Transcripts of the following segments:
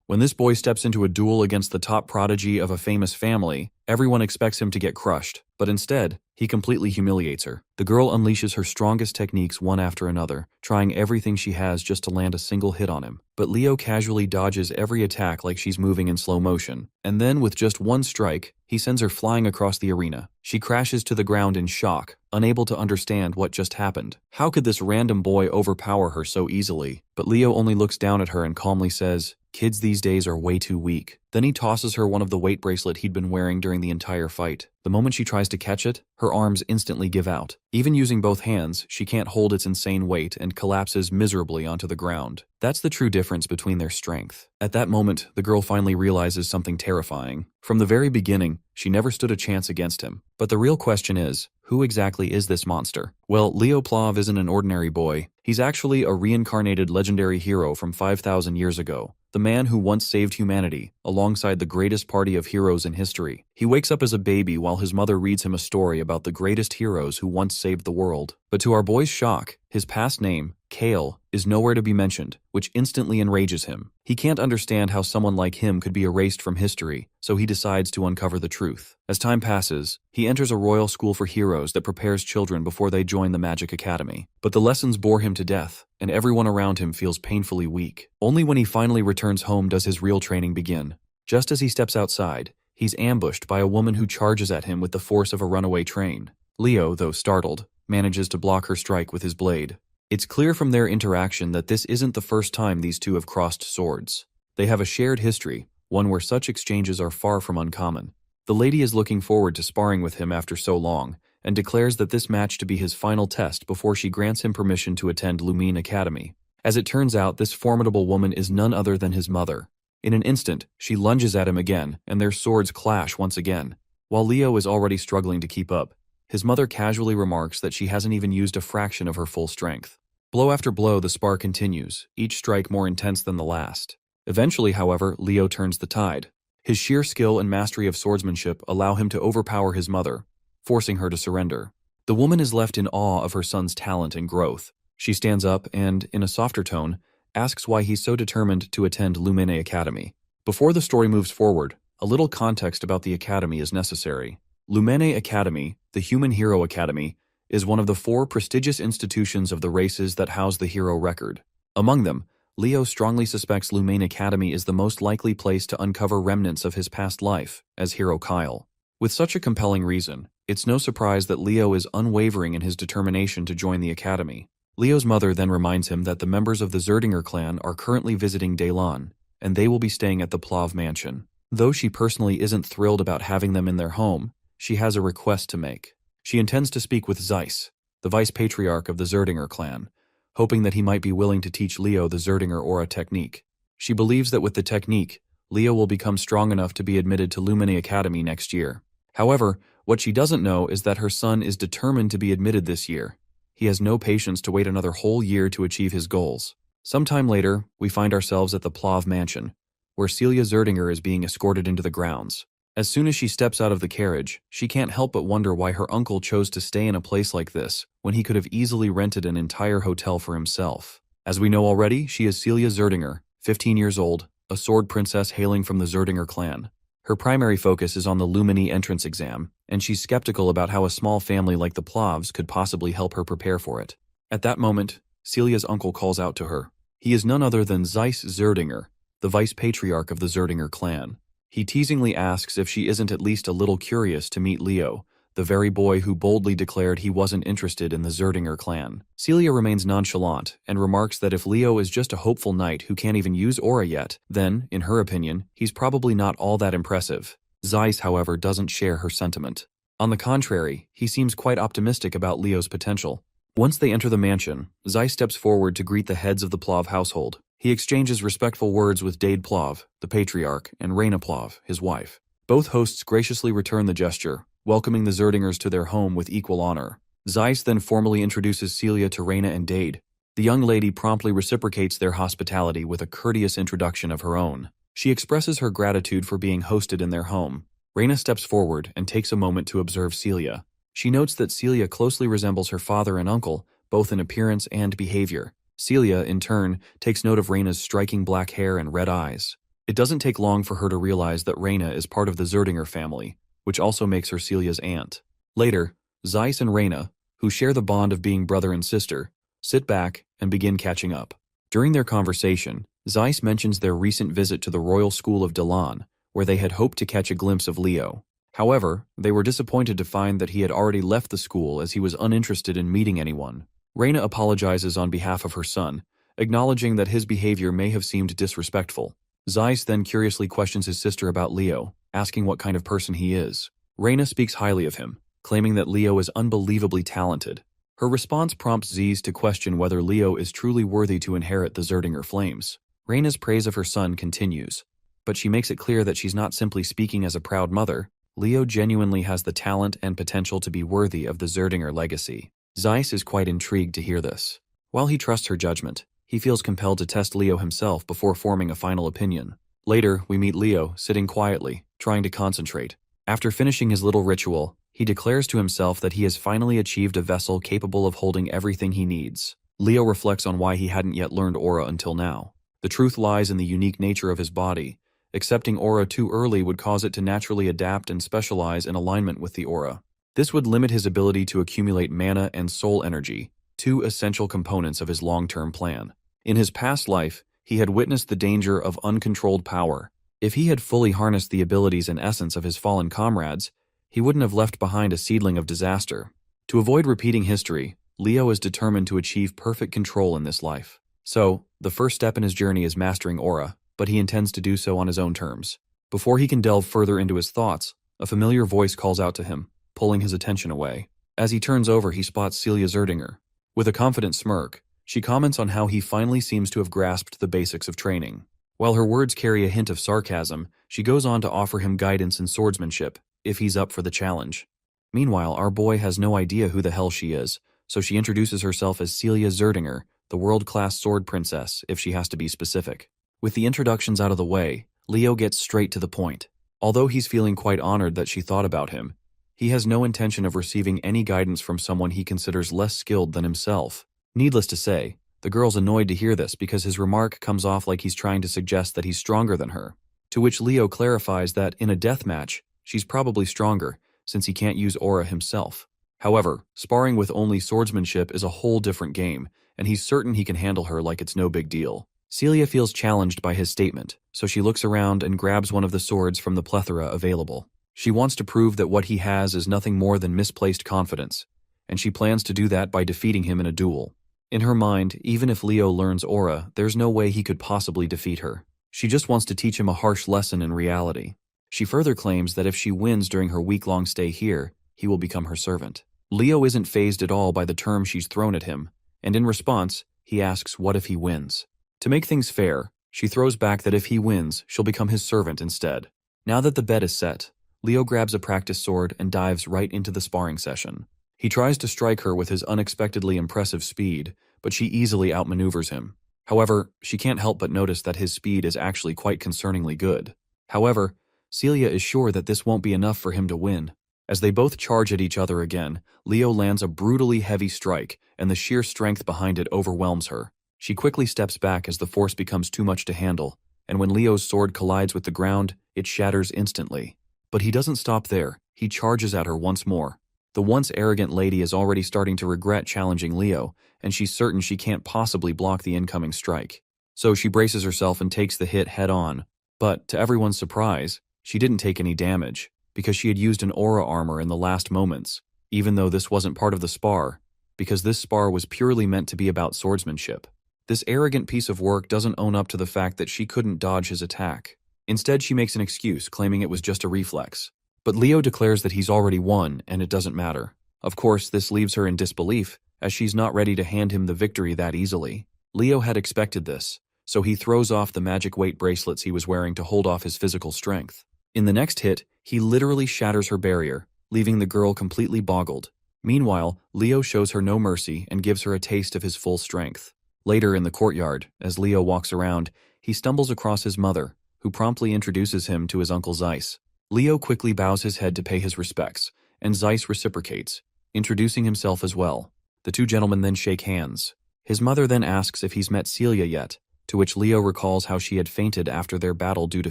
When this boy steps into a duel against the top prodigy of a famous family, everyone expects him to get crushed, but instead, he completely humiliates her. The girl unleashes her strongest techniques one after another, trying everything she has just to land a single hit on him. But Leo casually dodges every attack like she's moving in slow motion, and then with just one strike, he sends her flying across the arena. She crashes to the ground in shock, unable to understand what just happened. How could this random boy overpower her so easily? But Leo only looks down at her and calmly says, "Kids these days are way too weak." Then he tosses her one of the weight bracelet he'd been wearing during the entire fight. The moment she tries to catch it, her arms instantly give out. Even using both hands, she can't hold its insane weight and collapses miserably onto the ground. That's the true difference between their strength. At that moment, the girl finally realizes something terrifying. From the very beginning, she never stood a chance against him. But the real question is, who exactly is this monster? Well, Leo Plov isn't an ordinary boy. He's actually a reincarnated legendary hero from 5,000 years ago. The man who once saved humanity, alongside the greatest party of heroes in history. He wakes up as a baby while his mother reads him a story about the greatest heroes who once saved the world. But to our boy's shock, his past name, Kale, is nowhere to be mentioned, which instantly enrages him. He can't understand how someone like him could be erased from history, so he decides to uncover the truth. As time passes, he enters a royal school for heroes that prepares children before they join the Magic Academy. But the lessons bore him to death, and everyone around him feels painfully weak. Only when he finally returns home does his real training begin. Just as he steps outside, he's ambushed by a woman who charges at him with the force of a runaway train. Leo, though startled, manages to block her strike with his blade. It's clear from their interaction that this isn't the first time these two have crossed swords. They have a shared history, one where such exchanges are far from uncommon. The lady is looking forward to sparring with him after so long, and declares that this match to be his final test before she grants him permission to attend Lumine Academy. As it turns out, this formidable woman is none other than his mother. In an instant, she lunges at him again, and their swords clash once again. While Leo is already struggling to keep up, his mother casually remarks that she hasn't even used a fraction of her full strength. Blow after blow, the spar continues, each strike more intense than the last. Eventually, however, Leo turns the tide. His sheer skill and mastery of swordsmanship allow him to overpower his mother, forcing her to surrender. The woman is left in awe of her son's talent and growth. She stands up and, in a softer tone, asks why he's so determined to attend Lumine Academy. Before the story moves forward, a little context about the academy is necessary. Lumine Academy, the Human Hero Academy, is one of the 4 prestigious institutions of the races that house the hero record. Among them, Leo strongly suspects Lumine Academy is the most likely place to uncover remnants of his past life as hero Kyle. With such a compelling reason, it's no surprise that Leo is unwavering in his determination to join the academy. Leo's mother then reminds him that the members of the Zerdinger clan are currently visiting Daylon, and they will be staying at the Plov mansion. Though she personally isn't thrilled about having them in their home, she has a request to make. She intends to speak with Zeiss, the vice patriarch of the Zerdinger clan, hoping that he might be willing to teach Leo the Zerdinger aura technique. She believes that with the technique, Leo will become strong enough to be admitted to Lumine Academy next year. However, what she doesn't know is that her son is determined to be admitted this year. He has no patience to wait another whole year to achieve his goals. Sometime later, we find ourselves at the Plov mansion, where Celia Zerdinger is being escorted into the grounds. As soon as she steps out of the carriage, she can't help but wonder why her uncle chose to stay in a place like this when he could have easily rented an entire hotel for himself. As we know already, she is Celia Zerdinger, 15 years old, a sword princess hailing from the Zerdinger clan. Her primary focus is on the Lumine entrance exam, and she's skeptical about how a small family like the Plovs could possibly help her prepare for it. At that moment, Celia's uncle calls out to her. He is none other than Zeiss Zerdinger, the vice patriarch of the Zerdinger clan. He teasingly asks if she isn't at least a little curious to meet Leo, the very boy who boldly declared he wasn't interested in the Zerdinger clan. Celia remains nonchalant and remarks that if Leo is just a hopeful knight who can't even use aura yet, then, in her opinion, he's probably not all that impressive. Zeiss, however, doesn't share her sentiment. On the contrary, he seems quite optimistic about Leo's potential. Once they enter the mansion, Zeiss steps forward to greet the heads of the Plov household. He exchanges respectful words with Dade Plov, the patriarch, and Reina Plov, his wife. Both hosts graciously return the gesture, welcoming the Zerdingers to their home with equal honor. Zeiss then formally introduces Celia to Reina and Dade. The young lady promptly reciprocates their hospitality with a courteous introduction of her own. She expresses her gratitude for being hosted in their home. Reina steps forward and takes a moment to observe Celia. She notes that Celia closely resembles her father and uncle, both in appearance and behavior. Celia, in turn, takes note of Reina's striking black hair and red eyes. It doesn't take long for her to realize that Reina is part of the Zerdinger family, which also makes her Celia's aunt. Later, Zeiss and Reina, who share the bond of being brother and sister, sit back and begin catching up. During their conversation, Zeiss mentions their recent visit to the Royal School of Delan, where they had hoped to catch a glimpse of Leo. However, they were disappointed to find that he had already left the school as he was uninterested in meeting anyone. Reina apologizes on behalf of her son, acknowledging that his behavior may have seemed disrespectful. Zeiss then curiously questions his sister about Leo, asking what kind of person he is. Reina speaks highly of him, claiming that Leo is unbelievably talented. Her response prompts Zeiss to question whether Leo is truly worthy to inherit the Zerdinger flames. Reina's praise of her son continues, but she makes it clear that she's not simply speaking as a proud mother. Leo genuinely has the talent and potential to be worthy of the Zerdinger legacy. Zeiss is quite intrigued to hear this. While he trusts her judgment, he feels compelled to test Leo himself before forming a final opinion. Later, we meet Leo, sitting quietly, trying to concentrate. After finishing his little ritual, he declares to himself that he has finally achieved a vessel capable of holding everything he needs. Leo reflects on why he hadn't yet learned aura until now. The truth lies in the unique nature of his body. Accepting aura too early would cause it to naturally adapt and specialize in alignment with the aura. This would limit his ability to accumulate mana and soul energy, two essential components of his long-term plan. In his past life, he had witnessed the danger of uncontrolled power. If he had fully harnessed the abilities and essence of his fallen comrades, he wouldn't have left behind a seedling of disaster. To avoid repeating history, Leo is determined to achieve perfect control in this life. So, the first step in his journey is mastering aura, but he intends to do so on his own terms. Before he can delve further into his thoughts, a familiar voice calls out to him, pulling his attention away. As he turns over, he spots Celia Zerdinger. With a confident smirk, she comments on how he finally seems to have grasped the basics of training. While her words carry a hint of sarcasm, she goes on to offer him guidance in swordsmanship, if he's up for the challenge. Meanwhile, our boy has no idea who the hell she is, so she introduces herself as Celia Zerdinger, the world-class sword princess, if she has to be specific. With the introductions out of the way, Leo gets straight to the point. Although he's feeling quite honored that she thought about him, he has no intention of receiving any guidance from someone he considers less skilled than himself. Needless to say, the girl's annoyed to hear this because his remark comes off like he's trying to suggest that he's stronger than her, to which Leo clarifies that in a death match, she's probably stronger, since he can't use aura himself. However, sparring with only swordsmanship is a whole different game, and he's certain he can handle her like it's no big deal. Celia feels challenged by his statement, so she looks around and grabs one of the swords from the plethora available. She wants to prove that what he has is nothing more than misplaced confidence, and she plans to do that by defeating him in a duel. In her mind, even if Leo learns aura, there's no way he could possibly defeat her. She just wants to teach him a harsh lesson in reality. She further claims that if she wins during her week-long stay here, he will become her servant. Leo isn't fazed at all by the term she's thrown at him, and in response, he asks what if he wins. To make things fair, she throws back that if he wins, she'll become his servant instead. Now that the bet is set, Leo grabs a practice sword and dives right into the sparring session. He tries to strike her with his unexpectedly impressive speed, but she easily outmaneuvers him. However, she can't help but notice that his speed is actually quite concerningly good. However, Celia is sure that this won't be enough for him to win. As they both charge at each other again, Leo lands a brutally heavy strike, and the sheer strength behind it overwhelms her. She quickly steps back as the force becomes too much to handle, and when Leo's sword collides with the ground, it shatters instantly. But he doesn't stop there. He charges at her once more. The once arrogant lady is already starting to regret challenging Leo, and she's certain she can't possibly block the incoming strike. So she braces herself and takes the hit head-on. But, to everyone's surprise, she didn't take any damage, because she had used an aura armor in the last moments, even though this wasn't part of the spar, because this spar was purely meant to be about swordsmanship. This arrogant piece of work doesn't own up to the fact that she couldn't dodge his attack. Instead, she makes an excuse, claiming it was just a reflex. But Leo declares that he's already won, and it doesn't matter. Of course, this leaves her in disbelief, as she's not ready to hand him the victory that easily. Leo had expected this, so he throws off the magic weight bracelets he was wearing to hold off his physical strength. In the next hit, he literally shatters her barrier, leaving the girl completely boggled. Meanwhile, Leo shows her no mercy and gives her a taste of his full strength. Later in the courtyard, as Leo walks around, he stumbles across his mother, who promptly introduces him to his uncle Zeiss. Leo quickly bows his head to pay his respects, and Zeiss reciprocates, introducing himself as well. The two gentlemen then shake hands. His mother then asks if he's met Celia yet, to to which Leo recalls how she had fainted after their battle due to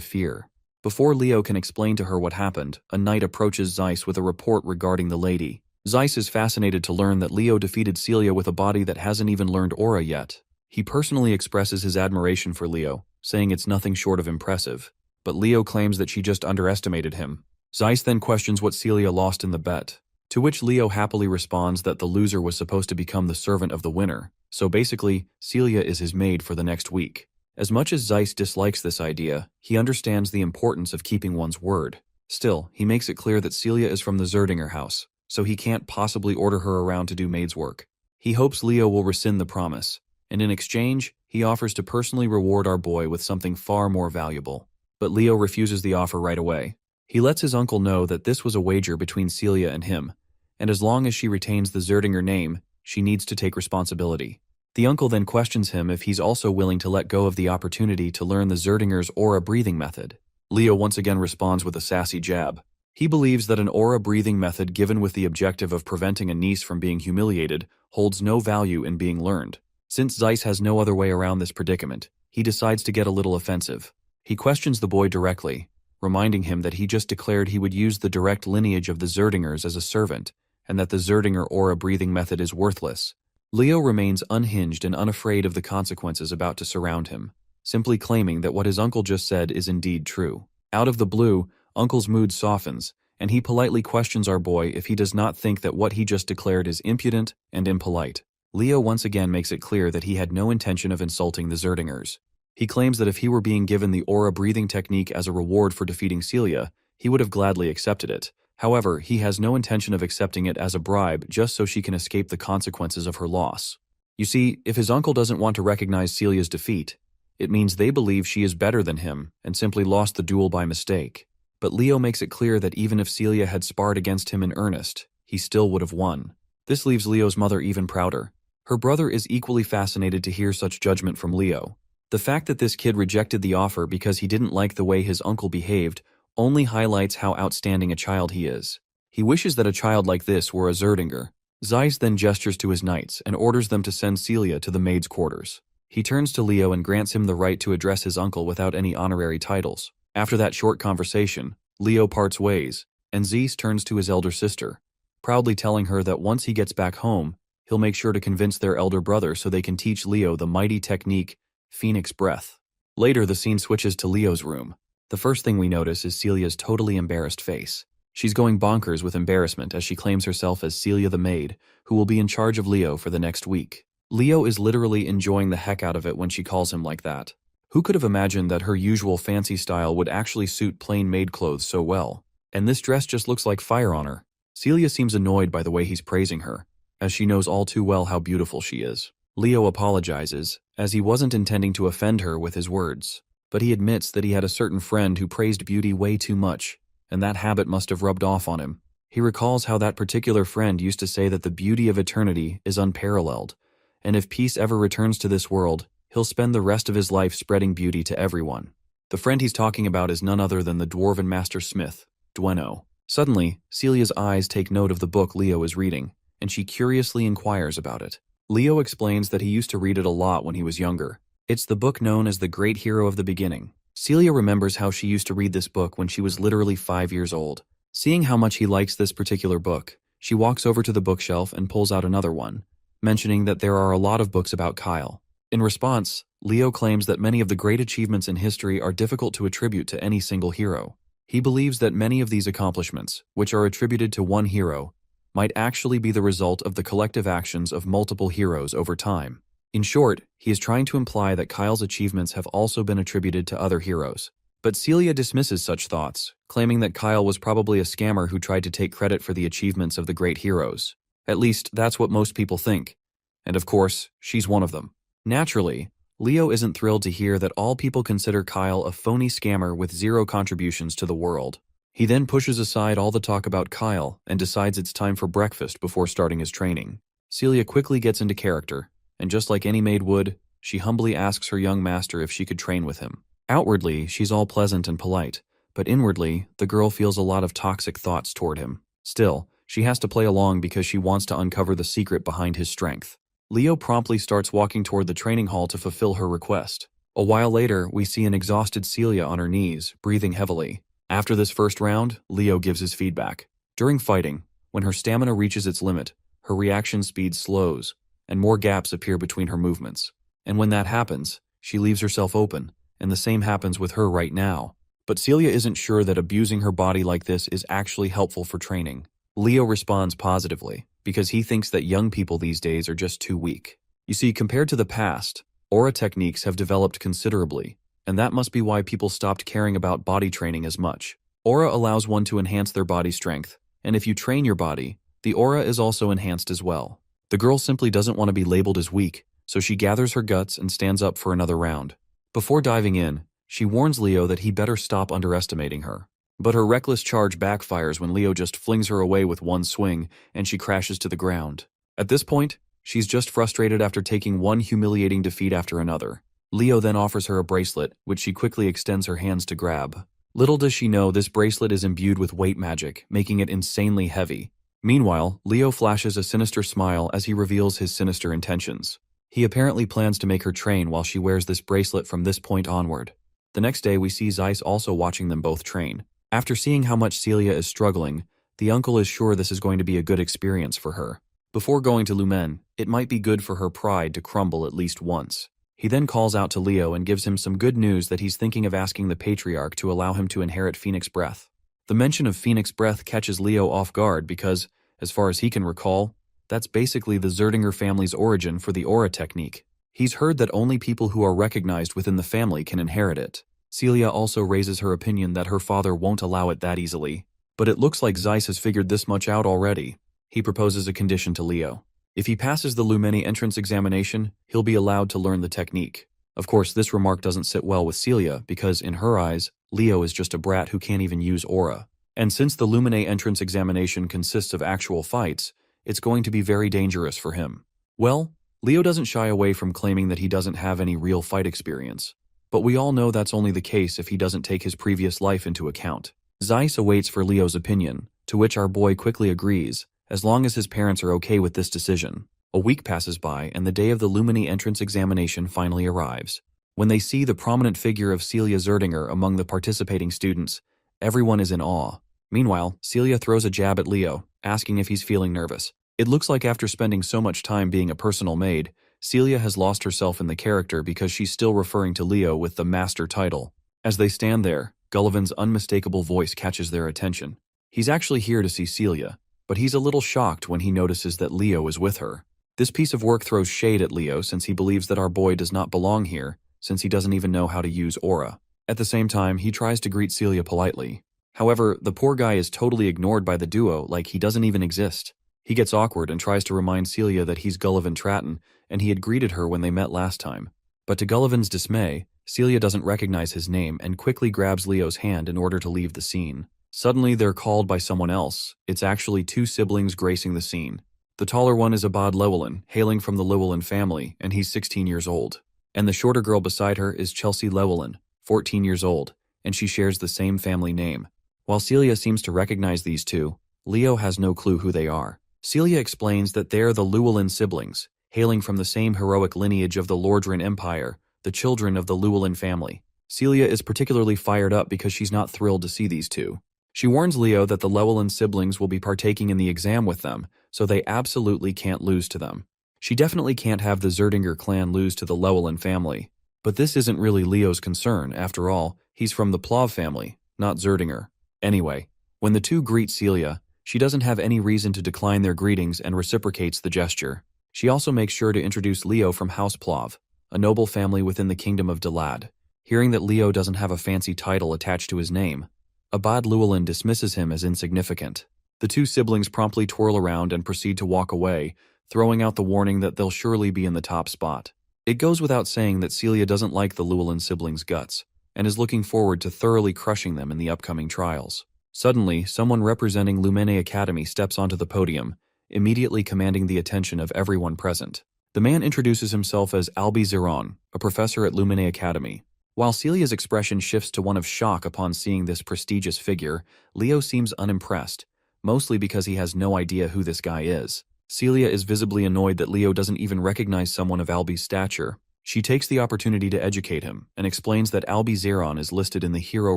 fear. Before Leo can explain to her what happened, a knight approaches Zeiss with a report regarding the lady. Zeiss is fascinated to learn that Leo defeated Celia with a body that hasn't even learned aura yet. He personally expresses his admiration for Leo, saying it's nothing short of impressive. But Leo claims that she just underestimated him. Zeiss then questions what Celia lost in the bet, to which Leo happily responds that the loser was supposed to become the servant of the winner. So basically, Celia is his maid for the next week. As much as Zeiss dislikes this idea, he understands the importance of keeping one's word. Still, he makes it clear that Celia is from the Zerdinger house, so he can't possibly order her around to do maid's work. He hopes Leo will rescind the promise, and in exchange, he offers to personally reward our boy with something far more valuable. But Leo refuses the offer right away. He lets his uncle know that this was a wager between Celia and him, and as long as she retains the Zerdinger name, she needs to take responsibility. The uncle then questions him if he's also willing to let go of the opportunity to learn the Zerdinger's aura breathing method. Leo once again responds with a sassy jab. He believes that an aura breathing method given with the objective of preventing a niece from being humiliated holds no value in being learned. Since Zeiss has no other way around this predicament, he decides to get a little offensive. He questions the boy directly, reminding him that he just declared he would use the direct lineage of the Zerdingers as a servant, and that the Zerdinger aura breathing method is worthless. Leo remains unhinged and unafraid of the consequences about to surround him, simply claiming that what his uncle just said is indeed true. Out of the blue, Uncle's mood softens, and he politely questions our boy if he does not think that what he just declared is impudent and impolite. Leo once again makes it clear that he had no intention of insulting the Zerdingers. He claims that if he were being given the aura breathing technique as a reward for defeating Celia, he would have gladly accepted it. However, he has no intention of accepting it as a bribe just so she can escape the consequences of her loss. You see, if his uncle doesn't want to recognize Celia's defeat, it means they believe she is better than him and simply lost the duel by mistake. But Leo makes it clear that even if Celia had sparred against him in earnest, he still would have won. This leaves Leo's mother even prouder. Her brother is equally fascinated to hear such judgment from Leo. The fact that this kid rejected the offer because he didn't like the way his uncle behaved only highlights how outstanding a child he is. He wishes that a child like this were a Zerdinger. Zeiss then gestures to his knights and orders them to send Celia to the maid's quarters. He turns to Leo and grants him the right to address his uncle without any honorary titles. After that short conversation, Leo parts ways, and Zeiss turns to his elder sister, proudly telling her that once he gets back home, he'll make sure to convince their elder brother so they can teach Leo the mighty technique, Phoenix Breath. Later, the scene switches to Leo's room. The first thing we notice is Celia's totally embarrassed face. She's going bonkers with embarrassment as she claims herself as Celia the maid, who will be in charge of Leo for the next week. Leo is literally enjoying the heck out of it when she calls him like that. Who could have imagined that her usual fancy style would actually suit plain maid clothes so well? And this dress just looks like fire on her. Celia seems annoyed by the way he's praising her, as she knows all too well how beautiful she is. Leo apologizes, as he wasn't intending to offend her with his words. But he admits that he had a certain friend who praised beauty way too much, and that habit must have rubbed off on him. He recalls how that particular friend used to say that the beauty of eternity is unparalleled, and if peace ever returns to this world, he'll spend the rest of his life spreading beauty to everyone. The friend he's talking about is none other than the dwarven master smith, Dueno. Suddenly, Celia's eyes take note of the book Leo is reading, and she curiously inquires about it. Leo explains that he used to read it a lot when he was younger. It's the book known as The Great Hero of the Beginning. Celia remembers how she used to read this book when she was literally 5 years old. Seeing how much he likes this particular book, she walks over to the bookshelf and pulls out another one, mentioning that there are a lot of books about Kyle. In response, Leo claims that many of the great achievements in history are difficult to attribute to any single hero. He believes that many of these accomplishments, which are attributed to one hero, might actually be the result of the collective actions of multiple heroes over time. In short, he is trying to imply that Kyle's achievements have also been attributed to other heroes. But Celia dismisses such thoughts, claiming that Kyle was probably a scammer who tried to take credit for the achievements of the great heroes. At least, that's what most people think. And of course, she's one of them. Naturally, Leo isn't thrilled to hear that all people consider Kyle a phony scammer with zero contributions to the world. He then pushes aside all the talk about Kyle and decides it's time for breakfast before starting his training. Celia quickly gets into character, and just like any maid would, she humbly asks her young master if she could train with him. Outwardly, she's all pleasant and polite, but inwardly, the girl feels a lot of toxic thoughts toward him. Still, she has to play along because she wants to uncover the secret behind his strength. Leo promptly starts walking toward the training hall to fulfill her request. A while later, we see an exhausted Celia on her knees, breathing heavily. After this first round, Leo gives his feedback. During fighting, when her stamina reaches its limit, her reaction speed slows, and more gaps appear between her movements. And when that happens, she leaves herself open, and the same happens with her right now. But Celia isn't sure that abusing her body like this is actually helpful for training. Leo responds positively, because he thinks that young people these days are just too weak. You see, compared to the past, aura techniques have developed considerably, and that must be why people stopped caring about body training as much. Aura allows one to enhance their body strength, and if you train your body, the aura is also enhanced as well. The girl simply doesn't want to be labeled as weak, so she gathers her guts and stands up for another round. Before diving in, she warns Leo that he better stop underestimating her. But her reckless charge backfires when Leo just flings her away with one swing, and she crashes to the ground. At this point, she's just frustrated after taking one humiliating defeat after another. Leo then offers her a bracelet, which she quickly extends her hands to grab. Little does she know this bracelet is imbued with weight magic, making it insanely heavy. Meanwhile, Leo flashes a sinister smile as he reveals his sinister intentions. He apparently plans to make her train while she wears this bracelet from this point onward. The next day, we see Zeiss also watching them both train. After seeing how much Celia is struggling, the uncle is sure this is going to be a good experience for her. Before going to Lumen, it might be good for her pride to crumble at least once. He then calls out to Leo and gives him some good news that he's thinking of asking the Patriarch to allow him to inherit Phoenix Breath. The mention of Phoenix Breath catches Leo off guard because, as far as he can recall, that's basically the Zerdinger family's origin for the aura technique. He's heard that only people who are recognized within the family can inherit it. Celia also raises her opinion that her father won't allow it that easily. But it looks like Zeiss has figured this much out already. He proposes a condition to Leo. If he passes the Lumeni entrance examination, he'll be allowed to learn the technique. Of course, this remark doesn't sit well with Celia because, in her eyes, Leo is just a brat who can't even use aura. And since the Lumeni entrance examination consists of actual fights, it's going to be very dangerous for him. Well, Leo doesn't shy away from claiming that he doesn't have any real fight experience. But we all know that's only the case if he doesn't take his previous life into account. Zeiss awaits for Leo's opinion, to which our boy quickly agrees, as long as his parents are okay with this decision. A week passes by and the day of the Lumeni entrance examination finally arrives. When they see the prominent figure of Celia Zerdinger among the participating students, everyone is in awe. Meanwhile, Celia throws a jab at Leo, asking if he's feeling nervous. It looks like after spending so much time being a personal maid, Celia has lost herself in the character because she's still referring to Leo with the master title. As they stand there, Gullivan's unmistakable voice catches their attention. He's actually here to see Celia, but he's a little shocked when he notices that Leo is with her. This piece of work throws shade at Leo since he believes that our boy does not belong here, since he doesn't even know how to use aura. At the same time, he tries to greet Celia politely. However, the poor guy is totally ignored by the duo like he doesn't even exist. He gets awkward and tries to remind Celia that he's Gullivan Tratton, and he had greeted her when they met last time. But to Gullivan's dismay, Celia doesn't recognize his name and quickly grabs Leo's hand in order to leave the scene. Suddenly, they're called by someone else. It's actually two siblings gracing the scene. The taller one is Abad Llewellyn, hailing from the Llewellyn family, and he's 16 years old. And the shorter girl beside her is Chelsea Llewellyn, 14 years old, and she shares the same family name. While Celia seems to recognize these two, Leo has no clue who they are. Celia explains that they're the Llewellyn siblings, hailing from the same heroic lineage of the Lordran Empire, the children of the Llewellyn family. Celia is particularly fired up because she's not thrilled to see these two. She warns Leo that the Llewellyn siblings will be partaking in the exam with them, so they absolutely can't lose to them. She definitely can't have the Zerdinger clan lose to the Llewellyn family. But this isn't really Leo's concern, after all, he's from the Plav family, not Zerdinger. Anyway, when the two greet Celia, she doesn't have any reason to decline their greetings and reciprocates the gesture. She also makes sure to introduce Leo from House Plav, a noble family within the kingdom of Dalad. Hearing that Leo doesn't have a fancy title attached to his name, Abad Llewellyn dismisses him as insignificant. The two siblings promptly twirl around and proceed to walk away, throwing out the warning that they'll surely be in the top spot. It goes without saying that Celia doesn't like the Llewellyn siblings' guts, and is looking forward to thoroughly crushing them in the upcoming trials. Suddenly, someone representing Lumene Academy steps onto the podium, immediately commanding the attention of everyone present. The man introduces himself as Albi Ziron, a professor at Lumene Academy. While Celia's expression shifts to one of shock upon seeing this prestigious figure, Leo seems unimpressed, mostly because he has no idea who this guy is. Celia is visibly annoyed that Leo doesn't even recognize someone of Albi's stature, She takes the opportunity to educate him and explains that Albi Zeron is listed in the Hero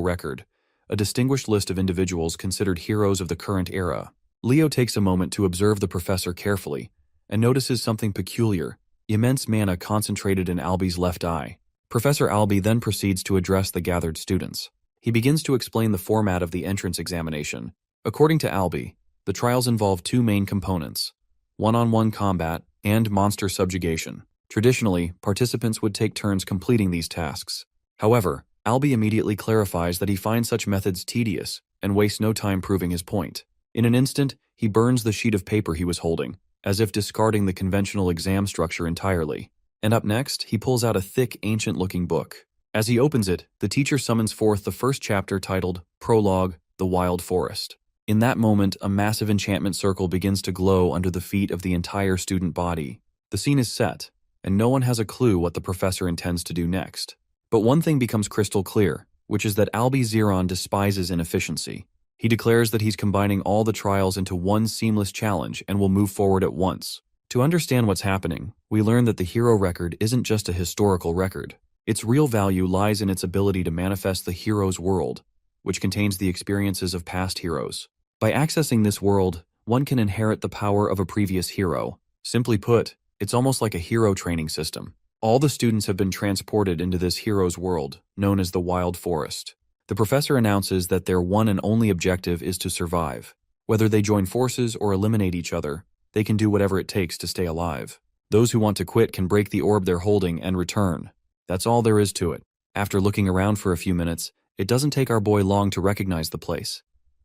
Record, a distinguished list of individuals considered heroes of the current era. Leo takes a moment to observe the professor carefully and notices something peculiar: immense mana concentrated in Albi's left eye. Professor Albi then proceeds to address the gathered students. He begins to explain the format of the entrance examination. According to Albi, the trials involve two main components: one-on-one combat and monster subjugation. Traditionally, participants would take turns completing these tasks. However, Albi immediately clarifies that he finds such methods tedious and wastes no time proving his point. In an instant, he burns the sheet of paper he was holding, as if discarding the conventional exam structure entirely. And up next, he pulls out a thick, ancient-looking book. As he opens it, the teacher summons forth the first chapter titled Prologue, The Wild Forest. In that moment, a massive enchantment circle begins to glow under the feet of the entire student body. The scene is set, and no one has a clue what the professor intends to do next. But one thing becomes crystal clear, which is that Albi Zeron despises inefficiency. He declares that he's combining all the trials into one seamless challenge and will move forward at once. To understand what's happening, we learn that the hero record isn't just a historical record. Its real value lies in its ability to manifest the hero's world, which contains the experiences of past heroes. By accessing this world, one can inherit the power of a previous hero. Simply put, it's almost like a hero training system. All the students have been transported into this hero's world, known as the Wild Forest. The professor announces that their one and only objective is to survive. Whether they join forces or eliminate each other, they can do whatever it takes to stay alive. Those who want to quit can break the orb they're holding and return. That's all there is to it. After looking around for a few minutes, it doesn't take our boy long to recognize the place.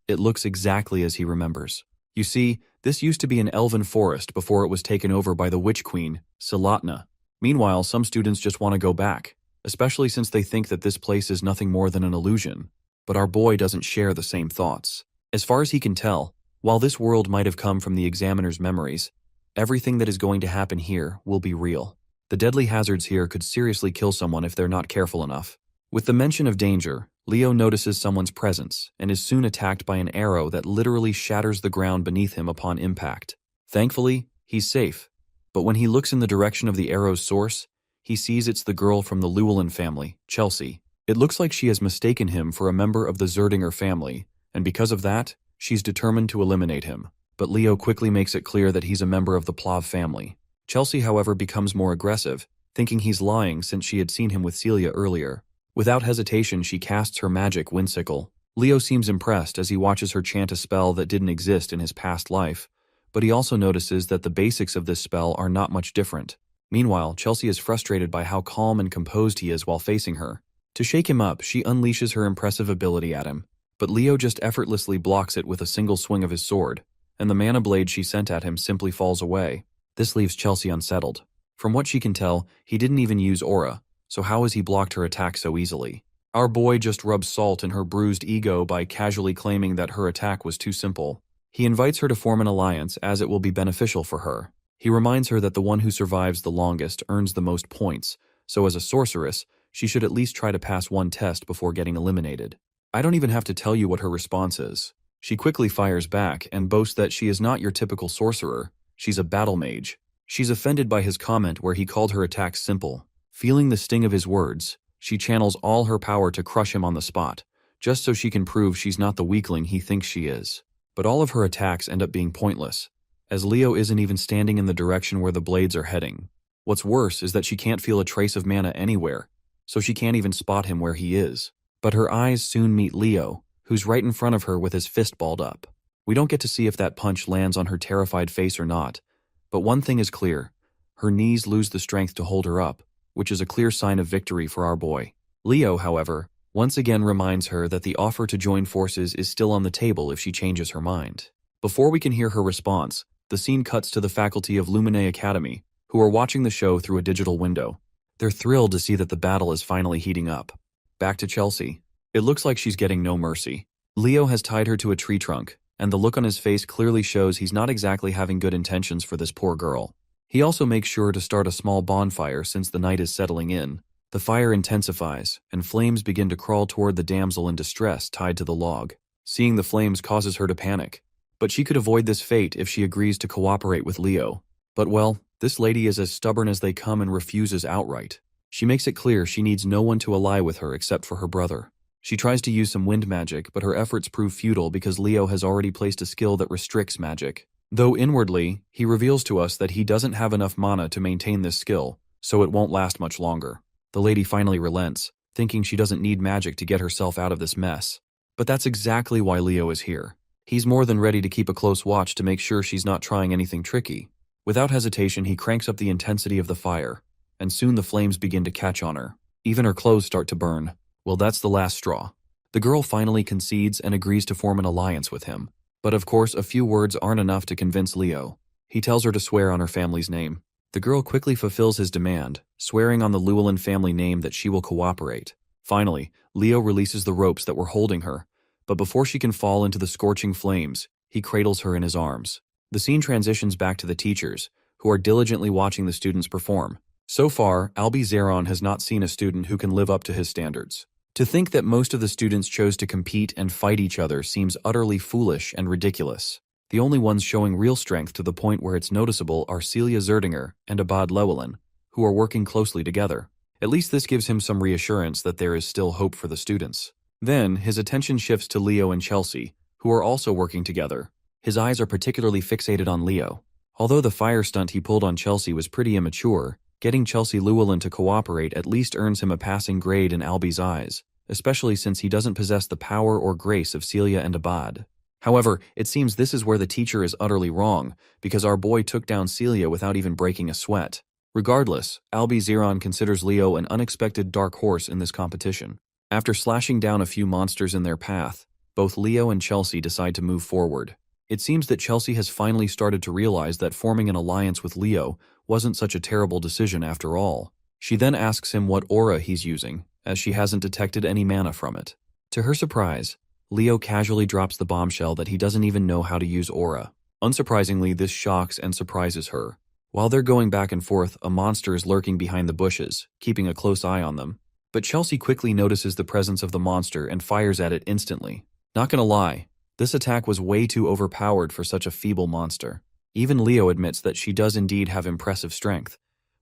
It looks exactly as he remembers. You see, this used to be an elven forest before it was taken over by the witch queen, Silatna. Meanwhile, some students just want to go back, especially since they think that this place is nothing more than an illusion. But our boy doesn't share the same thoughts. As far as he can tell, while this world might have come from the examiner's memories, everything that is going to happen here will be real. The deadly hazards here could seriously kill someone if they're not careful enough. With the mention of danger, Leo notices someone's presence and is soon attacked by an arrow that literally shatters the ground beneath him upon impact. Thankfully, he's safe, but when he looks in the direction of the arrow's source, he sees it's the girl from the Llewellyn family, Chelsea. It looks like she has mistaken him for a member of the Zerdinger family, and because of that, she's determined to eliminate him. But Leo quickly makes it clear that he's a member of the Plav family. Chelsea, however, becomes more aggressive, thinking he's lying since she had seen him with Celia earlier. Without hesitation, she casts her magic Windsickle. Leo seems impressed as he watches her chant a spell that didn't exist in his past life, but he also notices that the basics of this spell are not much different. Meanwhile, Chelsea is frustrated by how calm and composed he is while facing her. To shake him up, she unleashes her impressive ability at him, but Leo just effortlessly blocks it with a single swing of his sword, and the mana blade she sent at him simply falls away. This leaves Chelsea unsettled. From what she can tell, he didn't even use aura, so how has he blocked her attack so easily? Our boy just rubs salt in her bruised ego by casually claiming that her attack was too simple. He invites her to form an alliance as it will be beneficial for her. He reminds her that the one who survives the longest earns the most points, so as a sorceress, she should at least try to pass one test before getting eliminated. I don't even have to tell you what her response is. She quickly fires back and boasts that she is not your typical sorcerer, she's a battle mage. She's offended by his comment where he called her attack simple. Feeling the sting of his words, she channels all her power to crush him on the spot, just so she can prove she's not the weakling he thinks she is. But all of her attacks end up being pointless, as Leo isn't even standing in the direction where the blades are heading. What's worse is that she can't feel a trace of mana anywhere, so she can't even spot him where he is. But her eyes soon meet Leo, who's right in front of her with his fist balled up. We don't get to see if that punch lands on her terrified face or not, but one thing is clear: her knees lose the strength to hold her up, which is a clear sign of victory for our boy. Leo, however, once again reminds her that the offer to join forces is still on the table if she changes her mind. Before we can hear her response, the scene cuts to the faculty of Lumine Academy, who are watching the show through a digital window. They're thrilled to see that the battle is finally heating up. Back to Chelsea. It looks like she's getting no mercy. Leo has tied her to a tree trunk, and the look on his face clearly shows he's not exactly having good intentions for this poor girl. He also makes sure to start a small bonfire since the night is settling in. The fire intensifies, and flames begin to crawl toward the damsel in distress tied to the log. Seeing the flames causes her to panic, but she could avoid this fate if she agrees to cooperate with Leo. But well, this lady is as stubborn as they come and refuses outright. She makes it clear she needs no one to ally with her except for her brother. She tries to use some wind magic, but her efforts prove futile because Leo has already placed a skill that restricts magic. Though inwardly, he reveals to us that he doesn't have enough mana to maintain this skill, so it won't last much longer. The lady finally relents, thinking she doesn't need magic to get herself out of this mess. But that's exactly why Leo is here. He's more than ready to keep a close watch to make sure she's not trying anything tricky. Without hesitation, he cranks up the intensity of the fire, and soon the flames begin to catch on her. Even her clothes start to burn. Well, that's the last straw. The girl finally concedes and agrees to form an alliance with him. But of course, a few words aren't enough to convince Leo. He tells her to swear on her family's name. The girl quickly fulfills his demand, swearing on the Llewellyn family name that she will cooperate. Finally, Leo releases the ropes that were holding her, but before she can fall into the scorching flames, he cradles her in his arms. The scene transitions back to the teachers, who are diligently watching the students perform. So far, Albie Zeron has not seen a student who can live up to his standards. To think that most of the students chose to compete and fight each other seems utterly foolish and ridiculous. The only ones showing real strength to the point where it's noticeable are Celia Zerdinger and Abad Llewellyn, who are working closely together. At least this gives him some reassurance that there is still hope for the students. Then, his attention shifts to Leo and Chelsea, who are also working together. His eyes are particularly fixated on Leo. Although the fire stunt he pulled on Chelsea was pretty immature, getting Chelsea Llewellyn to cooperate at least earns him a passing grade in Albie's eyes, especially since he doesn't possess the power or grace of Celia and Abad. However, it seems this is where the teacher is utterly wrong, because our boy took down Celia without even breaking a sweat. Regardless, Albie Zeron considers Leo an unexpected dark horse in this competition. After slashing down a few monsters in their path, both Leo and Chelsea decide to move forward. It seems that Chelsea has finally started to realize that forming an alliance with Leo wasn't such a terrible decision after all. She then asks him what aura he's using, as she hasn't detected any mana from it. To her surprise, Leo casually drops the bombshell that he doesn't even know how to use aura. Unsurprisingly, this shocks and surprises her. While they're going back and forth, a monster is lurking behind the bushes, keeping a close eye on them. But Chelsea quickly notices the presence of the monster and fires at it instantly. Not gonna lie, this attack was way too overpowered for such a feeble monster. Even Leo admits that she does indeed have impressive strength,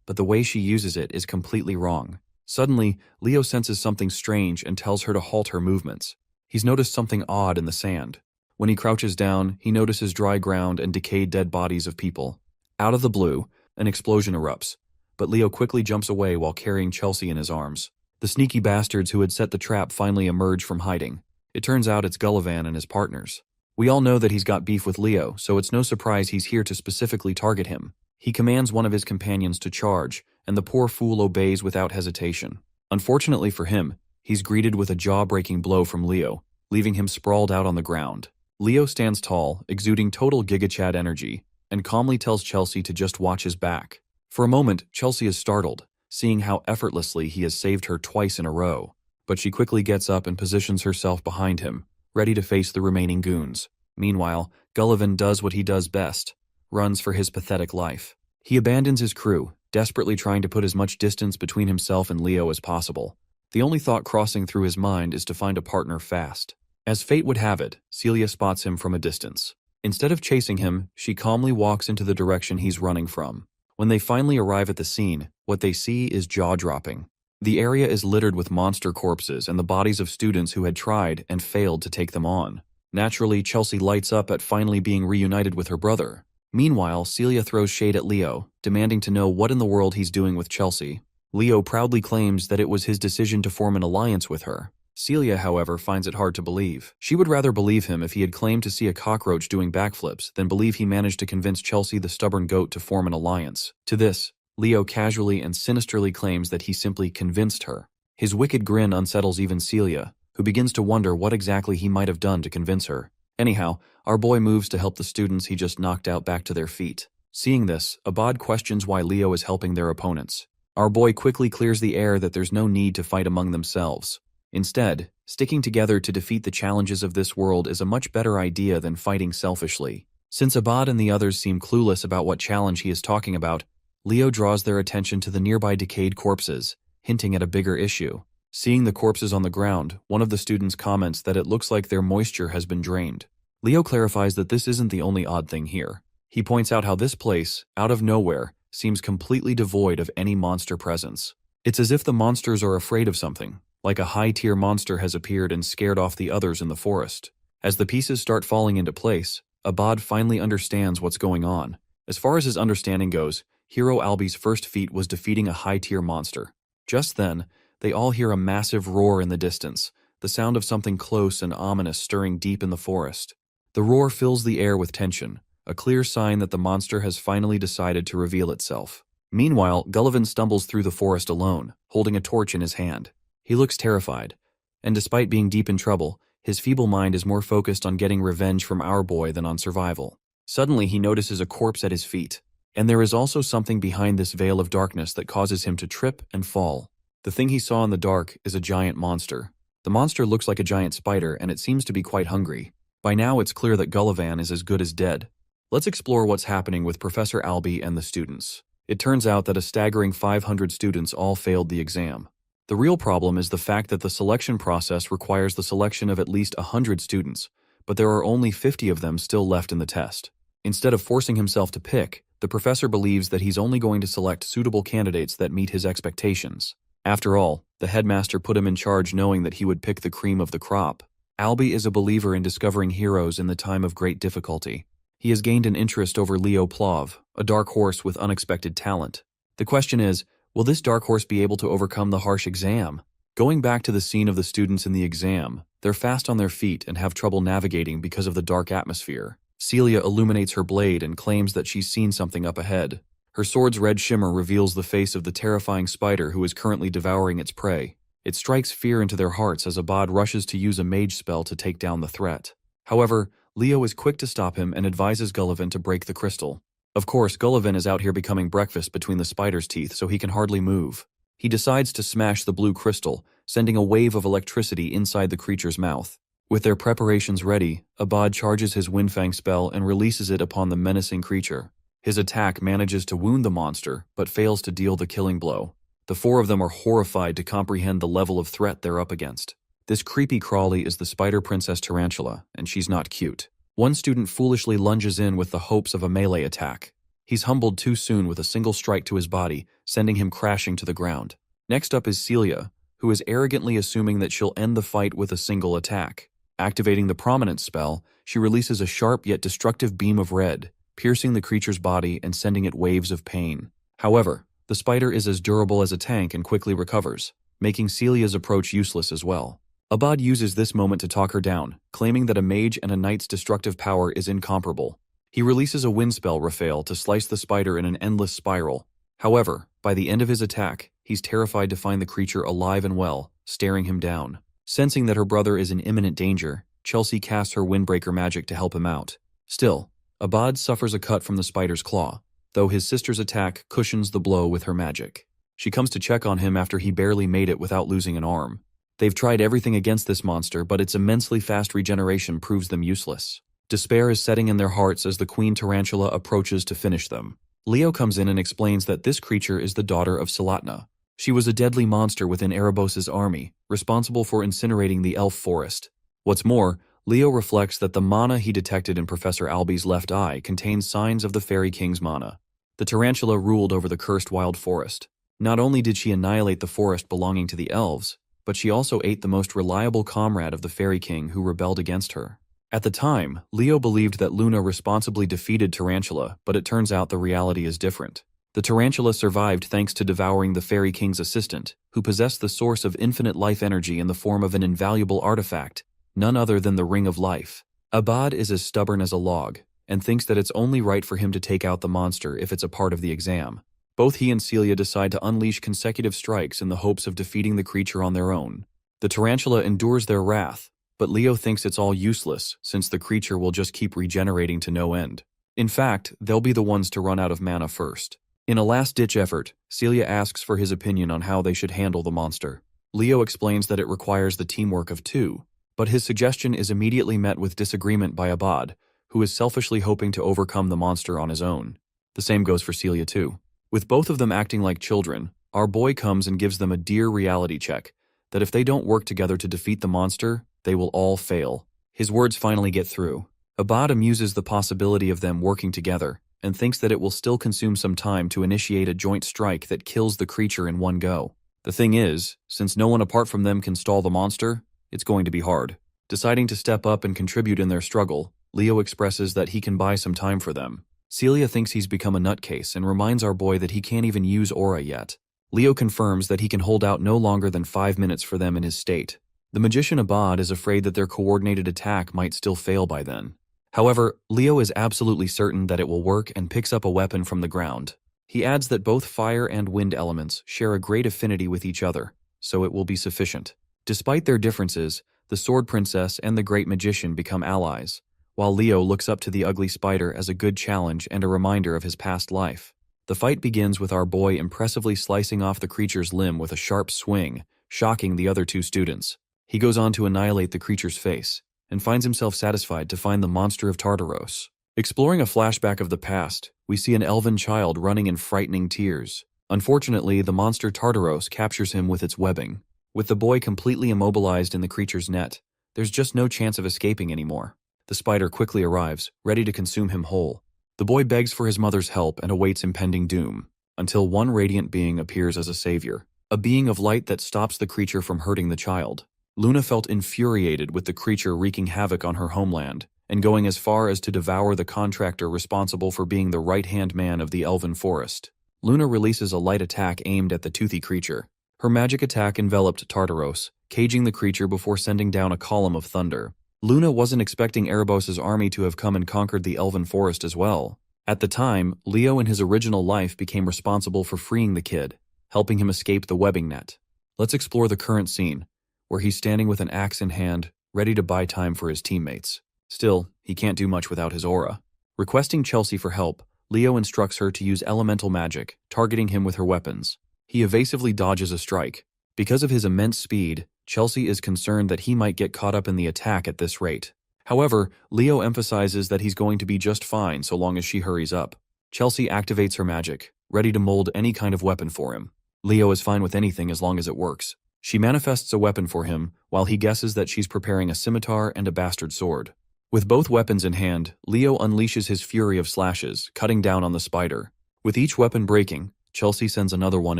but the way she uses it is completely wrong. Suddenly, Leo senses something strange and tells her to halt her movements. He's noticed something odd in the sand. When he crouches down, he notices dry ground and decayed dead bodies of people. Out of the blue, an explosion erupts, but Leo quickly jumps away while carrying Chelsea in his arms. The sneaky bastards who had set the trap finally emerge from hiding. It turns out it's Gullivan and his partners. We all know that he's got beef with Leo, so it's no surprise he's here to specifically target him. He commands one of his companions to charge, and the poor fool obeys without hesitation. Unfortunately for him, he's greeted with a jaw-breaking blow from Leo, leaving him sprawled out on the ground. Leo stands tall, exuding total GigaChad energy, and calmly tells Chelsea to just watch his back. For a moment, Chelsea is startled, seeing how effortlessly he has saved her twice in a row. But she quickly gets up and positions herself behind him, ready to face the remaining goons. Meanwhile, Gullivan does what he does best, runs for his pathetic life. He abandons his crew, desperately trying to put as much distance between himself and Leo as possible. The only thought crossing through his mind is to find a partner fast. As fate would have it, Celia spots him from a distance. Instead of chasing him, she calmly walks into the direction he's running from. When they finally arrive at the scene, what they see is jaw-dropping. The area is littered with monster corpses and the bodies of students who had tried and failed to take them on. Naturally, Chelsea lights up at finally being reunited with her brother. Meanwhile, Celia throws shade at Leo, demanding to know what in the world he's doing with Chelsea. Leo proudly claims that it was his decision to form an alliance with her. Celia, however, finds it hard to believe. She would rather believe him if he had claimed to see a cockroach doing backflips than believe he managed to convince Chelsea the stubborn goat to form an alliance. To this, Leo casually and sinisterly claims that he simply convinced her. His wicked grin unsettles even Celia, who begins to wonder what exactly he might have done to convince her. Anyhow, our boy moves to help the students he just knocked out back to their feet. Seeing this, Abad questions why Leo is helping their opponents. Our boy quickly clears the air that there's no need to fight among themselves. Instead, sticking together to defeat the challenges of this world is a much better idea than fighting selfishly. Since Abad and the others seem clueless about what challenge he is talking about, Leo draws their attention to the nearby decayed corpses, hinting at a bigger issue. Seeing the corpses on the ground, one of the students comments that it looks like their moisture has been drained. Leo clarifies that this isn't the only odd thing here. He points out how this place, out of nowhere, seems completely devoid of any monster presence. It's as if the monsters are afraid of something, like a high-tier monster has appeared and scared off the others in the forest. As the pieces start falling into place, Abad finally understands what's going on. As far as his understanding goes, Hero Albi's first feat was defeating a high-tier monster. Just then, they all hear a massive roar in the distance, the sound of something close and ominous stirring deep in the forest. The roar fills the air with tension, a clear sign that the monster has finally decided to reveal itself. Meanwhile, Gullivan stumbles through the forest alone, holding a torch in his hand. He looks terrified, and despite being deep in trouble, his feeble mind is more focused on getting revenge from our boy than on survival. Suddenly, he notices a corpse at his feet, and there is also something behind this veil of darkness that causes him to trip and fall. The thing he saw in the dark is a giant monster. The monster looks like a giant spider, and it seems to be quite hungry. By now, it's clear that Gullivan is as good as dead. Let's explore what's happening with Professor Albi and the students. It turns out that a staggering 500 students all failed the exam. The real problem is the fact that the selection process requires the selection of at least 100 students, but there are only 50 of them still left in the test. Instead of forcing himself to pick, the professor believes that he's only going to select suitable candidates that meet his expectations. After all, the headmaster put him in charge knowing that he would pick the cream of the crop. Albi is a believer in discovering heroes in the time of great difficulty. He has gained an interest over Leo Plov, a dark horse with unexpected talent. The question is, will this dark horse be able to overcome the harsh exam? Going back to the scene of the students in the exam, they're fast on their feet and have trouble navigating because of the dark atmosphere. Celia illuminates her blade and claims that she's seen something up ahead. Her sword's red shimmer reveals the face of the terrifying spider who is currently devouring its prey. It strikes fear into their hearts as Abad rushes to use a mage spell to take down the threat. However, Leo is quick to stop him and advises Gullivan to break the crystal. Of course, Gullivan is out here becoming breakfast between the spider's teeth, so he can hardly move. He decides to smash the blue crystal, sending a wave of electricity inside the creature's mouth. With their preparations ready, Abad charges his Windfang spell and releases it upon the menacing creature. His attack manages to wound the monster, but fails to deal the killing blow. The four of them are horrified to comprehend the level of threat they're up against. This creepy crawly is the Spider Princess Tarantula, and she's not cute. One student foolishly lunges in with the hopes of a melee attack. He's humbled too soon with a single strike to his body, sending him crashing to the ground. Next up is Celia, who is arrogantly assuming that she'll end the fight with a single attack. Activating the Prominence spell, she releases a sharp yet destructive beam of red, piercing the creature's body and sending it waves of pain. However, the spider is as durable as a tank and quickly recovers, making Celia's approach useless as well. Abad uses this moment to talk her down, claiming that a mage and a knight's destructive power is incomparable. He releases a wind spell, Raphael, to slice the spider in an endless spiral. However, by the end of his attack, he's terrified to find the creature alive and well, staring him down. Sensing that her brother is in imminent danger, Chelsea casts her Windbreaker magic to help him out. Still, Abad suffers a cut from the spider's claw, though his sister's attack cushions the blow with her magic. She comes to check on him after he barely made it without losing an arm. They've tried everything against this monster, but its immensely fast regeneration proves them useless. Despair is setting in their hearts as the Queen Tarantula approaches to finish them. Leo comes in and explains that this creature is the daughter of Salatna. She was a deadly monster within Erebos' army, responsible for incinerating the elf forest. What's more, Leo reflects that the mana he detected in Professor Albi's left eye contains signs of the Fairy King's mana. The tarantula ruled over the cursed wild forest. Not only did she annihilate the forest belonging to the elves, but she also ate the most reliable comrade of the Fairy King who rebelled against her. At the time, Leo believed that Luna responsibly defeated Tarantula, but it turns out the reality is different. The tarantula survived thanks to devouring the Fairy King's assistant, who possessed the source of infinite life energy in the form of an invaluable artifact, none other than the Ring of Life. Abad is as stubborn as a log, and thinks that it's only right for him to take out the monster if it's a part of the exam. Both he and Celia decide to unleash consecutive strikes in the hopes of defeating the creature on their own. The tarantula endures their wrath, but Leo thinks it's all useless since the creature will just keep regenerating to no end. In fact, they'll be the ones to run out of mana first. In a last-ditch effort, Celia asks for his opinion on how they should handle the monster. Leo explains that it requires the teamwork of two, but his suggestion is immediately met with disagreement by Abad, who is selfishly hoping to overcome the monster on his own. The same goes for Celia too. With both of them acting like children, our boy comes and gives them a dear reality check, that if they don't work together to defeat the monster, they will all fail. His words finally get through. Abad amuses the possibility of them working together, and thinks that it will still consume some time to initiate a joint strike that kills the creature in one go. The thing is, since no one apart from them can stall the monster, it's going to be hard. Deciding to step up and contribute in their struggle, Leo expresses that he can buy some time for them. Celia thinks he's become a nutcase and reminds our boy that he can't even use aura yet. Leo confirms that he can hold out no longer than 5 minutes for them in his state. The magician Abad is afraid that their coordinated attack might still fail by then. However, Leo is absolutely certain that it will work and picks up a weapon from the ground. He adds that both fire and wind elements share a great affinity with each other, so it will be sufficient. Despite their differences, the Sword Princess and the Great Magician become allies, while Leo looks up to the ugly spider as a good challenge and a reminder of his past life. The fight begins with our boy impressively slicing off the creature's limb with a sharp swing, shocking the other two students. He goes on to annihilate the creature's face, and finds himself satisfied to find the monster of Tartaros. Exploring a flashback of the past, we see an elven child running in frightening tears. Unfortunately, the monster Tartaros captures him with its webbing. With the boy completely immobilized in the creature's net, there's just no chance of escaping anymore. The spider quickly arrives, ready to consume him whole. The boy begs for his mother's help and awaits impending doom, until one radiant being appears as a savior, a being of light that stops the creature from hurting the child. Luna felt infuriated with the creature wreaking havoc on her homeland, and going as far as to devour the contractor responsible for being the right-hand man of the elven forest. Luna releases a light attack aimed at the toothy creature. Her magic attack enveloped Tartaros, caging the creature before sending down a column of thunder. Luna wasn't expecting Erebos' army to have come and conquered the elven forest as well. At the time, Leo in his original life became responsible for freeing the kid, helping him escape the webbing net. Let's explore the current scene, where he's standing with an axe in hand, ready to buy time for his teammates. Still, he can't do much without his aura. Requesting Chelsea for help, Leo instructs her to use elemental magic, targeting him with her weapons. He evasively dodges a strike. Because of his immense speed, Chelsea is concerned that he might get caught up in the attack at this rate. However, Leo emphasizes that he's going to be just fine so long as she hurries up. Chelsea activates her magic, ready to mold any kind of weapon for him. Leo is fine with anything as long as it works. She manifests a weapon for him, while he guesses that she's preparing a scimitar and a bastard sword. With both weapons in hand, Leo unleashes his fury of slashes, cutting down on the spider. With each weapon breaking, Chelsea sends another one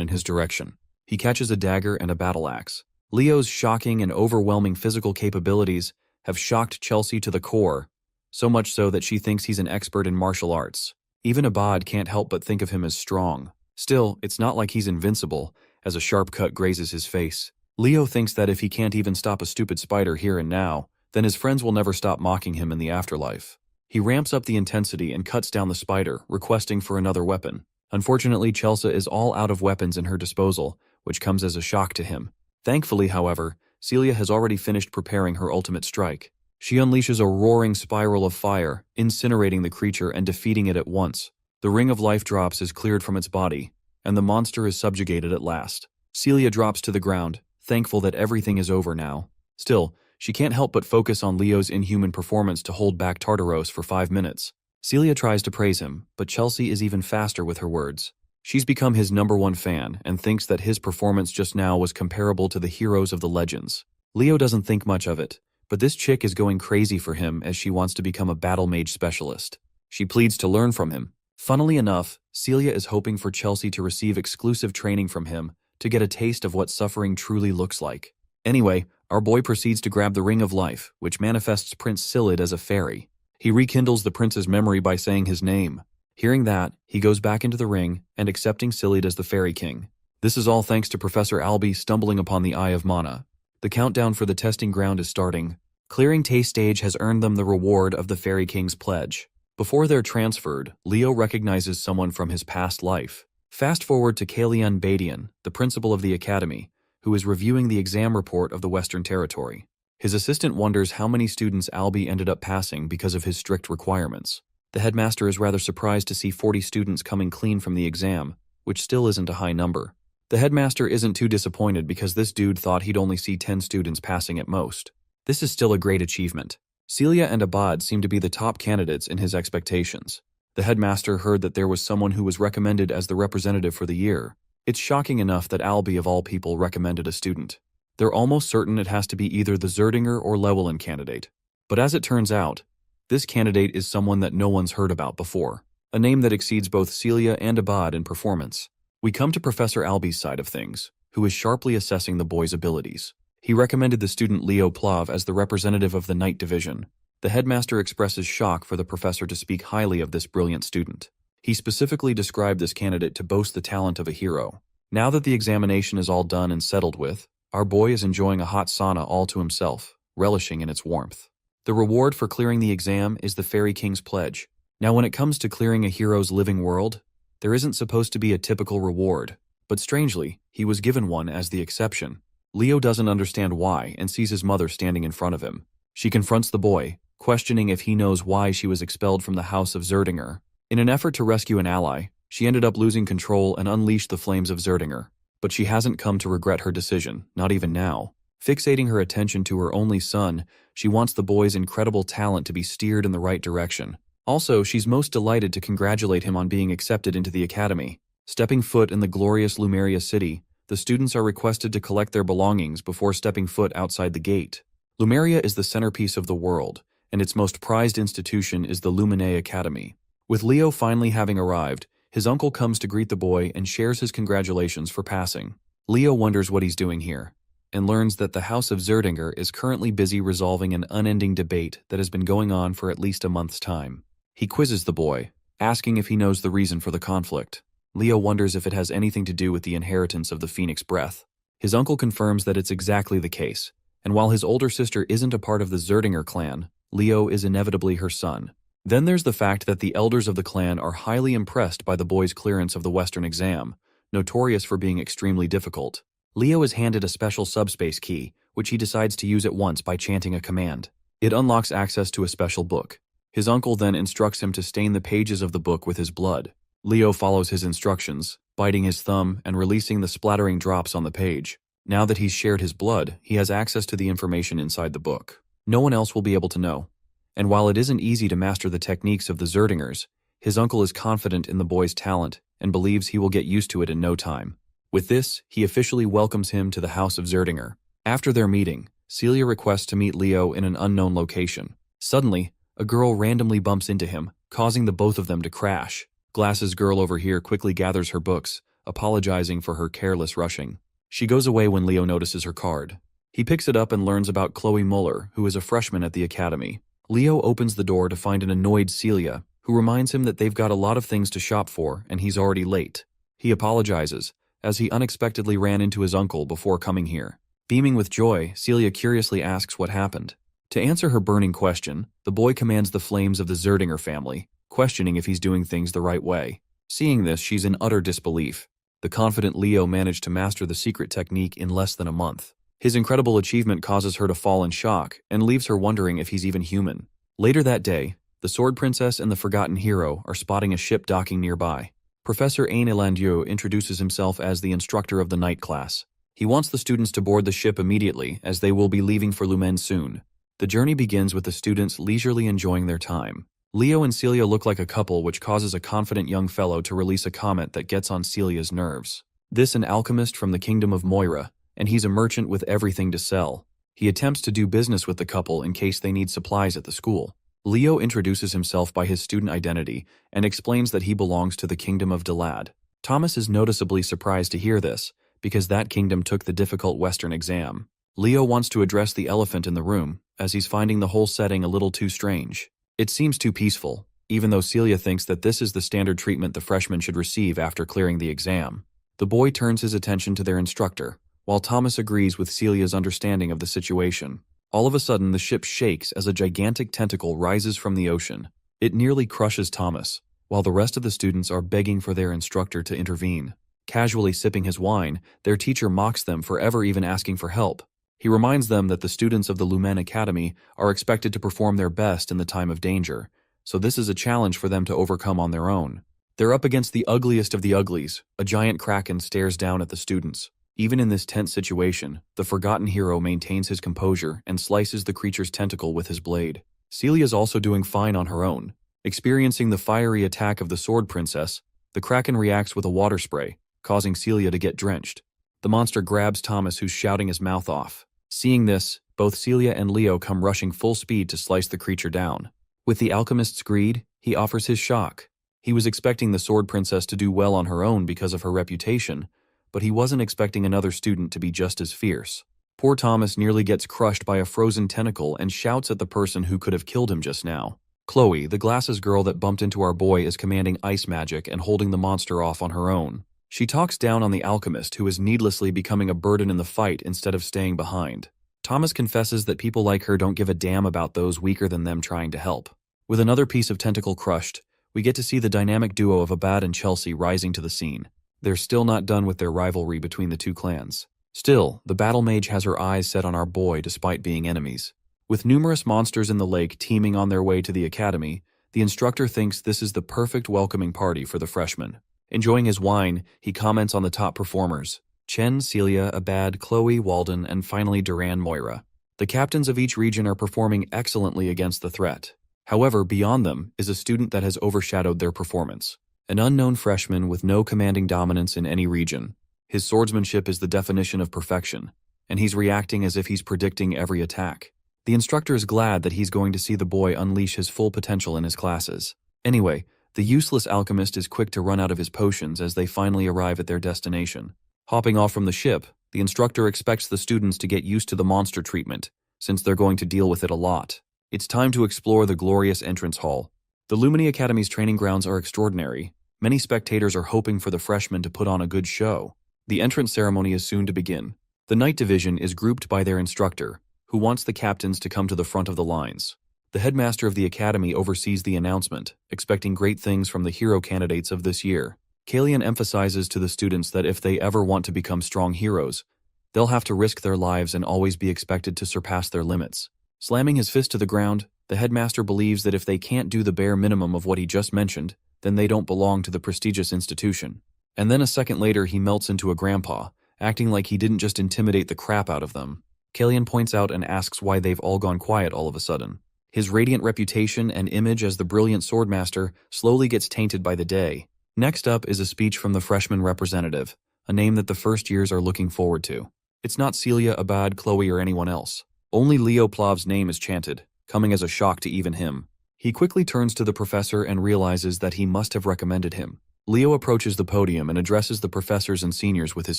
in his direction. He catches a dagger and a battle axe. Leo's shocking and overwhelming physical capabilities have shocked Chelsea to the core, so much so that she thinks he's an expert in martial arts. Even Abad can't help but think of him as strong. Still, it's not like he's invincible, as a sharp cut grazes his face. Leo thinks that if he can't even stop a stupid spider here and now, then his friends will never stop mocking him in the afterlife. He ramps up the intensity and cuts down the spider, requesting for another weapon. Unfortunately, Chelsea is all out of weapons in her disposal, which comes as a shock to him. Thankfully, however, Celia has already finished preparing her ultimate strike. She unleashes a roaring spiral of fire, incinerating the creature and defeating it at once. The ring of life drops is cleared from its body, and the monster is subjugated at last. Celia drops to the ground, thankful that everything is over now. Still, she can't help but focus on Leo's inhuman performance to hold back Tartaros for 5 minutes. Celia tries to praise him, but Chelsea is even faster with her words. She's become his #1 fan and thinks that his performance just now was comparable to the heroes of the legends. Leo doesn't think much of it, but this chick is going crazy for him as she wants to become a battle mage specialist. She pleads to learn from him. Funnily enough, Celia is hoping for Chelsea to receive exclusive training from him to get a taste of what suffering truly looks like. Anyway, our boy proceeds to grab the Ring of Life, which manifests Prince Silid as a fairy. He rekindles the prince's memory by saying his name. Hearing that, he goes back into the ring and accepting Silid as the Fairy King. This is all thanks to Professor Albie stumbling upon the Eye of Mana. The countdown for the testing ground is starting. Clearing Tay stage has earned them the reward of the Fairy King's pledge. Before they're transferred, Leo recognizes someone from his past life. Fast forward to Kalian Badian, the principal of the academy, who is reviewing the exam report of the Western Territory. His assistant wonders how many students Albie ended up passing because of his strict requirements. The headmaster is rather surprised to see 40 students coming clean from the exam, which still isn't a high number. The headmaster isn't too disappointed because this dude thought he'd only see 10 students passing at most. This is still a great achievement. Celia and Abad seem to be the top candidates in his expectations. The headmaster heard that there was someone who was recommended as the representative for the year. It's shocking enough that Albie of all people recommended a student. They're almost certain it has to be either the Zerdinger or Llewellyn candidate. But as it turns out, this candidate is someone that no one's heard about before, a name that exceeds both Celia and Abad in performance. We come to Professor Albie's side of things, who is sharply assessing the boy's abilities. He recommended the student Leo Plav as the representative of the night division. The headmaster expresses shock for the professor to speak highly of this brilliant student. He specifically described this candidate to boast the talent of a hero. Now that the examination is all done and settled with, our boy is enjoying a hot sauna all to himself, relishing in its warmth. The reward for clearing the exam is the Fairy King's pledge. Now when it comes to clearing a hero's living world, there isn't supposed to be a typical reward, but strangely, he was given one as the exception. Leo doesn't understand why and sees his mother standing in front of him. She confronts the boy, questioning if he knows why she was expelled from the house of Zerdinger. In an effort to rescue an ally, she ended up losing control and unleashed the flames of Zerdinger. But she hasn't come to regret her decision, not even now. Fixating her attention to her only son, she wants the boy's incredible talent to be steered in the right direction. Also, she's most delighted to congratulate him on being accepted into the academy. Stepping foot in the glorious Lumeria city, the students are requested to collect their belongings before stepping foot outside the gate. Lumeria is the centerpiece of the world, and its most prized institution is the Lumine Academy. With Leo finally having arrived, his uncle comes to greet the boy and shares his congratulations for passing. Leo wonders what he's doing here, and learns that the House of Zerdinger is currently busy resolving an unending debate that has been going on for at least a month's time. He quizzes the boy, asking if he knows the reason for the conflict. Leo wonders if it has anything to do with the inheritance of the Phoenix Breath. His uncle confirms that it's exactly the case, and while his older sister isn't a part of the Zerdinger clan, Leo is inevitably her son. Then there's the fact that the elders of the clan are highly impressed by the boy's clearance of the Western exam, notorious for being extremely difficult. Leo is handed a special subspace key, which he decides to use at once by chanting a command. It unlocks access to a special book. His uncle then instructs him to stain the pages of the book with his blood. Leo follows his instructions, biting his thumb and releasing the splattering drops on the page. Now that he's shared his blood, he has access to the information inside the book. No one else will be able to know. And while it isn't easy to master the techniques of the Zerdingers, his uncle is confident in the boy's talent and believes he will get used to it in no time. With this, he officially welcomes him to the House of Zerdinger. After their meeting, Celia requests to meet Leo in an unknown location. Suddenly, a girl randomly bumps into him, causing the both of them to crash. Glasses girl over here quickly gathers her books, apologizing for her careless rushing. She goes away when Leo notices her card. He picks it up and learns about Chloe Muller, who is a freshman at the academy. Leo opens the door to find an annoyed Celia, who reminds him that they've got a lot of things to shop for and he's already late. He apologizes, as he unexpectedly ran into his uncle before coming here. Beaming with joy, Celia curiously asks what happened. To answer her burning question, the boy commands the flames of the Zerdinger family, questioning if he's doing things the right way. Seeing this, she's in utter disbelief. The confident Leo managed to master the secret technique in less than a month. His incredible achievement causes her to fall in shock and leaves her wondering if he's even human. Later that day, the Sword Princess and the Forgotten Hero are spotting a ship docking nearby. Professor Ain Elandieu introduces himself as the instructor of the night class. He wants the students to board the ship immediately, as they will be leaving for Lumen soon. The journey begins with the students leisurely enjoying their time. Leo and Celia look like a couple, which causes a confident young fellow to release a comment that gets on Celia's nerves. This an alchemist from the kingdom of Moira, and he's a merchant with everything to sell. He attempts to do business with the couple in case they need supplies at the school. Leo introduces himself by his student identity and explains that he belongs to the kingdom of Delad. Thomas is noticeably surprised to hear this, because that kingdom took the difficult Western exam. Leo wants to address the elephant in the room, as he's finding the whole setting a little too strange. It seems too peaceful, even though Celia thinks that this is the standard treatment the freshmen should receive after clearing the exam. The boy turns his attention to their instructor, while Thomas agrees with Celia's understanding of the situation. All of a sudden, the ship shakes as a gigantic tentacle rises from the ocean. It nearly crushes Thomas, while the rest of the students are begging for their instructor to intervene. Casually sipping his wine, their teacher mocks them for ever even asking for help. He reminds them that the students of the Lumen Academy are expected to perform their best in the time of danger, so this is a challenge for them to overcome on their own. They're up against the ugliest of the uglies. A giant kraken stares down at the students. Even in this tense situation, the Forgotten Hero maintains his composure and slices the creature's tentacle with his blade. Celia's also doing fine on her own. Experiencing the fiery attack of the Sword Princess, the kraken reacts with a water spray, causing Celia to get drenched. The monster grabs Thomas, who's shouting his mouth off. Seeing this, both Celia and Leo come rushing full speed to slice the creature down. With the alchemist's greed, he offers his shock. He was expecting the Sword Princess to do well on her own because of her reputation, but he wasn't expecting another student to be just as fierce. Poor Thomas nearly gets crushed by a frozen tentacle and shouts at the person who could have killed him just now. Chloe, the glasses girl that bumped into our boy, is commanding ice magic and holding the monster off on her own. She talks down on the alchemist, who is needlessly becoming a burden in the fight instead of staying behind. Thomas confesses that people like her don't give a damn about those weaker than them trying to help. With another piece of tentacle crushed, we get to see the dynamic duo of Abad and Chelsea rising to the scene. They're still not done with their rivalry between the two clans. Still, the battle mage has her eyes set on our boy despite being enemies. With numerous monsters in the lake teeming on their way to the academy, the instructor thinks this is the perfect welcoming party for the freshmen. Enjoying his wine, he comments on the top performers: Chen, Celia, Abad, Chloe, Walden, and finally Duran, Moira. The captains of each region are performing excellently against the threat. However, beyond them is a student that has overshadowed their performance. An unknown freshman with no commanding dominance in any region. His swordsmanship is the definition of perfection, and he's reacting as if he's predicting every attack. The instructor is glad that he's going to see the boy unleash his full potential in his classes. Anyway, the useless alchemist is quick to run out of his potions as they finally arrive at their destination. Hopping off from the ship, the instructor expects the students to get used to the monster treatment, since they're going to deal with it a lot. It's time to explore the glorious entrance hall. The Lumini Academy's training grounds are extraordinary. Many spectators are hoping for the freshmen to put on a good show. The entrance ceremony is soon to begin. The Night Division is grouped by their instructor, who wants the captains to come to the front of the lines. The headmaster of the academy oversees the announcement, expecting great things from the hero candidates of this year. Kalian emphasizes to the students that if they ever want to become strong heroes, they'll have to risk their lives and always be expected to surpass their limits. Slamming his fist to the ground, the headmaster believes that if they can't do the bare minimum of what he just mentioned, then they don't belong to the prestigious institution. And then a second later he melts into a grandpa, acting like he didn't just intimidate the crap out of them. Kalian points out and asks why they've all gone quiet all of a sudden. His radiant reputation and image as the brilliant swordmaster slowly gets tainted by the day. Next up is a speech from the freshman representative, a name that the first years are looking forward to. It's not Celia, Abad, Chloe, or anyone else. Only Leo Plav's name is chanted, coming as a shock to even him. He quickly turns to the professor and realizes that he must have recommended him. Leo approaches the podium and addresses the professors and seniors with his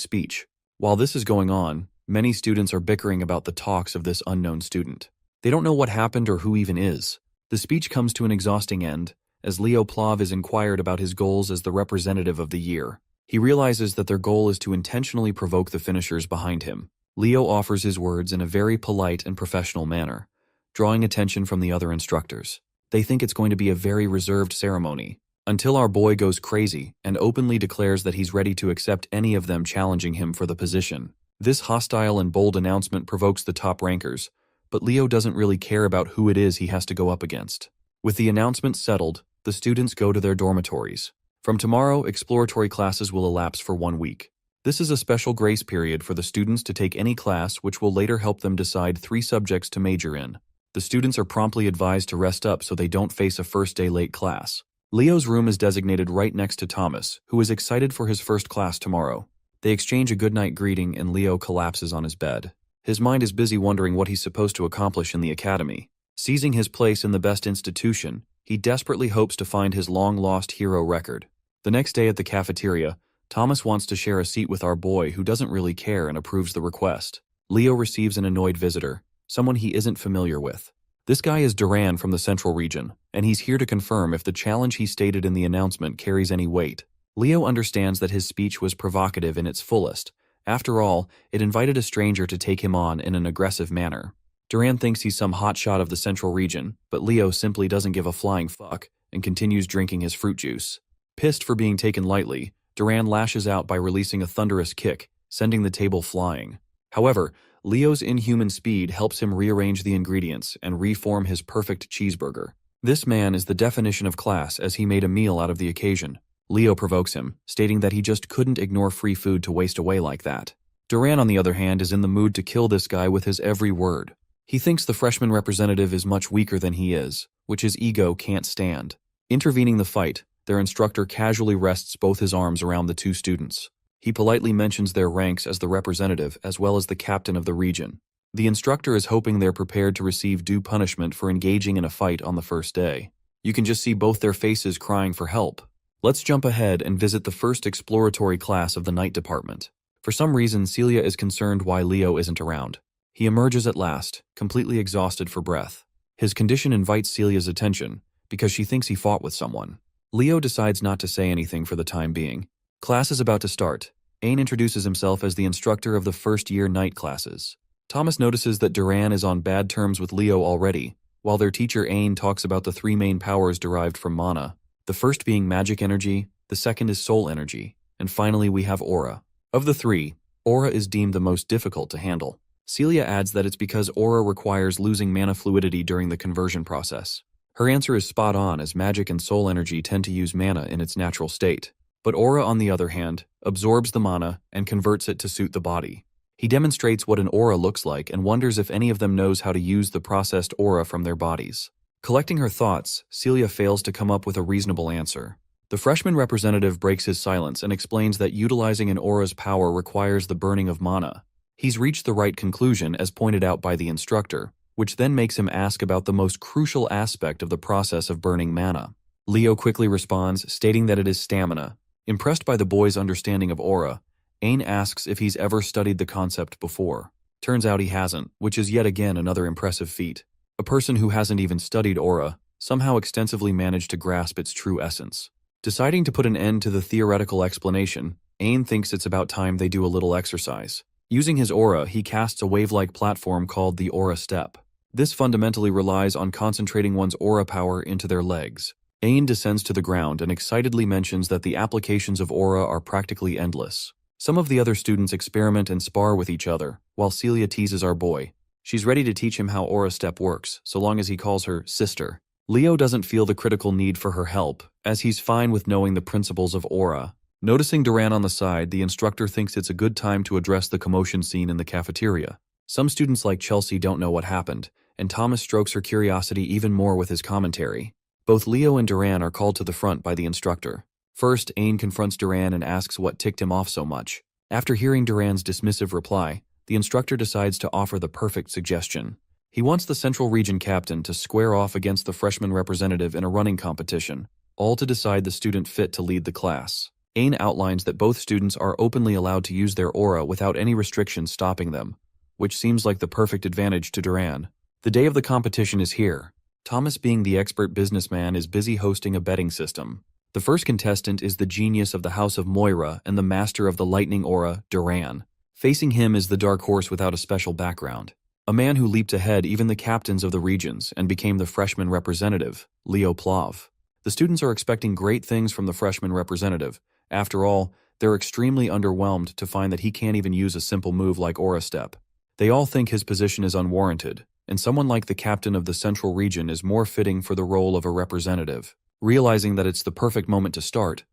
speech. While this is going on, many students are bickering about the talks of this unknown student. They don't know what happened or who even is. The speech comes to an exhausting end, as Leo Plav is inquired about his goals as the representative of the year. He realizes that their goal is to intentionally provoke the finishers behind him. Leo offers his words in a very polite and professional manner, drawing attention from the other instructors. They think it's going to be a very reserved ceremony, until our boy goes crazy and openly declares that he's ready to accept any of them challenging him for the position. This hostile and bold announcement provokes the top rankers, but Leo doesn't really care about who it is he has to go up against. With the announcement settled, the students go to their dormitories. From tomorrow, exploratory classes will elapse for 1 week. This is a special grace period for the students to take any class which will later help them decide 3 subjects to major in. The students are promptly advised to rest up so they don't face a first-day late class. Leo's room is designated right next to Thomas, who is excited for his first class tomorrow. They exchange a goodnight greeting and Leo collapses on his bed. His mind is busy wondering what he's supposed to accomplish in the academy. Seizing his place in the best institution, he desperately hopes to find his long-lost hero record. The next day at the cafeteria, Thomas wants to share a seat with our boy who doesn't really care and approves the request. Leo receives an annoyed visitor, someone he isn't familiar with. This guy is Duran from the Central region, and he's here to confirm if the challenge he stated in the announcement carries any weight. Leo understands that his speech was provocative in its fullest. After all, it invited a stranger to take him on in an aggressive manner. Duran thinks he's some hotshot of the Central region, but Leo simply doesn't give a flying fuck and continues drinking his fruit juice. Pissed for being taken lightly, Duran lashes out by releasing a thunderous kick, sending the table flying. However, Leo's inhuman speed helps him rearrange the ingredients and reform his perfect cheeseburger. This man is the definition of class as he made a meal out of the occasion. Leo provokes him, stating that he just couldn't ignore free food to waste away like that. Duran, on the other hand, is in the mood to kill this guy with his every word. He thinks the freshman representative is much weaker than he is, which his ego can't stand. Intervening the fight, their instructor casually rests both his arms around the 2 students. He politely mentions their ranks as the representative as well as the captain of the region. The instructor is hoping they're prepared to receive due punishment for engaging in a fight on the first day. You can just see both their faces crying for help. Let's jump ahead and visit the first exploratory class of the night department. For some reason, Celia is concerned why Leo isn't around. He emerges at last, completely exhausted for breath. His condition invites Celia's attention, because she thinks he fought with someone. Leo decides not to say anything for the time being. Class is about to start. Ain introduces himself as the instructor of the first-year night classes. Thomas notices that Duran is on bad terms with Leo already, while their teacher Ain talks about the three main powers derived from mana. The first being magic energy, the second is soul energy, and finally we have aura. Of the three, aura is deemed the most difficult to handle. Celia adds that it's because aura requires losing mana fluidity during the conversion process. Her answer is spot on, as magic and soul energy tend to use mana in its natural state. But aura, on the other hand, absorbs the mana and converts it to suit the body. He demonstrates what an aura looks like and wonders if any of them knows how to use the processed aura from their bodies. Collecting her thoughts, Celia fails to come up with a reasonable answer. The freshman representative breaks his silence and explains that utilizing an aura's power requires the burning of mana. He's reached the right conclusion as pointed out by the instructor, which then makes him ask about the most crucial aspect of the process of burning mana. Leo quickly responds, stating that it is stamina. Impressed by the boy's understanding of aura, Ain asks if he's ever studied the concept before. Turns out he hasn't, which is yet again another impressive feat. A person who hasn't even studied aura somehow extensively managed to grasp its true essence. Deciding to put an end to the theoretical explanation, Ain thinks it's about time they do a little exercise. Using his aura, he casts a wave-like platform called the aura step. This fundamentally relies on concentrating one's aura power into their legs. Ain descends to the ground and excitedly mentions that the applications of aura are practically endless. Some of the other students experiment and spar with each other, while Celia teases our boy. She's ready to teach him how aura step works, so long as he calls her sister. Leo doesn't feel the critical need for her help, as he's fine with knowing the principles of aura. Noticing Duran on the side, the instructor thinks it's a good time to address the commotion scene in the cafeteria. Some students like Chelsea don't know what happened, and Thomas strokes her curiosity even more with his commentary. Both Leo and Duran are called to the front by the instructor. First, Ain confronts Duran and asks what ticked him off so much. After hearing Duran's dismissive reply, the instructor decides to offer the perfect suggestion. He wants the Central Region captain to square off against the freshman representative in a running competition, all to decide the student fit to lead the class. Ain outlines that both students are openly allowed to use their aura without any restrictions stopping them, which seems like the perfect advantage to Duran. The day of the competition is here. Thomas, being the expert businessman, is busy hosting a betting system. The first contestant is the genius of the House of Moira and the master of the lightning aura, Duran. Facing him is the dark horse without a special background. A man who leaped ahead even the captains of the regions and became the freshman representative, Leo Plav. The students are expecting great things from the freshman representative. After all, they're extremely underwhelmed to find that he can't even use a simple move like Aura Step. They all think his position is unwarranted, and someone like the captain of the Central Region is more fitting for the role of a representative. Realizing that it's the perfect moment to start,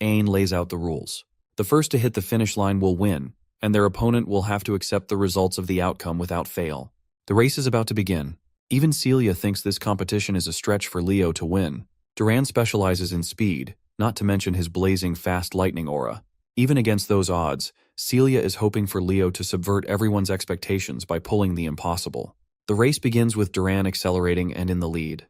Ain lays out the rules. The first to hit the finish line will win, and their opponent will have to accept the results of the outcome without fail. The race is about to begin. Even Celia thinks this competition is a stretch for Leo to win. Duran specializes in speed, not to mention his blazing fast lightning aura. Even against those odds, Celia is hoping for Leo to subvert everyone's expectations by pulling the impossible. The race begins with Duran accelerating and in the lead.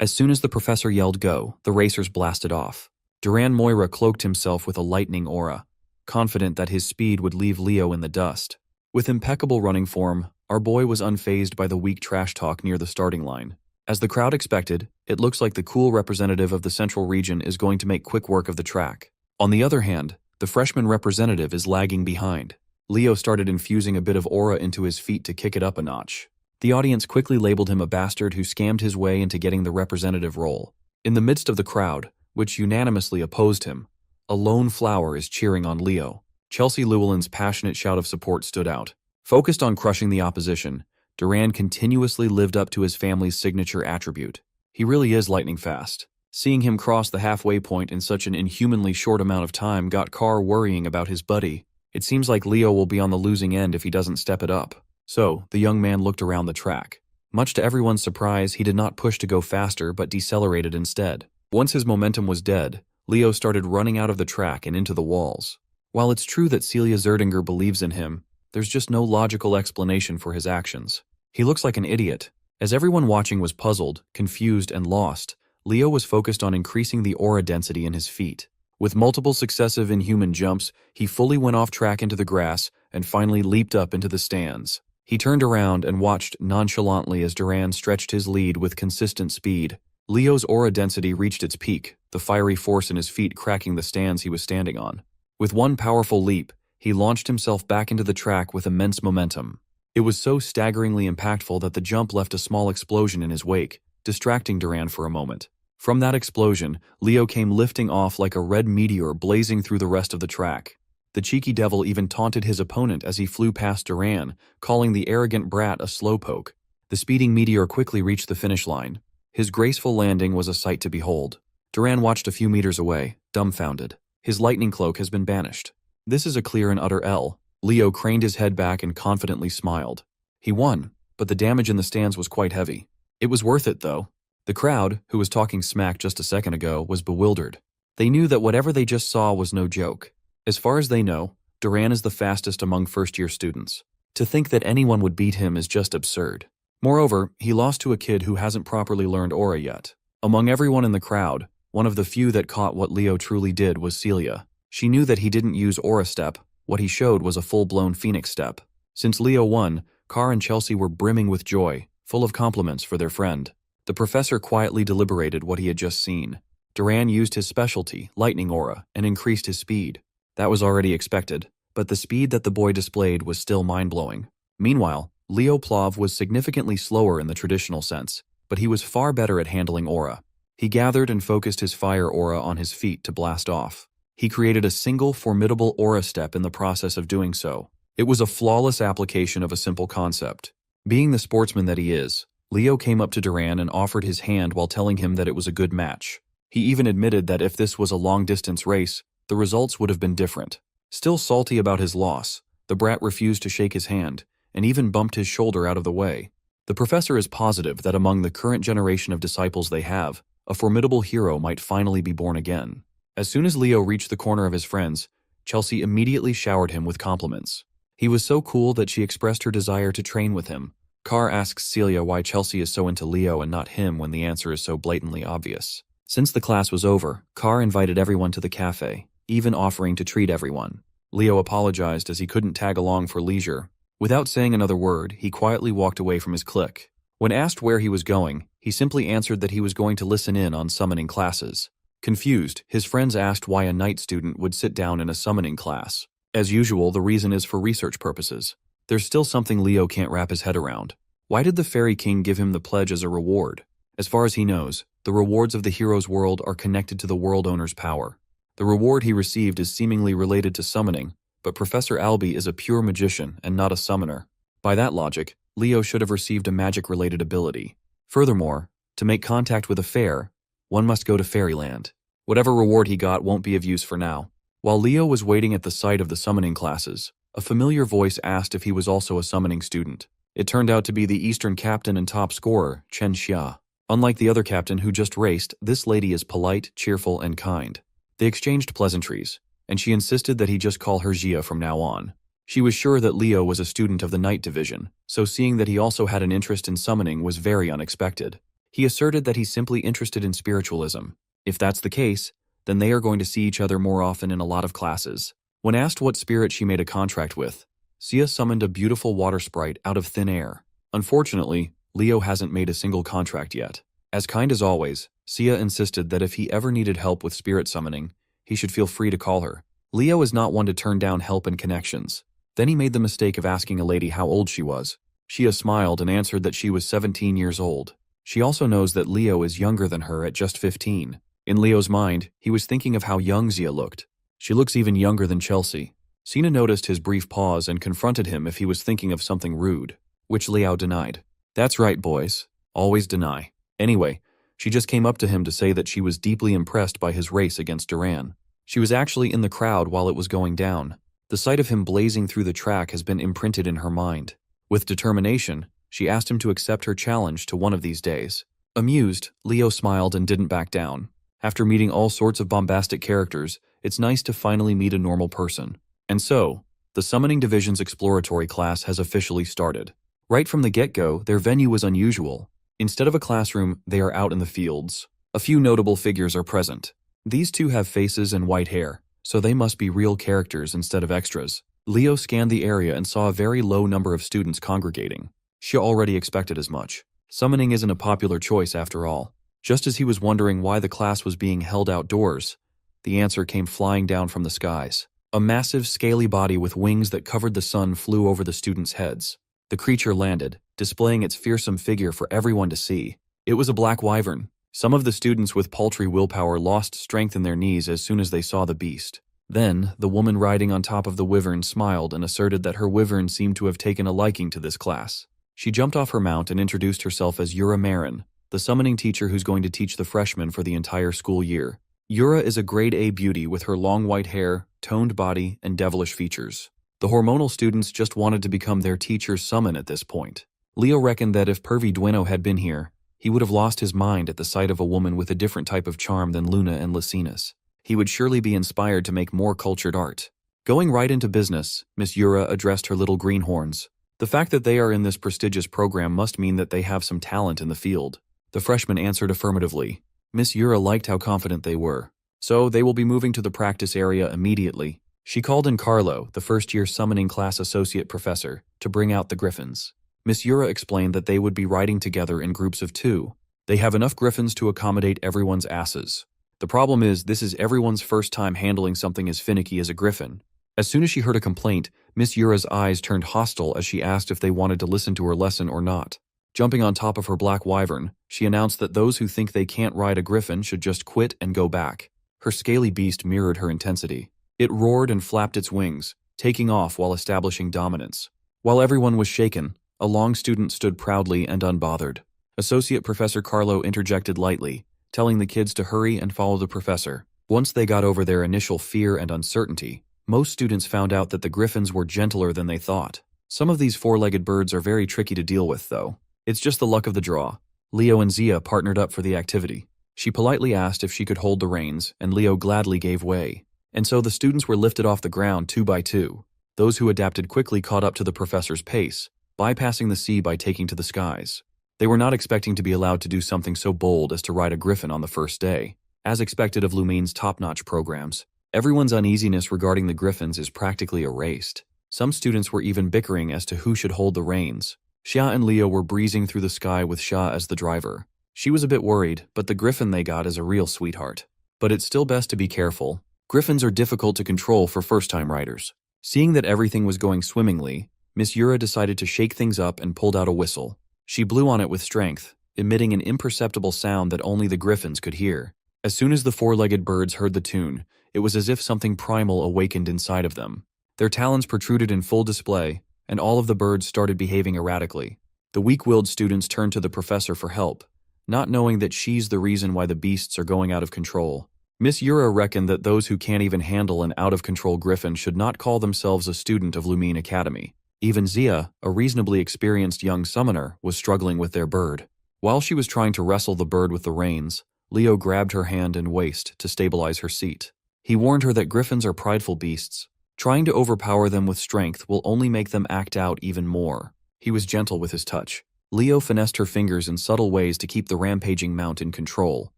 As soon as the professor yelled go, the racers blasted off. Duran Moira cloaked himself with a lightning aura, confident that his speed would leave Leo in the dust. With impeccable running form, our boy was unfazed by the weak trash talk near the starting line. As the crowd expected, it looks like the cool representative of the Central Region is going to make quick work of the track. On the other hand, the freshman representative is lagging behind. Leo started infusing a bit of aura into his feet to kick it up a notch. The audience quickly labeled him a bastard who scammed his way into getting the representative role. In the midst of the crowd, which unanimously opposed him, a lone flower is cheering on Leo. Chelsea Llewellyn's passionate shout of support stood out. Focused on crushing the opposition, Duran continuously lived up to his family's signature attribute. He really is lightning fast. Seeing him cross the halfway point in such an inhumanly short amount of time got Carr worrying about his buddy. It seems like Leo will be on the losing end if he doesn't step it up. So, the young man looked around the track. Much to everyone's surprise, he did not push to go faster but decelerated instead. Once his momentum was dead, Leo started running out of the track and into the walls. While it's true that Celia Zerdinger believes in him, there's just no logical explanation for his actions. He looks like an idiot. As everyone watching was puzzled, confused, and lost, Leo was focused on increasing the aura density in his feet. With multiple successive inhuman jumps, he fully went off track into the grass and finally leaped up into the stands. He turned around and watched nonchalantly as Duran stretched his lead with consistent speed. Leo's aura density reached its peak, the fiery force in his feet cracking the stands he was standing on. With one powerful leap, he launched himself back into the track with immense momentum. It was so staggeringly impactful that the jump left a small explosion in his wake, distracting Duran for a moment. From that explosion, Leo came lifting off like a red meteor blazing through the rest of the track. The cheeky devil even taunted his opponent as he flew past Duran, calling the arrogant brat a slowpoke. The speeding meteor quickly reached the finish line. His graceful landing was a sight to behold. Duran watched a few meters away, dumbfounded. His lightning cloak has been banished. This is a clear and utter L. Leo craned his head back and confidently smiled. He won, but the damage in the stands was quite heavy. It was worth it, though. The crowd, who was talking smack just a second ago, was bewildered. They knew that whatever they just saw was no joke. As far as they know, Duran is the fastest among first-year students. To think that anyone would beat him is just absurd. Moreover, he lost to a kid who hasn't properly learned aura yet. Among everyone in the crowd, one of the few that caught what Leo truly did was Celia. She knew that he didn't use aura step. What he showed was a full-blown phoenix step. Since Leo won, Carr and Chelsea were brimming with joy, full of compliments for their friend. The professor quietly deliberated what he had just seen. Duran used his specialty, lightning aura, and increased his speed. That was already expected, but the speed that the boy displayed was still mind-blowing. Meanwhile, Leo Plov was significantly slower in the traditional sense, but he was far better at handling aura. He gathered and focused his fire aura on his feet to blast off. He created a single formidable aura step in the process of doing so. It was a flawless application of a simple concept. Being the sportsman that he is, Leo came up to Duran and offered his hand while telling him that it was a good match. He even admitted that if this was a long-distance race, the results would have been different. Still salty about his loss, the brat refused to shake his hand, and even bumped his shoulder out of the way. The professor is positive that among the current generation of disciples they have, a formidable hero might finally be born again. As soon as Leo reached the corner of his friends, Chelsea immediately showered him with compliments. He was so cool that she expressed her desire to train with him. Carr asks Celia why Chelsea is so into Leo and not him when the answer is so blatantly obvious. Since the class was over, Carr invited everyone to the cafe, even offering to treat everyone. Leo apologized as he couldn't tag along for leisure. Without saying another word, he quietly walked away from his clique. When asked where he was going, he simply answered that he was going to listen in on summoning classes. Confused, his friends asked why a night student would sit down in a summoning class. As usual, the reason is for research purposes. There's still something Leo can't wrap his head around. Why did the Fairy King give him the pledge as a reward? As far as he knows, the rewards of the hero's world are connected to the world owner's power. The reward he received is seemingly related to summoning, but Professor Albee is a pure magician and not a summoner. By that logic, Leo should have received a magic-related ability. Furthermore, to make contact with a fair, one must go to Fairyland. Whatever reward he got won't be of use for now. While Leo was waiting at the site of the summoning classes, a familiar voice asked if he was also a summoning student. It turned out to be the Eastern captain and top scorer, Chen Xia. Unlike the other captain who just raced, this lady is polite, cheerful, and kind. They exchanged pleasantries, and she insisted that he just call her Xia from now on. She was sure that Leo was a student of the night division, so seeing that he also had an interest in summoning was very unexpected. He asserted that he's simply interested in spiritualism. If that's the case, then they are going to see each other more often in a lot of classes. When asked what spirit she made a contract with, Xia summoned a beautiful water sprite out of thin air. Unfortunately, Leo hasn't made a single contract yet. As kind as always, Xia insisted that if he ever needed help with spirit summoning, he should feel free to call her. Leo is not one to turn down help and connections. Then he made the mistake of asking a lady how old she was. Xia smiled and answered that she was 17 years old. She also knows that Leo is younger than her at just 15. In Leo's mind, he was thinking of how young Xia looked. She looks even younger than Chelsea. Sina noticed his brief pause and confronted him if he was thinking of something rude, which Liao denied. That's right, boys. Always deny. Anyway, she just came up to him to say that she was deeply impressed by his race against Duran. She was actually in the crowd while it was going down. The sight of him blazing through the track has been imprinted in her mind. With determination, she asked him to accept her challenge to one of these days. Amused, Leo smiled and didn't back down. After meeting all sorts of bombastic characters, it's nice to finally meet a normal person. And so, the Summoning Division's exploratory class has officially started. Right from the get-go, their venue was unusual. Instead of a classroom, they are out in the fields. A few notable figures are present. These two have faces and white hair, so they must be real characters instead of extras. Leo scanned the area and saw a very low number of students congregating. She already expected as much. Summoning isn't a popular choice after all. Just as he was wondering why the class was being held outdoors, the answer came flying down from the skies. A massive, scaly body with wings that covered the sun flew over the students' heads. The creature landed, displaying its fearsome figure for everyone to see. It was a black wyvern. Some of the students with paltry willpower lost strength in their knees as soon as they saw the beast. Then, the woman riding on top of the wyvern smiled and asserted that her wyvern seemed to have taken a liking to this class. She jumped off her mount and introduced herself as Yura Marin, the summoning teacher who's going to teach the freshmen for the entire school year. Yura is a grade A beauty with her long white hair, toned body, and devilish features. The hormonal students just wanted to become their teacher's summon at this point. Leo reckoned that if Pervy Dueno had been here, he would have lost his mind at the sight of a woman with a different type of charm than Luna and Lycinas. He would surely be inspired to make more cultured art. Going right into business, Miss Yura addressed her little greenhorns. The fact that they are in this prestigious program must mean that they have some talent in the field. The freshmen answered affirmatively. Miss Yura liked how confident they were. So they will be moving to the practice area immediately. She called in Carlo, the first-year summoning class associate professor, to bring out the griffins. Miss Yura explained that they would be riding together in groups of 2. They have enough griffins to accommodate everyone's asses. The problem is, this is everyone's first time handling something as finicky as a griffin. As soon as she heard a complaint, Miss Yura's eyes turned hostile as she asked if they wanted to listen to her lesson or not. Jumping on top of her black wyvern, she announced that those who think they can't ride a griffin should just quit and go back. Her scaly beast mirrored her intensity. It roared and flapped its wings, taking off while establishing dominance. While everyone was shaken, a long student stood proudly and unbothered. Associate Professor Carlo interjected lightly, telling the kids to hurry and follow the professor. Once they got over their initial fear and uncertainty, most students found out that the griffins were gentler than they thought. Some of these four-legged birds are very tricky to deal with, though. It's just the luck of the draw. Leo and Zia partnered up for the activity. She politely asked if she could hold the reins, and Leo gladly gave way. And so the students were lifted off the ground 2 by 2. Those who adapted quickly caught up to the professor's pace, bypassing the sea by taking to the skies. They were not expecting to be allowed to do something so bold as to ride a griffin on the first day. As expected of Lumine's top-notch programs, everyone's uneasiness regarding the griffins is practically erased. Some students were even bickering as to who should hold the reins. Xia and Leo were breezing through the sky with Xia as the driver. She was a bit worried, but the griffin they got is a real sweetheart. But it's still best to be careful. Griffins are difficult to control for first-time riders. Seeing that everything was going swimmingly, Miss Yura decided to shake things up and pulled out a whistle. She blew on it with strength, emitting an imperceptible sound that only the griffins could hear. As soon as the four-legged birds heard the tune, it was as if something primal awakened inside of them. Their talons protruded in full display, and all of the birds started behaving erratically. The weak-willed students turned to the professor for help, not knowing that she's the reason why the beasts are going out of control. Miss Yura reckoned that those who can't even handle an out-of-control griffin should not call themselves a student of Lumine Academy. Even Zia, a reasonably experienced young summoner, was struggling with their bird. While she was trying to wrestle the bird with the reins, Leo grabbed her hand and waist to stabilize her seat. He warned her that griffins are prideful beasts. Trying to overpower them with strength will only make them act out even more. He was gentle with his touch. Leo finessed her fingers in subtle ways to keep the rampaging mount in control.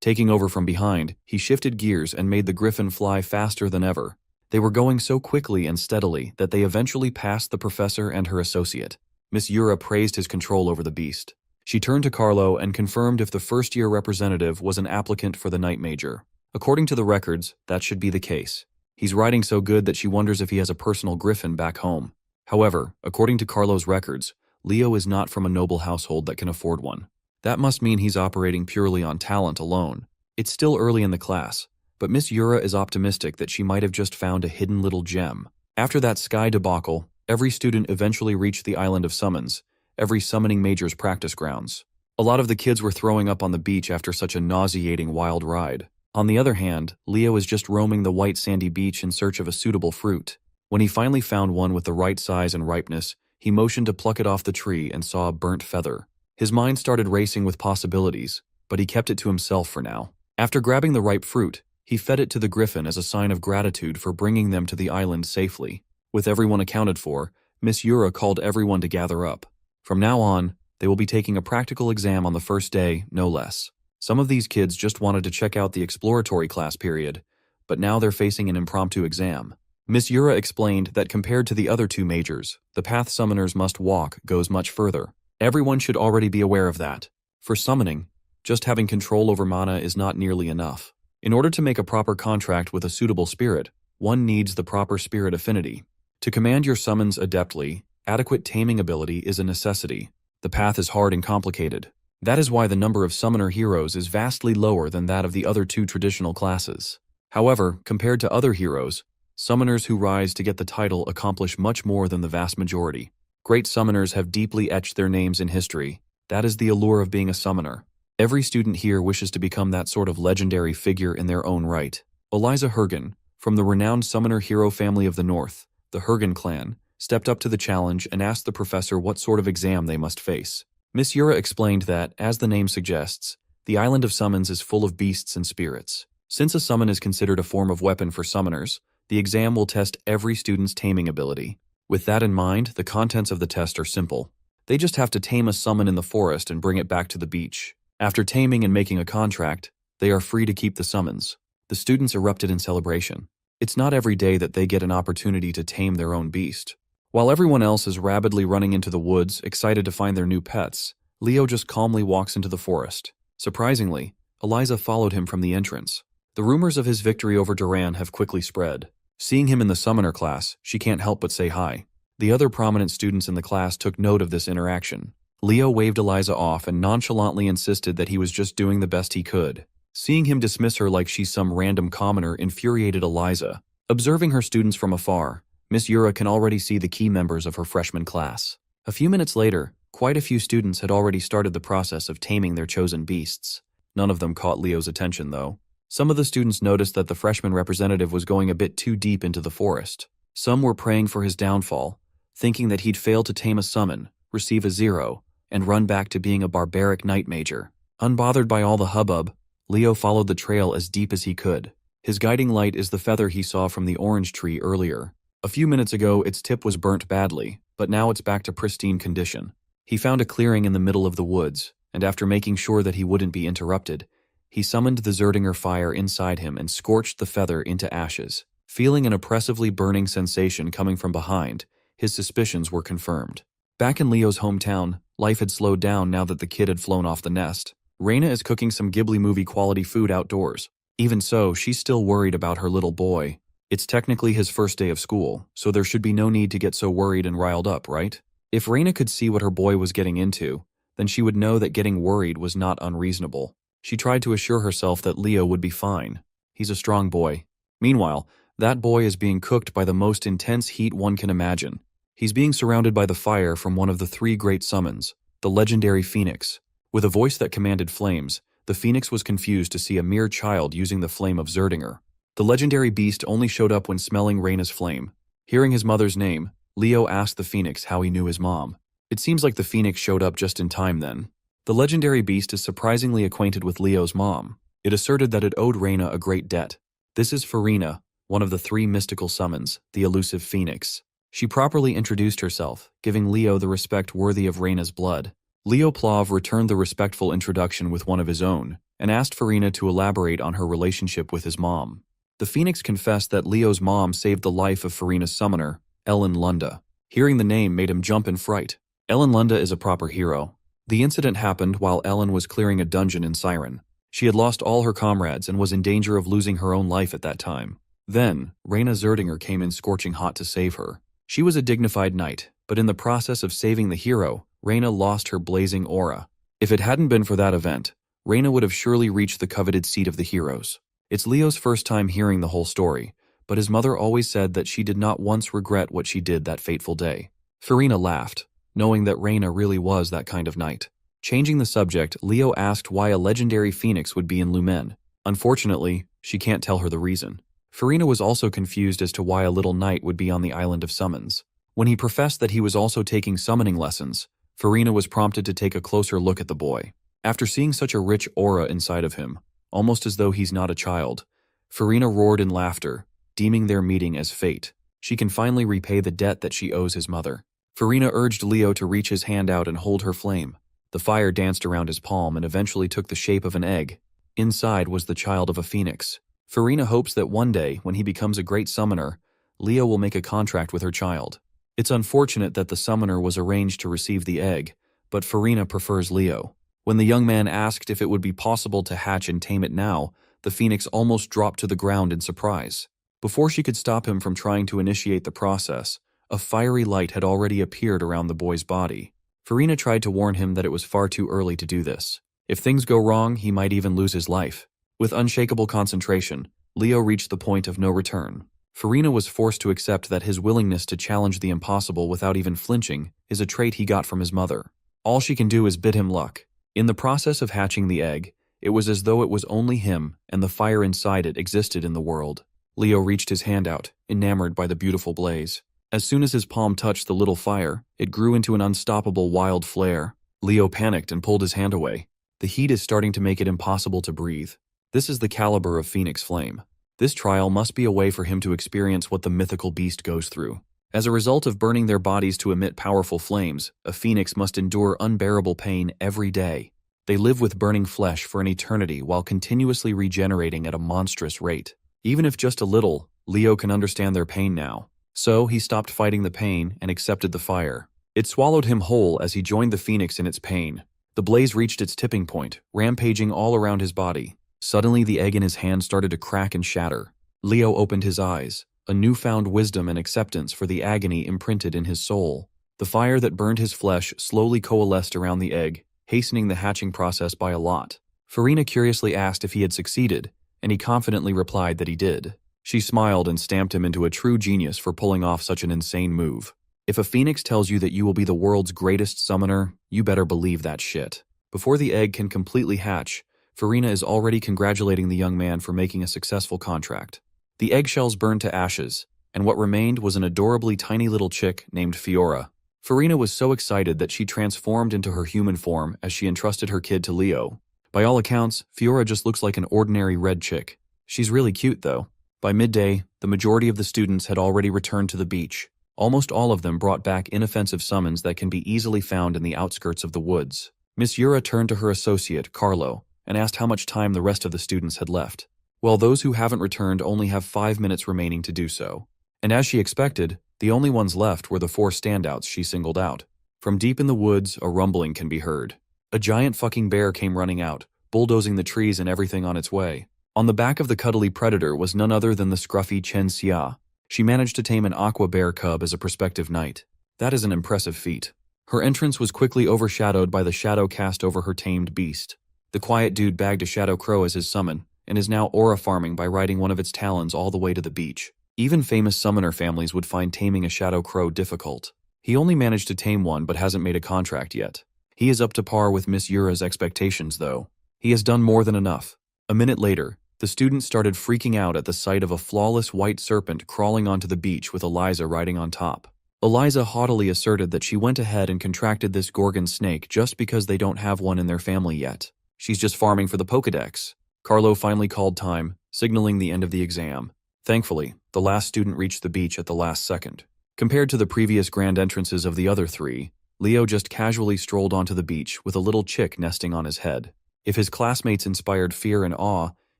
Taking over from behind, he shifted gears and made the griffin fly faster than ever. They were going so quickly and steadily that they eventually passed the professor and her associate. Miss Yura praised his control over the beast. She turned to Carlo and confirmed if the first-year representative was an applicant for the night major. According to the records, that should be the case. He's riding so good that she wonders if he has a personal griffin back home. However, according to Carlo's records, Leo is not from a noble household that can afford one. That must mean he's operating purely on talent alone. It's still early in the class, but Miss Yura is optimistic that she might have just found a hidden little gem. After that sky debacle, every student eventually reached the island of summons, every summoning major's practice grounds. A lot of the kids were throwing up on the beach after such a nauseating wild ride. On the other hand, Leo is just roaming the white sandy beach in search of a suitable fruit. When he finally found one with the right size and ripeness, he motioned to pluck it off the tree and saw a burnt feather. His mind started racing with possibilities, but he kept it to himself for now. After grabbing the ripe fruit, he fed it to the griffin as a sign of gratitude for bringing them to the island safely. With everyone accounted for, Miss Yura called everyone to gather up. From now on, they will be taking a practical exam on the first day, no less. Some of these kids just wanted to check out the exploratory class period, but now they're facing an impromptu exam. Miss Yura explained that compared to the other two majors, the path summoners must walk goes much further. Everyone should already be aware of that. For summoning, just having control over mana is not nearly enough. In order to make a proper contract with a suitable spirit, one needs the proper spirit affinity. To command your summons adeptly, adequate taming ability is a necessity. The path is hard and complicated. That is why the number of summoner heroes is vastly lower than that of the other two traditional classes. However, compared to other heroes, summoners who rise to get the title accomplish much more than the vast majority. Great summoners have deeply etched their names in history. That is the allure of being a summoner. Every student here wishes to become that sort of legendary figure in their own right. Eliza Hergen, from the renowned summoner hero family of the North, the Hergen clan, stepped up to the challenge and asked the professor what sort of exam they must face. Miss Yura explained that, as the name suggests, the island of summons is full of beasts and spirits. Since a summon is considered a form of weapon for summoners, the exam will test every student's taming ability. With that in mind, the contents of the test are simple. They just have to tame a summon in the forest and bring it back to the beach. After taming and making a contract, they are free to keep the summons. The students erupted in celebration. It's not every day that they get an opportunity to tame their own beast. While everyone else is rabidly running into the woods, excited to find their new pets, Leo just calmly walks into the forest. Surprisingly, Eliza followed him from the entrance. The rumors of his victory over Duran have quickly spread. Seeing him in the summoner class, she can't help but say hi. The other prominent students in the class took note of this interaction. Leo waved Eliza off and nonchalantly insisted that he was just doing the best he could. Seeing him dismiss her like she's some random commoner infuriated Eliza. Observing her students from afar, Miss Yura can already see the key members of her freshman class. A few minutes later, quite a few students had already started the process of taming their chosen beasts. None of them caught Leo's attention, though. Some of the students noticed that the freshman representative was going a bit too deep into the forest. Some were praying for his downfall, thinking that he'd fail to tame a summon, receive a 0, and run back to being a barbaric knight major. Unbothered by all the hubbub, Leo followed the trail as deep as he could. His guiding light is the feather he saw from the orange tree earlier. A few minutes ago, its tip was burnt badly, but now it's back to pristine condition. He found a clearing in the middle of the woods, and after making sure that he wouldn't be interrupted, he summoned the Zerdinger fire inside him and scorched the feather into ashes. Feeling an oppressively burning sensation coming from behind, his suspicions were confirmed. Back in Leo's hometown, life had slowed down now that the kid had flown off the nest. Reina is cooking some Ghibli movie quality food outdoors. Even so, she's still worried about her little boy. It's technically his first day of school, so there should be no need to get so worried and riled up, right? If Reina could see what her boy was getting into, then she would know that getting worried was not unreasonable. She tried to assure herself that Leo would be fine. He's a strong boy. Meanwhile, that boy is being cooked by the most intense heat one can imagine. He's being surrounded by the fire from one of the 3 great summons, the legendary Phoenix. With a voice that commanded flames, the Phoenix was confused to see a mere child using the flame of Zerdinger. The legendary beast only showed up when smelling Reina's flame. Hearing his mother's name, Leo asked the Phoenix how he knew his mom. It seems like the Phoenix showed up just in time then. The legendary beast is surprisingly acquainted with Leo's mom. It asserted that it owed Reina a great debt. This is Farina, one of the 3 mystical summons, the elusive Phoenix. She properly introduced herself, giving Leo the respect worthy of Reina's blood. Leo Plov returned the respectful introduction with one of his own, and asked Farina to elaborate on her relationship with his mom. The Phoenix confessed that Leo's mom saved the life of Farina's summoner, Ellen Lunda. Hearing the name made him jump in fright. Ellen Lunda is a proper hero. The incident happened while Ellen was clearing a dungeon in Siren. She had lost all her comrades and was in danger of losing her own life at that time. Then, Reina Zerdinger came in scorching hot to save her. She was a dignified knight, but in the process of saving the hero, Reina lost her blazing aura. If it hadn't been for that event, Reina would have surely reached the coveted seat of the heroes. It's Leo's first time hearing the whole story, but his mother always said that she did not once regret what she did that fateful day. Farina laughed, knowing that Reina really was that kind of knight. Changing the subject, Leo asked why a legendary phoenix would be in Lumen. Unfortunately, she can't tell her the reason. Farina was also confused as to why a little knight would be on the island of summons. When he professed that he was also taking summoning lessons, Farina was prompted to take a closer look at the boy. After seeing such a rich aura inside of him, almost as though he's not a child, Farina roared in laughter, deeming their meeting as fate. She can finally repay the debt that she owes his mother. Farina urged Leo to reach his hand out and hold her flame, The fire danced around his palm and eventually took the shape of an egg. Inside was the child of a phoenix. Farina hopes that one day, when he becomes a great summoner, Leo will make a contract with her child. It's unfortunate that the summoner was arranged to receive the egg, but Farina prefers Leo. When the young man asked if it would be possible to hatch and tame it now, the phoenix almost dropped to the ground in surprise. Before she could stop him from trying to initiate the process, a fiery light had already appeared around the boy's body. Farina tried to warn him that it was far too early to do this. If things go wrong, he might even lose his life. With unshakable concentration, Leo reached the point of no return. Farina was forced to accept that his willingness to challenge the impossible without even flinching is a trait he got from his mother. All she can do is bid him luck. In the process of hatching the egg, it was as though it was only him and the fire inside it existed in the world. Leo reached his hand out, enamored by the beautiful blaze. As soon as his palm touched the little fire, it grew into an unstoppable wild flare. Leo panicked and pulled his hand away. The heat is starting to make it impossible to breathe. This is the caliber of Phoenix Flame. This trial must be a way for him to experience what the mythical beast goes through. As a result of burning their bodies to emit powerful flames, a phoenix must endure unbearable pain every day. They live with burning flesh for an eternity while continuously regenerating at a monstrous rate. Even if just a little, Leo can understand their pain now. So he stopped fighting the pain and accepted the fire. It swallowed him whole as he joined the phoenix in its pain. The blaze reached its tipping point, rampaging all around his body. Suddenly, the egg in his hand started to crack and shatter. Leo opened his eyes, a newfound wisdom and acceptance for the agony imprinted in his soul. The fire that burned his flesh slowly coalesced around the egg, hastening the hatching process by a lot. Farina curiously asked if he had succeeded, and he confidently replied that he did. She smiled and stamped him into a true genius for pulling off such an insane move. If a phoenix tells you that you will be the world's greatest summoner, you better believe that shit. Before the egg can completely hatch, Farina is already congratulating the young man for making a successful contract. The eggshells burned to ashes, and what remained was an adorably tiny little chick named Fiora. Farina was so excited that she transformed into her human form as she entrusted her kid to Leo. By all accounts, Fiora just looks like an ordinary red chick. She's really cute, though. By midday, the majority of the students had already returned to the beach. Almost all of them brought back inoffensive summons that can be easily found in the outskirts of the woods. Miss Yura turned to her associate, Carlo, and asked how much time the rest of the students had left. Well, those who haven't returned only have 5 minutes remaining to do so. And as she expected, the only ones left were the 4 standouts she singled out. From deep in the woods, a rumbling can be heard. A giant fucking bear came running out, bulldozing the trees and everything on its way. On the back of the cuddly predator was none other than the scruffy Chen Xia. She managed to tame an aqua bear cub as a prospective knight. That is an impressive feat. Her entrance was quickly overshadowed by the shadow cast over her tamed beast. The quiet dude bagged a shadow crow as his summon, and is now aura farming by riding one of its talons all the way to the beach. Even famous summoner families would find taming a shadow crow difficult. He only managed to tame one but hasn't made a contract yet. He is up to par with Miss Yura's expectations, though. He has done more than enough. A minute later, the students started freaking out at the sight of a flawless white serpent crawling onto the beach with Eliza riding on top. Eliza haughtily asserted that she went ahead and contracted this Gorgon snake just because they don't have one in their family yet. She's just farming for the Pokedex. Carlo finally called time, signaling the end of the exam. Thankfully, the last student reached the beach at the last second. Compared to the previous grand entrances of the other 3, Leo just casually strolled onto the beach with a little chick nesting on his head. If his classmates inspired fear and awe,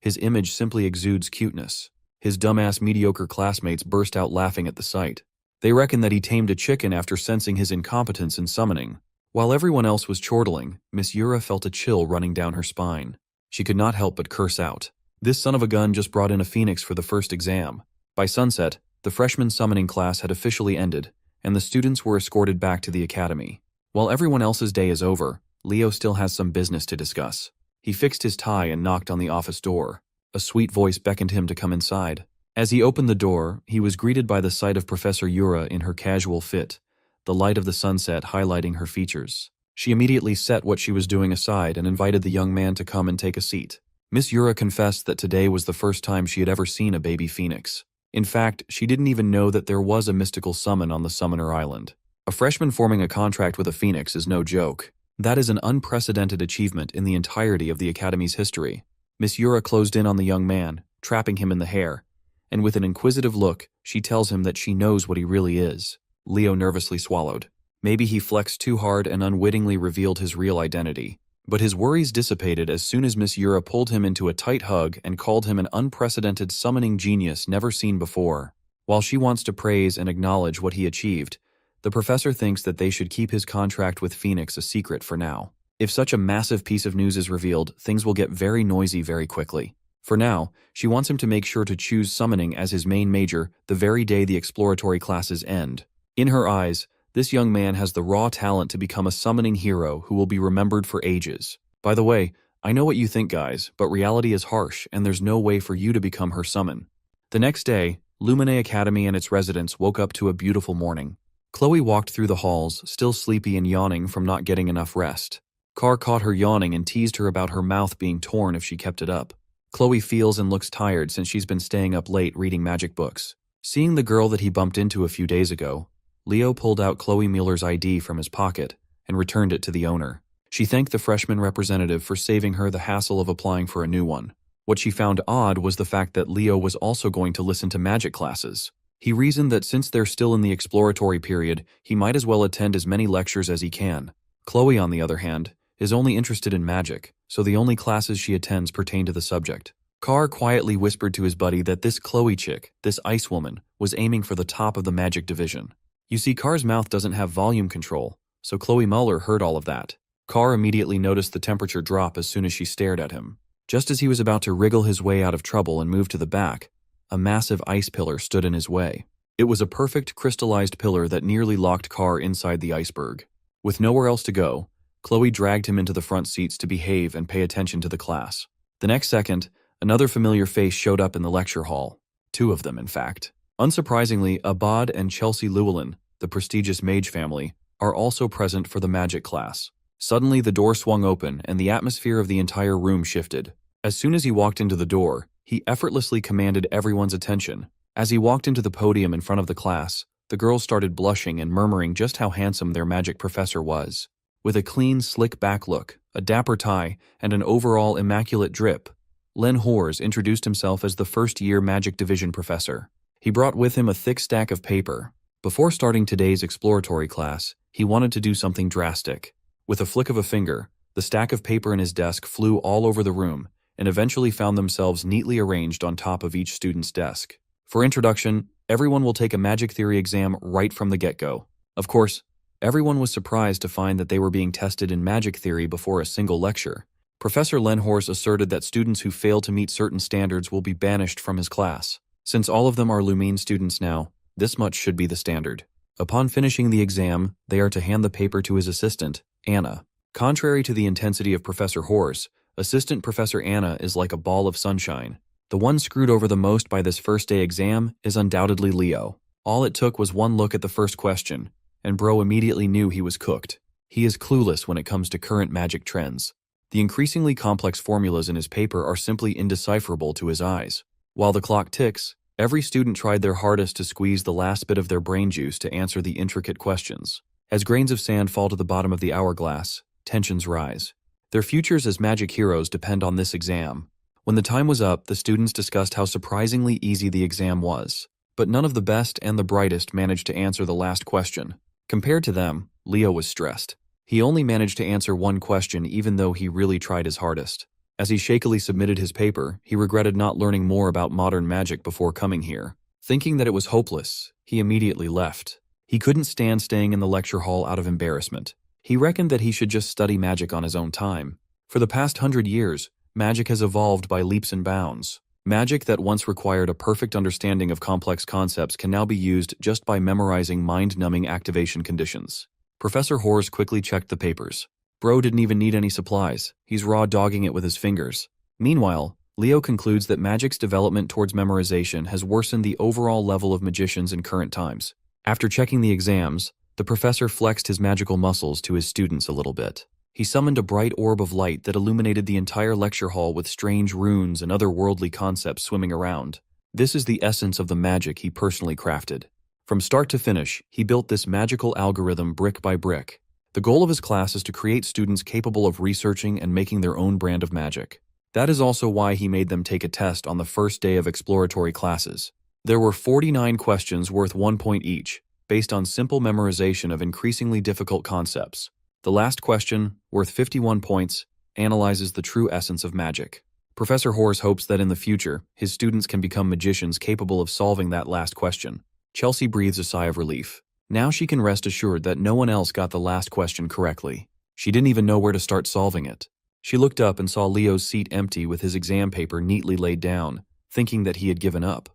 his image simply exudes cuteness. His dumbass mediocre classmates burst out laughing at the sight. They reckon that he tamed a chicken after sensing his incompetence in summoning. While everyone else was chortling, Miss Yura felt a chill running down her spine. She could not help but curse out. This son of a gun just brought in a phoenix for the first exam. By sunset, the freshman summoning class had officially ended, and the students were escorted back to the academy. While everyone else's day is over, Leo still has some business to discuss. He fixed his tie and knocked on the office door. A sweet voice beckoned him to come inside. As he opened the door, he was greeted by the sight of Professor Yura in her casual fit, the light of the sunset highlighting her features. She immediately set what she was doing aside and invited the young man to come and take a seat. Miss Yura confessed that today was the first time she had ever seen a baby phoenix. In fact, she didn't even know that there was a mystical summon on the Summoner Island. A freshman forming a contract with a phoenix is no joke. That is an unprecedented achievement in the entirety of the Academy's history. Miss Yura closed in on the young man, trapping him in the hair, and with an inquisitive look, she tells him that she knows what he really is. Leo nervously swallowed. Maybe he flexed too hard and unwittingly revealed his real identity. But his worries dissipated as soon as Miss Yura pulled him into a tight hug and called him an unprecedented summoning genius never seen before. While she wants to praise and acknowledge what he achieved, the professor thinks that they should keep his contract with Phoenix a secret for now. If such a massive piece of news is revealed, things will get very noisy very quickly. For now, she wants him to make sure to choose summoning as his main major the very day the exploratory classes end. In her eyes, this young man has the raw talent to become a summoning hero who will be remembered for ages. By the way, I know what you think, guys, but reality is harsh and there's no way for you to become her summon. The next day, Lumine Academy and its residents woke up to a beautiful morning. Chloe walked through the halls, still sleepy and yawning from not getting enough rest. Car caught her yawning and teased her about her mouth being torn if she kept it up. Chloe feels and looks tired since she's been staying up late reading magic books. Seeing the girl that he bumped into a few days ago, Leo pulled out Chloe Mueller's ID from his pocket and returned it to the owner. She thanked the freshman representative for saving her the hassle of applying for a new one. What she found odd was the fact that Leo was also going to listen to magic classes. He reasoned that since they're still in the exploratory period, he might as well attend as many lectures as he can. Chloe, on the other hand, is only interested in magic, so the only classes she attends pertain to the subject. Carr quietly whispered to his buddy that this Chloe chick, this ice woman, was aiming for the top of the magic division. You see, Carr's mouth doesn't have volume control, so Chloe Mueller heard all of that. Carr immediately noticed the temperature drop as soon as she stared at him. Just as he was about to wriggle his way out of trouble and move to the back, a massive ice pillar stood in his way. It was a perfect crystallized pillar that nearly locked Carr inside the iceberg. With nowhere else to go, Chloe dragged him into the front seats to behave and pay attention to the class. The next second, another familiar face showed up in the lecture hall. Two of them, in fact. Unsurprisingly, Abad and Chelsea Llewellyn, the prestigious mage family, are also present for the magic class. Suddenly, the door swung open and the atmosphere of the entire room shifted. As soon as he walked into the door, he effortlessly commanded everyone's attention. As he walked into the podium in front of the class, the girls started blushing and murmuring just how handsome their magic professor was. With a clean, slick-back look, a dapper tie, and an overall immaculate drip, Len Hors introduced himself as the first-year Magic Division professor. He brought with him a thick stack of paper. Before starting today's exploratory class, he wanted to do something drastic. With a flick of a finger, the stack of paper in his desk flew all over the room and eventually found themselves neatly arranged on top of each student's desk. For introduction, everyone will take a magic theory exam right from the get-go. Of course, everyone was surprised to find that they were being tested in magic theory before a single lecture. Professor Lenhorst asserted that students who fail to meet certain standards will be banished from his class. Since all of them are Lumine students now, this much should be the standard. Upon finishing the exam, they are to hand the paper to his assistant, Anna. Contrary to the intensity of Professor Horse, Assistant Professor Anna is like a ball of sunshine. The one screwed over the most by this first-day exam is undoubtedly Leo. All it took was one look at the first question, and bro immediately knew he was cooked. He is clueless when it comes to current magic trends. The increasingly complex formulas in his paper are simply indecipherable to his eyes. While the clock ticks, every student tried their hardest to squeeze the last bit of their brain juice to answer the intricate questions. As grains of sand fall to the bottom of the hourglass, tensions rise. Their futures as magic heroes depend on this exam. When the time was up, the students discussed how surprisingly easy the exam was. But none of the best and the brightest managed to answer the last question. Compared to them, Leo was stressed. He only managed to answer one question even though he really tried his hardest. As he shakily submitted his paper, he regretted not learning more about modern magic before coming here. Thinking that it was hopeless, he immediately left. He couldn't stand staying in the lecture hall out of embarrassment. He reckoned that he should just study magic on his own time. For the past 100 years, magic has evolved by leaps and bounds. Magic that once required a perfect understanding of complex concepts can now be used just by memorizing mind-numbing activation conditions. Professor Hors quickly checked the papers. Bro didn't even need any supplies. He's raw dogging it with his fingers. Meanwhile, Leo concludes that magic's development towards memorization has worsened the overall level of magicians in current times. After checking the exams, the professor flexed his magical muscles to his students a little bit. He summoned a bright orb of light that illuminated the entire lecture hall with strange runes and other worldly concepts swimming around. This is the essence of the magic he personally crafted. From start to finish, he built this magical algorithm brick by brick. The goal of his class is to create students capable of researching and making their own brand of magic. That is also why he made them take a test on the first day of exploratory classes. There were 49 questions worth 1 point each. based on simple memorization of increasingly difficult concepts. The last question, worth 51 points, analyzes the true essence of magic. Professor Horace hopes that in the future, his students can become magicians capable of solving that last question. Chelsea breathes a sigh of relief. Now she can rest assured that no one else got the last question correctly. She didn't even know where to start solving it. She looked up and saw Leo's seat empty with his exam paper neatly laid down, thinking that he had given up.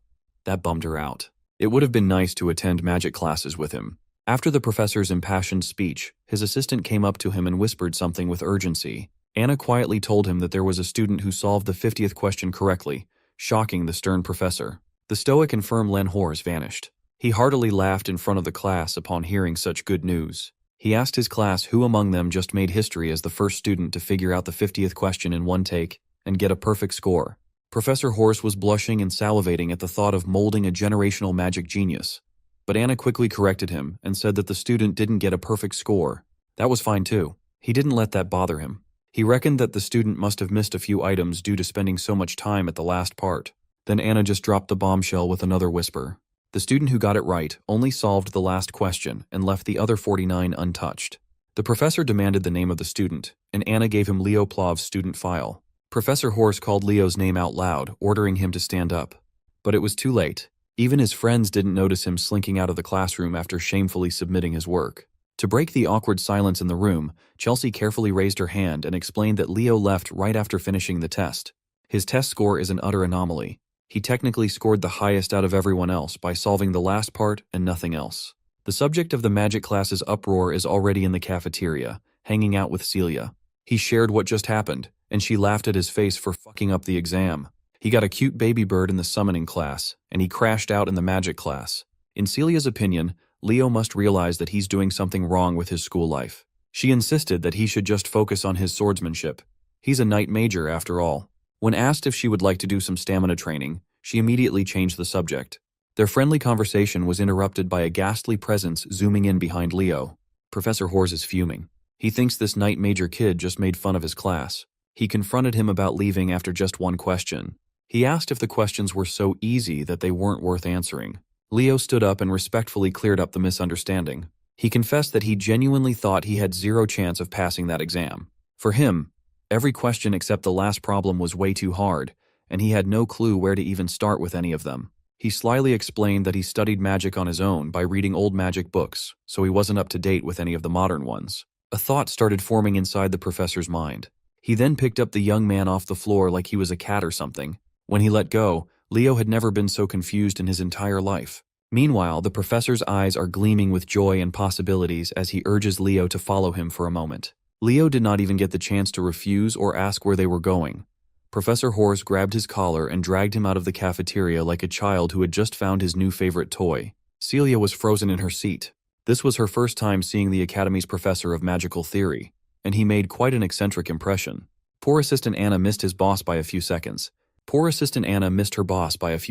That bummed her out. It would have been nice to attend magic classes with him. After the professor's impassioned speech, his assistant came up to him and whispered something with urgency. Anna quietly told him that there was a student who solved the 50th question correctly, shocking the stern professor. The stoic and firm Len Hors vanished. He heartily laughed in front of the class upon hearing such good news. He asked his class who among them just made history as the first student to figure out the 50th question in one take and get a perfect score. Professor Horse was blushing and salivating at the thought of molding a generational magic genius. But Anna quickly corrected him and said that the student didn't get a perfect score. That was fine too. He didn't let that bother him. He reckoned that the student must have missed a few items due to spending so much time at the last part. Then Anna just dropped the bombshell with another whisper. The student who got it right only solved the last question and left the other 49 untouched. The professor demanded the name of the student, and Anna gave him Leo Plov's student file. Professor Horse called Leo's name out loud, ordering him to stand up. But it was too late. Even his friends didn't notice him slinking out of the classroom after shamefully submitting his work. To break the awkward silence in the room, Chelsea carefully raised her hand and explained that Leo left right after finishing the test. His test score is an utter anomaly. He technically scored the highest out of everyone else by solving the last part and nothing else. The subject of the magic class's uproar is already in the cafeteria, hanging out with Celia. He shared what just happened, and she laughed at his face for fucking up the exam. He got a cute baby bird in the summoning class, and he crashed out in the magic class. In Celia's opinion, Leo must realize that he's doing something wrong with his school life. She insisted that he should just focus on his swordsmanship. He's a knight major, after all. When asked if she would like to do some stamina training, she immediately changed the subject. Their friendly conversation was interrupted by a ghastly presence zooming in behind Leo. Professor Horse is fuming. He thinks this knight major kid just made fun of his class. He confronted him about leaving after just one question. He asked if the questions were so easy that they weren't worth answering. Leo stood up and respectfully cleared up the misunderstanding. He confessed that he genuinely thought he had zero chance of passing that exam. For him, every question except the last problem was way too hard, and he had no clue where to even start with any of them. He slyly explained that he studied magic on his own by reading old magic books, so he wasn't up to date with any of the modern ones. A thought started forming inside the professor's mind. He then picked up the young man off the floor like he was a cat or something. When he let go, Leo had never been so confused in his entire life. Meanwhile, the professor's eyes are gleaming with joy and possibilities as he urges Leo to follow him for a moment. Leo did not even get the chance to refuse or ask where they were going. Professor Horse grabbed his collar and dragged him out of the cafeteria like a child who had just found his new favorite toy. Celia was frozen in her seat. This was her first time seeing the Academy's professor of magical theory, and he made quite an eccentric impression. Poor Assistant Anna missed her boss by a few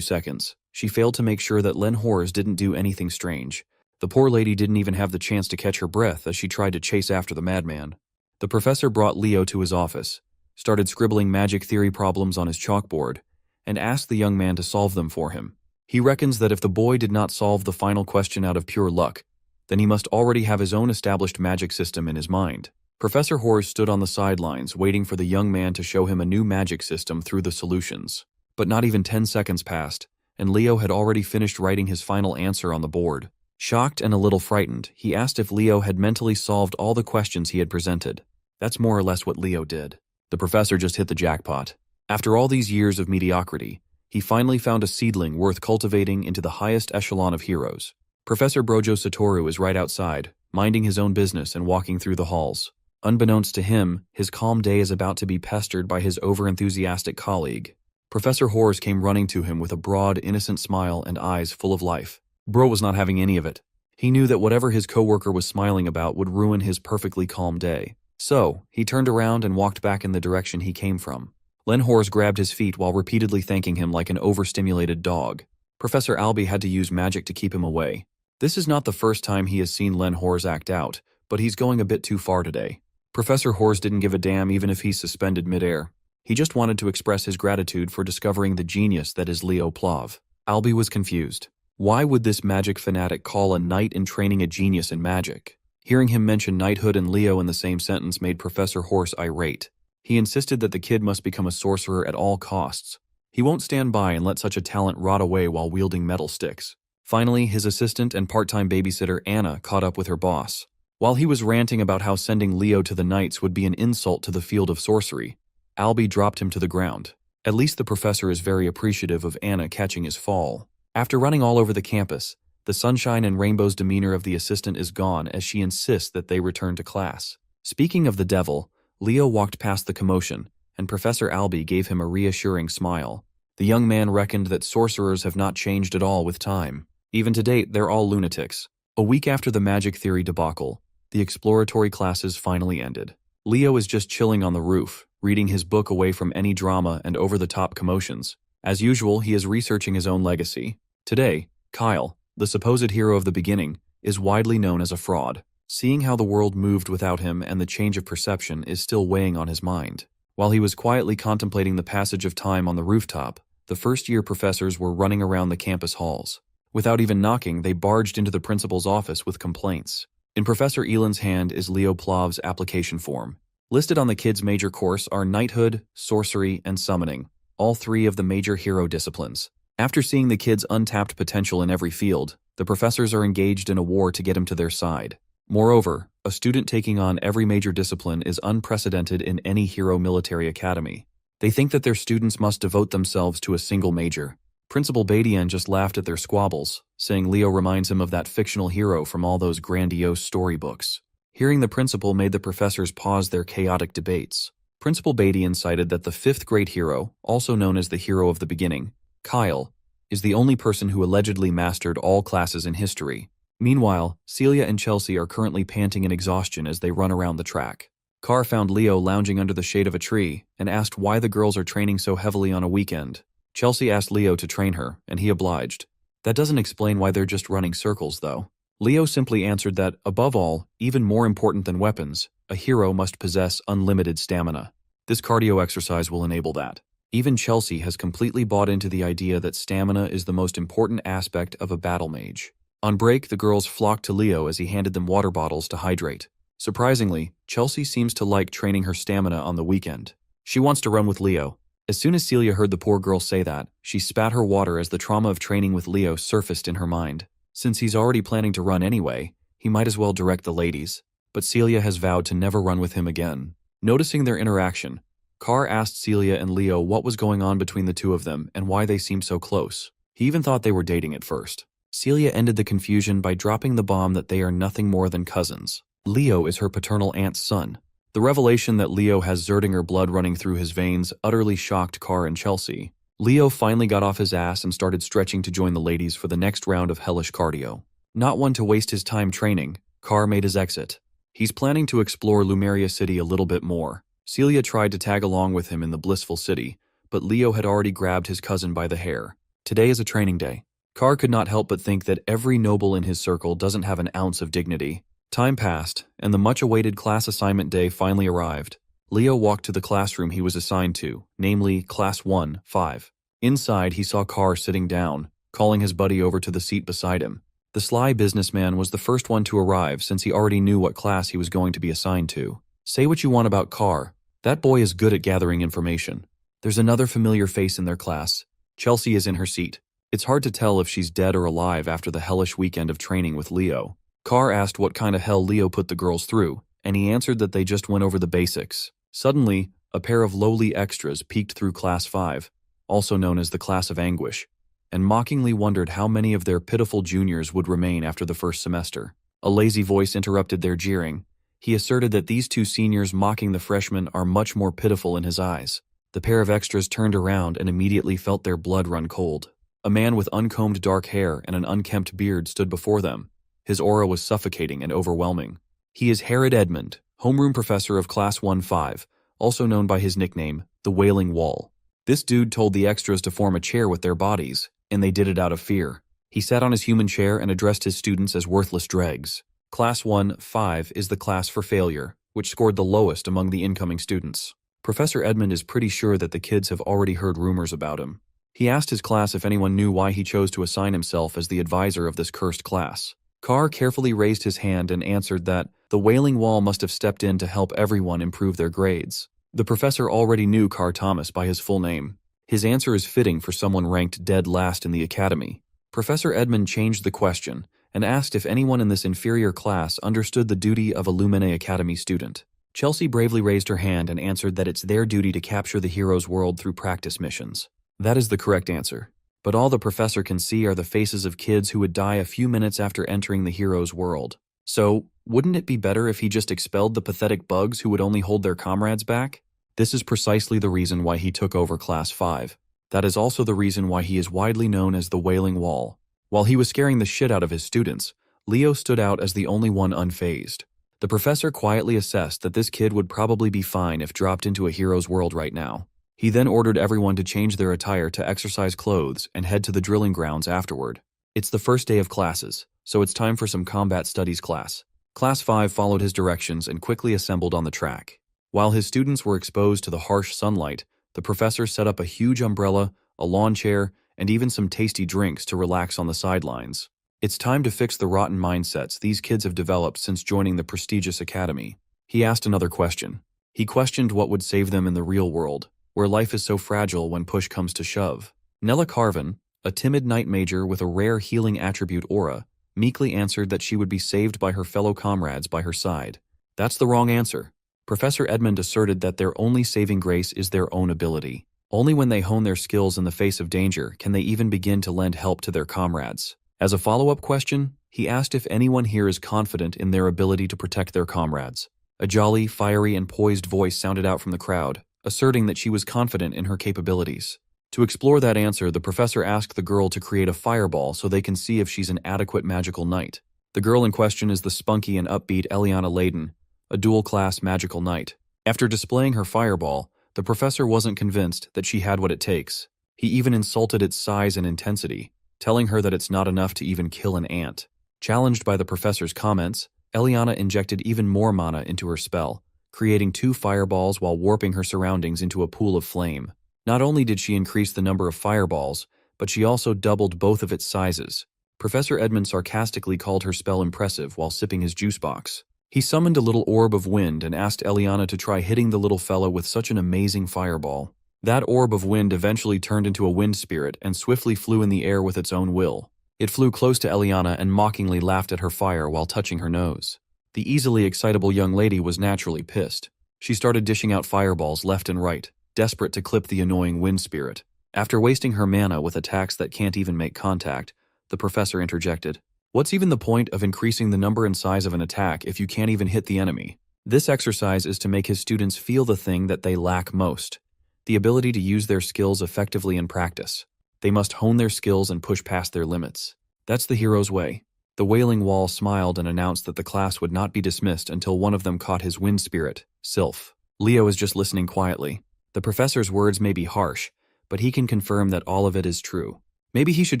seconds. She failed to make sure that Len Horse didn't do anything strange. The poor lady didn't even have the chance to catch her breath as she tried to chase after the madman. The professor brought Leo to his office, started scribbling magic theory problems on his chalkboard, and asked the young man to solve them for him. He reckons that if the boy did not solve the final question out of pure luck, then he must already have his own established magic system in his mind. Professor Horse stood on the sidelines waiting for the young man to show him a new magic system through the solutions. But not even 10 seconds passed, and Leo had already finished writing his final answer on the board. Shocked and a little frightened, he asked if Leo had mentally solved all the questions he had presented. That's more or less what Leo did. The professor just hit the jackpot. After all these years of mediocrity, he finally found a seedling worth cultivating into the highest echelon of heroes. Professor Brojo Satoru is right outside, minding his own business and walking through the halls. Unbeknownst to him, his calm day is about to be pestered by his overenthusiastic colleague. Professor Horse came running to him with a broad, innocent smile and eyes full of life. Bro was not having any of it. He knew that whatever his coworker was smiling about would ruin his perfectly calm day. So, he turned around and walked back in the direction he came from. Len Horse grabbed his feet while repeatedly thanking him like an overstimulated dog. Professor Albie had to use magic to keep him away. This is not the first time he has seen Len Horse act out, but he's going a bit too far today. Professor Horse didn't give a damn even if he's suspended midair. He just wanted to express his gratitude for discovering the genius that is Leo Plov. Albie was confused. Why would this magic fanatic call a knight in training a genius in magic? Hearing him mention knighthood and Leo in the same sentence made Professor Horse irate. He insisted that the kid must become a sorcerer at all costs. He won't stand by and let such a talent rot away while wielding metal sticks. Finally, his assistant and part-time babysitter Anna caught up with her boss. While he was ranting about how sending Leo to the Knights would be an insult to the field of sorcery, Albie dropped him to the ground. At least the professor is very appreciative of Anna catching his fall. After running all over the campus, the sunshine and rainbows demeanor of the assistant is gone as she insists that they return to class. Speaking of the devil, Leo walked past the commotion, and Professor Albie gave him a reassuring smile. The young man reckoned that sorcerers have not changed at all with time. Even to date, they're all lunatics. A week after the magic theory debacle, the exploratory classes finally ended. Leo is just chilling on the roof, reading his book away from any drama and over-the-top commotions. As usual, he is researching his own legacy. Today, Kyle, the supposed hero of the beginning, is widely known as a fraud. Seeing how the world moved without him and the change of perception is still weighing on his mind. While he was quietly contemplating the passage of time on the rooftop, the first-year professors were running around the campus halls. Without even knocking, they barged into the principal's office with complaints. In Professor Elan's hand is Leo Plov's application form. Listed on the kid's major course are knighthood, sorcery, and summoning, all three of the major hero disciplines. After seeing the kid's untapped potential in every field, the professors are engaged in a war to get him to their side. Moreover, a student taking on every major discipline is unprecedented in any hero military academy. They think that their students must devote themselves to a single major. Principal Badian just laughed at their squabbles, saying Leo reminds him of that fictional hero from all those grandiose storybooks. Hearing the principal made the professors pause their chaotic debates. Principal Badian cited that the fifth great hero, also known as the hero of the beginning, Kyle, is the only person who allegedly mastered all classes in history. Meanwhile, Celia and Chelsea are currently panting in exhaustion as they run around the track. Carr found Leo lounging under the shade of a tree and asked why the girls are training so heavily on a weekend. Chelsea asked Leo to train her, and he obliged. That doesn't explain why they're just running circles, though. Leo simply answered that, above all, even more important than weapons, a hero must possess unlimited stamina. This cardio exercise will enable that. Even Chelsea has completely bought into the idea that stamina is the most important aspect of a battle mage. On break, the girls flocked to Leo as he handed them water bottles to hydrate. Surprisingly, Chelsea seems to like training her stamina on the weekend. She wants to run with Leo. As soon as Celia heard the poor girl say that, she spat her water as the trauma of training with Leo surfaced in her mind. Since he's already planning to run anyway, he might as well direct the ladies. But Celia has vowed to never run with him again. Noticing their interaction, Carr asked Celia and Leo what was going on between the two of them and why they seemed so close. He even thought they were dating at first. Celia ended the confusion by dropping the bomb that they are nothing more than cousins. Leo is her paternal aunt's son. The revelation that Leo has Zerdinger blood running through his veins utterly shocked Carr and Chelsea. Leo finally got off his ass and started stretching to join the ladies for the next round of hellish cardio. Not one to waste his time training, Carr made his exit. He's planning to explore Lumeria City a little bit more. Celia tried to tag along with him in the blissful city, but Leo had already grabbed his cousin by the hair. Today is a training day. Carr could not help but think that every noble in his circle doesn't have an ounce of dignity. Time passed, and the much-awaited class assignment day finally arrived. Leo walked to the classroom he was assigned to, namely Class 1-5. Inside, he saw Carr sitting down, calling his buddy over to the seat beside him. The sly businessman was the first one to arrive since he already knew what class he was going to be assigned to. Say what you want about Carr, that boy is good at gathering information. There's another familiar face in their class. Chelsea is in her seat. It's hard to tell if she's dead or alive after the hellish weekend of training with Leo. Carr asked what kind of hell Leo put the girls through, and he answered that they just went over the basics. Suddenly, a pair of lowly extras peeked through Class 5, also known as the Class of Anguish, and mockingly wondered how many of their pitiful juniors would remain after the first semester. A lazy voice interrupted their jeering. He asserted that these two seniors mocking the freshmen are much more pitiful in his eyes. The pair of extras turned around and immediately felt their blood run cold. A man with uncombed dark hair and an unkempt beard stood before them. His aura was suffocating and overwhelming. He is Herod Edmund, homeroom professor of Class 1-5, also known by his nickname, the Wailing Wall. This dude told the extras to form a chair with their bodies, and they did it out of fear. He sat on his human chair and addressed his students as worthless dregs. Class 1-5 is the class for failure, which scored the lowest among the incoming students. Professor Edmund is pretty sure that the kids have already heard rumors about him. He asked his class if anyone knew why he chose to assign himself as the advisor of this cursed class. Carr carefully raised his hand and answered that the Wailing Wall must have stepped in to help everyone improve their grades. The professor already knew Carr Thomas by his full name. His answer is fitting for someone ranked dead last in the academy. Professor Edmund changed the question and asked if anyone in this inferior class understood the duty of a Lumine Academy student. Chelsea bravely raised her hand and answered that it's their duty to capture the hero's world through practice missions. That is the correct answer. But all the professor can see are the faces of kids who would die a few minutes after entering the hero's world. So, wouldn't it be better if he just expelled the pathetic bugs who would only hold their comrades back? This is precisely the reason why he took over Class 5. That is also the reason why he is widely known as the Wailing Wall. While he was scaring the shit out of his students, Leo stood out as the only one unfazed. The professor quietly assessed that this kid would probably be fine if dropped into a hero's world right now. He then ordered everyone to change their attire to exercise clothes and head to the drilling grounds afterward. It's the first day of classes, so it's time for some combat studies class. Class 5 followed his directions and quickly assembled on the track. While his students were exposed to the harsh sunlight, the professor set up a huge umbrella, a lawn chair, and even some tasty drinks to relax on the sidelines. It's time to fix the rotten mindsets these kids have developed since joining the prestigious academy. He asked another question. He questioned what would save them in the real world, where life is so fragile when push comes to shove. Nella Carvin, a timid night major with a rare healing attribute aura, meekly answered that she would be saved by her fellow comrades by her side. That's the wrong answer. Professor Edmund asserted that their only saving grace is their own ability. Only when they hone their skills in the face of danger can they even begin to lend help to their comrades. As a follow-up question, he asked if anyone here is confident in their ability to protect their comrades. A jolly, fiery, and poised voice sounded out from the crowd, asserting that she was confident in her capabilities. To explore that answer, the professor asked the girl to create a fireball so they can see if she's an adequate magical knight. The girl in question is the spunky and upbeat Eliana Layden, a dual-class magical knight. After displaying her fireball, the professor wasn't convinced that she had what it takes. He even insulted its size and intensity, telling her that it's not enough to even kill an ant. Challenged by the professor's comments, Eliana injected even more mana into her spell, creating 2 fireballs while warping her surroundings into a pool of flame. Not only did she increase the number of fireballs, but she also doubled both of its sizes. Professor Edmund sarcastically called her spell impressive while sipping his juice box. He summoned a little orb of wind and asked Eliana to try hitting the little fellow with such an amazing fireball. That orb of wind eventually turned into a wind spirit and swiftly flew in the air with its own will. It flew close to Eliana and mockingly laughed at her fire while touching her nose. The easily excitable young lady was naturally pissed. She started dishing out fireballs left and right, desperate to clip the annoying wind spirit. After wasting her mana with attacks that can't even make contact, the professor interjected, "What's even the point of increasing the number and size of an attack if you can't even hit the enemy?" This exercise is to make his students feel the thing that they lack most, the ability to use their skills effectively in practice. They must hone their skills and push past their limits. That's the hero's way. The Wailing Wall smiled and announced that the class would not be dismissed until one of them caught his wind spirit, Sylph. Leo is just listening quietly. The professor's words may be harsh, but he can confirm that all of it is true. Maybe he should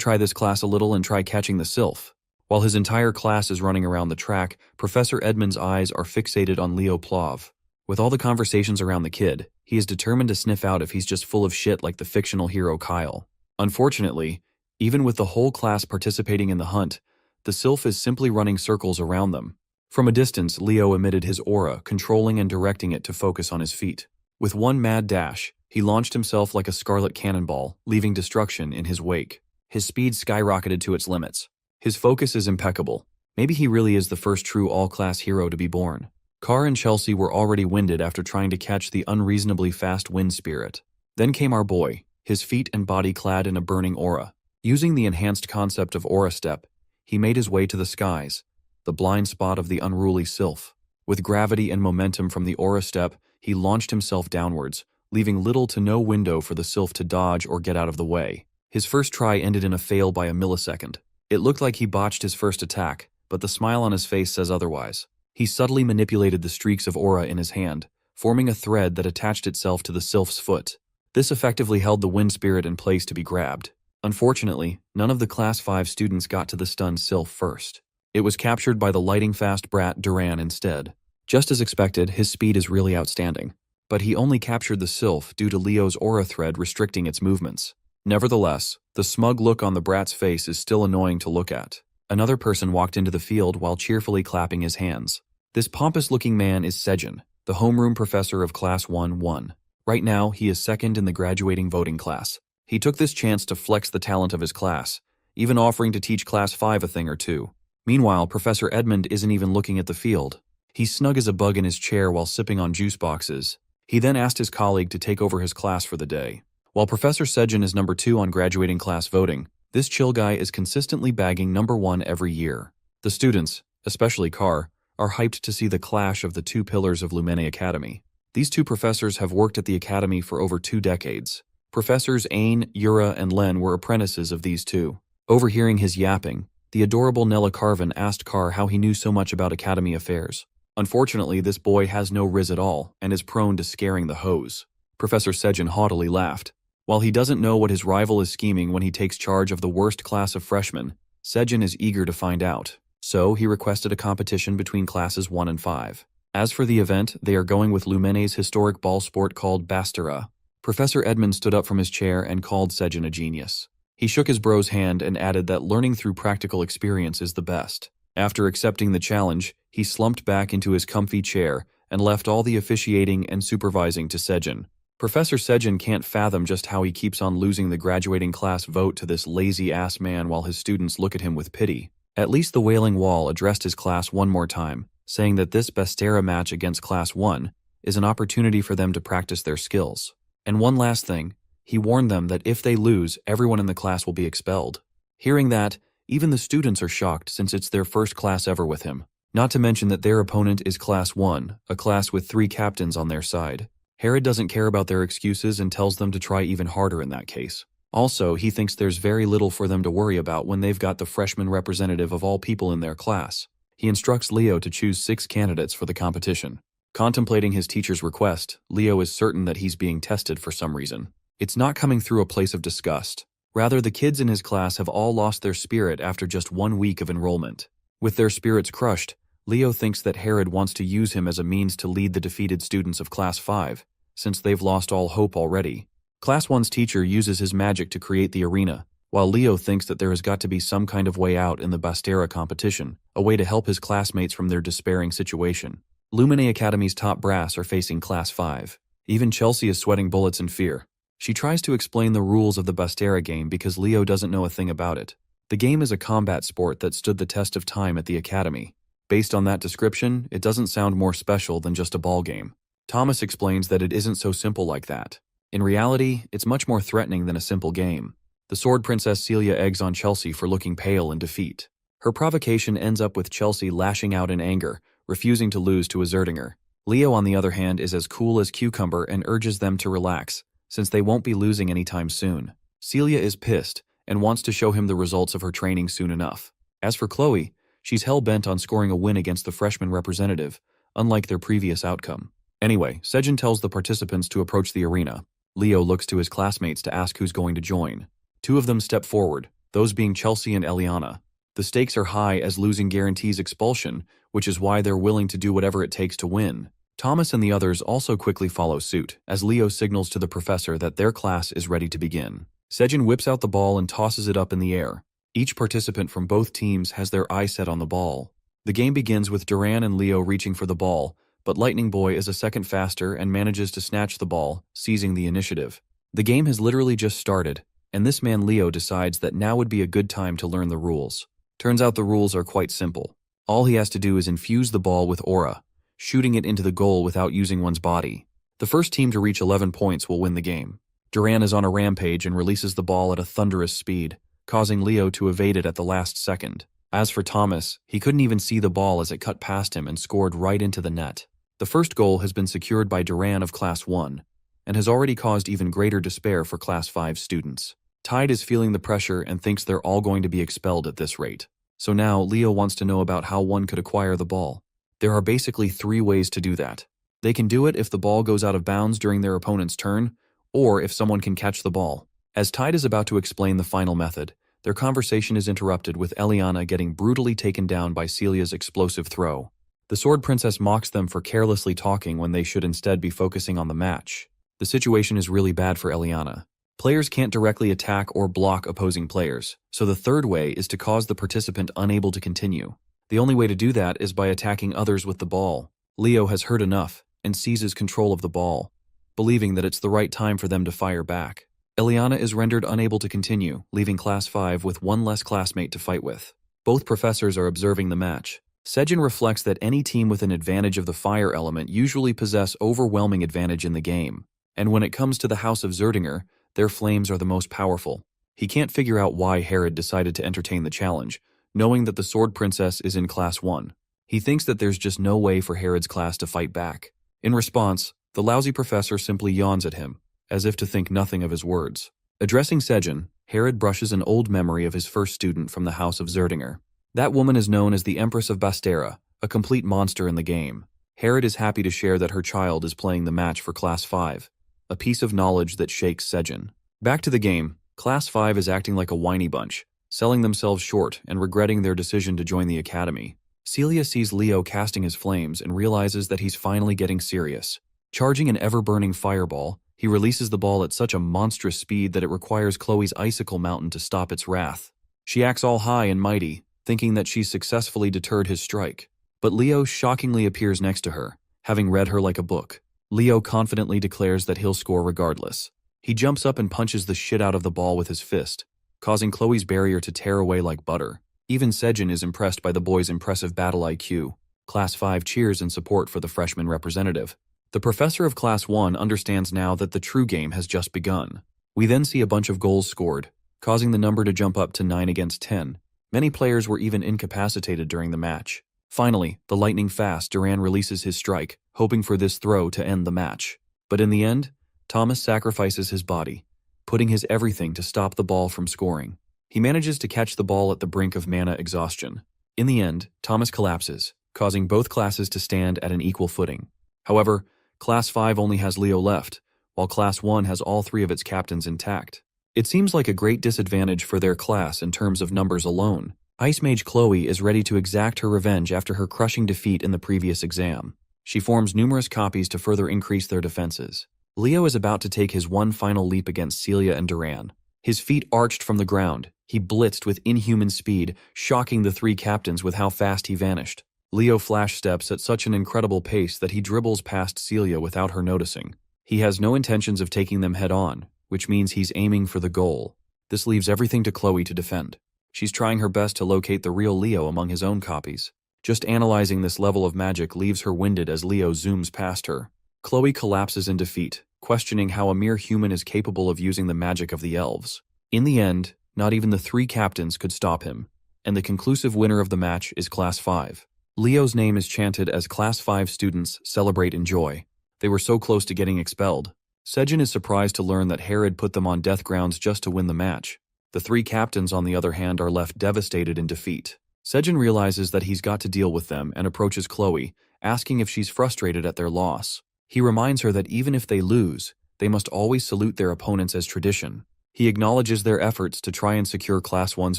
try this class a little and try catching the Sylph. While his entire class is running around the track, Professor Edmund's eyes are fixated on Leo Plov. With all the conversations around the kid, he is determined to sniff out if he's just full of shit like the fictional hero Kyle. Unfortunately, even with the whole class participating in the hunt, the Sylph is simply running circles around them. From a distance, Leo emitted his aura, controlling and directing it to focus on his feet. With one mad dash, he launched himself like a scarlet cannonball, leaving destruction in his wake. His speed skyrocketed to its limits. His focus is impeccable. Maybe he really is the first true all-class hero to be born. Carr and Chelsea were already winded after trying to catch the unreasonably fast wind spirit. Then came our boy, his feet and body clad in a burning aura. Using the enhanced concept of aura step, he made his way to the skies, the blind spot of the unruly Sylph. With gravity and momentum from the aura step, he launched himself downwards, leaving little to no window for the Sylph to dodge or get out of the way. His first try ended in a fail by a millisecond. It looked like he botched his first attack, but the smile on his face says otherwise. He subtly manipulated the streaks of aura in his hand, forming a thread that attached itself to the Sylph's foot. This effectively held the wind spirit in place to be grabbed. Unfortunately, none of the Class 5 students got to the stunned Sylph first. It was captured by the lightning-fast brat Duran instead. Just as expected, his speed is really outstanding. But he only captured the Sylph due to Leo's aura thread restricting its movements. Nevertheless, the smug look on the brat's face is still annoying to look at. Another person walked into the field while cheerfully clapping his hands. This pompous-looking man is Sejin, the homeroom professor of Class 1-1. Right now, he is second in the graduating voting class. He took this chance to flex the talent of his class, even offering to teach Class 5 a thing or two. Meanwhile, Professor Edmund isn't even looking at the field. He's snug as a bug in his chair while sipping on juice boxes. He then asked his colleague to take over his class for the day. While Professor Sejin is number 2 on graduating class voting, this chill guy is consistently bagging number 1 every year. The students, especially Carr, are hyped to see the clash of the two pillars of Lumene Academy. These two professors have worked at the academy for over 2 decades. Professors Ain, Yura, and Len were apprentices of these two. Overhearing his yapping, the adorable Nella Carvin asked Carr how he knew so much about academy affairs. Unfortunately, this boy has no riz at all and is prone to scaring the hose. Professor Sejin haughtily laughed. While he doesn't know what his rival is scheming when he takes charge of the worst class of freshmen, Sejin is eager to find out. So he requested a competition between classes 1 and 5. As for the event, they are going with Lumene's historic ball sport called Bastera. Professor Edmund stood up from his chair and called Sejin a genius. He shook his bro's hand and added that learning through practical experience is the best. After accepting the challenge, he slumped back into his comfy chair and left all the officiating and supervising to Sejin. Professor Sejin can't fathom just how he keeps on losing the graduating class vote to this lazy-ass man while his students look at him with pity. At least the Wailing Wall addressed his class one more time, saying that this Bastera match against Class 1 is an opportunity for them to practice their skills. And one last thing, he warned them that if they lose, everyone in the class will be expelled. Hearing that, even the students are shocked since it's their first class ever with him. Not to mention that their opponent is Class 1, a class with 3 captains on their side. Herod doesn't care about their excuses and tells them to try even harder in that case. Also, he thinks there's very little for them to worry about when they've got the freshman representative of all people in their class. He instructs Leo to choose 6 candidates for the competition. Contemplating his teacher's request, Leo is certain that he's being tested for some reason. It's not coming through a place of disgust. Rather, the kids in his class have all lost their spirit after just 1 week of enrollment. With their spirits crushed, Leo thinks that Herod wants to use him as a means to lead the defeated students of Class 5, since they've lost all hope already. Class 1's teacher uses his magic to create the arena, while Leo thinks that there has got to be some kind of way out in the Bastera competition, a way to help his classmates from their despairing situation. Lumene Academy's top brass are facing Class 5. Even Chelsea is sweating bullets in fear. She tries to explain the rules of the Bastera game because Leo doesn't know a thing about it. The game is a combat sport that stood the test of time at the academy. Based on that description, it doesn't sound more special than just a ball game. Thomas explains that it isn't so simple like that. In reality, it's much more threatening than a simple game. The Sword Princess Celia eggs on Chelsea for looking pale in defeat. Her provocation ends up with Chelsea lashing out in anger, refusing to lose to a Zerdinger. Leo, on the other hand, is as cool as cucumber and urges them to relax, since they won't be losing anytime soon. Celia is pissed and wants to show him the results of her training soon enough. As for Chloe, she's hell-bent on scoring a win against the freshman representative, unlike their previous outcome. Anyway, Sejin tells the participants to approach the arena. Leo looks to his classmates to ask who's going to join. 2 of them step forward, those being Chelsea and Eliana. The stakes are high as losing guarantees expulsion, which is why they're willing to do whatever it takes to win. Thomas and the others also quickly follow suit, as Leo signals to the professor that their class is ready to begin. Sejin whips out the ball and tosses it up in the air. Each participant from both teams has their eye set on the ball. The game begins with Duran and Leo reaching for the ball, but Lightning Boy is a second faster and manages to snatch the ball, seizing the initiative. The game has literally just started, and this man Leo decides that now would be a good time to learn the rules. Turns out the rules are quite simple. All he has to do is infuse the ball with aura, shooting it into the goal without using one's body. The first team to reach 11 points will win the game. Duran is on a rampage and releases the ball at a thunderous speed, causing Leo to evade it at the last second. As for Thomas, he couldn't even see the ball as it cut past him and scored right into the net. The first goal has been secured by Duran of Class 1, and has already caused even greater despair for Class 5 students. Tide is feeling the pressure and thinks they're all going to be expelled at this rate. So now, Leo wants to know about how one could acquire the ball. There are basically 3 ways to do that. They can do it if the ball goes out of bounds during their opponent's turn, or if someone can catch the ball. As Tide is about to explain the final method, their conversation is interrupted with Eliana getting brutally taken down by Celia's explosive throw. The Sword Princess mocks them for carelessly talking when they should instead be focusing on the match. The situation is really bad for Eliana. Players can't directly attack or block opposing players, so the third way is to cause the participant unable to continue. The only way to do that is by attacking others with the ball. Leo has heard enough and seizes control of the ball, believing that it's the right time for them to fire back. Eliana is rendered unable to continue, leaving Class 5 with one less classmate to fight with. Both professors are observing the match. Sejin reflects that any team with an advantage of the fire element usually possess overwhelming advantage in the game, and when it comes to the House of Zerdinger, their flames are the most powerful. He can't figure out why Herod decided to entertain the challenge, knowing that the Sword Princess is in Class 1. He thinks that there's just no way for Herod's class to fight back. In response, the lousy professor simply yawns at him, as if to think nothing of his words. Addressing Sejin, Herod brushes an old memory of his first student from the House of Zerdinger. That woman is known as the Empress of Bastera, a complete monster in the game. Herod is happy to share that her child is playing the match for Class 5, a piece of knowledge that shakes Sejin. Back to the game, Class 5 is acting like a whiny bunch, selling themselves short and regretting their decision to join the academy. Celia sees Leo casting his flames and realizes that he's finally getting serious. Charging an ever-burning fireball, he releases the ball at such a monstrous speed that it requires Chloe's icicle mountain to stop its wrath. She acts all high and mighty, thinking that she's successfully deterred his strike. But Leo shockingly appears next to her, having read her like a book. Leo confidently declares that he'll score regardless. He jumps up and punches the shit out of the ball with his fist, causing Chloe's barrier to tear away like butter. Even Sejin is impressed by the boy's impressive battle IQ. Class 5 cheers in support for the freshman representative. The professor of Class 1 understands now that the true game has just begun. We then see a bunch of goals scored, causing the number to jump up to 9 against 10. Many players were even incapacitated during the match. Finally, the lightning-fast Duran releases his strike, hoping for this throw to end the match. But in the end, Thomas sacrifices his body, putting his everything to stop the ball from scoring. He manages to catch the ball at the brink of mana exhaustion. In the end, Thomas collapses, causing both classes to stand at an equal footing. However, Class 5 only has Leo left, while Class 1 has all three of its captains intact. It seems like a great disadvantage for their class in terms of numbers alone. Ice Mage Chloe is ready to exact her revenge after her crushing defeat in the previous exam. She forms numerous copies to further increase their defenses. Leo is about to take his one final leap against Celia and Duran. His feet arched from the ground. He blitzed with inhuman speed, shocking the three captains with how fast he vanished. Leo flash steps at such an incredible pace that he dribbles past Celia without her noticing. He has no intentions of taking them head-on, which means he's aiming for the goal. This leaves everything to Chloe to defend. She's trying her best to locate the real Leo among his own copies. Just analyzing this level of magic leaves her winded as Leo zooms past her. Chloe collapses in defeat, questioning how a mere human is capable of using the magic of the elves. In the end, not even the three captains could stop him, and the conclusive winner of the match is Class 5. Leo's name is chanted as Class 5 students celebrate in joy. They were so close to getting expelled. Sejin is surprised to learn that Herod put them on death grounds just to win the match. The three captains, on the other hand, are left devastated in defeat. Sejin realizes that he's got to deal with them and approaches Chloe, asking if she's frustrated at their loss. He reminds her that even if they lose, they must always salute their opponents as tradition. He acknowledges their efforts to try and secure Class 1's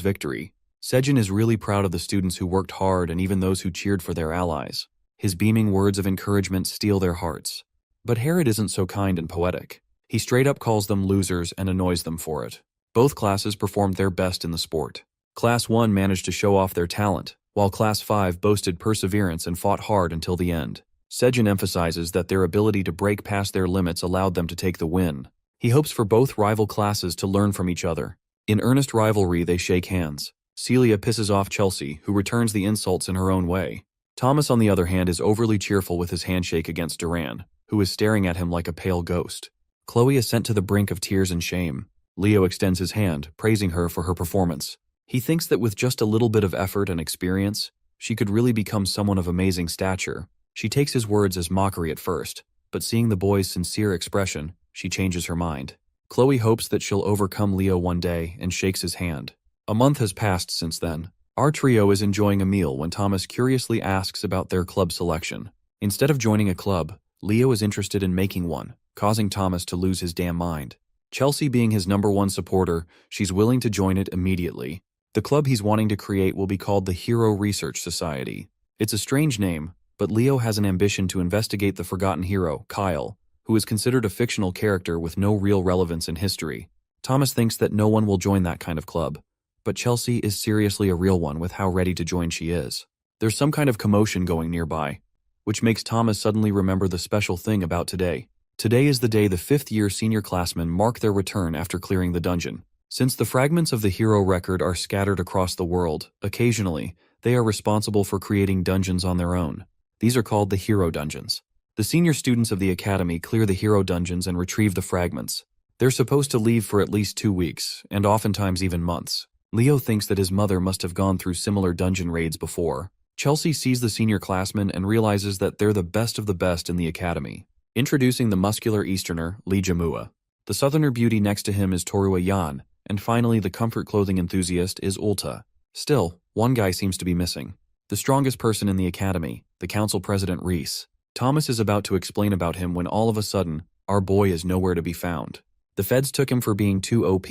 victory. Sejin is really proud of the students who worked hard and even those who cheered for their allies. His beaming words of encouragement steal their hearts. But Herod isn't so kind and poetic. He straight up calls them losers and annoys them for it. Both classes performed their best in the sport. Class 1 managed to show off their talent, while Class 5 boasted perseverance and fought hard until the end. Sejin emphasizes that their ability to break past their limits allowed them to take the win. He hopes for both rival classes to learn from each other. In earnest rivalry, they shake hands. Celia pisses off Chelsea, who returns the insults in her own way. Thomas, on the other hand, is overly cheerful with his handshake against Duran, who is staring at him like a pale ghost. Chloe is sent to the brink of tears and shame. Leo extends his hand, praising her for her performance. He thinks that with just a little bit of effort and experience, she could really become someone of amazing stature. She takes his words as mockery at first, but seeing the boy's sincere expression, she changes her mind. Chloe hopes that she'll overcome Leo one day and shakes his hand. A month has passed since then. Our trio is enjoying a meal when Thomas curiously asks about their club selection. Instead of joining a club, Leo is interested in making one, causing Thomas to lose his damn mind. Chelsea being his #1 supporter, she's willing to join it immediately. The club he's wanting to create will be called the Hero Research Society. It's a strange name, but Leo has an ambition to investigate the forgotten hero, Kyle, who is considered a fictional character with no real relevance in history. Thomas thinks that no one will join that kind of club, but Chelsea is seriously a real one with how ready to join she is. There's some kind of commotion going nearby, which makes Thomas suddenly remember the special thing about today. Today is the day the 5th-year senior classmen mark their return after clearing the dungeon. Since the fragments of the hero record are scattered across the world, occasionally, they are responsible for creating dungeons on their own. These are called the hero dungeons. The senior students of the academy clear the hero dungeons and retrieve the fragments. They're supposed to leave for at least 2 weeks, and oftentimes even months. Leo thinks that his mother must have gone through similar dungeon raids before. Chelsea sees the senior classmen and realizes that they're the best of the best in the academy. Introducing the muscular Easterner, Lee Jamua. The southerner beauty next to him is Torua Yan, and finally the comfort clothing enthusiast is Ulta. Still, one guy seems to be missing. The strongest person in the academy, the council president Reese. Thomas is about to explain about him when all of a sudden, our boy is nowhere to be found. The feds took him for being too OP.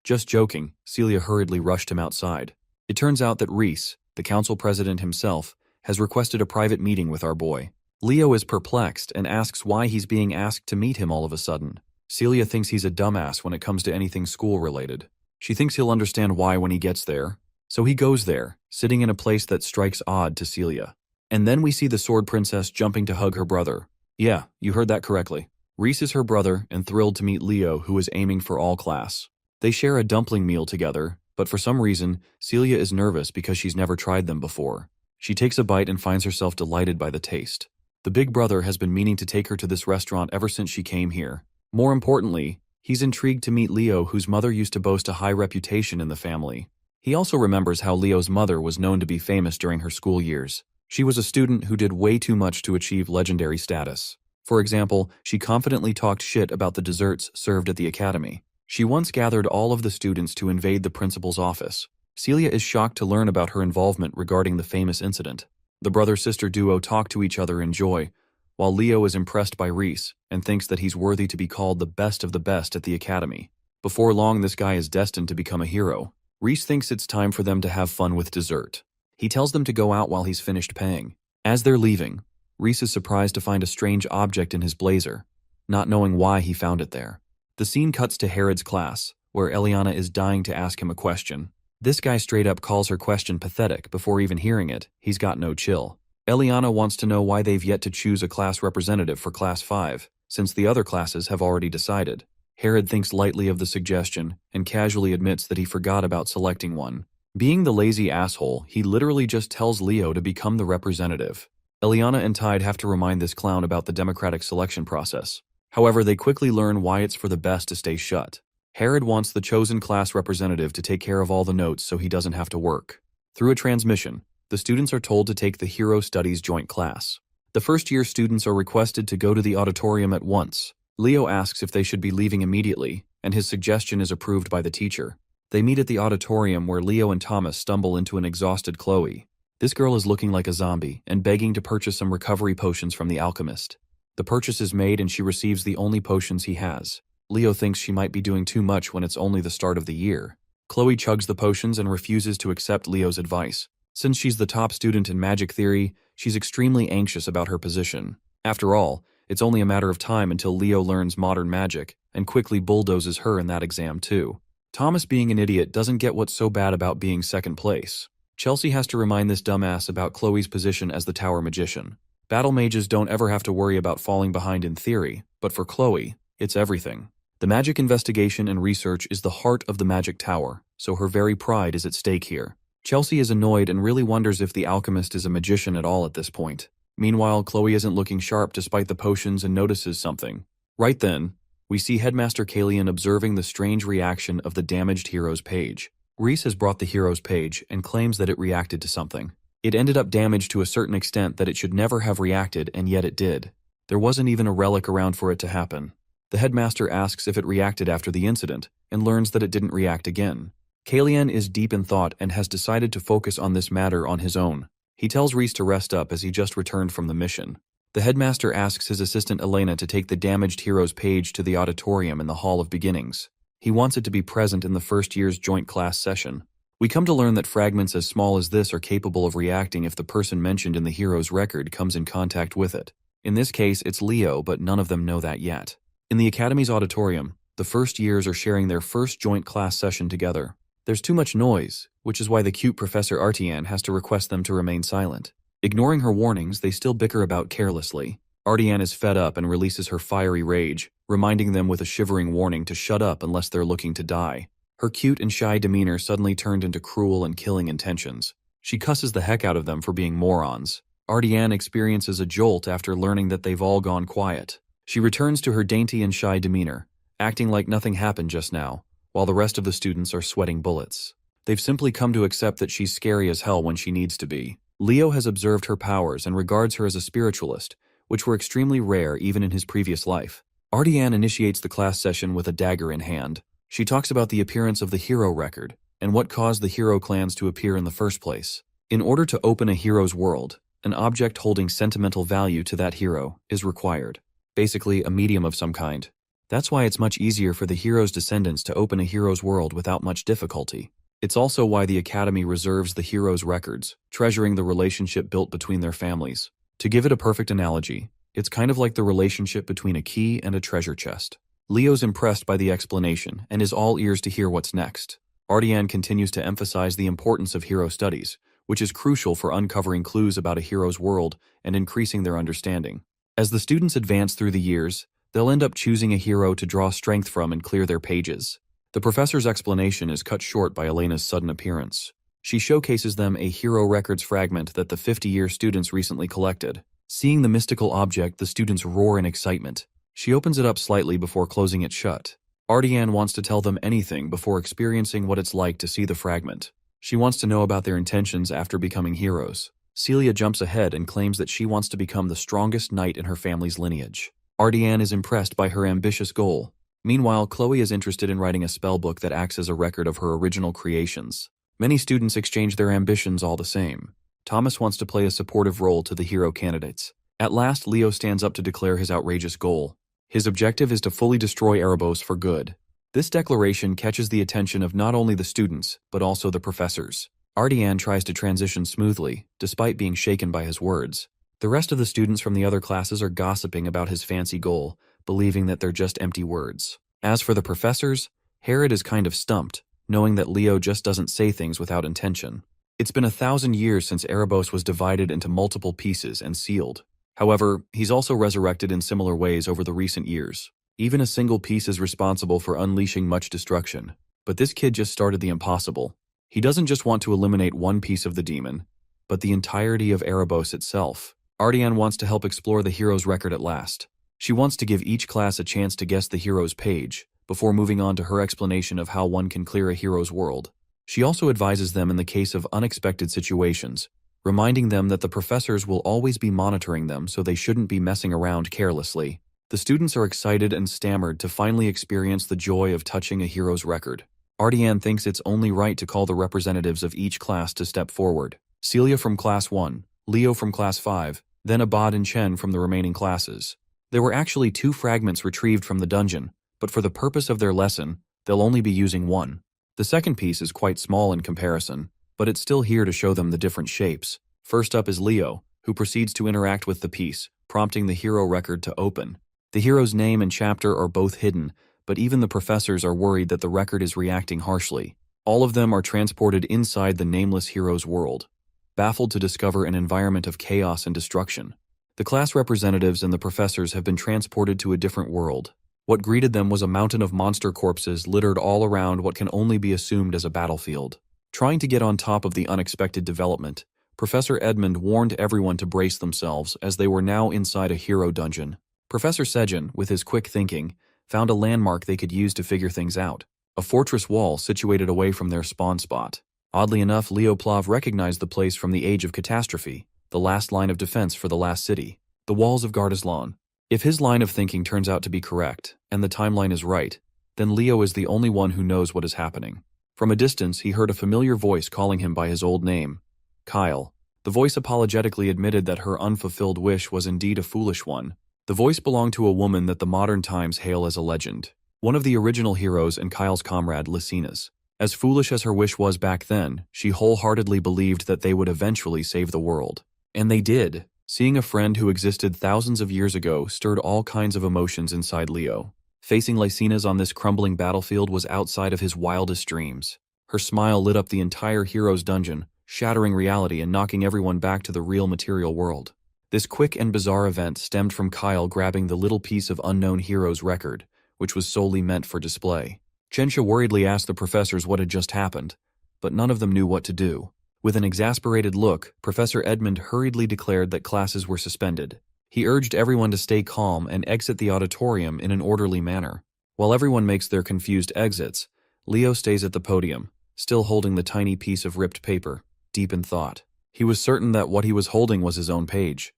Just joking, Celia hurriedly rushed him outside. It turns out that Reese, the council president himself, has requested a private meeting with our boy. Leo is perplexed and asks why he's being asked to meet him all of a sudden. Celia thinks he's a dumbass when it comes to anything school-related. She thinks he'll understand why when he gets there. So he goes there, sitting in a place that strikes odd to Celia. And then we see the Sword Princess jumping to hug her brother. Yeah, you heard that correctly. Reese is her brother and thrilled to meet Leo, who is aiming for all class. They share a dumpling meal together, but for some reason, Celia is nervous because she's never tried them before. She takes a bite and finds herself delighted by the taste. The big brother has been meaning to take her to this restaurant ever since she came here. More importantly, he's intrigued to meet Leo, whose mother used to boast a high reputation in the family. He also remembers how Leo's mother was known to be famous during her school years. She was a student who did way too much to achieve legendary status. For example, she confidently talked shit about the desserts served at the academy. She once gathered all of the students to invade the principal's office. Celia is shocked to learn about her involvement regarding the famous incident. The brother-sister duo talk to each other in joy, while Leo is impressed by Reese and thinks that he's worthy to be called the best of the best at the academy. Before long, this guy is destined to become a hero. Reese thinks it's time for them to have fun with dessert. He tells them to go out while he's finished paying. As they're leaving, Reese is surprised to find a strange object in his blazer, not knowing why he found it there. The scene cuts to Herod's class, where Eliana is dying to ask him a question. This guy straight up calls her question pathetic before even hearing it. He's got no chill. Eliana wants to know why they've yet to choose a class representative for Class 5, since the other classes have already decided. Herod thinks lightly of the suggestion and casually admits that he forgot about selecting one. Being the lazy asshole, he literally just tells Leo to become the representative. Eliana and Tide have to remind this clown about the democratic selection process. However, they quickly learn why it's for the best to stay shut. Herod wants the chosen class representative to take care of all the notes so he doesn't have to work. Through a transmission, the students are told to take the Hero Studies joint class. The first-year students are requested to go to the auditorium at once. Leo asks if they should be leaving immediately, and his suggestion is approved by the teacher. They meet at the auditorium where Leo and Thomas stumble into an exhausted Chloe. This girl is looking like a zombie and begging to purchase some recovery potions from the alchemist. The purchase is made and she receives the only potions he has. Leo thinks she might be doing too much when it's only the start of the year. Chloe chugs the potions and refuses to accept Leo's advice. Since she's the top student in magic theory, she's extremely anxious about her position. After all, it's only a matter of time until Leo learns modern magic and quickly bulldozes her in that exam too. Thomas, being an idiot, doesn't get what's so bad about being second place. Chelsea has to remind this dumbass about Chloe's position as the tower magician. Battle mages don't ever have to worry about falling behind in theory, but for Chloe, it's everything. The magic investigation and research is the heart of the magic tower, so her very pride is at stake here. Chelsea is annoyed and really wonders if the alchemist is a magician at all at this point. Meanwhile, Chloe isn't looking sharp despite the potions and notices something. Right then, we see Headmaster Kalian observing the strange reaction of the damaged hero's page. Reese has brought the hero's page and claims that it reacted to something. It ended up damaged to a certain extent that it should never have reacted, and yet it did. There wasn't even a relic around for it to happen. The headmaster asks if it reacted after the incident, and learns that it didn't react again. Kalian is deep in thought and has decided to focus on this matter on his own. He tells Reese to rest up as he just returned from the mission. The headmaster asks his assistant Elena to take the damaged hero's page to the auditorium in the Hall of Beginnings. He wants it to be present in the first year's joint class session. We come to learn that fragments as small as this are capable of reacting if the person mentioned in the hero's record comes in contact with it. In this case, it's Leo, but none of them know that yet. In the Academy's auditorium, The first years are sharing their first joint class session together. There's too much noise, which is why the cute Professor Artian has to request them to remain silent. Ignoring her warnings, they still bicker about carelessly. Artian is fed up and releases her fiery rage, reminding them with a shivering warning to shut up unless they're looking to die. Her cute and shy demeanor suddenly turned into cruel and killing intentions. She cusses the heck out of them for being morons. Artian experiences a jolt after learning that they've all gone quiet. She returns to her dainty and shy demeanor, acting like nothing happened just now, while the rest of the students are sweating bullets. They've simply come to accept that she's scary as hell when she needs to be. Leo has observed her powers and regards her as a spiritualist, which were extremely rare even in his previous life. Artian initiates the class session with a dagger in hand. She talks about the appearance of the hero record and what caused the hero clans to appear in the first place. In order to open a hero's world, an object holding sentimental value to that hero is required. Basically, a medium of some kind. That's why it's much easier for the hero's descendants to open a hero's world without much difficulty. It's also why the Academy reserves the hero's records, treasuring the relationship built between their families. To give it a perfect analogy, it's kind of like the relationship between a key and a treasure chest. Leo's impressed by the explanation and is all ears to hear what's next. Artian continues to emphasize the importance of hero studies, which is crucial for uncovering clues about a hero's world and increasing their understanding. As the students advance through the years, they'll end up choosing a hero to draw strength from and clear their pages. The professor's explanation is cut short by Elena's sudden appearance. She showcases them a hero records fragment that the 50-year students recently collected. Seeing the mystical object, the students roar in excitement. She opens it up slightly before closing it shut. Artian wants to tell them anything before experiencing what it's like to see the fragment. She wants to know about their intentions after becoming heroes. Celia jumps ahead and claims that she wants to become the strongest knight in her family's lineage. Artian is impressed by her ambitious goal. Meanwhile, Chloe is interested in writing a spellbook that acts as a record of her original creations. Many students exchange their ambitions all the same. Thomas wants to play a supportive role to the hero candidates. At last, Leo stands up to declare his outrageous goal. His objective is to fully destroy Erebos for good. This declaration catches the attention of not only the students, but also the professors. Artian tries to transition smoothly, despite being shaken by his words. The rest of the students from the other classes are gossiping about his fancy goal, believing that they're just empty words. As for the professors, Herod is kind of stumped, knowing that Leo just doesn't say things without intention. It's been 1,000 years since Erebos was divided into multiple pieces and sealed. However, he's also resurrected in similar ways over the recent years. Even a single piece is responsible for unleashing much destruction. But this kid just started the impossible. He doesn't just want to eliminate one piece of the demon, but the entirety of Erebos itself. Artian wants to help explore the hero's record at last. She wants to give each class a chance to guess the hero's page, before moving on to her explanation of how one can clear a hero's world. She also advises them in the case of unexpected situations, reminding them that the professors will always be monitoring them, so they shouldn't be messing around carelessly. The students are excited and stammered to finally experience the joy of touching a hero's record. Artian thinks it's only right to call the representatives of each class to step forward. Celia from Class 1, Leo from Class 5, then Abad and Chen from the remaining classes. There were actually 2 fragments retrieved from the dungeon, but for the purpose of their lesson, they'll only be using one. The second piece is quite small in comparison, but it's still here to show them the different shapes. First up is Leo, who proceeds to interact with the piece, prompting the hero record to open. The hero's name and chapter are both hidden, but even the professors are worried that the record is reacting harshly. All of them are transported inside the nameless hero's world, baffled to discover an environment of chaos and destruction. The class representatives and the professors have been transported to a different world. What greeted them was a mountain of monster corpses littered all around what can only be assumed as a battlefield. Trying to get on top of the unexpected development, Professor Edmund warned everyone to brace themselves as they were now inside a hero dungeon. Professor Sejin, with his quick thinking, found a landmark they could use to figure things out. A fortress wall situated away from their spawn spot. Oddly enough, Leo Plav recognized the place from the Age of Catastrophe, the last line of defense for the last city, the walls of Gardaslan. If his line of thinking turns out to be correct, and the timeline is right, then Leo is the only one who knows what is happening. From a distance, he heard a familiar voice calling him by his old name, Kyle. The voice apologetically admitted that her unfulfilled wish was indeed a foolish one. The voice belonged to a woman that the modern times hail as a legend, one of the original heroes and Kyle's comrade, Lycina's. As foolish as her wish was back then, she wholeheartedly believed that they would eventually save the world. And they did. Seeing a friend who existed thousands of years ago stirred all kinds of emotions inside Leo. Facing Lycinas on this crumbling battlefield was outside of his wildest dreams. Her smile lit up the entire hero's dungeon, shattering reality and knocking everyone back to the real material world. This quick and bizarre event stemmed from Kyle grabbing the little piece of unknown hero's record, which was solely meant for display. Chensha worriedly asked the professors what had just happened, but none of them knew what to do. With an exasperated look, Professor Edmund hurriedly declared that classes were suspended. He urged everyone to stay calm and exit the auditorium in an orderly manner. While everyone makes their confused exits, Leo stays at the podium, still holding the tiny piece of ripped paper, deep in thought. He was certain that what he was holding was his own page.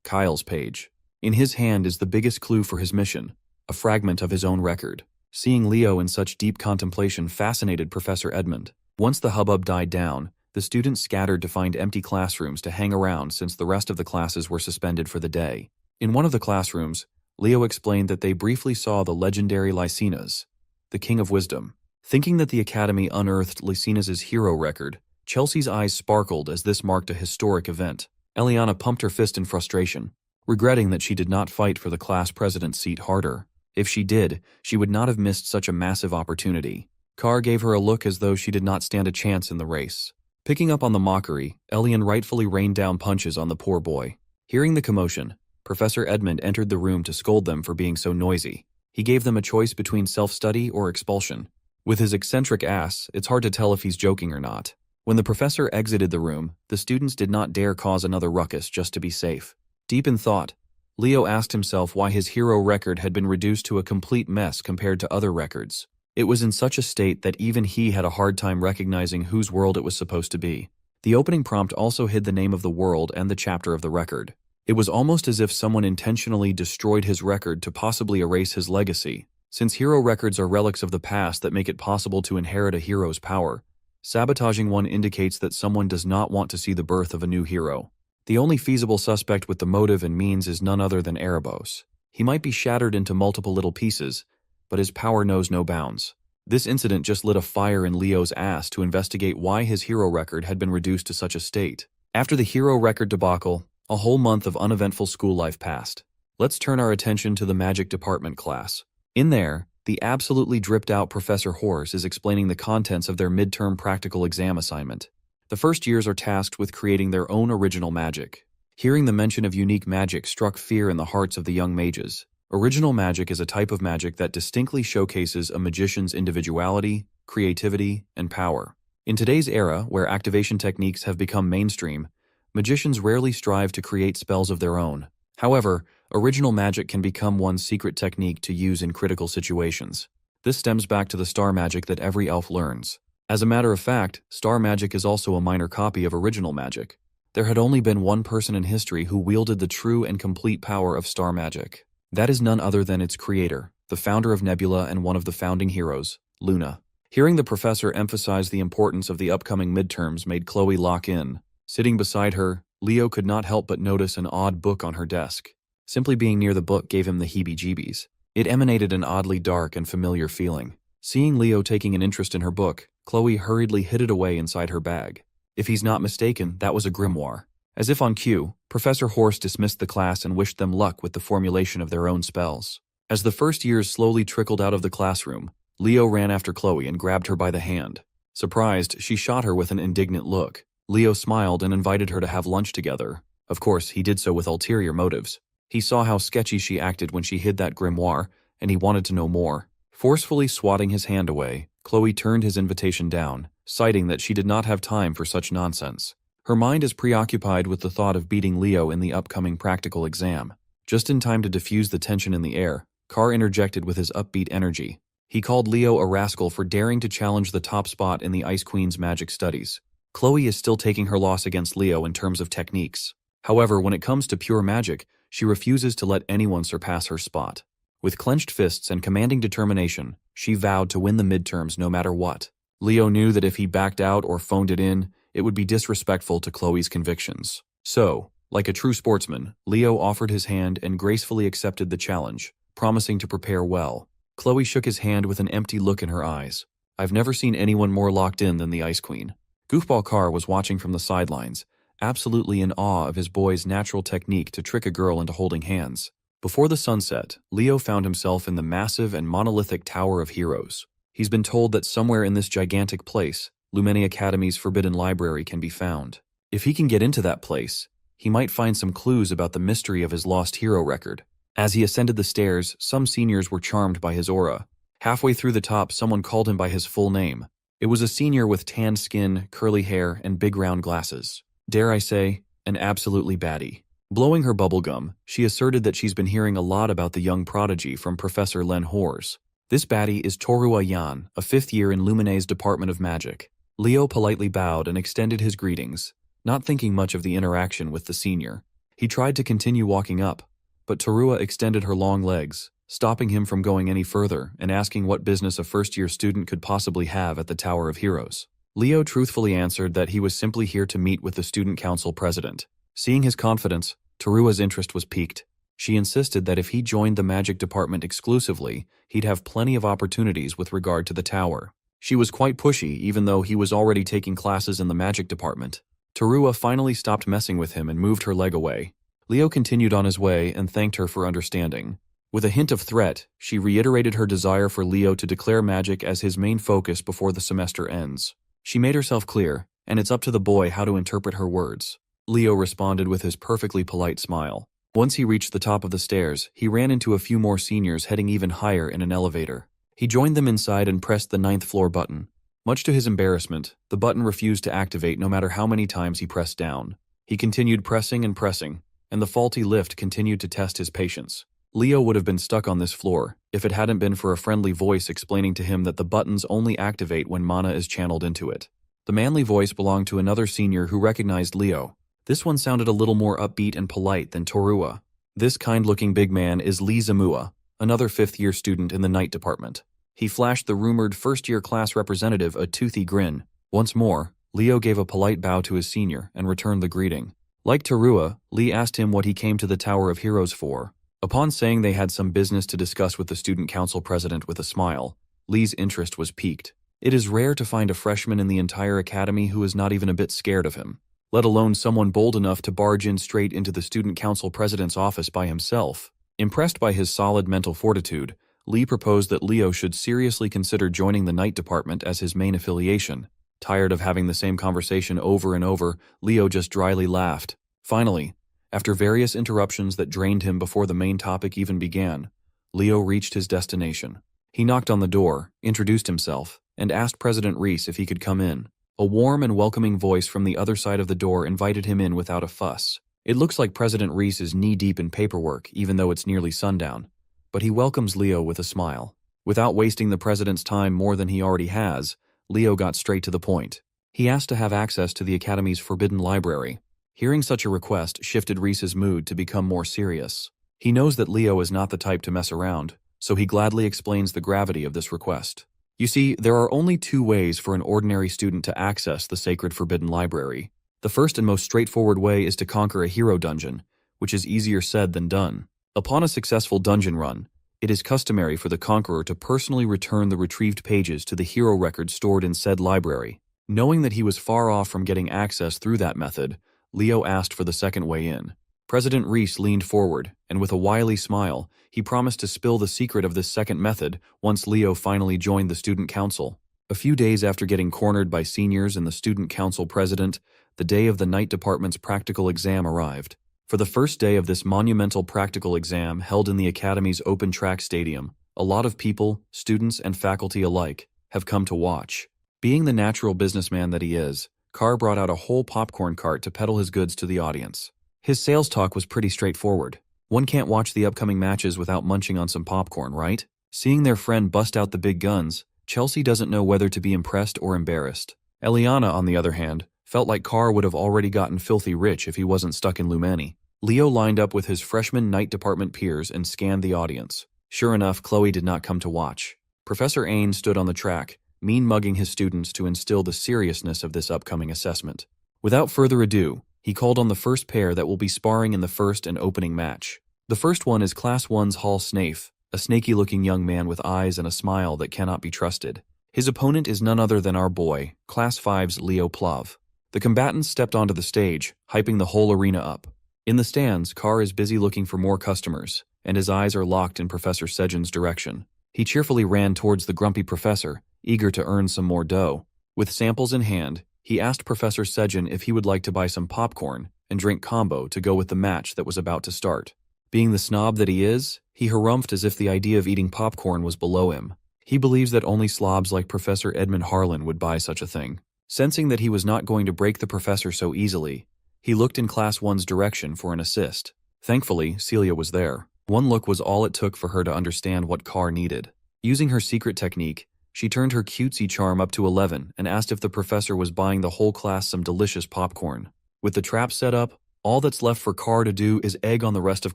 Kyle's page. In his hand is the biggest clue for his mission, a fragment of his own record. Seeing Leo in such deep contemplation fascinated Professor Edmund. Once the hubbub died down, the students scattered to find empty classrooms to hang around since the rest of the classes were suspended for the day. In one of the classrooms, Leo explained that they briefly saw the legendary Lycinas, the King of Wisdom. Thinking that the Academy unearthed Lycinas' hero record, Chelsea's eyes sparkled as this marked a historic event. Eliana pumped her fist in frustration, regretting that she did not fight for the class president's seat harder. If she did, she would not have missed such a massive opportunity. Carr gave her a look as though she did not stand a chance in the race. Picking up on the mockery, Elian rightfully rained down punches on the poor boy. Hearing the commotion, Professor Edmund entered the room to scold them for being so noisy. He gave them a choice between self-study or expulsion. With his eccentric ass, it's hard to tell if he's joking or not. When the professor exited the room, the students did not dare cause another ruckus just to be safe. Deep in thought, Leo asked himself why his hero record had been reduced to a complete mess compared to other records. It was in such a state that even he had a hard time recognizing whose world it was supposed to be. The opening prompt also hid the name of the world and the chapter of the record. It was almost as if someone intentionally destroyed his record to possibly erase his legacy. Since hero records are relics of the past that make it possible to inherit a hero's power, sabotaging one indicates that someone does not want to see the birth of a new hero. The only feasible suspect with the motive and means is none other than Erebos. He might be shattered into multiple little pieces, but his power knows no bounds. This incident just lit a fire in Leo's ass to investigate why his hero record had been reduced to such a state. After the hero record debacle, a whole month of uneventful school life passed. Let's turn our attention to the magic department class. In there, the absolutely dripped-out Professor Horse is explaining the contents of their midterm practical exam assignment. The first years are tasked with creating their own original magic. Hearing the mention of unique magic struck fear in the hearts of the young mages. Original magic is a type of magic that distinctly showcases a magician's individuality, creativity, and power. In today's era, where activation techniques have become mainstream, magicians rarely strive to create spells of their own. However, original magic can become one's secret technique to use in critical situations. This stems back to the star magic that every elf learns. As a matter of fact, star magic is also a minor copy of original magic. There had only been one person in history who wielded the true and complete power of star magic. That is none other than its creator, the founder of Nebula and one of the founding heroes, Luna. Hearing the professor emphasize the importance of the upcoming midterms made Chloe lock in. Sitting beside her, Leo could not help but notice an odd book on her desk. Simply being near the book gave him the heebie-jeebies. It emanated an oddly dark and familiar feeling. Seeing Leo taking an interest in her book, Chloe hurriedly hid it away inside her bag. If he's not mistaken, that was a grimoire. As if on cue, Professor Horse dismissed the class and wished them luck with the formulation of their own spells. As the first years slowly trickled out of the classroom, Leo ran after Chloe and grabbed her by the hand. Surprised, she shot her with an indignant look. Leo smiled and invited her to have lunch together. Of course, he did so with ulterior motives. He saw how sketchy she acted when she hid that grimoire, and he wanted to know more. Forcefully swatting his hand away, Chloe turned his invitation down, citing that she did not have time for such nonsense. Her mind is preoccupied with the thought of beating Leo in the upcoming practical exam. Just in time to diffuse the tension in the air, Carr interjected with his upbeat energy. He called Leo a rascal for daring to challenge the top spot in the Ice Queen's magic studies. Chloe is still taking her loss against Leo in terms of techniques. However, when it comes to pure magic, she refuses to let anyone surpass her spot. With clenched fists and commanding determination, she vowed to win the midterms no matter what. Leo knew that if he backed out or phoned it in, it would be disrespectful to Chloe's convictions. So, like a true sportsman, Leo offered his hand and gracefully accepted the challenge, promising to prepare well. Chloe shook his hand with an empty look in her eyes. I've never seen anyone more locked in than the Ice Queen. Goofball Carr was watching from the sidelines, absolutely in awe of his boy's natural technique to trick a girl into holding hands. Before the sunset, Leo found himself in the massive and monolithic Tower of Heroes. He's been told that somewhere in this gigantic place, Lumene Academy's forbidden library can be found. If he can get into that place, he might find some clues about the mystery of his lost hero record. As he ascended the stairs, some seniors were charmed by his aura. Halfway through the top, someone called him by his full name. It was a senior with tanned skin, curly hair, and big round glasses. Dare I say, an absolutely baddie. Blowing her bubblegum, she asserted that she's been hearing a lot about the young prodigy from Professor Len Hors. This baddie is Torua Yan, a 5th year in Lumine's Department of Magic. Leo politely bowed and extended his greetings, not thinking much of the interaction with the senior. He tried to continue walking up, but Torua extended her long legs, stopping him from going any further and asking what business a first-year student could possibly have at the Tower of Heroes. Leo truthfully answered that he was simply here to meet with the student council president. Seeing his confidence, Torua's interest was piqued. She insisted that if he joined the magic department exclusively, he'd have plenty of opportunities with regard to the tower. She was quite pushy, even though he was already taking classes in the magic department. Torua finally stopped messing with him and moved her leg away. Leo continued on his way and thanked her for understanding. With a hint of threat, she reiterated her desire for Leo to declare magic as his main focus before the semester ends. She made herself clear, and it's up to the boy how to interpret her words. Leo responded with his perfectly polite smile. Once he reached the top of the stairs, he ran into a few more seniors heading even higher in an elevator. He joined them inside and pressed the 9th floor button. Much to his embarrassment, the button refused to activate no matter how many times he pressed down. He continued pressing and pressing, and the faulty lift continued to test his patience. Leo would have been stuck on this floor if it hadn't been for a friendly voice explaining to him that the buttons only activate when mana is channeled into it. The manly voice belonged to another senior who recognized Leo. This one sounded a little more upbeat and polite than Torua. This kind-looking big man is Lee Zamua, another 5th-year student in the night department. He flashed the rumored first-year class representative a toothy grin. Once more, Leo gave a polite bow to his senior and returned the greeting. Like Torua, Lee asked him what he came to the Tower of Heroes for. Upon saying they had some business to discuss with the student council president with a smile, Lee's interest was piqued. It is rare to find a freshman in the entire academy who is not even a bit scared of him, let alone someone bold enough to barge in straight into the student council president's office by himself. Impressed by his solid mental fortitude, Lee proposed that Leo should seriously consider joining the night department as his main affiliation. Tired of having the same conversation over and over, Leo just dryly laughed. Finally, after various interruptions that drained him before the main topic even began, Leo reached his destination. He knocked on the door, introduced himself, and asked President Reese if he could come in. A warm and welcoming voice from the other side of the door invited him in without a fuss. It looks like President Reese is knee-deep in paperwork, even though it's nearly sundown, but he welcomes Leo with a smile. Without wasting the president's time more than he already has, Leo got straight to the point. He asked to have access to the Academy's forbidden library. Hearing such a request shifted Reese's mood to become more serious. He knows that Leo is not the type to mess around, so he gladly explains the gravity of this request. You see, there are only 2 ways for an ordinary student to access the sacred forbidden library. The first and most straightforward way is to conquer a hero dungeon, which is easier said than done. Upon a successful dungeon run, it is customary for the conqueror to personally return the retrieved pages to the hero record stored in said library. Knowing that he was far off from getting access through that method, Leo asked for the second way in. President Reese leaned forward, and with a wily smile, he promised to spill the secret of this second method once Leo finally joined the student council. A few days after getting cornered by seniors and the student council president, the day of the night department's practical exam arrived. For the first day of this monumental practical exam held in the Academy's open track stadium, a lot of people, students and faculty alike, have come to watch. Being the natural businessman that he is, Carr brought out a whole popcorn cart to peddle his goods to the audience. His sales talk was pretty straightforward. One can't watch the upcoming matches without munching on some popcorn, right? Seeing their friend bust out the big guns, Chelsea doesn't know whether to be impressed or embarrassed. Eliana, on the other hand, felt like Carr would have already gotten filthy rich if he wasn't stuck in Lumene. Leo lined up with his freshman night department peers and scanned the audience. Sure enough, Chloe did not come to watch. Professor Ain stood on the track, mean-mugging his students to instill the seriousness of this upcoming assessment. Without further ado, he called on the first pair that will be sparring in the first and opening match. The first one is Class 1's Hall Snafe, a snaky-looking young man with eyes and a smile that cannot be trusted. His opponent is none other than our boy, Class 5's Leo Plav. The combatants stepped onto the stage, hyping the whole arena up. In the stands, Carr is busy looking for more customers, and his eyes are locked in Professor Sejin's direction. He cheerfully ran towards the grumpy professor, eager to earn some more dough. With samples in hand, he asked Professor Sejin if he would like to buy some popcorn and drink combo to go with the match that was about to start. Being the snob that he is, he harumphed as if the idea of eating popcorn was below him. He believes that only slobs like Professor Edmund Harlan would buy such a thing. Sensing that he was not going to break the professor so easily, he looked in Class 1's direction for an assist. Thankfully, Celia was there. One look was all it took for her to understand what Carr needed. Using her secret technique, she turned her cutesy charm up to 11 and asked if the professor was buying the whole class some delicious popcorn. With the trap set up, all that's left for Carr to do is egg on the rest of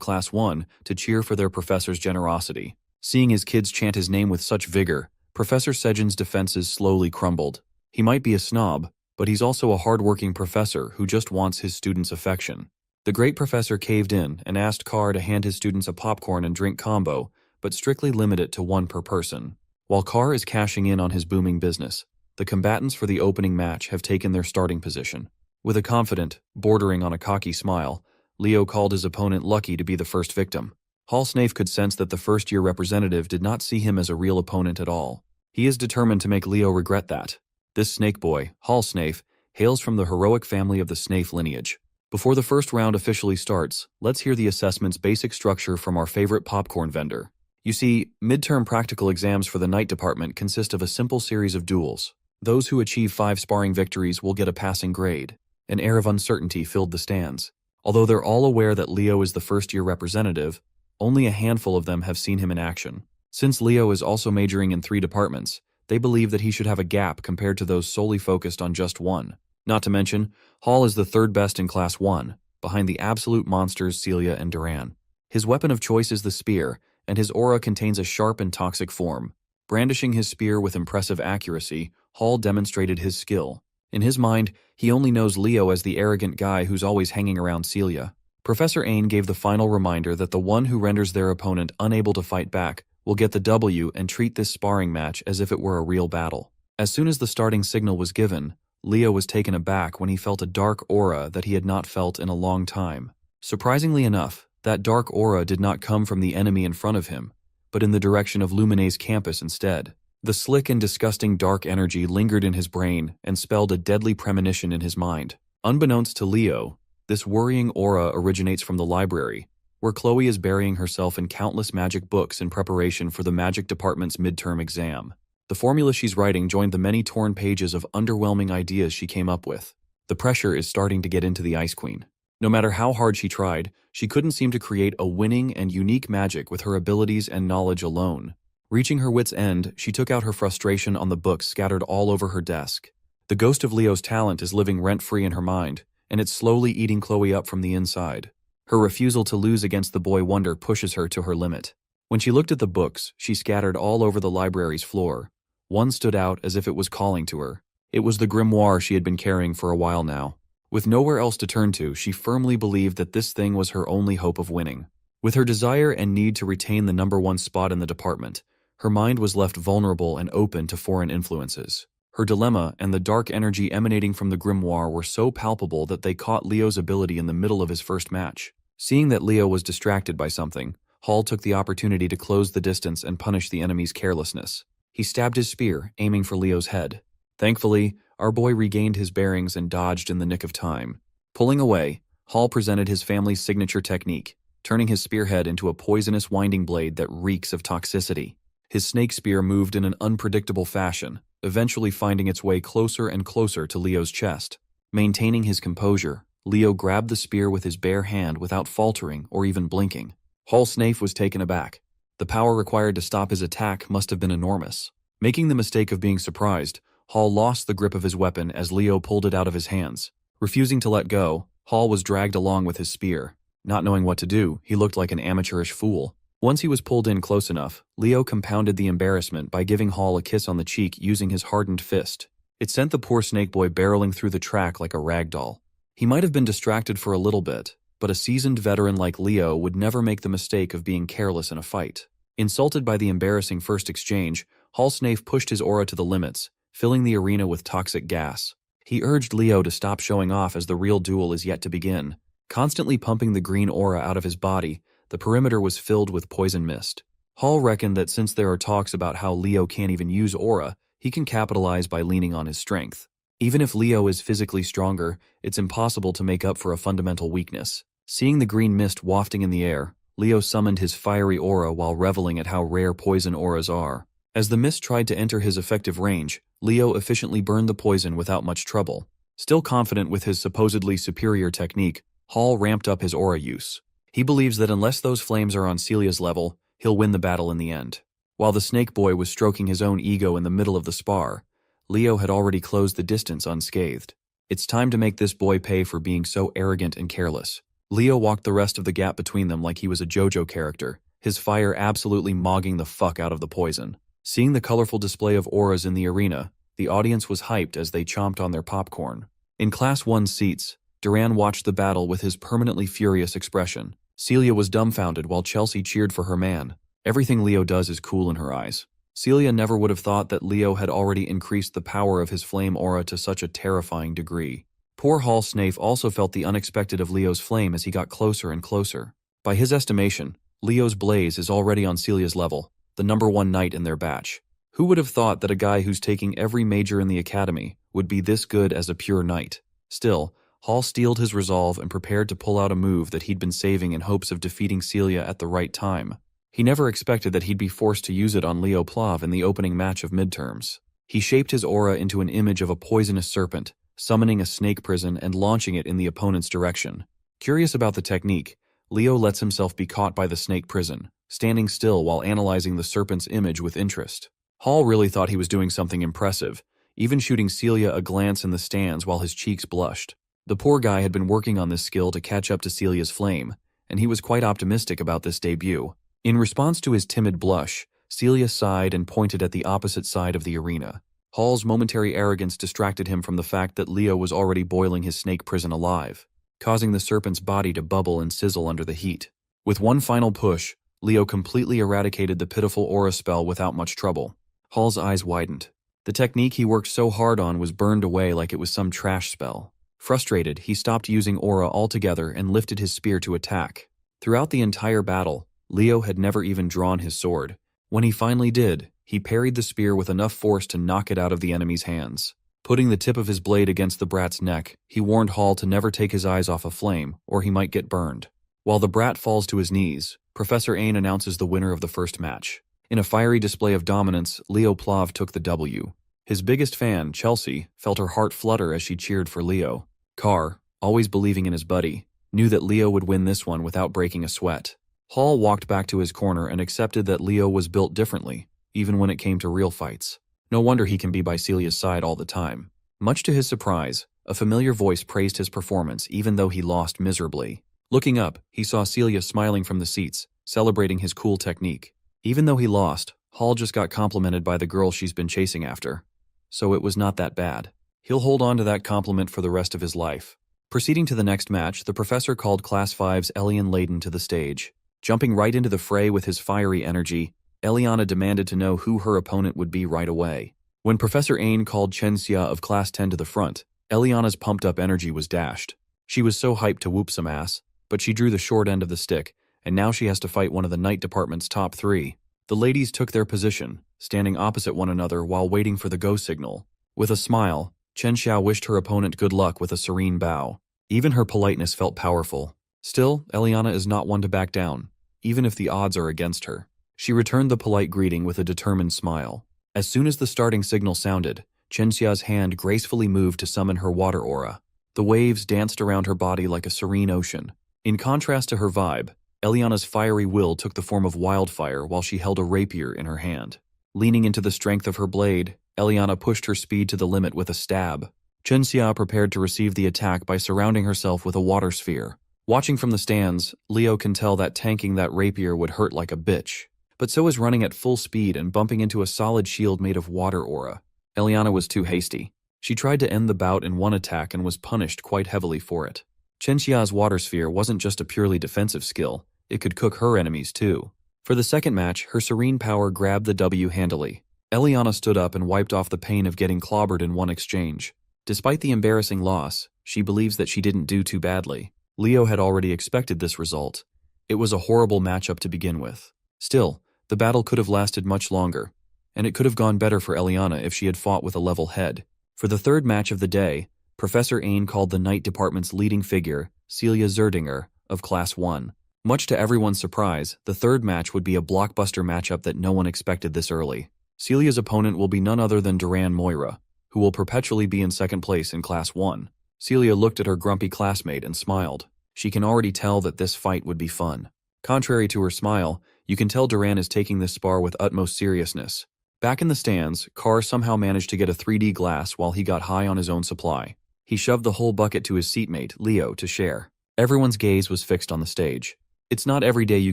Class 1 to cheer for their professor's generosity. Seeing his kids chant his name with such vigor, Professor Sejin's defenses slowly crumbled. He might be a snob, but he's also a hard-working professor who just wants his students' affection. The great professor caved in and asked Carr to hand his students a popcorn and drink combo, but strictly limit it to one per person. While Carr is cashing in on his booming business, the combatants for the opening match have taken their starting position. With a confident, bordering on a cocky smile, Leo called his opponent lucky to be the first victim. Hall Snafe could sense that the first-year representative did not see him as a real opponent at all. He is determined to make Leo regret that. This snake boy, Hall Snafe, hails from the heroic family of the Snafe lineage. Before the first round officially starts, let's hear the assessment's basic structure from our favorite popcorn vendor. You see, midterm practical exams for the night department consist of a simple series of duels. Those who achieve 5 sparring victories will get a passing grade. An air of uncertainty filled the stands. Although they're all aware that Leo is the first-year representative, only a handful of them have seen him in action. Since Leo is also majoring in 3 departments, they believe that he should have a gap compared to those solely focused on just one. Not to mention, Hall is the third best in Class 1, behind the absolute monsters Celia and Duran. His weapon of choice is the spear, and his aura contains a sharp and toxic form. Brandishing his spear with impressive accuracy, Hall demonstrated his skill. In his mind, he only knows Leo as the arrogant guy who's always hanging around Celia. Professor Ain gave the final reminder that the one who renders their opponent unable to fight back will get the W and treat this sparring match as if it were a real battle. As soon as the starting signal was given, Leo was taken aback when he felt a dark aura that he had not felt in a long time. Surprisingly enough, that dark aura did not come from the enemy in front of him, but in the direction of Lumine's campus instead. The slick and disgusting dark energy lingered in his brain and spelled a deadly premonition in his mind. Unbeknownst to Leo, this worrying aura originates from the library, where Chloe is burying herself in countless magic books in preparation for the magic department's midterm exam. The formula she's writing joined the many torn pages of underwhelming ideas she came up with. The pressure is starting to get into the Ice Queen. No matter how hard she tried, she couldn't seem to create a winning and unique magic with her abilities and knowledge alone. Reaching her wit's end, she took out her frustration on the books scattered all over her desk. The ghost of Leo's talent is living rent-free in her mind, and it's slowly eating Chloe up from the inside. Her refusal to lose against the boy wonder pushes her to her limit. When she looked at the books, she scattered all over the library's floor. One stood out as if it was calling to her. It was the grimoire she had been carrying for a while now. With nowhere else to turn to, she firmly believed that this thing was her only hope of winning. With her desire and need to retain the #1 spot in the department, her mind was left vulnerable and open to foreign influences. Her dilemma and the dark energy emanating from the grimoire were so palpable that they caught Leo's ability in the middle of his first match. Seeing that Leo was distracted by something, Hall took the opportunity to close the distance and punish the enemy's carelessness. He stabbed his spear, aiming for Leo's head. Thankfully, our boy regained his bearings and dodged in the nick of time. Pulling away, Hall presented his family's signature technique, turning his spearhead into a poisonous winding blade that reeks of toxicity. His snake spear moved in an unpredictable fashion, eventually finding its way closer and closer to Leo's chest. Maintaining his composure, Leo grabbed the spear with his bare hand without faltering or even blinking. Hall Snafe was taken aback. The power required to stop his attack must have been enormous. Making the mistake of being surprised, Hall lost the grip of his weapon as Leo pulled it out of his hands. Refusing to let go, Hall was dragged along with his spear. Not knowing what to do, he looked like an amateurish fool. Once he was pulled in close enough, Leo compounded the embarrassment by giving Hall a kiss on the cheek using his hardened fist. It sent the poor snake boy barreling through the track like a rag doll. He might have been distracted for a little bit, but a seasoned veteran like Leo would never make the mistake of being careless in a fight. Insulted by the embarrassing first exchange, Hall Snafe pushed his aura to the limits, filling the arena with toxic gas. He urged Leo to stop showing off as the real duel is yet to begin. Constantly pumping the green aura out of his body, the perimeter was filled with poison mist. Hall reckoned that since there are talks about how Leo can't even use aura, he can capitalize by leaning on his strength. Even if Leo is physically stronger, it's impossible to make up for a fundamental weakness. Seeing the green mist wafting in the air, Leo summoned his fiery aura while reveling at how rare poison auras are. As the mist tried to enter his effective range, Leo efficiently burned the poison without much trouble. Still confident with his supposedly superior technique, Hall ramped up his aura use. He believes that unless those flames are on Celia's level, he'll win the battle in the end. While the Snake Boy was stroking his own ego in the middle of the spar, Leo had already closed the distance unscathed. It's time to make this boy pay for being so arrogant and careless. Leo walked the rest of the gap between them like he was a JoJo character, his fire absolutely mogging the fuck out of the poison. Seeing the colorful display of auras in the arena, the audience was hyped as they chomped on their popcorn. In Class 1 seats, Duran watched the battle with his permanently furious expression. Celia was dumbfounded while Chelsea cheered for her man. Everything Leo does is cool in her eyes. Celia never would have thought that Leo had already increased the power of his flame aura to such a terrifying degree. Poor Hall Snafe also felt the unexpected of Leo's flame as he got closer and closer. By his estimation, Leo's blaze is already on Celia's level, the #1 knight in their batch. Who would have thought that a guy who's taking every major in the academy would be this good as a pure knight? Still, Hall steeled his resolve and prepared to pull out a move that he'd been saving in hopes of defeating Celia at the right time. He never expected that he'd be forced to use it on Leo Plav in the opening match of midterms. He shaped his aura into an image of a poisonous serpent, summoning a snake prison and launching it in the opponent's direction. Curious about the technique, Leo lets himself be caught by the snake prison, standing still while analyzing the serpent's image with interest. Hall really thought he was doing something impressive, even shooting Celia a glance in the stands while his cheeks blushed. The poor guy had been working on this skill to catch up to Celia's flame, and he was quite optimistic about this debut. In response to his timid blush, Celia sighed and pointed at the opposite side of the arena. Hall's momentary arrogance distracted him from the fact that Leo was already boiling his snake prison alive, causing the serpent's body to bubble and sizzle under the heat. With one final push, Leo completely eradicated the pitiful aura spell without much trouble. Hall's eyes widened. The technique he worked so hard on was burned away like it was some trash spell. Frustrated, he stopped using aura altogether and lifted his spear to attack. Throughout the entire battle, Leo had never even drawn his sword. When he finally did, he parried the spear with enough force to knock it out of the enemy's hands. Putting the tip of his blade against the brat's neck, he warned Hall to never take his eyes off a flame, or he might get burned. While the brat falls to his knees, Professor Ain announces the winner of the first match. In a fiery display of dominance, Leo Plav took the W. His biggest fan, Chelsea, felt her heart flutter as she cheered for Leo. Carr, always believing in his buddy, knew that Leo would win this one without breaking a sweat. Hall walked back to his corner and accepted that Leo was built differently, even when it came to real fights. No wonder he can be by Celia's side all the time. Much to his surprise, a familiar voice praised his performance even though he lost miserably. Looking up, he saw Celia smiling from the seats, celebrating his cool technique. Even though he lost, Hall just got complimented by the girl she's been chasing after. So it was not that bad. He'll hold on to that compliment for the rest of his life. Proceeding to the next match, the professor called Class 5's Elian Layden to the stage. Jumping right into the fray with his fiery energy, Eliana demanded to know who her opponent would be right away. When Professor Ain called Chen Xia of Class 10 to the front, Eliana's pumped-up energy was dashed. She was so hyped to whoop some ass, but she drew the short end of the stick, and now she has to fight one of the Knight Department's top 3. The ladies took their position, standing opposite one another while waiting for the go signal. With a smile, Chen Xia wished her opponent good luck with a serene bow. Even her politeness felt powerful. Still, Eliana is not one to back down, even if the odds are against her. She returned the polite greeting with a determined smile. As soon as the starting signal sounded, Chen Xia's hand gracefully moved to summon her water aura. The waves danced around her body like a serene ocean. In contrast to her vibe, Eliana's fiery will took the form of wildfire while she held a rapier in her hand. Leaning into the strength of her blade, Eliana pushed her speed to the limit with a stab. Chen Xia prepared to receive the attack by surrounding herself with a water sphere. Watching from the stands, Leo can tell that tanking that rapier would hurt like a bitch. But so is running at full speed and bumping into a solid shield made of water aura. Eliana was too hasty. She tried to end the bout in one attack and was punished quite heavily for it. Chen Xia's water sphere wasn't just a purely defensive skill, it could cook her enemies too. For the second match, her serene power grabbed the W handily. Eliana stood up and wiped off the pain of getting clobbered in one exchange. Despite the embarrassing loss, she believes that she didn't do too badly. Leo had already expected this result. It was a horrible matchup to begin with. Still, the battle could have lasted much longer, and it could have gone better for Eliana if she had fought with a level head. For the third match of the day, Professor Ain called the Night Department's leading figure, Celia Zerdinger, of Class 1. Much to everyone's surprise, the third match would be a blockbuster matchup that no one expected this early. Celia's opponent will be none other than Duran Moira, who will perpetually be in second place in Class 1. Celia looked at her grumpy classmate and smiled. She can already tell that this fight would be fun. Contrary to her smile, you can tell Duran is taking this spar with utmost seriousness. Back in the stands, Carr somehow managed to get a 3D glass while he got high on his own supply. He shoved the whole bucket to his seatmate, Leo, to share. Everyone's gaze was fixed on the stage. It's not every day you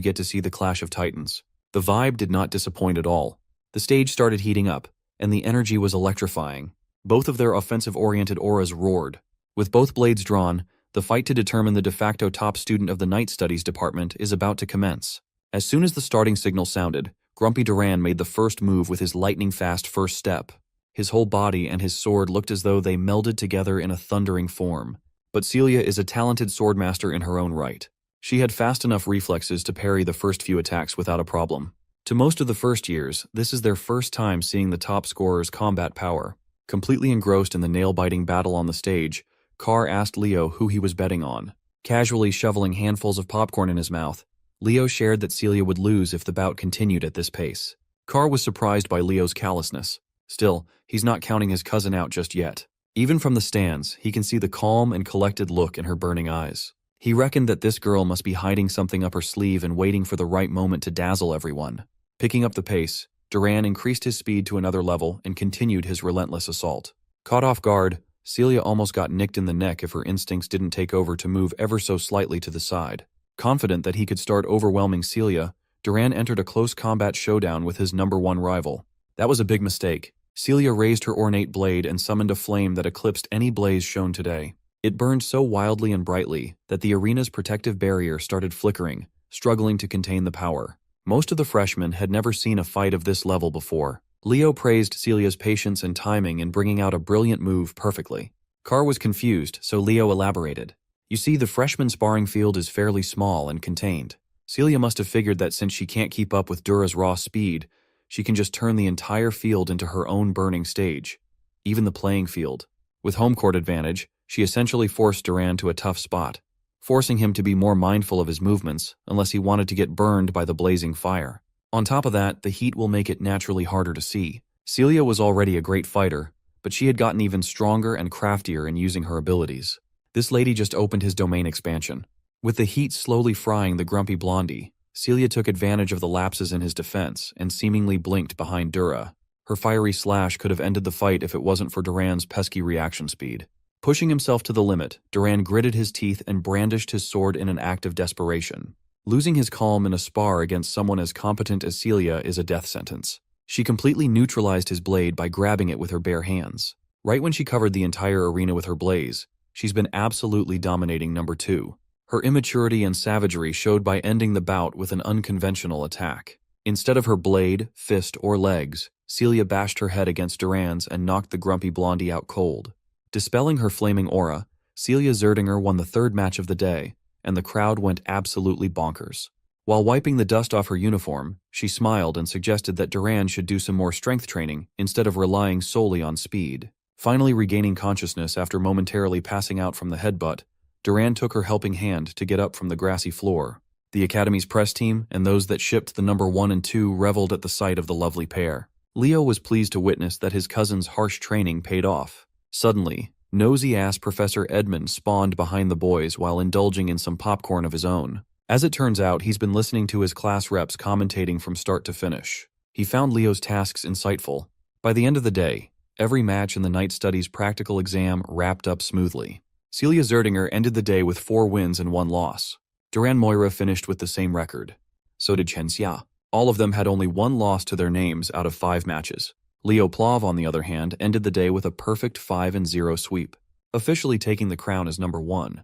get to see the clash of titans. The vibe did not disappoint at all. The stage started heating up, and the energy was electrifying. Both of their offensive-oriented auras roared. With both blades drawn, the fight to determine the de facto top student of the Night Studies department is about to commence. As soon as the starting signal sounded, Grumpy Duran made the first move with his lightning-fast first step. His whole body and his sword looked as though they melded together in a thundering form. But Celia is a talented swordmaster in her own right. She had fast enough reflexes to parry the first few attacks without a problem. To most of the first years, this is their first time seeing the top scorer's combat power. Completely engrossed in the nail-biting battle on the stage, Carr asked Leo who he was betting on. Casually shoveling handfuls of popcorn in his mouth, Leo shared that Celia would lose if the bout continued at this pace. Carr was surprised by Leo's callousness. Still, he's not counting his cousin out just yet. Even from the stands, he can see the calm and collected look in her burning eyes. He reckoned that this girl must be hiding something up her sleeve and waiting for the right moment to dazzle everyone. Picking up the pace, Duran increased his speed to another level and continued his relentless assault. Caught off guard, Celia almost got nicked in the neck if her instincts didn't take over to move ever so slightly to the side. Confident that he could start overwhelming Celia, Duran entered a close combat showdown with his #1 rival. That was a big mistake. Celia raised her ornate blade and summoned a flame that eclipsed any blaze shown today. It burned so wildly and brightly that the arena's protective barrier started flickering, struggling to contain the power. Most of the freshmen had never seen a fight of this level before. Leo praised Celia's patience and timing in bringing out a brilliant move perfectly. Carr was confused, so Leo elaborated. You see, the freshman sparring field is fairly small and contained. Celia must have figured that since she can't keep up with Dura's raw speed, she can just turn the entire field into her own burning stage. Even the playing field. With home court advantage, she essentially forced Duran to a tough spot, forcing him to be more mindful of his movements unless he wanted to get burned by the blazing fire. On top of that, the heat will make it naturally harder to see. Celia was already a great fighter, but she had gotten even stronger and craftier in using her abilities. This lady just opened his domain expansion. With the heat slowly frying the grumpy blondie, Celia took advantage of the lapses in his defense and seemingly blinked behind Dura. Her fiery slash could have ended the fight if it wasn't for Duran's pesky reaction speed. Pushing himself to the limit, Duran gritted his teeth and brandished his sword in an act of desperation. Losing his calm in a spar against someone as competent as Celia is a death sentence. She completely neutralized his blade by grabbing it with her bare hands. Right when she covered the entire arena with her blaze, she's been absolutely dominating #2. Her immaturity and savagery showed by ending the bout with an unconventional attack. Instead of her blade, fist, or legs, Celia bashed her head against Duran's and knocked the grumpy blondie out cold. Dispelling her flaming aura, Celia Zerdinger won the third match of the day, and the crowd went absolutely bonkers. While wiping the dust off her uniform, she smiled and suggested that Duran should do some more strength training instead of relying solely on speed. Finally regaining consciousness after momentarily passing out from the headbutt, Duran took her helping hand to get up from the grassy floor. The Academy's press team and those that shipped the #1 and 2 reveled at the sight of the lovely pair. Leo was pleased to witness that his cousin's harsh training paid off. Suddenly, nosy-ass Professor Edmund spawned behind the boys while indulging in some popcorn of his own. As it turns out, he's been listening to his class reps commentating from start to finish. He found Leo's tasks insightful. By the end of the day, every match in the Night Studies practical exam wrapped up smoothly. Celia Zerdinger ended the day with 4 wins and 1 loss. Duran Moira finished with the same record. So did Chen Xia. All of them had only 1 loss to their names out of 5 matches. Leo Plov, on the other hand, ended the day with a perfect 5-0 sweep, officially taking the crown as #1.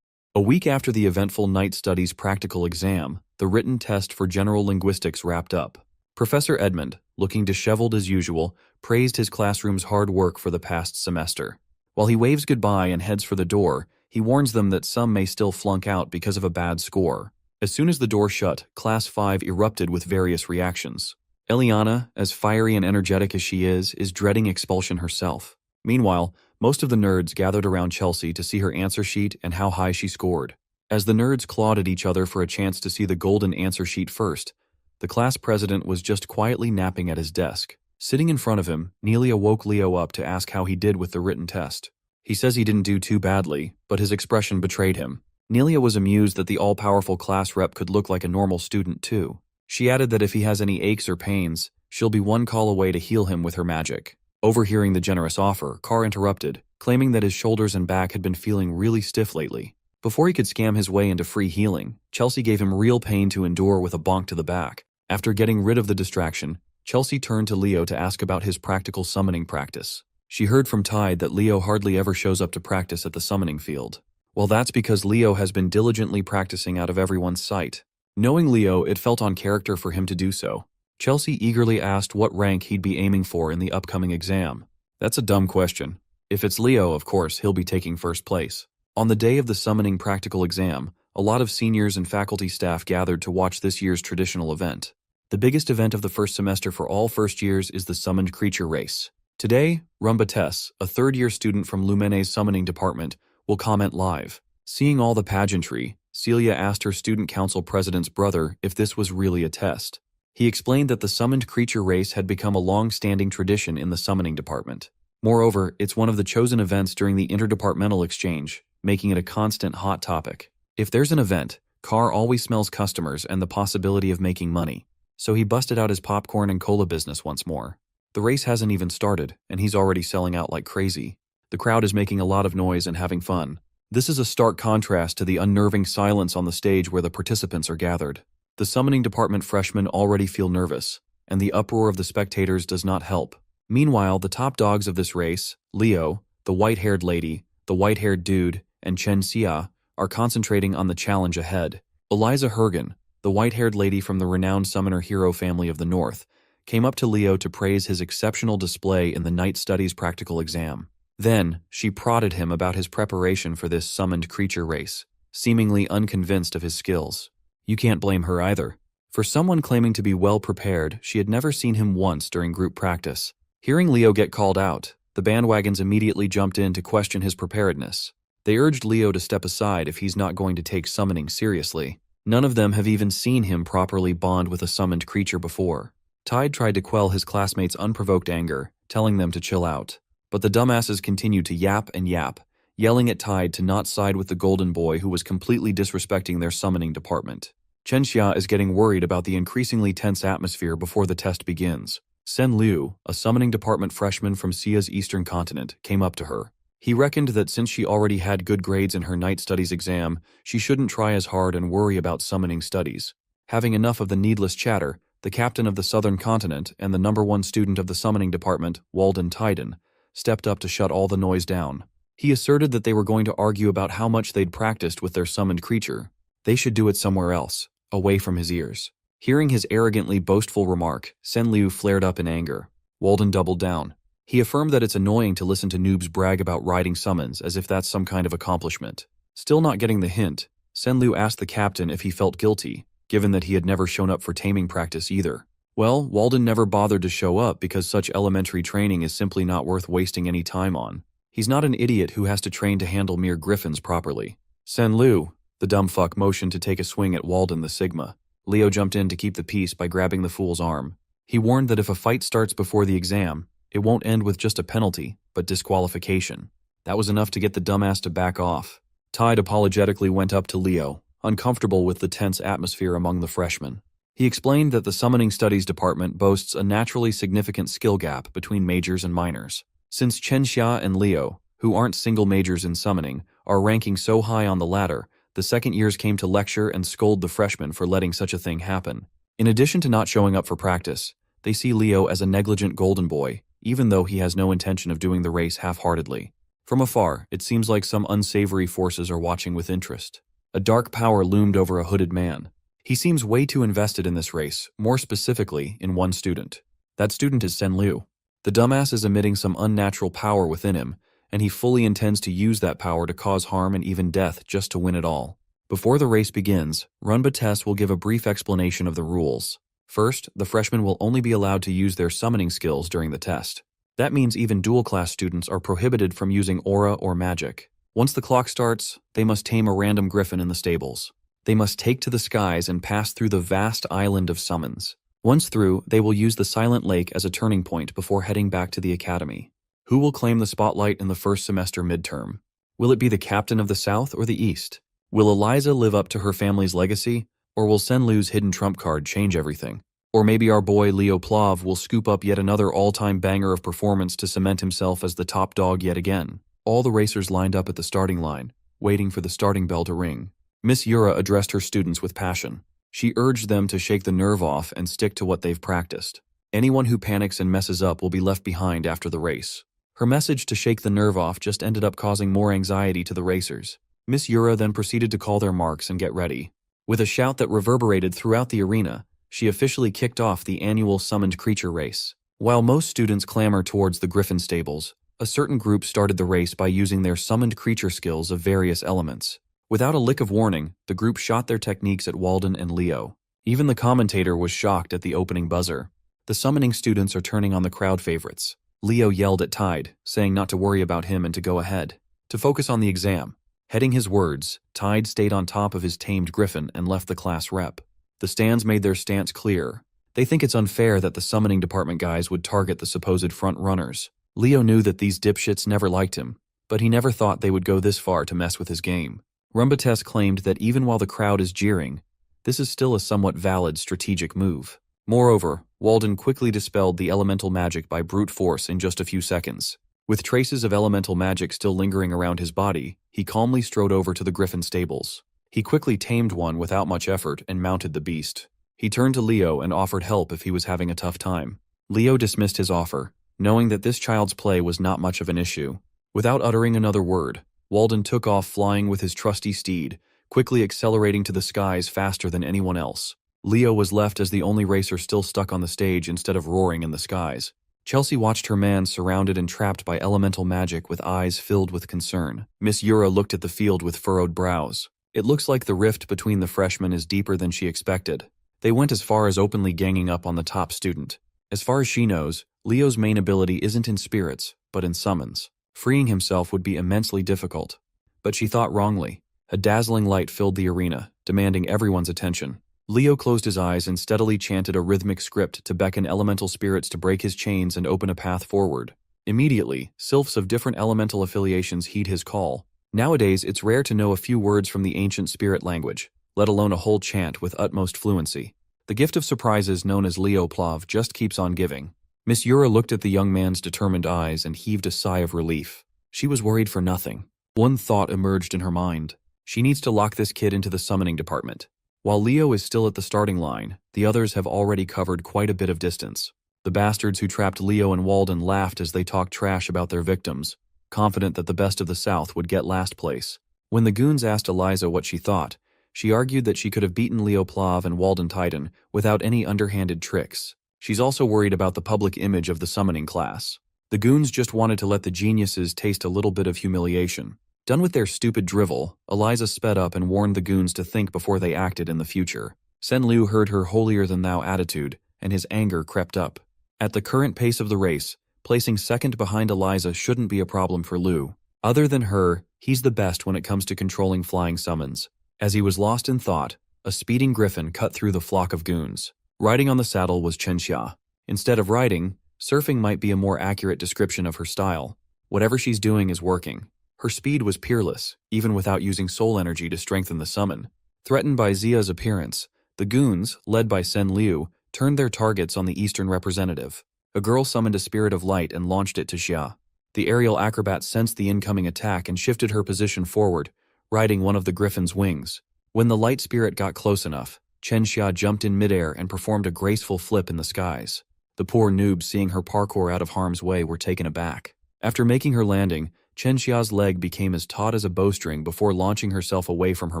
A week after the eventful Night Studies practical exam, the written test for general linguistics wrapped up. Professor Edmund, looking disheveled as usual, praised his classroom's hard work for the past semester. While he waves goodbye and heads for the door, He warns them that some may still flunk out because of a bad score. As soon as the door shut, Class 5 erupted with various reactions. Eliana, as fiery and energetic as she is dreading expulsion herself. Meanwhile, most of the nerds gathered around Chelsea to see her answer sheet and how high she scored. As the nerds clawed at each other for a chance to see the golden answer sheet first, the class president was just quietly napping at his desk. Sitting in front of him, Nelia woke Leo up to ask how he did with the written test. He says he didn't do too badly, but his expression betrayed him. Nelia was amused that the all-powerful class rep could look like a normal student too. She added that if he has any aches or pains, she'll be one call away to heal him with her magic. Overhearing the generous offer, Carr interrupted, claiming that his shoulders and back had been feeling really stiff lately. Before he could scam his way into free healing, Chelsea gave him real pain to endure with a bonk to the back. After getting rid of the distraction, Chelsea turned to Leo to ask about his practical summoning practice. She heard from Tide that Leo hardly ever shows up to practice at the summoning field. Well, that's because Leo has been diligently practicing out of everyone's sight. Knowing Leo, it felt on character for him to do so. Chelsea eagerly asked what rank he'd be aiming for in the upcoming exam. That's a dumb question. If it's Leo, of course, he'll be taking first place. On the day of the summoning practical exam, a lot of seniors and faculty staff gathered to watch this year's traditional event. The biggest event of the first semester for all first years is the Summoned Creature Race. Today, Rumba Tess, a third-year student from Lumene's summoning department, will comment live. Seeing all the pageantry, Celia asked her student council president's brother if this was really a test. He explained that the Summoned Creature Race had become a long-standing tradition in the summoning department. Moreover, it's one of the chosen events during the interdepartmental exchange, making it a constant hot topic. If there's an event, Carr always smells customers and the possibility of making money. So he busted out his popcorn and cola business once more. The race hasn't even started, and he's already selling out like crazy. The crowd is making a lot of noise and having fun. This is a stark contrast to the unnerving silence on the stage where the participants are gathered. The summoning department freshmen already feel nervous, and the uproar of the spectators does not help. Meanwhile, the top dogs of this race, Leo, the white-haired lady, the white-haired dude, and Chen Xia, are concentrating on the challenge ahead. Eliza Hergen, the white-haired lady from the renowned summoner hero family of the North, came up to Leo to praise his exceptional display in the Night Studies practical exam. Then, she prodded him about his preparation for this summoned creature race, seemingly unconvinced of his skills. You can't blame her either. For someone claiming to be well prepared, she had never seen him once during group practice. Hearing Leo get called out, the bandwagons immediately jumped in to question his preparedness. They urged Leo to step aside if he's not going to take summoning seriously. None of them have even seen him properly bond with a summoned creature before. Tide tried to quell his classmates' unprovoked anger, telling them to chill out. But the dumbasses continued to yap and yap, yelling at Tide to not side with the golden boy who was completely disrespecting their summoning department. Chen Xia is getting worried about the increasingly tense atmosphere before the test begins. Sen Liu, a summoning department freshman from Sia's eastern continent, came up to her. He reckoned that since she already had good grades in her night studies exam, she shouldn't try as hard and worry about summoning studies. Having enough of the needless chatter, the captain of the southern continent and the #1 student of the summoning department, Walden Tyden, stepped up to shut all the noise down. He asserted that they were going to argue about how much they'd practiced with their summoned creature. They should do it somewhere else, away from his ears. Hearing his arrogantly boastful remark, Sen Liu flared up in anger. Walden doubled down. He affirmed that it's annoying to listen to noobs brag about riding summons as if that's some kind of accomplishment. Still not getting the hint, Sen Liu asked the captain if he felt guilty, given that he had never shown up for taming practice either. Well, Walden never bothered to show up because such elementary training is simply not worth wasting any time on. He's not an idiot who has to train to handle mere griffins properly. Sen Liu, the dumb fuck motioned to take a swing at Walden the Sigma. Leo jumped in to keep the peace by grabbing the fool's arm. He warned that if a fight starts before the exam, it won't end with just a penalty, but disqualification. That was enough to get the dumbass to back off. Tide apologetically went up to Leo, uncomfortable with the tense atmosphere among the freshmen. He explained that the Summoning Studies department boasts a naturally significant skill gap between majors and minors. Since Chen Xia and Leo, who aren't single majors in summoning, are ranking so high on the ladder, the second years came to lecture and scold the freshmen for letting such a thing happen. In addition to not showing up for practice, they see Leo as a negligent golden boy, even though he has no intention of doing the race half-heartedly. From afar, it seems like some unsavory forces are watching with interest. A dark power loomed over a hooded man. He seems way too invested in this race, more specifically, in one student. That student is Sen Liu. The dumbass is emitting some unnatural power within him, and he fully intends to use that power to cause harm and even death just to win it all. Before the race begins, Runba will give a brief explanation of the rules. First, the freshmen will only be allowed to use their summoning skills during the test. That means even dual-class students are prohibited from using aura or magic. Once the clock starts, they must tame a random griffin in the stables. They must take to the skies and pass through the vast island of summons. Once through, they will use the Silent Lake as a turning point before heading back to the academy. Who will claim the spotlight in the first semester midterm? Will it be the captain of the South or the East? Will Eliza live up to her family's legacy, or will Senlu's hidden trump card change everything? Or maybe our boy Leo Plav will scoop up yet another all-time banger of performance to cement himself as the top dog yet again. All the racers lined up at the starting line, waiting for the starting bell to ring. Miss Yura addressed her students with passion. She urged them to shake the nerve off and stick to what they've practiced. Anyone who panics and messes up will be left behind after the race. Her message to shake the nerve off just ended up causing more anxiety to the racers. Miss Yura then proceeded to call their marks and get ready. With a shout that reverberated throughout the arena, she officially kicked off the annual summoned creature race. While most students clamor towards the griffin stables, a certain group started the race by using their summoned creature skills of various elements. Without a lick of warning, the group shot their techniques at Walden and Leo. Even the commentator was shocked at the opening buzzer. The summoning students are turning on the crowd favorites. Leo yelled at Tide, saying not to worry about him and to go ahead, to focus on the exam. Heading his words, Tide stayed on top of his tamed griffin and left the class rep. The stands made their stance clear. They think it's unfair that the summoning department guys would target the supposed front runners. Leo knew that these dipshits never liked him, but he never thought they would go this far to mess with his game. Rumba claimed that even while the crowd is jeering, this is still a somewhat valid strategic move. Moreover, Walden quickly dispelled the elemental magic by brute force in just a few seconds. With traces of elemental magic still lingering around his body, he calmly strode over to the griffin stables. He quickly tamed one without much effort and mounted the beast. He turned to Leo and offered help if he was having a tough time. Leo dismissed his offer, knowing that this child's play was not much of an issue. Without uttering another word, Walden took off flying with his trusty steed, quickly accelerating to the skies faster than anyone else. Leo was left as the only racer still stuck on the stage instead of roaring in the skies. Chelsea watched her man surrounded and trapped by elemental magic with eyes filled with concern. Miss Yura looked at the field with furrowed brows. It looks like the rift between the freshmen is deeper than she expected. They went as far as openly ganging up on the top student. As far as she knows, Leo's main ability isn't in spirits, but in summons. Freeing himself would be immensely difficult. But she thought wrongly. A dazzling light filled the arena, demanding everyone's attention. Leo closed his eyes and steadily chanted a rhythmic script to beckon elemental spirits to break his chains and open a path forward. Immediately, sylphs of different elemental affiliations heed his call. Nowadays, it's rare to know a few words from the ancient spirit language, let alone a whole chant with utmost fluency. The gift of surprises known as Leo Plav just keeps on giving. Miss Yura looked at the young man's determined eyes and heaved a sigh of relief. She was worried for nothing. One thought emerged in her mind. She needs to lock this kid into the summoning department. While Leo is still at the starting line, the others have already covered quite a bit of distance. The bastards who trapped Leo and Walden laughed as they talked trash about their victims, confident that the best of the South would get last place. When the goons asked Eliza what she thought, she argued that she could have beaten Leo Plav and Walden Titan without any underhanded tricks. She's also worried about the public image of the summoning class. The goons just wanted to let the geniuses taste a little bit of humiliation. Done with their stupid drivel, Eliza sped up and warned the goons to think before they acted in the future. Senlu heard her holier-than-thou attitude, and his anger crept up. At the current pace of the race, placing second behind Eliza shouldn't be a problem for Lu. Other than her, he's the best when it comes to controlling flying summons. As he was lost in thought, a speeding griffin cut through the flock of goons. Riding on the saddle was Chenxia. Instead of riding, surfing might be a more accurate description of her style. Whatever she's doing is working. Her speed was peerless, even without using soul energy to strengthen the summon. Threatened by Zia's appearance, the goons, led by Sen Liu, turned their targets on the eastern representative. A girl summoned a spirit of light and launched it to Xia. The aerial acrobat sensed the incoming attack and shifted her position forward, riding one of the griffin's wings. When the light spirit got close enough, Chen Xia jumped in midair and performed a graceful flip in the skies. The poor noobs seeing her parkour out of harm's way were taken aback. After making her landing, Chen Xia's leg became as taut as a bowstring before launching herself away from her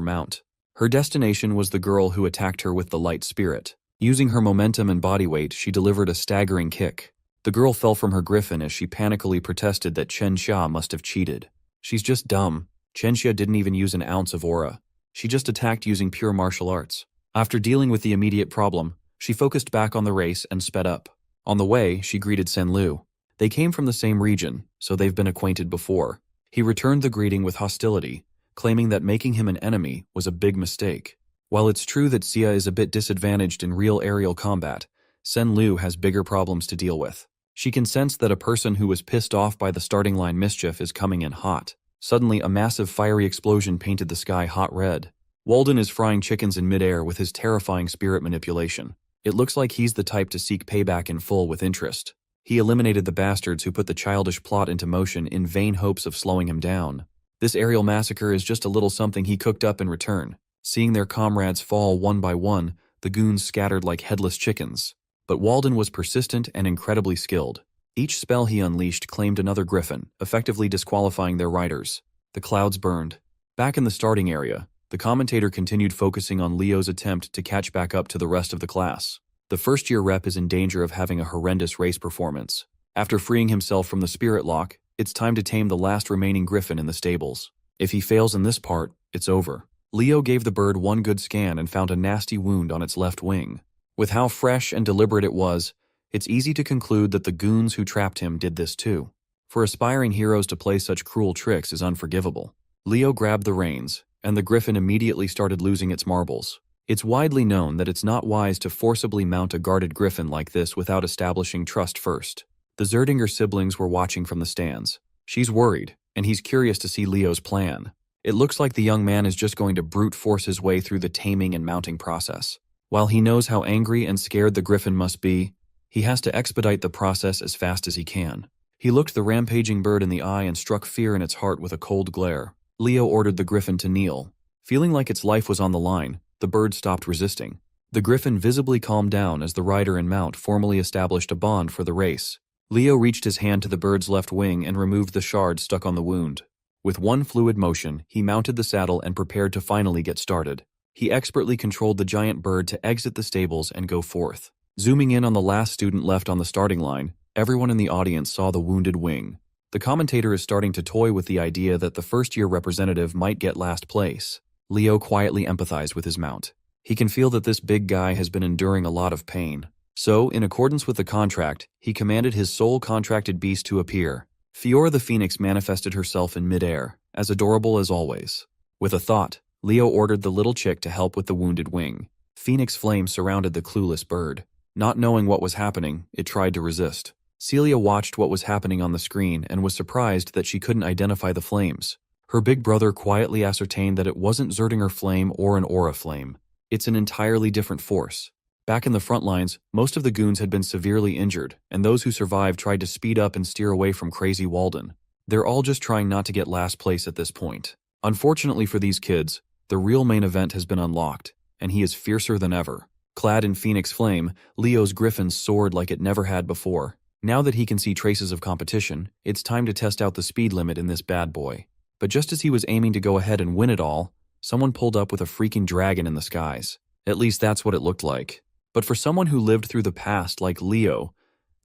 mount. Her destination was the girl who attacked her with the light spirit. Using her momentum and body weight, she delivered a staggering kick. The girl fell from her griffin as she panically protested that Chen Xia must have cheated. She's just dumb. Chen Xia didn't even use an ounce of aura. She just attacked using pure martial arts. After dealing with the immediate problem, she focused back on the race and sped up. On the way, she greeted Sen Lu. They came from the same region, so they've been acquainted before. He returned the greeting with hostility, claiming that making him an enemy was a big mistake. While it's true that Xia is a bit disadvantaged in real aerial combat, Sen Lu has bigger problems to deal with. She can sense that a person who was pissed off by the starting line mischief is coming in hot. Suddenly, a massive fiery explosion painted the sky hot red. Walden is frying chickens in midair with his terrifying spirit manipulation. It looks like he's the type to seek payback in full with interest. He eliminated the bastards who put the childish plot into motion in vain hopes of slowing him down. This aerial massacre is just a little something he cooked up in return. Seeing their comrades fall one by one, the goons scattered like headless chickens. But Walden was persistent and incredibly skilled. Each spell he unleashed claimed another griffin, effectively disqualifying their riders. The clouds burned. Back in the starting area, the commentator continued focusing on Leo's attempt to catch back up to the rest of the class. The first-year rep is in danger of having a horrendous race performance. After freeing himself from the spirit lock, it's time to tame the last remaining griffin in the stables. If he fails in this part, it's over. Leo gave the bird one good scan and found a nasty wound on its left wing. With how fresh and deliberate it was, it's easy to conclude that the goons who trapped him did this too. For aspiring heroes to play such cruel tricks is unforgivable. Leo grabbed the reins, and the griffin immediately started losing its marbles. It's widely known that it's not wise to forcibly mount a guarded griffin like this without establishing trust first. The Zerdinger siblings were watching from the stands. She's worried, and he's curious to see Leo's plan. It looks like the young man is just going to brute force his way through the taming and mounting process. While he knows how angry and scared the griffin must be, he has to expedite the process as fast as he can. He looked the rampaging bird in the eye and struck fear in its heart with a cold glare. Leo ordered the griffin to kneel. Feeling like its life was on the line, the bird stopped resisting. The griffin visibly calmed down as the rider and mount formally established a bond for the race. Leo reached his hand to the bird's left wing and removed the shard stuck on the wound. With one fluid motion, he mounted the saddle and prepared to finally get started. He expertly controlled the giant bird to exit the stables and go forth. Zooming in on the last student left on the starting line, everyone in the audience saw the wounded wing. The commentator is starting to toy with the idea that the first-year representative might get last place. Leo quietly empathized with his mount. He can feel that this big guy has been enduring a lot of pain. So, in accordance with the contract, he commanded his sole contracted beast to appear. Fiora the Phoenix manifested herself in midair, as adorable as always. With a thought, Leo ordered the little chick to help with the wounded wing. Phoenix flame surrounded the clueless bird. Not knowing what was happening, it tried to resist. Celia watched what was happening on the screen and was surprised that she couldn't identify the flames. Her big brother quietly ascertained that it wasn't Zerdinger flame or an aura flame. It's an entirely different force. Back in the front lines, most of the goons had been severely injured, and those who survived tried to speed up and steer away from crazy Walden. They're all just trying not to get last place at this point. Unfortunately for these kids, the real main event has been unlocked, and he is fiercer than ever. Clad in Phoenix Flame, Leo's griffin soared like it never had before. Now that he can see traces of competition, it's time to test out the speed limit in this bad boy. But just as he was aiming to go ahead and win it all, someone pulled up with a freaking dragon in the skies. At least that's what it looked like. But for someone who lived through the past like Leo,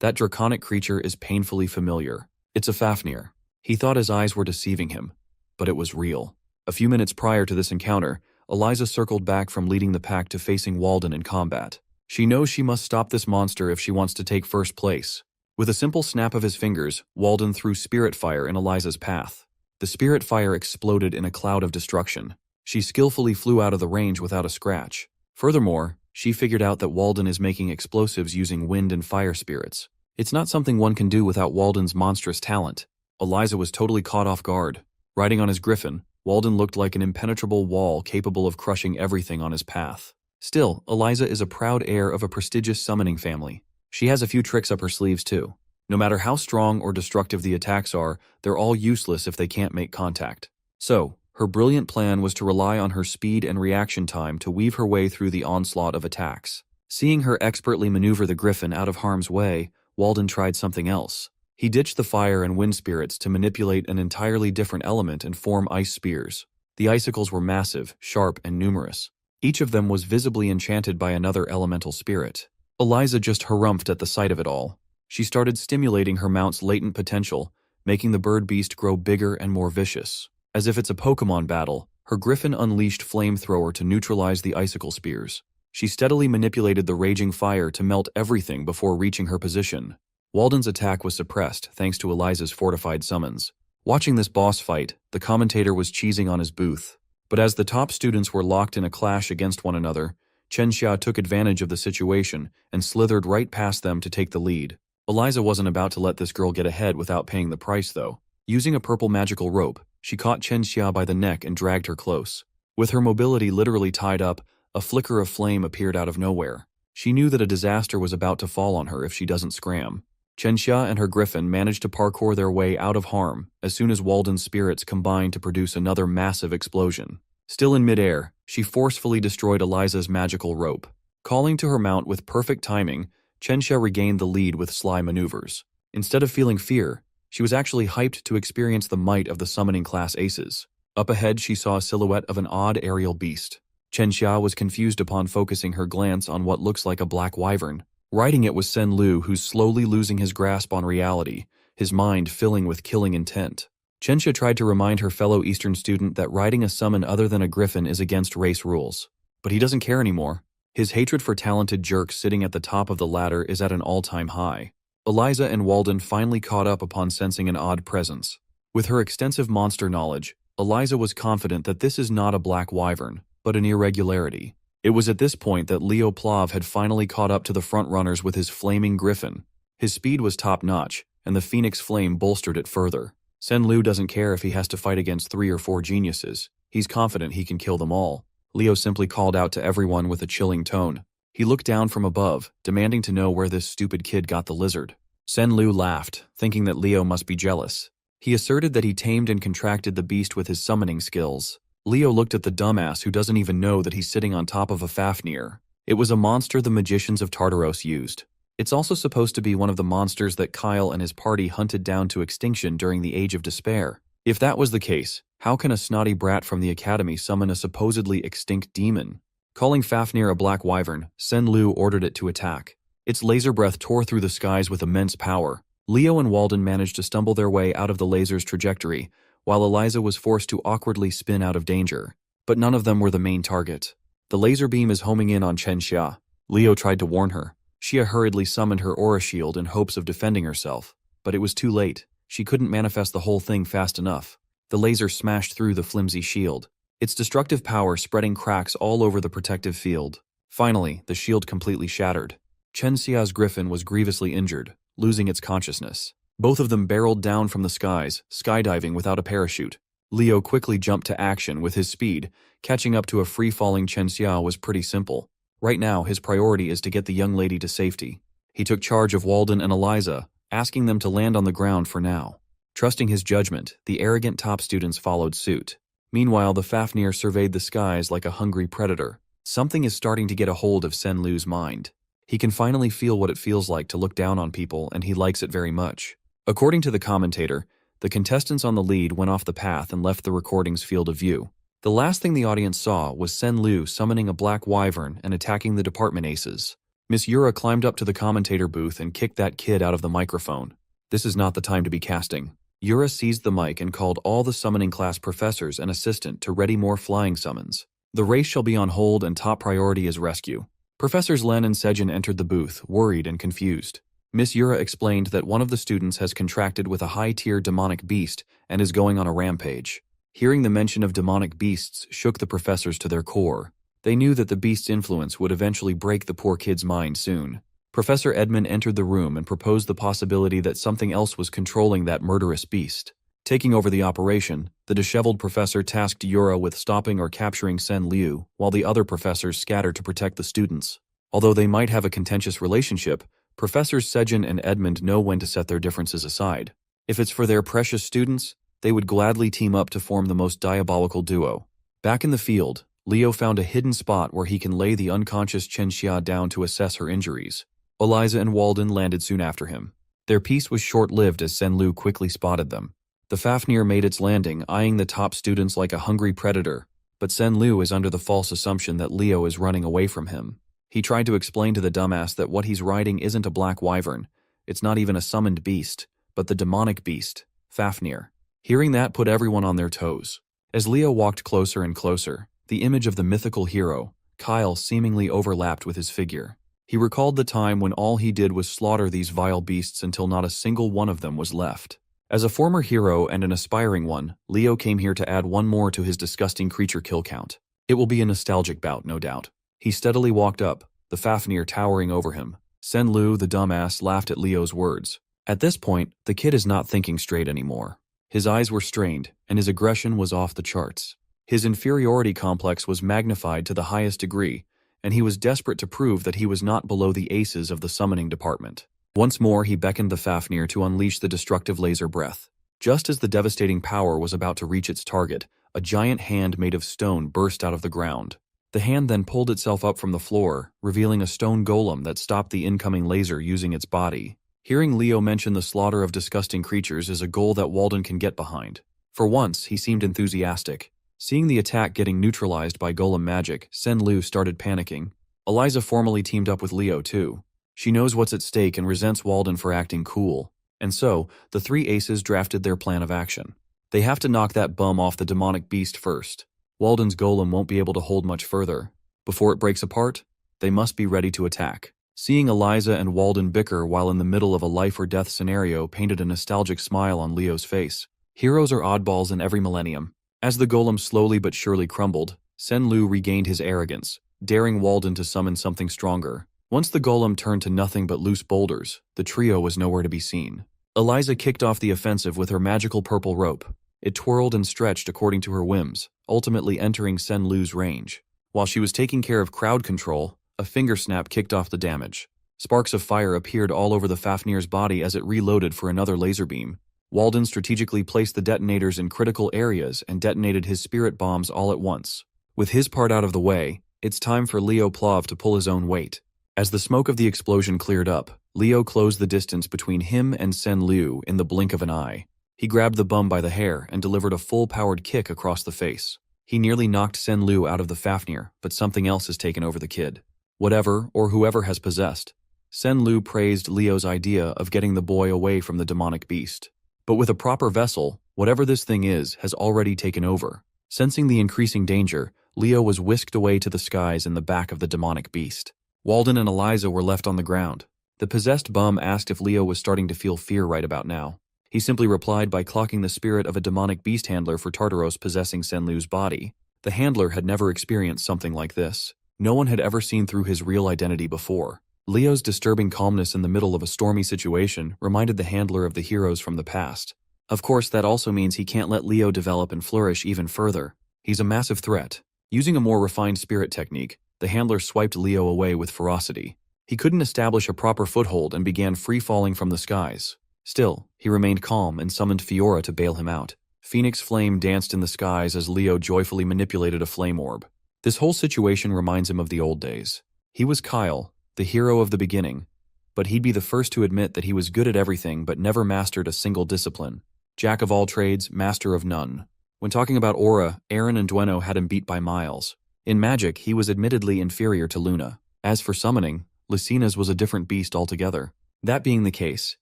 that draconic creature is painfully familiar. It's a Fafnir. He thought his eyes were deceiving him, but it was real. A few minutes prior to this encounter, Eliza circled back from leading the pack to facing Walden in combat. She knows she must stop this monster if she wants to take first place. With a simple snap of his fingers, Walden threw spirit fire in Eliza's path. The spirit fire exploded in a cloud of destruction. She skillfully flew out of the range without a scratch. Furthermore, she figured out that Walden is making explosives using wind and fire spirits. It's not something one can do without Walden's monstrous talent. Eliza was totally caught off guard. Riding on his griffin, Walden looked like an impenetrable wall capable of crushing everything on his path. Still, Eliza is a proud heir of a prestigious summoning family. She has a few tricks up her sleeves too. No matter how strong or destructive the attacks are, they're all useless if they can't make contact. So, her brilliant plan was to rely on her speed and reaction time to weave her way through the onslaught of attacks. Seeing her expertly maneuver the griffin out of harm's way, Walden tried something else. He ditched the fire and wind spirits to manipulate an entirely different element and form ice spears. The icicles were massive, sharp, and numerous. Each of them was visibly enchanted by another elemental spirit. Eliza just harumphed at the sight of it all. She started stimulating her mount's latent potential, making the bird beast grow bigger and more vicious. As if it's a Pokemon battle, her griffin unleashed flamethrower to neutralize the icicle spears. She steadily manipulated the raging fire to melt everything before reaching her position. Walden's attack was suppressed thanks to Eliza's fortified summons. Watching this boss fight, the commentator was cheesing on his booth. But as the top students were locked in a clash against one another, Chenxia took advantage of the situation and slithered right past them to take the lead. Eliza wasn't about to let this girl get ahead without paying the price, though. Using a purple magical rope, she caught Chenxia by the neck and dragged her close. With her mobility literally tied up, a flicker of flame appeared out of nowhere. She knew that a disaster was about to fall on her if she doesn't scram. Chenxia and her griffin managed to parkour their way out of harm as soon as Walden's spirits combined to produce another massive explosion. Still in midair, she forcefully destroyed Eliza's magical rope. Calling to her mount with perfect timing, Chenxia regained the lead with sly maneuvers. Instead of feeling fear, she was actually hyped to experience the might of the summoning class aces. Up ahead, she saw a silhouette of an odd aerial beast. Chenxia was confused upon focusing her glance on what looks like a black wyvern. Riding it was Sen Lu, who's slowly losing his grasp on reality, his mind filling with killing intent. Chenxia tried to remind her fellow Eastern student that riding a summon other than a griffin is against race rules. But he doesn't care anymore. His hatred for talented jerks sitting at the top of the ladder is at an all-time high. Eliza and Walden finally caught up upon sensing an odd presence. With her extensive monster knowledge, Eliza was confident that this is not a black wyvern, but an irregularity. It was at this point that Leo Plav had finally caught up to the frontrunners with his flaming griffin. His speed was top-notch, and the phoenix flame bolstered it further. Sen Lu doesn't care if he has to fight against 3 or 4 geniuses. He's confident he can kill them all. Leo simply called out to everyone with a chilling tone. He looked down from above, demanding to know where this stupid kid got the lizard. Sen Lu laughed, thinking that Leo must be jealous. He asserted that he tamed and contracted the beast with his summoning skills. Leo looked at the dumbass who doesn't even know that he's sitting on top of a Fafnir. It was a monster the magicians of Tartaros used. It's also supposed to be one of the monsters that Kyle and his party hunted down to extinction during the Age of Despair. If that was the case, how can a snotty brat from the academy summon a supposedly extinct demon? Calling Fafnir a black wyvern, Sen Lu ordered it to attack. Its laser breath tore through the skies with immense power. Leo and Walden managed to stumble their way out of the laser's trajectory, while Eliza was forced to awkwardly spin out of danger. But none of them were the main target. The laser beam is homing in on Chenxia. Leo tried to warn her. Xia hurriedly summoned her aura shield in hopes of defending herself. But it was too late. She couldn't manifest the whole thing fast enough. The laser smashed through the flimsy shield, its destructive power spreading cracks all over the protective field. Finally, the shield completely shattered. Chenxia's griffin was grievously injured, losing its consciousness. Both of them barreled down from the skies, skydiving without a parachute. Leo quickly jumped to action with his speed. Catching up to a free-falling Chenxia was pretty simple. Right now, his priority is to get the young lady to safety. He took charge of Walden and Eliza, asking them to land on the ground for now. Trusting his judgment, the arrogant top students followed suit. Meanwhile, the Fafnir surveyed the skies like a hungry predator. Something is starting to get a hold of Sen Lu's mind. He can finally feel what it feels like to look down on people, and he likes it very much. According to the commentator, the contestants on the lead went off the path and left the recording's field of view. The last thing the audience saw was Sen Lu summoning a black wyvern and attacking the department aces. Miss Yura climbed up to the commentator booth and kicked that kid out of the microphone. This is not the time to be casting. Yura seized the mic and called all the summoning class professors and assistant to ready more flying summons. The race shall be on hold and top priority is rescue. Professors Len and Sejin entered the booth, worried and confused. Miss Yura explained that one of the students has contracted with a high-tier demonic beast and is going on a rampage. Hearing the mention of demonic beasts shook the professors to their core. They knew that the beast's influence would eventually break the poor kid's mind soon. Professor Edmund entered the room and proposed the possibility that something else was controlling that murderous beast. Taking over the operation, the disheveled professor tasked Yura with stopping or capturing Sen Liu, while the other professors scattered to protect the students. Although they might have a contentious relationship, Professors Sejin and Edmund know when to set their differences aside. If it's for their precious students, they would gladly team up to form the most diabolical duo. Back in the field, Leo found a hidden spot where he can lay the unconscious Chenxia down to assess her injuries. Eliza and Walden landed soon after him. Their peace was short-lived as Sen Lu quickly spotted them. The Fafnir made its landing, eyeing the top students like a hungry predator, but Sen Lu is under the false assumption that Leo is running away from him. He tried to explain to the dumbass that what he's riding isn't a black wyvern, It's not even a summoned beast, but the demonic beast, Fafnir. Hearing that put everyone on their toes. As Leo walked closer and closer, the image of the mythical hero, Kyle, seemingly overlapped with his figure. He recalled the time when all he did was slaughter these vile beasts until not a single one of them was left. As a former hero and an aspiring one, Leo came here to add one more to his disgusting creature kill count. It will be a nostalgic bout, no doubt. He steadily walked up, the Fafnir towering over him. Sen-Lu, the dumbass, laughed at Leo's words. At this point, the kid is not thinking straight anymore. His eyes were strained, and his aggression was off the charts. His inferiority complex was magnified to the highest degree, and he was desperate to prove that he was not below the aces of the summoning department. Once more, he beckoned the Fafnir to unleash the destructive laser breath. Just as the devastating power was about to reach its target, a giant hand made of stone burst out of the ground. The hand then pulled itself up from the floor, revealing a stone golem that stopped the incoming laser using its body. Hearing Leo mention the slaughter of disgusting creatures is a goal that Walden can get behind. For once, he seemed enthusiastic. Seeing the attack getting neutralized by golem magic, Sen-Lu started panicking. Eliza formally teamed up with Leo too. She knows what's at stake and resents Walden for acting cool. And so, the three aces drafted their plan of action. They have to knock that bum off the demonic beast first. Walden's golem won't be able to hold much further. Before it breaks apart, they must be ready to attack. Seeing Eliza and Walden bicker while in the middle of a life-or-death scenario painted a nostalgic smile on Leo's face. Heroes are oddballs in every millennium. As the golem slowly but surely crumbled, Sen-Lu regained his arrogance, daring Walden to summon something stronger. Once the golem turned to nothing but loose boulders, the trio was nowhere to be seen. Eliza kicked off the offensive with her magical purple rope. It twirled and stretched according to her whims, ultimately entering Sen-Lu's range. While she was taking care of crowd control, a finger snap kicked off the damage. Sparks of fire appeared all over the Fafnir's body as it reloaded for another laser beam. Walden strategically placed the detonators in critical areas and detonated his spirit bombs all at once. With his part out of the way, it's time for Leo Plov to pull his own weight. As the smoke of the explosion cleared up, Leo closed the distance between him and Sen-Lu in the blink of an eye. He grabbed the bum by the hair and delivered a full-powered kick across the face. He nearly knocked Sen-Lu out of the Fafnir, but something else has taken over the kid. Whatever or whoever has possessed. Sen-Lu praised Leo's idea of getting the boy away from the demonic beast. But with a proper vessel, whatever this thing is has already taken over. Sensing the increasing danger, Leo was whisked away to the skies in the back of the demonic beast. Walden and Eliza were left on the ground. The possessed bum asked if Leo was starting to feel fear right about now. He simply replied by clocking the spirit of a demonic beast handler for Tartaros possessing Sen-Lu's body. The handler had never experienced something like this. No one had ever seen through his real identity before. Leo's disturbing calmness in the middle of a stormy situation reminded the handler of the heroes from the past. Of course, that also means he can't let Leo develop and flourish even further. He's a massive threat. Using a more refined spirit technique, the handler swiped Leo away with ferocity. He couldn't establish a proper foothold and began free-falling from the skies. Still, he remained calm and summoned Fiora to bail him out. Phoenix Flame danced in the skies as Leo joyfully manipulated a flame orb. This whole situation reminds him of the old days. He was Kyle, the hero of the beginning, but he'd be the first to admit that he was good at everything but never mastered a single discipline. Jack of all trades, master of none. When talking about aura, Aaron and Dueno had him beat by miles. In magic, he was admittedly inferior to Luna. As for summoning, Lucina's was a different beast altogether. That being the case,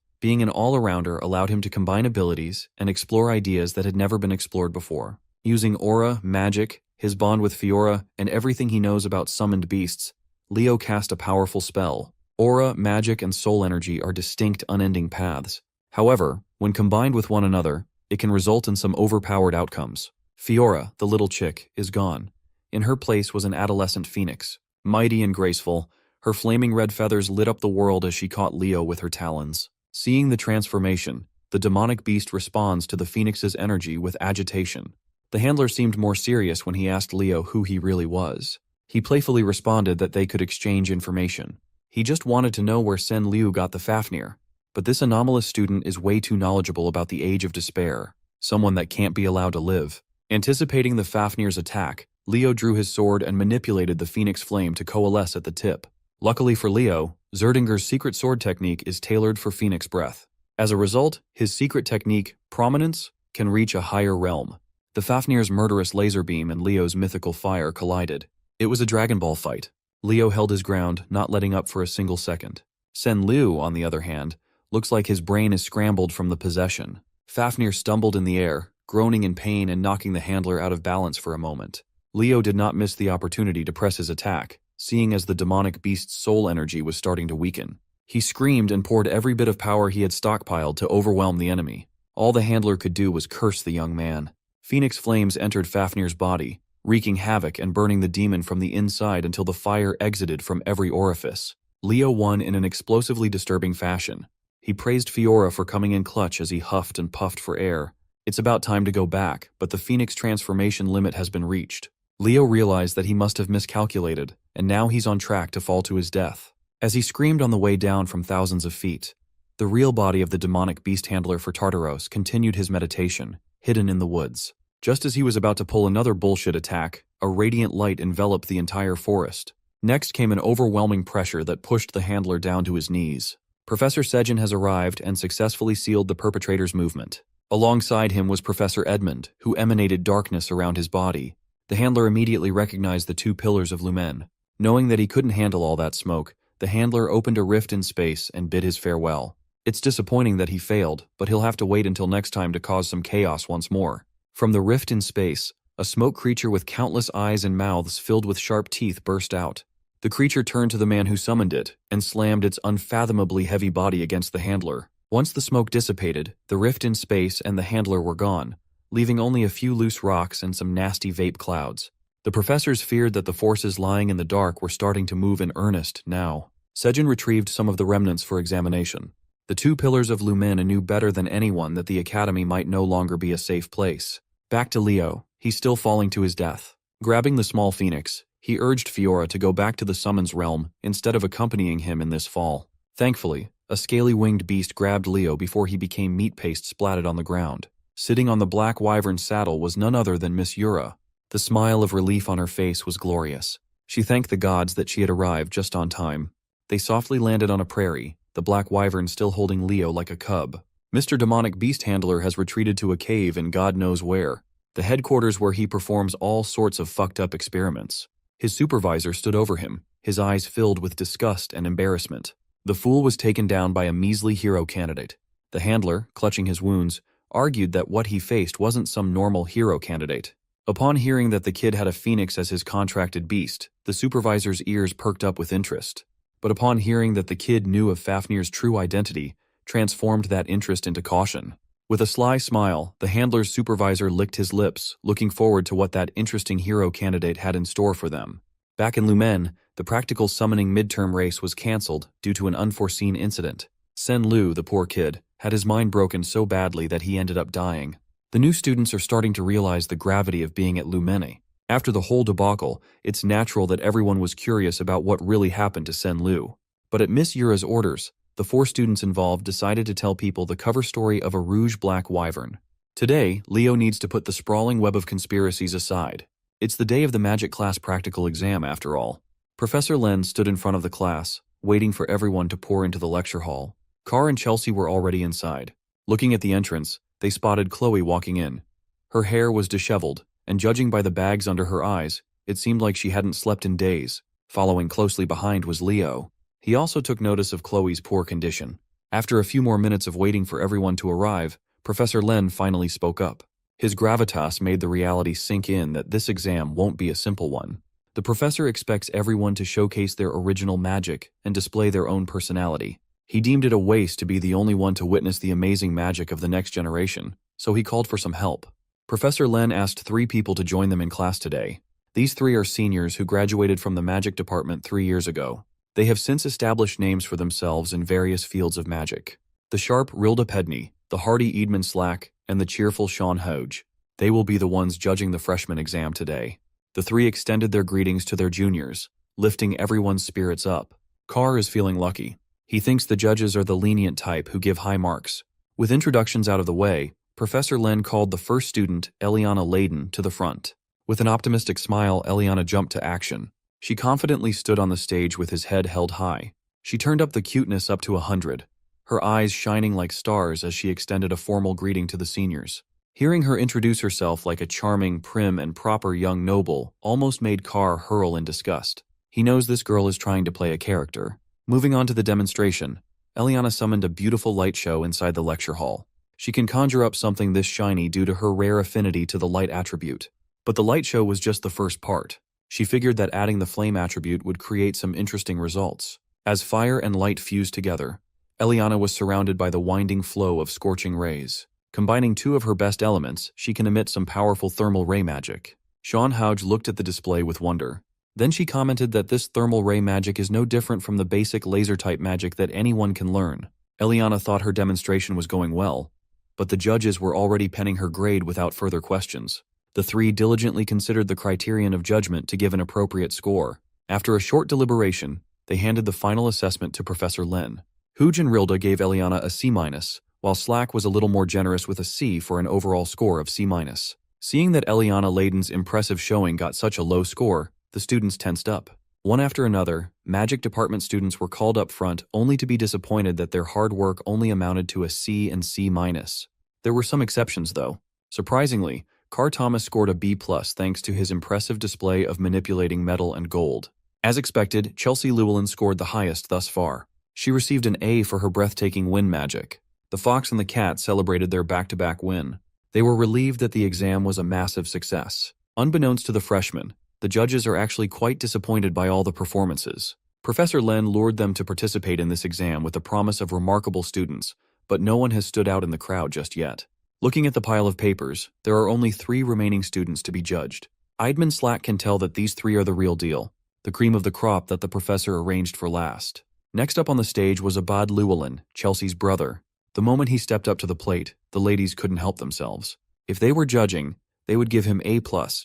being an all-arounder allowed him to combine abilities and explore ideas that had never been explored before. Using aura, magic, his bond with Fiora, and everything he knows about summoned beasts, Leo cast a powerful spell. Aura, magic, and soul energy are distinct, unending paths. However, when combined with one another, it can result in some overpowered outcomes. Fiora, the little chick, is gone. In her place was an adolescent phoenix. Mighty and graceful, her flaming red feathers lit up the world as she caught Leo with her talons. Seeing the transformation, the demonic beast responds to the phoenix's energy with agitation. The handler seemed more serious when he asked Leo who he really was. He playfully responded that they could exchange information. He just wanted to know where Sen-Lu got the Fafnir. But this anomalous student is way too knowledgeable about the Age of Despair, someone that can't be allowed to live. Anticipating the Fafnir's attack, Leo drew his sword and manipulated the Phoenix Flame to coalesce at the tip. Luckily for Leo, Zerdinger's secret sword technique is tailored for Phoenix Breath. As a result, his secret technique, Prominence, can reach a higher realm. The Fafnir's murderous laser beam and Leo's mythical fire collided. It was a Dragon Ball fight. Leo held his ground, not letting up for a single second. Sen-Lu, on the other hand, Looks like his brain is scrambled from the possession. Fafnir stumbled in the air, groaning in pain and knocking the handler out of balance for a moment. Leo did not miss the opportunity to press his attack, seeing as the demonic beast's soul energy was starting to weaken. He screamed and poured every bit of power he had stockpiled to overwhelm the enemy. All the handler could do was curse the young man. Phoenix flames entered Fafnir's body, wreaking havoc and burning the demon from the inside until the fire exited from every orifice. Leo won in an explosively disturbing fashion. He praised Fiora for coming in clutch as he huffed and puffed for air. It's about time to go back, but the Phoenix transformation limit has been reached. Leo realized that he must have miscalculated, and now he's on track to fall to his death. As he screamed on the way down from thousands of feet, the real body of the demonic beast handler for Tartaros continued his meditation, hidden in the woods. Just as he was about to pull another bullshit attack, a radiant light enveloped the entire forest. Next came an overwhelming pressure that pushed the handler down to his knees. Professor Sejin has arrived and successfully sealed the perpetrator's movement. Alongside him was Professor Edmund, who emanated darkness around his body. The handler immediately recognized the two pillars of Lumen. Knowing that he couldn't handle all that smoke, the handler opened a rift in space and bid his farewell. It's disappointing that he failed, but he'll have to wait until next time to cause some chaos once more. From the rift in space, a smoke creature with countless eyes and mouths filled with sharp teeth burst out. The creature turned to the man who summoned it and slammed its unfathomably heavy body against the handler. Once the smoke dissipated, the rift in space and the handler were gone, leaving only a few loose rocks and some nasty vape clouds. The professors feared that the forces lying in the dark were starting to move in earnest now. Sejin retrieved some of the remnants for examination. The two pillars of Lumen knew better than anyone that the academy might no longer be a safe place. Back to Leo, he's still falling to his death. Grabbing the small phoenix, he urged Fiora to go back to the summons realm instead of accompanying him in this fall. Thankfully, a scaly-winged beast grabbed Leo before he became meat paste splatted on the ground. Sitting on the black wyvern saddle was none other than Miss Yura. The smile of relief on her face was glorious. She thanked the gods that she had arrived just on time. They softly landed on a prairie, the black wyvern still holding Leo like a cub. Mr. Demonic Beast Handler has retreated to a cave in God knows where, the headquarters where he performs all sorts of fucked up experiments. His supervisor stood over him, his eyes filled with disgust and embarrassment. The fool was taken down by a measly hero candidate. The handler, clutching his wounds, argued that what he faced wasn't some normal hero candidate. Upon hearing that the kid had a phoenix as his contracted beast, the supervisor's ears perked up with interest. But upon hearing that the kid knew of Fafnir's true identity, transformed that interest into caution. With a sly smile, the handler's supervisor licked his lips, looking forward to what that interesting hero candidate had in store for them. Back in Lumen, the practical summoning midterm race was cancelled due to an unforeseen incident. Sen Lu, the poor kid, had his mind broken so badly that he ended up dying. The new students are starting to realize the gravity of being at Lumene. After the whole debacle, it's natural that everyone was curious about what really happened to Sen Lu. But at Miss Yura's orders, the 4 students involved decided to tell people the cover story of a rouge-black wyvern. Today, Leo needs to put the sprawling web of conspiracies aside. It's the day of the magic class practical exam, after all. Professor Len stood in front of the class, waiting for everyone to pour into the lecture hall. Carr and Chelsea were already inside. Looking at the entrance, they spotted Chloe walking in. Her hair was disheveled, and judging by the bags under her eyes, it seemed like she hadn't slept in days. Following closely behind was Leo. He also took notice of Chloe's poor condition. After a few more minutes of waiting for everyone to arrive, Professor Len finally spoke up. His gravitas made the reality sink in that this exam won't be a simple one. The professor expects everyone to showcase their original magic and display their own personality. He deemed it a waste to be the only one to witness the amazing magic of the next generation, so he called for some help. Professor Len asked 3 people to join them in class today. These 3 are seniors who graduated from the magic department 3 years ago. They have since established names for themselves in various fields of magic. The sharp Rilda Pedney, the hardy Edmund Slack, and the cheerful Sean Hodge. They will be the ones judging the freshman exam today. The 3 extended their greetings to their juniors, lifting everyone's spirits up. Carr is feeling lucky. He thinks the judges are the lenient type who give high marks. With introductions out of the way, Professor Len called the first student, Eliana Layden, to the front. With an optimistic smile, Eliana jumped to action. She confidently stood on the stage with his head held high. She turned up the cuteness up to 100, her eyes shining like stars as she extended a formal greeting to the seniors. Hearing her introduce herself like a charming, prim, and proper young noble almost made Carr hurl in disgust. He knows this girl is trying to play a character. Moving on to the demonstration, Eliana summoned a beautiful light show inside the lecture hall. She can conjure up something this shiny due to her rare affinity to the light attribute. But the light show was just the first part. She figured that adding the flame attribute would create some interesting results. As fire and light fused together, Eliana was surrounded by the winding flow of scorching rays. Combining two of her best elements, she can emit some powerful thermal ray magic. Sean Houge looked at the display with wonder. Then she commented that this thermal ray magic is no different from the basic laser-type magic that anyone can learn. Eliana thought her demonstration was going well, but the judges were already penning her grade without further questions. The three diligently considered the criterion of judgment to give an appropriate score. After a short deliberation, they handed the final assessment to Professor Len. Hooge and Rilda gave Eliana a C-, while Slack was a little more generous with a C for an overall score of C-. Seeing that Eliana Layden's impressive showing got such a low score, the students tensed up. One after another, magic department students were called up front only to be disappointed that their hard work only amounted to a C and C-. There were some exceptions though. Surprisingly, Carr Thomas scored a B+ thanks to his impressive display of manipulating metal and gold. As expected, Chelsea Llewellyn scored the highest thus far. She received an A for her breathtaking wind magic. The fox and the cat celebrated their back-to-back win. They were relieved that the exam was a massive success. Unbeknownst to the freshmen, the judges are actually quite disappointed by all the performances. Professor Len lured them to participate in this exam with the promise of remarkable students, but no one has stood out in the crowd just yet. Looking at the pile of papers, there are only 3 remaining students to be judged. Eidman Slack can tell that these 3 are the real deal, the cream of the crop that the professor arranged for last. Next up on the stage was Abad Llewellyn, Chelsea's brother. The moment he stepped up to the plate, the ladies couldn't help themselves. If they were judging, they would give him A+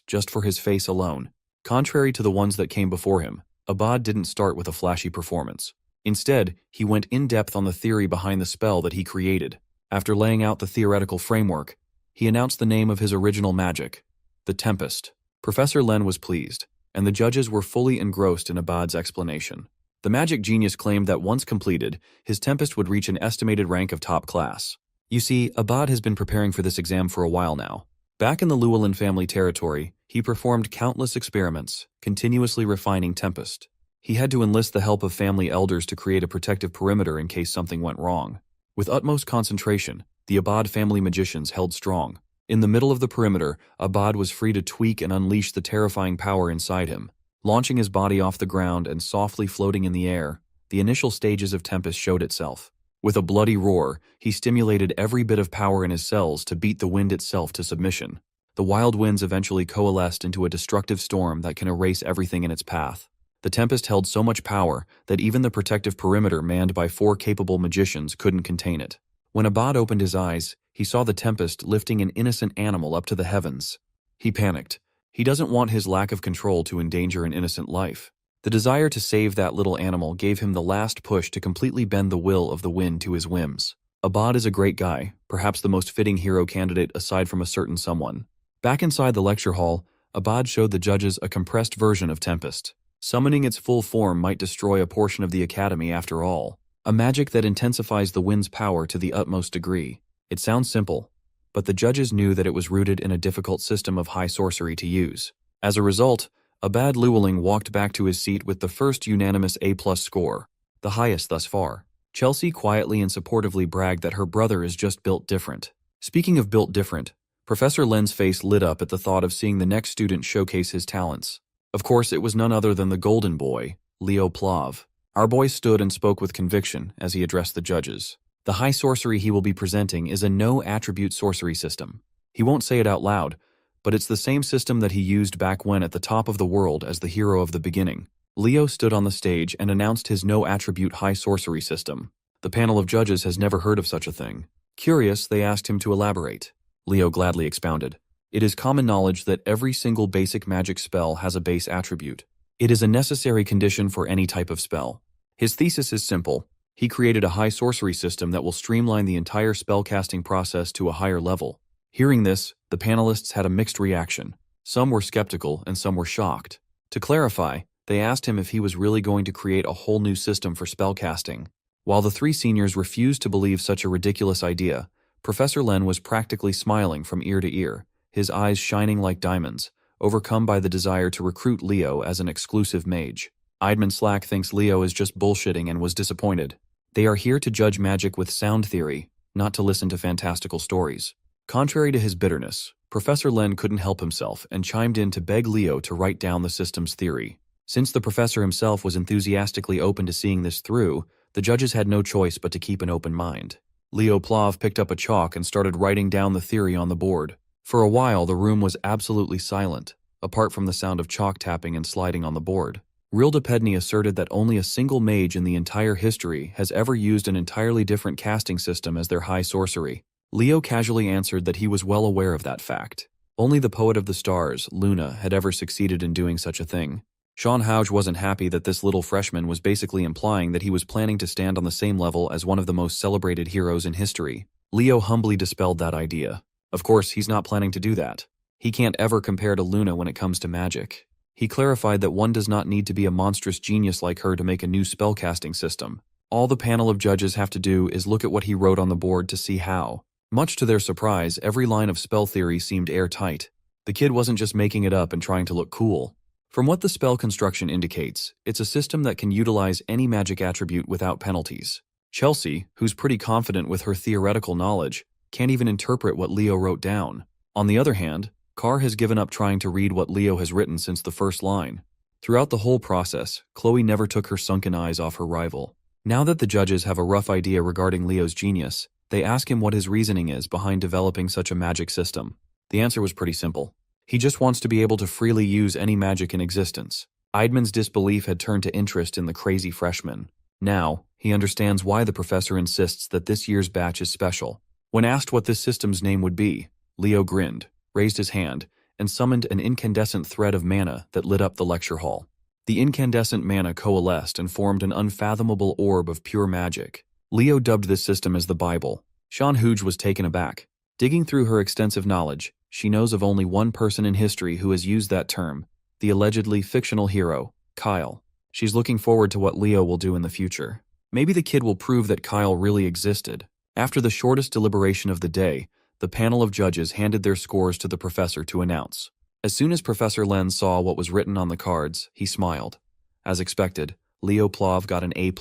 just for his face alone. Contrary to the ones that came before him, Abad didn't start with a flashy performance. Instead, he went in-depth on the theory behind the spell that he created. After laying out the theoretical framework, he announced the name of his original magic, the Tempest. Professor Len was pleased, and the judges were fully engrossed in Abad's explanation. The magic genius claimed that once completed, his Tempest would reach an estimated rank of top class. You see, Abad has been preparing for this exam for a while now. Back in the Llewellyn family territory, he performed countless experiments, continuously refining Tempest. He had to enlist the help of family elders to create a protective perimeter in case something went wrong. With utmost concentration, the Abad family magicians held strong. In the middle of the perimeter, Abad was free to tweak and unleash the terrifying power inside him. Launching his body off the ground and softly floating in the air, the initial stages of Tempest showed itself. With a bloody roar, he stimulated every bit of power in his cells to beat the wind itself to submission. The wild winds eventually coalesced into a destructive storm that can erase everything in its path. The Tempest held so much power that even the protective perimeter manned by 4 capable magicians couldn't contain it. When Abad opened his eyes, he saw the Tempest lifting an innocent animal up to the heavens. He panicked. He doesn't want his lack of control to endanger an innocent life. The desire to save that little animal gave him the last push to completely bend the will of the wind to his whims. Abad is a great guy, perhaps the most fitting hero candidate aside from a certain someone. Back inside the lecture hall, Abad showed the judges a compressed version of Tempest. Summoning its full form might destroy a portion of the academy after all. A magic that intensifies the wind's power to the utmost degree. It sounds simple, but the judges knew that it was rooted in a difficult system of high sorcery to use. As a result, Abad Llewellyn walked back to his seat with the first unanimous A+ score, the highest thus far. Chelsea quietly and supportively bragged that her brother is just built different. Speaking of built different, Professor Len's face lit up at the thought of seeing the next student showcase his talents. Of course, it was none other than the golden boy, Leo Plav. Our boy stood and spoke with conviction as he addressed the judges. The high sorcery he will be presenting is a no-attribute sorcery system. He won't say it out loud, but it's the same system that he used back when at the top of the world as the hero of the beginning. Leo stood on the stage and announced his no-attribute high sorcery system. The panel of judges has never heard of such a thing. Curious, they asked him to elaborate. Leo gladly expounded. It is common knowledge that every single basic magic spell has a base attribute. It is a necessary condition for any type of spell. His thesis is simple. He created a high sorcery system that will streamline the entire spellcasting process to a higher level. Hearing this, the panelists had a mixed reaction. Some were skeptical and some were shocked. To clarify, they asked him if he was really going to create a whole new system for spellcasting. While the 3 seniors refused to believe such a ridiculous idea, Professor Len was practically smiling from ear to ear, his eyes shining like diamonds, overcome by the desire to recruit Leo as an exclusive mage. Eidman Slack thinks Leo is just bullshitting and was disappointed. They are here to judge magic with sound theory, not to listen to fantastical stories. Contrary to his bitterness, Professor Len couldn't help himself and chimed in to beg Leo to write down the system's theory. Since the professor himself was enthusiastically open to seeing this through, the judges had no choice but to keep an open mind. Leo Plov picked up a chalk and started writing down the theory on the board. For a while, the room was absolutely silent, apart from the sound of chalk tapping and sliding on the board. Rilda Pedny asserted that only a single mage in the entire history has ever used an entirely different casting system as their high sorcery. Leo casually answered that he was well aware of that fact. Only the poet of the stars, Luna, had ever succeeded in doing such a thing. Sean Houge wasn't happy that this little freshman was basically implying that he was planning to stand on the same level as one of the most celebrated heroes in history. Leo humbly dispelled that idea. Of course, he's not planning to do that. He can't ever compare to Luna when it comes to magic. He clarified that one does not need to be a monstrous genius like her to make a new spellcasting system. All the panel of judges have to do is look at what he wrote on the board to see how. Much to their surprise, every line of spell theory seemed airtight. The kid wasn't just making it up and trying to look cool. From what the spell construction indicates, it's a system that can utilize any magic attribute without penalties. Chelsea, who's pretty confident with her theoretical knowledge, can't even interpret what Leo wrote down. On the other hand, Carr has given up trying to read what Leo has written since the first line. Throughout the whole process, Chloe never took her sunken eyes off her rival. Now that the judges have a rough idea regarding Leo's genius, they ask him what his reasoning is behind developing such a magic system. The answer was pretty simple. He just wants to be able to freely use any magic in existence. Eidman's disbelief had turned to interest in the crazy freshman. Now, he understands why the professor insists that this year's batch is special. When asked what this system's name would be, Leo grinned, raised his hand, and summoned an incandescent thread of mana that lit up the lecture hall. The incandescent mana coalesced and formed an unfathomable orb of pure magic. Leo dubbed this system as the Bible. Sean Hooge was taken aback. Digging through her extensive knowledge, she knows of only one person in history who has used that term, the allegedly fictional hero, Kyle. She's looking forward to what Leo will do in the future. Maybe the kid will prove that Kyle really existed. After the shortest deliberation of the day, the panel of judges handed their scores to the professor to announce. As soon as Professor Len saw what was written on the cards, he smiled. As expected, Leo Plov got an A+.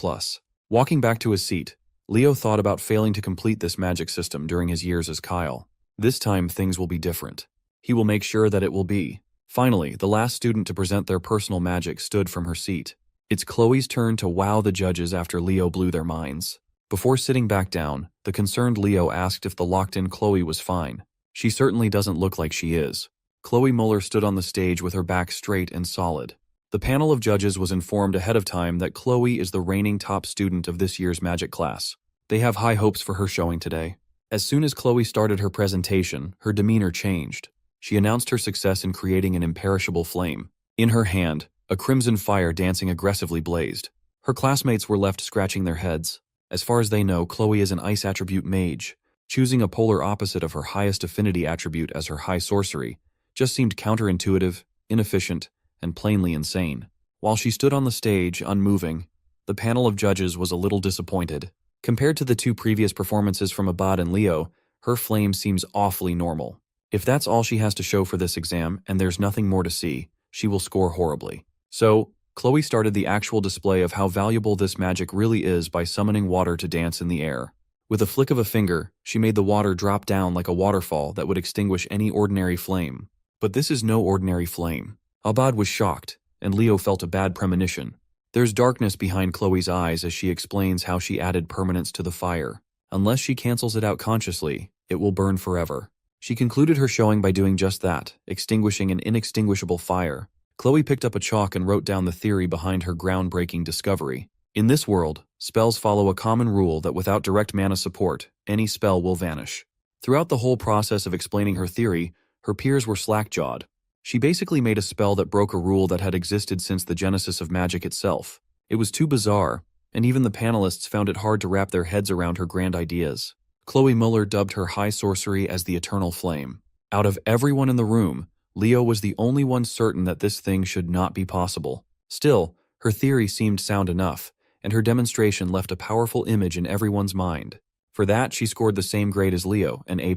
Walking back to his seat, Leo thought about failing to complete this magic system during his years as Kyle. This time things will be different. He will make sure that it will be. Finally, the last student to present their personal magic stood from her seat. It's Chloe's turn to wow the judges after Leo blew their minds. Before sitting back down, the concerned Leo asked if the locked-in Chloe was fine. She certainly doesn't look like she is. Chloe Muller stood on the stage with her back straight and solid. The panel of judges was informed ahead of time that Chloe is the reigning top student of this year's magic class. They have high hopes for her showing today. As soon as Chloe started her presentation, her demeanor changed. She announced her success in creating an imperishable flame. In her hand, a crimson fire dancing aggressively blazed. Her classmates were left scratching their heads. As far as they know, Chloe is an ice attribute mage. Choosing a polar opposite of her highest affinity attribute as her high sorcery just seemed counterintuitive, inefficient, and plainly insane. While she stood on the stage, unmoving, the panel of judges was a little disappointed. Compared to the two previous performances from Abad and Leo, her flame seems awfully normal. If that's all she has to show for this exam and there's nothing more to see, she will score horribly. So, Chloe started the actual display of how valuable this magic really is by summoning water to dance in the air. With a flick of a finger, she made the water drop down like a waterfall that would extinguish any ordinary flame. But this is no ordinary flame. Abad was shocked, and Leo felt a bad premonition. There's darkness behind Chloe's eyes as she explains how she added permanence to the fire. Unless she cancels it out consciously, it will burn forever. She concluded her showing by doing just that, extinguishing an inextinguishable fire. Chloe picked up a chalk and wrote down the theory behind her groundbreaking discovery. In this world, spells follow a common rule that without direct mana support, any spell will vanish. Throughout the whole process of explaining her theory, her peers were slack-jawed. She basically made a spell that broke a rule that had existed since the genesis of magic itself. It was too bizarre, and even the panelists found it hard to wrap their heads around her grand ideas. Chloe Muller dubbed her high sorcery as the Eternal Flame. Out of everyone in the room, Leo was the only one certain that this thing should not be possible. Still, her theory seemed sound enough, and her demonstration left a powerful image in everyone's mind. For that, she scored the same grade as Leo, an A+.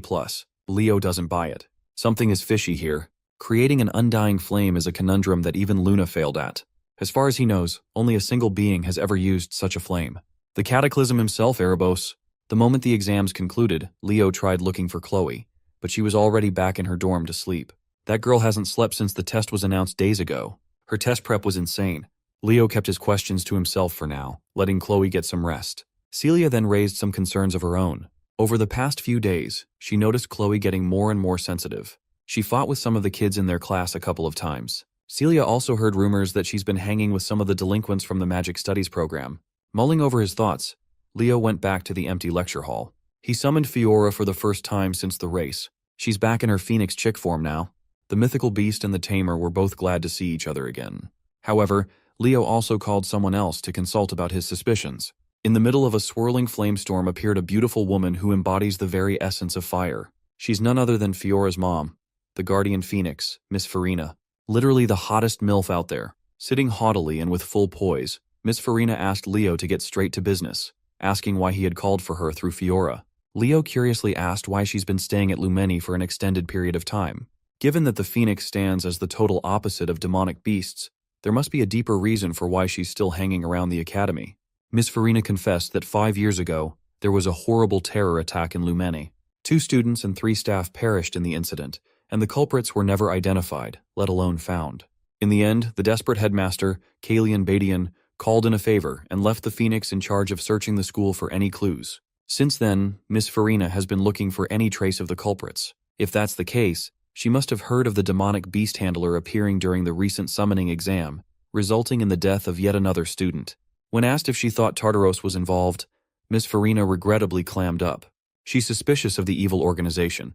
Leo doesn't buy it. Something is fishy here. Creating an undying flame is a conundrum that even Luna failed at. As far as he knows, only a single being has ever used such a flame. The cataclysm himself, Erebos. The moment the exams concluded, Leo tried looking for Chloe, but she was already back in her dorm to sleep. That girl hasn't slept since the test was announced days ago. Her test prep was insane. Leo kept his questions to himself for now, letting Chloe get some rest. Celia then raised some concerns of her own. Over the past few days, she noticed Chloe getting more and more sensitive. She fought with some of the kids in their class a couple of times. Celia also heard rumors that she's been hanging with some of the delinquents from the Magic Studies program. Mulling over his thoughts, Leo went back to the empty lecture hall. He summoned Fiora for the first time since the race. She's back in her Phoenix chick form now. The mythical beast and the tamer were both glad to see each other again. However, Leo also called someone else to consult about his suspicions. In the middle of a swirling flamestorm appeared a beautiful woman who embodies the very essence of fire. She's none other than Fiora's mom, the guardian phoenix, Miss Farina. Literally the hottest MILF out there. Sitting haughtily and with full poise, Miss Farina asked Leo to get straight to business, asking why he had called for her through Fiora. Leo curiously asked why she's been staying at Lumeni for an extended period of time. Given that the phoenix stands as the total opposite of demonic beasts, there must be a deeper reason for why she's still hanging around the academy. Miss Farina confessed that 5 years ago, there was a horrible terror attack in Lumeni. 2 students and 3 staff perished in the incident, and the culprits were never identified, let alone found. In the end, the desperate headmaster, Kalian Badian, called in a favor and left the Phoenix in charge of searching the school for any clues. Since then, Miss Farina has been looking for any trace of the culprits. If that's the case, she must have heard of the demonic beast handler appearing during the recent summoning exam, resulting in the death of yet another student. When asked if she thought Tartaros was involved, Miss Farina regrettably clammed up. She's suspicious of the evil organization,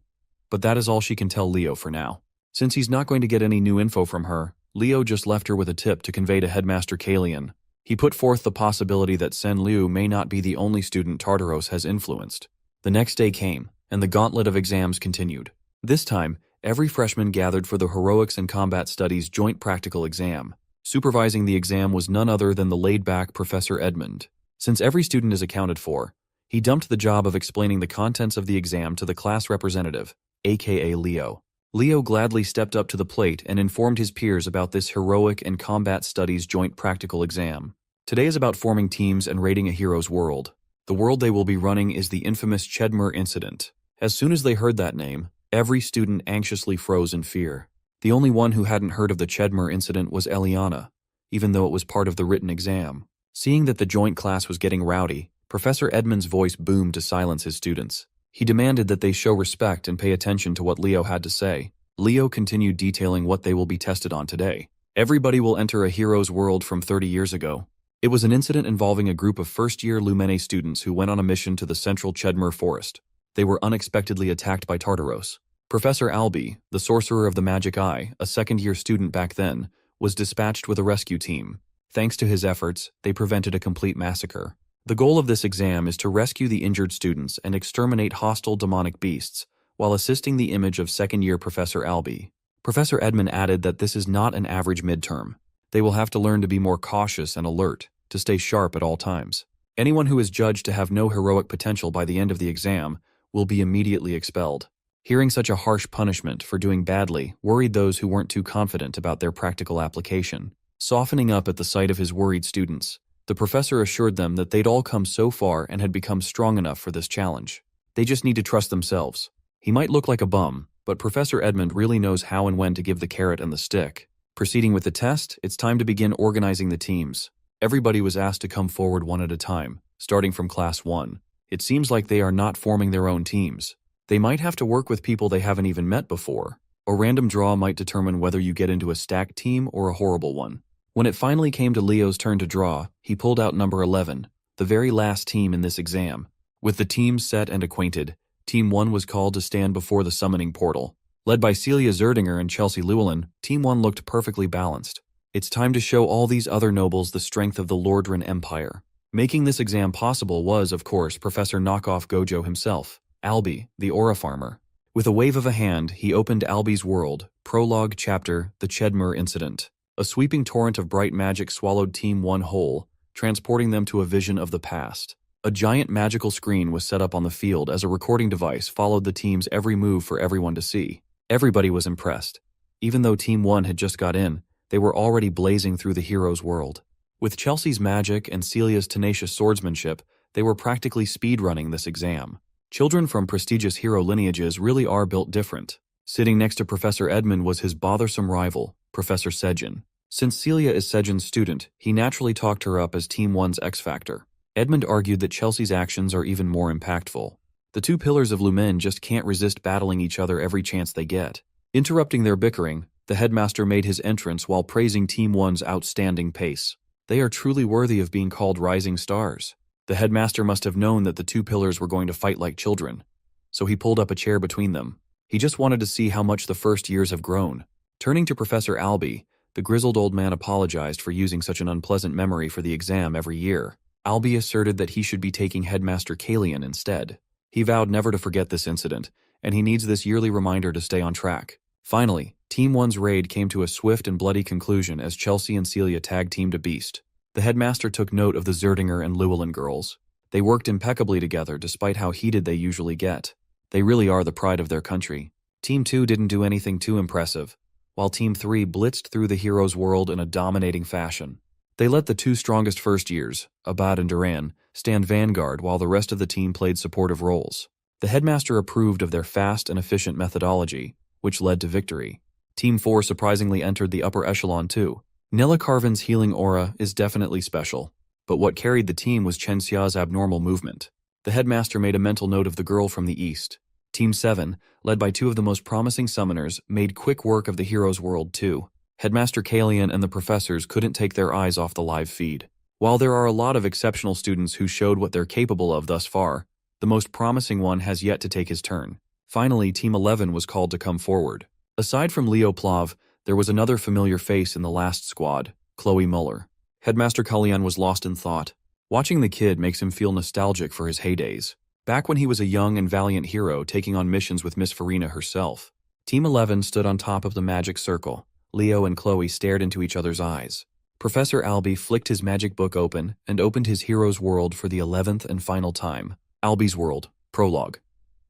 but that is all she can tell Leo for now. Since he's not going to get any new info from her, Leo just left her with a tip to convey to Headmaster Kalian. He put forth the possibility that Sen Liu may not be the only student Tartaros has influenced. The next day came, and the gauntlet of exams continued. This time, every freshman gathered for the Heroics and Combat Studies joint practical exam. Supervising the exam was none other than the laid-back Professor Edmund. Since every student is accounted for, he dumped the job of explaining the contents of the exam to the class representative, aka Leo. Leo gladly stepped up to the plate and informed his peers about this Heroic and Combat Studies joint practical exam. Today is about forming teams and raiding a hero's world. The world they will be running is the infamous Chedmer incident. As soon as they heard that name, every student anxiously froze in fear. The only one who hadn't heard of the Chedmer incident was Eliana, even though it was part of the written exam. Seeing that the joint class was getting rowdy, Professor Edmund's voice boomed to silence his students. He demanded that they show respect and pay attention to what Leo had to say. Leo continued detailing what they will be tested on today. Everybody will enter a hero's world from 30 years ago. It was an incident involving a group of first-year Lumene students who went on a mission to the central Chedmer forest. They were unexpectedly attacked by Tartaros. Professor Albi, the sorcerer of the magic eye, a second-year student back then, was dispatched with a rescue team. Thanks to his efforts, they prevented a complete massacre. The goal of this exam is to rescue the injured students and exterminate hostile demonic beasts, while assisting the image of second-year Professor Albi. Professor Edmund added that this is not an average midterm. They will have to learn to be more cautious and alert, to stay sharp at all times. Anyone who is judged to have no heroic potential by the end of the exam will be immediately expelled. Hearing such a harsh punishment for doing badly worried those who weren't too confident about their practical application. Softening up at the sight of his worried students, the professor assured them that they'd all come so far and had become strong enough for this challenge. They just need to trust themselves. He might look like a bum, but Professor Edmund really knows how and when to give the carrot and the stick. Proceeding with the test, it's time to begin organizing the teams. Everybody was asked to come forward one at a time, starting from Class 1. It seems like they are not forming their own teams. They might have to work with people they haven't even met before. A random draw might determine whether you get into a stacked team or a horrible one. When it finally came to Leo's turn to draw, he pulled out number 11, the very last team in this exam. With the teams set and acquainted, Team 1 was called to stand before the summoning portal. Led by Celia Zerdinger and Chelsea Llewellyn, Team 1 looked perfectly balanced. It's time to show all these other nobles the strength of the Lordran Empire. Making this exam possible was, of course, Professor Knockoff Gojo himself, Albi, the Aura Farmer. With a wave of a hand, he opened Albi's world, prologue chapter, the Chedmer Incident. A sweeping torrent of bright magic swallowed Team 1 whole, transporting them to a vision of the past. A giant magical screen was set up on the field as a recording device followed the team's every move for everyone to see. Everybody was impressed. Even though Team 1 had just got in, they were already blazing through the hero's world. With Chelsea's magic and Celia's tenacious swordsmanship, they were practically speedrunning this exam. Children from prestigious hero lineages really are built different. Sitting next to Professor Edmund was his bothersome rival, Professor Sejin. Since Celia is Sejin's student, he naturally talked her up as Team 1's X-Factor. Edmund argued that Chelsea's actions are even more impactful. The two pillars of Lumen just can't resist battling each other every chance they get. Interrupting their bickering, the headmaster made his entrance while praising Team 1's outstanding pace. They are truly worthy of being called rising stars. The headmaster must have known that the two pillars were going to fight like children, so he pulled up a chair between them. He just wanted to see how much the first years have grown. Turning to Professor Albie, the grizzled old man apologized for using such an unpleasant memory for the exam every year. Albie asserted that he should be taking Headmaster Kalian instead. He vowed never to forget this incident, and he needs this yearly reminder to stay on track. Finally, Team 1's raid came to a swift and bloody conclusion as Chelsea and Celia tag-teamed a beast. The headmaster took note of the Zerdinger and Llewellyn girls. They worked impeccably together despite how heated they usually get. They really are the pride of their country. Team 2 didn't do anything too impressive, while Team 3 blitzed through the hero's world in a dominating fashion. They let the two strongest first years, Abad and Duran, stand vanguard while the rest of the team played supportive roles. The headmaster approved of their fast and efficient methodology, which led to victory. Team 4 surprisingly entered the upper echelon too. Nella Carvin's healing aura is definitely special, but what carried the team was Chen Xia's abnormal movement. The headmaster made a mental note of the girl from the east. Team 7, led by two of the most promising summoners, made quick work of the hero's world too. Headmaster Kalian and the professors couldn't take their eyes off the live feed. While there are a lot of exceptional students who showed what they're capable of thus far, the most promising one has yet to take his turn. Finally, Team 11 was called to come forward. Aside from Leo Plav, there was another familiar face in the last squad, Chloe Muller. Headmaster Kalian was lost in thought. Watching the kid makes him feel nostalgic for his heydays, back when he was a young and valiant hero taking on missions with Miss Farina herself. Team 11 stood on top of the magic circle. Leo and Chloe stared into each other's eyes. Professor Albie flicked his magic book open and opened his hero's world for the 11th and final time. Albie's World, Prologue.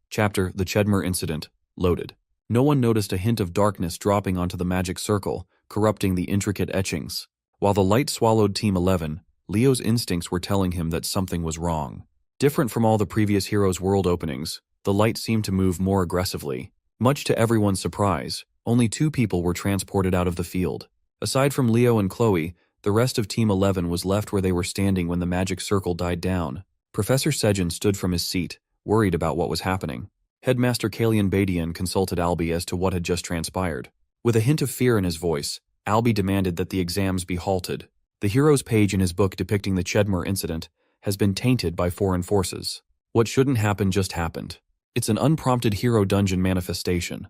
Chapter, The Chedmer Incident, loaded. No one noticed a hint of darkness dropping onto the magic circle, corrupting the intricate etchings. While the light swallowed Team 11, Leo's instincts were telling him that something was wrong. Different from all the previous hero's world openings, the light seemed to move more aggressively. Much to everyone's surprise, only 2 people were transported out of the field. Aside from Leo and Chloe, the rest of Team 11 was left where they were standing when the magic circle died down. Professor Sejin stood from his seat, worried about what was happening. Headmaster Kalian Badian consulted Albie as to what had just transpired. With a hint of fear in his voice, Albie demanded that the exams be halted. The hero's page in his book depicting the Chedmer incident has been tainted by foreign forces. What shouldn't happen just happened. It's an unprompted hero dungeon manifestation.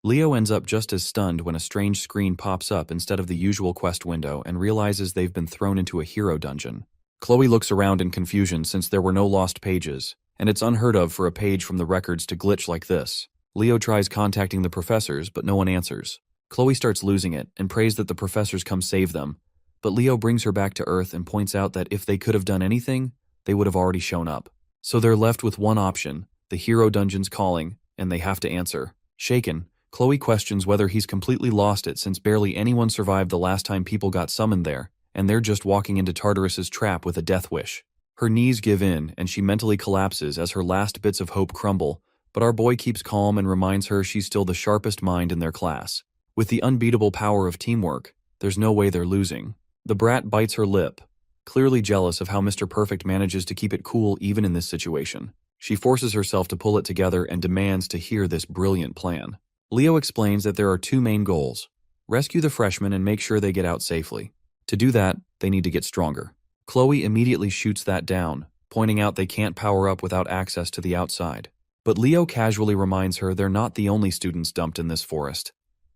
Leo ends up just as stunned when a strange screen pops up instead of the usual quest window and realizes they've been thrown into a hero dungeon. Chloe looks around in confusion since there were no lost pages, and it's unheard of for a page from the records to glitch like this. Leo tries contacting the professors, but no one answers. Chloe starts losing it and prays that the professors come save them, but Leo brings her back to Earth and points out that if they could have done anything, they would have already shown up. So they're left with one option, the hero dungeon's calling, and they have to answer. Shaken, Chloe questions whether he's completely lost it since barely anyone survived the last time people got summoned there, and they're just walking into Tartarus's trap with a death wish. Her knees give in, and she mentally collapses as her last bits of hope crumble, but our boy keeps calm and reminds her she's still the sharpest mind in their class. With the unbeatable power of teamwork, there's no way they're losing. The brat bites her lip, clearly jealous of how Mr. Perfect manages to keep it cool even in this situation. She forces herself to pull it together and demands to hear this brilliant plan. Leo explains that there are 2 main goals: rescue the freshmen and make sure they get out safely. To do that, they need to get stronger. Chloe immediately shoots that down, pointing out they can't power up without access to the outside. But Leo casually reminds her they're not the only students dumped in this forest,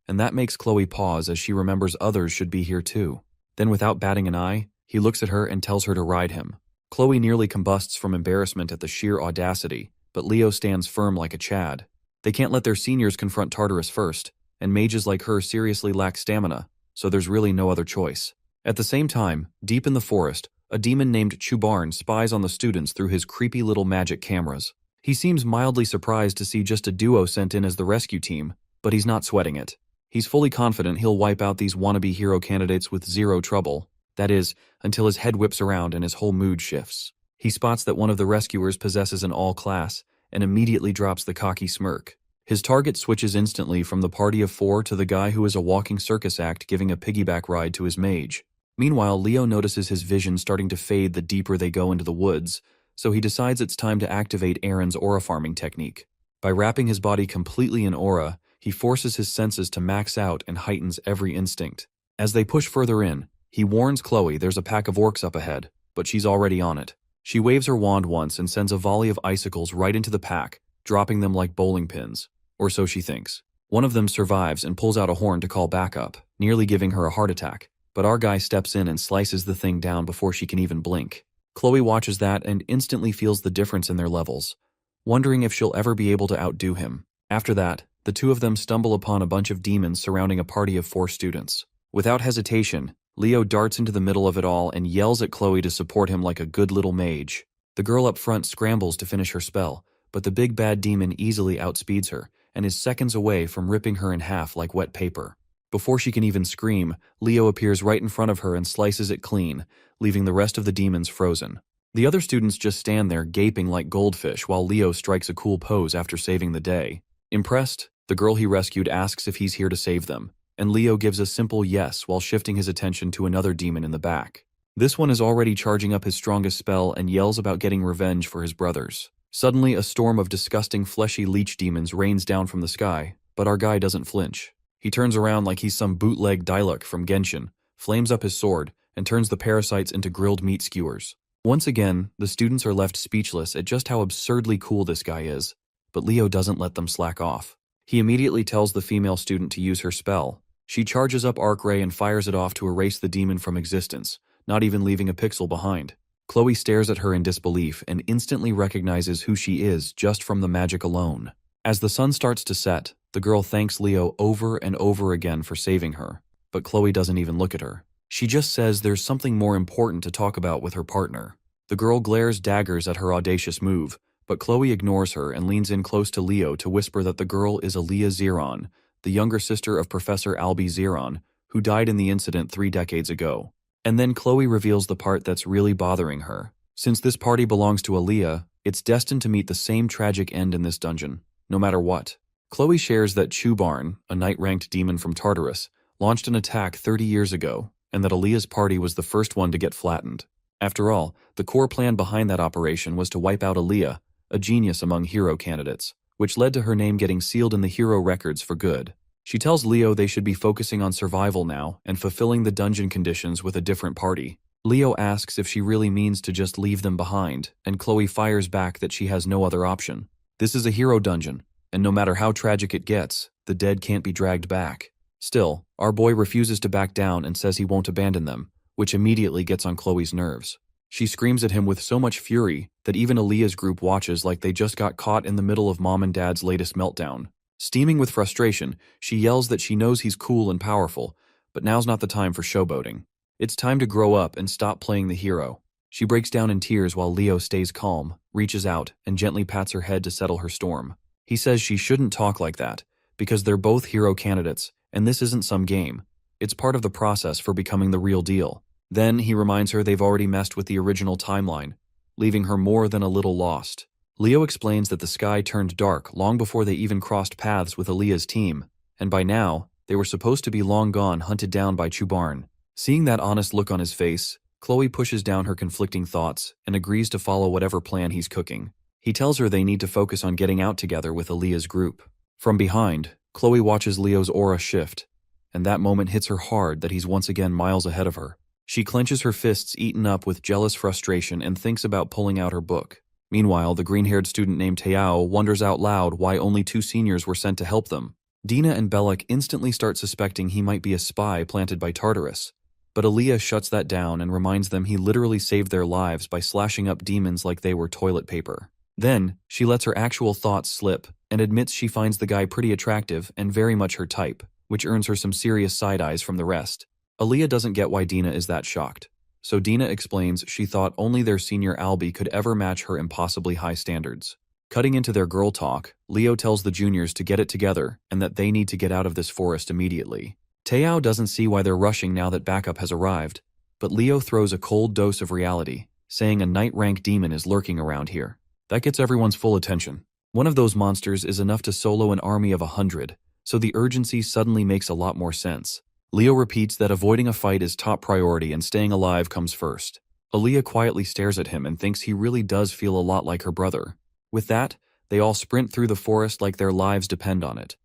and that makes Chloe pause as she remembers others should be here too. Then without batting an eye, he looks at her and tells her to ride him. Chloe nearly combusts from embarrassment at the sheer audacity, but Leo stands firm like a Chad. They can't let their seniors confront Tartarus first, and mages like her seriously lack stamina, so there's really no other choice. At the same time, deep in the forest, a demon named Chubarn spies on the students through his creepy little magic cameras. He seems mildly surprised to see just a duo sent in as the rescue team, but he's not sweating it. He's fully confident he'll wipe out these wannabe hero candidates with zero trouble. That is, until his head whips around and his whole mood shifts. He spots that one of the rescuers possesses an all-class and immediately drops the cocky smirk. His target switches instantly from the party of 4 to the guy who is a walking circus act giving a piggyback ride to his mage. Meanwhile, Leo notices his vision starting to fade the deeper they go into the woods, so he decides it's time to activate Aaron's aura farming technique. By wrapping his body completely in aura, he forces his senses to max out and heightens every instinct. As they push further in, he warns Chloe there's a pack of orcs up ahead, but she's already on it. She waves her wand once and sends a volley of icicles right into the pack, dropping them like bowling pins. Or so she thinks. One of them survives and pulls out a horn to call backup, nearly giving her a heart attack, but our guy steps in and slices the thing down before she can even blink. Chloe watches that and instantly feels the difference in their levels, wondering if she'll ever be able to outdo him. After that, the two of them stumble upon a bunch of demons surrounding a party of 4 students. Without hesitation, Leo darts into the middle of it all and yells at Chloe to support him like a good little mage. The girl up front scrambles to finish her spell, but the big bad demon easily outspeeds her and is seconds away from ripping her in half like wet paper. Before she can even scream, Leo appears right in front of her and slices it clean, leaving the rest of the demons frozen. The other students just stand there gaping like goldfish while Leo strikes a cool pose after saving the day. Impressed, the girl he rescued asks if he's here to save them, and Leo gives a simple yes while shifting his attention to another demon in the back. This one is already charging up his strongest spell and yells about getting revenge for his brothers. Suddenly, a storm of disgusting fleshy leech demons rains down from the sky, but our guy doesn't flinch. He turns around like he's some bootleg Diluc from Genshin, flames up his sword, and turns the parasites into grilled meat skewers. Once again, the students are left speechless at just how absurdly cool this guy is, but Leo doesn't let them slack off. He immediately tells the female student to use her spell. She charges up Arc Ray and fires it off to erase the demon from existence, not even leaving a pixel behind. Chloe stares at her in disbelief and instantly recognizes who she is just from the magic alone. As the sun starts to set, the girl thanks Leo over and over again for saving her, but Chloe doesn't even look at her. She just says there's something more important to talk about with her partner. The girl glares daggers at her audacious move, but Chloe ignores her and leans in close to Leo to whisper that the girl is Aaliyah Zeron, the younger sister of Professor Albie Zeron, who died in the incident 3 decades ago. And then Chloe reveals the part that's really bothering her. Since this party belongs to Aaliyah, it's destined to meet the same tragic end in this dungeon, no matter what. Chloe shares that Chubarn, a knight-ranked demon from Tartarus, launched an attack 30 years ago, and that Aaliyah's party was the first one to get flattened. After all, the core plan behind that operation was to wipe out Aaliyah, a genius among hero candidates, which led to her name getting sealed in the hero records for good. She tells Leo they should be focusing on survival now and fulfilling the dungeon conditions with a different party. Leo asks if she really means to just leave them behind, and Chloe fires back that she has no other option. This is a hero dungeon, and no matter how tragic it gets, the dead can't be dragged back. Still, our boy refuses to back down and says he won't abandon them, which immediately gets on Chloe's nerves. She screams at him with so much fury that even Aaliyah's group watches like they just got caught in the middle of mom and dad's latest meltdown. Steaming with frustration, she yells that she knows he's cool and powerful, but now's not the time for showboating. It's time to grow up and stop playing the hero. She breaks down in tears while Leo stays calm, reaches out, and gently pats her head to settle her storm. He says she shouldn't talk like that, because they're both hero candidates, and this isn't some game. It's part of the process for becoming the real deal. Then he reminds her they've already messed with the original timeline, leaving her more than a little lost. Leo explains that the sky turned dark long before they even crossed paths with Aaliyah's team, and by now, they were supposed to be long gone, hunted down by Chubarn. Seeing that honest look on his face, Chloe pushes down her conflicting thoughts and agrees to follow whatever plan he's cooking. He tells her they need to focus on getting out together with Aaliyah's group. From behind, Chloe watches Leo's aura shift, and that moment hits her hard that he's once again miles ahead of her. She clenches her fists, eaten up with jealous frustration, and thinks about pulling out her book. Meanwhile, the green-haired student named Teao wonders out loud why only 2 seniors were sent to help them. Dina and Bellic instantly start suspecting he might be a spy planted by Tartarus, but Aaliyah shuts that down and reminds them he literally saved their lives by slashing up demons like they were toilet paper. Then, she lets her actual thoughts slip and admits she finds the guy pretty attractive and very much her type, which earns her some serious side-eyes from the rest. Aaliyah doesn't get why Dina is that shocked, so Dina explains she thought only their senior Albie could ever match her impossibly high standards. Cutting into their girl talk, Leo tells the juniors to get it together and that they need to get out of this forest immediately. Teao doesn't see why they're rushing now that backup has arrived, But Leo throws a cold dose of reality, saying a night-rank demon is lurking around here. That gets everyone's full attention. One of those monsters is enough to solo an army of 100, so the urgency suddenly makes a lot more sense. Leo repeats that avoiding a fight is top priority and staying alive comes first. Aaliyah quietly stares at him and thinks he really does feel a lot like her brother. With that, they all sprint through the forest like their lives depend on it.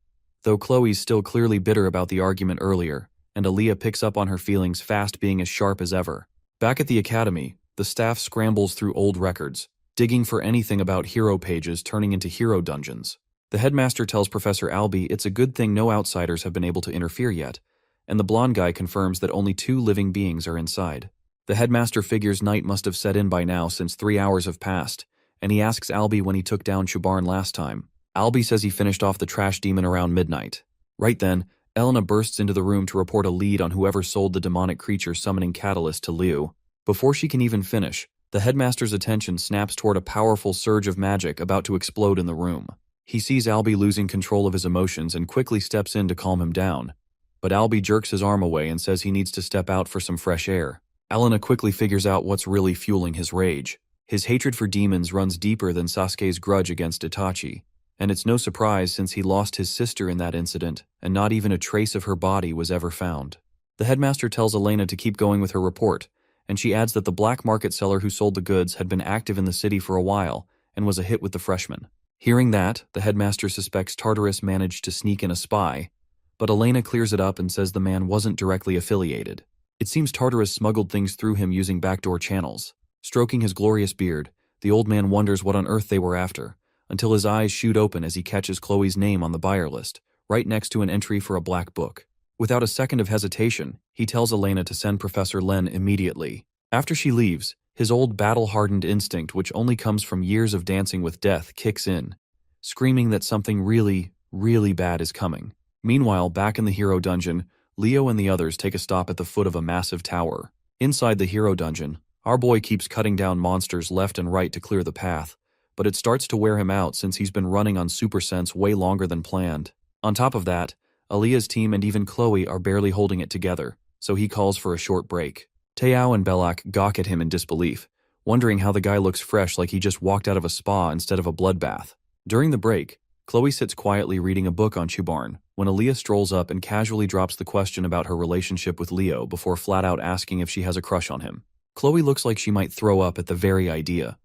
Though Chloe's still clearly bitter about the argument earlier, and Aaliyah picks up on her feelings fast, being as sharp as ever. Back at the academy, the staff scrambles through old records, digging for anything about hero pages turning into hero dungeons. The headmaster tells Professor Albie it's a good thing no outsiders have been able to interfere yet, and the blonde guy confirms that only 2 living beings are inside. The headmaster figures night must have set in by now since 3 hours have passed, and he asks Albie when he took down Chubarn last time. Albie says he finished off the trash demon around midnight. Right then, Elena bursts into the room to report a lead on whoever sold the demonic creature summoning catalyst to Liu. Before she can even finish, the headmaster's attention snaps toward a powerful surge of magic about to explode in the room. He sees Albie losing control of his emotions and quickly steps in to calm him down. But Albie jerks his arm away and says he needs to step out for some fresh air. Elena quickly figures out what's really fueling his rage. His hatred for demons runs deeper than Sasuke's grudge against Itachi, and it's no surprise since he lost his sister in that incident, and not even a trace of her body was ever found. The headmaster tells Elena to keep going with her report, and she adds that the black market seller who sold the goods had been active in the city for a while and was a hit with the freshmen. Hearing that, the headmaster suspects Tartarus managed to sneak in a spy, but Elena clears it up and says the man wasn't directly affiliated. It seems Tartarus smuggled things through him using backdoor channels. Stroking his glorious beard, the old man wonders what on earth they were after, until his eyes shoot open as he catches Chloe's name on the buyer list, right next to an entry for a black book. Without a second of hesitation, he tells Elena to send Professor Len immediately. After she leaves, his old battle-hardened instinct, which only comes from years of dancing with death, kicks in, screaming that something really, really bad is coming. Meanwhile, back in the hero dungeon, Leo and the others take a stop at the foot of a massive tower. Inside the hero dungeon, our boy keeps cutting down monsters left and right to clear the path, but it starts to wear him out since he's been running on super sense way longer than planned. On top of that, Aaliyah's team and even Chloe are barely holding it together, so he calls for a short break. Teao and Belak gawk at him in disbelief, wondering how the guy looks fresh like he just walked out of a spa instead of a bloodbath. During the break, Chloe sits quietly reading a book on Chubarn when Aaliyah strolls up and casually drops the question about her relationship with Leo before flat out asking if she has a crush on him. Chloe looks like she might throw up at the very idea,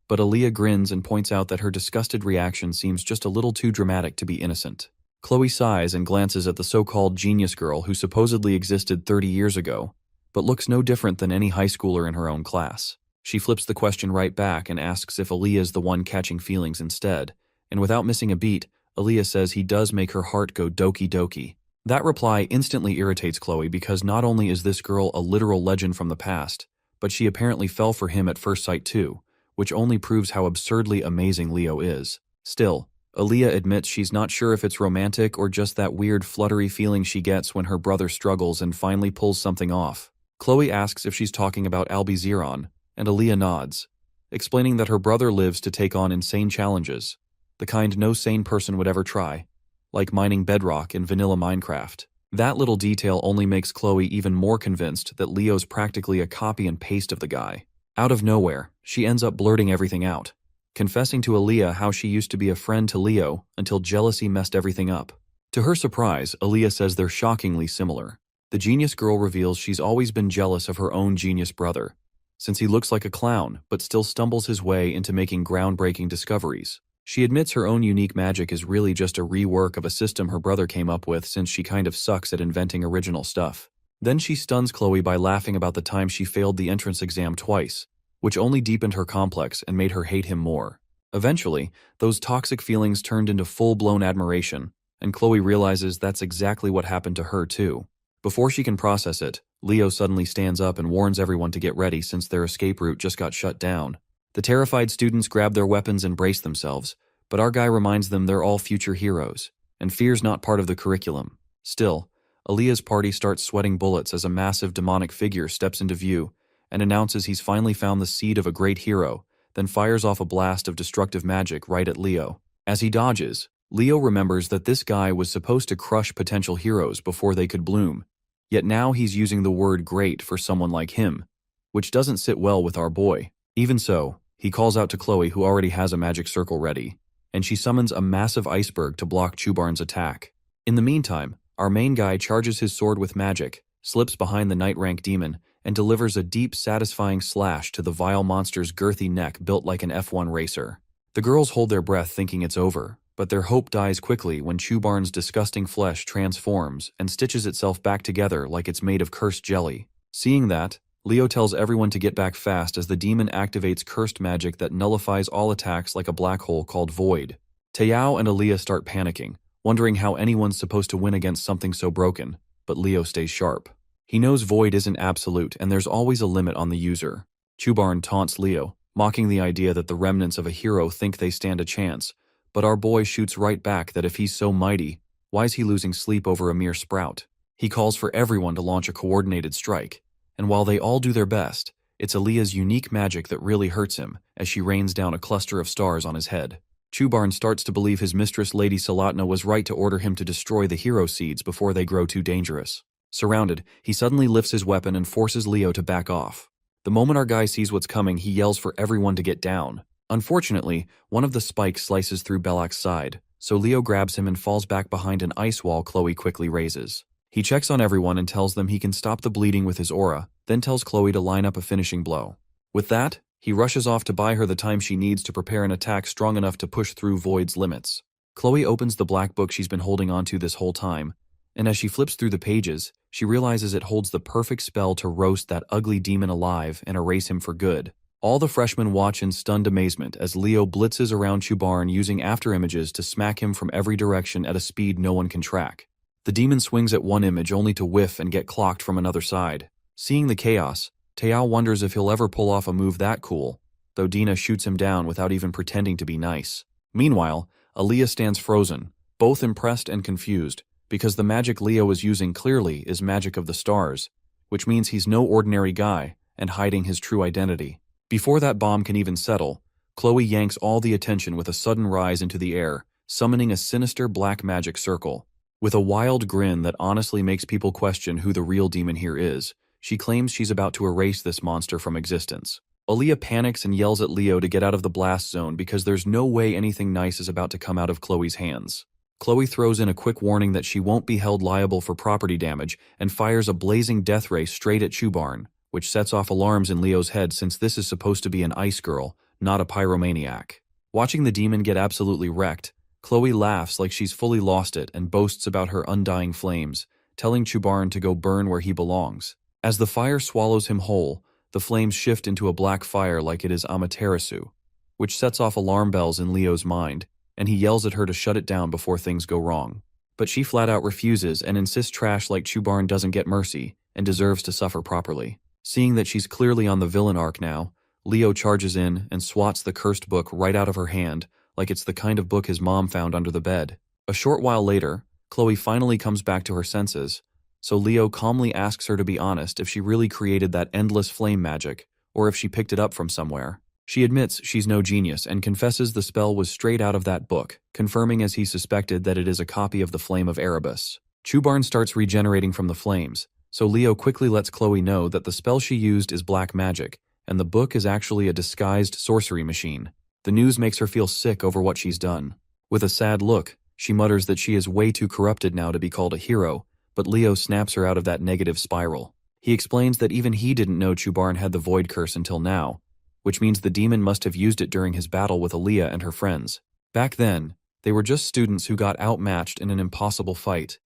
but Aaliyah grins and points out that her disgusted reaction seems just a little too dramatic to be innocent. Chloe sighs and glances at the so-called genius girl who supposedly existed 30 years ago, but looks no different than any high schooler in her own class. She flips the question right back and asks if Aaliyah is the one catching feelings instead, and without missing a beat, Aaliyah says he does make her heart go doki doki. That reply instantly irritates Chloe because not only is this girl a literal legend from the past, but she apparently fell for him at first sight too, which only proves how absurdly amazing Leo is. Still, Aaliyah admits she's not sure if it's romantic or just that weird fluttery feeling she gets when her brother struggles and finally pulls something off. Chloe asks if she's talking about Albie Zeron, and Aaliyah nods, explaining that her brother lives to take on insane challenges, the kind no sane person would ever try, like mining bedrock in vanilla Minecraft. That little detail only makes Chloe even more convinced that Leo's practically a copy and paste of the guy. Out of nowhere, she ends up blurting everything out, confessing to Aaliyah how she used to be a friend to Leo until jealousy messed everything up. To her surprise, Aaliyah says they're shockingly similar. The genius girl reveals she's always been jealous of her own genius brother, since he looks like a clown but still stumbles his way into making groundbreaking discoveries. She admits her own unique magic is really just a rework of a system her brother came up with since she kind of sucks at inventing original stuff. Then she stuns Chloe by laughing about the time she failed the entrance exam twice, which only deepened her complex and made her hate him more. Eventually, those toxic feelings turned into full-blown admiration, and Chloe realizes that's exactly what happened to her too. Before she can process it, Leo suddenly stands up and warns everyone to get ready since their escape route just got shut down. The terrified students grab their weapons and brace themselves, but our guy reminds them they're all future heroes, and fear's not part of the curriculum. Still, Aaliyah's party starts sweating bullets as a massive demonic figure steps into view and announces he's finally found the seed of a great hero, then fires off a blast of destructive magic right at Leo. As he dodges, Leo remembers that this guy was supposed to crush potential heroes before they could bloom, Yet now he's using the word great for someone like him, which doesn't sit well with our boy. Even so, he calls out to Chloe, who already has a magic circle ready, and she summons a massive iceberg to block Chubarn's attack. In the meantime, our main guy charges his sword with magic, slips behind the Night Rank demon, and delivers a deep, satisfying slash to the vile monster's girthy neck built like an F1 racer. The girls hold their breath thinking it's over, but their hope dies quickly when Chubarn's disgusting flesh transforms and stitches itself back together like it's made of cursed jelly. Seeing that, Leo tells everyone to get back fast as the demon activates cursed magic that nullifies all attacks like a black hole called Void. Tayao and Aaliyah start panicking, wondering how anyone's supposed to win against something so broken, but Leo stays sharp. He knows Void isn't absolute and there's always a limit on the user. Chubarn taunts Leo, mocking the idea that the remnants of a hero think they stand a chance, but our boy shoots right back that if he's so mighty, why's he losing sleep over a mere sprout? He calls for everyone to launch a coordinated strike, and while they all do their best, it's Aaliyah's unique magic that really hurts him as she rains down a cluster of stars on his head. Chubarn starts to believe his mistress Lady Salatna was right to order him to destroy the hero seeds before they grow too dangerous. Surrounded, he suddenly lifts his weapon and forces Leo to back off. The moment our guy sees what's coming, he yells for everyone to get down. Unfortunately, one of the spikes slices through Belak's side, so Leo grabs him and falls back behind an ice wall Chloe quickly raises. He checks on everyone and tells them he can stop the bleeding with his aura, then tells Chloe to line up a finishing blow. With that, he rushes off to buy her the time she needs to prepare an attack strong enough to push through Void's limits. Chloe opens the black book she's been holding onto this whole time, and as she flips through the pages, she realizes it holds the perfect spell to roast that ugly demon alive and erase him for good. All the freshmen watch in stunned amazement as Leo blitzes around Chubarn using afterimages to smack him from every direction at a speed no one can track. The demon swings at one image only to whiff and get clocked from another side. Seeing the chaos, Tayao wonders if he'll ever pull off a move that cool, though Dina shoots him down without even pretending to be nice. Meanwhile, Aaliyah stands frozen, both impressed and confused, because the magic Leo is using clearly is magic of the stars, which means he's no ordinary guy and hiding his true identity. Before that bomb can even settle, Chloe yanks all the attention with a sudden rise into the air, summoning a sinister black magic circle. With a wild grin that honestly makes people question who the real demon here is, she claims she's about to erase this monster from existence. Aaliyah panics and yells at Leo to get out of the blast zone because there's no way anything nice is about to come out of Chloe's hands. Chloe throws in a quick warning that she won't be held liable for property damage and fires a blazing death ray straight at Chubarn, which sets off alarms in Leo's head since this is supposed to be an ice girl, not a pyromaniac. Watching the demon get absolutely wrecked, Chloe laughs like she's fully lost it and boasts about her undying flames, telling Chubarn to go burn where he belongs. As the fire swallows him whole, the flames shift into a black fire like it is Amaterasu, which sets off alarm bells in Leo's mind, and he yells at her to shut it down before things go wrong. But she flat out refuses and insists trash like Chubarn doesn't get mercy and deserves to suffer properly. Seeing that she's clearly on the villain arc now, Leo charges in and swats the cursed book right out of her hand like it's the kind of book his mom found under the bed. A short while later, Chloe finally comes back to her senses, so Leo calmly asks her to be honest if she really created that endless flame magic, or if she picked it up from somewhere. She admits she's no genius and confesses the spell was straight out of that book, confirming as he suspected that it is a copy of the Flame of Erebus. Chubarn starts regenerating from the flames, so Leo quickly lets Chloe know that the spell she used is black magic, and the book is actually a disguised sorcery machine. The news makes her feel sick over what she's done. With a sad look, she mutters that she is way too corrupted now to be called a hero, but Leo snaps her out of that negative spiral. He explains that even he didn't know Chubarn had the Void Curse until now, which means the demon must have used it during his battle with Aaliyah and her friends. Back then, they were just students who got outmatched in an impossible fight,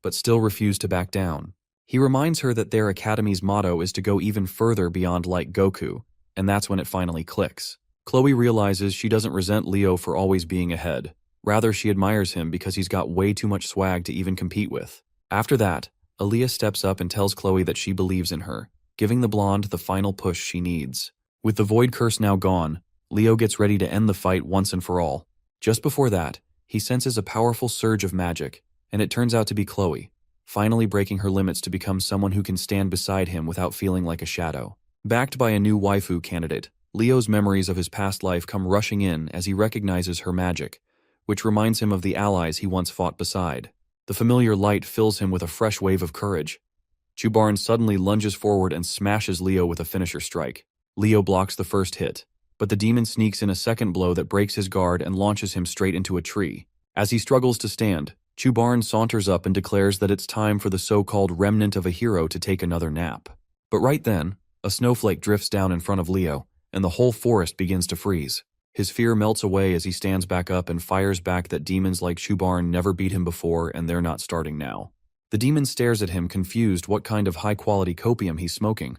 but still refused to back down. He reminds her that their academy's motto is to go even further beyond like Goku, and that's when it finally clicks. Chloe realizes she doesn't resent Leo for always being ahead. Rather, she admires him because he's got way too much swag to even compete with. After that, Aaliyah steps up and tells Chloe that she believes in her, giving the blonde the final push she needs. With the Void Curse now gone, Leo gets ready to end the fight once and for all. Just before that, he senses a powerful surge of magic, and it turns out to be Chloe, finally breaking her limits to become someone who can stand beside him without feeling like a shadow. Backed by a new waifu candidate, Leo's memories of his past life come rushing in as he recognizes her magic, which reminds him of the allies he once fought beside. The familiar light fills him with a fresh wave of courage. Chubarn suddenly lunges forward and smashes Leo with a finisher strike. Leo blocks the first hit, but the demon sneaks in a second blow that breaks his guard and launches him straight into a tree. As he struggles to stand, Chubarn saunters up and declares that it's time for the so-called remnant of a hero to take another nap. But right then, a snowflake drifts down in front of Leo, and the whole forest begins to freeze. His fear melts away as he stands back up and fires back that demons like Chubarn never beat him before and they're not starting now. The demon stares at him, confused what kind of high-quality copium he's smoking,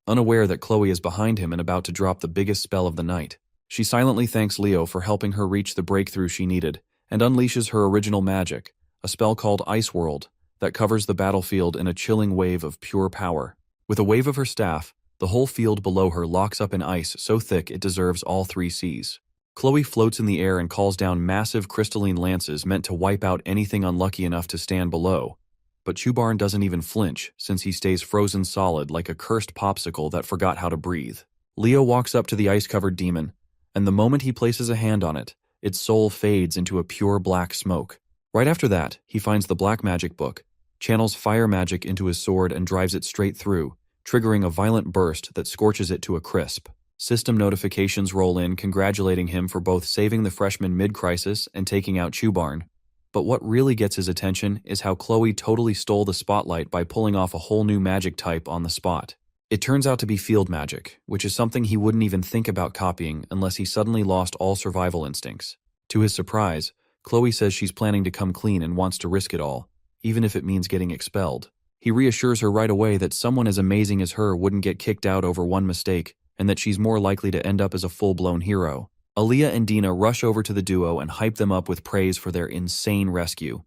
unaware that Chloe is behind him and about to drop the biggest spell of the night. She silently thanks Leo for helping her reach the breakthrough she needed and unleashes her original magic, a spell called Ice World, that covers the battlefield in a chilling wave of pure power. With a wave of her staff, the whole field below her locks up in ice so thick it deserves all 3 seas. Chloe floats in the air and calls down massive crystalline lances meant to wipe out anything unlucky enough to stand below. But Chubarn doesn't even flinch, since he stays frozen solid like a cursed popsicle that forgot how to breathe. Leo walks up to the ice-covered demon, and the moment he places a hand on it, its soul fades into a pure black smoke. Right after that, he finds the black magic book, channels fire magic into his sword and drives it straight through, triggering a violent burst that scorches it to a crisp. System notifications roll in congratulating him for both saving the freshman mid-crisis and taking out Chubarn. But what really gets his attention is how Chloe totally stole the spotlight by pulling off a whole new magic type on the spot. It turns out to be field magic, which is something he wouldn't even think about copying unless he suddenly lost all survival instincts. To his surprise, Chloe says she's planning to come clean and wants to risk it all, even if it means getting expelled. He reassures her right away that someone as amazing as her wouldn't get kicked out over one mistake, and that she's more likely to end up as a full-blown hero. Aaliyah and Dina rush over to the duo and hype them up with praise for their insane rescue,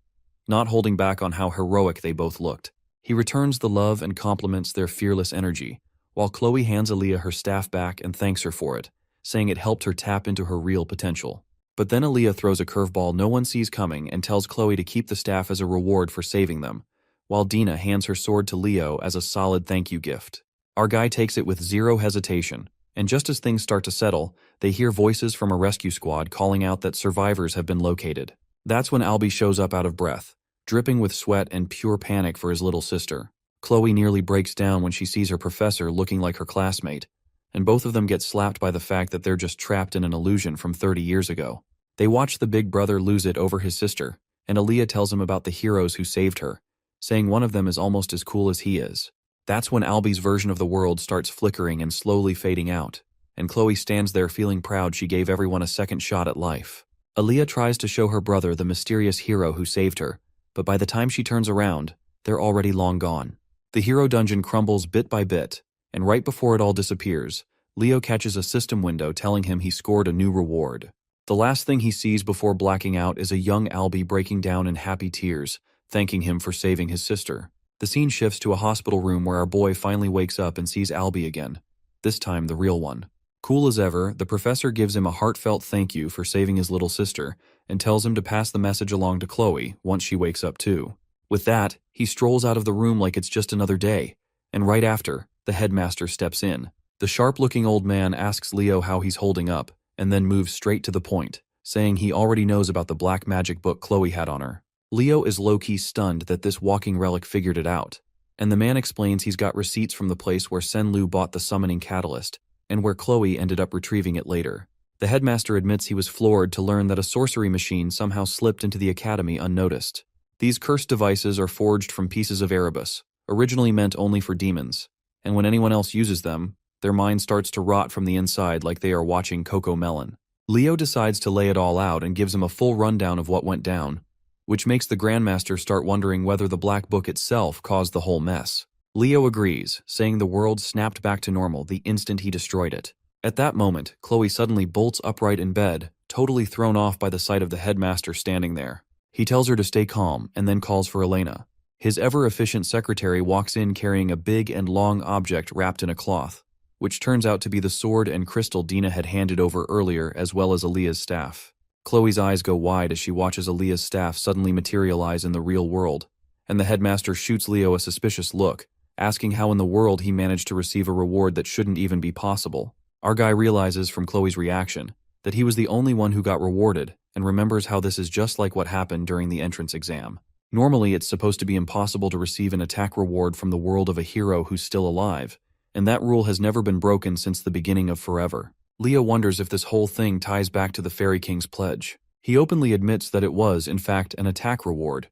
not holding back on how heroic they both looked. He returns the love and compliments their fearless energy, while Chloe hands Aaliyah her staff back and thanks her for it, saying it helped her tap into her real potential. But then Aaliyah throws a curveball no one sees coming and tells Chloe to keep the staff as a reward for saving them, while Dina hands her sword to Leo as a solid thank you gift. Our guy takes it with zero hesitation, and just as things start to settle, they hear voices from a rescue squad calling out that survivors have been located. That's when Albie shows up out of breath, dripping with sweat and pure panic for his little sister. Chloe nearly breaks down when she sees her professor looking like her classmate, and both of them get slapped by the fact that they're just trapped in an illusion from 30 years ago. They watch the big brother lose it over his sister, and Aaliyah tells him about the heroes who saved her, saying one of them is almost as cool as he is. That's when Albie's version of the world starts flickering and slowly fading out, and Chloe stands there feeling proud she gave everyone a second shot at life. Aaliyah tries to show her brother the mysterious hero who saved her, but by the time she turns around, they're already long gone. The hero dungeon crumbles bit by bit, and right before it all disappears, Leo catches a system window telling him he scored a new reward. The last thing he sees before blacking out is a young Albie breaking down in happy tears, thanking him for saving his sister. The scene shifts to a hospital room where our boy finally wakes up and sees Albie again, this time the real one. Cool as ever, the professor gives him a heartfelt thank you for saving his little sister and tells him to pass the message along to Chloe once she wakes up too. With that, he strolls out of the room like it's just another day, and right after, the headmaster steps in. The sharp-looking old man asks Leo how he's holding up, and then moves straight to the point, saying he already knows about the black magic book Chloe had on her. Leo is low-key stunned that this walking relic figured it out, and the man explains he's got receipts from the place where Senlu bought the summoning catalyst, and where Chloe ended up retrieving it later. The headmaster admits he was floored to learn that a sorcery machine somehow slipped into the academy unnoticed. These cursed devices are forged from pieces of Erebus, originally meant only for demons, and when anyone else uses them, their mind starts to rot from the inside like they are watching Coco Melon. Leo decides to lay it all out and gives him a full rundown of what went down, which makes the Grandmaster start wondering whether the Black Book itself caused the whole mess. Leo agrees, saying the world snapped back to normal the instant he destroyed it. At that moment, Chloe suddenly bolts upright in bed, totally thrown off by the sight of the headmaster standing there. He tells her to stay calm and then calls for Elena. His ever-efficient secretary walks in carrying a big and long object wrapped in a cloth, which turns out to be the sword and crystal Dina had handed over earlier, as well as Aaliyah's staff. Chloe's eyes go wide as she watches Aaliyah's staff suddenly materialize in the real world, and the headmaster shoots Leo a suspicious look, asking how in the world he managed to receive a reward that shouldn't even be possible. Our guy realizes from Chloe's reaction that he was the only one who got rewarded and remembers how this is just like what happened during the entrance exam. Normally, it's supposed to be impossible to receive an attack reward from the world of a hero who's still alive, and that rule has never been broken since the beginning of forever. Leo wonders if this whole thing ties back to the Fairy King's pledge. He openly admits that it was, in fact, an attack reward,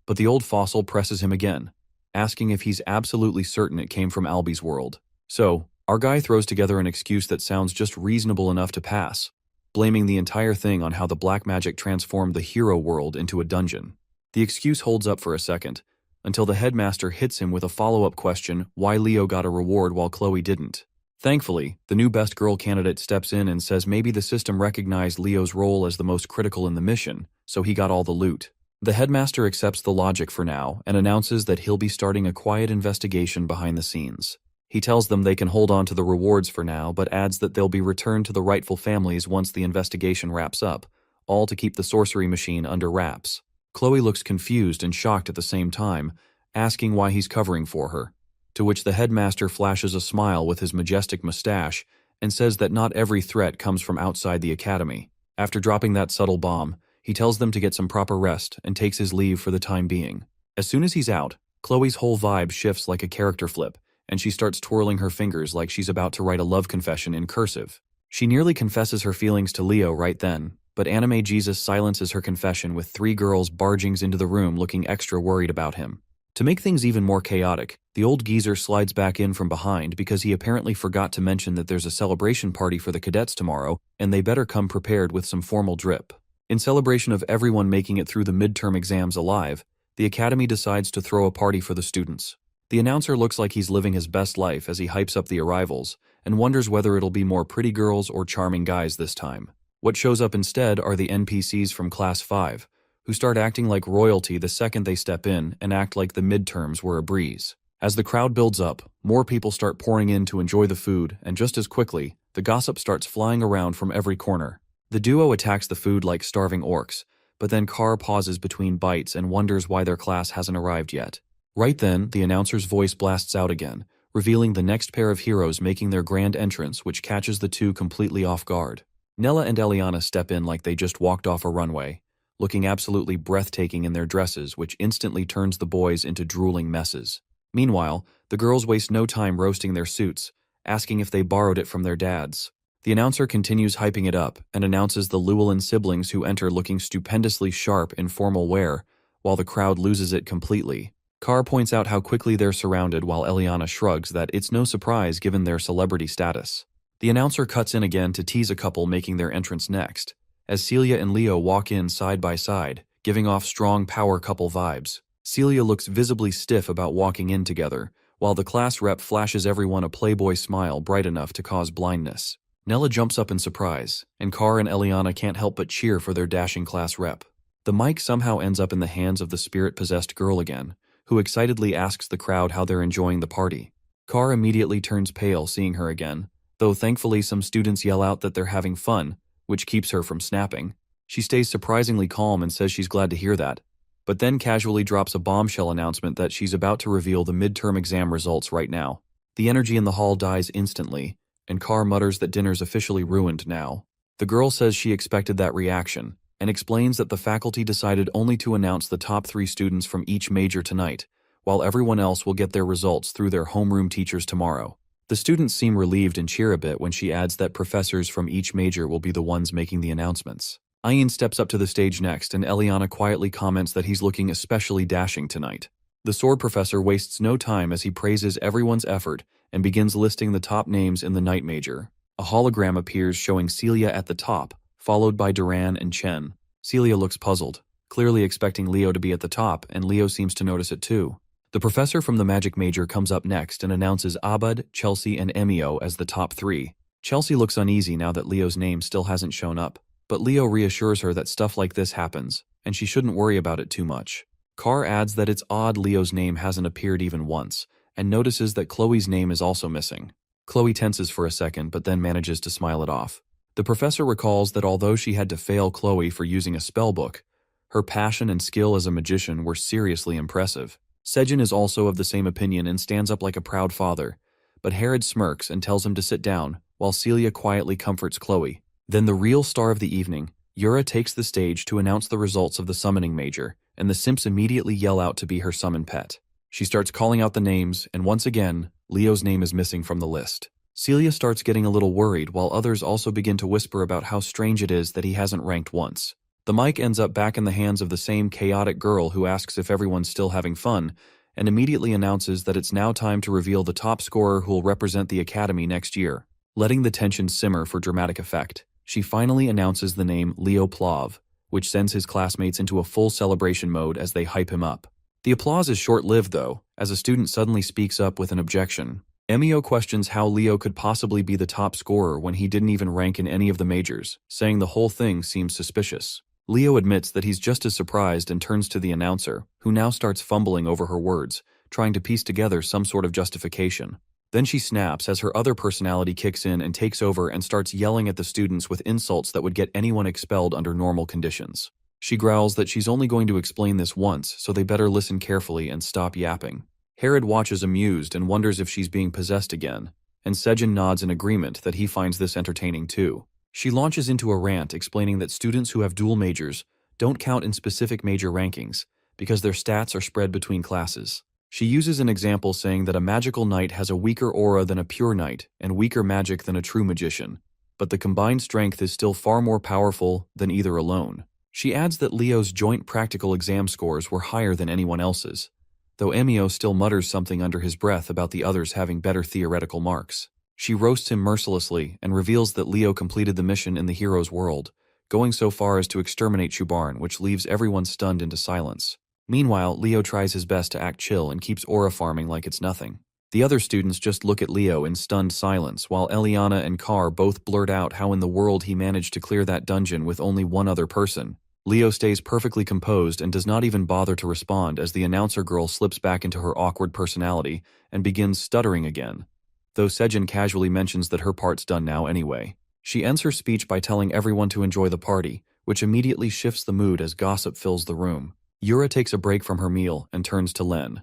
but the old fossil presses him again, asking if he's absolutely certain it came from Albi's world. So, our guy throws together an excuse that sounds just reasonable enough to pass, blaming the entire thing on how the black magic transformed the hero world into a dungeon. The excuse holds up for a second, until the headmaster hits him with a follow-up question why Leo got a reward while Chloe didn't. Thankfully, the new best girl candidate steps in and says maybe the system recognized Leo's role as the most critical in the mission, so he got all the loot. The headmaster accepts the logic for now and announces that he'll be starting a quiet investigation behind the scenes. He tells them they can hold on to the rewards for now, but adds that they'll be returned to the rightful families once the investigation wraps up, all to keep the sorcery machine under wraps. Chloe looks confused and shocked at the same time, asking why he's covering for her, to which the headmaster flashes a smile with his majestic mustache and says that not every threat comes from outside the academy. After dropping that subtle bomb, he tells them to get some proper rest and takes his leave for the time being. As soon as he's out, Chloe's whole vibe shifts like a character flip, and she starts twirling her fingers like she's about to write a love confession in cursive. She nearly confesses her feelings to Leo right then, but Anime Jesus silences her confession with 3 girls barging into the room looking extra worried about him. To make things even more chaotic, the old geezer slides back in from behind because he apparently forgot to mention that there's a celebration party for the cadets tomorrow and they better come prepared with some formal drip. In celebration of everyone making it through the midterm exams alive, the academy decides to throw a party for the students. The announcer looks like he's living his best life as he hypes up the arrivals and wonders whether it'll be more pretty girls or charming guys this time. What shows up instead are the NPCs from Class 5, who start acting like royalty the second they step in and act like the midterms were a breeze. As the crowd builds up, more people start pouring in to enjoy the food, and just as quickly, the gossip starts flying around from every corner. The duo attacks the food like starving orcs, but then Carr pauses between bites and wonders why their class hasn't arrived yet. Right then, the announcer's voice blasts out again, revealing the next pair of heroes making their grand entrance, which catches the two completely off guard. Nella and Eliana step in like they just walked off a runway, looking absolutely breathtaking in their dresses, which instantly turns the boys into drooling messes. Meanwhile, the girls waste no time roasting their suits, asking if they borrowed it from their dads. The announcer continues hyping it up and announces the Llewellyn siblings who enter looking stupendously sharp in formal wear, while the crowd loses it completely. Carr points out how quickly they're surrounded while Eliana shrugs that it's no surprise given their celebrity status. The announcer cuts in again to tease a couple making their entrance next, as Celia and Leo walk in side by side, giving off strong power couple vibes. Celia looks visibly stiff about walking in together, while the class rep flashes everyone a playboy smile bright enough to cause blindness. Nella jumps up in surprise, and Carr and Eliana can't help but cheer for their dashing class rep. The mic somehow ends up in the hands of the spirit-possessed girl again, who excitedly asks the crowd how they're enjoying the party. Carr immediately turns pale seeing her again, though thankfully some students yell out that they're having fun, which keeps her from snapping. She stays surprisingly calm and says she's glad to hear that, but then casually drops a bombshell announcement that she's about to reveal the midterm exam results right now. The energy in the hall dies instantly, and Carr mutters that dinner's officially ruined now. The girl says she expected that reaction, and explains that the faculty decided only to announce the top 3 students from each major tonight, while everyone else will get their results through their homeroom teachers tomorrow. The students seem relieved and cheer a bit when she adds that professors from each major will be the ones making the announcements. Ayin steps up to the stage next, and Eliana quietly comments that he's looking especially dashing tonight. The sword professor wastes no time as he praises everyone's effort and begins listing the top names in the night major. A hologram appears showing Celia at the top, followed by Duran and Chen. Celia looks puzzled, clearly expecting Leo to be at the top, and Leo seems to notice it too. The professor from the magic major comes up next and announces Abud, Chelsea, and Emio as the top 3. Chelsea looks uneasy now that Leo's name still hasn't shown up, but Leo reassures her that stuff like this happens, and she shouldn't worry about it too much. Carr adds that it's odd Leo's name hasn't appeared even once, and notices that Chloe's name is also missing. Chloe tenses for a second, but then manages to smile it off. The professor recalls that although she had to fail Chloe for using a spellbook, her passion and skill as a magician were seriously impressive. Sejin is also of the same opinion and stands up like a proud father, but Herod smirks and tells him to sit down, while Celia quietly comforts Chloe. Then the real star of the evening, Yura takes the stage to announce the results of the summoning major, and the simps immediately yell out to be her summon pet. She starts calling out the names, and once again, Leo's name is missing from the list. Celia starts getting a little worried, while others also begin to whisper about how strange it is that he hasn't ranked once. The mic ends up back in the hands of the same chaotic girl who asks if everyone's still having fun, and immediately announces that it's now time to reveal the top scorer who will represent the academy next year. Letting the tension simmer for dramatic effect, she finally announces the name Leo Plov, which sends his classmates into a full celebration mode as they hype him up. The applause is short-lived though, as a student suddenly speaks up with an objection. Emio questions how Leo could possibly be the top scorer when he didn't even rank in any of the majors, saying the whole thing seems suspicious. Leo admits that he's just as surprised and turns to the announcer, who now starts fumbling over her words, trying to piece together some sort of justification. Then she snaps as her other personality kicks in and takes over and starts yelling at the students with insults that would get anyone expelled under normal conditions. She growls that she's only going to explain this once, so they better listen carefully and stop yapping. Herod watches amused and wonders if she's being possessed again, and Sejin nods in agreement that he finds this entertaining too. She launches into a rant explaining that students who have dual majors don't count in specific major rankings because their stats are spread between classes. She uses an example saying that a magical knight has a weaker aura than a pure knight and weaker magic than a true magician, but the combined strength is still far more powerful than either alone. She adds that Leo's joint practical exam scores were higher than anyone else's, though Emio still mutters something under his breath about the others having better theoretical marks. She roasts him mercilessly and reveals that Leo completed the mission in the hero's world, going so far as to exterminate Shubarn, which leaves everyone stunned into silence. Meanwhile, Leo tries his best to act chill and keeps aura farming like it's nothing. The other students just look at Leo in stunned silence, while Eliana and Carr both blurt out how in the world he managed to clear that dungeon with only one other person. Leo stays perfectly composed and does not even bother to respond as the announcer girl slips back into her awkward personality and begins stuttering again, though Sejin casually mentions that her part's done now anyway. She ends her speech by telling everyone to enjoy the party, which immediately shifts the mood as gossip fills the room. Yura takes a break from her meal and turns to Len,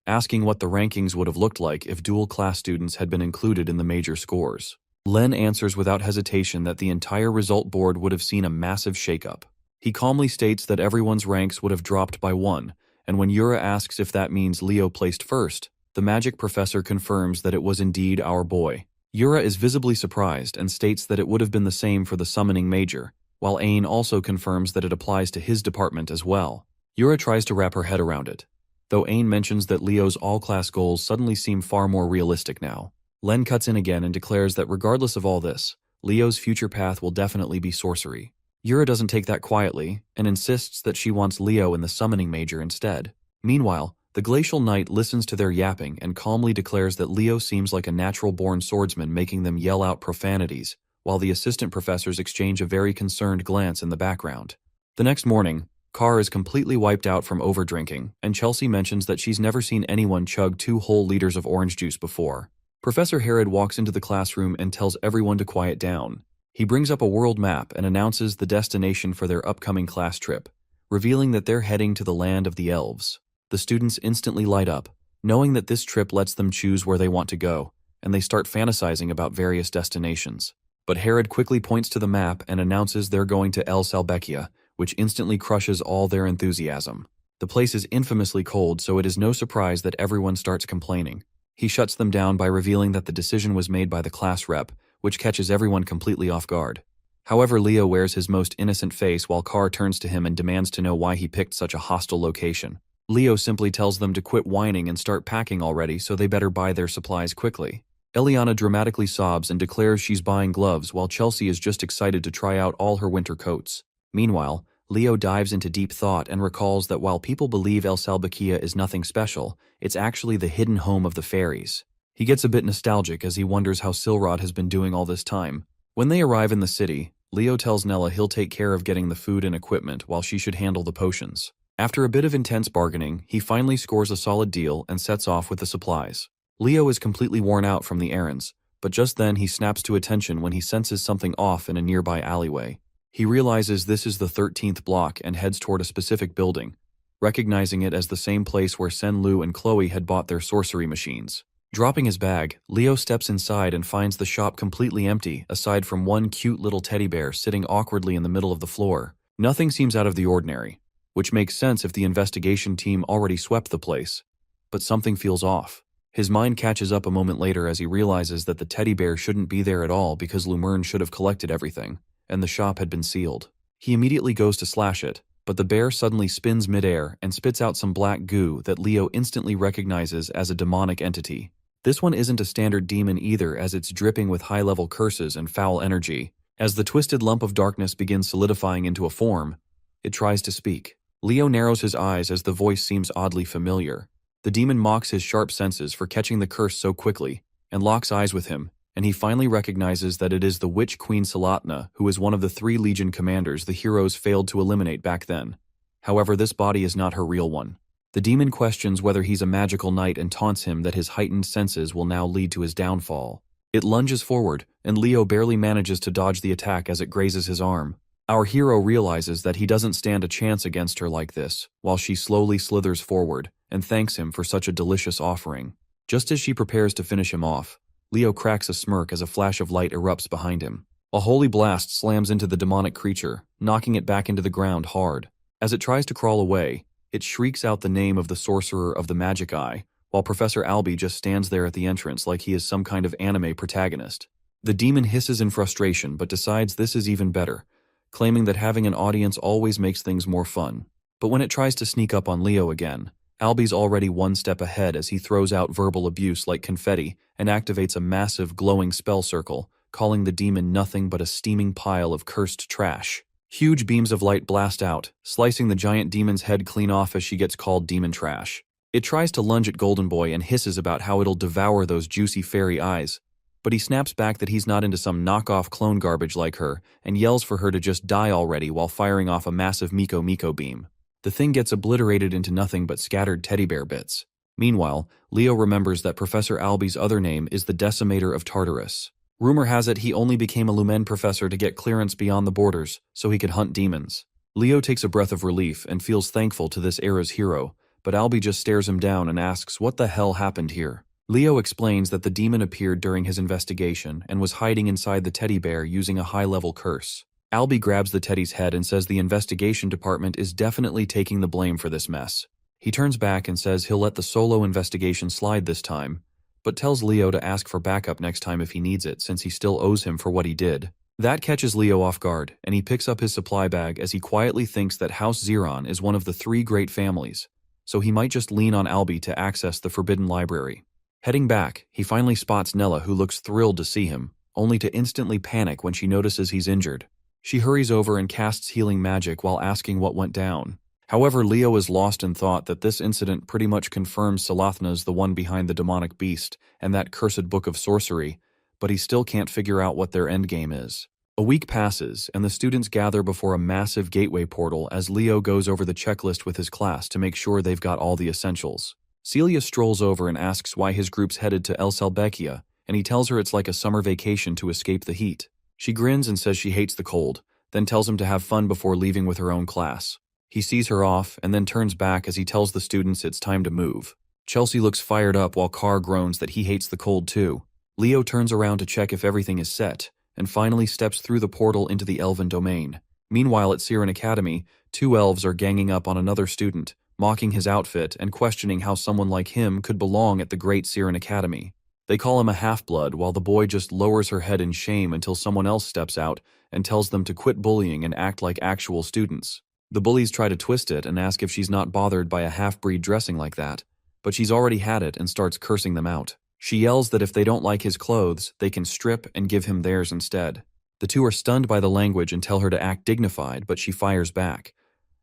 asking what the rankings would have looked like if dual-class students had been included in the major scores. Len answers without hesitation that the entire result board would have seen a massive shakeup. He calmly states that everyone's ranks would have dropped by 1, and when Yura asks if that means Leo placed first, the magic professor confirms that it was indeed our boy. Yura is visibly surprised and states that it would have been the same for the summoning major, while Ain also confirms that it applies to his department as well. Yura tries to wrap her head around it, though Ain mentions that Leo's all-class goals suddenly seem far more realistic now. Len cuts in again and declares that regardless of all this, Leo's future path will definitely be sorcery. Yura doesn't take that quietly and insists that she wants Leo in the summoning major instead. Meanwhile, the Glacial Knight listens to their yapping and calmly declares that Leo seems like a natural-born swordsman, making them yell out profanities, while the assistant professors exchange a very concerned glance in the background. The next morning, Carr is completely wiped out from overdrinking, and Chelsea mentions that she's never seen anyone chug 2 whole liters of orange juice before. Professor Herod walks into the classroom and tells everyone to quiet down. He brings up a world map and announces the destination for their upcoming class trip, revealing that they're heading to the land of the elves. The students instantly light up, knowing that this trip lets them choose where they want to go, and they start fantasizing about various destinations. But Herod quickly points to the map and announces they're going to El Salbekia, which instantly crushes all their enthusiasm. The place is infamously cold, so it is no surprise that everyone starts complaining. He shuts them down by revealing that the decision was made by the class rep, which catches everyone completely off guard. However, Leo wears his most innocent face while Carr turns to him and demands to know why he picked such a hostile location. Leo simply tells them to quit whining and start packing already, so they better buy their supplies quickly. Eliana dramatically sobs and declares she's buying gloves, while Chelsea is just excited to try out all her winter coats. Meanwhile, Leo dives into deep thought and recalls that while people believe El Salbekia is nothing special, it's actually the hidden home of the fairies. He gets a bit nostalgic as he wonders how Silrod has been doing all this time. When they arrive in the city, Leo tells Nella he'll take care of getting the food and equipment while she should handle the potions. After a bit of intense bargaining, he finally scores a solid deal and sets off with the supplies. Leo is completely worn out from the errands, but just then he snaps to attention when he senses something off in a nearby alleyway. He realizes this is the 13th block and heads toward a specific building, recognizing it as the same place where Sen Lu and Chloe had bought their sorcery machines. Dropping his bag, Leo steps inside and finds the shop completely empty, aside from one cute little teddy bear sitting awkwardly in the middle of the floor. Nothing seems out of the ordinary, which makes sense if the investigation team already swept the place. But something feels off. His mind catches up a moment later as he realizes that the teddy bear shouldn't be there at all because Lumern should have collected everything, and the shop had been sealed. He immediately goes to slash it, but the bear suddenly spins midair and spits out some black goo that Leo instantly recognizes as a demonic entity. This one isn't a standard demon either, as it's dripping with high-level curses and foul energy. As the twisted lump of darkness begins solidifying into a form, it tries to speak. Leo narrows his eyes as the voice seems oddly familiar. The demon mocks his sharp senses for catching the curse so quickly, and locks eyes with him, and he finally recognizes that it is the witch queen Salatna, who is one of the 3 Legion commanders the heroes failed to eliminate back then. However, this body is not her real one. The demon questions whether he's a magical knight and taunts him that his heightened senses will now lead to his downfall. It lunges forward, and Leo barely manages to dodge the attack as it grazes his arm. Our hero realizes that he doesn't stand a chance against her like this, while she slowly slithers forward, and thanks him for such a delicious offering. Just as she prepares to finish him off, Leo cracks a smirk as a flash of light erupts behind him. A holy blast slams into the demonic creature, knocking it back into the ground hard. As it tries to crawl away, it shrieks out the name of the sorcerer of the magic eye, while Professor Albie just stands there at the entrance like he is some kind of anime protagonist. The demon hisses in frustration but decides this is even better, claiming that having an audience always makes things more fun. But when it tries to sneak up on Leo again, Albie's already one step ahead as he throws out verbal abuse like confetti and activates a massive glowing spell circle, calling the demon nothing but a steaming pile of cursed trash. Huge beams of light blast out, slicing the giant demon's head clean off as she gets called demon trash. It tries to lunge at Golden Boy and hisses about how it'll devour those juicy fairy eyes, but he snaps back that he's not into some knockoff clone garbage like her and yells for her to just die already while firing off a massive Miko Miko beam. The thing gets obliterated into nothing but scattered teddy bear bits. Meanwhile, Leo remembers that Professor Albie's other name is the Decimator of Tartarus. Rumor has it he only became a Lumen professor to get clearance beyond the borders so he could hunt demons. Leo takes a breath of relief and feels thankful to this era's hero, but Albie just stares him down and asks what the hell happened here. Leo explains that the demon appeared during his investigation and was hiding inside the teddy bear using a high-level curse. Albie grabs the teddy's head and says the investigation department is definitely taking the blame for this mess. He turns back and says he'll let the solo investigation slide this time, but tells Leo to ask for backup next time if he needs it since he still owes him for what he did. That catches Leo off guard, and he picks up his supply bag as he quietly thinks that House Xeron is one of the 3 great families, so he might just lean on Albie to access the Forbidden Library. Heading back, he finally spots Nella, who looks thrilled to see him, only to instantly panic when she notices he's injured. She hurries over and casts healing magic while asking what went down. However, Leo is lost in thought that this incident pretty much confirms Salathna's the one behind the demonic beast and that cursed book of sorcery, but he still can't figure out what their endgame is. A week passes, and the students gather before a massive gateway portal as Leo goes over the checklist with his class to make sure they've got all the essentials. Celia strolls over and asks why his group's headed to El Salbekia, and he tells her it's like a summer vacation to escape the heat. She grins and says she hates the cold, then tells him to have fun before leaving with her own class. He sees her off and then turns back as he tells the students it's time to move. Chelsea looks fired up while Carr groans that he hates the cold too. Leo turns around to check if everything is set, and finally steps through the portal into the Elven domain. Meanwhile at Siren Academy, 2 elves are ganging up on another student, mocking his outfit and questioning how someone like him could belong at the Great Siren Academy. They call him a half-blood while the boy just lowers her head in shame until someone else steps out and tells them to quit bullying and act like actual students. The bullies try to twist it and ask if she's not bothered by a half-breed dressing like that, but she's already had it and starts cursing them out. She yells that if they don't like his clothes, they can strip and give him theirs instead. The 2 are stunned by the language and tell her to act dignified, but she fires back,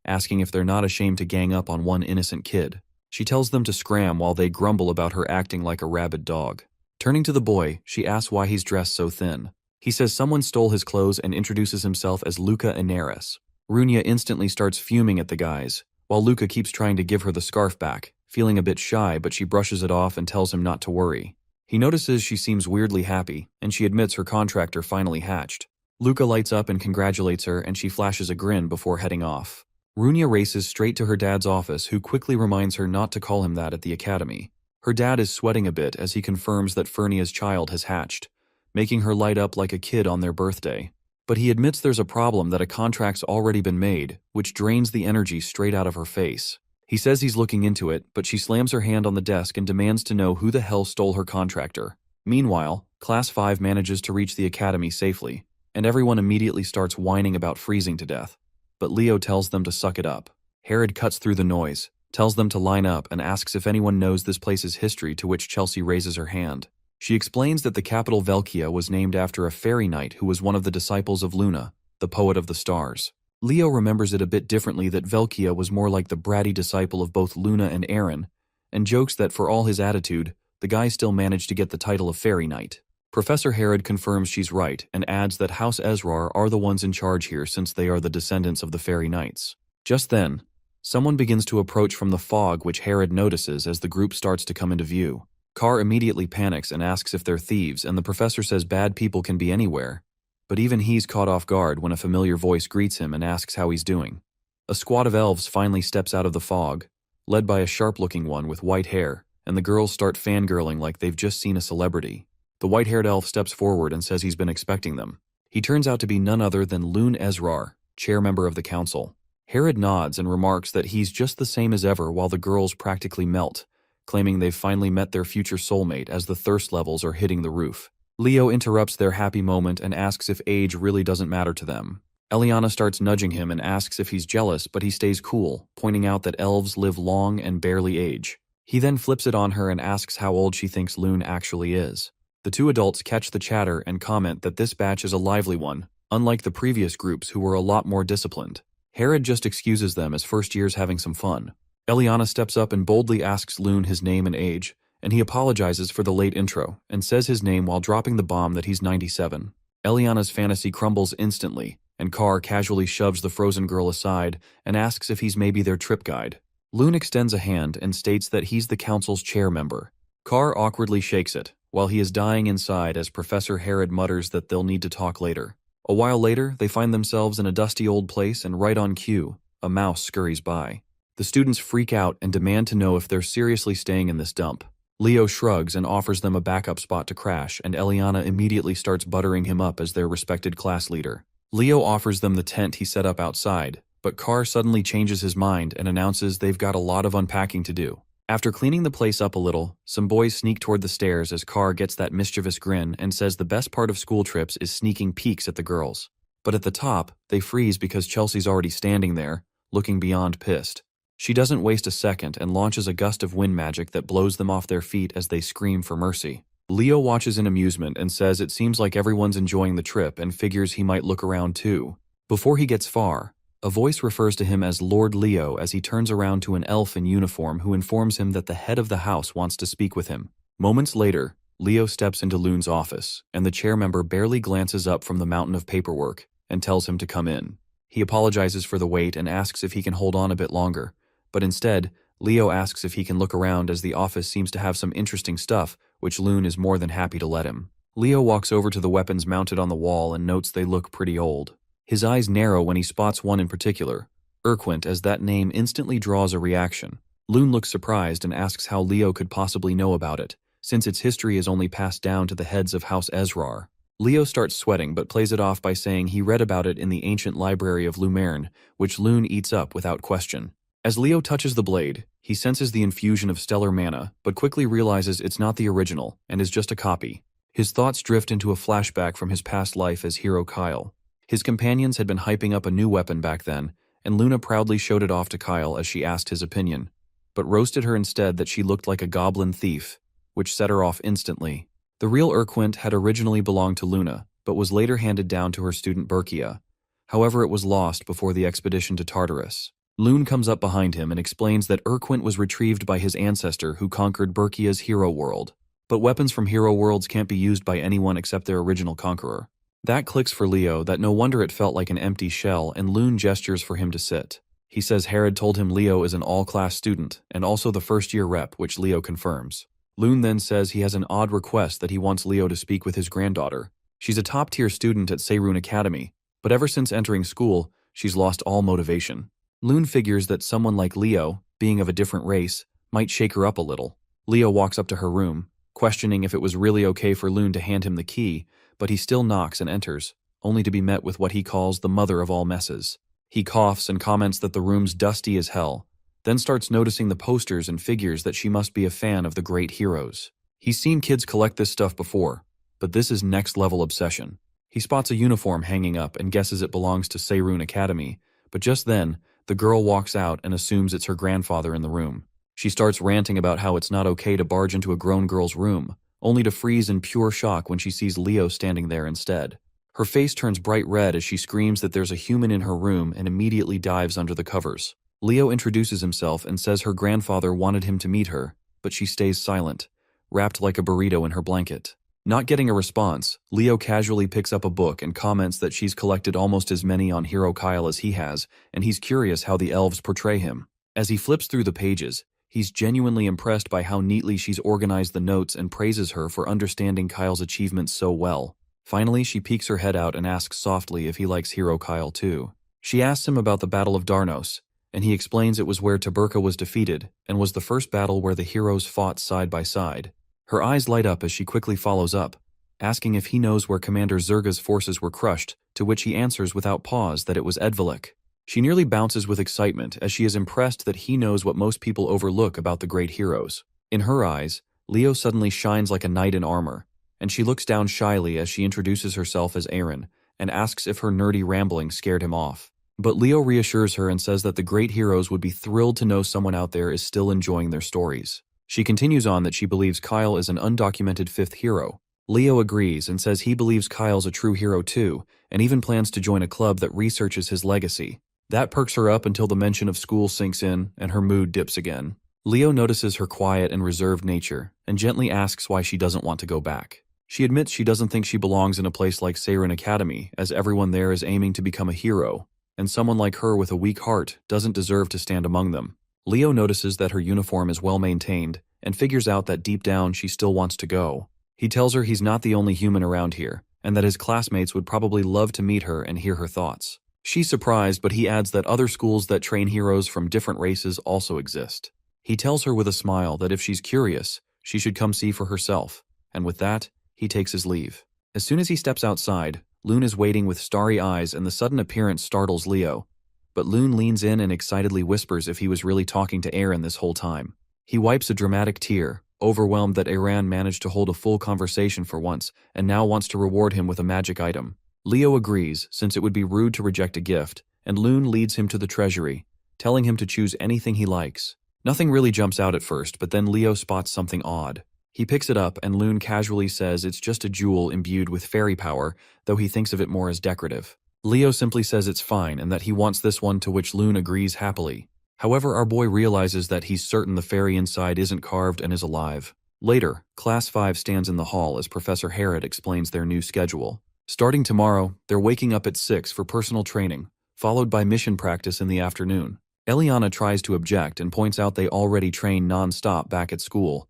asking if they're not ashamed to gang up on one innocent kid. She tells them to scram while they grumble about her acting like a rabid dog. Turning to the boy, she asks why he's dressed so thin. He says someone stole his clothes and introduces himself as Luca Inaris. Runia instantly starts fuming at the guys, while Luca keeps trying to give her the scarf back, feeling a bit shy, but she brushes it off and tells him not to worry. He notices she seems weirdly happy, and she admits her contractor finally hatched. Luca lights up and congratulates her, and she flashes a grin before heading off. Runia races straight to her dad's office, who quickly reminds her not to call him that at the academy. Her dad is sweating a bit as he confirms that Fernia's child has hatched, making her light up like a kid on their birthday. But he admits there's a problem, that a contract's already been made, which drains the energy straight out of her face. He says he's looking into it, but she slams her hand on the desk and demands to know who the hell stole her contractor. Meanwhile, Class 5 manages to reach the academy safely, and everyone immediately starts whining about freezing to death. But Leo tells them to suck it up. Herod cuts through the noise, tells them to line up, and asks if anyone knows this place's history, to which Chelsea raises her hand. She explains that the capital Velkia was named after a fairy knight who was one of the disciples of Luna, the poet of the stars. Leo remembers it a bit differently, that Velkia was more like the bratty disciple of both Luna and Aaron, and jokes that for all his attitude, the guy still managed to get the title of fairy knight. Professor Herod confirms she's right and adds that House Ezrar are the ones in charge here, since they are the descendants of the fairy knights. Just then, someone begins to approach from the fog, which Herod notices as the group starts to come into view. Carr immediately panics and asks if they're thieves, and the professor says bad people can be anywhere. But even he's caught off guard when a familiar voice greets him and asks how he's doing. A squad of elves finally steps out of the fog, led by a sharp-looking one with white hair, and the girls start fangirling like they've just seen a celebrity. The white-haired elf steps forward and says he's been expecting them. He turns out to be none other than Lune Ezrar, chair-member of the council. Herod nods and remarks that he's just the same as ever, while the girls practically melt, claiming they've finally met their future soulmate as the thirst levels are hitting the roof. Leo interrupts their happy moment and asks if age really doesn't matter to them. Eliana starts nudging him and asks if he's jealous, but he stays cool, pointing out that elves live long and barely age. He then flips it on her and asks how old she thinks Lune actually is. The two adults catch the chatter and comment that this batch is a lively one, unlike the previous groups who were a lot more disciplined. Herod just excuses them as first years having some fun. Eliana steps up and boldly asks Lune his name and age, and he apologizes for the late intro and says his name while dropping the bomb that he's 97. Eliana's fantasy crumbles instantly, and Carr casually shoves the frozen girl aside and asks if he's maybe their trip guide. Lune extends a hand and states that he's the council's chair member. Carr awkwardly shakes it, while he is dying inside as Professor Herod mutters that they'll need to talk later. A while later, they find themselves in a dusty old place, and right on cue, a mouse scurries by. The students freak out and demand to know if they're seriously staying in this dump. Leo shrugs and offers them a backup spot to crash, and Eliana immediately starts buttering him up as their respected class leader. Leo offers them the tent he set up outside, but Carr suddenly changes his mind and announces they've got a lot of unpacking to do. After cleaning the place up a little, some boys sneak toward the stairs as Carr gets that mischievous grin and says the best part of school trips is sneaking peeks at the girls. But at the top, they freeze because Chelsea's already standing there, looking beyond pissed. She doesn't waste a second and launches a gust of wind magic that blows them off their feet as they scream for mercy. Leo watches in amusement and says it seems like everyone's enjoying the trip and figures he might look around too. Before he gets far, a voice refers to him as Lord Leo as he turns around to an elf in uniform who informs him that the head of the house wants to speak with him. Moments later, Leo steps into Lune's office, and the chair member barely glances up from the mountain of paperwork and tells him to come in. He apologizes for the wait and asks if he can hold on a bit longer. But instead, Leo asks if he can look around as the office seems to have some interesting stuff, which Lune is more than happy to let him. Leo walks over to the weapons mounted on the wall and notes they look pretty old. His eyes narrow when he spots one in particular, Urquint, as that name instantly draws a reaction. Lune looks surprised and asks how Leo could possibly know about it, since its history is only passed down to the heads of House Ezrar. Leo starts sweating but plays it off by saying he read about it in the ancient library of Lumerne, which Lune eats up without question. As Leo touches the blade, he senses the infusion of stellar mana, but quickly realizes it's not the original and is just a copy. His thoughts drift into a flashback from his past life as hero Kyle. His companions had been hyping up a new weapon back then, and Luna proudly showed it off to Kyle as she asked his opinion, but roasted her instead that she looked like a goblin thief, which set her off instantly. The real Urquint had originally belonged to Luna, but was later handed down to her student Berkia. However, it was lost before the expedition to Tartarus. Lune comes up behind him and explains that Urquint was retrieved by his ancestor who conquered Berkia's hero world. But weapons from hero worlds can't be used by anyone except their original conqueror. That clicks for Leo that no wonder it felt like an empty shell, and Lune gestures for him to sit. He says Herod told him Leo is an all-class student and also the first-year rep, which Leo confirms. Lune then says he has an odd request that he wants Leo to speak with his granddaughter. She's a top-tier student at Seirun Academy, but ever since entering school, she's lost all motivation. Lune figures that someone like Leo, being of a different race, might shake her up a little. Leo walks up to her room, questioning if it was really okay for Lune to hand him the key, but he still knocks and enters, only to be met with what he calls the mother of all messes. He coughs and comments that the room's dusty as hell, then starts noticing the posters and figures that she must be a fan of the great heroes. He's seen kids collect this stuff before, but this is next-level obsession. He spots a uniform hanging up and guesses it belongs to Seirun Academy, but just then, the girl walks out and assumes it's her grandfather in the room. She starts ranting about how it's not okay to barge into a grown girl's room, only to freeze in pure shock when she sees Leo standing there instead. Her face turns bright red as she screams that there's a human in her room and immediately dives under the covers. Leo introduces himself and says her grandfather wanted him to meet her, but she stays silent, wrapped like a burrito in her blanket. Not getting a response, Leo casually picks up a book and comments that she's collected almost as many on Hero Kyle as he has, and he's curious how the elves portray him. As he flips through the pages, he's genuinely impressed by how neatly she's organized the notes and praises her for understanding Kyle's achievements so well. Finally, she peeks her head out and asks softly if he likes Hero Kyle too. She asks him about the Battle of Darnos, and he explains it was where Taberka was defeated and was the first battle where the heroes fought side by side. Her eyes light up as she quickly follows up, asking if he knows where Commander Zerga's forces were crushed, to which he answers without pause that it was Edvelik. She nearly bounces with excitement as she is impressed that he knows what most people overlook about the great heroes. In her eyes, Leo suddenly shines like a knight in armor, and she looks down shyly as she introduces herself as Aaron and asks if her nerdy rambling scared him off. But Leo reassures her and says that the great heroes would be thrilled to know someone out there is still enjoying their stories. She continues on that she believes Kyle is an undocumented fifth hero. Leo agrees and says he believes Kyle's a true hero too, and even plans to join a club that researches his legacy. That perks her up until the mention of school sinks in and her mood dips again. Leo notices her quiet and reserved nature and gently asks why she doesn't want to go back. She admits she doesn't think she belongs in a place like Seirun Academy, as everyone there is aiming to become a hero, and someone like her with a weak heart doesn't deserve to stand among them. Leo notices that her uniform is well maintained and figures out that deep down she still wants to go. He tells her he's not the only human around here, and that his classmates would probably love to meet her and hear her thoughts. She's surprised, but he adds that other schools that train heroes from different races also exist. He tells her with a smile that if she's curious, she should come see for herself, and with that, he takes his leave. As soon as he steps outside, Loon is waiting with starry eyes and the sudden appearance startles Leo. But Loon leans in and excitedly whispers if he was really talking to Aaron this whole time. He wipes a dramatic tear, overwhelmed that Aaron managed to hold a full conversation for once and now wants to reward him with a magic item. Leo agrees, since it would be rude to reject a gift, and Loon leads him to the treasury, telling him to choose anything he likes. Nothing really jumps out at first, but then Leo spots something odd. He picks it up and Loon casually says it's just a jewel imbued with fairy power, though he thinks of it more as decorative. Leo simply says it's fine and that he wants this one, to which Loon agrees happily. However, our boy realizes that he's certain the fairy inside isn't carved and is alive. Later, Class 5 stands in the hall as Professor Herod explains their new schedule. Starting tomorrow, they're waking up at 6 for personal training, followed by mission practice in the afternoon. Eliana tries to object and points out they already train non-stop back at school,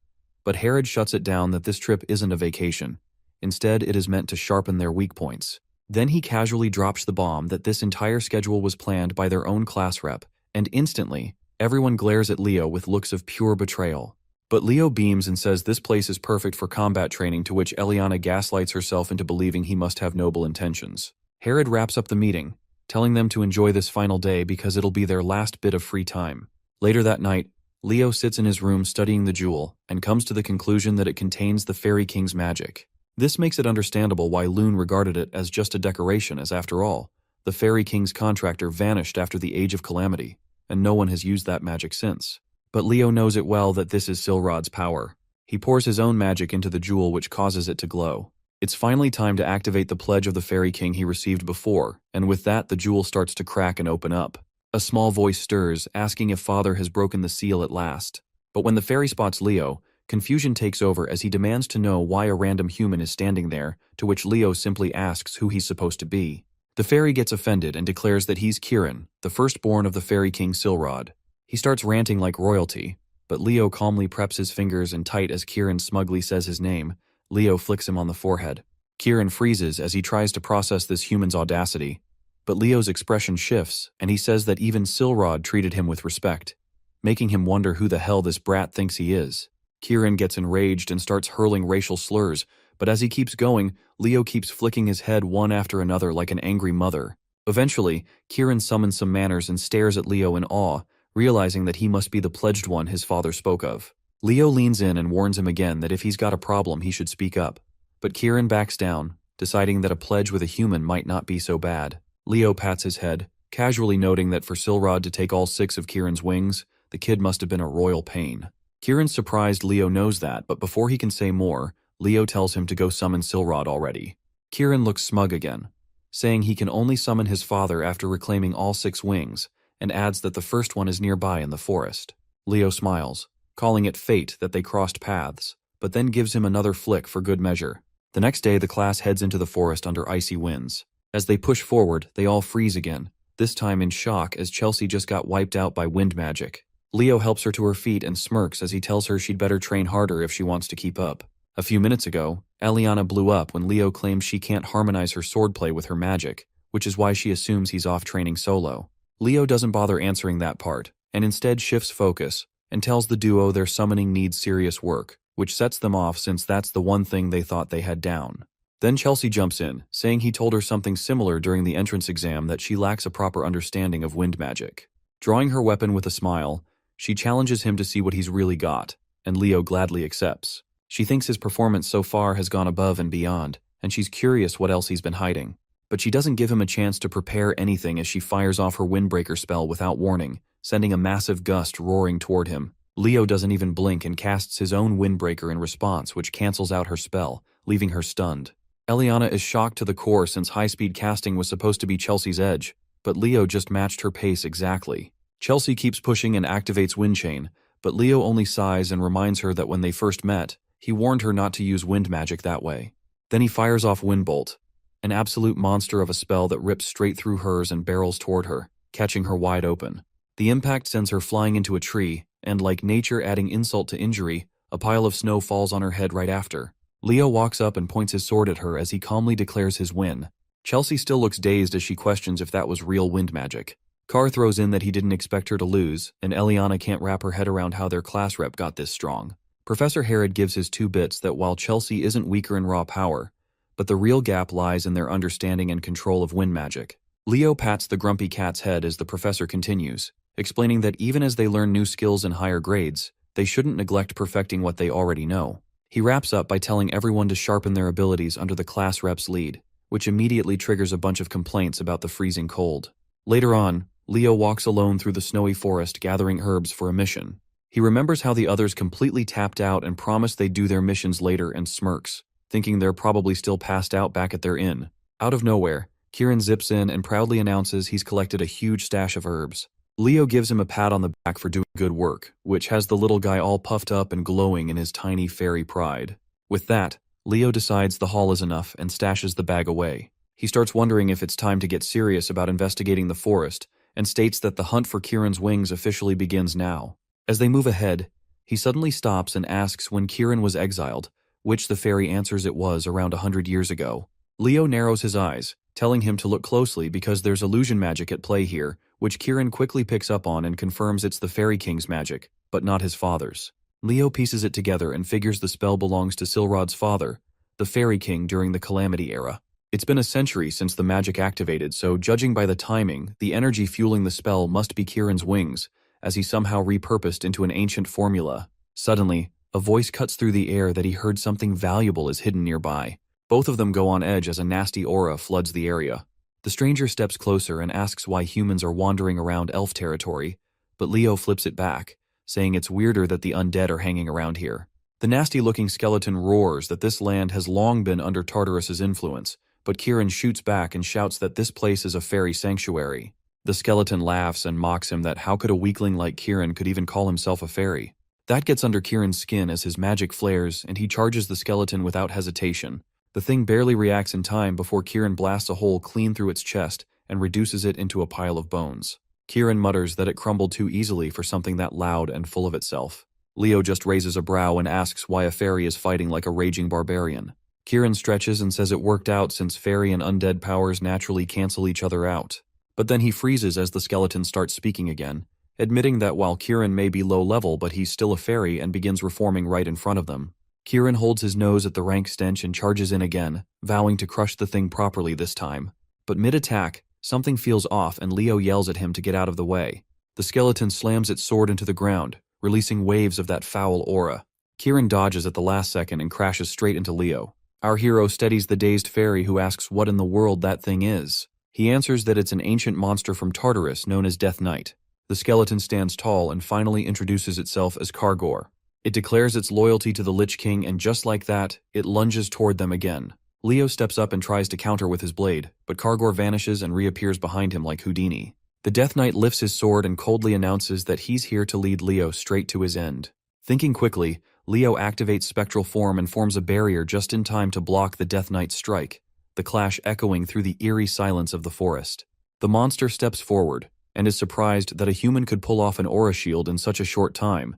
but Herod shuts it down that this trip isn't a vacation. Instead, it is meant to sharpen their weak points. Then he casually drops the bomb that this entire schedule was planned by their own class rep, and instantly, everyone glares at Leo with looks of pure betrayal. But Leo beams and says this place is perfect for combat training, to which Eliana gaslights herself into believing he must have noble intentions. Herod wraps up the meeting, telling them to enjoy this final day because it'll be their last bit of free time. Later that night, Leo sits in his room studying the jewel and comes to the conclusion that it contains the Fairy King's magic. This makes it understandable why Loon regarded it as just a decoration, as after all, the Fairy King's contractor vanished after the Age of Calamity, and no one has used that magic since. But Leo knows it well that this is Silrod's power. He pours his own magic into the jewel, which causes it to glow. It's finally time to activate the pledge of the Fairy King he received before, and with that the jewel starts to crack and open up. A small voice stirs, asking if Father has broken the seal at last. But when the fairy spots Leo, confusion takes over as he demands to know why a random human is standing there, to which Leo simply asks who he's supposed to be. The fairy gets offended and declares that he's Kirin, the firstborn of the Fairy King Silrod. He starts ranting like royalty, but Leo calmly preps his fingers and tight as Kirin smugly says his name. Leo flicks him on the forehead. Kirin freezes as he tries to process this human's audacity, but Leo's expression shifts, and he says that even Silrod treated him with respect, making him wonder who the hell this brat thinks he is. Kirin gets enraged and starts hurling racial slurs, But as he keeps going, Leo keeps flicking his head one after another like an angry mother. Eventually, Kieran summons some manners and stares at Leo in awe, realizing that he must be the pledged one his father spoke of. Leo leans in and warns him again that if he's got a problem he should speak up. But Kieran backs down, deciding that a pledge with a human might not be so bad. Leo pats his head, casually noting that for Silrod to take all 6 of Kieran's wings, the kid must have been a royal pain. Kieran's surprised Leo knows that, but before he can say more, Leo tells him to go summon Silrod already. Kieran looks smug again, saying he can only summon his father after reclaiming all 6 wings, and adds that the first one is nearby in the forest. Leo smiles, calling it fate that they crossed paths, but then gives him another flick for good measure. The next day, the class heads into the forest under icy winds. As they push forward, they all freeze again, this time in shock as Chelsea just got wiped out by wind magic. Leo helps her to her feet and smirks as he tells her she'd better train harder if she wants to keep up. A few minutes ago, Aliana blew up when Leo claims she can't harmonize her swordplay with her magic, which is why she assumes he's off training solo. Leo doesn't bother answering that part, and instead shifts focus, and tells the duo their summoning needs serious work, which sets them off since that's the one thing they thought they had down. Then Chelsea jumps in, saying he told her something similar during the entrance exam, that she lacks a proper understanding of wind magic. Drawing her weapon with a smile, she challenges him to see what he's really got, and Leo gladly accepts. She thinks his performance so far has gone above and beyond, and she's curious what else he's been hiding. But she doesn't give him a chance to prepare anything as she fires off her windbreaker spell without warning, sending a massive gust roaring toward him. Leo doesn't even blink and casts his own windbreaker in response, which cancels out her spell, leaving her stunned. Eliana is shocked to the core since high-speed casting was supposed to be Chelsea's edge, but Leo just matched her pace exactly. Chelsea keeps pushing and activates Wind Chain, but Leo only sighs and reminds her that when they first met, he warned her not to use wind magic that way. Then he fires off Wind Bolt, an absolute monster of a spell that rips straight through hers and barrels toward her, catching her wide open. The impact sends her flying into a tree, and like nature adding insult to injury, a pile of snow falls on her head right after. Leo walks up and points his sword at her as he calmly declares his win. Chelsea still looks dazed as she questions if that was real wind magic. Carr throws in that he didn't expect her to lose, and Eliana can't wrap her head around how their class rep got this strong. Professor Herod gives his 2 bits that while Chelsea isn't weaker in raw power, but the real gap lies in their understanding and control of wind magic. Leo pats the grumpy cat's head as the professor continues, explaining that even as they learn new skills in higher grades, they shouldn't neglect perfecting what they already know. He wraps up by telling everyone to sharpen their abilities under the class rep's lead, which immediately triggers a bunch of complaints about the freezing cold. Later on, Leo walks alone through the snowy forest gathering herbs for a mission. He remembers how the others completely tapped out and promised they'd do their missions later and smirks, thinking they're probably still passed out back at their inn. Out of nowhere, Kieran zips in and proudly announces he's collected a huge stash of herbs. Leo gives him a pat on the back for doing good work, which has the little guy all puffed up and glowing in his tiny fairy pride. With that, Leo decides the haul is enough and stashes the bag away. He starts wondering if it's time to get serious about investigating the forest, and states that the hunt for Kieran's wings officially begins now. As they move ahead, he suddenly stops and asks when Kieran was exiled, which the fairy answers it was around 100 years ago. Leo narrows his eyes, telling him to look closely because there's illusion magic at play here, which Kieran quickly picks up on and confirms it's the Fairy King's magic, but not his father's. Leo pieces it together and figures the spell belongs to Silrod's father, the Fairy King during the Calamity era. It's been a century since the magic activated, so judging by the timing, the energy fueling the spell must be Kieran's wings, as he somehow repurposed into an ancient formula. Suddenly, a voice cuts through the air that he heard something valuable is hidden nearby. Both of them go on edge as a nasty aura floods the area. The stranger steps closer and asks why humans are wandering around elf territory, but Leo flips it back, saying it's weirder that the undead are hanging around here. The nasty-looking skeleton roars that this land has long been under Tartarus's influence, but Kieran shoots back and shouts that this place is a fairy sanctuary. The skeleton laughs and mocks him that how could a weakling like Kieran could even call himself a fairy. That gets under Kieran's skin as his magic flares and he charges the skeleton without hesitation. The thing barely reacts in time before Kieran blasts a hole clean through its chest and reduces it into a pile of bones. Kieran mutters that it crumbled too easily for something that loud and full of itself. Leo just raises a brow and asks why a fairy is fighting like a raging barbarian. Kieran stretches and says it worked out since fairy and undead powers naturally cancel each other out. But then he freezes as the skeleton starts speaking again, admitting that while Kieran may be low level but he's still a fairy, and begins reforming right in front of them. Kieran holds his nose at the rank stench and charges in again, vowing to crush the thing properly this time. But mid-attack, something feels off and Leo yells at him to get out of the way. The skeleton slams its sword into the ground, releasing waves of that foul aura. Kieran dodges at the last second and crashes straight into Leo. Our hero steadies the dazed fairy who asks what in the world that thing is. He answers that it's an ancient monster from Tartarus known as Death Knight. The skeleton stands tall and finally introduces itself as Kargor. It declares its loyalty to the Lich King and just like that, it lunges toward them again. Leo steps up and tries to counter with his blade, but Kargor vanishes and reappears behind him like Houdini. The Death Knight lifts his sword and coldly announces that he's here to lead Leo straight to his end. Thinking quickly, Leo activates spectral form and forms a barrier just in time to block the Death Knight's strike, the clash echoing through the eerie silence of the forest. The monster steps forward, and is surprised that a human could pull off an aura shield in such a short time,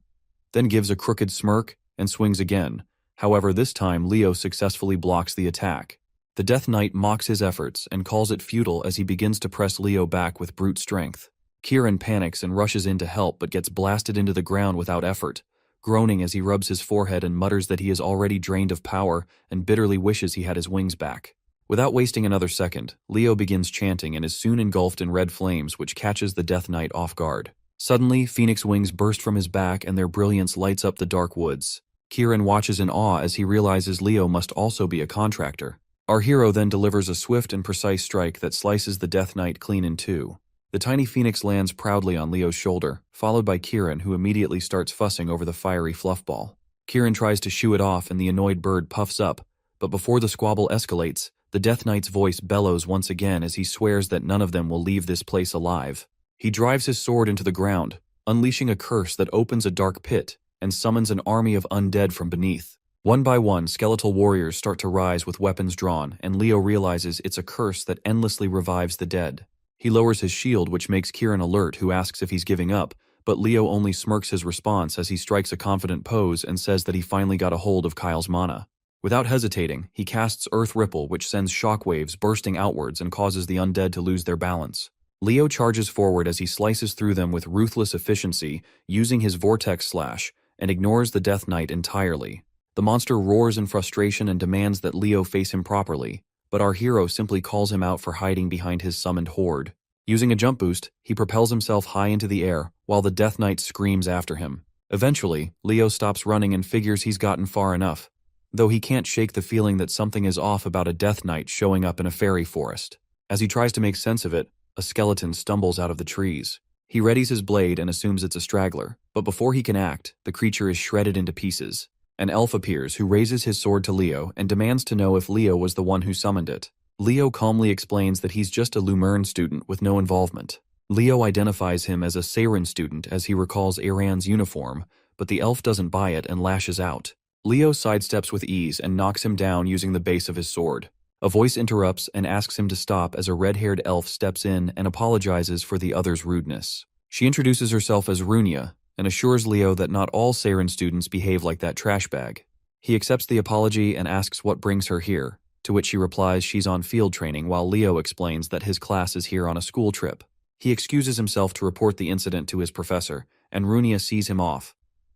then gives a crooked smirk and swings again. However, this time Leo successfully blocks the attack. The Death Knight mocks his efforts and calls it futile as he begins to press Leo back with brute strength. Kieran panics and rushes in to help but gets blasted into the ground without effort, groaning as he rubs his forehead and mutters that he is already drained of power and bitterly wishes he had his wings back. Without wasting another second, Leo begins chanting and is soon engulfed in red flames which catches the Death Knight off guard. Suddenly, phoenix wings burst from his back and their brilliance lights up the dark woods. Kieran watches in awe as he realizes Leo must also be a contractor. Our hero then delivers a swift and precise strike that slices the Death Knight clean in two. The tiny phoenix lands proudly on Leo's shoulder, followed by Kieran who immediately starts fussing over the fiery fluffball. Kieran tries to shoo it off and the annoyed bird puffs up, but before the squabble escalates, the Death Knight's voice bellows once again as he swears that none of them will leave this place alive. He drives his sword into the ground, unleashing a curse that opens a dark pit and summons an army of undead from beneath. One by one, skeletal warriors start to rise with weapons drawn, and Leo realizes it's a curse that endlessly revives the dead. He lowers his shield, which makes Kieran alert, who asks if he's giving up, but Leo only smirks his response as he strikes a confident pose and says that he finally got a hold of Kyle's mana. Without hesitating, he casts Earth Ripple, which sends shockwaves bursting outwards and causes the undead to lose their balance. Leo charges forward as he slices through them with ruthless efficiency, using his Vortex Slash, and ignores the Death Knight entirely. The monster roars in frustration and demands that Leo face him properly, but our hero simply calls him out for hiding behind his summoned horde. Using a jump boost, he propels himself high into the air, while the Death Knight screams after him. Eventually, Leo stops running and figures he's gotten far enough, though he can't shake the feeling that something is off about a Death Knight showing up in a fairy forest. As he tries to make sense of it, a skeleton stumbles out of the trees. He readies his blade and assumes it's a straggler, but before he can act, the creature is shredded into pieces. An elf appears who raises his sword to Leo and demands to know if Leo was the one who summoned it. Leo calmly explains that he's just a Lumern student with no involvement. Leo identifies him as a Seiren student as he recalls Aran's uniform, but the elf doesn't buy it and lashes out. Leo sidesteps with ease and knocks him down using the base of his sword. A voice interrupts and asks him to stop as a red-haired elf steps in and apologizes for the other's rudeness. She introduces herself as Runia and assures Leo that not all Seiren students behave like that trash bag. He accepts the apology and asks what brings her here, to which she replies she's on field training while Leo explains that his class is here on a school trip. He excuses himself to report the incident to his professor, and Runia sees him off,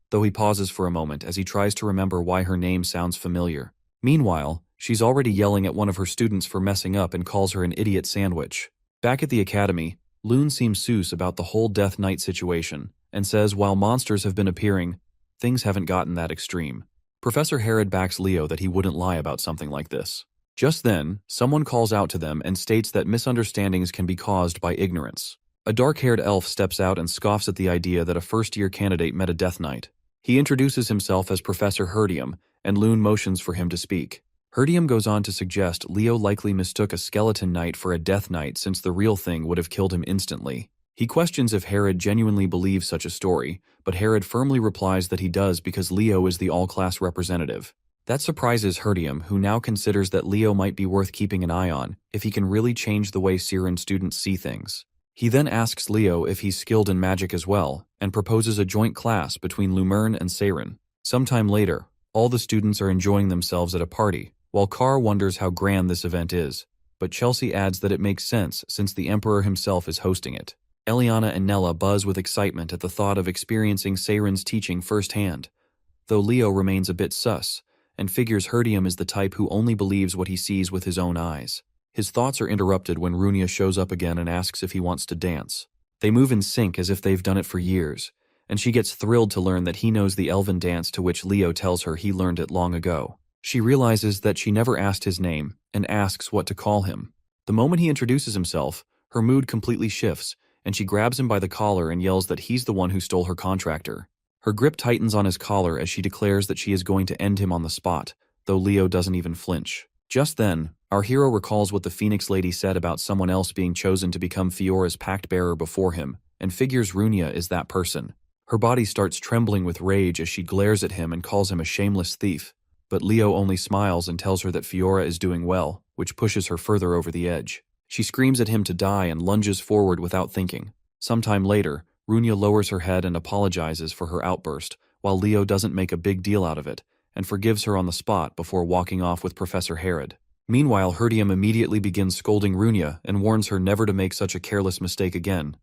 though he pauses for a moment as he tries to remember why her name sounds familiar. Meanwhile, she's already yelling at one of her students for messing up and calls her an idiot sandwich. Back at the academy, Loon seems sus about the whole Death Knight situation, and says while monsters have been appearing, things haven't gotten that extreme. Professor Herod backs Leo that he wouldn't lie about something like this. Just then, someone calls out to them and states that misunderstandings can be caused by ignorance. A dark-haired elf steps out and scoffs at the idea that a first-year candidate met a Death Knight. He introduces himself as Professor Herdium, and Loon motions for him to speak. Herdium goes on to suggest Leo likely mistook a skeleton knight for a Death Knight since the real thing would have killed him instantly. He questions if Herod genuinely believes such a story, but Herod firmly replies that he does because Leo is the all-class representative. That surprises Herdium, who now considers that Leo might be worth keeping an eye on if he can really change the way Seiren students see things. He then asks Leo if he's skilled in magic as well, and proposes a joint class between Lumern and Seiren. Sometime later, all the students are enjoying themselves at a party, while Carr wonders how grand this event is, but Chelsea adds that it makes sense since the Emperor himself is hosting it. Eliana and Nella buzz with excitement at the thought of experiencing Seiren's teaching firsthand, though Leo remains a bit sus, and figures Herdium is the type who only believes what he sees with his own eyes. His thoughts are interrupted when Runia shows up again and asks if he wants to dance. They move in sync as if they've done it for years, and she gets thrilled to learn that he knows the elven dance to which Leo tells her he learned it long ago. She realizes that she never asked his name and asks what to call him. The moment he introduces himself, her mood completely shifts, and she grabs him by the collar and yells that he's the one who stole her contractor. Her grip tightens on his collar as she declares that she is going to end him on the spot, though Leo doesn't even flinch. Just then, our hero recalls what the Phoenix Lady said about someone else being chosen to become Fiora's pact-bearer before him, and figures Runia is that person. Her body starts trembling with rage as she glares at him and calls him a shameless thief, but Leo only smiles and tells her that Fiora is doing well, which pushes her further over the edge. She screams at him to die and lunges forward without thinking. Sometime later, Runia lowers her head and apologizes for her outburst, while Leo doesn't make a big deal out of it, and forgives her on the spot before walking off with Professor Herod. Meanwhile, Herdium immediately begins scolding Runia and warns her never to make such a careless mistake again,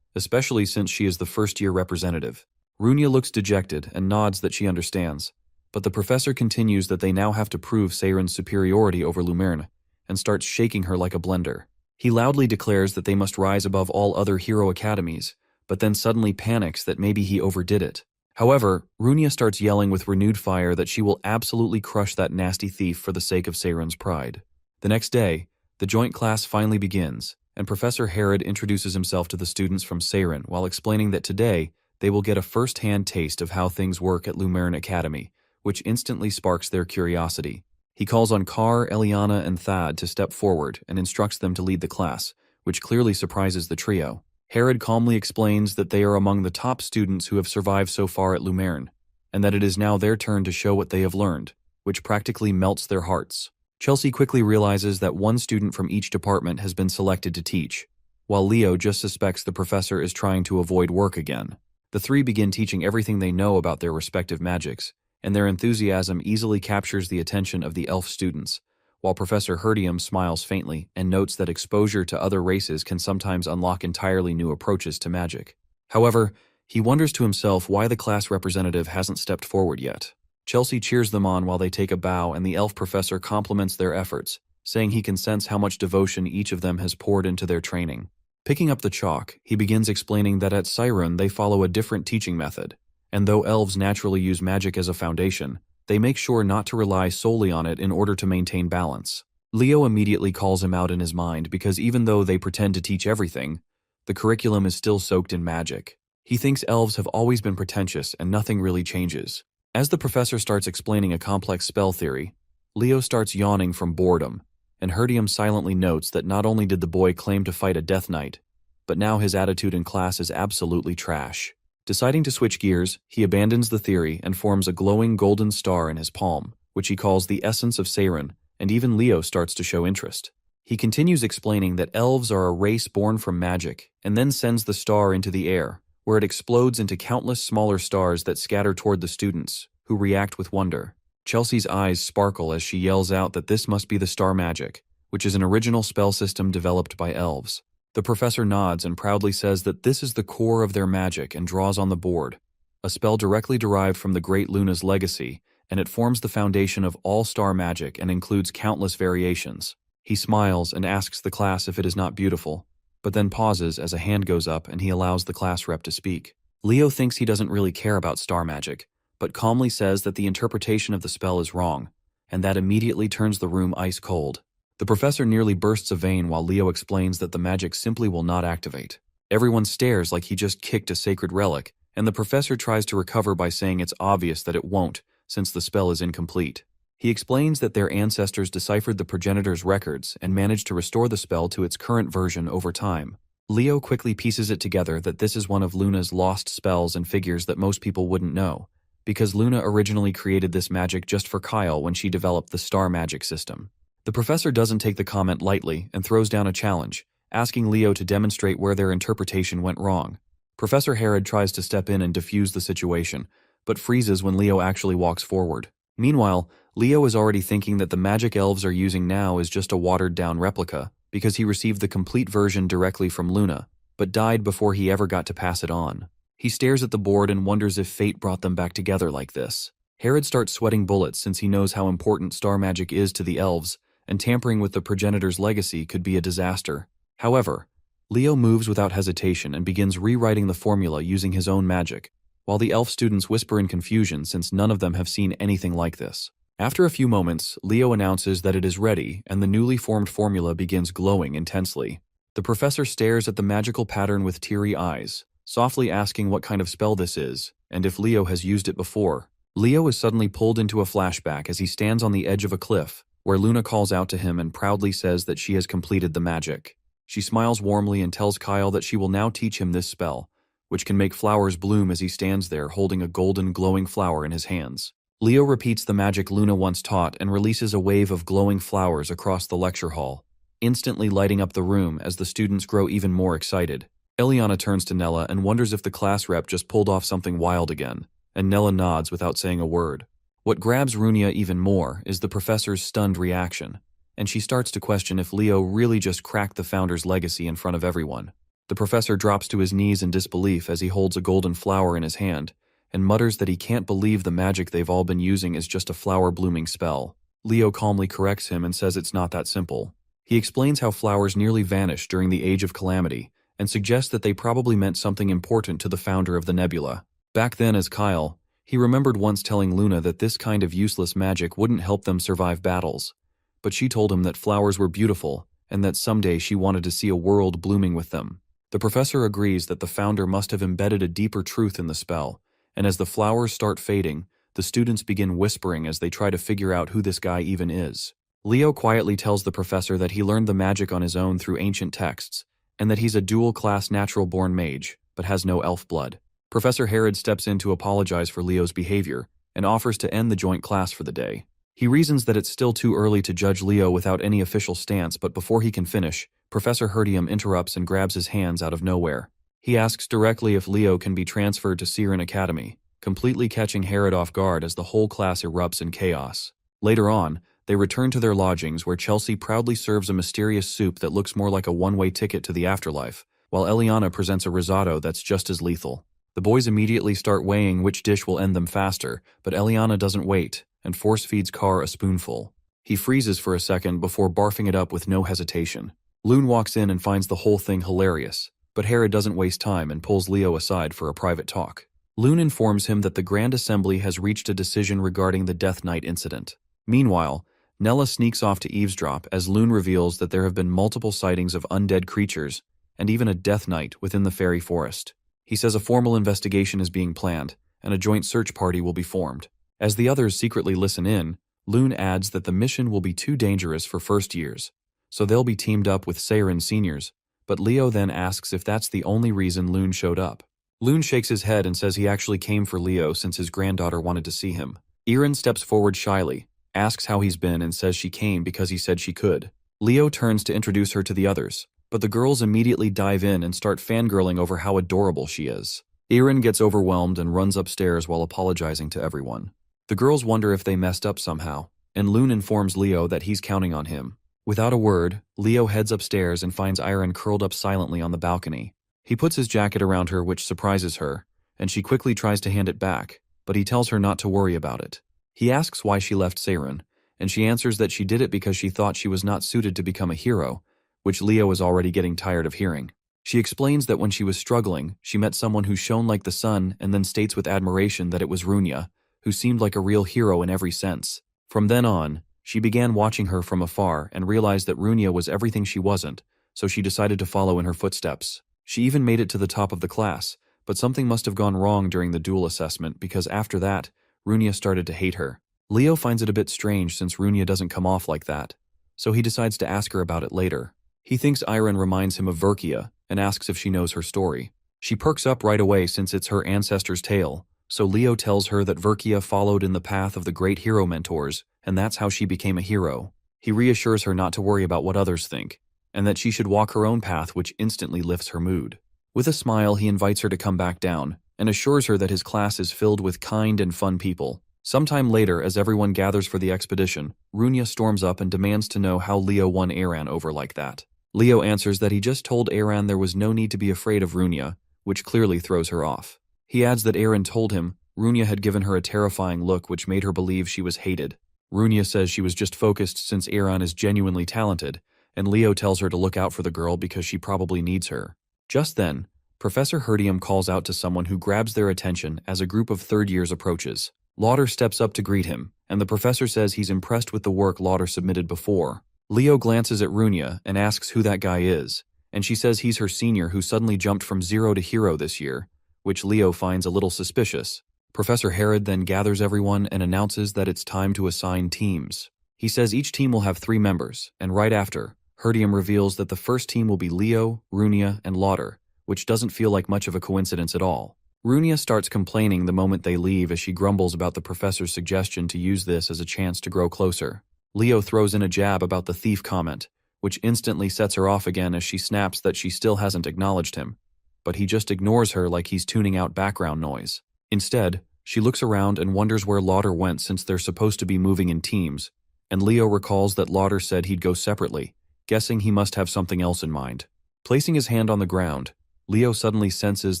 especially since she is the first-year representative. Runia looks dejected and nods that she understands, but the professor continues that they now have to prove Seiren's superiority over Lumerne, and starts shaking her like a blender. He loudly declares that they must rise above all other hero academies, but then suddenly panics that maybe he overdid it. However, Runia starts yelling with renewed fire that she will absolutely crush that nasty thief for the sake of Seiren's pride. The next day, the joint class finally begins, and Professor Herod introduces himself to the students from Seiren while explaining that today they will get a first-hand taste of how things work at Lumerne Academy, which instantly sparks their curiosity. He calls on Kar, Eliana, and Thad to step forward and instructs them to lead the class, which clearly surprises the trio. Herod calmly explains that they are among the top students who have survived so far at Lumerne, and that it is now their turn to show what they have learned, which practically melts their hearts. Chelsea quickly realizes that one student from each department has been selected to teach, while Leo just suspects the professor is trying to avoid work again. The three begin teaching everything they know about their respective magics, and their enthusiasm easily captures the attention of the elf students, while Professor Herdium smiles faintly and notes that exposure to other races can sometimes unlock entirely new approaches to magic. However, he wonders to himself why the class representative hasn't stepped forward yet. Chelsea cheers them on while they take a bow, and the elf professor compliments their efforts, saying he can sense how much devotion each of them has poured into their training. Picking up the chalk, he begins explaining that at Seiren they follow a different teaching method, and though elves naturally use magic as a foundation, they make sure not to rely solely on it in order to maintain balance. Leo immediately calls him out in his mind because even though they pretend to teach everything, the curriculum is still soaked in magic. He thinks elves have always been pretentious and nothing really changes. As the professor starts explaining a complex spell theory, Leo starts yawning from boredom, and Herdium silently notes that not only did the boy claim to fight a death knight, but now his attitude in class is absolutely trash. Deciding to switch gears, he abandons the theory and forms a glowing golden star in his palm, which he calls the essence of Seiren, and even Leo starts to show interest. He continues explaining that elves are a race born from magic, and then sends the star into the air, where it explodes into countless smaller stars that scatter toward the students, who react with wonder. Chelsea's eyes sparkle as she yells out that this must be the star magic, which is an original spell system developed by elves. The professor nods and proudly says that this is the core of their magic and draws on the board, a spell directly derived from the Great Luna's legacy, and it forms the foundation of all star magic and includes countless variations. He smiles and asks the class if it is not beautiful, but then pauses as a hand goes up and he allows the class rep to speak. Leo thinks he doesn't really care about star magic, but calmly says that the interpretation of the spell is wrong, and that immediately turns the room ice cold. The professor nearly bursts a vein while Leo explains that the magic simply will not activate. Everyone stares like he just kicked a sacred relic, and the professor tries to recover by saying it's obvious that it won't, since the spell is incomplete. He explains that their ancestors deciphered the progenitor's records and managed to restore the spell to its current version over time. Leo quickly pieces it together that this is one of Luna's lost spells and figures that most people wouldn't know, because Luna originally created this magic just for Kyle when she developed the star magic system. The professor doesn't take the comment lightly and throws down a challenge, asking Leo to demonstrate where their interpretation went wrong. Professor Herod tries to step in and defuse the situation, but freezes when Leo actually walks forward. Meanwhile, Leo is already thinking that the magic elves are using now is just a watered-down replica, because he received the complete version directly from Luna, but died before he ever got to pass it on. He stares at the board and wonders if fate brought them back together like this. Herod starts sweating bullets since he knows how important star magic is to the elves, and tampering with the progenitor's legacy could be a disaster. However, Leo moves without hesitation and begins rewriting the formula using his own magic, while the elf students whisper in confusion since none of them have seen anything like this. After a few moments, Leo announces that it is ready, and the newly formed formula begins glowing intensely. The professor stares at the magical pattern with teary eyes, softly asking what kind of spell this is, and if Leo has used it before. Leo is suddenly pulled into a flashback as he stands on the edge of a cliff, where Luna calls out to him and proudly says that she has completed the magic. She smiles warmly and tells Kyle that she will now teach him this spell, which can make flowers bloom as he stands there holding a golden glowing flower in his hands. Leo repeats the magic Luna once taught and releases a wave of glowing flowers across the lecture hall, instantly lighting up the room as the students grow even more excited. Eliana turns to Nella and wonders if the class rep just pulled off something wild again, and Nella nods without saying a word. What grabs Runia even more is the professor's stunned reaction, and she starts to question if Leo really just cracked the founder's legacy in front of everyone. The professor drops to his knees in disbelief as he holds a golden flower in his hand, and mutters that he can't believe the magic they've all been using is just a flower-blooming spell. Leo calmly corrects him and says it's not that simple. He explains how flowers nearly vanished during the Age of Calamity, and suggests that they probably meant something important to the founder of the nebula. Back then as Kyle, he remembered once telling Luna that this kind of useless magic wouldn't help them survive battles, but she told him that flowers were beautiful, and that someday she wanted to see a world blooming with them. The professor agrees that the founder must have embedded a deeper truth in the spell, and as the flowers start fading, the students begin whispering as they try to figure out who this guy even is. Leo quietly tells the professor that he learned the magic on his own through ancient texts, and that he's a dual-class natural-born mage, but has no elf blood. Professor Herod steps in to apologize for Leo's behavior, and offers to end the joint class for the day. He reasons that it's still too early to judge Leo without any official stance, but before he can finish, Professor Herdium interrupts and grabs his hands out of nowhere. He asks directly if Leo can be transferred to Siren Academy, completely catching Herod off guard as the whole class erupts in chaos. Later on, they return to their lodgings where Chelsea proudly serves a mysterious soup that looks more like a one-way ticket to the afterlife, while Eliana presents a risotto that's just as lethal. The boys immediately start weighing which dish will end them faster, but Eliana doesn't wait, and force-feeds Carr a spoonful. He freezes for a second before barfing it up with no hesitation. Loon walks in and finds the whole thing hilarious, but Herod doesn't waste time and pulls Leo aside for a private talk. Loon informs him that the Grand Assembly has reached a decision regarding the Death Knight incident. Meanwhile, Nella sneaks off to eavesdrop as Loon reveals that there have been multiple sightings of undead creatures, and even a Death Knight within the fairy forest. He says a formal investigation is being planned, and a joint search party will be formed. As the others secretly listen in, Loon adds that the mission will be too dangerous for first years, so they'll be teamed up with Seiren seniors, but Leo then asks if that's the only reason Loon showed up. Loon shakes his head and says he actually came for Leo since his granddaughter wanted to see him. Erin steps forward shyly, asks how he's been and says she came because he said she could. Leo turns to introduce her to the others, but the girls immediately dive in and start fangirling over how adorable she is. Erin gets overwhelmed and runs upstairs while apologizing to everyone. The girls wonder if they messed up somehow, and Loon informs Leo that he's counting on him. Without a word, Leo heads upstairs and finds Erin curled up silently on the balcony. He puts his jacket around her, which surprises her, and she quickly tries to hand it back, but he tells her not to worry about it. He asks why she left Seiren, and she answers that she did it because she thought she was not suited to become a hero, which Leo is already getting tired of hearing. She explains that when she was struggling, she met someone who shone like the sun and then states with admiration that it was Runia, who seemed like a real hero in every sense. From then on, she began watching her from afar and realized that Runia was everything she wasn't, so she decided to follow in her footsteps. She even made it to the top of the class, but something must have gone wrong during the dual assessment because after that, Runia started to hate her. Leo finds it a bit strange since Runia doesn't come off like that, so he decides to ask her about it later. He thinks Iron reminds him of Verkia and asks if she knows her story. She perks up right away since it's her ancestor's tale, so Leo tells her that Verkia followed in the path of the great hero mentors, and that's how she became a hero. He reassures her not to worry about what others think, and that she should walk her own path, which instantly lifts her mood. With a smile, he invites her to come back down, and assures her that his class is filled with kind and fun people. Sometime later, as everyone gathers for the expedition, Runia storms up and demands to know how Leo won Aran over like that. Leo answers that he just told Aran there was no need to be afraid of Runia, which clearly throws her off. He adds that Aran told him Runia had given her a terrifying look which made her believe she was hated. Runia says she was just focused since Aaron is genuinely talented, and Leo tells her to look out for the girl because she probably needs her. Just then, Professor Herdium calls out to someone who grabs their attention as a group of third years approaches. Lauder steps up to greet him, and the professor says he's impressed with the work Lauder submitted before. Leo glances at Runia and asks who that guy is, and she says he's her senior who suddenly jumped from 0 to hero this year, which Leo finds a little suspicious. Professor Herod then gathers everyone and announces that it's time to assign teams. He says each team will have 3 members, and right after, Herdium reveals that the first team will be Leo, Runia, and Lauder, which doesn't feel like much of a coincidence at all. Runia starts complaining the moment they leave as she grumbles about the professor's suggestion to use this as a chance to grow closer. Leo throws in a jab about the thief comment, which instantly sets her off again as she snaps that she still hasn't acknowledged him. But he just ignores her like he's tuning out background noise. Instead, she looks around and wonders where Lauder went since they're supposed to be moving in teams, and Leo recalls that Lauder said he'd go separately, guessing he must have something else in mind. Placing his hand on the ground, Leo suddenly senses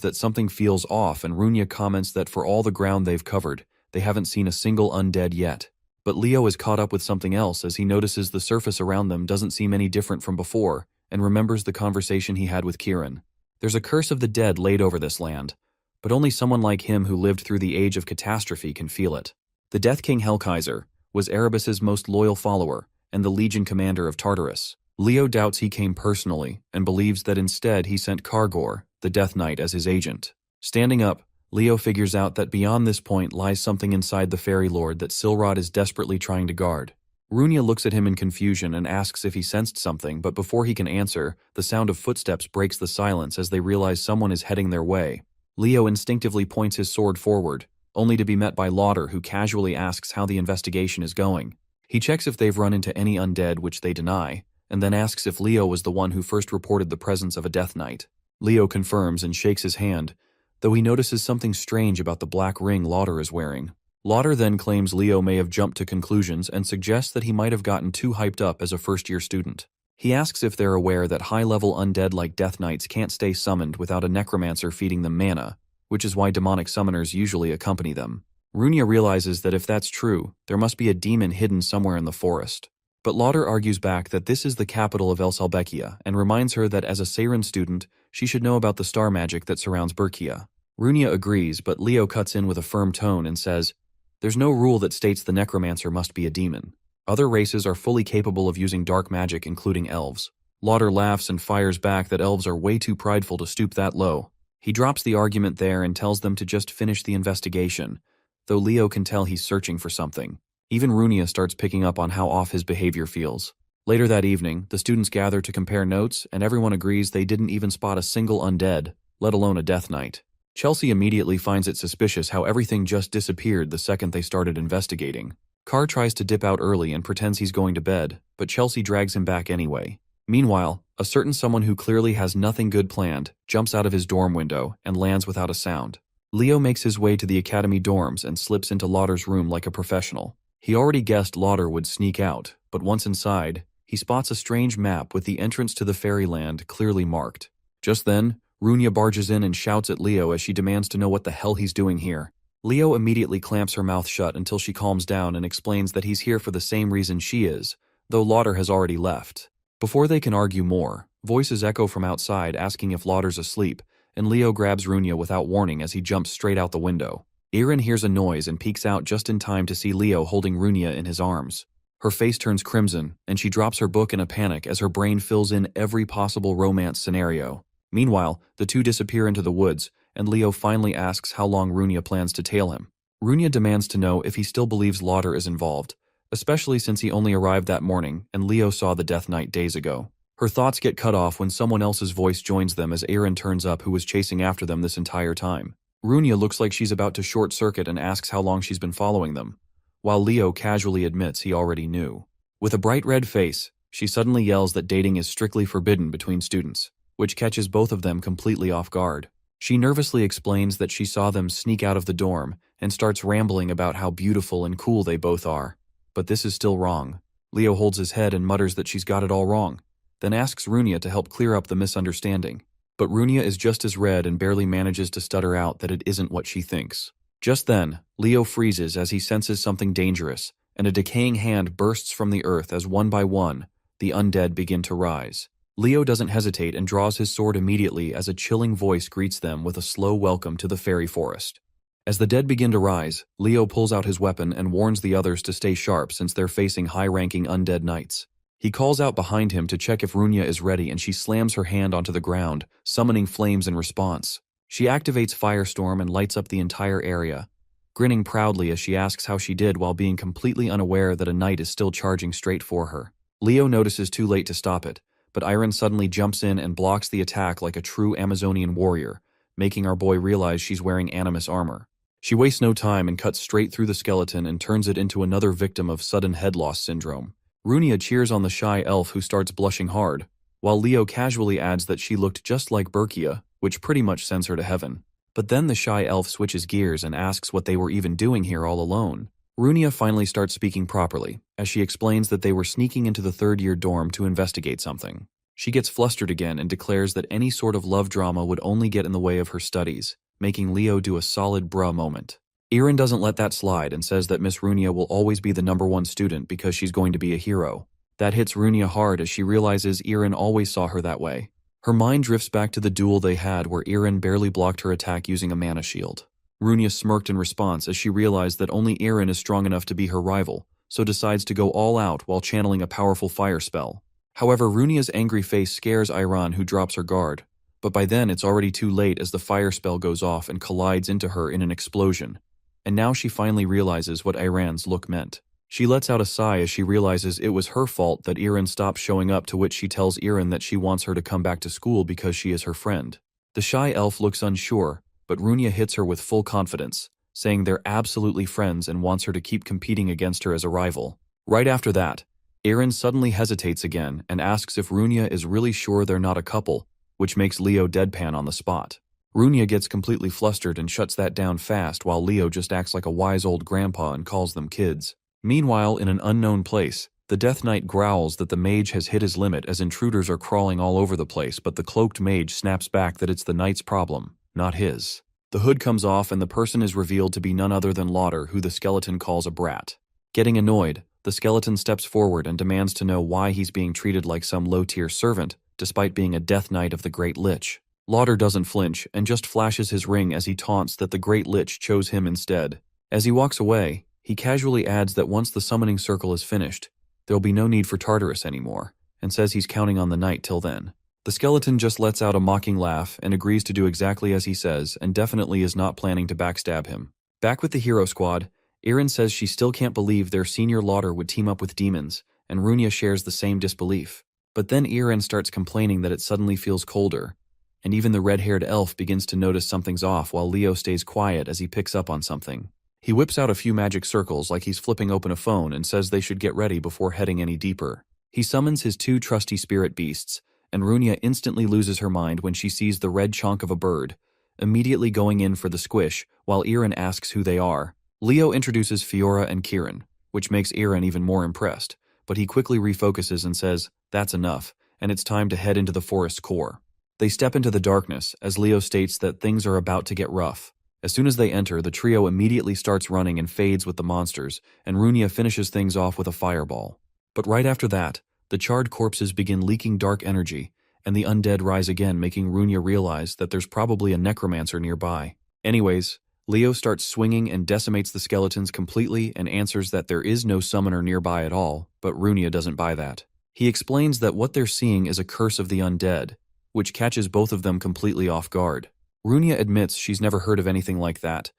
that something feels off, and Runia comments that for all the ground they've covered, they haven't seen a single undead yet. But Leo is caught up with something else as he notices the surface around them doesn't seem any different from before, and remembers the conversation he had with Kieran. There's a curse of the dead laid over this land, but only someone like him who lived through the age of catastrophe can feel it. The Death King Hellkaiser was Erebus's most loyal follower and the Legion commander of Tartarus. Leo doubts he came personally and believes that instead he sent Kargor, the Death Knight, as his agent. Standing up, Leo figures out that beyond this point lies something inside the Fairy Lord that Silrod is desperately trying to guard. Runia looks at him in confusion and asks if he sensed something, but before he can answer, the sound of footsteps breaks the silence as they realize someone is heading their way. Leo instinctively points his sword forward, only to be met by Lauder, who casually asks how the investigation is going. He checks if they've run into any undead, which they deny, and then asks if Leo was the one who first reported the presence of a Death Knight. Leo confirms and shakes his hand, though he notices something strange about the black ring Lauder is wearing. Lauder then claims Leo may have jumped to conclusions and suggests that he might have gotten too hyped up as a first-year student. He asks if they're aware that high-level undead like Death Knights can't stay summoned without a necromancer feeding them mana, which is why demonic summoners usually accompany them. Runia realizes that if that's true, there must be a demon hidden somewhere in the forest. But Lauder argues back that this is the capital of El Salbekia and reminds her that as a Seiren student, she should know about the star magic that surrounds Berkia. Runia agrees, but Leo cuts in with a firm tone and says, "There's no rule that states the necromancer must be a demon. Other races are fully capable of using dark magic, including elves." Lauder laughs and fires back that elves are way too prideful to stoop that low. He drops the argument there and tells them to just finish the investigation, though Leo can tell he's searching for something. Even Runia starts picking up on how off his behavior feels. Later that evening, the students gather to compare notes, and everyone agrees they didn't even spot a single undead, let alone a Death Knight. Chelsea immediately finds it suspicious how everything just disappeared the second they started investigating. Carr tries to dip out early and pretends he's going to bed, but Chelsea drags him back anyway. Meanwhile, a certain someone who clearly has nothing good planned jumps out of his dorm window and lands without a sound. Leo makes his way to the academy dorms and slips into Lauder's room like a professional. He already guessed Lauder would sneak out, but once inside, he spots a strange map with the entrance to the fairyland clearly marked. Just then, Runia barges in and shouts at Leo as she demands to know what the hell he's doing here. Leo immediately clamps her mouth shut until she calms down and explains that he's here for the same reason she is, though Lauder has already left. Before they can argue more, voices echo from outside asking if Lauder's asleep, and Leo grabs Runia without warning as he jumps straight out the window. Aaron hears a noise and peeks out just in time to see Leo holding Runia in his arms. Her face turns crimson, and she drops her book in a panic as her brain fills in every possible romance scenario. Meanwhile, the two disappear into the woods, and Leo finally asks how long Runia plans to tail him. Runia demands to know if he still believes Lauder is involved, especially since he only arrived that morning and Leo saw the Death Knight days ago. Her thoughts get cut off when someone else's voice joins them as Aaron turns up, who was chasing after them this entire time. Runia looks like she's about to short-circuit and asks how long she's been following them, while Leo casually admits he already knew. With a bright red face, she suddenly yells that dating is strictly forbidden between students, which catches both of them completely off guard. She nervously explains that she saw them sneak out of the dorm and starts rambling about how beautiful and cool they both are. But this is still wrong. Leo holds his head and mutters that she's got it all wrong, then asks Runia to help clear up the misunderstanding. But Runia is just as red and barely manages to stutter out that it isn't what she thinks. Just then, Leo freezes as he senses something dangerous, and a decaying hand bursts from the earth as one by one, the undead begin to rise. Leo doesn't hesitate and draws his sword immediately as a chilling voice greets them with a slow welcome to the fairy forest. As the dead begin to rise, Leo pulls out his weapon and warns the others to stay sharp since they're facing high-ranking undead knights. He calls out behind him to check if Runia is ready, and she slams her hand onto the ground, summoning flames in response. She activates Firestorm and lights up the entire area, grinning proudly as she asks how she did while being completely unaware that a knight is still charging straight for her. Leo notices too late to stop it, but Iron suddenly jumps in and blocks the attack like a true Amazonian warrior, making our boy realize she's wearing animus armor. She wastes no time and cuts straight through the skeleton and turns it into another victim of sudden head loss syndrome. Runia cheers on the shy elf who starts blushing hard, while Leo casually adds that she looked just like Berkia, which pretty much sends her to heaven. But then the shy elf switches gears and asks what they were even doing here all alone. Runia finally starts speaking properly, as she explains that they were sneaking into the third-year dorm to investigate something. She gets flustered again and declares that any sort of love drama would only get in the way of her studies, making Leo do a solid bruh moment. Irin doesn't let that slide and says that Miss Runia will always be the #1 student because she's going to be a hero. That hits Runia hard as she realizes Irin always saw her that way. Her mind drifts back to the duel they had where Irin barely blocked her attack using a mana shield. Runia smirked in response as she realized that only Irin is strong enough to be her rival, so decides to go all out while channeling a powerful fire spell. However, Runia's angry face scares Iran, who drops her guard, but by then it's already too late as the fire spell goes off and collides into her in an explosion. And now she finally realizes what Iran's look meant. She lets out a sigh as she realizes it was her fault that Irin stopped showing up, to which she tells Irin that she wants her to come back to school because she is her friend. The shy elf looks unsure, but Runia hits her with full confidence, saying they're absolutely friends and wants her to keep competing against her as a rival. Right after that, Irin suddenly hesitates again and asks if Runia is really sure they're not a couple, which makes Leo deadpan on the spot. Runia gets completely flustered and shuts that down fast, while Leo just acts like a wise old grandpa and calls them kids. Meanwhile, in an unknown place, the Death Knight growls that the mage has hit his limit as intruders are crawling all over the place, but the cloaked mage snaps back that it's the knight's problem, not his. The hood comes off and the person is revealed to be none other than Lauder, who the skeleton calls a brat. Getting annoyed, the skeleton steps forward and demands to know why he's being treated like some low-tier servant, despite being a Death Knight of the Great Lich. Lauder doesn't flinch and just flashes his ring as he taunts that the Great Lich chose him instead. As he walks away, he casually adds that once the summoning circle is finished, there'll be no need for Tartarus anymore, and says he's counting on the knight till then. The skeleton just lets out a mocking laugh and agrees to do exactly as he says, and definitely is not planning to backstab him. Back with the hero squad, Irin says she still can't believe their senior Lauder would team up with demons, and Runia shares the same disbelief. But then Irin starts complaining that it suddenly feels colder, and even the red-haired elf begins to notice something's off while Leo stays quiet as he picks up on something. He whips out a few magic circles like he's flipping open a phone and says they should get ready before heading any deeper. He summons his 2 trusty spirit beasts, and Runia instantly loses her mind when she sees the red chonk of a bird, immediately going in for the squish while Irin asks who they are. Leo introduces Fiora and Kieran, which makes Irin even more impressed, but he quickly refocuses and says, "That's enough, and it's time to head into the forest's core." They step into the darkness as Leo states that things are about to get rough. As soon as they enter, the trio immediately starts running and fades with the monsters, and Runia finishes things off with a fireball. But right after that, the charred corpses begin leaking dark energy, and the undead rise again, making Runia realize that there's probably a necromancer nearby. Anyways, Leo starts swinging and decimates the skeletons completely and answers that there is no summoner nearby at all, but Runia doesn't buy that. He explains that what they're seeing is a curse of the undead, which catches both of them completely off guard. Runia admits she's never heard of anything like that,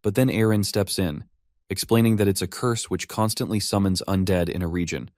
but then Irin steps in, explaining that it's a curse which constantly summons undead in a region,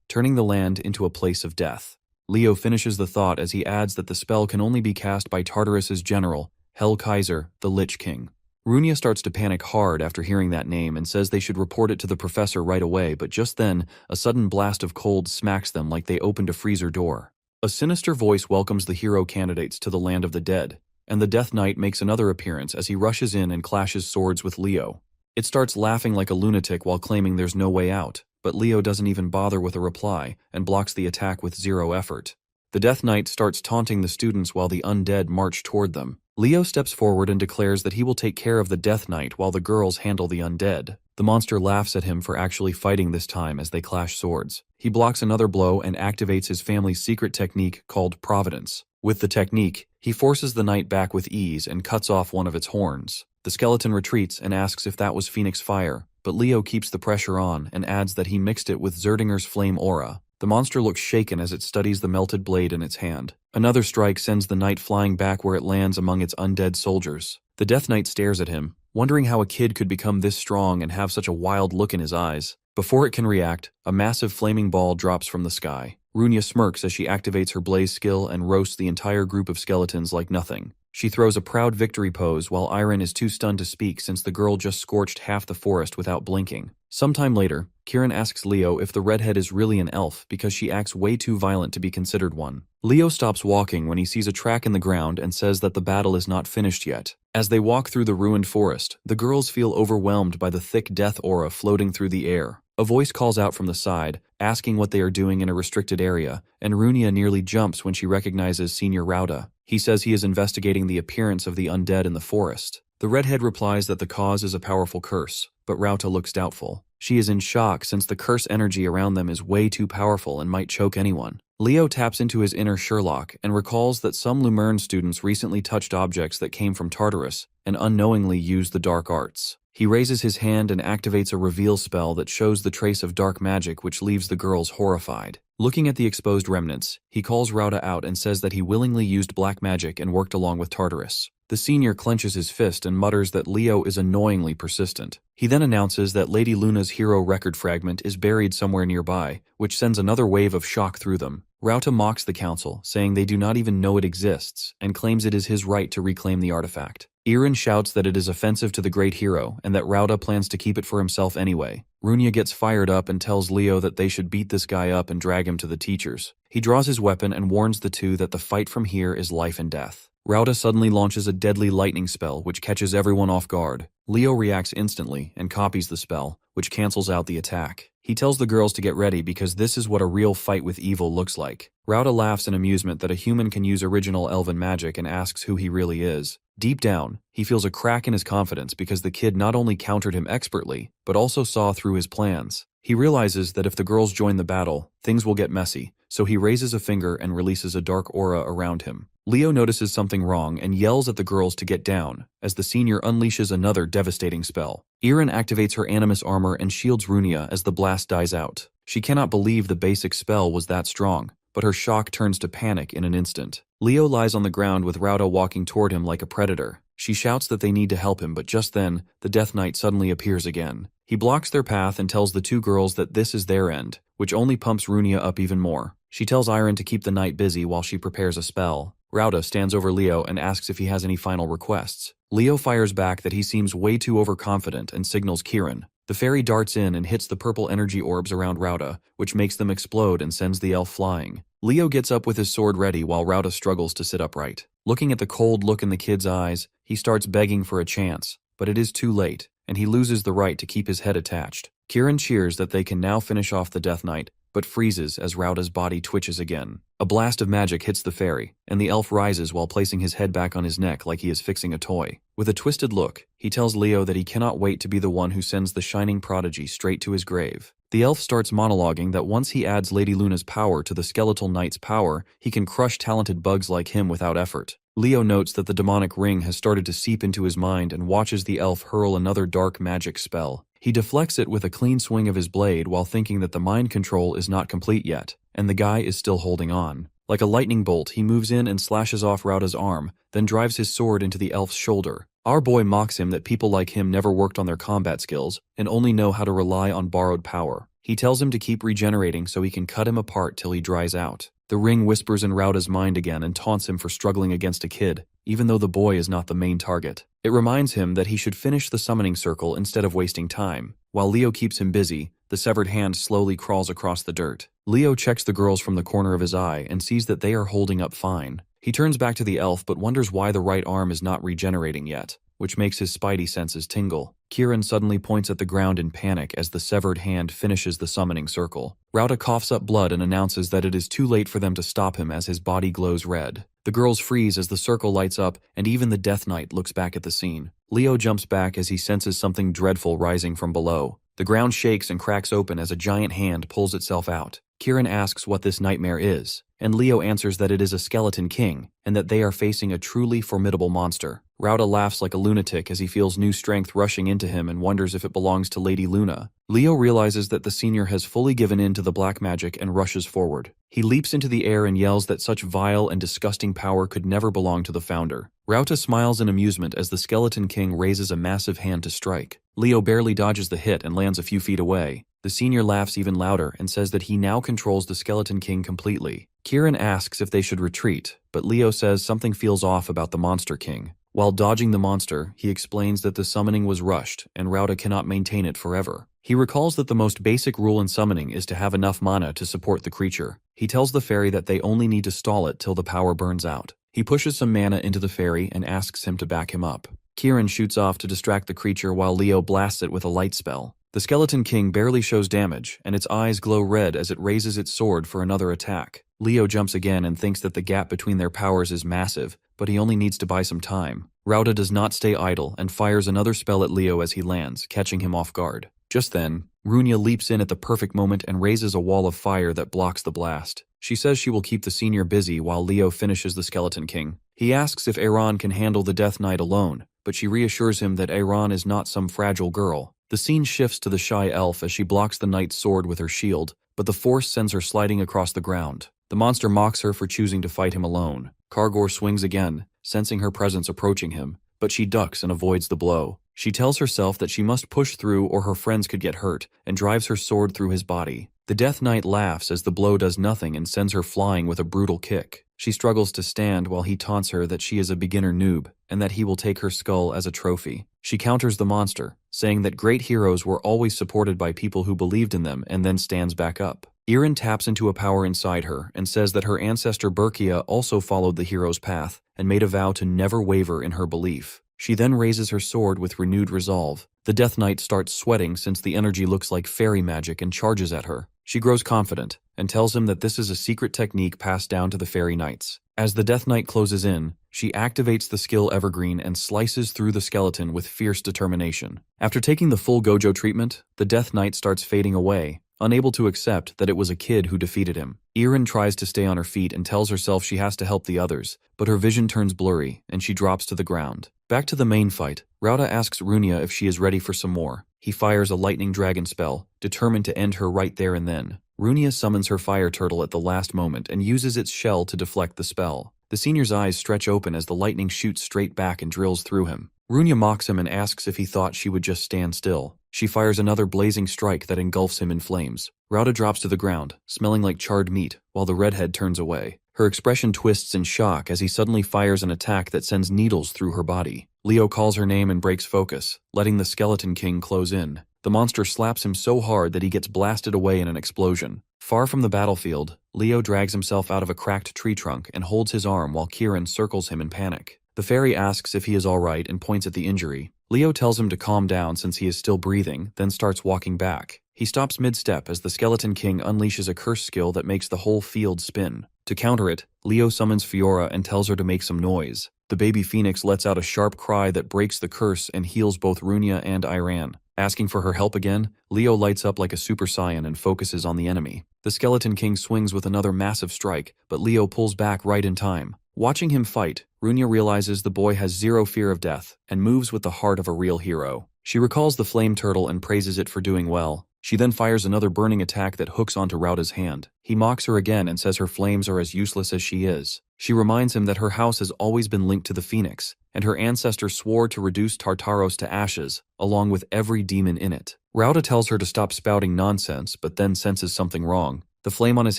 turning the land into a place of death. Leo finishes the thought as he adds that the spell can only be cast by Tartarus's general, Hell Kaiser, the Lich King. Runia starts to panic hard after hearing that name and says they should report it to the professor right away, but just then, a sudden blast of cold smacks them like they opened a freezer door. A sinister voice welcomes the hero candidates to the land of the dead, and the Death Knight makes another appearance as he rushes in and clashes swords with Leo. It starts laughing like a lunatic while claiming there's no way out, but Leo doesn't even bother with a reply and blocks the attack with 0 effort. The Death Knight starts taunting the students while the undead march toward them. Leo steps forward and declares that he will take care of the Death Knight while the girls handle the undead. The monster laughs at him for actually fighting this time as they clash swords. He blocks another blow and activates his family's secret technique called Providence. With the technique, he forces the knight back with ease and cuts off one of its horns. The skeleton retreats and asks if that was Phoenix Fire, but Leo keeps the pressure on and adds that he mixed it with Zerdinger's flame aura. The monster looks shaken as it studies the melted blade in its hand. Another strike sends the knight flying back where it lands among its undead soldiers. The Death Knight stares at him, wondering how a kid could become this strong and have such a wild look in his eyes. Before it can react, a massive flaming ball drops from the sky. Runia smirks as she activates her blaze skill and roasts the entire group of skeletons like nothing. She throws a proud victory pose while Iron is too stunned to speak since the girl just scorched half the forest without blinking. Sometime later, Kieran asks Leo if the redhead is really an elf because she acts way too violent to be considered one. Leo stops walking when he sees a track in the ground and says that the battle is not finished yet. As they walk through the ruined forest, the girls feel overwhelmed by the thick death aura floating through the air. A voice calls out from the side, asking what they are doing in a restricted area, and Runia nearly jumps when she recognizes Senior Rauta. He says he is investigating the appearance of the undead in the forest. The redhead replies that the cause is a powerful curse, but Rauta looks doubtful. She is in shock since the curse energy around them is way too powerful and might choke anyone. Leo taps into his inner Sherlock and recalls that some Lumerne students recently touched objects that came from Tartarus and unknowingly used the dark arts. He raises his hand and activates a reveal spell that shows the trace of dark magic which leaves the girls horrified. Looking at the exposed remnants, he calls Rauta out and says that he willingly used black magic and worked along with Tartarus. The senior clenches his fist and mutters that Leo is annoyingly persistent. He then announces that Lady Luna's hero record fragment is buried somewhere nearby, which sends another wave of shock through them. Rauta mocks the council, saying they do not even know it exists, and claims it is his right to reclaim the artifact. Irin shouts that it is offensive to the great hero and that Rauta plans to keep it for himself anyway. Runia gets fired up and tells Leo that they should beat this guy up and drag him to the teachers. He draws his weapon and warns the two that the fight from here is life and death. Rauta suddenly launches a deadly lightning spell which catches everyone off guard. Leo reacts instantly and copies the spell, which cancels out the attack. He tells the girls to get ready because this is what a real fight with evil looks like. Rauta laughs in amusement that a human can use original elven magic and asks who he really is. Deep down, he feels a crack in his confidence because the kid not only countered him expertly, but also saw through his plans. He realizes that if the girls join the battle, things will get messy, so he raises a finger and releases a dark aura around him. Leo notices something wrong and yells at the girls to get down, as the senior unleashes another devastating spell. Irin activates her animus armor and shields Runia as the blast dies out. She cannot believe the basic spell was that strong, but her shock turns to panic in an instant. Leo lies on the ground with Rauta walking toward him like a predator. She shouts that they need to help him, but just then, the Death Knight suddenly appears again. He blocks their path and tells the two girls that this is their end, which only pumps Runia up even more. She tells Irin to keep the knight busy while she prepares a spell. Rauta stands over Leo and asks if he has any final requests. Leo fires back that he seems way too overconfident and signals Kieran. The fairy darts in and hits the purple energy orbs around Rauta, which makes them explode and sends the elf flying. Leo gets up with his sword ready while Rauta struggles to sit upright. Looking at the cold look in the kid's eyes, he starts begging for a chance, but it is too late, and he loses the right to keep his head attached. Kieran cheers that they can now finish off the Death Knight, but freezes as Rauta's body twitches again. A blast of magic hits the fairy, and the elf rises while placing his head back on his neck like he is fixing a toy. With a twisted look, he tells Leo that he cannot wait to be the one who sends the shining prodigy straight to his grave. The elf starts monologuing that once he adds Lady Luna's power to the skeletal knight's power, he can crush talented bugs like him without effort. Leo notes that the demonic ring has started to seep into his mind and watches the elf hurl another dark magic spell. He deflects it with a clean swing of his blade while thinking that the mind control is not complete yet, and the guy is still holding on. Like a lightning bolt, he moves in and slashes off Rauta's arm, then drives his sword into the elf's shoulder. Our boy mocks him that people like him never worked on their combat skills and only know how to rely on borrowed power. He tells him to keep regenerating so he can cut him apart till he dries out. The ring whispers in Rauta's mind again and taunts him for struggling against a kid, even though the boy is not the main target. It reminds him that he should finish the summoning circle instead of wasting time. While Leo keeps him busy, the severed hand slowly crawls across the dirt. Leo checks the girls from the corner of his eye and sees that they are holding up fine. He turns back to the elf but wonders why the right arm is not regenerating yet. which makes his spidey senses tingle. Kieran suddenly points at the ground in panic as the severed hand finishes the summoning circle. Rauta coughs up blood and announces that it is too late for them to stop him as his body glows red. The girls freeze as the circle lights up, and even the Death Knight looks back at the scene. Leo jumps back as he senses something dreadful rising from below. The ground shakes and cracks open as a giant hand pulls itself out. Kieran asks what this nightmare is, and Leo answers that it is a skeleton king, and that they are facing a truly formidable monster. Rauta laughs like a lunatic as he feels new strength rushing into him and wonders if it belongs to Lady Luna. Leo realizes that the senior has fully given in to the black magic and rushes forward. He leaps into the air and yells that such vile and disgusting power could never belong to the founder. Rauta smiles in amusement as the skeleton king raises a massive hand to strike. Leo barely dodges the hit and lands a few feet away. The senior laughs even louder and says that he now controls the skeleton king completely. Kieran asks if they should retreat, but Leo says something feels off about the monster king. While dodging the monster, he explains that the summoning was rushed and Rauta cannot maintain it forever. He recalls that the most basic rule in summoning is to have enough mana to support the creature. He tells the fairy that they only need to stall it till the power burns out. He pushes some mana into the fairy and asks him to back him up. Kieran shoots off to distract the creature while Leo blasts it with a light spell. The skeleton king barely shows damage, and its eyes glow red as it raises its sword for another attack. Leo jumps again and thinks that the gap between their powers is massive, but he only needs to buy some time. Rauta does not stay idle and fires another spell at Leo as he lands, catching him off guard. Just then, Runia leaps in at the perfect moment and raises a wall of fire that blocks the blast. She says she will keep the senior busy while Leo finishes the skeleton king. He asks if Aaron can handle the Death Knight alone, but she reassures him that Aaron is not some fragile girl. The scene shifts to the shy elf as she blocks the knight's sword with her shield, but the force sends her sliding across the ground. The monster mocks her for choosing to fight him alone. Kargor swings again, sensing her presence approaching him, but she ducks and avoids the blow. She tells herself that she must push through or her friends could get hurt, and drives her sword through his body. The Death Knight laughs as the blow does nothing and sends her flying with a brutal kick. She struggles to stand while he taunts her that she is a beginner noob, and that he will take her skull as a trophy. She counters the monster, saying that great heroes were always supported by people who believed in them, and then stands back up. Irin taps into a power inside her and says that her ancestor Berkia also followed the hero's path and made a vow to never waver in her belief. She then raises her sword with renewed resolve. The Death Knight starts sweating since the energy looks like fairy magic and charges at her. She grows confident and tells him that this is a secret technique passed down to the fairy knights. As the Death Knight closes in, she activates the skill Evergreen and slices through the skeleton with fierce determination. After taking the full Gojo treatment, the Death Knight starts fading away, unable to accept that it was a kid who defeated him. Irin tries to stay on her feet and tells herself she has to help the others, but her vision turns blurry and she drops to the ground. Back to the main fight, Rauta asks Runia if she is ready for some more. He fires a lightning dragon spell, determined to end her right there and then. Runia summons her fire turtle at the last moment and uses its shell to deflect the spell. The senior's eyes stretch open as the lightning shoots straight back and drills through him. Runia mocks him and asks if he thought she would just stand still. She fires another blazing strike that engulfs him in flames. Rauta drops to the ground, smelling like charred meat, while the redhead turns away. Her expression twists in shock as he suddenly fires an attack that sends needles through her body. Leo calls her name and breaks focus, letting the Skeleton King close in. The monster slaps him so hard that he gets blasted away in an explosion. Far from the battlefield, Leo drags himself out of a cracked tree trunk and holds his arm while Kieran circles him in panic. The fairy asks if he is alright and points at the injury. Leo tells him to calm down since he is still breathing, then starts walking back. He stops mid-step as the Skeleton King unleashes a curse skill that makes the whole field spin. To counter it, Leo summons Fiora and tells her to make some noise. The baby phoenix lets out a sharp cry that breaks the curse and heals both Runia and Iran. Asking for her help again, Leo lights up like a Super Saiyan and focuses on the enemy. The Skeleton King swings with another massive strike, but Leo pulls back right in time. Watching him fight, Runia realizes the boy has zero fear of death and moves with the heart of a real hero. She recalls the flame turtle and praises it for doing well. She then fires another burning attack that hooks onto Rauta's hand. He mocks her again and says her flames are as useless as she is. She reminds him that her house has always been linked to the phoenix, and her ancestor swore to reduce Tartaros to ashes, along with every demon in it. Rauta tells her to stop spouting nonsense, but then senses something wrong. The flame on his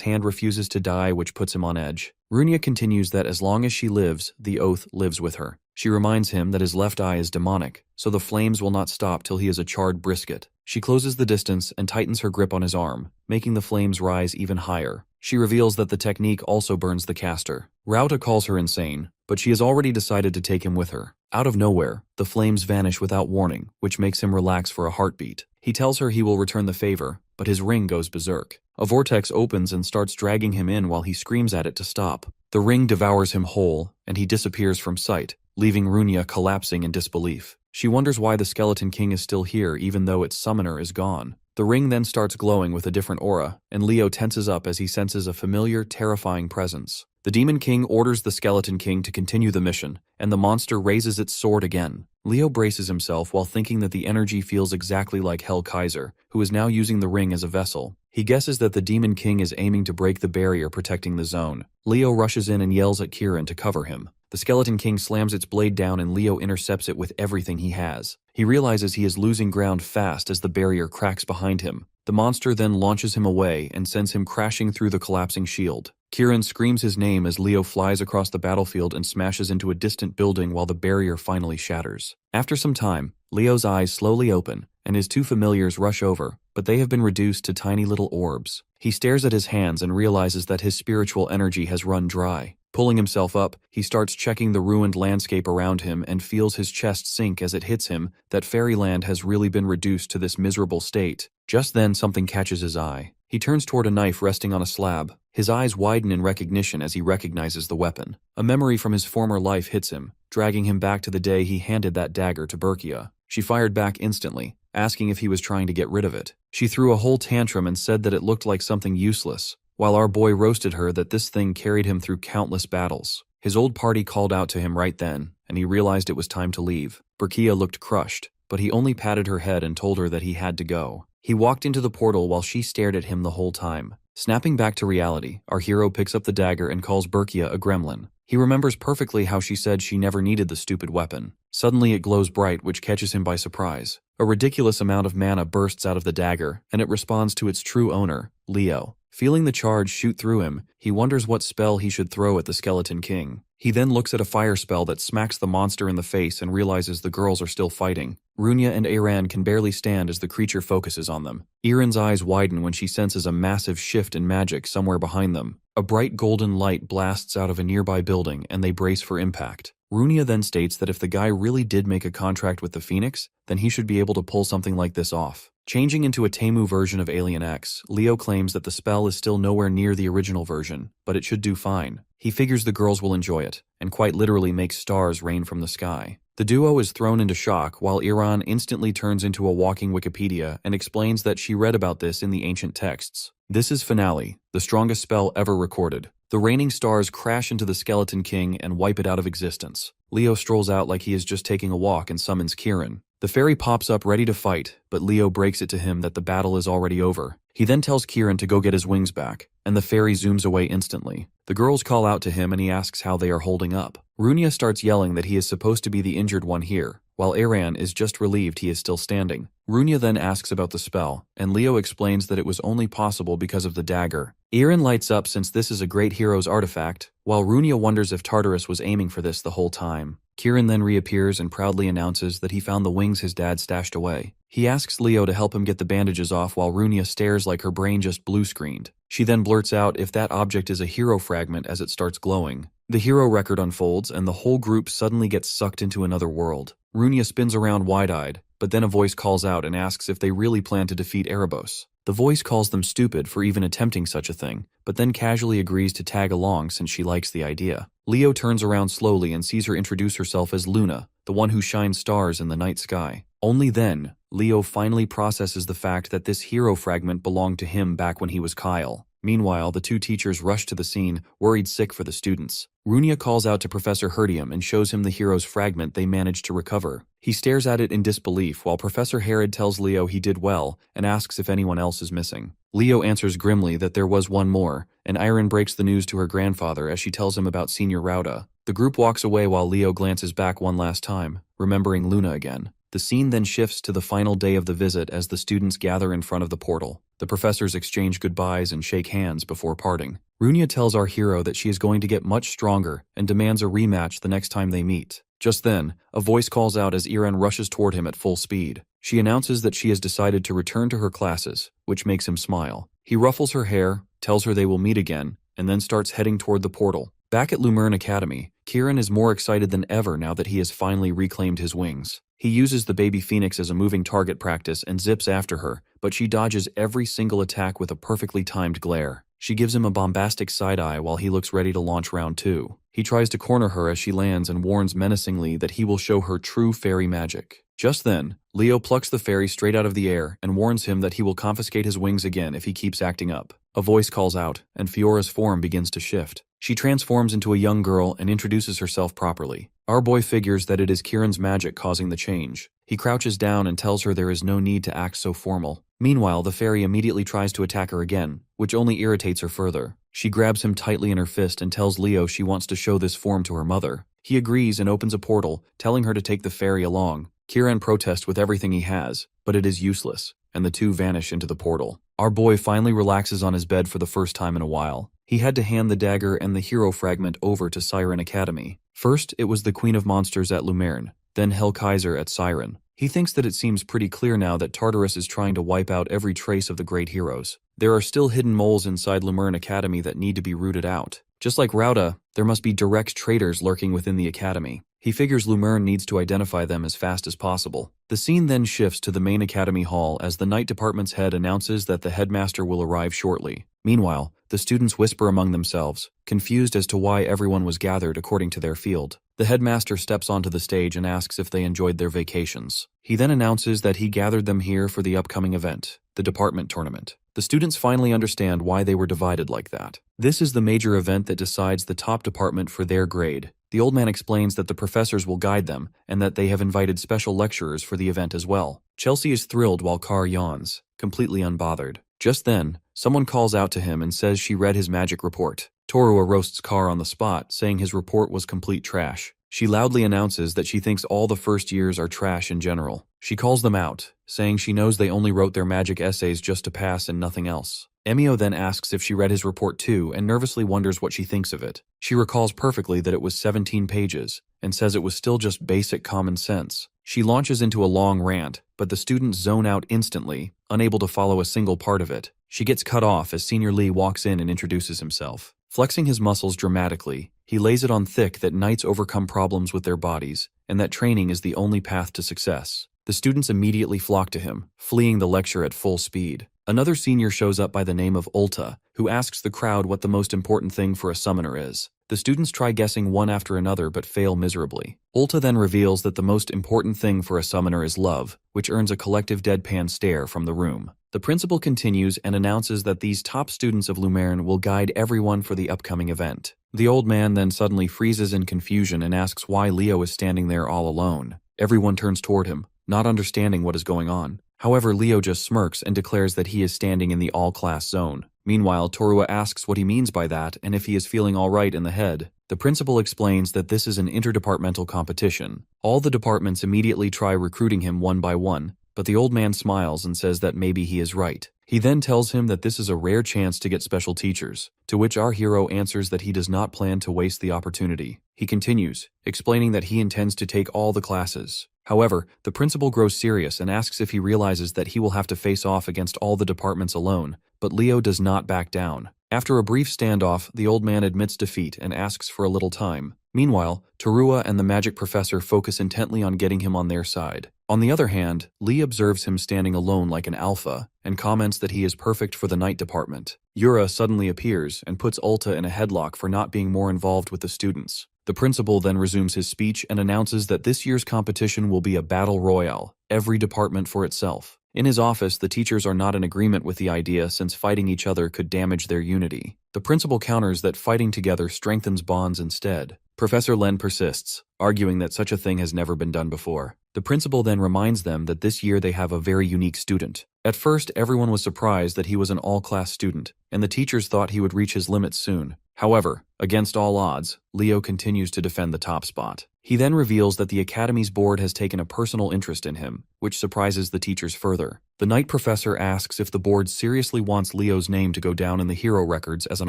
hand refuses to die, which puts him on edge. Runia continues that as long as she lives, the oath lives with her. She reminds him that his left eye is demonic, so the flames will not stop till he is a charred brisket. She closes the distance and tightens her grip on his arm, making the flames rise even higher. She reveals that the technique also burns the caster. Rauta calls her insane, but she has already decided to take him with her. Out of nowhere, the flames vanish without warning, which makes him relax for a heartbeat. He tells her he will return the favor, but his ring goes berserk. A vortex opens and starts dragging him in while he screams at it to stop. The ring devours him whole, and he disappears from sight, leaving Runia collapsing in disbelief. She wonders why the Skeleton King is still here even though its summoner is gone. The ring then starts glowing with a different aura, and Leo tenses up as he senses a familiar, terrifying presence. The Demon King orders the Skeleton King to continue the mission, and the monster raises its sword again. Leo braces himself while thinking that the energy feels exactly like Hell Kaiser, who is now using the ring as a vessel. He guesses that the Demon King is aiming to break the barrier protecting the zone. Leo rushes in and yells at Kieran to cover him. The Skeleton King slams its blade down and Leo intercepts it with everything he has. He realizes he is losing ground fast as the barrier cracks behind him. The monster then launches him away and sends him crashing through the collapsing shield. Kieran screams his name as Leo flies across the battlefield and smashes into a distant building while the barrier finally shatters. After some time, Leo's eyes slowly open, and his two familiars rush over, but they have been reduced to tiny little orbs. He stares at his hands and realizes that his spiritual energy has run dry. Pulling himself up, he starts checking the ruined landscape around him and feels his chest sink as it hits him that fairyland has really been reduced to this miserable state. Just then something catches his eye. He turns toward a knife resting on a slab. His eyes widen in recognition as he recognizes the weapon. A memory from his former life hits him, dragging him back to the day he handed that dagger to Berkia. She fired back instantly, asking if he was trying to get rid of it. She threw a whole tantrum and said that it looked like something useless, while our boy roasted her that this thing carried him through countless battles. His old party called out to him right then, and he realized it was time to leave. Berkia looked crushed, but he only patted her head and told her that he had to go. He walked into the portal while she stared at him the whole time. Snapping back to reality, our hero picks up the dagger and calls Berkia a gremlin. He remembers perfectly how she said she never needed the stupid weapon. Suddenly it glows bright, which catches him by surprise. A ridiculous amount of mana bursts out of the dagger, and it responds to its true owner, Leo. Feeling the charge shoot through him, he wonders what spell he should throw at the Skeleton King. He then looks at a fire spell that smacks the monster in the face and realizes the girls are still fighting. Runia and Aran can barely stand as the creature focuses on them. Iran's eyes widen when she senses a massive shift in magic somewhere behind them. A bright golden light blasts out of a nearby building and they brace for impact. Runia then states that if the guy really did make a contract with the Phoenix, then he should be able to pull something like this off. Changing into a Temu version of Alien X, Leo claims that the spell is still nowhere near the original version, but it should do fine. He figures the girls will enjoy it, and quite literally makes stars rain from the sky. The duo is thrown into shock while Iran instantly turns into a walking Wikipedia and explains that she read about this in the ancient texts. This is Finale, the strongest spell ever recorded. The raining stars crash into the Skeleton King and wipe it out of existence. Leo strolls out like he is just taking a walk and summons Kieran. The fairy pops up ready to fight, but Leo breaks it to him that the battle is already over. He then tells Kieran to go get his wings back, and the fairy zooms away instantly. The girls call out to him and he asks how they are holding up. Runia starts yelling that he is supposed to be the injured one here, while Aran is just relieved he is still standing. Runia then asks about the spell, and Leo explains that it was only possible because of the dagger. Iran lights up since this is a great hero's artifact, while Runia wonders if Tartarus was aiming for this the whole time. Kieran then reappears and proudly announces that he found the wings his dad stashed away. He asks Leo to help him get the bandages off while Runia stares like her brain just blue-screened. She then blurts out if that object is a hero fragment as it starts glowing. The hero record unfolds and the whole group suddenly gets sucked into another world. Runia spins around wide-eyed, but then a voice calls out and asks if they really plan to defeat Erebos. The voice calls them stupid for even attempting such a thing, but then casually agrees to tag along since she likes the idea. Leo turns around slowly and sees her introduce herself as Luna, the one who shines stars in the night sky. Only then, Leo finally processes the fact that this hero fragment belonged to him back when he was Kyle. Meanwhile, the two teachers rush to the scene, worried sick for the students. Runia calls out to Professor Herdium and shows him the hero's fragment they managed to recover. He stares at it in disbelief while Professor Herod tells Leo he did well and asks if anyone else is missing. Leo answers grimly that there was one more, and Iron breaks the news to her grandfather as she tells him about Senior Rauda. The group walks away while Leo glances back one last time, remembering Luna again. The scene then shifts to the final day of the visit as the students gather in front of the portal. The professors exchange goodbyes and shake hands before parting. Runia tells our hero that she is going to get much stronger and demands a rematch the next time they meet. Just then, a voice calls out as Iran rushes toward him at full speed. She announces that she has decided to return to her classes, which makes him smile. He ruffles her hair, tells her they will meet again, and then starts heading toward the portal. Back at Lumerne Academy, Kieran is more excited than ever now that he has finally reclaimed his wings. He uses the baby phoenix as a moving target practice and zips after her, but she dodges every single attack with a perfectly timed glare. She gives him a bombastic side-eye while he looks ready to launch round 2. He tries to corner her as she lands and warns menacingly that he will show her true fairy magic. Just then, Leo plucks the fairy straight out of the air and warns him that he will confiscate his wings again if he keeps acting up. A voice calls out, and Fiora's form begins to shift. She transforms into a young girl and introduces herself properly. Our boy figures that it is Kieran's magic causing the change. He crouches down and tells her there is no need to act so formal. Meanwhile, the fairy immediately tries to attack her again, which only irritates her further. She grabs him tightly in her fist and tells Leo she wants to show this form to her mother. He agrees and opens a portal, telling her to take the fairy along. Kieran protests with everything he has, but it is useless, and the two vanish into the portal. Our boy finally relaxes on his bed for the first time in a while. He had to hand the dagger and the hero fragment over to Siren Academy. First, it was the Queen of Monsters at Lumerne, then Hell Kaiser at Siren. He thinks that it seems pretty clear now that Tartarus is trying to wipe out every trace of the great heroes. There are still hidden moles inside Lumerne Academy that need to be rooted out. Just like Rauda, there must be direct traitors lurking within the academy. He figures Lumerne needs to identify them as fast as possible. The scene then shifts to the main academy hall as the night department's head announces that the headmaster will arrive shortly. Meanwhile, the students whisper among themselves, confused as to why everyone was gathered according to their field. The headmaster steps onto the stage and asks if they enjoyed their vacations. He then announces that he gathered them here for the upcoming event, the department tournament. The students finally understand why they were divided like that. This is the major event that decides the top department for their grade. The old man explains that the professors will guide them and that they have invited special lecturers for the event as well. Chelsea is thrilled while Carr yawns, completely unbothered. Just then, someone calls out to him and says she read his magic report. Torua roasts Carr on the spot, saying his report was complete trash. She loudly announces that she thinks all the first years are trash in general. She calls them out, saying she knows they only wrote their magic essays just to pass and nothing else. Emio then asks if she read his report too and nervously wonders what she thinks of it. She recalls perfectly that it was 17 pages and says it was still just basic common sense. She launches into a long rant, but the students zone out instantly, unable to follow a single part of it. She gets cut off as Senior Lee walks in and introduces himself. Flexing his muscles dramatically, he lays it on thick that knights overcome problems with their bodies and that training is the only path to success. The students immediately flock to him, fleeing the lecture at full speed. Another senior shows up by the name of Ulta, who asks the crowd what the most important thing for a summoner is. The students try guessing one after another but fail miserably. Ulta then reveals that the most important thing for a summoner is love, which earns a collective deadpan stare from the room. The principal continues and announces that these top students of Lumerne will guide everyone for the upcoming event. The old man then suddenly freezes in confusion and asks why Leo is standing there all alone. Everyone turns toward him, not understanding what is going on. However, Leo just smirks and declares that he is standing in the all-class zone. Meanwhile, Torua asks what he means by that and if he is feeling all right in the head. The principal explains that this is an interdepartmental competition. All the departments immediately try recruiting him one by one, but the old man smiles and says that maybe he is right. He then tells him that this is a rare chance to get special teachers, to which our hero answers that he does not plan to waste the opportunity. He continues, explaining that he intends to take all the classes. However, the principal grows serious and asks if he realizes that he will have to face off against all the departments alone, but Leo does not back down. After a brief standoff, the old man admits defeat and asks for a little time. Meanwhile, Torua and the magic professor focus intently on getting him on their side. On the other hand, Lee observes him standing alone like an alpha and comments that he is perfect for the night department. Yura suddenly appears and puts Ulta in a headlock for not being more involved with the students. The principal then resumes his speech and announces that this year's competition will be a battle royale, every department for itself. In his office, the teachers are not in agreement with the idea since fighting each other could damage their unity. The principal counters that fighting together strengthens bonds instead. Professor Len persists, arguing that such a thing has never been done before. The principal then reminds them that this year they have a very unique student. At first, everyone was surprised that he was an all-class student, and the teachers thought he would reach his limits soon. However, against all odds, Leo continues to defend the top spot. He then reveals that the Academy's board has taken a personal interest in him, which surprises the teachers further. The night professor asks if the board seriously wants Leo's name to go down in the hero records as an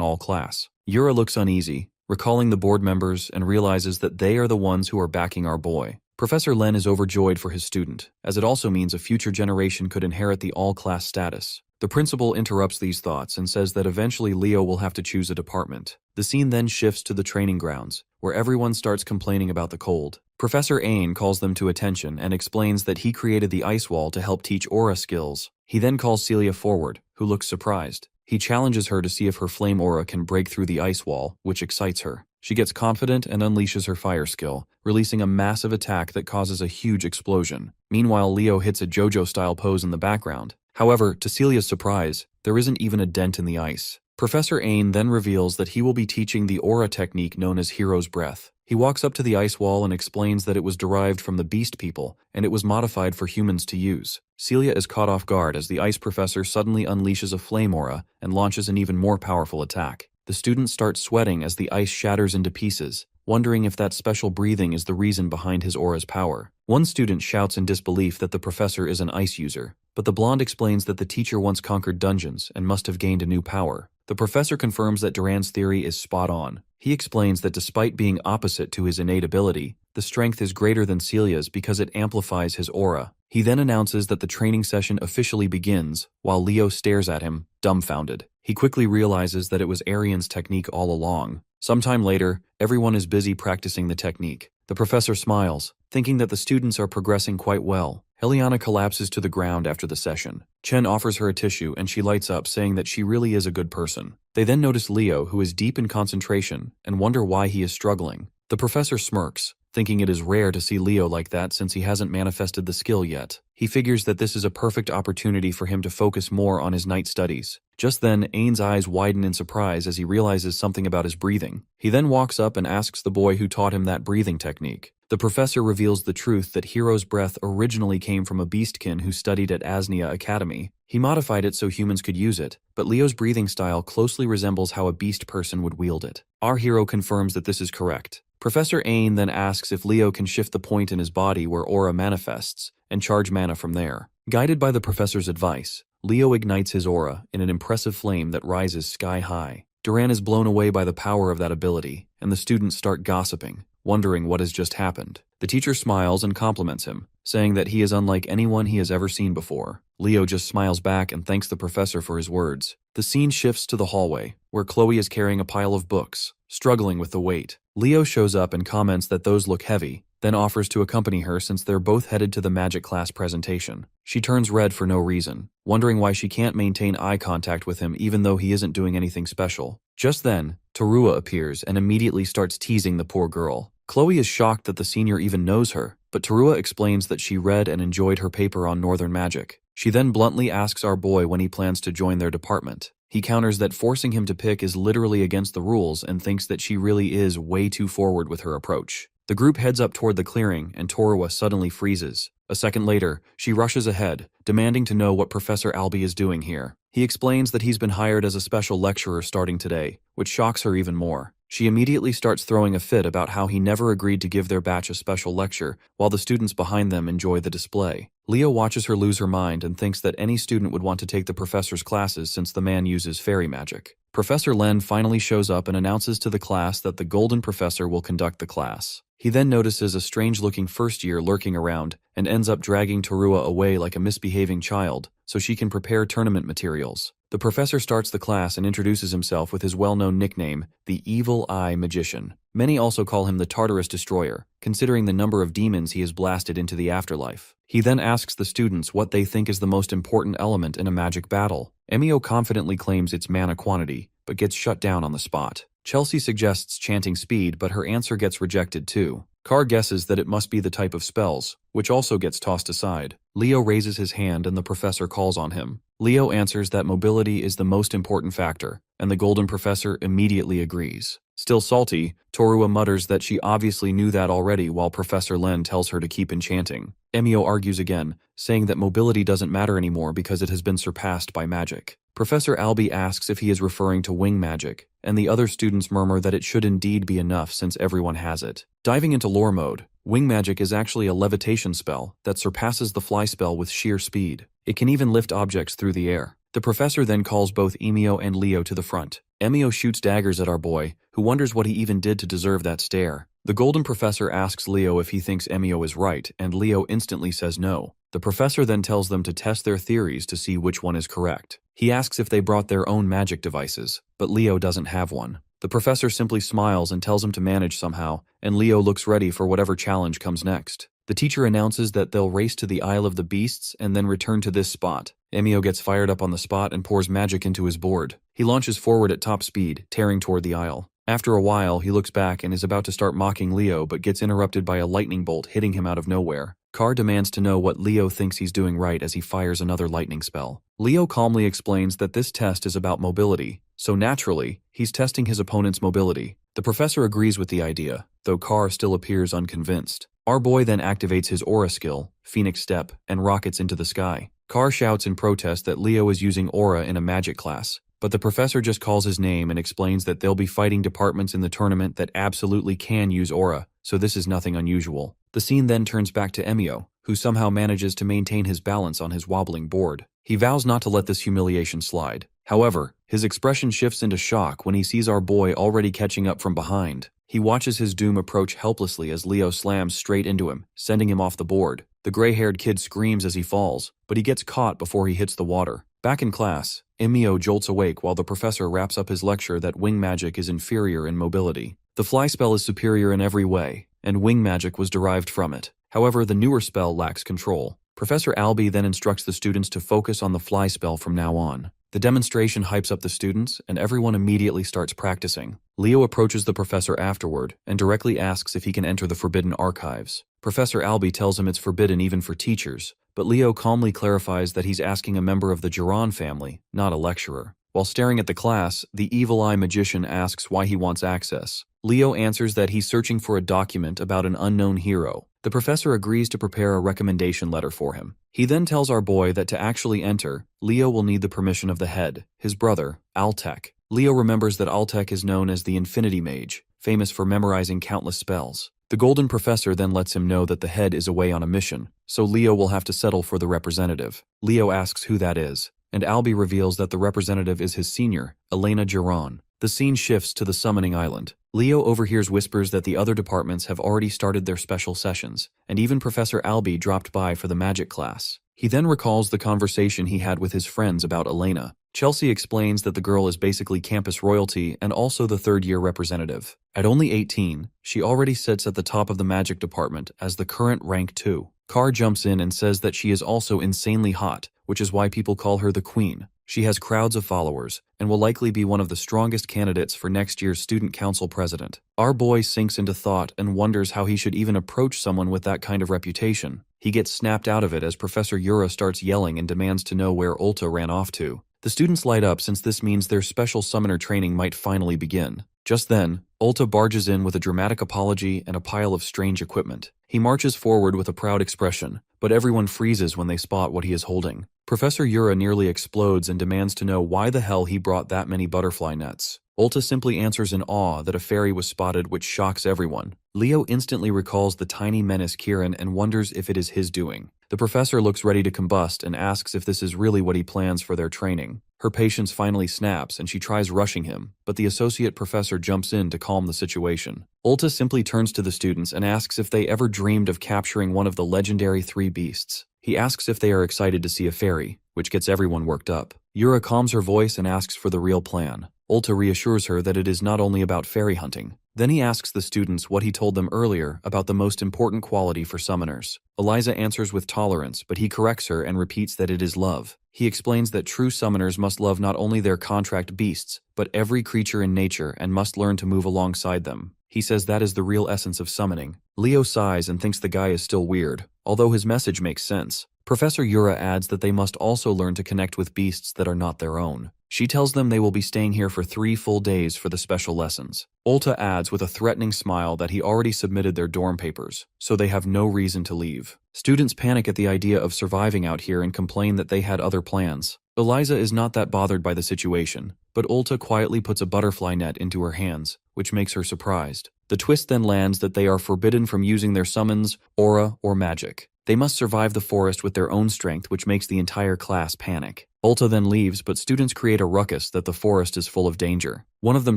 all-class. Yura looks uneasy, recalling the board members and realizes that they are the ones who are backing our boy. Professor Len is overjoyed for his student, as it also means a future generation could inherit the all-class status. The principal interrupts these thoughts and says that eventually Leo will have to choose a department. The scene then shifts to the training grounds, where everyone starts complaining about the cold. Professor Ain calls them to attention and explains that he created the ice wall to help teach aura skills. He then calls Celia forward, who looks surprised. He challenges her to see if her flame aura can break through the ice wall, which excites her. She gets confident and unleashes her fire skill, releasing a massive attack that causes a huge explosion. Meanwhile, Leo hits a JoJo-style pose in the background. However, to Celia's surprise, there isn't even a dent in the ice. Professor Ain then reveals that he will be teaching the aura technique known as Hero's Breath. He walks up to the ice wall and explains that it was derived from the beast people, and it was modified for humans to use. Celia is caught off guard as the ice professor suddenly unleashes a flame aura and launches an even more powerful attack. The students start sweating as the ice shatters into pieces, wondering if that special breathing is the reason behind his aura's power. One student shouts in disbelief that the professor is an ice user, but the blonde explains that the teacher once conquered dungeons and must have gained a new power. The professor confirms that Duran's theory is spot on. He explains that despite being opposite to his innate ability, the strength is greater than Celia's because it amplifies his aura. He then announces that the training session officially begins, while Leo stares at him, dumbfounded. He quickly realizes that it was Arian's technique all along. Sometime later, everyone is busy practicing the technique. The professor smiles, thinking that the students are progressing quite well. Eliana collapses to the ground after the session. Chen offers her a tissue and she lights up, saying that she really is a good person. They then notice Leo, who is deep in concentration, and wonder why he is struggling. The professor smirks, thinking it is rare to see Leo like that since he hasn't manifested the skill yet. He figures that this is a perfect opportunity for him to focus more on his night studies. Just then, Ain's eyes widen in surprise as he realizes something about his breathing. He then walks up and asks the boy who taught him that breathing technique. The professor reveals the truth that Hero's Breath originally came from a beastkin who studied at Asnia Academy. He modified it so humans could use it, but Leo's breathing style closely resembles how a beast person would wield it. Our hero confirms that this is correct. Professor Ain then asks if Leo can shift the point in his body where aura manifests, and charge mana from there. Guided by the professor's advice, Leo ignites his aura in an impressive flame that rises sky high. Duran is blown away by the power of that ability, and the students start gossiping, wondering what has just happened. The teacher smiles and compliments him, saying that he is unlike anyone he has ever seen before. Leo just smiles back and thanks the professor for his words. The scene shifts to the hallway, where Chloe is carrying a pile of books, struggling with the weight. Leo shows up and comments that those look heavy, then offers to accompany her since they're both headed to the magic class presentation. She turns red for no reason, wondering why she can't maintain eye contact with him even though he isn't doing anything special. Just then, Terua appears and immediately starts teasing the poor girl. Chloe is shocked that the senior even knows her, but Terua explains that she read and enjoyed her paper on Northern Magic. She then bluntly asks our boy when he plans to join their department. He counters that forcing him to pick is literally against the rules and thinks that she really is way too forward with her approach. The group heads up toward the clearing and Terua suddenly freezes. A second later, she rushes ahead, demanding to know what Professor Albie is doing here. He explains that he's been hired as a special lecturer starting today, which shocks her even more. She immediately starts throwing a fit about how he never agreed to give their batch a special lecture, while the students behind them enjoy the display. Leo watches her lose her mind and thinks that any student would want to take the professor's classes since the man uses fairy magic. Professor Len finally shows up and announces to the class that the Golden Professor will conduct the class. He then notices a strange-looking first year lurking around and ends up dragging Terua away like a misbehaving child so she can prepare tournament materials. The professor starts the class and introduces himself with his well-known nickname, the Evil Eye Magician. Many also call him the Tartarus Destroyer, considering the number of demons he has blasted into the afterlife. He then asks the students what they think is the most important element in a magic battle. Emio confidently claims it's mana quantity, but gets shut down on the spot. Chelsea suggests chanting speed, but her answer gets rejected too. Carr guesses that it must be the type of spells, which also gets tossed aside. Leo raises his hand and the professor calls on him. Leo answers that mobility is the most important factor, and the Golden Professor immediately agrees. Still salty, Terua mutters that she obviously knew that already while Professor Len tells her to keep enchanting. Emio argues again, saying that mobility doesn't matter anymore because it has been surpassed by magic. Professor Albie asks if he is referring to wing magic, and the other students murmur that it should indeed be enough since everyone has it. Diving into lore mode, wing magic is actually a levitation spell that surpasses the fly spell with sheer speed. It can even lift objects through the air. The professor then calls both Emio and Leo to the front. Emio shoots daggers at our boy, who wonders what he even did to deserve that stare. The Golden Professor asks Leo if he thinks Emio is right, and Leo instantly says no. The professor then tells them to test their theories to see which one is correct. He asks if they brought their own magic devices, but Leo doesn't have one. The professor simply smiles and tells him to manage somehow, and Leo looks ready for whatever challenge comes next. The teacher announces that they'll race to the Isle of the Beasts and then return to this spot. Emio gets fired up on the spot and pours magic into his board. He launches forward at top speed, tearing toward the isle. After a while, he looks back and is about to start mocking Leo but gets interrupted by a lightning bolt hitting him out of nowhere. Carr demands to know what Leo thinks he's doing right as he fires another lightning spell. Leo calmly explains that this test is about mobility, so naturally, he's testing his opponent's mobility. The professor agrees with the idea, though Carr still appears unconvinced. Our boy then activates his aura skill, Phoenix Step, and rockets into the sky. Carr shouts in protest that Leo is using aura in a magic class, but the professor just calls his name and explains that they'll be fighting departments in the tournament that absolutely can use aura, so this is nothing unusual. The scene then turns back to Emio, who somehow manages to maintain his balance on his wobbling board. He vows not to let this humiliation slide. However, his expression shifts into shock when he sees our boy already catching up from behind. He watches his doom approach helplessly as Leo slams straight into him, sending him off the board. The gray-haired kid screams as he falls, but he gets caught before he hits the water. Back in class, Emio jolts awake while the professor wraps up his lecture that wing magic is inferior in mobility. The fly spell is superior in every way, and wing magic was derived from it. However, the newer spell lacks control. Professor Albee then instructs the students to focus on the fly spell from now on. The demonstration hypes up the students, and everyone immediately starts practicing. Leo approaches the professor afterward and directly asks if he can enter the forbidden archives. Professor Albee tells him it's forbidden even for teachers, but Leo calmly clarifies that he's asking a member of the Jiran family, not a lecturer. While staring at the class, the evil eye magician asks why he wants access. Leo answers that he's searching for a document about an unknown hero. The professor agrees to prepare a recommendation letter for him. He then tells our boy that to actually enter, Leo will need the permission of the head, his brother, Altek. Leo remembers that Altek is known as the Infinity Mage, famous for memorizing countless spells. The Golden Professor then lets him know that the head is away on a mission, so Leo will have to settle for the representative. Leo asks who that is, and Albee reveals that the representative is his senior, Elena Jiran. The scene shifts to the summoning island. Leo overhears whispers that the other departments have already started their special sessions, and even Professor Albee dropped by for the magic class. He then recalls the conversation he had with his friends about Elena. Chelsea explains that the girl is basically campus royalty and also the third-year representative. At only 18, she already sits at the top of the magic department as the current rank 2. Carr jumps in and says that she is also insanely hot, which is why people call her the Queen. She has crowds of followers, and will likely be one of the strongest candidates for next year's student council president. Our boy sinks into thought and wonders how he should even approach someone with that kind of reputation. He gets snapped out of it as Professor Yura starts yelling and demands to know where Ulta ran off to. The students light up since this means their special summoner training might finally begin. Just then, Ulta barges in with a dramatic apology and a pile of strange equipment. He marches forward with a proud expression, but everyone freezes when they spot what he is holding. Professor Yura nearly explodes and demands to know why the hell he brought that many butterfly nets. Ulta simply answers in awe that a fairy was spotted, which shocks everyone. Leo instantly recalls the tiny menace Kiran and wonders if it is his doing. The professor looks ready to combust and asks if this is really what he plans for their training. Her patience finally snaps and she tries rushing him, but the associate professor jumps in to calm the situation. Ulta simply turns to the students and asks if they ever dreamed of capturing one of the legendary 3 beasts. He asks if they are excited to see a fairy, which gets everyone worked up. Yura calms her voice and asks for the real plan. Ulta reassures her that it is not only about fairy hunting. Then he asks the students what he told them earlier about the most important quality for summoners. Eliza answers with tolerance, but he corrects her and repeats that it is love. He explains that true summoners must love not only their contract beasts, but every creature in nature and must learn to move alongside them. He says that is the real essence of summoning. Leo sighs and thinks the guy is still weird, although his message makes sense. Professor Yura adds that they must also learn to connect with beasts that are not their own. She tells them they will be staying here for 3 full days for the special lessons. Ulta adds with a threatening smile that he already submitted their dorm papers, so they have no reason to leave. Students panic at the idea of surviving out here and complain that they had other plans. Eliza is not that bothered by the situation, but Ulta quietly puts a butterfly net into her hands, which makes her surprised. The twist then lands that they are forbidden from using their summons, aura, or magic. They must survive the forest with their own strength, which makes the entire class panic. Ulta then leaves, but students create a ruckus that the forest is full of danger. One of them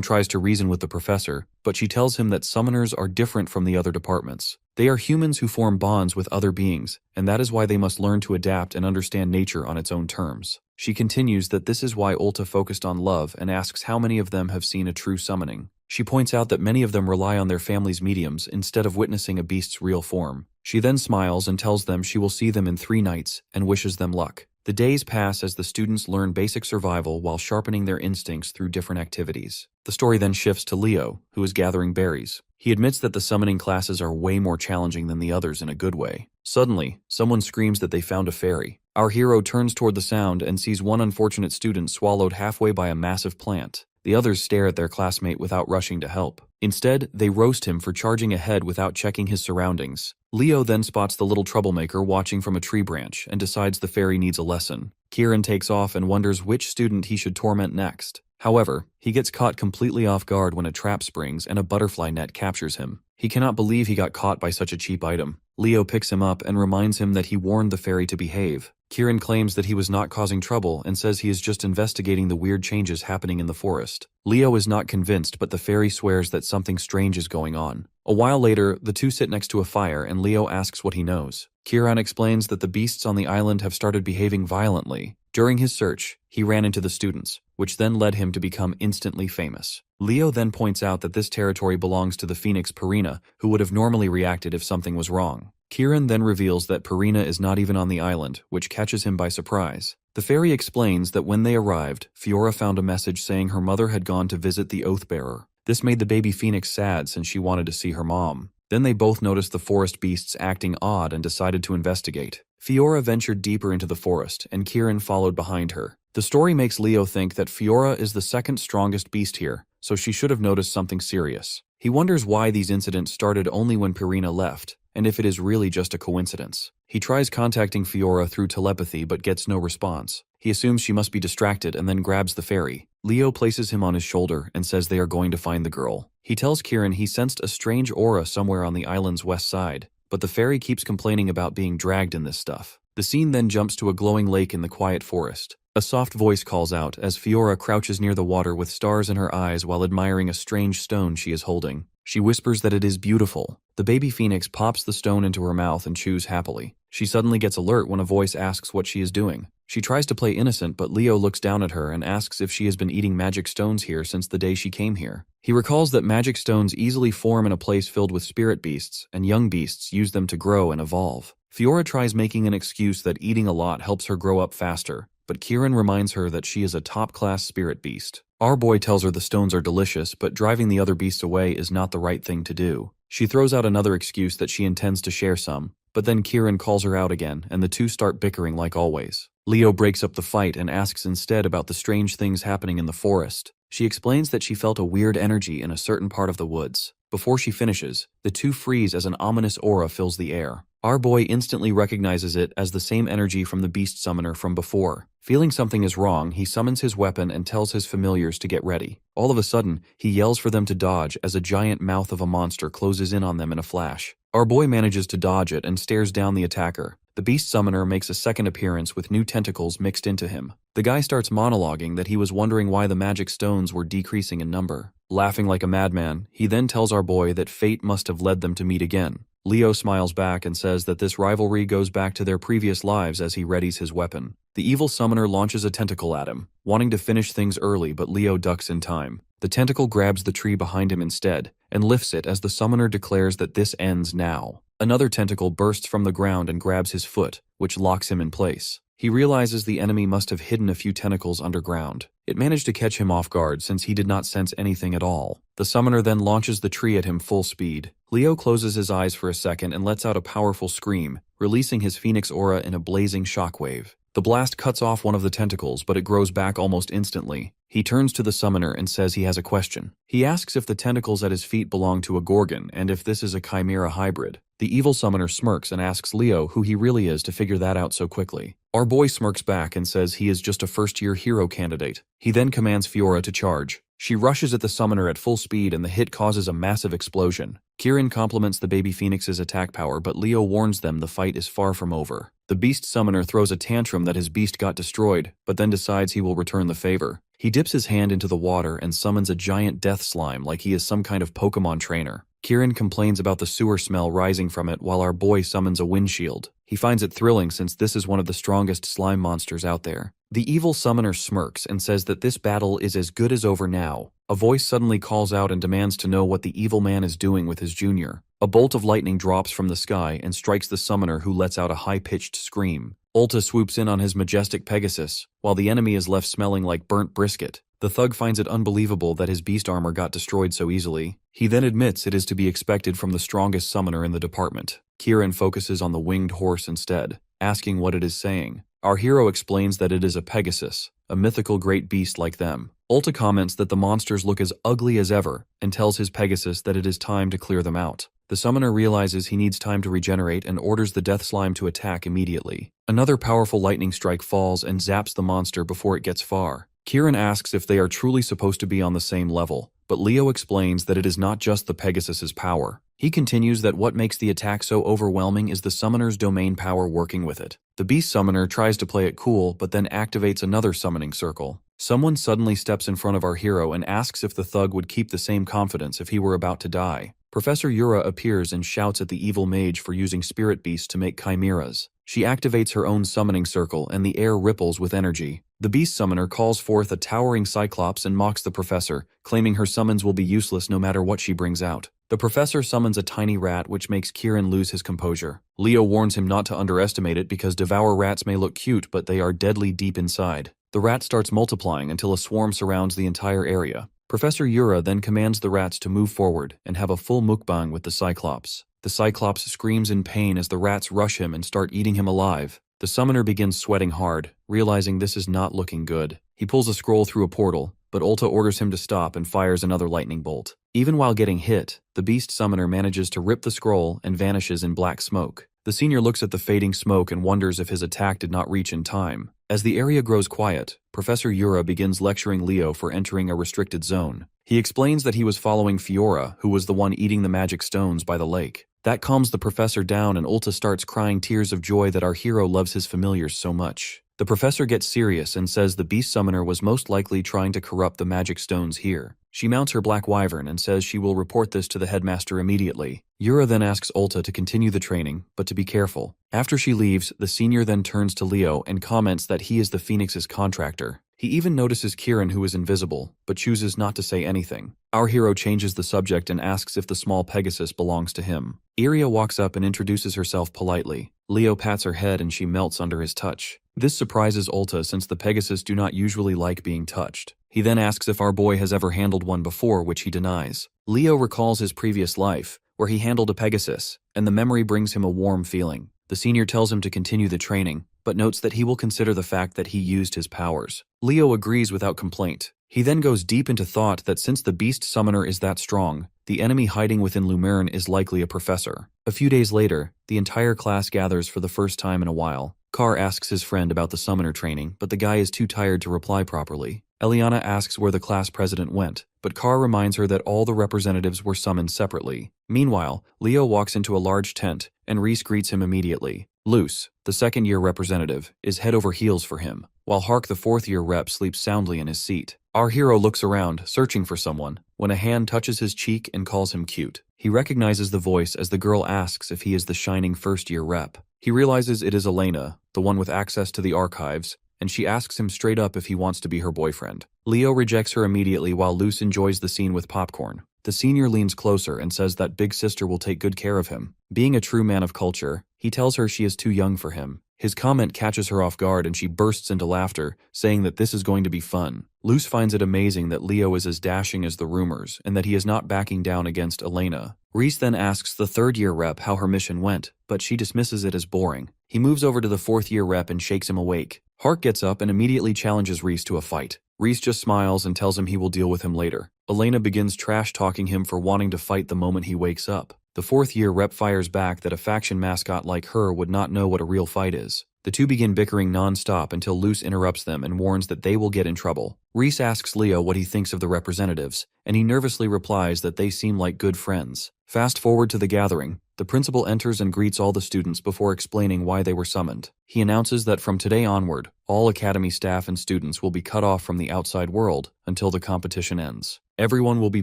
tries to reason with the professor, but she tells him that summoners are different from the other departments. They are humans who form bonds with other beings, and that is why they must learn to adapt and understand nature on its own terms. She continues that this is why Ulta focused on love and asks how many of them have seen a true summoning. She points out that many of them rely on their family's mediums instead of witnessing a beast's real form. She then smiles and tells them she will see them in 3 nights and wishes them luck. The days pass as the students learn basic survival while sharpening their instincts through different activities. The story then shifts to Leo, who is gathering berries. He admits that the summoning classes are way more challenging than the others in a good way. Suddenly, someone screams that they found a fairy. Our hero turns toward the sound and sees one unfortunate student swallowed halfway by a massive plant. The others stare at their classmate without rushing to help. Instead, they roast him for charging ahead without checking his surroundings. Leo then spots the little troublemaker watching from a tree branch and decides the fairy needs a lesson. Kieran takes off and wonders which student he should torment next. However, he gets caught completely off guard when a trap springs and a butterfly net captures him. He cannot believe he got caught by such a cheap item. Leo picks him up and reminds him that he warned the fairy to behave. Kieran claims that he was not causing trouble and says he is just investigating the weird changes happening in the forest. Leo is not convinced, but the fairy swears that something strange is going on. A while later, the two sit next to a fire and Leo asks what he knows. Kieran explains that the beasts on the island have started behaving violently. During his search, he ran into the students, which then led him to become instantly famous. Leo then points out that this territory belongs to the phoenix Purina, who would have normally reacted if something was wrong. Kieran then reveals that Purina is not even on the island, which catches him by surprise. The fairy explains that when they arrived, Fiora found a message saying her mother had gone to visit the Oathbearer. This made the baby phoenix sad since she wanted to see her mom. Then they both noticed the forest beasts acting odd and decided to investigate. Fiora ventured deeper into the forest, and Kieran followed behind her. The story makes Leo think that Fiora is the second strongest beast here, so she should have noticed something serious. He wonders why these incidents started only when Purina left, and if it is really just a coincidence. He tries contacting Fiora through telepathy but gets no response. He assumes she must be distracted and then grabs the fairy. Leo places him on his shoulder and says they are going to find the girl. He tells Kieran he sensed a strange aura somewhere on the island's west side, but the fairy keeps complaining about being dragged in this stuff. The scene then jumps to a glowing lake in the quiet forest. A soft voice calls out as Fiora crouches near the water with stars in her eyes while admiring a strange stone she is holding. She whispers that it is beautiful. The baby phoenix pops the stone into her mouth and chews happily. She suddenly gets alert when a voice asks what she is doing. She tries to play innocent, but Leo looks down at her and asks if she has been eating magic stones here since the day she came here. He recalls that magic stones easily form in a place filled with spirit beasts, and young beasts use them to grow and evolve. Fiora tries making an excuse that eating a lot helps her grow up faster, but Kieran reminds her that she is a top-class spirit beast. Our boy tells her the stones are delicious, but driving the other beasts away is not the right thing to do. She throws out another excuse that she intends to share some, but then Kieran calls her out again, and the two start bickering like always. Leo breaks up the fight and asks instead about the strange things happening in the forest. She explains that she felt a weird energy in a certain part of the woods. Before she finishes, the two freeze as an ominous aura fills the air. Our boy instantly recognizes it as the same energy from the beast summoner from before. Feeling something is wrong, he summons his weapon and tells his familiars to get ready. All of a sudden, he yells for them to dodge as a giant mouth of a monster closes in on them in a flash. Our boy manages to dodge it and stares down the attacker. The beast summoner makes a second appearance with new tentacles mixed into him. The guy starts monologuing that he was wondering why the magic stones were decreasing in number. Laughing like a madman, he then tells our boy that fate must have led them to meet again. Leo smiles back and says that this rivalry goes back to their previous lives as he readies his weapon. The evil summoner launches a tentacle at him, wanting to finish things early, but Leo ducks in time. The tentacle grabs the tree behind him instead, and lifts it as the summoner declares that this ends now. Another tentacle bursts from the ground and grabs his foot, which locks him in place. He realizes the enemy must have hidden a few tentacles underground. It managed to catch him off guard since he did not sense anything at all. The summoner then launches the tree at him full speed. Leo closes his eyes for a second and lets out a powerful scream, releasing his phoenix aura in a blazing shockwave. The blast cuts off one of the tentacles, but it grows back almost instantly. He turns to the summoner and says he has a question. He asks if the tentacles at his feet belong to a gorgon and if this is a chimera hybrid. The evil summoner smirks and asks Leo who he really is to figure that out so quickly. Our boy smirks back and says he is just a first-year hero candidate. He then commands Fiora to charge. She rushes at the summoner at full speed and the hit causes a massive explosion. Kieran compliments the baby phoenix's attack power, but Leo warns them the fight is far from over. The beast summoner throws a tantrum that his beast got destroyed, but then decides he will return the favor. He dips his hand into the water and summons a giant death slime like he is some kind of Pokemon trainer. Kieran complains about the sewer smell rising from it while our boy summons a windshield. He finds it thrilling since this is one of the strongest slime monsters out there. The evil summoner smirks and says that this battle is as good as over now. A voice suddenly calls out and demands to know what the evil man is doing with his junior. A bolt of lightning drops from the sky and strikes the summoner, who lets out a high-pitched scream. Ulta swoops in on his majestic Pegasus, while the enemy is left smelling like burnt brisket. The thug finds it unbelievable that his beast armor got destroyed so easily. He then admits it is to be expected from the strongest summoner in the department. Kieran focuses on the winged horse instead, asking what it is saying. Our hero explains that it is a Pegasus, a mythical great beast like them. Ulta comments that the monsters look as ugly as ever and tells his Pegasus that it is time to clear them out. The summoner realizes he needs time to regenerate and orders the death slime to attack immediately. Another powerful lightning strike falls and zaps the monster before it gets far. Kieran asks if they are truly supposed to be on the same level, but Leo explains that it is not just the Pegasus's power. He continues that what makes the attack so overwhelming is the summoner's domain power working with it. The beast summoner tries to play it cool but then activates another summoning circle. Someone suddenly steps in front of our hero and asks if the thug would keep the same confidence if he were about to die. Professor Yura appears and shouts at the evil mage for using spirit beasts to make chimeras. She activates her own summoning circle and the air ripples with energy. The beast summoner calls forth a towering cyclops and mocks the professor, claiming her summons will be useless no matter what she brings out. The professor summons a tiny rat, which makes Kieran lose his composure. Leo warns him not to underestimate it because devour rats may look cute, but they are deadly deep inside. The rat starts multiplying until a swarm surrounds the entire area. Professor Yura then commands the rats to move forward and have a full mukbang with the Cyclops. The Cyclops screams in pain as the rats rush him and start eating him alive. The summoner begins sweating hard, realizing this is not looking good. He pulls a scroll through a portal, but Ulta orders him to stop and fires another lightning bolt. Even while getting hit, the beast summoner manages to rip the scroll and vanishes in black smoke. The senior looks at the fading smoke and wonders if his attack did not reach in time. As the area grows quiet, Professor Yura begins lecturing Leo for entering a restricted zone. He explains that he was following Fiora, who was the one eating the magic stones by the lake. That calms the professor down and Ulta starts crying tears of joy that our hero loves his familiars so much. The professor gets serious and says the beast summoner was most likely trying to corrupt the magic stones here. She mounts her black wyvern and says she will report this to the headmaster immediately. Yura then asks Ulta to continue the training, but to be careful. After she leaves, the senior then turns to Leo and comments that he is the Phoenix's contractor. He even notices Kieran, who is invisible, but chooses not to say anything. Our hero changes the subject and asks if the small Pegasus belongs to him. Iria walks up and introduces herself politely. Leo pats her head and she melts under his touch. This surprises Ulta since the Pegasus do not usually like being touched. He then asks if our boy has ever handled one before, which he denies. Leo recalls his previous life, where he handled a Pegasus, and the memory brings him a warm feeling. The senior tells him to continue the training, but notes that he will consider the fact that he used his powers. Leo agrees without complaint. He then goes deep into thought that since the beast summoner is that strong, the enemy hiding within Lumerne is likely a professor. A few days later, the entire class gathers for the first time in a while. Carr asks his friend about the summoner training, but the guy is too tired to reply properly. Eliana asks where the class president went, but Carr reminds her that all the representatives were summoned separately. Meanwhile, Leo walks into a large tent, and Reese greets him immediately. Luce, the second-year representative, is head over heels for him, while Hark, the fourth-year rep, sleeps soundly in his seat. Our hero looks around, searching for someone, when a hand touches his cheek and calls him cute. He recognizes the voice as the girl asks if he is the shining first-year rep. He realizes it is Elena, the one with access to the archives, and she asks him straight up if he wants to be her boyfriend. Leo rejects her immediately while Luce enjoys the scene with popcorn. The senior leans closer and says that big sister will take good care of him. Being a true man of culture, he tells her she is too young for him. His comment catches her off guard and she bursts into laughter, saying that this is going to be fun. Luce finds it amazing that Leo is as dashing as the rumors and that he is not backing down against Elena. Reese then asks the third-year rep how her mission went, but she dismisses it as boring. He moves over to the fourth-year rep and shakes him awake. Hark gets up and immediately challenges Reese to a fight. Reese just smiles and tells him he will deal with him later. Elena begins trash-talking him for wanting to fight the moment he wakes up. The fourth-year rep fires back that a faction mascot like her would not know what a real fight is. The two begin bickering non-stop until Luce interrupts them and warns that they will get in trouble. Reese asks Leo what he thinks of the representatives, and he nervously replies that they seem like good friends. Fast forward to the gathering. The principal enters and greets all the students before explaining why they were summoned. He announces that from today onward, all academy staff and students will be cut off from the outside world until the competition ends. Everyone will be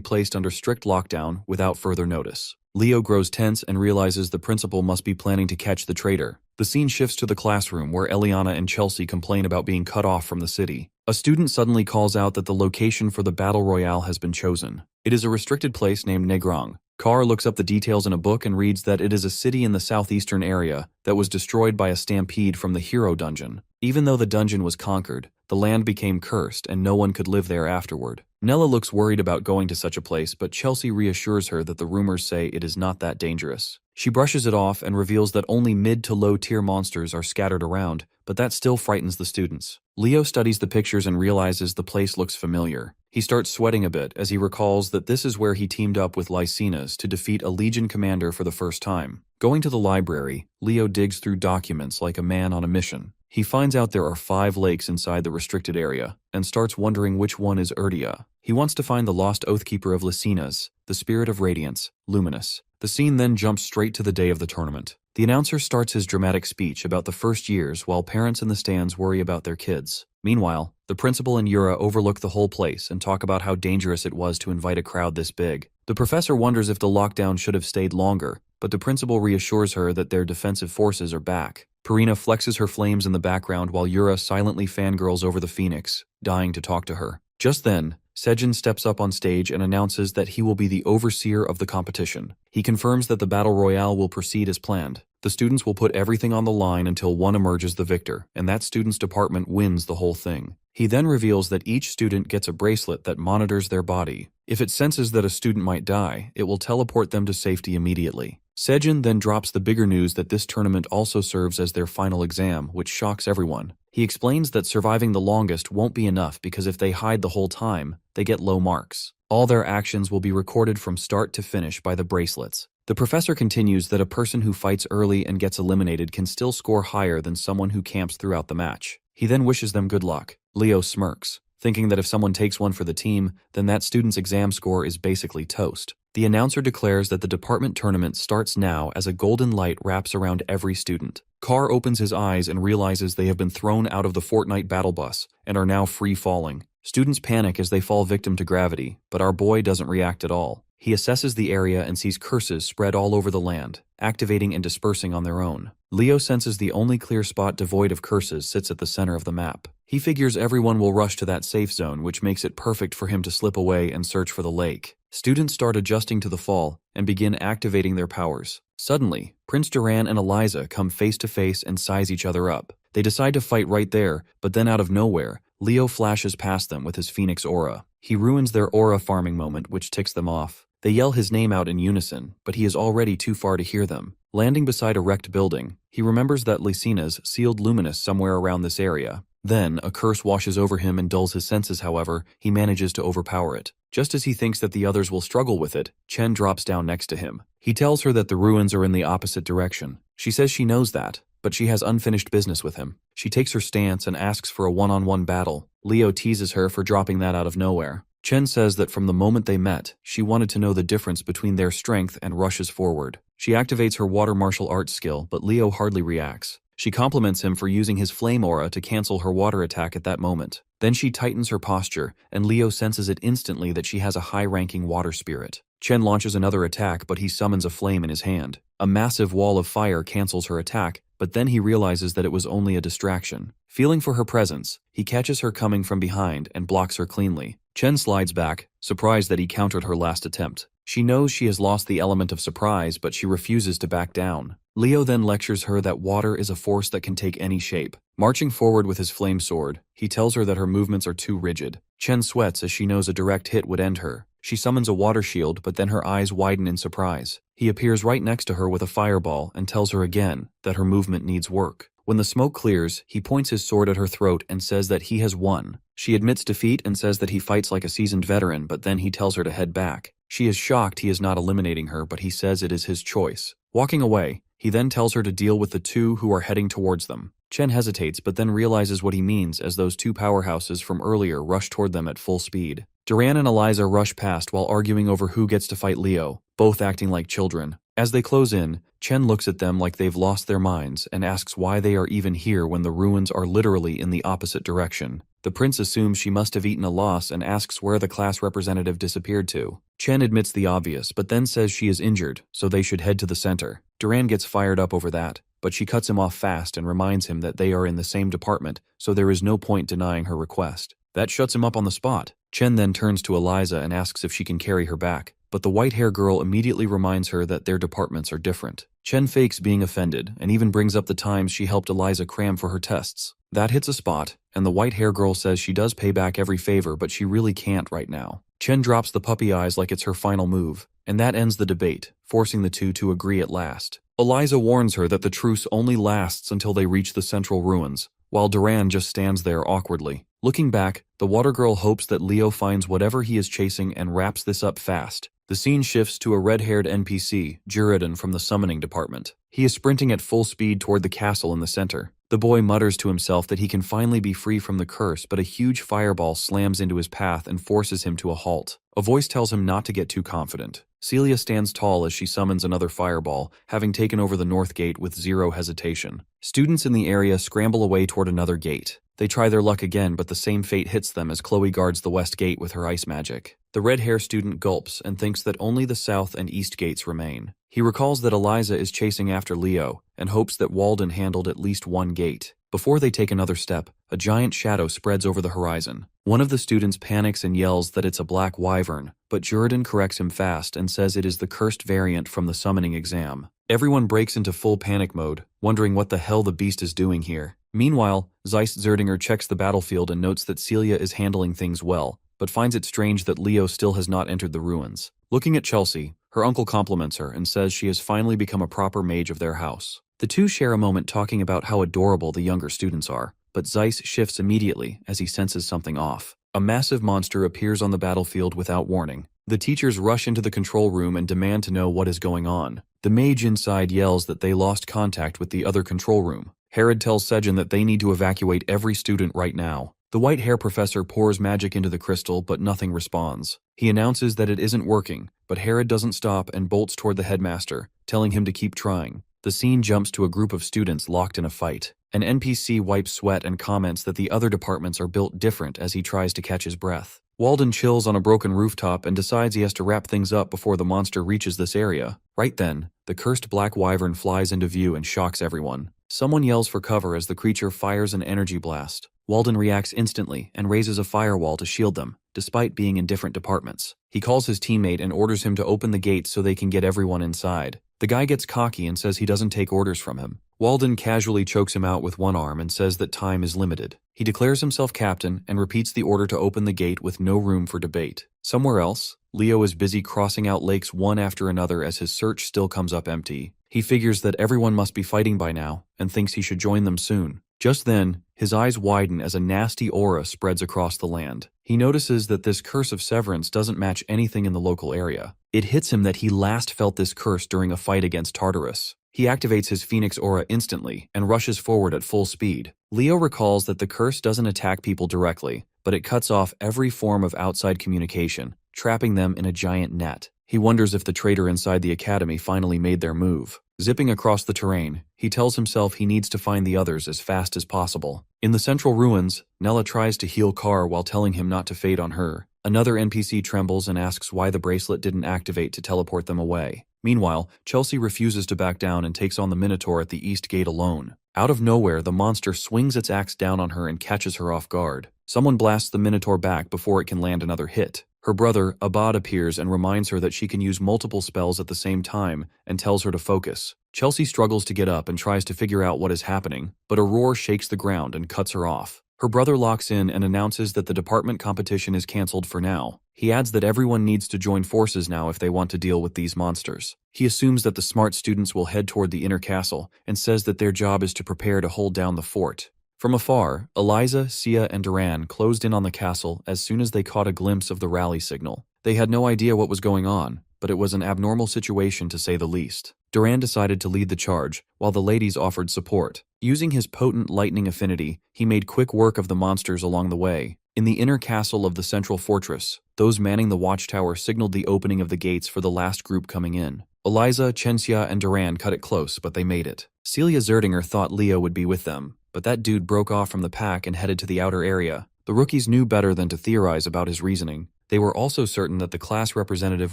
placed under strict lockdown without further notice. Leo grows tense and realizes the principal must be planning to catch the traitor. The The scene shifts to the classroom where Eliana and Chelsea complain about being cut off from the city. A student suddenly calls out that the location for the battle royale has been chosen. It is a restricted place named Negrang. Carr looks up the details in a book and reads that it is a city in the southeastern area that was destroyed by a stampede from the hero dungeon. Even though the dungeon was conquered, the land became cursed and no one could live there afterward. Nella looks worried about going to such a place, but Chelsea reassures her that the rumors say it is not that dangerous. She brushes it off and reveals that only mid to low tier monsters are scattered around, but that still frightens the students. Leo studies the pictures and realizes the place looks familiar. He starts sweating a bit as he recalls that this is where he teamed up with Lycinas to defeat a Legion commander for the first time. Going to the library, Leo digs through documents like a man on a mission. He finds out there are 5 lakes inside the restricted area, and starts wondering which one is Urdia. He wants to find the lost Oathkeeper of Lycinas, the Spirit of Radiance, Luminous. The scene then jumps straight to the day of the tournament. The announcer starts his dramatic speech about the first years while parents in the stands worry about their kids. Meanwhile, the principal and Yura overlook the whole place and talk about how dangerous it was to invite a crowd this big. The professor wonders if the lockdown should have stayed longer, but the principal reassures her that their defensive forces are back. Purina flexes her flames in the background while Yura silently fangirls over the phoenix, dying to talk to her. Just then, Sejin steps up on stage and announces that he will be the overseer of the competition. He confirms that the battle royale will proceed as planned. The students will put everything on the line until one emerges the victor, and that student's department wins the whole thing. He then reveals that each student gets a bracelet that monitors their body. If it senses that a student might die, it will teleport them to safety immediately. Sejin then drops the bigger news that this tournament also serves as their final exam, which shocks everyone. He explains that surviving the longest won't be enough because if they hide the whole time, they get low marks. All their actions will be recorded from start to finish by the bracelets. The professor continues that a person who fights early and gets eliminated can still score higher than someone who camps throughout the match. He then wishes them good luck. Leo smirks, thinking that if someone takes one for the team, then that student's exam score is basically toast. The announcer declares that the department tournament starts now as a golden light wraps around every student. Carr opens his eyes and realizes they have been thrown out of the Fortnite battle bus and are now free falling. Students panic as they fall victim to gravity, but our boy doesn't react at all. He assesses the area and sees curses spread all over the land, activating and dispersing on their own. Leo senses the only clear spot devoid of curses sits at the center of the map. He figures everyone will rush to that safe zone, which makes it perfect for him to slip away and search for the lake. Students start adjusting to the fall and begin activating their powers. Suddenly, Prince Duran and Eliza come face to face and size each other up. They decide to fight right there, but then out of nowhere, Leo flashes past them with his Phoenix aura. He ruins their aura farming moment, which ticks them off. They yell his name out in unison, but he is already too far to hear them. Landing beside a wrecked building, he remembers that Lycinas sealed Luminous somewhere around this area. Then, a curse washes over him and dulls his senses. However, he manages to overpower it. Just as he thinks that the others will struggle with it, Chen drops down next to him. He tells her that the ruins are in the opposite direction. She says she knows that, but she has unfinished business with him. She takes her stance and asks for a one-on-one battle. Leo teases her for dropping that out of nowhere. Chen says that from the moment they met, she wanted to know the difference between their strength and rushes forward. She activates her water martial arts skill, but Leo hardly reacts. She compliments him for using his flame aura to cancel her water attack at that moment. Then she tightens her posture, and Leo senses it instantly that she has a high-ranking water spirit. Chen launches another attack, but he summons a flame in his hand. A massive wall of fire cancels her attack, but then he realizes that it was only a distraction. Feeling for her presence, he catches her coming from behind and blocks her cleanly. Chen slides back, surprised that he countered her last attempt. She knows she has lost the element of surprise, but she refuses to back down. Leo then lectures her that water is a force that can take any shape. Marching forward with his flame sword, he tells her that her movements are too rigid. Chen sweats as she knows a direct hit would end her. She summons a water shield, but then her eyes widen in surprise. He appears right next to her with a fireball and tells her again that her movement needs work. When the smoke clears, he points his sword at her throat and says that he has won. She admits defeat and says that he fights like a seasoned veteran, but then he tells her to head back. She is shocked he is not eliminating her, but he says it is his choice. Walking away, he then tells her to deal with the two who are heading towards them. Chen hesitates, but then realizes what he means as those two powerhouses from earlier rush toward them at full speed. Duran and Eliza rush past while arguing over who gets to fight Leo, both acting like children. As they close in, Chen looks at them like they've lost their minds and asks why they are even here when the ruins are literally in the opposite direction. The prince assumes she must have eaten a loss and asks where the class representative disappeared to. Chen admits the obvious, but then says she is injured, so they should head to the center. Duran gets fired up over that. but she cuts him off fast and reminds him that they are in the same department, so there is no point denying her request. That shuts him up on the spot. Chen then turns to Eliza and asks if she can carry her back, but the white-hair girl immediately reminds her that their departments are different. Chen fakes being offended and even brings up the times she helped Eliza cram for her tests. That hits a spot, and the white-hair girl says she does pay back every favor, but she really can't right now. Chen drops the puppy eyes like it's her final move, and that ends the debate, forcing the two to agree at last. Eliza warns her that the truce only lasts until they reach the central ruins, while Duran just stands there awkwardly. Looking back, the water girl hopes that Leo finds whatever he is chasing and wraps this up fast. The scene shifts to a red-haired NPC, Juridan from the summoning department. He is sprinting at full speed toward the castle in the center. The boy mutters to himself that he can finally be free from the curse, but a huge fireball slams into his path and forces him to a halt. A voice tells him not to get too confident. Celia stands tall as she summons another fireball, having taken over the north gate with zero hesitation. Students in the area scramble away toward another gate. They try their luck again, but the same fate hits them as Chloe guards the west gate with her ice magic. The red-hair student gulps and thinks that only the south and east gates remain. He recalls that Eliza is chasing after Leo and hopes that Walden handled at least one gate. Before they take another step, a giant shadow spreads over the horizon. One of the students panics and yells that it's a black wyvern, but Juridan corrects him fast and says it is the cursed variant from the summoning exam. Everyone breaks into full panic mode, wondering what the hell the beast is doing here. Meanwhile, Zeist Zerdinger checks the battlefield and notes that Celia is handling things well, but finds it strange that Leo still has not entered the ruins. Looking at Chelsea, her uncle compliments her and says she has finally become a proper mage of their house. The two share a moment talking about how adorable the younger students are, but Zeiss shifts immediately as he senses something off. A massive monster appears on the battlefield without warning. The teachers rush into the control room and demand to know what is going on. The mage inside yells that they lost contact with the other control room. Herod tells Sejin that they need to evacuate every student right now. The white-hair professor pours magic into the crystal, but nothing responds. He announces that it isn't working, but Herod doesn't stop and bolts toward the headmaster, telling him to keep trying. The scene jumps to a group of students locked in a fight. An NPC wipes sweat and comments that the other departments are built different as he tries to catch his breath. Walden chills on a broken rooftop and decides he has to wrap things up before the monster reaches this area. Right then, the cursed black wyvern flies into view and shocks everyone. Someone yells for cover as the creature fires an energy blast. Walden reacts instantly and raises a firewall to shield them, despite being in different departments. He calls his teammate and orders him to open the gates so they can get everyone inside. The guy gets cocky and says he doesn't take orders from him. Walden casually chokes him out with one arm and says that time is limited. He declares himself captain and repeats the order to open the gate with no room for debate. Somewhere else, Leo is busy crossing out lakes one after another as his search still comes up empty. He figures that everyone must be fighting by now and thinks he should join them soon. Just then, his eyes widen as a nasty aura spreads across the land. He notices that this curse of severance doesn't match anything in the local area. It hits him that he last felt this curse during a fight against Tartarus. He activates his Phoenix aura instantly and rushes forward at full speed. Leo recalls that the curse doesn't attack people directly, but it cuts off every form of outside communication, trapping them in a giant net. He wonders if the traitor inside the academy finally made their move. Zipping across the terrain, he tells himself he needs to find the others as fast as possible. In the central ruins, Nella tries to heal Carr while telling him not to fade on her. Another NPC trembles and asks why the bracelet didn't activate to teleport them away. Meanwhile, Chelsea refuses to back down and takes on the Minotaur at the east gate alone. Out of nowhere, the monster swings its axe down on her and catches her off guard. Someone blasts the Minotaur back before it can land another hit. Her brother, Abad, appears and reminds her that she can use multiple spells at the same time and tells her to focus. Chelsea struggles to get up and tries to figure out what is happening, but a roar shakes the ground and cuts her off. Her brother locks in and announces that the department competition is cancelled for now. He adds that everyone needs to join forces now if they want to deal with these monsters. He assumes that the smart students will head toward the inner castle and says that their job is to prepare to hold down the fort. From afar, Eliza, Sia, and Duran closed in on the castle as soon as they caught a glimpse of the rally signal. They had no idea what was going on, but it was an abnormal situation to say the least. Duran decided to lead the charge, while the ladies offered support. Using his potent lightning affinity, he made quick work of the monsters along the way. In the inner castle of the central fortress, those manning the watchtower signaled the opening of the gates for the last group coming in. Eliza, Chenxia, and Duran cut it close, but they made it. Celia Zerdinger thought Leo would be with them, but that dude broke off from the pack and headed to the outer area. The rookies knew better than to theorize about his reasoning. They were also certain that the class representative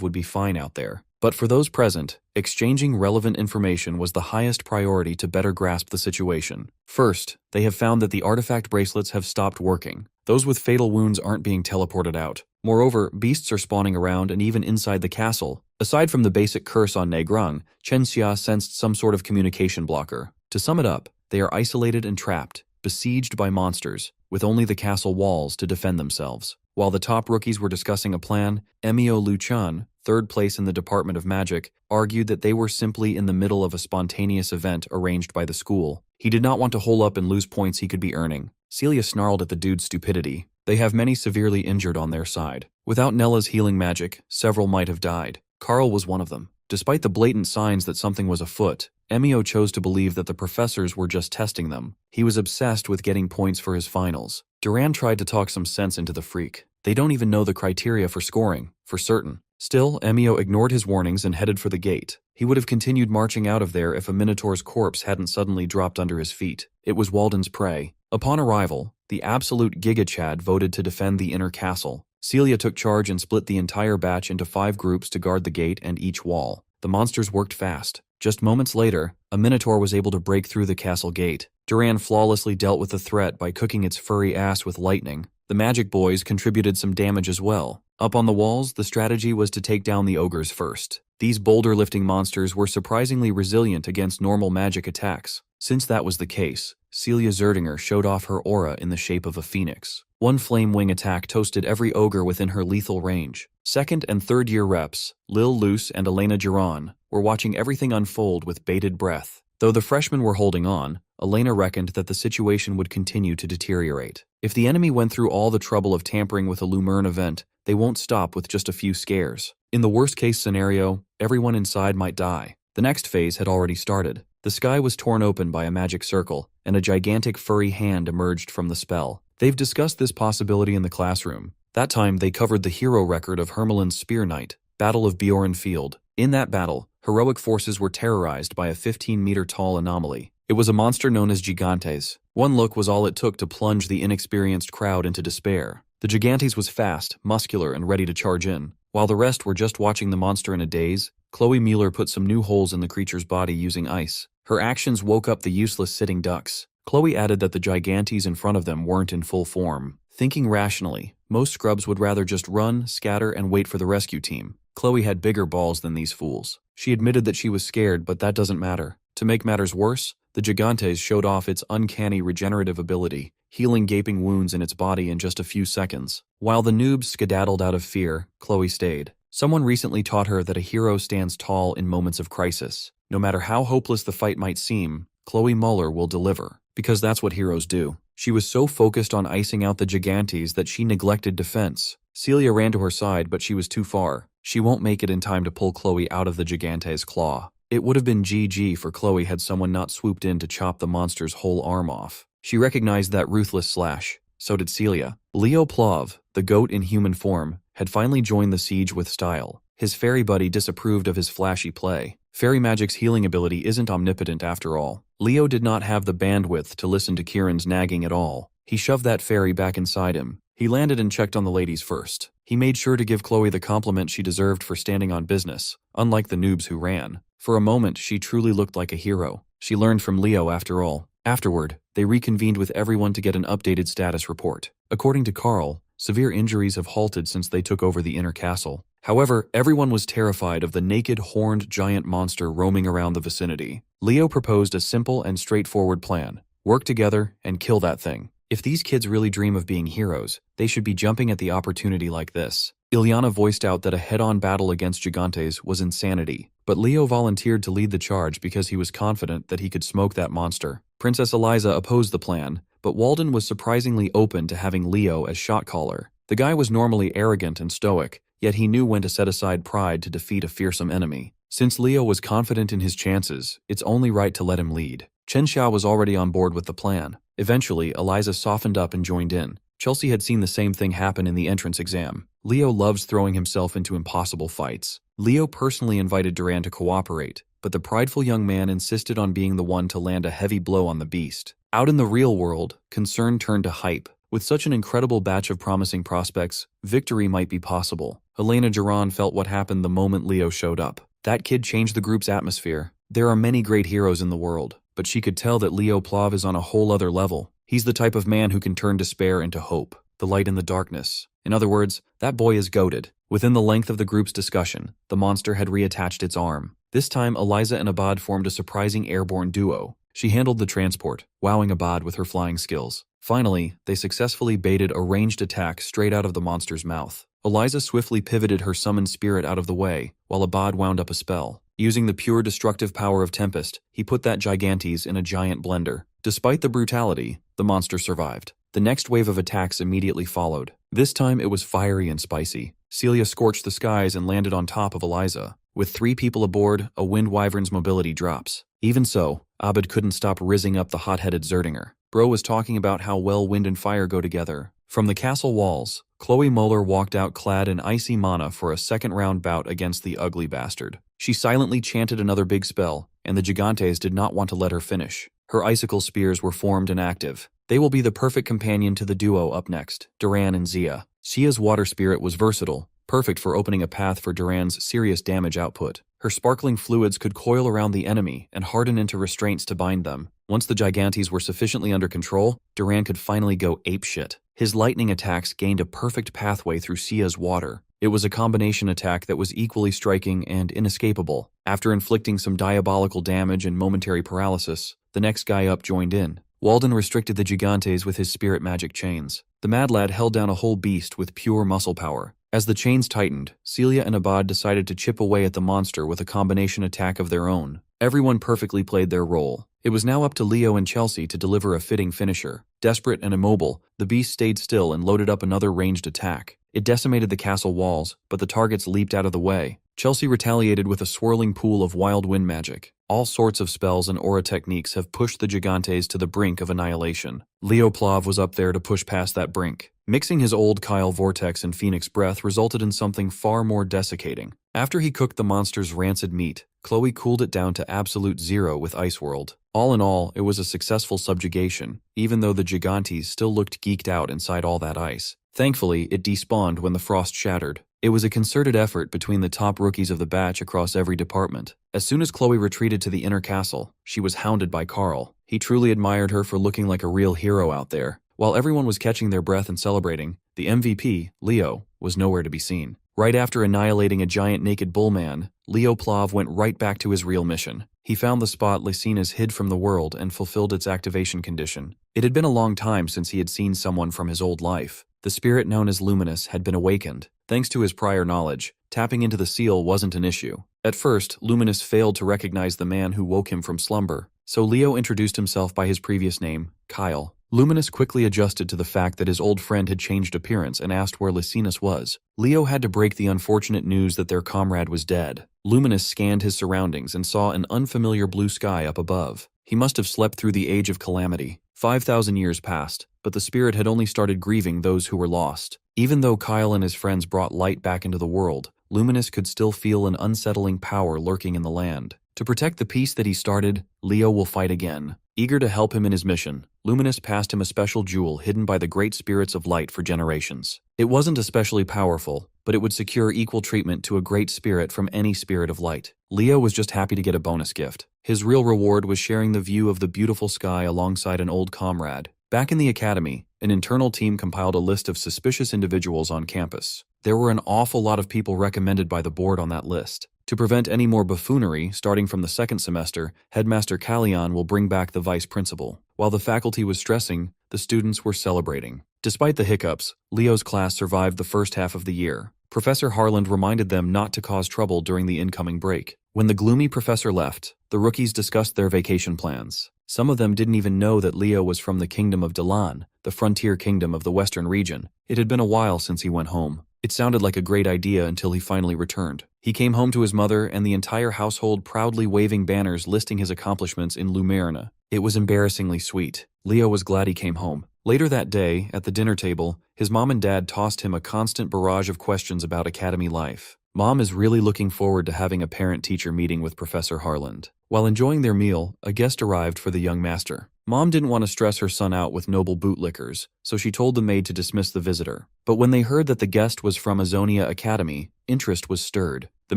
would be fine out there. But for those present, exchanging relevant information was the highest priority to better grasp the situation. First, they have found that the artifact bracelets have stopped working. Those with fatal wounds aren't being teleported out. Moreover, beasts are spawning around and even inside the castle. Aside from the basic curse on Negrang, Chen Xia sensed some sort of communication blocker. To sum it up, they are isolated and trapped, besieged by monsters, with only the castle walls to defend themselves. While the top rookies were discussing a plan, Emio Luchan, third place in the Department of Magic, argued that they were simply in the middle of a spontaneous event arranged by the school. He did not want to hole up and lose points he could be earning. Celia snarled at the dude's stupidity. They have many severely injured on their side. Without Nella's healing magic, several might have died. Carl was one of them. Despite the blatant signs that something was afoot, Emio chose to believe that the professors were just testing them. He was obsessed with getting points for his finals. Duran tried to talk some sense into the freak. They don't even know the criteria for scoring, for certain. Still, Emio ignored his warnings and headed for the gate. He would have continued marching out of there if a Minotaur's corpse hadn't suddenly dropped under his feet. It was Walden's prey. Upon arrival, the absolute Giga Chad voted to defend the inner castle. Celia took charge and split the entire batch into 5 groups to guard the gate and each wall. The monsters worked fast. Just moments later, a Minotaur was able to break through the castle gate. Duran flawlessly dealt with the threat by cooking its furry ass with lightning. The magic boys contributed some damage as well. Up on the walls, the strategy was to take down the ogres first. These boulder-lifting monsters were surprisingly resilient against normal magic attacks. Since that was the case, Celia Zerdinger showed off her aura in the shape of a phoenix. One flame wing attack toasted every ogre within her lethal range. Second and third year reps, Lil Luce and Elena Giron, were watching everything unfold with bated breath. Though the freshmen were holding on, Elena reckoned that the situation would continue to deteriorate. If the enemy went through all the trouble of tampering with a Lumerne event, they won't stop with just a few scares. In the worst-case scenario, everyone inside might die. The next phase had already started. The sky was torn open by a magic circle, and a gigantic furry hand emerged from the spell. They've discussed this possibility in the classroom. That time, they covered the hero record of Hermelin's Spear Knight, Battle of Bjorn Field. In that battle, heroic forces were terrorized by a 15-meter-tall anomaly. It was a monster known as Gigantes. One look was all it took to plunge the inexperienced crowd into despair. The Gigantes was fast, muscular, and ready to charge in. While the rest were just watching the monster in a daze, Chloe Mueller put some new holes in the creature's body using ice. Her actions woke up the useless sitting ducks. Chloe added that the Gigantes in front of them weren't in full form. Thinking rationally, most scrubs would rather just run, scatter, and wait for the rescue team. Chloe had bigger balls than these fools. She admitted that she was scared, but that doesn't matter. To make matters worse, the Gigantes showed off its uncanny regenerative ability, healing gaping wounds in its body in just a few seconds. While the noobs skedaddled out of fear, Chloe stayed. Someone recently taught her that a hero stands tall in moments of crisis. No matter how hopeless the fight might seem, Chloe Mueller will deliver, because that's what heroes do. She was so focused on icing out the Gigantes that she neglected defense. Celia ran to her side, but she was too far. She won't make it in time to pull Chloe out of the Gigante's claw. It would have been GG for Chloe had someone not swooped in to chop the monster's whole arm off. She recognized that ruthless slash. So did Celia. Leo Plov, the goat in human form, had finally joined the siege with style. His fairy buddy disapproved of his flashy play. Fairy magic's healing ability isn't omnipotent after all. Leo did not have the bandwidth to listen to Kieran's nagging at all. He shoved that fairy back inside him. He landed and checked on the ladies first. He made sure to give Chloe the compliment she deserved for standing on business, unlike the noobs who ran. For a moment, she truly looked like a hero. She learned from Leo after all. Afterward, they reconvened with everyone to get an updated status report. According to Carl, severe injuries have halted since they took over the inner castle. However, everyone was terrified of the naked, horned giant monster roaming around the vicinity. Leo proposed a simple and straightforward plan. Work together and kill that thing. If these kids really dream of being heroes, they should be jumping at the opportunity like this. Ilyana voiced out that a head-on battle against Gigantes was insanity, but Leo volunteered to lead the charge because he was confident that he could smoke that monster. Princess Eliza opposed the plan, but Walden was surprisingly open to having Leo as shot caller. The guy was normally arrogant and stoic, yet he knew when to set aside pride to defeat a fearsome enemy. Since Leo was confident in his chances, it's only right to let him lead. Chen Xia was already on board with the plan. Eventually, Eliza softened up and joined in. Chelsea had seen the same thing happen in the entrance exam. Leo loves throwing himself into impossible fights. Leo personally invited Duran to cooperate, but the prideful young man insisted on being the one to land a heavy blow on the beast. Out in the real world, concern turned to hype. With such an incredible batch of promising prospects, victory might be possible. Elena Duran felt what happened the moment Leo showed up. That kid changed the group's atmosphere. There are many great heroes in the world, but she could tell that Leo Plov is on a whole other level. He's the type of man who can turn despair into hope, the light in the darkness. In other words, that boy is goated. Within the length of the group's discussion, the monster had reattached its arm. This time, Eliza and Abad formed a surprising airborne duo. She handled the transport, wowing Abad with her flying skills. Finally, they successfully baited a ranged attack straight out of the monster's mouth. Eliza swiftly pivoted her summoned spirit out of the way, while Abad wound up a spell. Using the pure destructive power of Tempest, he put that Gigantes in a giant blender. Despite the brutality, the monster survived. The next wave of attacks immediately followed. This time it was fiery and spicy. Celia scorched the skies and landed on top of Eliza. With 3 people aboard, a wind wyvern's mobility drops. Even so, Abed couldn't stop rizzing up the hot-headed Zerdinger. Bro was talking about how well wind and fire go together. From the castle walls, Chloe Moeller walked out clad in icy mana for a second-round bout against the ugly bastard. She silently chanted another big spell, and the Gigantes did not want to let her finish. Her icicle spears were formed and active. They will be the perfect companion to the duo up next, Duran and Zia. Zia's water spirit was versatile, perfect for opening a path for Duran's serious damage output. Her sparkling fluids could coil around the enemy and harden into restraints to bind them. Once the Gigantes were sufficiently under control, Duran could finally go apeshit. His lightning attacks gained a perfect pathway through Sia's water. It was a combination attack that was equally striking and inescapable. After inflicting some diabolical damage and momentary paralysis, the next guy up joined in. Walden restricted the Gigantes with his spirit magic chains. The mad lad held down a whole beast with pure muscle power. As the chains tightened, Celia and Abad decided to chip away at the monster with a combination attack of their own. Everyone perfectly played their role. It was now up to Leo and Chelsea to deliver a fitting finisher. Desperate and immobile, the beast stayed still and loaded up another ranged attack. It decimated the castle walls, but the targets leaped out of the way. Chelsea retaliated with a swirling pool of wild wind magic. All sorts of spells and aura techniques have pushed the Gigantes to the brink of annihilation. Leo Plov was up there to push past that brink. Mixing his old Kyle Vortex and Phoenix Breath resulted in something far more desiccating. After he cooked the monster's rancid meat, Chloe cooled it down to absolute zero with Ice World. All in all, it was a successful subjugation, even though the Gigantes still looked geeked out inside all that ice. Thankfully, it despawned when the frost shattered. It was a concerted effort between the top rookies of the batch across every department. As soon as Chloe retreated to the inner castle, she was hounded by Carl. He truly admired her for looking like a real hero out there. While everyone was catching their breath and celebrating, the MVP, Leo, was nowhere to be seen. Right after annihilating a giant naked bullman, Leo Plov went right back to his real mission. He found the spot Lycinas hid from the world and fulfilled its activation condition. It had been a long time since he had seen someone from his old life. The spirit known as Luminous had been awakened. Thanks to his prior knowledge, tapping into the seal wasn't an issue. At first, Luminous failed to recognize the man who woke him from slumber, so Leo introduced himself by his previous name, Kyle. Luminous quickly adjusted to the fact that his old friend had changed appearance and asked where Lycinas was. Leo had to break the unfortunate news that their comrade was dead. Luminous scanned his surroundings and saw an unfamiliar blue sky up above. He must have slept through the Age of Calamity. 5,000 years passed, but the spirit had only started grieving those who were lost. Even though Kyle and his friends brought light back into the world, Luminous could still feel an unsettling power lurking in the land. To protect the peace that he started, Leo will fight again. Eager to help him in his mission, Luminous passed him a special jewel hidden by the great spirits of light for generations. It wasn't especially powerful, but it would secure equal treatment to a great spirit from any spirit of light. Leo was just happy to get a bonus gift. His real reward was sharing the view of the beautiful sky alongside an old comrade. Back in the academy, an internal team compiled a list of suspicious individuals on campus. There were an awful lot of people recommended by the board on that list. To prevent any more buffoonery, starting from the second semester, Headmaster Callion will bring back the vice principal. While the faculty was stressing, the students were celebrating. Despite the hiccups, Leo's class survived the first half of the year. Professor Harland reminded them not to cause trouble during the incoming break. When the gloomy professor left, the rookies discussed their vacation plans. Some of them didn't even know that Leo was from the Kingdom of Delan, the frontier kingdom of the western region. It had been a while since he went home. It sounded like a great idea until he finally returned. He came home to his mother and the entire household proudly waving banners listing his accomplishments in Lumerna. It was embarrassingly sweet. Leo was glad he came home. Later that day, at the dinner table, his mom and dad tossed him a constant barrage of questions about academy life. Mom is really looking forward to having a parent-teacher meeting with Professor Harland. While enjoying their meal, a guest arrived for the young master. Mom didn't want to stress her son out with noble bootlickers, so she told the maid to dismiss the visitor. But when they heard that the guest was from Azonia Academy, interest was stirred. The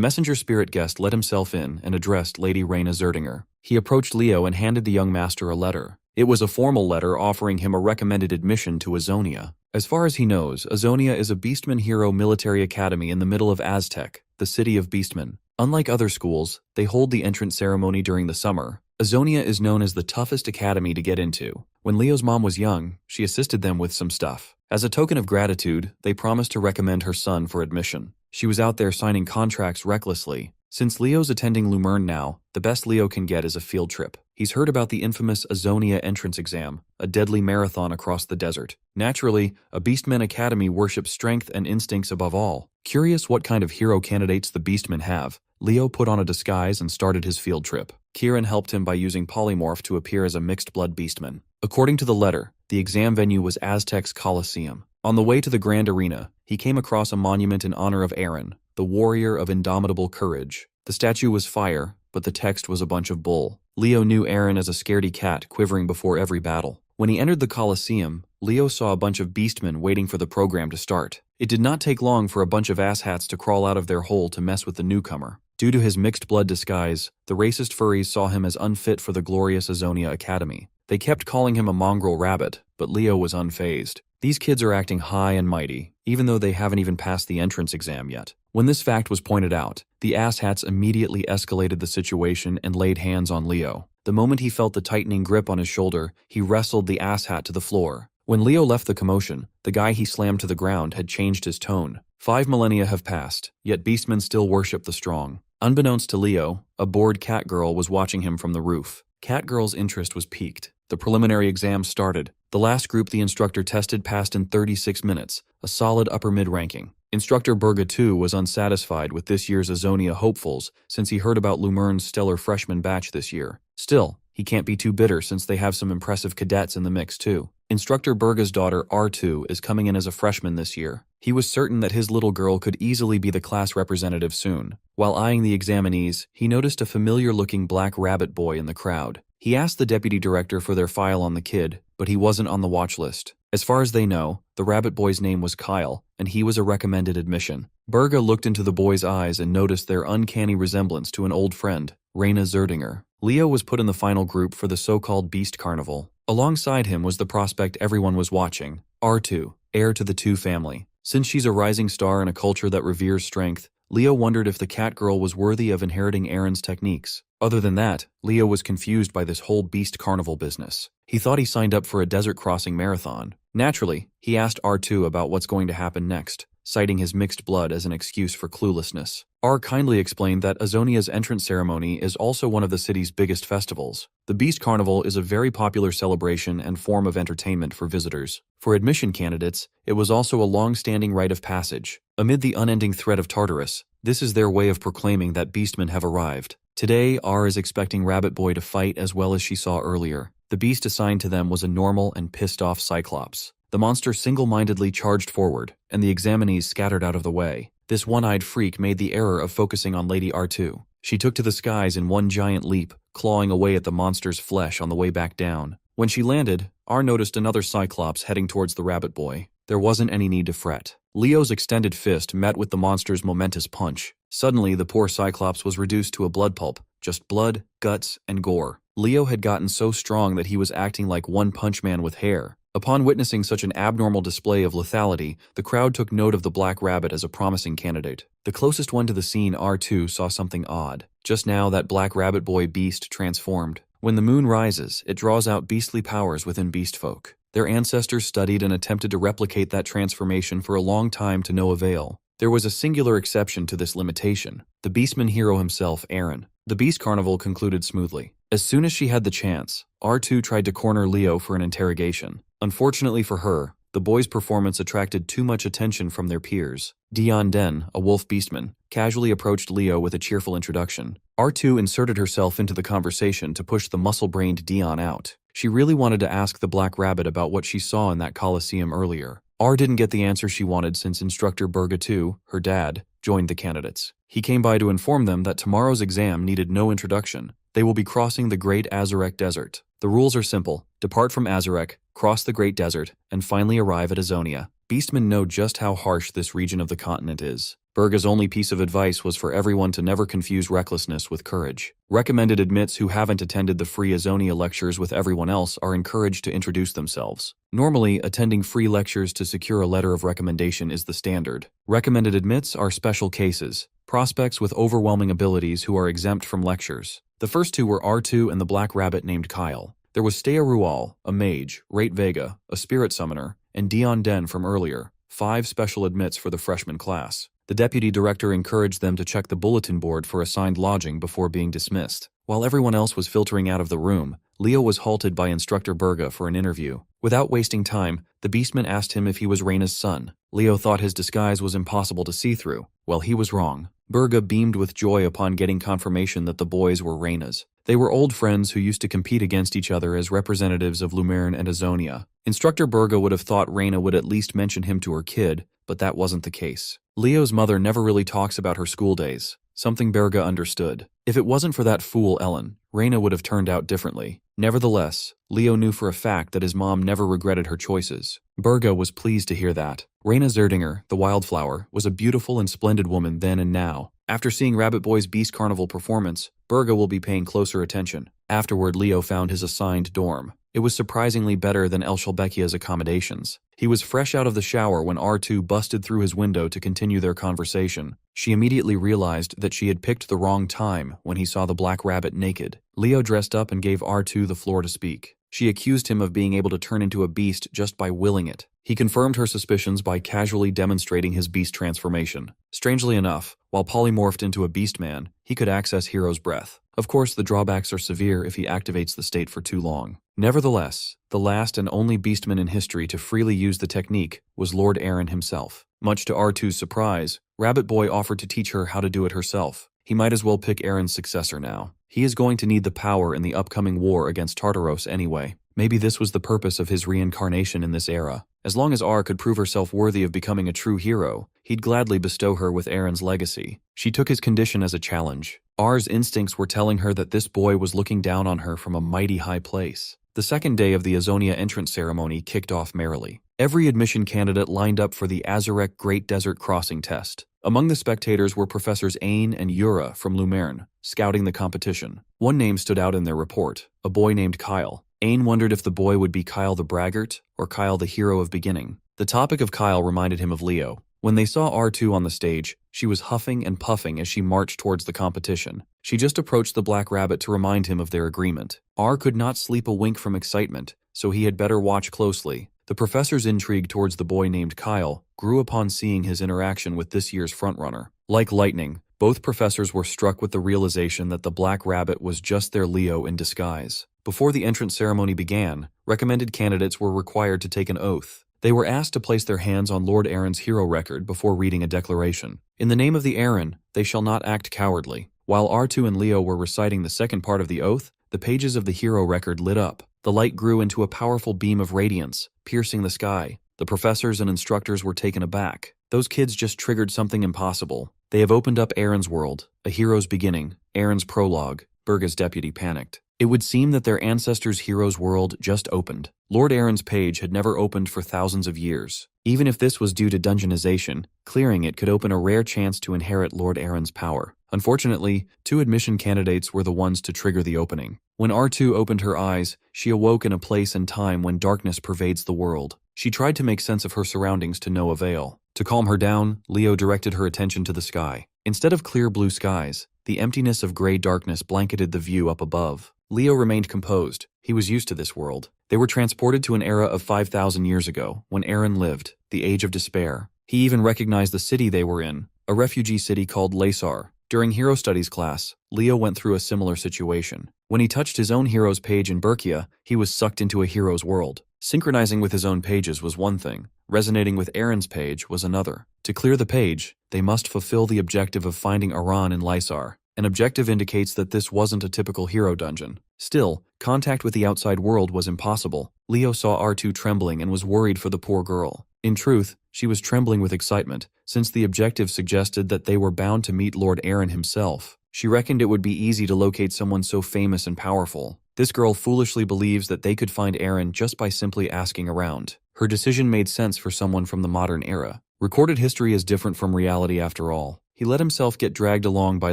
messenger spirit guest let himself in and addressed Lady Reyna Zerdinger. He approached Leo and handed the young master a letter. It was a formal letter offering him a recommended admission to Azonia. As far as he knows, Azonia is a Beastman Hero military academy in the middle of Aztec, the city of Beastmen. Unlike other schools, they hold the entrance ceremony during the summer. Azonia is known as the toughest academy to get into. When Leo's mom was young, she assisted them with some stuff. As a token of gratitude, they promised to recommend her son for admission. She was out there signing contracts recklessly. Since Leo's attending Lumerne now, the best Leo can get is a field trip. He's heard about the infamous Azonia entrance exam, a deadly marathon across the desert. Naturally, a Beastmen Academy worships strength and instincts above all. Curious what kind of hero candidates the Beastmen have, Leo put on a disguise and started his field trip. Kieran helped him by using polymorph to appear as a mixed-blood Beastman. According to the letter, the exam venue was Aztec's Coliseum. On the way to the Grand Arena, he came across a monument in honor of Aaron, the warrior of indomitable courage. The statue was fire, but the text was a bunch of bull. Leo knew Aaron as a scaredy cat quivering before every battle. When he entered the Coliseum, Leo saw a bunch of Beastmen waiting for the program to start. It did not take long for a bunch of asshats to crawl out of their hole to mess with the newcomer. Due to his mixed-blood disguise, the racist furries saw him as unfit for the glorious Azonia Academy. They kept calling him a mongrel rabbit, but Leo was unfazed. These kids are acting high and mighty, even though they haven't even passed the entrance exam yet. When this fact was pointed out, the asshats immediately escalated the situation and laid hands on Leo. The moment he felt the tightening grip on his shoulder, he wrestled the asshat to the floor. When Leo left the commotion, the guy he slammed to the ground had changed his tone. 5 millennia have passed, yet Beastmen still worship the strong. Unbeknownst to Leo, a bored Catgirl was watching him from the roof. Catgirl's interest was piqued. The preliminary exam started. The last group the instructor tested passed in 36 minutes, a solid upper-mid ranking. Instructor Berga too was unsatisfied with this year's Azonia hopefuls since he heard about Lumerne's stellar freshman batch this year. Still, he can't be too bitter since they have some impressive cadets in the mix too. Instructor Berga's daughter R2 is coming in as a freshman this year. He was certain that his little girl could easily be the class representative soon. While eyeing the examinees, he noticed a familiar-looking black rabbit boy in the crowd. He asked the deputy director for their file on the kid, but he wasn't on the watch list. As far as they know, the rabbit boy's name was Kyle, and he was a recommended admission. Berga looked into the boy's eyes and noticed their uncanny resemblance to an old friend, Reyna Zerdinger. Leo was put in the final group for the so-called Beast Carnival. Alongside him was the prospect everyone was watching, R2, heir to the Two family. Since she's a rising star in a culture that reveres strength, Leo wondered if the Catgirl was worthy of inheriting Aaron's techniques. Other than that, Leo was confused by this whole Beast Carnival business. He thought he signed up for a desert crossing marathon. Naturally, he asked R2 about what's going to happen next, citing his mixed blood as an excuse for cluelessness. R kindly explained that Azonia's entrance ceremony is also one of the city's biggest festivals. The Beast Carnival is a very popular celebration and form of entertainment for visitors. For admission candidates, it was also a long-standing rite of passage. Amid the unending threat of Tartarus, this is their way of proclaiming that Beastmen have arrived. Today, R is expecting Rabbit Boy to fight as well as she saw earlier. The beast assigned to them was a normal and pissed-off Cyclops. The monster single-mindedly charged forward, and the examinees scattered out of the way. This one-eyed freak made the error of focusing on Lady R2. She took to the skies in one giant leap, clawing away at the monster's flesh on the way back down. When she landed, R noticed another Cyclops heading towards the Rabbit Boy. There wasn't any need to fret. Leo's extended fist met with the monster's momentous punch. Suddenly, the poor Cyclops was reduced to a blood pulp, just blood, guts, and gore. Leo had gotten so strong that he was acting like One Punch Man with hair. Upon witnessing such an abnormal display of lethality, the crowd took note of the Black Rabbit as a promising candidate. The closest one to the scene, R2, saw something odd. Just now, that Black Rabbit Boy beast transformed. When the moon rises, it draws out beastly powers within beastfolk. Their ancestors studied and attempted to replicate that transformation for a long time to no avail. There was a singular exception to this limitation, the Beastman hero himself, Aaron. The Beast Carnival concluded smoothly. As soon as she had the chance, R2 tried to corner Leo for an interrogation. Unfortunately for her, the boy's performance attracted too much attention from their peers. Dion Den, a wolf beastman, casually approached Leo with a cheerful introduction. R2 inserted herself into the conversation to push the muscle-brained Dion out. She really wanted to ask the Black Rabbit about what she saw in that Coliseum earlier. R didn't get the answer she wanted since Instructor Berga too, her dad, joined the candidates. He came by to inform them that tomorrow's exam needed no introduction. They will be crossing the Great Azarek Desert. The rules are simple. Depart from Azarek, cross the Great Desert, and finally arrive at Azonia. Beastmen know just how harsh this region of the continent is. Berga's only piece of advice was for everyone to never confuse recklessness with courage. Recommended admits who haven't attended the free Azonia lectures with everyone else are encouraged to introduce themselves. Normally, attending free lectures to secure a letter of recommendation is the standard. Recommended admits are special cases, prospects with overwhelming abilities who are exempt from lectures. The first two were R2 and the black rabbit named Kyle. There was Stea Rual, a mage, Rate Vega, a spirit summoner, and Dion Den from earlier, 5 special admits for the freshman class. The deputy director encouraged them to check the bulletin board for assigned lodging before being dismissed. While everyone else was filtering out of the room, Leo was halted by Instructor Berga for an interview. Without wasting time, the beastman asked him if he was Reina's son. Leo thought his disguise was impossible to see through. Well, he was wrong. Berga beamed with joy upon getting confirmation that the boys were Reina's. They were old friends who used to compete against each other as representatives of Lumerne and Azonia. Instructor Berga would have thought Reina would at least mention him to her kid, but that wasn't the case. Leo's mother never really talks about her school days, something Berga understood. If it wasn't for that fool Ellen, Reina would have turned out differently. Nevertheless, Leo knew for a fact that his mom never regretted her choices. Berga was pleased to hear that. Reina Zerdinger, the wildflower, was a beautiful and splendid woman then and now. After seeing Rabbit Boy's Beast Carnival performance, Berga will be paying closer attention. Afterward, Leo found his assigned dorm. It was surprisingly better than El Shalbekia's accommodations. He was fresh out of the shower when R2 busted through his window to continue their conversation. She immediately realized that she had picked the wrong time when he saw the black rabbit naked. Leo dressed up and gave R2 the floor to speak. She accused him of being able to turn into a beast just by willing it. He confirmed her suspicions by casually demonstrating his beast transformation. Strangely enough, while polymorphed into a beast man, he could access Hero's breath. Of course, the drawbacks are severe if he activates the state for too long. Nevertheless, the last and only beastman in history to freely use the technique was Lord Aaron himself. Much to R2's surprise, Rabbit Boy offered to teach her how to do it herself. He might as well pick Aaron's successor now. He is going to need the power in the upcoming war against Tartaros anyway. Maybe this was the purpose of his reincarnation in this era. As long as R could prove herself worthy of becoming a true hero, he'd gladly bestow her with Aaron's legacy. She took his condition as a challenge. R's instincts were telling her that this boy was looking down on her from a mighty high place. The second day of the Azonia entrance ceremony kicked off merrily. Every admission candidate lined up for the Azarek Great Desert Crossing test. Among the spectators were Professors Ain and Yura from Lumerne, scouting the competition. One name stood out in their report, a boy named Kyle. Ain wondered if the boy would be Kyle the braggart or Kyle the hero of beginning. The topic of Kyle reminded him of Leo. When they saw R2 on the stage, she was huffing and puffing as she marched towards the competition. She just approached the black rabbit to remind him of their agreement. R could not sleep a wink from excitement, so he had better watch closely. The professor's intrigue towards the boy named Kyle grew upon seeing his interaction with this year's frontrunner. Like lightning, both professors were struck with the realization that the black rabbit was just their Leo in disguise. Before the entrance ceremony began, recommended candidates were required to take an oath. They were asked to place their hands on Lord Aaron's hero record before reading a declaration. In the name of the Aaron, they shall not act cowardly. While R2 and Leo were reciting the second part of the oath, the pages of the hero record lit up. The light grew into a powerful beam of radiance, piercing the sky. The professors and instructors were taken aback. Those kids just triggered something impossible. They have opened up Aaron's world, a hero's beginning, Aaron's prologue. Berga's deputy panicked. It would seem that their ancestors' hero's world just opened. Lord Aaron's page had never opened for thousands of years. Even if this was due to dungeonization, clearing it could open a rare chance to inherit Lord Aaron's power. Unfortunately, 2 admission candidates were the ones to trigger the opening. When R2 opened her eyes, she awoke in a place and time when darkness pervades the world. She tried to make sense of her surroundings to no avail. To calm her down, Leo directed her attention to the sky. Instead of clear blue skies, the emptiness of gray darkness blanketed the view up above. Leo remained composed. He was used to this world. They were transported to an era of 5,000 years ago, when Aaron lived, the Age of Despair. He even recognized the city they were in, a refugee city called Lesar. During Hero Studies class, Leo went through a similar situation. When he touched his own hero's page in Berkia, he was sucked into a hero's world. Synchronizing with his own pages was one thing. Resonating with Aaron's page was another. To clear the page, they must fulfill the objective of finding Aran in Lysar. An objective indicates that this wasn't a typical hero dungeon. Still, contact with the outside world was impossible. Leo saw R2 trembling and was worried for the poor girl. In truth, she was trembling with excitement, since the objective suggested that they were bound to meet Lord Aaron himself. She reckoned it would be easy to locate someone so famous and powerful. This girl foolishly believes that they could find Aaron just by simply asking around. Her decision made sense for someone from the modern era. Recorded history is different from reality after all. He let himself get dragged along by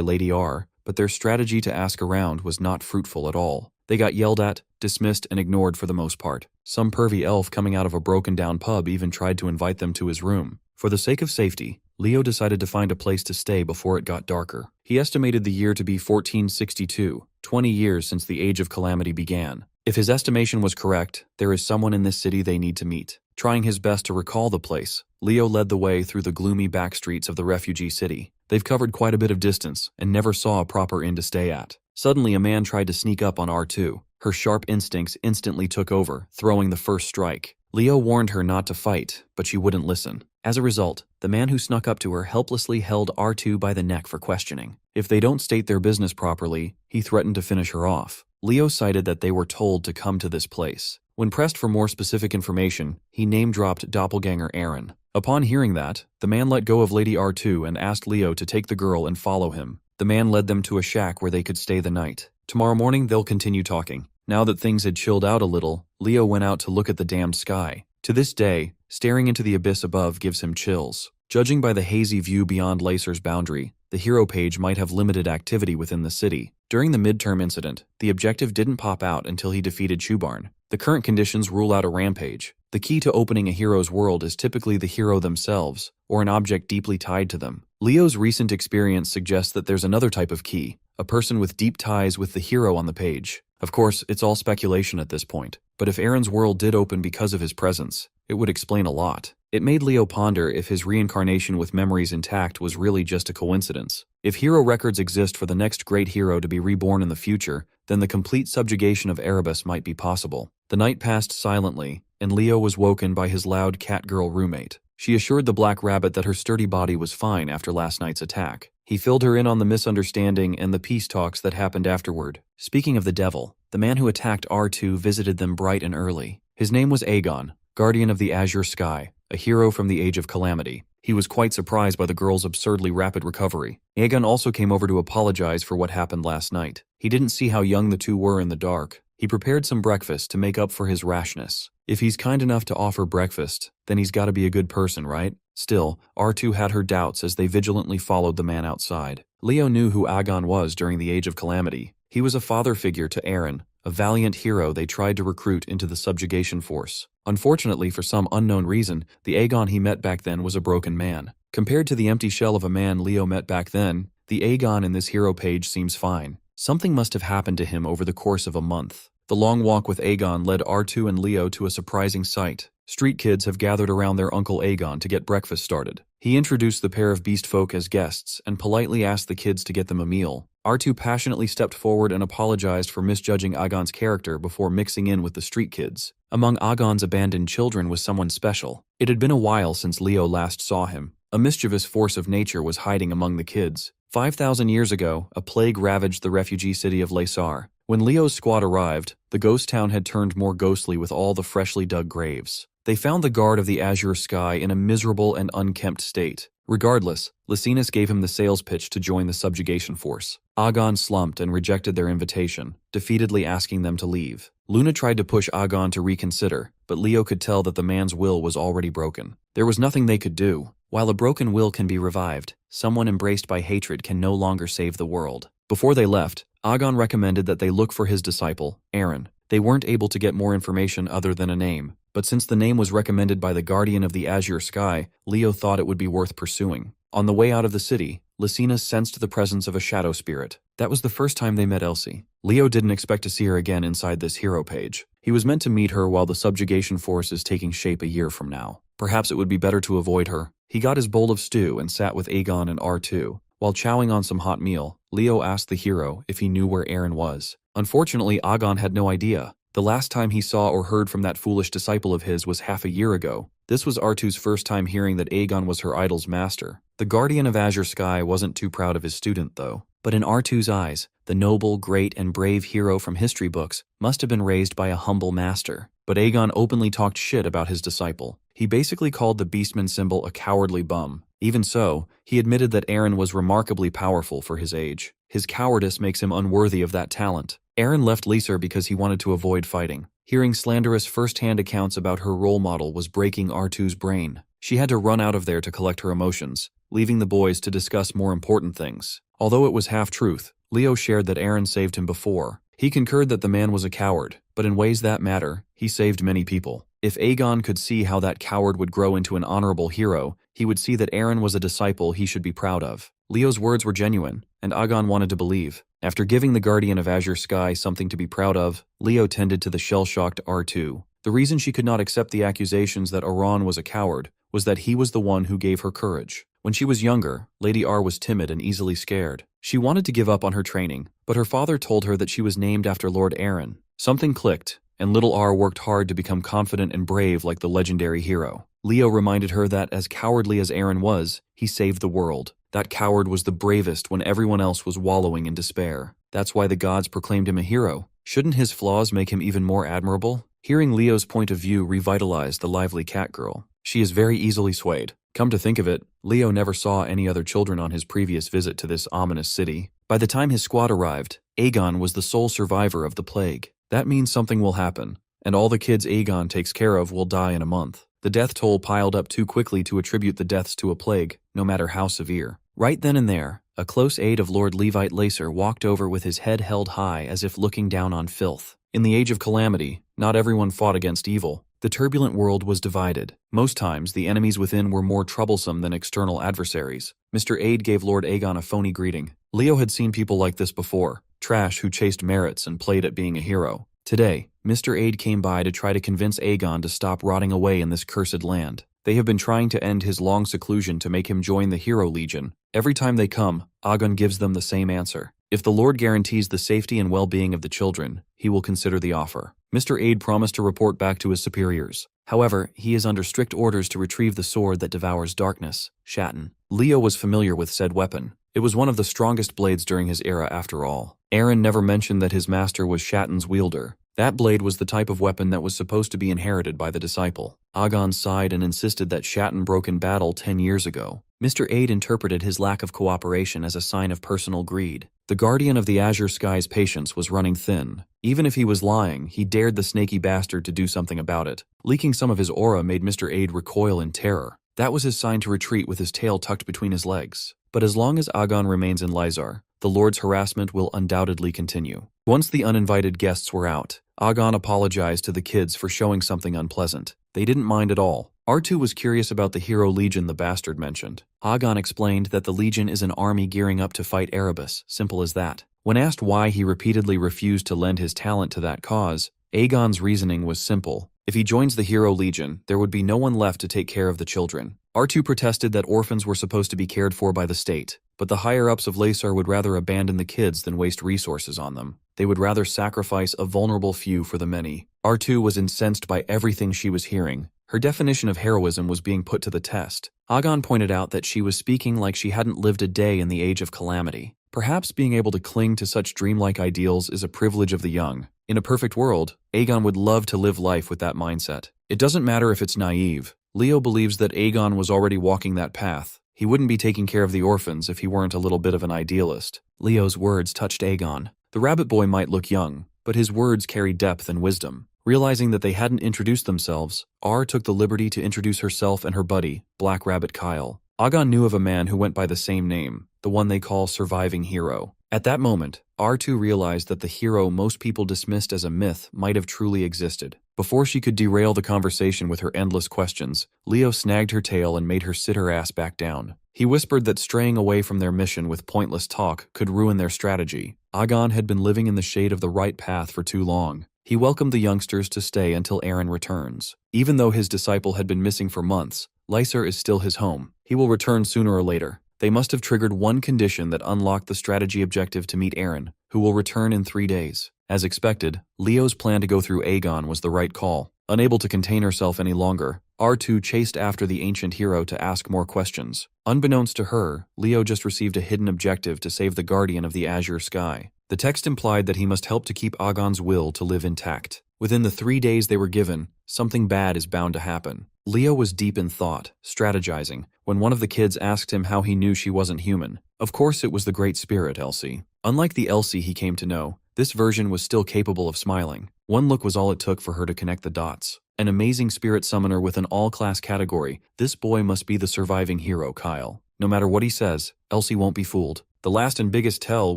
Lady R, but their strategy to ask around was not fruitful at all. They got yelled at, dismissed, and ignored for the most part. Some pervy elf coming out of a broken-down pub even tried to invite them to his room. For the sake of safety, Leo decided to find a place to stay before it got darker. He estimated the year to be 1462, 20 years since the Age of Calamity began. If his estimation was correct, there is someone in this city they need to meet. Trying his best to recall the place, Leo led the way through the gloomy back streets of the refugee city. They've covered quite a bit of distance and never saw a proper inn to stay at. Suddenly, a man tried to sneak up on R2. Her sharp instincts instantly took over, throwing the first strike. Leo warned her not to fight, but she wouldn't listen. As a result, the man who snuck up to her helplessly held R2 by the neck for questioning. If they don't state their business properly, he threatened to finish her off. Leo cited that they were told to come to this place. When pressed for more specific information, he name-dropped doppelganger Aaron. Upon hearing that, the man let go of Lady R2 and asked Leo to take the girl and follow him. The man led them to a shack where they could stay the night. Tomorrow morning, they'll continue talking. Now that things had chilled out a little, Leo went out to look at the damned sky. To this day, staring into the abyss above gives him chills. Judging by the hazy view beyond Lacer's boundary, the hero page might have limited activity within the city. During the midterm incident, the objective didn't pop out until he defeated Chubarn. The current conditions rule out a rampage. The key to opening a hero's world is typically the hero themselves, or an object deeply tied to them. Leo's recent experience suggests that there's another type of key, a person with deep ties with the hero on the page. Of course, it's all speculation at this point, but if Aaron's world did open because of his presence, it would explain a lot. It made Leo ponder if his reincarnation with memories intact was really just a coincidence. If hero records exist for the next great hero to be reborn in the future, then the complete subjugation of Erebus might be possible. The night passed silently, and Leo was woken by his loud cat-girl roommate. She assured the Black Rabbit that her sturdy body was fine after last night's attack. He filled her in on the misunderstanding and the peace talks that happened afterward. Speaking of the devil, the man who attacked R2 visited them bright and early. His name was Aegon, guardian of the azure sky, a hero from the Age of Calamity. He was quite surprised by the girl's absurdly rapid recovery. Aegon also came over to apologize for what happened last night. He didn't see how young the two were in the dark. He prepared some breakfast to make up for his rashness. If he's kind enough to offer breakfast, then he's got to be a good person, right? Still, R2 had her doubts as they vigilantly followed the man outside. Leo knew who Aegon was during the Age of Calamity. He was a father figure to Aaron, a valiant hero they tried to recruit into the subjugation force. Unfortunately, for some unknown reason, the Aegon he met back then was a broken man. Compared to the empty shell of a man Leo met back then, the Aegon in this hero page seems fine. Something must have happened to him over the course of a month. The long walk with Aegon led R2 and Leo to a surprising sight. Street kids have gathered around their Uncle Aegon to get breakfast started. He introduced the pair of beast folk as guests and politely asked the kids to get them a meal. R2 passionately stepped forward and apologized for misjudging Aegon's character before mixing in with the street kids. Among Aegon's abandoned children was someone special. It had been a while since Leo last saw him. A mischievous force of nature was hiding among the kids. 5,000 years ago, a plague ravaged the refugee city of Lacer. When Leo's squad arrived, the ghost town had turned more ghostly with all the freshly dug graves. They found the guard of the azure sky in a miserable and unkempt state. Regardless, Lycinus gave him the sales pitch to join the subjugation force. Aegon slumped and rejected their invitation, defeatedly asking them to leave. Luna tried to push Aegon to reconsider, but Leo could tell that the man's will was already broken. There was nothing they could do. While a broken will can be revived, someone embraced by hatred can no longer save the world. Before they left, Aegon recommended that they look for his disciple, Aaron. They weren't able to get more information other than a name, but since the name was recommended by the guardian of the azure sky, Leo thought it would be worth pursuing. On the way out of the city, Lycinus sensed the presence of a shadow spirit. That was the first time they met Elsie. Leo didn't expect to see her again inside this hero page. He was meant to meet her while the subjugation force is taking shape a year from now. Perhaps it would be better to avoid her. He got his bowl of stew and sat with Aegon and R2. While chowing on some hot meal, Leo asked the hero if he knew where Aaron was. Unfortunately, Aegon had no idea. The last time he saw or heard from that foolish disciple of his was half a year ago. This was R2's first time hearing that Aegon was her idol's master. The guardian of Azure Sky wasn't too proud of his student, though. But in R2's eyes, the noble, great, and brave hero from history books must have been raised by a humble master. But Aegon openly talked shit about his disciple. He basically called the Beastman symbol a cowardly bum. Even so, he admitted that Aaron was remarkably powerful for his age. His cowardice makes him unworthy of that talent. Aaron left Lacer because he wanted to avoid fighting. Hearing slanderous first-hand accounts about her role model was breaking R2's brain. She had to run out of there to collect her emotions, leaving the boys to discuss more important things. Although it was half-truth, Leo shared that Eren saved him before. He concurred that the man was a coward, but in ways that matter, he saved many people. If Aegon could see how that coward would grow into an honorable hero, he would see that Eren was a disciple he should be proud of. Leo's words were genuine, and Aegon wanted to believe. After giving the Guardian of Azure Sky something to be proud of, Leo tended to the shell-shocked R2. The reason she could not accept the accusations that Oran was a coward was that he was the one who gave her courage. When she was younger, Lady R was timid and easily scared. She wanted to give up on her training, but her father told her that she was named after Lord Eren. Something clicked, and little R worked hard to become confident and brave like the legendary hero. Leo reminded her that as cowardly as Eren was, he saved the world. That coward was the bravest when everyone else was wallowing in despair. That's why the gods proclaimed him a hero. Shouldn't his flaws make him even more admirable? Hearing Leo's point of view revitalized the lively cat girl. She is very easily swayed. Come to think of it, Leo never saw any other children on his previous visit to this ominous city. By the time his squad arrived, Aegon was the sole survivor of the plague. That means something will happen, and all the kids Aegon takes care of will die in a month. The death toll piled up too quickly to attribute the deaths to a plague, no matter how severe. Right then and there, a close aide of Lord Levite Lacer walked over with his head held high as if looking down on filth. In the age of calamity, not everyone fought against evil. The turbulent world was divided. Most times, the enemies within were more troublesome than external adversaries. Mr. Aide gave Lord Aegon a phony greeting. Leo had seen people like this before, trash who chased merits and played at being a hero. Today, Mr. Aide came by to try to convince Aegon to stop rotting away in this cursed land. They have been trying to end his long seclusion to make him join the Hero Legion. Every time they come, Aegon gives them the same answer. If the Lord guarantees the safety and well-being of the children, he will consider the offer. Mr. Aide promised to report back to his superiors. However, he is under strict orders to retrieve the sword that devours darkness, Shatun. Leo was familiar with said weapon. It was one of the strongest blades during his era after all. Eren never mentioned that his master was Shatun's wielder. That blade was the type of weapon that was supposed to be inherited by the disciple. Aegon sighed and insisted that Shatun broke in battle 10 years ago. Mr. Aide interpreted his lack of cooperation as a sign of personal greed. The Guardian of the Azure Sky's patience was running thin. Even if he was lying, he dared the snaky bastard to do something about it. Leaking some of his aura made Mr. Aide recoil in terror. That was his sign to retreat with his tail tucked between his legs. But as long as Aegon remains in Lizar, the Lord's harassment will undoubtedly continue. Once the uninvited guests were out, Aegon apologized to the kids for showing something unpleasant. They didn't mind at all. R2 was curious about the Hero Legion the bastard mentioned. Aegon explained that the Legion is an army gearing up to fight Erebus, simple as that. When asked why he repeatedly refused to lend his talent to that cause, Aegon's reasoning was simple. If he joins the Hero Legion, there would be no one left to take care of the children. R2 protested that orphans were supposed to be cared for by the state, but the higher-ups of Lhaçar would rather abandon the kids than waste resources on them. They would rather sacrifice a vulnerable few for the many. R2 was incensed by everything she was hearing. Her definition of heroism was being put to the test. Aegon pointed out that she was speaking like she hadn't lived a day in the age of calamity. Perhaps being able to cling to such dreamlike ideals is a privilege of the young. In a perfect world, Aegon would love to live life with that mindset. It doesn't matter if it's naive. Leo believes that Aegon was already walking that path. He wouldn't be taking care of the orphans if he weren't a little bit of an idealist. Leo's words touched Aegon. The rabbit boy might look young, but his words carry depth and wisdom. Realizing that they hadn't introduced themselves, R took the liberty to introduce herself and her buddy, Black Rabbit Kyle. Aegon knew of a man who went by the same name, the one they call Surviving Hero. At that moment, R2 realized that the hero most people dismissed as a myth might have truly existed. Before she could derail the conversation with her endless questions, Leo snagged her tail and made her sit her ass back down. He whispered that straying away from their mission with pointless talk could ruin their strategy. Aegon had been living in the shade of the right path for too long. He welcomed the youngsters to stay until Eren returns. Even though his disciple had been missing for months, Lhaçar is still his home. He will return sooner or later. They must have triggered one condition that unlocked the strategy objective to meet Eren, who will return in 3 days. As expected, Leo's plan to go through Aegon was the right call. Unable to contain herself any longer, R2 chased after the ancient hero to ask more questions. Unbeknownst to her, Leo just received a hidden objective to save the Guardian of the Azure Sky. The text implied that he must help to keep Aegon's will to live intact. Within the 3 days they were given, something bad is bound to happen. Leo was deep in thought, strategizing, when one of the kids asked him how he knew she wasn't human. Of course it was the Great Spirit, Elsie. Unlike the Elsie he came to know, this version was still capable of smiling. One look was all it took for her to connect the dots. An amazing spirit summoner with an all-class category, this boy must be the surviving hero, Kyle. No matter what he says, Elsie won't be fooled. The last and biggest tell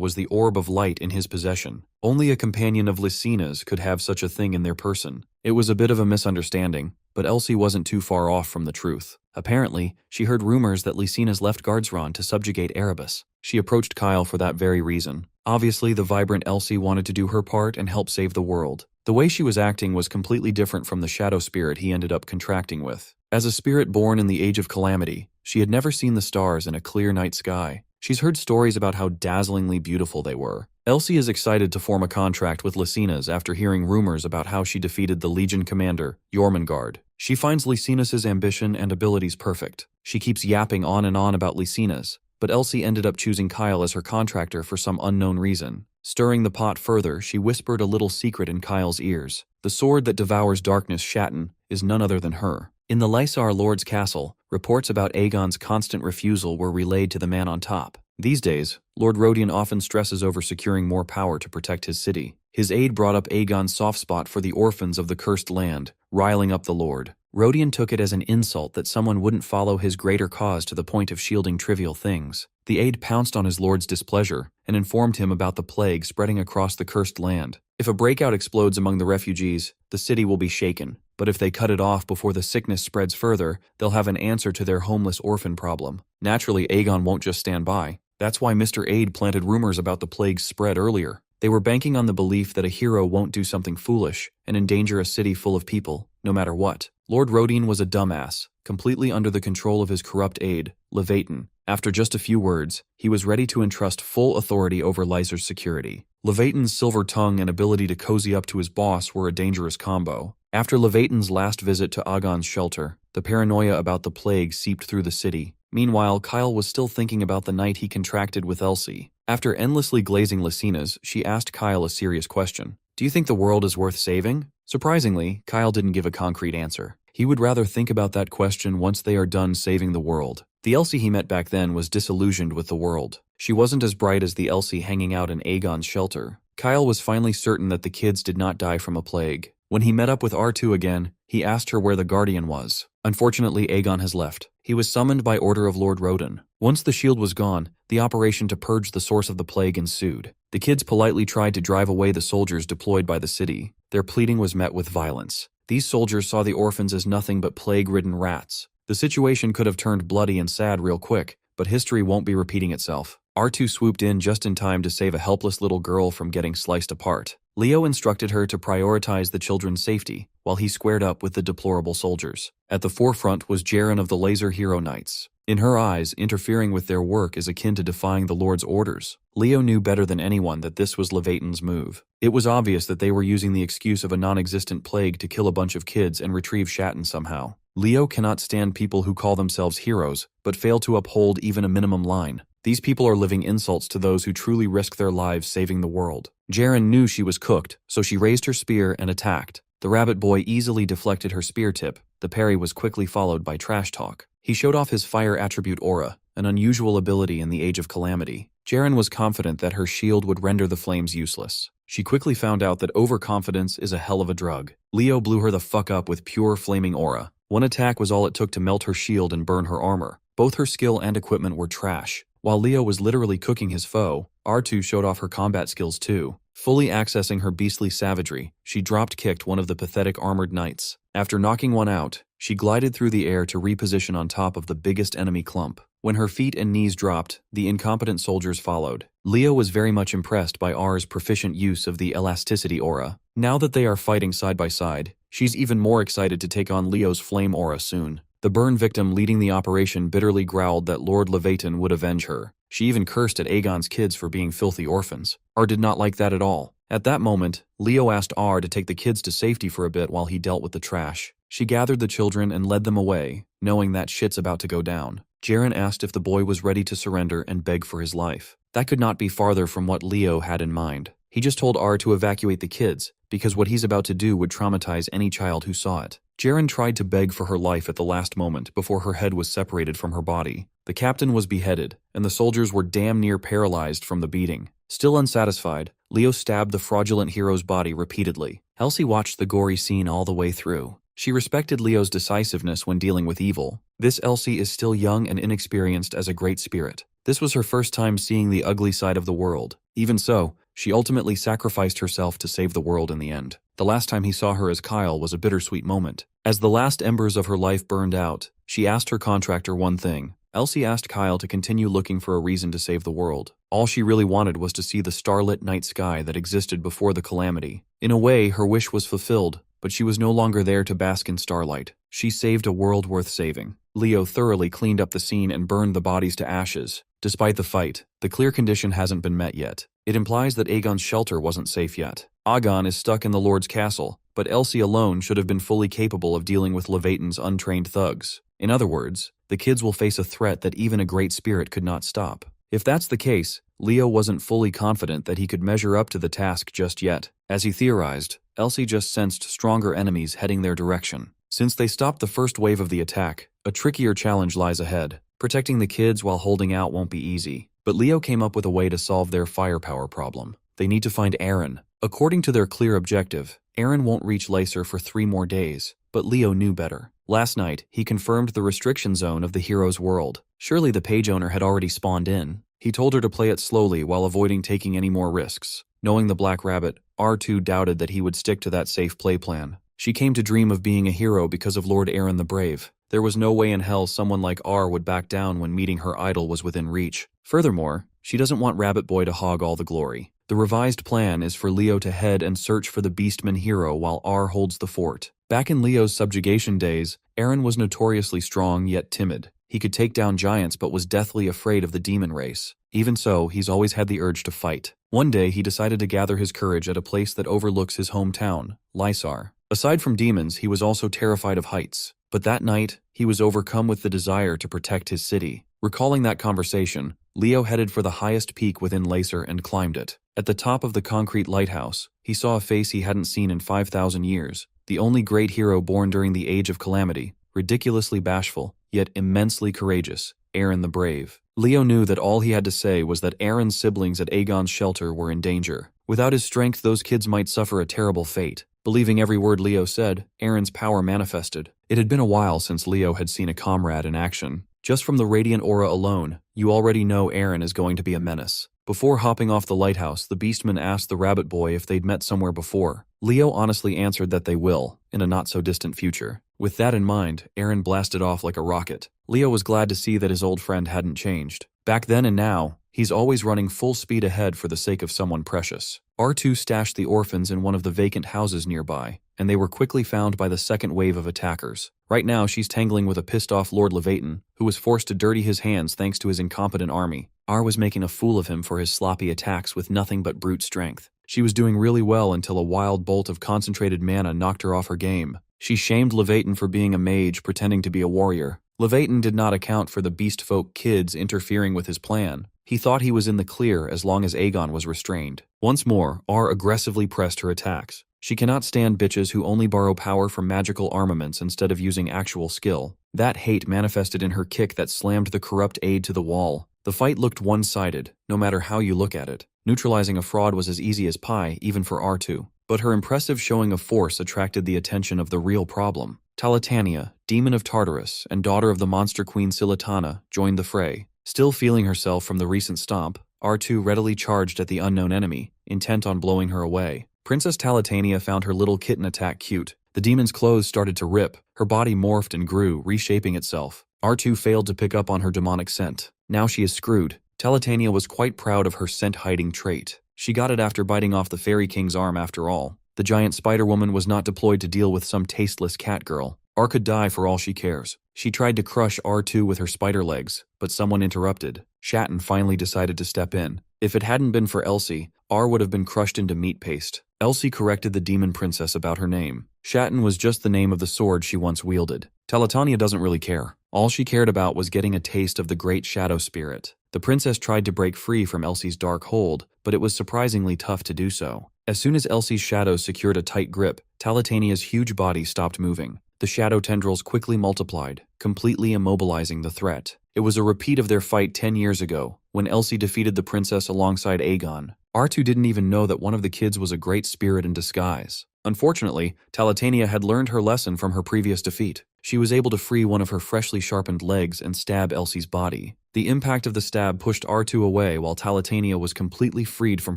was the orb of light in his possession. Only a companion of Lycina's could have such a thing in their person. It was a bit of a misunderstanding, but Elsie wasn't too far off from the truth. Apparently, she heard rumors that Lycina's left Guardsron to subjugate Erebus. She approached Kyle for that very reason. Obviously, the vibrant Elsie wanted to do her part and help save the world. The way she was acting was completely different from the shadow spirit he ended up contracting with. As a spirit born in the Age of Calamity, she had never seen the stars in a clear night sky. She's heard stories about how dazzlingly beautiful they were. Elsie is excited to form a contract with Lycina's after hearing rumors about how she defeated the Legion commander, Jormungand. She finds Lycina's ambition and abilities perfect. She keeps yapping on and on about Lycina's, but Elsie ended up choosing Kyle as her contractor for some unknown reason. Stirring the pot further, she whispered a little secret in Kyle's ears. The sword that devours darkness, Shatton, is none other than her. In the Lysar Lord's castle, reports about Aegon's constant refusal were relayed to the man on top. These days, Lord Rodion often stresses over securing more power to protect his city. His aide brought up Aegon's soft spot for the orphans of the cursed land, riling up the Lord. Rodion took it as an insult that someone wouldn't follow his greater cause to the point of shielding trivial things. The aide pounced on his lord's displeasure and informed him about the plague spreading across the cursed land. If a breakout explodes among the refugees, the city will be shaken. But if they cut it off before the sickness spreads further, they'll have an answer to their homeless orphan problem. Naturally, Aegon won't just stand by. That's why Mr. Aide planted rumors about the plague's spread earlier. They were banking on the belief that a hero won't do something foolish and endanger a city full of people, no matter what. Lord Rodion was a dumbass, completely under the control of his corrupt aide, Levaton. After just a few words, he was ready to entrust full authority over Lysar's security. Levaton's silver tongue and ability to cozy up to his boss were a dangerous combo. After Levaton's last visit to Agon's shelter, the paranoia about the plague seeped through the city. Meanwhile, Kyle was still thinking about the night he contracted with Elsie. After endlessly glazing Lycina's, she asked Kyle a serious question. Do you think the world is worth saving? Surprisingly, Kyle didn't give a concrete answer. He would rather think about that question once they are done saving the world. The Elsie he met back then was disillusioned with the world. She wasn't as bright as the Elsie hanging out in Aegon's shelter. Kyle was finally certain that the kids did not die from a plague. When he met up with R2 again, he asked her where the Guardian was. Unfortunately, Aegon has left. He was summoned by order of Lord Rodion. Once the shield was gone, the operation to purge the source of the plague ensued. The kids politely tried to drive away the soldiers deployed by the city. Their pleading was met with violence. These soldiers saw the orphans as nothing but plague-ridden rats. The situation could have turned bloody and sad real quick, but history won't be repeating itself. R2 swooped in just in time to save a helpless little girl from getting sliced apart. Leo instructed her to prioritize the children's safety, while he squared up with the deplorable soldiers. At the forefront was Jaren of the Laser Hero Knights. In her eyes, interfering with their work is akin to defying the Lord's orders. Leo knew better than anyone that this was Levaton's move. It was obvious that they were using the excuse of a non-existent plague to kill a bunch of kids and retrieve Shatton somehow. Leo cannot stand people who call themselves heroes, but fail to uphold even a minimum line. These people are living insults to those who truly risk their lives saving the world. Jaren knew she was cooked, so she raised her spear and attacked. The rabbit boy easily deflected her spear tip. The parry was quickly followed by trash talk. He showed off his fire attribute aura, an unusual ability in the Age of Calamity. Jaren was confident that her shield would render the flames useless. She quickly found out that overconfidence is a hell of a drug. Leo blew her the fuck up with pure flaming aura. One attack was all it took to melt her shield and burn her armor. Both her skill and equipment were trash. While Leo was literally cooking his foe, R2 showed off her combat skills too. Fully accessing her beastly savagery, she drop-kicked one of the pathetic armored knights. After knocking one out, she glided through the air to reposition on top of the biggest enemy clump. When her feet and knees dropped, the incompetent soldiers followed. Leo was very much impressed by R's proficient use of the elasticity aura. Now that they are fighting side by side, she's even more excited to take on Leo's flame aura soon. The burn victim leading the operation bitterly growled that Lord Levaton would avenge her. She even cursed at Aegon's kids for being filthy orphans. R did not like that at all. At that moment, Leo asked R to take the kids to safety for a bit while he dealt with the trash. She gathered the children and led them away, knowing that shit's about to go down. Jaren asked if the boy was ready to surrender and beg for his life. That could not be farther from what Leo had in mind. He just told R to evacuate the kids, because what he's about to do would traumatize any child who saw it. Jaren tried to beg for her life at the last moment before her head was separated from her body. The captain was beheaded, and the soldiers were damn near paralyzed from the beating. Still unsatisfied, Leo stabbed the fraudulent hero's body repeatedly. Elsie watched the gory scene all the way through. She respected Leo's decisiveness when dealing with evil. This Elsie is still young and inexperienced as a great spirit. This was her first time seeing the ugly side of the world. Even so, she ultimately sacrificed herself to save the world in the end. The last time he saw her as Kyle was a bittersweet moment. As the last embers of her life burned out, she asked her contractor one thing. Elsie asked Kyle to continue looking for a reason to save the world. All she really wanted was to see the starlit night sky that existed before the calamity. In a way, her wish was fulfilled, but she was no longer there to bask in starlight. She saved a world worth saving. Leo thoroughly cleaned up the scene and burned the bodies to ashes. Despite the fight, the clear condition hasn't been met yet. It implies that Aegon's shelter wasn't safe yet. Aegon is stuck in the Lord's castle, but Elsie alone should have been fully capable of dealing with Levatan's untrained thugs. In other words, the kids will face a threat that even a great spirit could not stop. If that's the case, Leo wasn't fully confident that he could measure up to the task just yet. As he theorized, Elsie just sensed stronger enemies heading their direction. Since they stopped the first wave of the attack, a trickier challenge lies ahead. Protecting the kids while holding out won't be easy. But Leo came up with a way to solve their firepower problem. They need to find Eren. According to their clear objective, Eren won't reach Lacer for 3 more days, but Leo knew better. Last night, he confirmed the restriction zone of the hero's world. Surely the page owner had already spawned in. He told her to play it slowly while avoiding taking any more risks. Knowing the Black Rabbit, R2 doubted that he would stick to that safe play plan. She came to dream of being a hero because of Lord Eren the Brave. There was no way in hell someone like R would back down when meeting her idol was within reach. Furthermore, she doesn't want Rabbit Boy to hog all the glory. The revised plan is for Leo to head and search for the Beastman hero while R holds the fort. Back in Leo's subjugation days, Eren was notoriously strong yet timid. He could take down giants but was deathly afraid of the demon race. Even so, he's always had the urge to fight. One day, he decided to gather his courage at a place that overlooks his hometown, Lysar. Aside from demons, he was also terrified of heights. But that night, he was overcome with the desire to protect his city. Recalling that conversation, Leo headed for the highest peak within Lacer and climbed it. At the top of the concrete lighthouse, he saw a face he hadn't seen in 5,000 years. The only great hero born during the Age of Calamity, ridiculously bashful, yet immensely courageous, Eren the Brave. Leo knew that all he had to say was that Eren's siblings at Aegon's shelter were in danger. Without his strength, those kids might suffer a terrible fate. Believing every word Leo said, Eren's power manifested. It had been a while since Leo had seen a comrade in action. Just from the radiant aura alone, you already know Eren is going to be a menace. Before hopping off the lighthouse, the Beastman asked the Rabbit Boy if they'd met somewhere before. Leo honestly answered that they will, in a not-so-distant future. With that in mind, Eren blasted off like a rocket. Leo was glad to see that his old friend hadn't changed. Back then and now, he's always running full speed ahead for the sake of someone precious. R2 stashed the orphans in one of the vacant houses nearby, and they were quickly found by the second wave of attackers. Right now, she's tangling with a pissed-off Lord Levatan, who was forced to dirty his hands thanks to his incompetent army. R was making a fool of him for his sloppy attacks with nothing but brute strength. She was doing really well until a wild bolt of concentrated mana knocked her off her game. She shamed Levatan for being a mage pretending to be a warrior. Levatan did not account for the beastfolk kids interfering with his plan. He thought he was in the clear as long as Aegon was restrained. Once more, R aggressively pressed her attacks. She cannot stand bitches who only borrow power from magical armaments instead of using actual skill. That hate manifested in her kick that slammed the corrupt aide to the wall. The fight looked one-sided, no matter how you look at it. Neutralizing a fraud was as easy as pie, even for R2. But her impressive showing of force attracted the attention of the real problem. Talitania, demon of Tartarus and daughter of the monster queen Silitana, joined the fray. Still feeling herself from the recent stomp, R2 readily charged at the unknown enemy, intent on blowing her away. Princess Talitania found her little kitten attack cute. The demon's clothes started to rip, her body morphed and grew, reshaping itself. R2 failed to pick up on her demonic scent. Now she is screwed. Talitania was quite proud of her scent-hiding trait. She got it after biting off the Fairy King's arm after all. The giant Spider-Woman was not deployed to deal with some tasteless cat girl. R could die for all she cares. She tried to crush R2 with her spider legs, but someone interrupted. Shatton finally decided to step in. If it hadn't been for Elsie, R would have been crushed into meat paste. Elsie corrected the demon princess about her name. Shatton was just the name of the sword she once wielded. Talitania doesn't really care. All she cared about was getting a taste of the great shadow spirit. The princess tried to break free from Elsie's dark hold, but it was surprisingly tough to do so. As soon as Elsie's shadow secured a tight grip, Talitania's huge body stopped moving. The shadow tendrils quickly multiplied, completely immobilizing the threat. It was a repeat of their fight 10 years ago, when Elsie defeated the princess alongside Aegon. R2 didn't even know that one of the kids was a great spirit in disguise. Unfortunately, Talitania had learned her lesson from her previous defeat. She was able to free one of her freshly sharpened legs and stab Elsie's body. The impact of the stab pushed R2 away while Talitania was completely freed from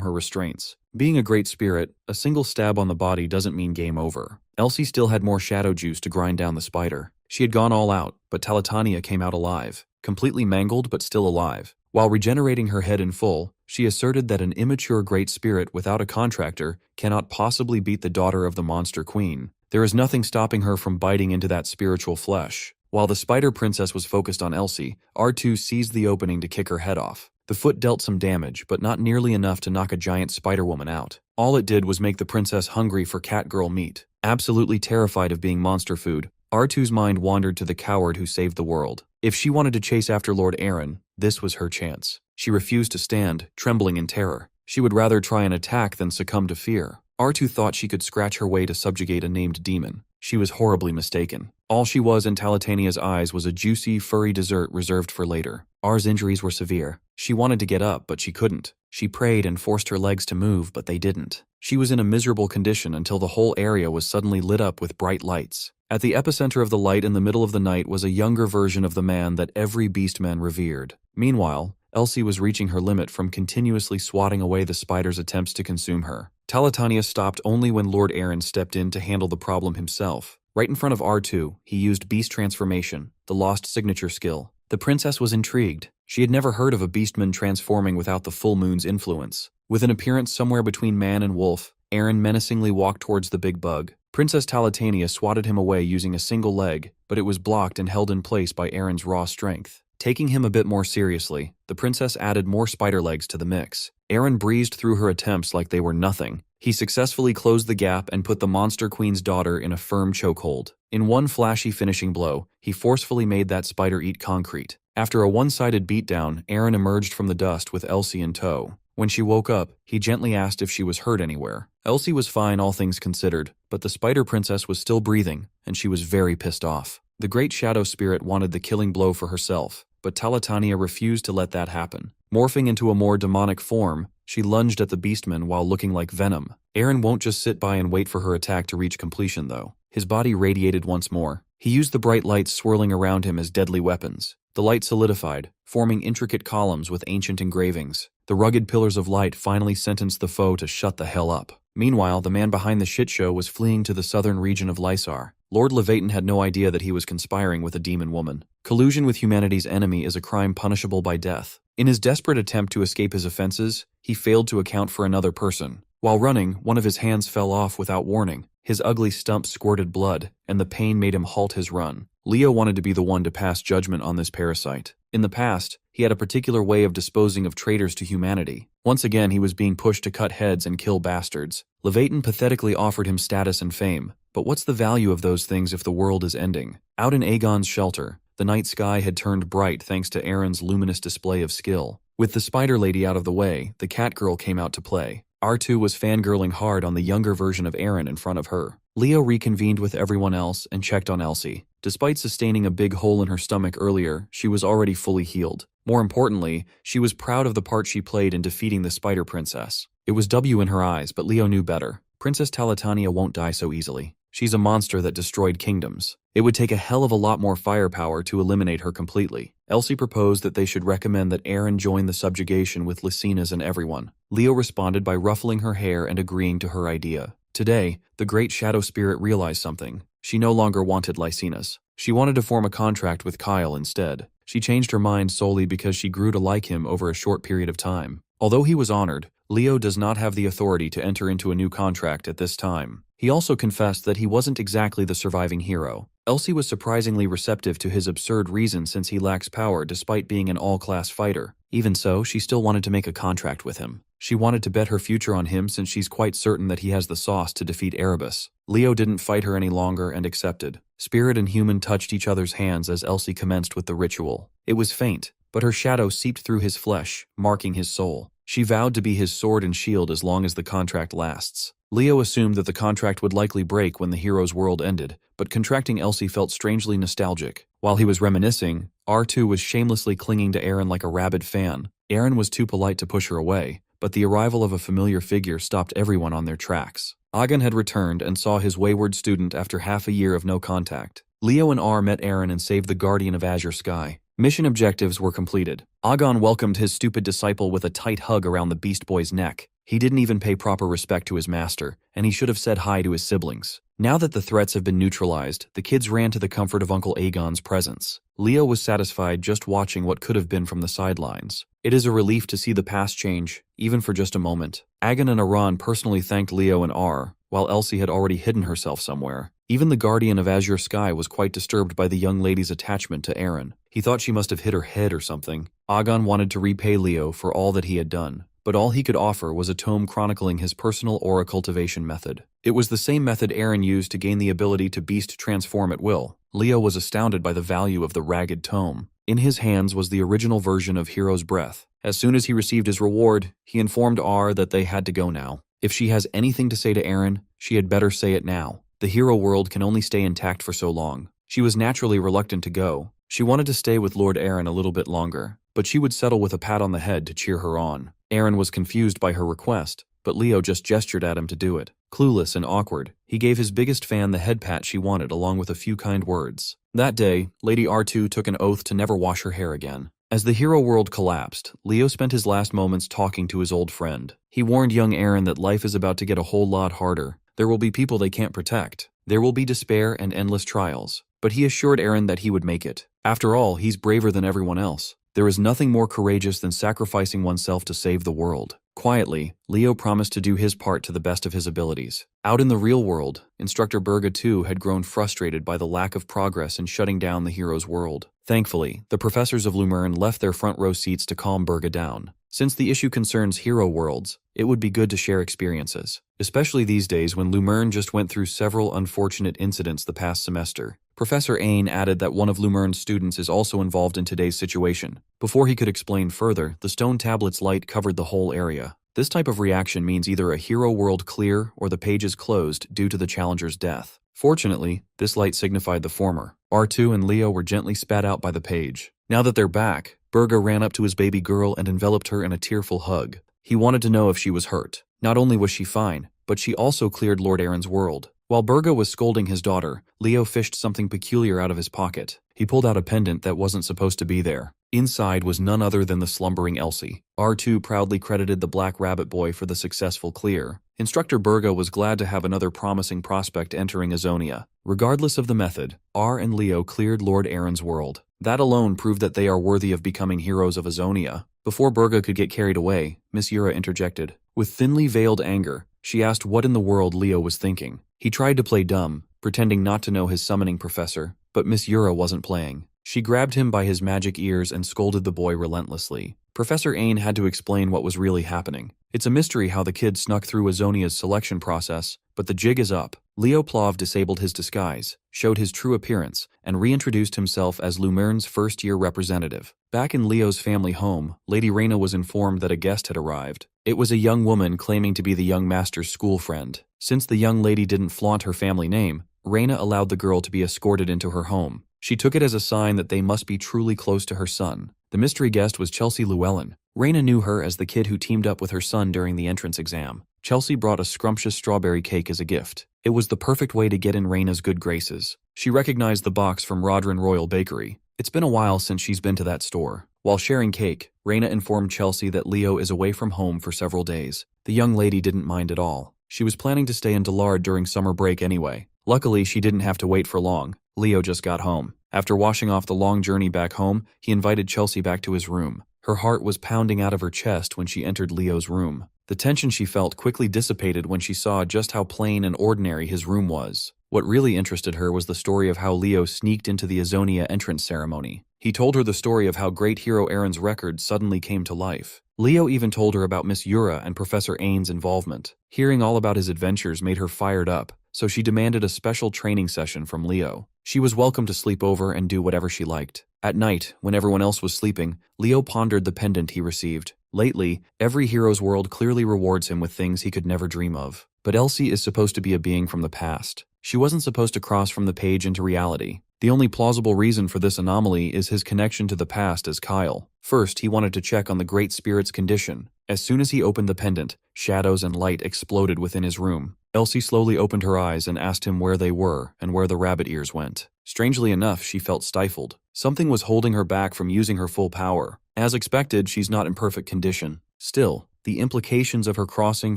her restraints. Being a great spirit, a single stab on the body doesn't mean game over. Elsie still had more shadow juice to grind down the spider. She had gone all out, but Talitania came out alive, completely mangled but still alive. While regenerating her head in full, she asserted that an immature great spirit without a contractor cannot possibly beat the daughter of the monster queen. There is nothing stopping her from biting into that spiritual flesh. While the spider princess was focused on Elsie, R2 seized the opening to kick her head off. The foot dealt some damage, but not nearly enough to knock a giant spider woman out. All it did was make the princess hungry for catgirl meat. Absolutely terrified of being monster food, R2's mind wandered to the coward who saved the world. If she wanted to chase after Lord Aaron, this was her chance. She refused to stand, trembling in terror. She would rather try an attack than succumb to fear. R2 thought she could scratch her way to subjugate a named demon. She was horribly mistaken. All she was in Talitania's eyes was a juicy, furry dessert reserved for later. R's injuries were severe. She wanted to get up, but she couldn't. She prayed and forced her legs to move, but they didn't. She was in a miserable condition until the whole area was suddenly lit up with bright lights. At the epicenter of the light in the middle of the night was a younger version of the man that every beastman revered. Meanwhile, Elsie was reaching her limit from continuously swatting away the spider's attempts to consume her. Talitania stopped only when Lord Aaron stepped in to handle the problem himself. Right in front of R2, he used Beast Transformation, the lost signature skill. The princess was intrigued. She had never heard of a beastman transforming without the full moon's influence. With an appearance somewhere between man and wolf, Aaron menacingly walked towards the big bug. Princess Talitania swatted him away using a single leg, but it was blocked and held in place by Aaron's raw strength. Taking him a bit more seriously, the princess added more spider legs to the mix. Aaron breezed through her attempts like they were nothing. He successfully closed the gap and put the monster queen's daughter in a firm chokehold. In one flashy finishing blow, he forcefully made that spider eat concrete. After a one-sided beatdown, Aaron emerged from the dust with Elsie in tow. When she woke up, he gently asked if she was hurt anywhere. Elsie was fine, all things considered, but the spider princess was still breathing, and she was very pissed off. The great shadow spirit wanted the killing blow for herself, but Talitania refused to let that happen. Morphing into a more demonic form, she lunged at the beastman while looking like venom. Aaron won't just sit by and wait for her attack to reach completion, though. His body radiated once more. He used the bright lights swirling around him as deadly weapons. The light solidified, forming intricate columns with ancient engravings. The rugged pillars of light finally sentenced the foe to shut the hell up. Meanwhile, the man behind the shit show was fleeing to the southern region of Lysar. Lord Levaton had no idea that he was conspiring with a demon woman. Collusion with humanity's enemy is a crime punishable by death. In his desperate attempt to escape his offenses, he failed to account for another person. While running, one of his hands fell off without warning. His ugly stump squirted blood, and the pain made him halt his run. Leo wanted to be the one to pass judgment on this parasite. In the past, he had a particular way of disposing of traitors to humanity. Once again, he was being pushed to cut heads and kill bastards. Levaton pathetically offered him status and fame. But what's the value of those things if the world is ending? Out in Aegon's shelter, the night sky had turned bright thanks to Aaron's luminous display of skill. With the spider lady out of the way, the cat girl came out to play. R2 was fangirling hard on the younger version of Aaron in front of her. Leo reconvened with everyone else and checked on Elsie. Despite sustaining a big hole in her stomach earlier, she was already fully healed. More importantly, she was proud of the part she played in defeating the Spider Princess. It was W in her eyes, but Leo knew better. Princess Talitania won't die so easily. She's a monster that destroyed kingdoms. It would take a hell of a lot more firepower to eliminate her completely. Elsie proposed that they should recommend that Aaron join the subjugation with Lycinas and everyone. Leo responded by ruffling her hair and agreeing to her idea. Today, the great shadow spirit realized something. She no longer wanted Lycinas. She wanted to form a contract with Kyle instead. She changed her mind solely because she grew to like him over a short period of time. Although he was honored, Leo does not have the authority to enter into a new contract at this time. He also confessed that he wasn't exactly the surviving hero. Elsie was surprisingly receptive to his absurd reason since he lacks power despite being an all-class fighter. Even so, she still wanted to make a contract with him. She wanted to bet her future on him since she's quite certain that he has the sauce to defeat Erebus. Leo didn't fight her any longer and accepted. Spirit and human touched each other's hands as Elsie commenced with the ritual. It was faint, but her shadow seeped through his flesh, marking his soul. She vowed to be his sword and shield as long as the contract lasts. Leo assumed that the contract would likely break when the hero's world ended, but contracting Elsie felt strangely nostalgic. While he was reminiscing, R2 was shamelessly clinging to Aaron like a rabid fan. Aaron was too polite to push her away, but the arrival of a familiar figure stopped everyone on their tracks. Agan had returned and saw his wayward student after half a year of no contact. Leo and R met Eren and saved the Guardian of Azure Sky. Mission objectives were completed. Agan welcomed his stupid disciple with a tight hug around the Beast Boy's neck. He didn't even pay proper respect to his master, and he should have said hi to his siblings. Now that the threats have been neutralized, the kids ran to the comfort of Uncle Aegon's presence. Leo was satisfied just watching what could have been from the sidelines. It is a relief to see the past change, even for just a moment. Agan and Aran personally thanked Leo and R, while Elsie had already hidden herself somewhere. Even the Guardian of Azure Sky was quite disturbed by the young lady's attachment to Eren. He thought she must have hit her head or something. Agan wanted to repay Leo for all that he had done, but all he could offer was a tome chronicling his personal aura cultivation method. It was the same method Eren used to gain the ability to beast transform at will. Leo was astounded by the value of the ragged tome. In his hands was the original version of Hero's Breath. As soon as he received his reward, he informed R that they had to go now. If she has anything to say to Eren, she had better say it now. The hero world can only stay intact for so long. She was naturally reluctant to go. She wanted to stay with Lord Eren a little bit longer, but she would settle with a pat on the head to cheer her on. Eren was confused by her request, but Leo just gestured at him to do it. Clueless and awkward, he gave his biggest fan the head pat she wanted along with a few kind words. That day, Lady R2 took an oath to never wash her hair again. As the hero world collapsed, Leo spent his last moments talking to his old friend. He warned young Eren that life is about to get a whole lot harder. There will be people they can't protect. There will be despair and endless trials. But he assured Eren that he would make it. After all, he's braver than everyone else. There is nothing more courageous than sacrificing oneself to save the world. Quietly, Leo promised to do his part to the best of his abilities. Out in the real world, Instructor Burga too had grown frustrated by the lack of progress in shutting down the hero's world. Thankfully, the professors of Lumerne left their front row seats to calm Burga down. Since the issue concerns hero worlds, it would be good to share experiences, especially these days when Lumerne just went through several unfortunate incidents the past semester. Professor Ain added that one of Lumerne's students is also involved in today's situation. Before he could explain further, the stone tablet's light covered the whole area. This type of reaction means either a hero world clear or the page is closed due to the challenger's death. Fortunately, this light signified the former. R2 and Leo were gently spat out by the page. Now that they're back, Burga ran up to his baby girl and enveloped her in a tearful hug. He wanted to know if she was hurt. Not only was she fine, but she also cleared Lord Eren's world. While Burga was scolding his daughter, Leo fished something peculiar out of his pocket. He pulled out a pendant that wasn't supposed to be there. Inside was none other than the slumbering Elsie. R2 proudly credited the Black Rabbit Boy for the successful clear. Instructor Burga was glad to have another promising prospect entering Azonia. Regardless of the method, R and Leo cleared Lord Eren's world. That alone proved that they are worthy of becoming heroes of Azonia. Before Burga could get carried away, Miss Yura interjected. With thinly veiled anger, she asked what in the world Leo was thinking. He tried to play dumb, pretending not to know his summoning professor, but Miss Yura wasn't playing. She grabbed him by his magic ears and scolded the boy relentlessly. Professor Ain had to explain what was really happening. It's a mystery how the kid snuck through Azonia's selection process, but the jig is up. Leo Plov disabled his disguise, showed his true appearance, and reintroduced himself as Lumerne's first-year representative. Back in Leo's family home, Lady Reyna was informed that a guest had arrived. It was a young woman claiming to be the young master's school friend. Since the young lady didn't flaunt her family name, Reyna allowed the girl to be escorted into her home. She took it as a sign that they must be truly close to her son. The mystery guest was Chelsea Llewellyn. Reyna knew her as the kid who teamed up with her son during the entrance exam. Chelsea brought a scrumptious strawberry cake as a gift. It was the perfect way to get in Reyna's good graces. She recognized the box from Rodrin Royal Bakery. It's been a while since she's been to that store. While sharing cake, Reyna informed Chelsea that Leo is away from home for several days. The young lady didn't mind at all. She was planning to stay in Delard during summer break anyway. Luckily, she didn't have to wait for long. Leo just got home. After washing off the long journey back home, he invited Chelsea back to his room. Her heart was pounding out of her chest when she entered Leo's room. The tension she felt quickly dissipated when she saw just how plain and ordinary his room was. What really interested her was the story of how Leo sneaked into the Azonia entrance ceremony. He told her the story of how great hero Eren's record suddenly came to life. Leo even told her about Miss Yura and Professor Ain's involvement. Hearing all about his adventures made her fired up, so she demanded a special training session from Leo. She was welcome to sleep over and do whatever she liked. At night, when everyone else was sleeping, Leo pondered the pendant he received. Lately, every hero's world clearly rewards him with things he could never dream of. But Elsie is supposed to be a being from the past. She wasn't supposed to cross from the page into reality. The only plausible reason for this anomaly is his connection to the past as Kyle. First, he wanted to check on the Great Spirit's condition. As soon as he opened the pendant, shadows and light exploded within his room. Elsie slowly opened her eyes and asked him where they were and where the rabbit ears went. Strangely enough, she felt stifled. Something was holding her back from using her full power. As expected, she's not in perfect condition. Still, the implications of her crossing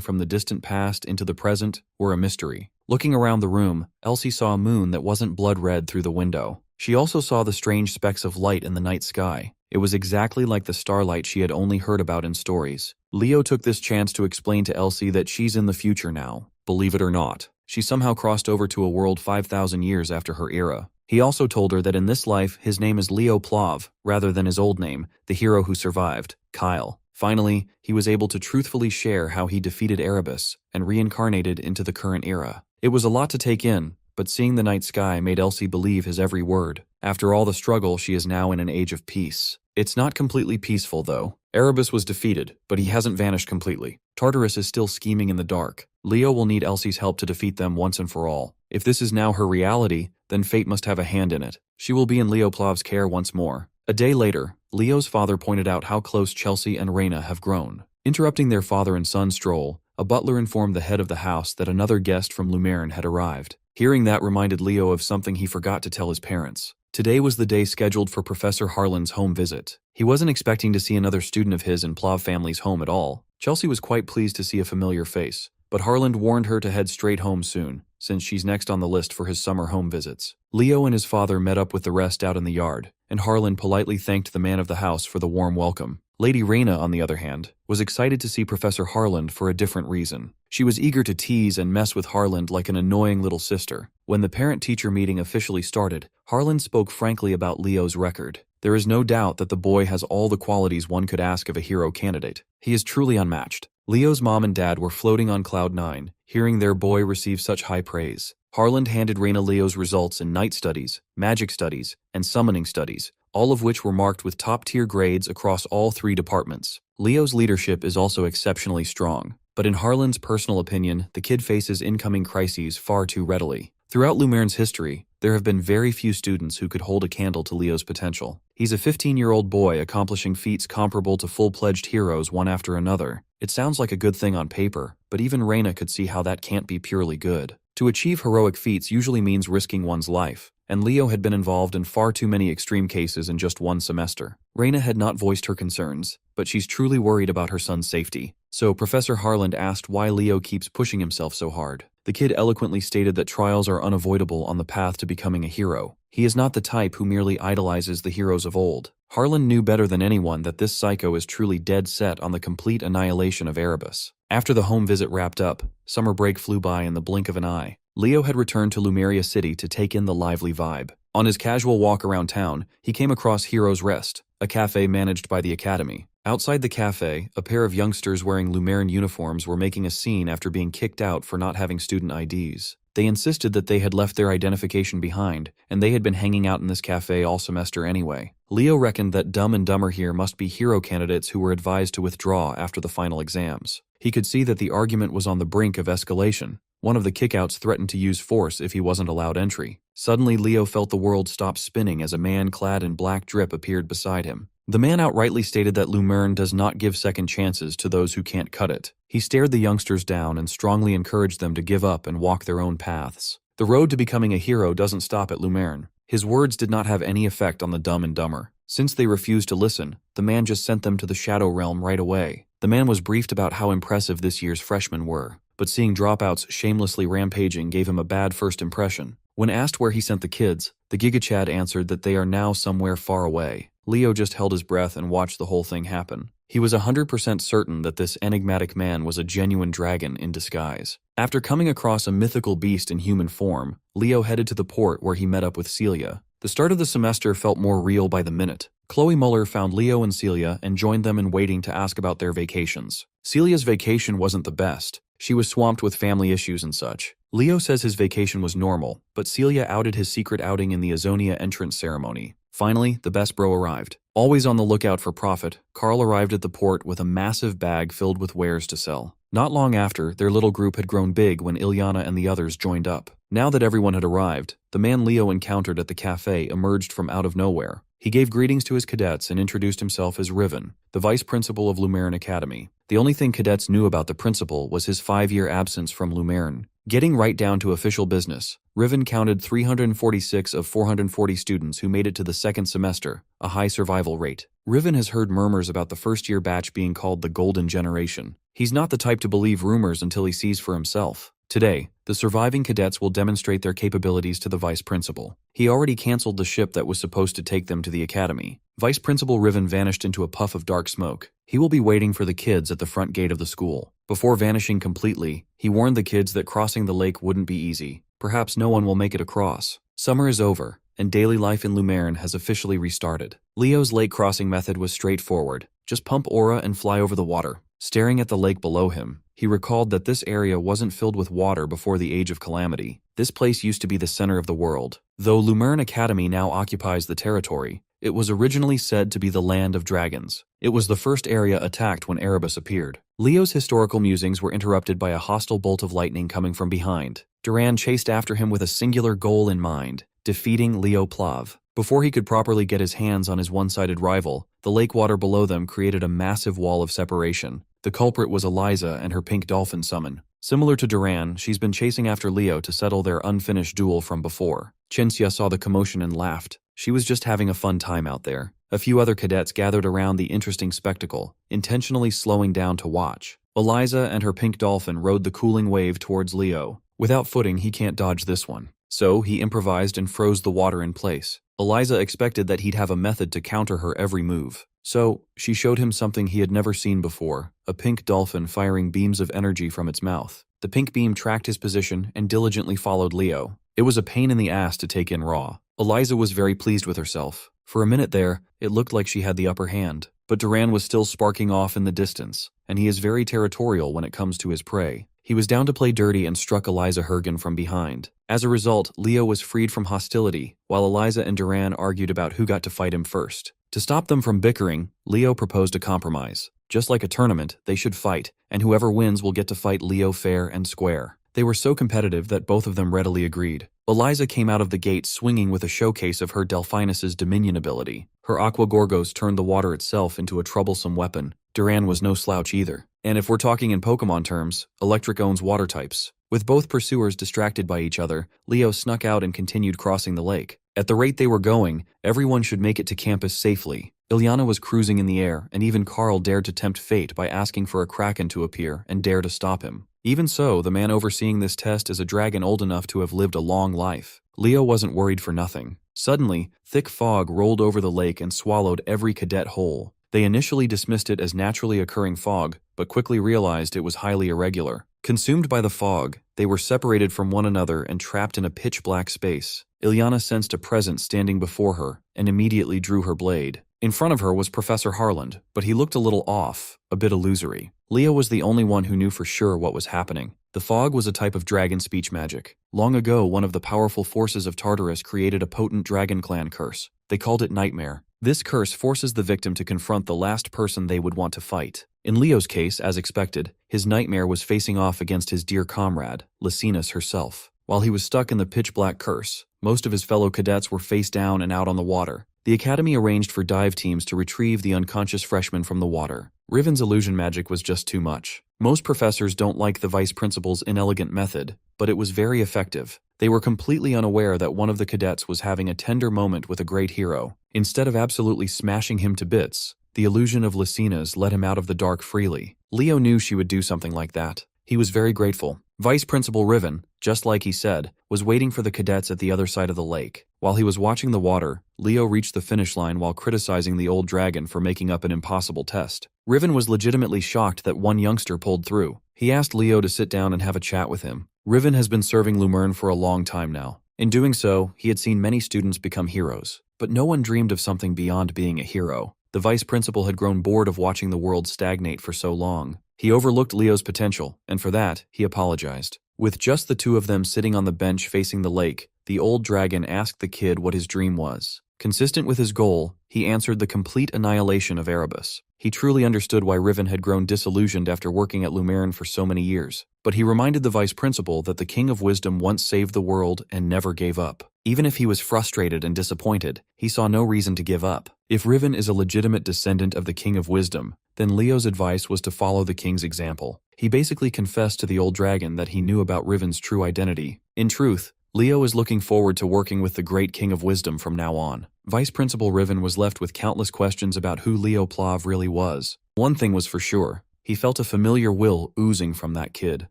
from the distant past into the present were a mystery. Looking around the room, Elsie saw a moon that wasn't blood red through the window. She also saw the strange specks of light in the night sky. It was exactly like the starlight she had only heard about in stories. Leo took this chance to explain to Elsie that she's in the future now. Believe it or not, she somehow crossed over to a world 5,000 years after her era. He also told her that in this life, his name is Leo Plav, rather than his old name, the hero who survived, Kyle. Finally, he was able to truthfully share how he defeated Erebus and reincarnated into the current era. It was a lot to take in, but seeing the night sky made Elsie believe his every word. After all the struggle, she is now in an age of peace. It's not completely peaceful, though. Erebus was defeated, but he hasn't vanished completely. Tartarus is still scheming in the dark. Leo will need Elsie's help to defeat them once and for all. If this is now her reality, then fate must have a hand in it. She will be in Leo Plav's care once more. A day later, Leo's father pointed out how close Chelsea and Reina have grown. Interrupting their father and son stroll, a butler informed the head of the house that another guest from Lumerne had arrived. Hearing that reminded Leo of something he forgot to tell his parents. Today was the day scheduled for Professor Harlan's home visit. He wasn't expecting to see another student of his in Plav family's home at all. Chelsea was quite pleased to see a familiar face, but Harlan warned her to head straight home soon, since she's next on the list for his summer home visits. Leo and his father met up with the rest out in the yard, and Harlan politely thanked the man of the house for the warm welcome. Lady Reina, on the other hand, was excited to see Professor Harlan for a different reason. She was eager to tease and mess with Harlan like an annoying little sister. When the parent-teacher meeting officially started, Harlan spoke frankly about Leo's record. There is no doubt that the boy has all the qualities one could ask of a hero candidate. He is truly unmatched. Leo's mom and dad were floating on cloud nine, hearing their boy receive such high praise. Harlan handed Reina Leo's results in night studies, magic studies, and summoning studies, all of which were marked with top-tier grades across all three departments. Leo's leadership is also exceptionally strong, but in Harlan's personal opinion, the kid faces incoming crises far too readily. Throughout Lumerne's history, there have been very few students who could hold a candle to Leo's potential. He's a 15-year-old boy accomplishing feats comparable to full-pledged heroes one after another. It sounds like a good thing on paper, but even Reina could see how that can't be purely good. To achieve heroic feats usually means risking one's life, and Leo had been involved in far too many extreme cases in just one semester. Reina had not voiced her concerns, but she's truly worried about her son's safety. So Professor Harlan asked why Leo keeps pushing himself so hard. The kid eloquently stated that trials are unavoidable on the path to becoming a hero. He is not the type who merely idolizes the heroes of old. Harlan knew better than anyone that this psycho is truly dead set on the complete annihilation of Erebus. After the home visit wrapped up, summer break flew by in the blink of an eye. Leo had returned to Lumeria City to take in the lively vibe. On his casual walk around town, he came across Hero's Rest, a cafe managed by the academy. Outside the cafe, a pair of youngsters wearing Lumerne uniforms were making a scene after being kicked out for not having student IDs. They insisted that they had left their identification behind, and they had been hanging out in this cafe all semester anyway. Leo reckoned that Dumb and Dumber here must be hero candidates who were advised to withdraw after the final exams. He could see that the argument was on the brink of escalation. One of the kickouts threatened to use force if he wasn't allowed entry. Suddenly, Leo felt the world stop spinning as a man clad in black drip appeared beside him. The man outrightly stated that Lumerne does not give second chances to those who can't cut it. He stared the youngsters down and strongly encouraged them to give up and walk their own paths. The road to becoming a hero doesn't stop at Lumerne. His words did not have any effect on the Dumb and Dumber. Since they refused to listen, the man just sent them to the Shadow Realm right away. The man was briefed about how impressive this year's freshmen were, but seeing dropouts shamelessly rampaging gave him a bad first impression. When asked where he sent the kids, the Giga Chad answered that they are now somewhere far away. Leo just held his breath and watched the whole thing happen. He was 100% certain that this enigmatic man was a genuine dragon in disguise. After coming across a mythical beast in human form, Leo headed to the port where he met up with Celia. The start of the semester felt more real by the minute. Chloe Muller found Leo and Celia and joined them in waiting to ask about their vacations. Celia's vacation wasn't the best. She was swamped with family issues and such. Leo says his vacation was normal, but Celia outed his secret outing in the Azonia entrance ceremony. Finally, the best bro arrived. Always on the lookout for profit, Carl arrived at the port with a massive bag filled with wares to sell. Not long after, their little group had grown big when Ilyana and the others joined up. Now that everyone had arrived, the man Leo encountered at the cafe emerged from out of nowhere. He gave greetings to his cadets and introduced himself as Riven, the vice principal of Lumeran Academy. The only thing cadets knew about the principal was his 5-year absence from Lumeran. Getting right down to official business, Riven counted 346 of 440 students who made it to the second semester, a high survival rate. Riven has heard murmurs about the first-year batch being called the Golden Generation. He's not the type to believe rumors until he sees for himself. Today, the surviving cadets will demonstrate their capabilities to the vice principal. He already canceled the ship that was supposed to take them to the academy. Vice Principal Riven vanished into a puff of dark smoke. He will be waiting for the kids at the front gate of the school. Before vanishing completely, he warned the kids that crossing the lake wouldn't be easy. Perhaps no one will make it across. Summer is over, and daily life in Lumeran has officially restarted. Leo's lake crossing method was straightforward. Just pump aura and fly over the water. Staring at the lake below him, he recalled that this area wasn't filled with water before the Age of Calamity. This place used to be the center of the world. Though Lumeran Academy now occupies the territory, it was originally said to be the land of dragons. It was the first area attacked when Erebus appeared. Leo's historical musings were interrupted by a hostile bolt of lightning coming from behind. Duran chased after him with a singular goal in mind, defeating Leo Plav. Before he could properly get his hands on his one-sided rival, the lake water below them created a massive wall of separation. The culprit was Eliza and her pink dolphin summon. Similar to Duran, she's been chasing after Leo to settle their unfinished duel from before. Chinsia saw the commotion and laughed. She was just having a fun time out there. A few other cadets gathered around the interesting spectacle, intentionally slowing down to watch. Eliza and her pink dolphin rode the cooling wave towards Leo. Without footing, he can't dodge this one. So he improvised and froze the water in place. Eliza expected that he'd have a method to counter her every move. So, she showed him something he had never seen before, a pink dolphin firing beams of energy from its mouth. The pink beam tracked his position and diligently followed Leo. It was a pain in the ass to take in raw. Eliza was very pleased with herself. For a minute there, it looked like she had the upper hand. But Duran was still sparking off in the distance, and he is very territorial when it comes to his prey. He was down to play dirty and struck Eliza Hergen from behind. As a result, Leo was freed from hostility, while Eliza and Duran argued about who got to fight him first. To stop them from bickering, Leo proposed a compromise. Just like a tournament, they should fight, and whoever wins will get to fight Leo fair and square. They were so competitive that both of them readily agreed. Eliza came out of the gate swinging with a showcase of her Delphinus's Dominion ability. Her Aqua Gorgos turned the water itself into a troublesome weapon. Duran was no slouch either. And if we're talking in Pokemon terms, Electric owns water types. With both pursuers distracted by each other, Leo snuck out and continued crossing the lake. At the rate they were going, everyone should make it to campus safely. Ilyana was cruising in the air, and even Carl dared to tempt fate by asking for a Kraken to appear and dare to stop him. Even so, the man overseeing this test is a dragon old enough to have lived a long life. Leo wasn't worried for nothing. Suddenly, thick fog rolled over the lake and swallowed every cadet whole. They initially dismissed it as naturally occurring fog, but quickly realized it was highly irregular. Consumed by the fog, they were separated from one another and trapped in a pitch-black space. Ilyana sensed a presence standing before her and immediately drew her blade. In front of her was Professor Harland, but he looked a little off, a bit illusory. Leo was the only one who knew for sure what was happening. The fog was a type of dragon speech magic. Long ago, one of the powerful forces of Tartarus created a potent dragon clan curse. They called it Nightmare. This curse forces the victim to confront the last person they would want to fight. In Leo's case, as expected, his nightmare was facing off against his dear comrade, Lysinus herself. While he was stuck in the pitch-black curse, most of his fellow cadets were face down and out on the water. The academy arranged for dive teams to retrieve the unconscious freshman from the water. Riven's illusion magic was just too much. Most professors don't like the vice principal's inelegant method, but it was very effective. They were completely unaware that one of the cadets was having a tender moment with a great hero. Instead of absolutely smashing him to bits, the illusion of Lysinas let him out of the dark freely. Leo knew she would do something like that. He was very grateful. Vice Principal Riven, just like he said, was waiting for the cadets at the other side of the lake. While he was watching the water, Leo reached the finish line while criticizing the old dragon for making up an impossible test. Riven was legitimately shocked that one youngster pulled through. He asked Leo to sit down and have a chat with him. Riven has been serving Lumeran for a long time now. In doing so, he had seen many students become heroes. But no one dreamed of something beyond being a hero. The vice principal had grown bored of watching the world stagnate for so long. He overlooked Leo's potential, and for that, he apologized. With just the two of them sitting on the bench facing the lake, the old dragon asked the kid what his dream was. Consistent with his goal, he answered the complete annihilation of Erebus. He truly understood why Riven had grown disillusioned after working at Lumeran for so many years. But he reminded the vice principal that the King of Wisdom once saved the world and never gave up. Even if he was frustrated and disappointed, he saw no reason to give up. If Riven is a legitimate descendant of the King of Wisdom, then Leo's advice was to follow the king's example. He basically confessed to the old dragon that he knew about Riven's true identity. In truth, Leo is looking forward to working with the great King of Wisdom from now on. Vice Principal Riven was left with countless questions about who Leo Plav really was. One thing was for sure, he felt a familiar will oozing from that kid.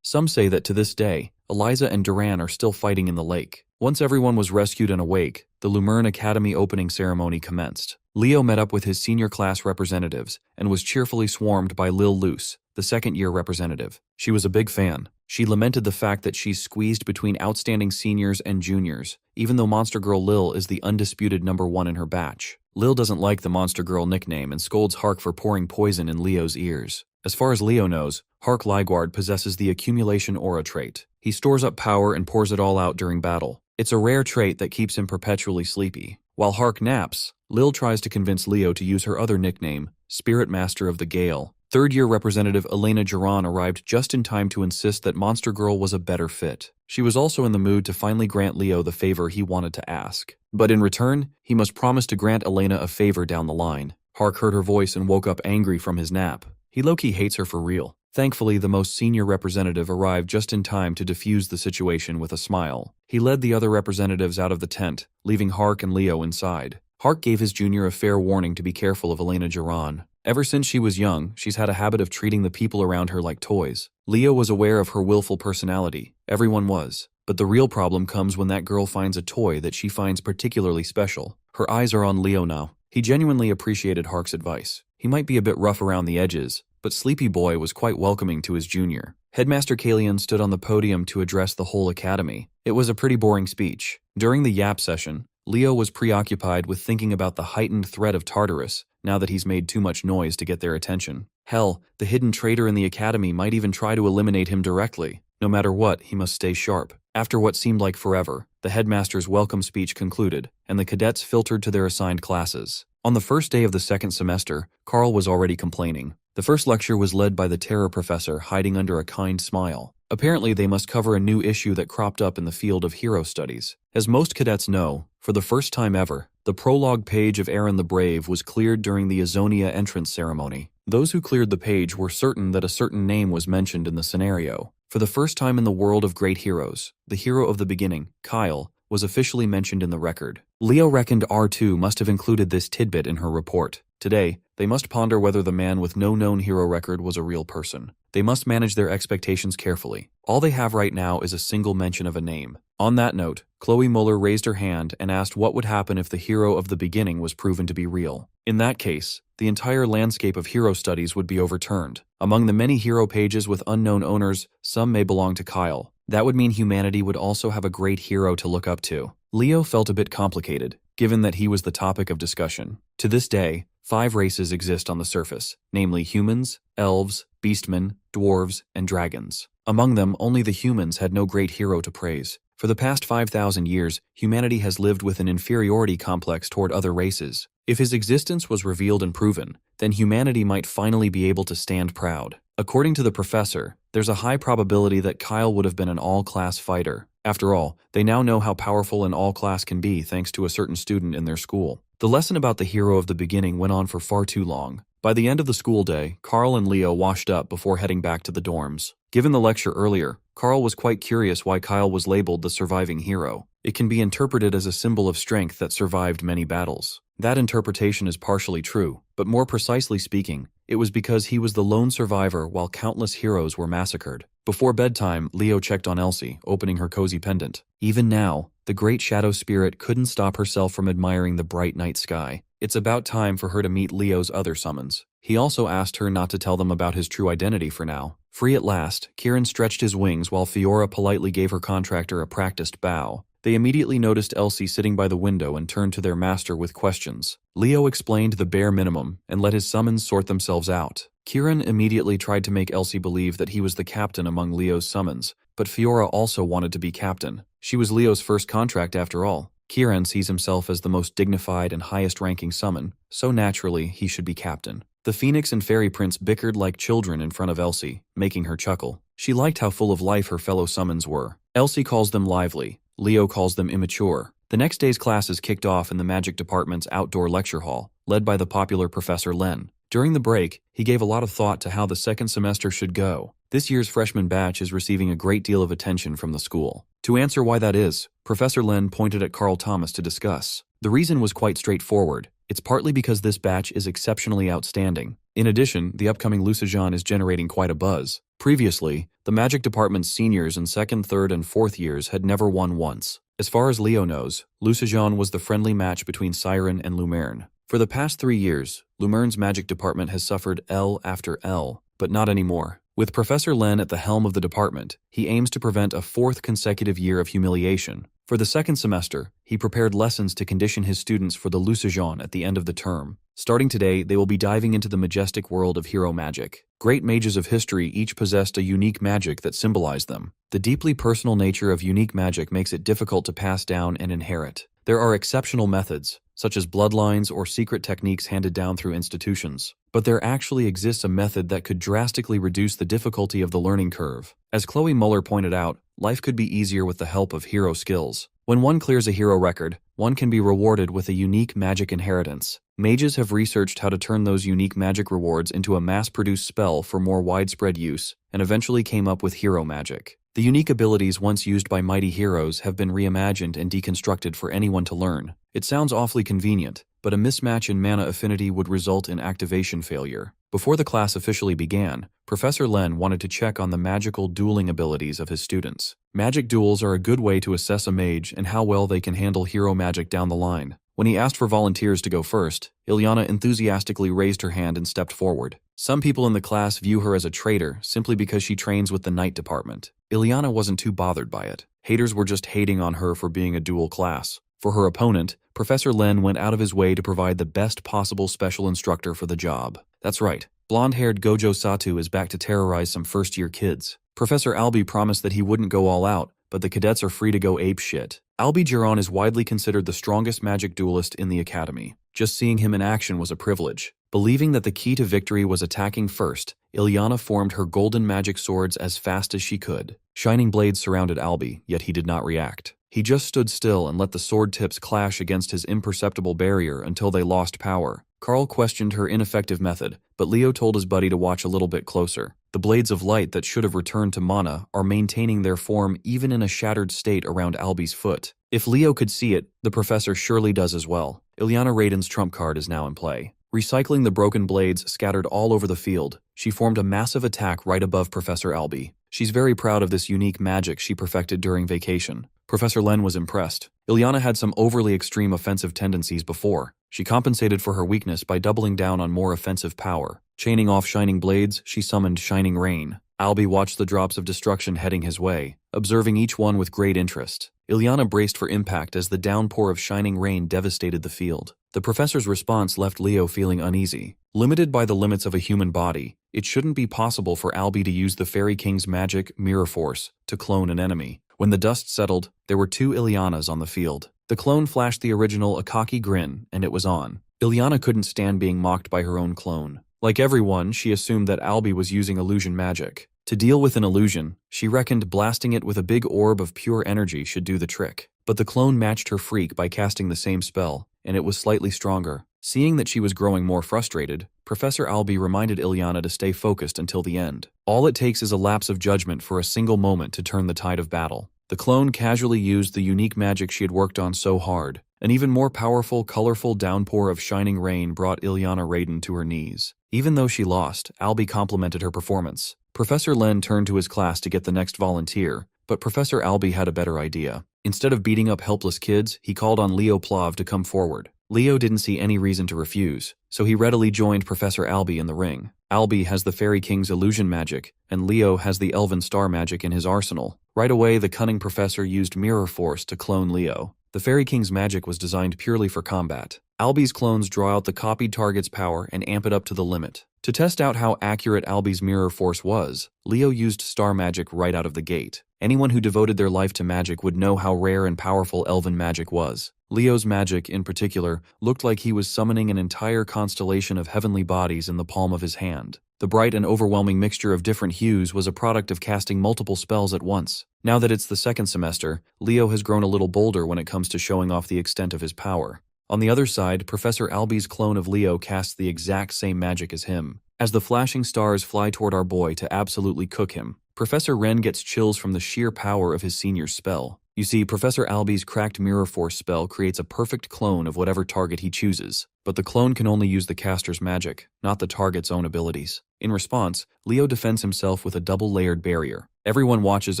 Some say that to this day, Eliza and Duran are still fighting in the lake. Once everyone was rescued and awake, the Lumerne Academy opening ceremony commenced. Leo met up with his senior class representatives and was cheerfully swarmed by Lil Luce, the second-year representative. She was a big fan. She lamented the fact that she's squeezed between outstanding seniors and juniors, even though Monster Girl Lil is the undisputed #1 in her batch. Lil doesn't like the Monster Girl nickname and scolds Hark for pouring poison in Leo's ears. As far as Leo knows, Hark Ligward possesses the accumulation aura trait. He stores up power and pours it all out during battle. It's a rare trait that keeps him perpetually sleepy. While Hark naps, Lil tries to convince Leo to use her other nickname, Spirit Master of the Gale. Third-year representative Elena Duran arrived just in time to insist that Monster Girl was a better fit. She was also in the mood to finally grant Leo the favor he wanted to ask. But in return, he must promise to grant Elena a favor down the line. Hark heard her voice and woke up angry from his nap. He low-key hates her for real. Thankfully, the most senior representative arrived just in time to defuse the situation with a smile. He led the other representatives out of the tent, leaving Hark and Leo inside. Hark gave his junior a fair warning to be careful of Elena Duran. Ever since she was young, she's had a habit of treating the people around her like toys. Leo was aware of her willful personality. Everyone was. But the real problem comes when that girl finds a toy that she finds particularly special. Her eyes are on Leo now. He genuinely appreciated Hark's advice. He might be a bit rough around the edges, but Sleepy Boy was quite welcoming to his junior. Headmaster Kalian stood on the podium to address the whole academy. It was a pretty boring speech. During the yap session, Leo was preoccupied with thinking about the heightened threat of Tartarus, now that he's made too much noise to get their attention. Hell, the hidden traitor in the academy might even try to eliminate him directly. No matter what, he must stay sharp. After what seemed like forever, the headmaster's welcome speech concluded, and the cadets filtered to their assigned classes. On the first day of the second semester, Carl was already complaining. The first lecture was led by the terror professor hiding under a kind smile. Apparently, they must cover a new issue that cropped up in the field of hero studies. As most cadets know, for the first time ever, the prologue page of Aaron the Brave was cleared during the Azonia entrance ceremony. Those who cleared the page were certain that a certain name was mentioned in the scenario. For the first time in the world of great heroes, the hero of the beginning, Kyle, was officially mentioned in the record. Leo reckoned R2 must have included this tidbit in her report. Today, they must ponder whether the man with no known hero record was a real person. They must manage their expectations carefully. All they have right now is a single mention of a name. On that note, Chloe Muller raised her hand and asked what would happen if the hero of the beginning was proven to be real. In that case, the entire landscape of hero studies would be overturned. Among the many hero pages with unknown owners, some may belong to Kyle. That would mean humanity would also have a great hero to look up to. Leo felt a bit complicated, given that he was the topic of discussion. To this day, 5 races exist on the surface, namely humans, elves, beastmen, dwarves, and dragons. Among them, only the humans had no great hero to praise. For the past 5,000 years, humanity has lived with an inferiority complex toward other races. If his existence was revealed and proven, then humanity might finally be able to stand proud. According to the professor, there's a high probability that Kyle would have been an all-class fighter. After all, they now know how powerful an all-class can be thanks to a certain student in their school. The lesson about the hero of the beginning went on for far too long. By the end of the school day, Carl and Leo washed up before heading back to the dorms. Given the lecture earlier, Carl was quite curious why Kyle was labeled the surviving hero. It can be interpreted as a symbol of strength that survived many battles. That interpretation is partially true, but more precisely speaking, it was because he was the lone survivor while countless heroes were massacred. Before bedtime, Leo checked on Elsie, opening her cozy pendant. Even now, the great shadow spirit couldn't stop herself from admiring the bright night sky. It's about time for her to meet Leo's other summons. He also asked her not to tell them about his true identity for now. Free at last, Kieran stretched his wings while Fiora politely gave her contractor a practiced bow. They immediately noticed Elsie sitting by the window and turned to their master with questions. Leo explained the bare minimum and let his summons sort themselves out. Kieran immediately tried to make Elsie believe that he was the captain among Leo's summons, but Fiora also wanted to be captain. She was Leo's first contract after all. Kieran sees himself as the most dignified and highest-ranking summon, so naturally he should be captain. The Phoenix and Fairy Prince bickered like children in front of Elsie, making her chuckle. She liked how full of life her fellow summons were. Elsie calls them lively. Leo calls them immature. The next day's classes kicked off in the magic department's outdoor lecture hall, led by the popular Professor Len. During the break, he gave a lot of thought to how the second semester should go. This year's freshman batch is receiving a great deal of attention from the school. To answer why that is, Professor Len pointed at Carl Thomas to discuss. The reason was quite straightforward. It's partly because this batch is exceptionally outstanding. In addition, the upcoming Lucijan is generating quite a buzz. Previously, the magic department's seniors in second, third, and fourth years had never won once. As far as Leo knows, Lucijan was the friendly match between Siren and Lumerne. For the past 3 years, Lumerne's magic department has suffered L after L, but not anymore. With Professor Len at the helm of the department, he aims to prevent a fourth consecutive year of humiliation. For the second semester, he prepared lessons to condition his students for the Lucijan at the end of the term. Starting today, they will be diving into the majestic world of hero magic. Great mages of history each possessed a unique magic that symbolized them. The deeply personal nature of unique magic makes it difficult to pass down and inherit. There are exceptional methods, such as bloodlines or secret techniques handed down through institutions. But there actually exists a method that could drastically reduce the difficulty of the learning curve. As Chloe Muller pointed out, life could be easier with the help of hero skills. When one clears a hero record, one can be rewarded with a unique magic inheritance. Mages have researched how to turn those unique magic rewards into a mass-produced spell for more widespread use, and eventually came up with hero magic. The unique abilities once used by mighty heroes have been reimagined and deconstructed for anyone to learn. It sounds awfully convenient, but a mismatch in mana affinity would result in activation failure. Before the class officially began, Professor Len wanted to check on the magical dueling abilities of his students. Magic duels are a good way to assess a mage and how well they can handle hero magic down the line. When he asked for volunteers to go first, Ilyana enthusiastically raised her hand and stepped forward. Some people in the class view her as a traitor simply because she trains with the Knight department. Ilyana wasn't too bothered by it. Haters were just hating on her for being a dual class. For her opponent, Professor Len went out of his way to provide the best possible special instructor for the job. That's right, blonde-haired Gojo Satu is back to terrorize some first-year kids. Professor Albi promised that he wouldn't go all out, but the cadets are free to go apeshit. Albi Giron is widely considered the strongest magic duelist in the academy. Just seeing him in action was a privilege. Believing that the key to victory was attacking first, Ilyana formed her golden magic swords as fast as she could. Shining blades surrounded Albi, yet he did not react. He just stood still and let the sword tips clash against his imperceptible barrier until they lost power. Carl questioned her ineffective method, but Leo told his buddy to watch a little bit closer. The blades of light that should have returned to mana are maintaining their form even in a shattered state around Albi's foot. If Leo could see it, the professor surely does as well. Ilyana Raiden's trump card is now in play. Recycling the broken blades scattered all over the field, she formed a massive attack right above Professor Albi. She's very proud of this unique magic she perfected during vacation. Professor Len was impressed. Ilyana had some overly extreme offensive tendencies before. She compensated for her weakness by doubling down on more offensive power. Chaining off shining blades, she summoned Shining Rain. Albi watched the drops of destruction heading his way, observing each one with great interest. Ilyana braced for impact as the downpour of shining rain devastated the field. The professor's response left Leo feeling uneasy. Limited by the limits of a human body, it shouldn't be possible for Albi to use the Fairy King's magic, Mirror Force, to clone an enemy. When the dust settled, there were 2 Ilyanas on the field. The clone flashed the original a cocky grin, and it was on. Ilyana couldn't stand being mocked by her own clone. Like everyone, she assumed that Albi was using illusion magic. To deal with an illusion, she reckoned blasting it with a big orb of pure energy should do the trick. But the clone matched her freak by casting the same spell, and it was slightly stronger. Seeing that she was growing more frustrated, Professor Albi reminded Ilyana to stay focused until the end. All it takes is a lapse of judgment for a single moment to turn the tide of battle. The clone casually used the unique magic she had worked on so hard. An even more powerful, colorful downpour of shining rain brought Ilyana Raiden to her knees. Even though she lost, Albi complimented her performance. Professor Len turned to his class to get the next volunteer, but Professor Albi had a better idea. Instead of beating up helpless kids, he called on Leo Plav to come forward. Leo didn't see any reason to refuse, so he readily joined Professor Albi in the ring. Albi has the Fairy King's illusion magic, and Leo has the Elven Star magic in his arsenal. Right away, the cunning professor used Mirror Force to clone Leo. The Fairy King's magic was designed purely for combat. Albi's clones draw out the copied target's power and amp it up to the limit. To test out how accurate Albi's mirror force was, Leo used star magic right out of the gate. Anyone who devoted their life to magic would know how rare and powerful elven magic was. Leo's magic, in particular, looked like he was summoning an entire constellation of heavenly bodies in the palm of his hand. The bright and overwhelming mixture of different hues was a product of casting multiple spells at once. Now that it's the second semester, Leo has grown a little bolder when it comes to showing off the extent of his power. On the other side, Professor Albi's clone of Leo casts the exact same magic as him. As the flashing stars fly toward our boy to absolutely cook him, Professor Ren gets chills from the sheer power of his senior's spell. You see, Professor Albi's cracked mirror force spell creates a perfect clone of whatever target he chooses, but the clone can only use the caster's magic, not the target's own abilities. In response, Leo defends himself with a double-layered barrier. Everyone watches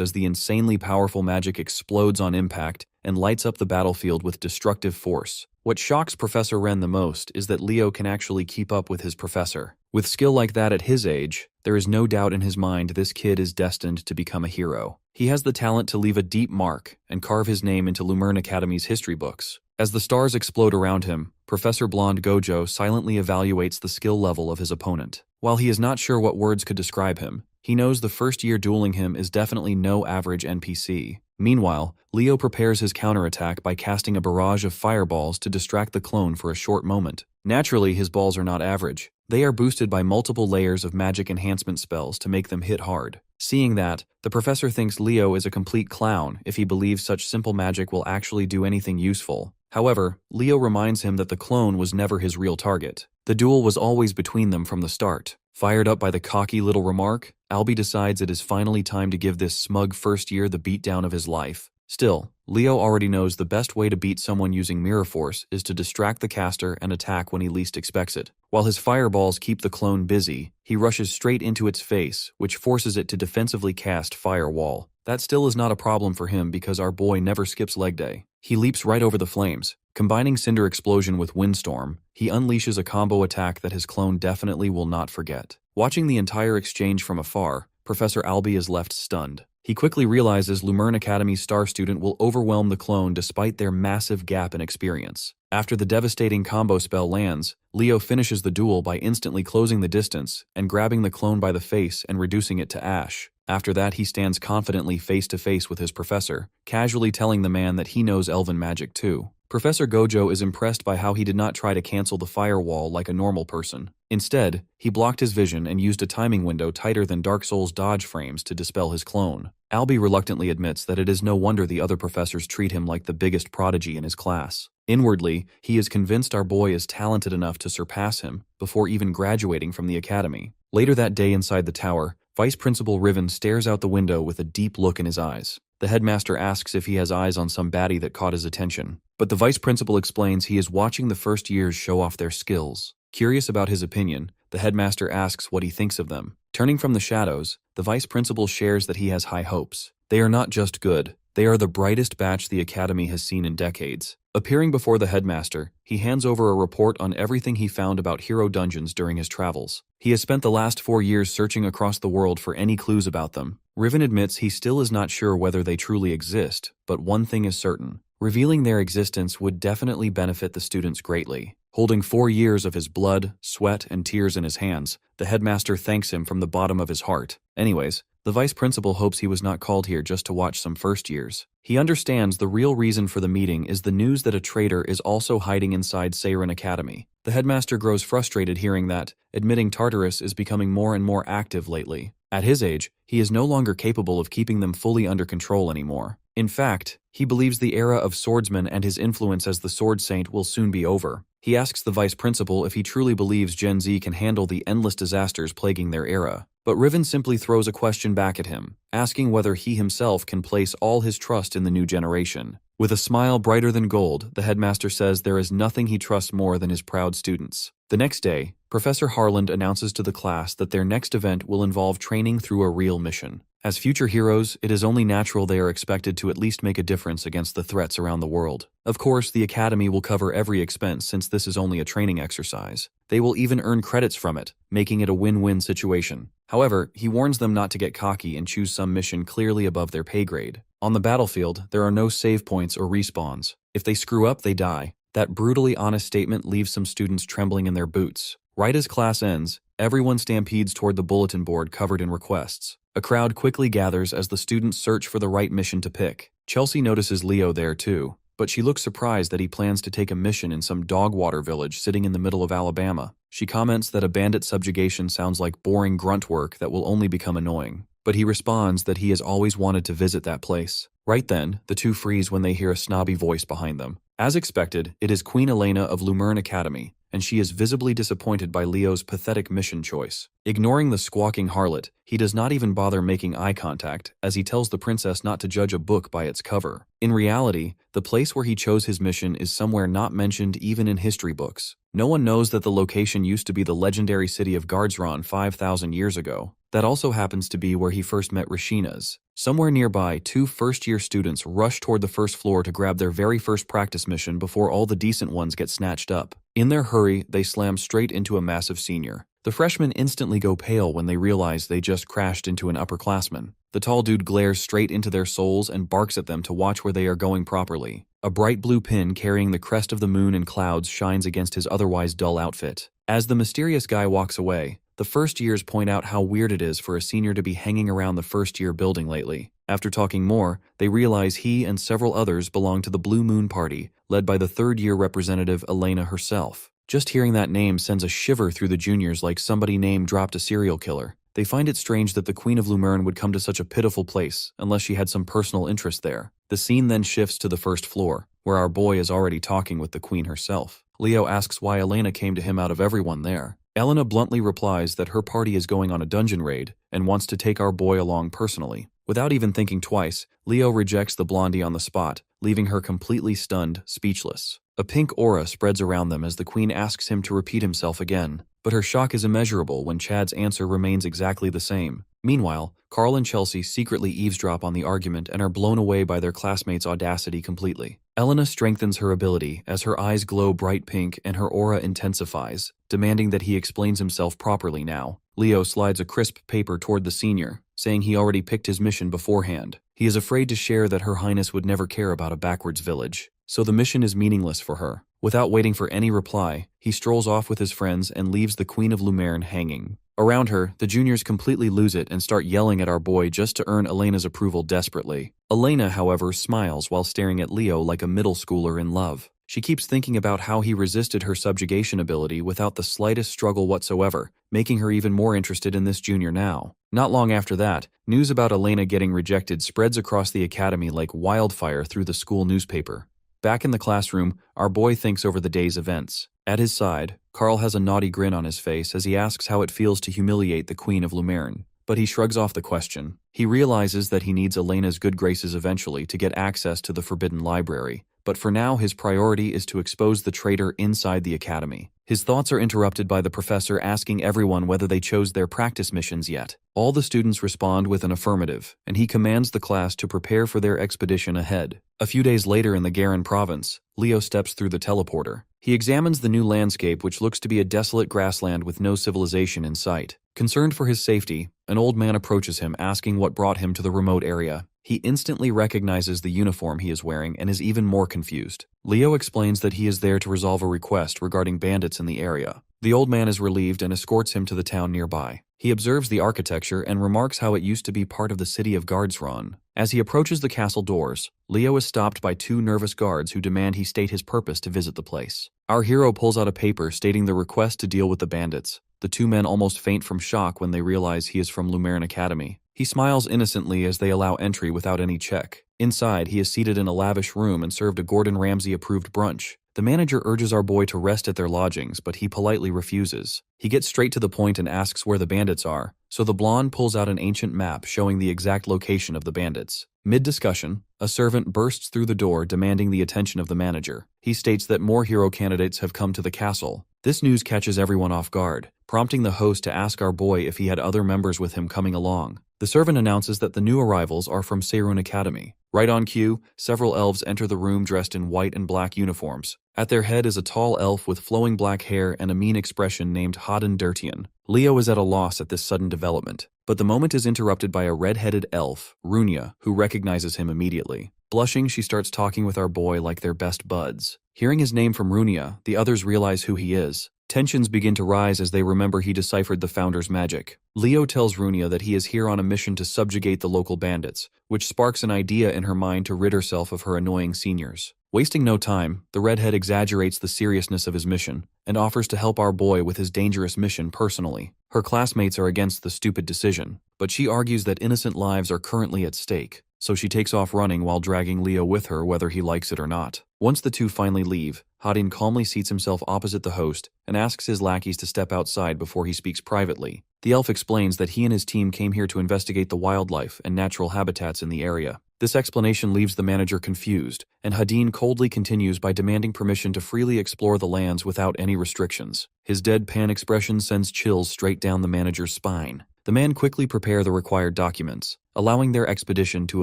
as the insanely powerful magic explodes on impact and lights up the battlefield with destructive force. What shocks Professor Ren the most is that Leo can actually keep up with his professor. With skill like that at his age, there is no doubt in his mind this kid is destined to become a hero. He has the talent to leave a deep mark and carve his name into Lumerne Academy's history books. As the stars explode around him, Professor Blonde Gojo silently evaluates the skill level of his opponent. While he is not sure what words could describe him, he knows the first year dueling him is definitely no average NPC. Meanwhile, Leo prepares his counterattack by casting a barrage of fireballs to distract the clone for a short moment. Naturally, his balls are not average. They are boosted by multiple layers of magic enhancement spells to make them hit hard. Seeing that, the professor thinks Leo is a complete clown if he believes such simple magic will actually do anything useful. However, Leo reminds him that the clone was never his real target. The duel was always between them from the start. Fired up by the cocky little remark, Albi decides it is finally time to give this smug first year the beatdown of his life. Still, Leo already knows the best way to beat someone using mirror force is to distract the caster and attack when he least expects it. While his fireballs keep the clone busy, he rushes straight into its face, which forces it to defensively cast Firewall. That still is not a problem for him because our boy never skips leg day. He leaps right over the flames. Combining Cinder Explosion with Windstorm, he unleashes a combo attack that his clone definitely will not forget. Watching the entire exchange from afar, Professor Albi is left stunned. He quickly realizes Lumerne Academy's star student will overwhelm the clone despite their massive gap in experience. After the devastating combo spell lands, Leo finishes the duel by instantly closing the distance and grabbing the clone by the face and reducing it to ash. After that, he stands confidently face to face with his professor, casually telling the man that he knows elven magic too. Professor Gojo is impressed by how he did not try to cancel the firewall like a normal person. Instead, he blocked his vision and used a timing window tighter than Dark Souls dodge frames to dispel his clone. Albi reluctantly admits that it is no wonder the other professors treat him like the biggest prodigy in his class. Inwardly, he is convinced our boy is talented enough to surpass him before even graduating from the academy. Later that day inside the tower, Vice Principal Riven stares out the window with a deep look in his eyes. The headmaster asks if he has eyes on some baddie that caught his attention, but the vice principal explains he is watching the first years show off their skills. Curious about his opinion, the headmaster asks what he thinks of them. Turning from the shadows, the vice principal shares that he has high hopes. They are not just good, they are the brightest batch the academy has seen in decades. Appearing before the headmaster, he hands over a report on everything he found about hero dungeons during his travels. He has spent the last 4 years searching across the world for any clues about them. Riven admits he still is not sure whether they truly exist, but one thing is certain. Revealing their existence would definitely benefit the students greatly. Holding 4 years of his blood, sweat, and tears in his hands, the headmaster thanks him from the bottom of his heart. Anyways, the vice principal hopes he was not called here just to watch some first years. He understands the real reason for the meeting is the news that a traitor is also hiding inside Seiren Academy. The headmaster grows frustrated hearing that, admitting Tartarus is becoming more and more active lately. At his age, he is no longer capable of keeping them fully under control anymore. In fact, he believes the era of swordsmen and his influence as the Sword Saint will soon be over. He asks the vice principal if he truly believes Gen Z can handle the endless disasters plaguing their era. But Riven simply throws a question back at him, asking whether he himself can place all his trust in the new generation. With a smile brighter than gold, the headmaster says there is nothing he trusts more than his proud students. The next day, Professor Harland announces to the class that their next event will involve training through a real mission. As future heroes, it is only natural they are expected to at least make a difference against the threats around the world. Of course, the academy will cover every expense since this is only a training exercise. They will even earn credits from it, making it a win-win situation. However, he warns them not to get cocky and choose some mission clearly above their pay grade. On the battlefield, there are no save points or respawns. If they screw up, they die. That brutally honest statement leaves some students trembling in their boots. Right as class ends, everyone stampedes toward the bulletin board covered in requests. A crowd quickly gathers as the students search for the right mission to pick. Chelsea notices Leo there too, but she looks surprised that he plans to take a mission in some dogwater village sitting in the middle of Alabama. She comments that a bandit subjugation sounds like boring grunt work that will only become annoying. But he responds that he has always wanted to visit that place. Right then, the two freeze when they hear a snobby voice behind them. As expected, it is Queen Elena of Lumerne Academy, and she is visibly disappointed by Leo's pathetic mission choice. Ignoring the squawking harlot, he does not even bother making eye contact, as he tells the princess not to judge a book by its cover. In reality, the place where he chose his mission is somewhere not mentioned even in history books. No one knows that the location used to be the legendary city of Gardzron 5,000 years ago. That also happens to be where he first met Rashinas. Somewhere nearby, two first-year students rush toward the first floor to grab their very first practice mission before all the decent ones get snatched up. In their hurry, they slam straight into a massive senior. The freshmen instantly go pale when they realize they just crashed into an upperclassman. The tall dude glares straight into their souls and barks at them to watch where they are going properly. A bright blue pin carrying the crest of the moon and clouds shines against his otherwise dull outfit. As the mysterious guy walks away, the first years point out how weird it is for a senior to be hanging around the first-year building lately. After talking more, they realize he and several others belong to the Blue Moon Party, led by the third-year representative Elena herself. Just hearing that name sends a shiver through the juniors like somebody name-dropped a serial killer. They find it strange that the Queen of Lumerne would come to such a pitiful place, unless she had some personal interest there. The scene then shifts to the first floor, where our boy is already talking with the Queen herself. Leo asks why Elena came to him out of everyone there. Elena bluntly replies that her party is going on a dungeon raid and wants to take our boy along personally. Without even thinking twice, Leo rejects the blondie on the spot, leaving her completely stunned, speechless. A pink aura spreads around them as the Queen asks him to repeat himself again, but her shock is immeasurable when Chad's answer remains exactly the same. Meanwhile, Carl and Chelsea secretly eavesdrop on the argument and are blown away by their classmates' audacity completely. Elena strengthens her ability as her eyes glow bright pink and her aura intensifies, demanding that he explains himself properly now. Leo slides a crisp paper toward the senior, saying he already picked his mission beforehand. He is afraid to share that Her Highness would never care about a backwards village, so the mission is meaningless for her. Without waiting for any reply, he strolls off with his friends and leaves the Queen of Lumerne hanging. Around her, the juniors completely lose it and start yelling at our boy just to earn Elena's approval desperately. Elena, however, smiles while staring at Leo like a middle schooler in love. She keeps thinking about how he resisted her subjugation ability without the slightest struggle whatsoever, making her even more interested in this junior now. Not long after that, news about Elena getting rejected spreads across the academy like wildfire through the school newspaper. Back in the classroom, our boy thinks over the day's events. At his side, Carl has a naughty grin on his face as he asks how it feels to humiliate the Queen of Lumerne. But he shrugs off the question. He realizes that he needs Elena's good graces eventually to get access to the Forbidden Library, but for now his priority is to expose the traitor inside the academy. His thoughts are interrupted by the professor asking everyone whether they chose their practice missions yet. All the students respond with an affirmative, and he commands the class to prepare for their expedition ahead. A few days later in the Garin province, Leo steps through the teleporter. He examines the new landscape, which looks to be a desolate grassland with no civilization in sight. Concerned for his safety, an old man approaches him asking what brought him to the remote area. He instantly recognizes the uniform he is wearing and is even more confused. Leo explains that he is there to resolve a request regarding bandits in the area. The old man is relieved and escorts him to the town nearby. He observes the architecture and remarks how it used to be part of the city of Gardzron. As he approaches the castle doors, Leo is stopped by two nervous guards who demand he state his purpose to visit the place. Our hero pulls out a paper stating the request to deal with the bandits. The two men almost faint from shock when they realize he is from Lumerne Academy. He smiles innocently as they allow entry without any check. Inside, he is seated in a lavish room and served a Gordon Ramsay-approved brunch. The manager urges our boy to rest at their lodgings, but he politely refuses. He gets straight to the point and asks where the bandits are, so the blonde pulls out an ancient map showing the exact location of the bandits. Mid-discussion, a servant bursts through the door demanding the attention of the manager. He states that more hero candidates have come to the castle. This news catches everyone off guard, prompting the host to ask our boy if he had other members with him coming along. The servant announces that the new arrivals are from Seirun Academy. Right on cue, several elves enter the room dressed in white and black uniforms. At their head is a tall elf with flowing black hair and a mean expression named Haden Dirtian. Leo is at a loss at this sudden development, but the moment is interrupted by a red-headed elf, Runia, who recognizes him immediately. Blushing, she starts talking with our boy like they're best buds. Hearing his name from Runia, the others realize who he is. Tensions begin to rise as they remember he deciphered the Founder's magic. Leo tells Runia that he is here on a mission to subjugate the local bandits, which sparks an idea in her mind to rid herself of her annoying seniors. Wasting no time, the redhead exaggerates the seriousness of his mission and offers to help our boy with his dangerous mission personally. Her classmates are against the stupid decision, but she argues that innocent lives are currently at stake, so she takes off running while dragging Leo with her whether he likes it or not. Once the two finally leave, Hadin calmly seats himself opposite the host and asks his lackeys to step outside before he speaks privately. The elf explains that he and his team came here to investigate the wildlife and natural habitats in the area. This explanation leaves the manager confused, and Hadin coldly continues by demanding permission to freely explore the lands without any restrictions. His deadpan expression sends chills straight down the manager's spine. The men quickly prepare the required documents, allowing their expedition to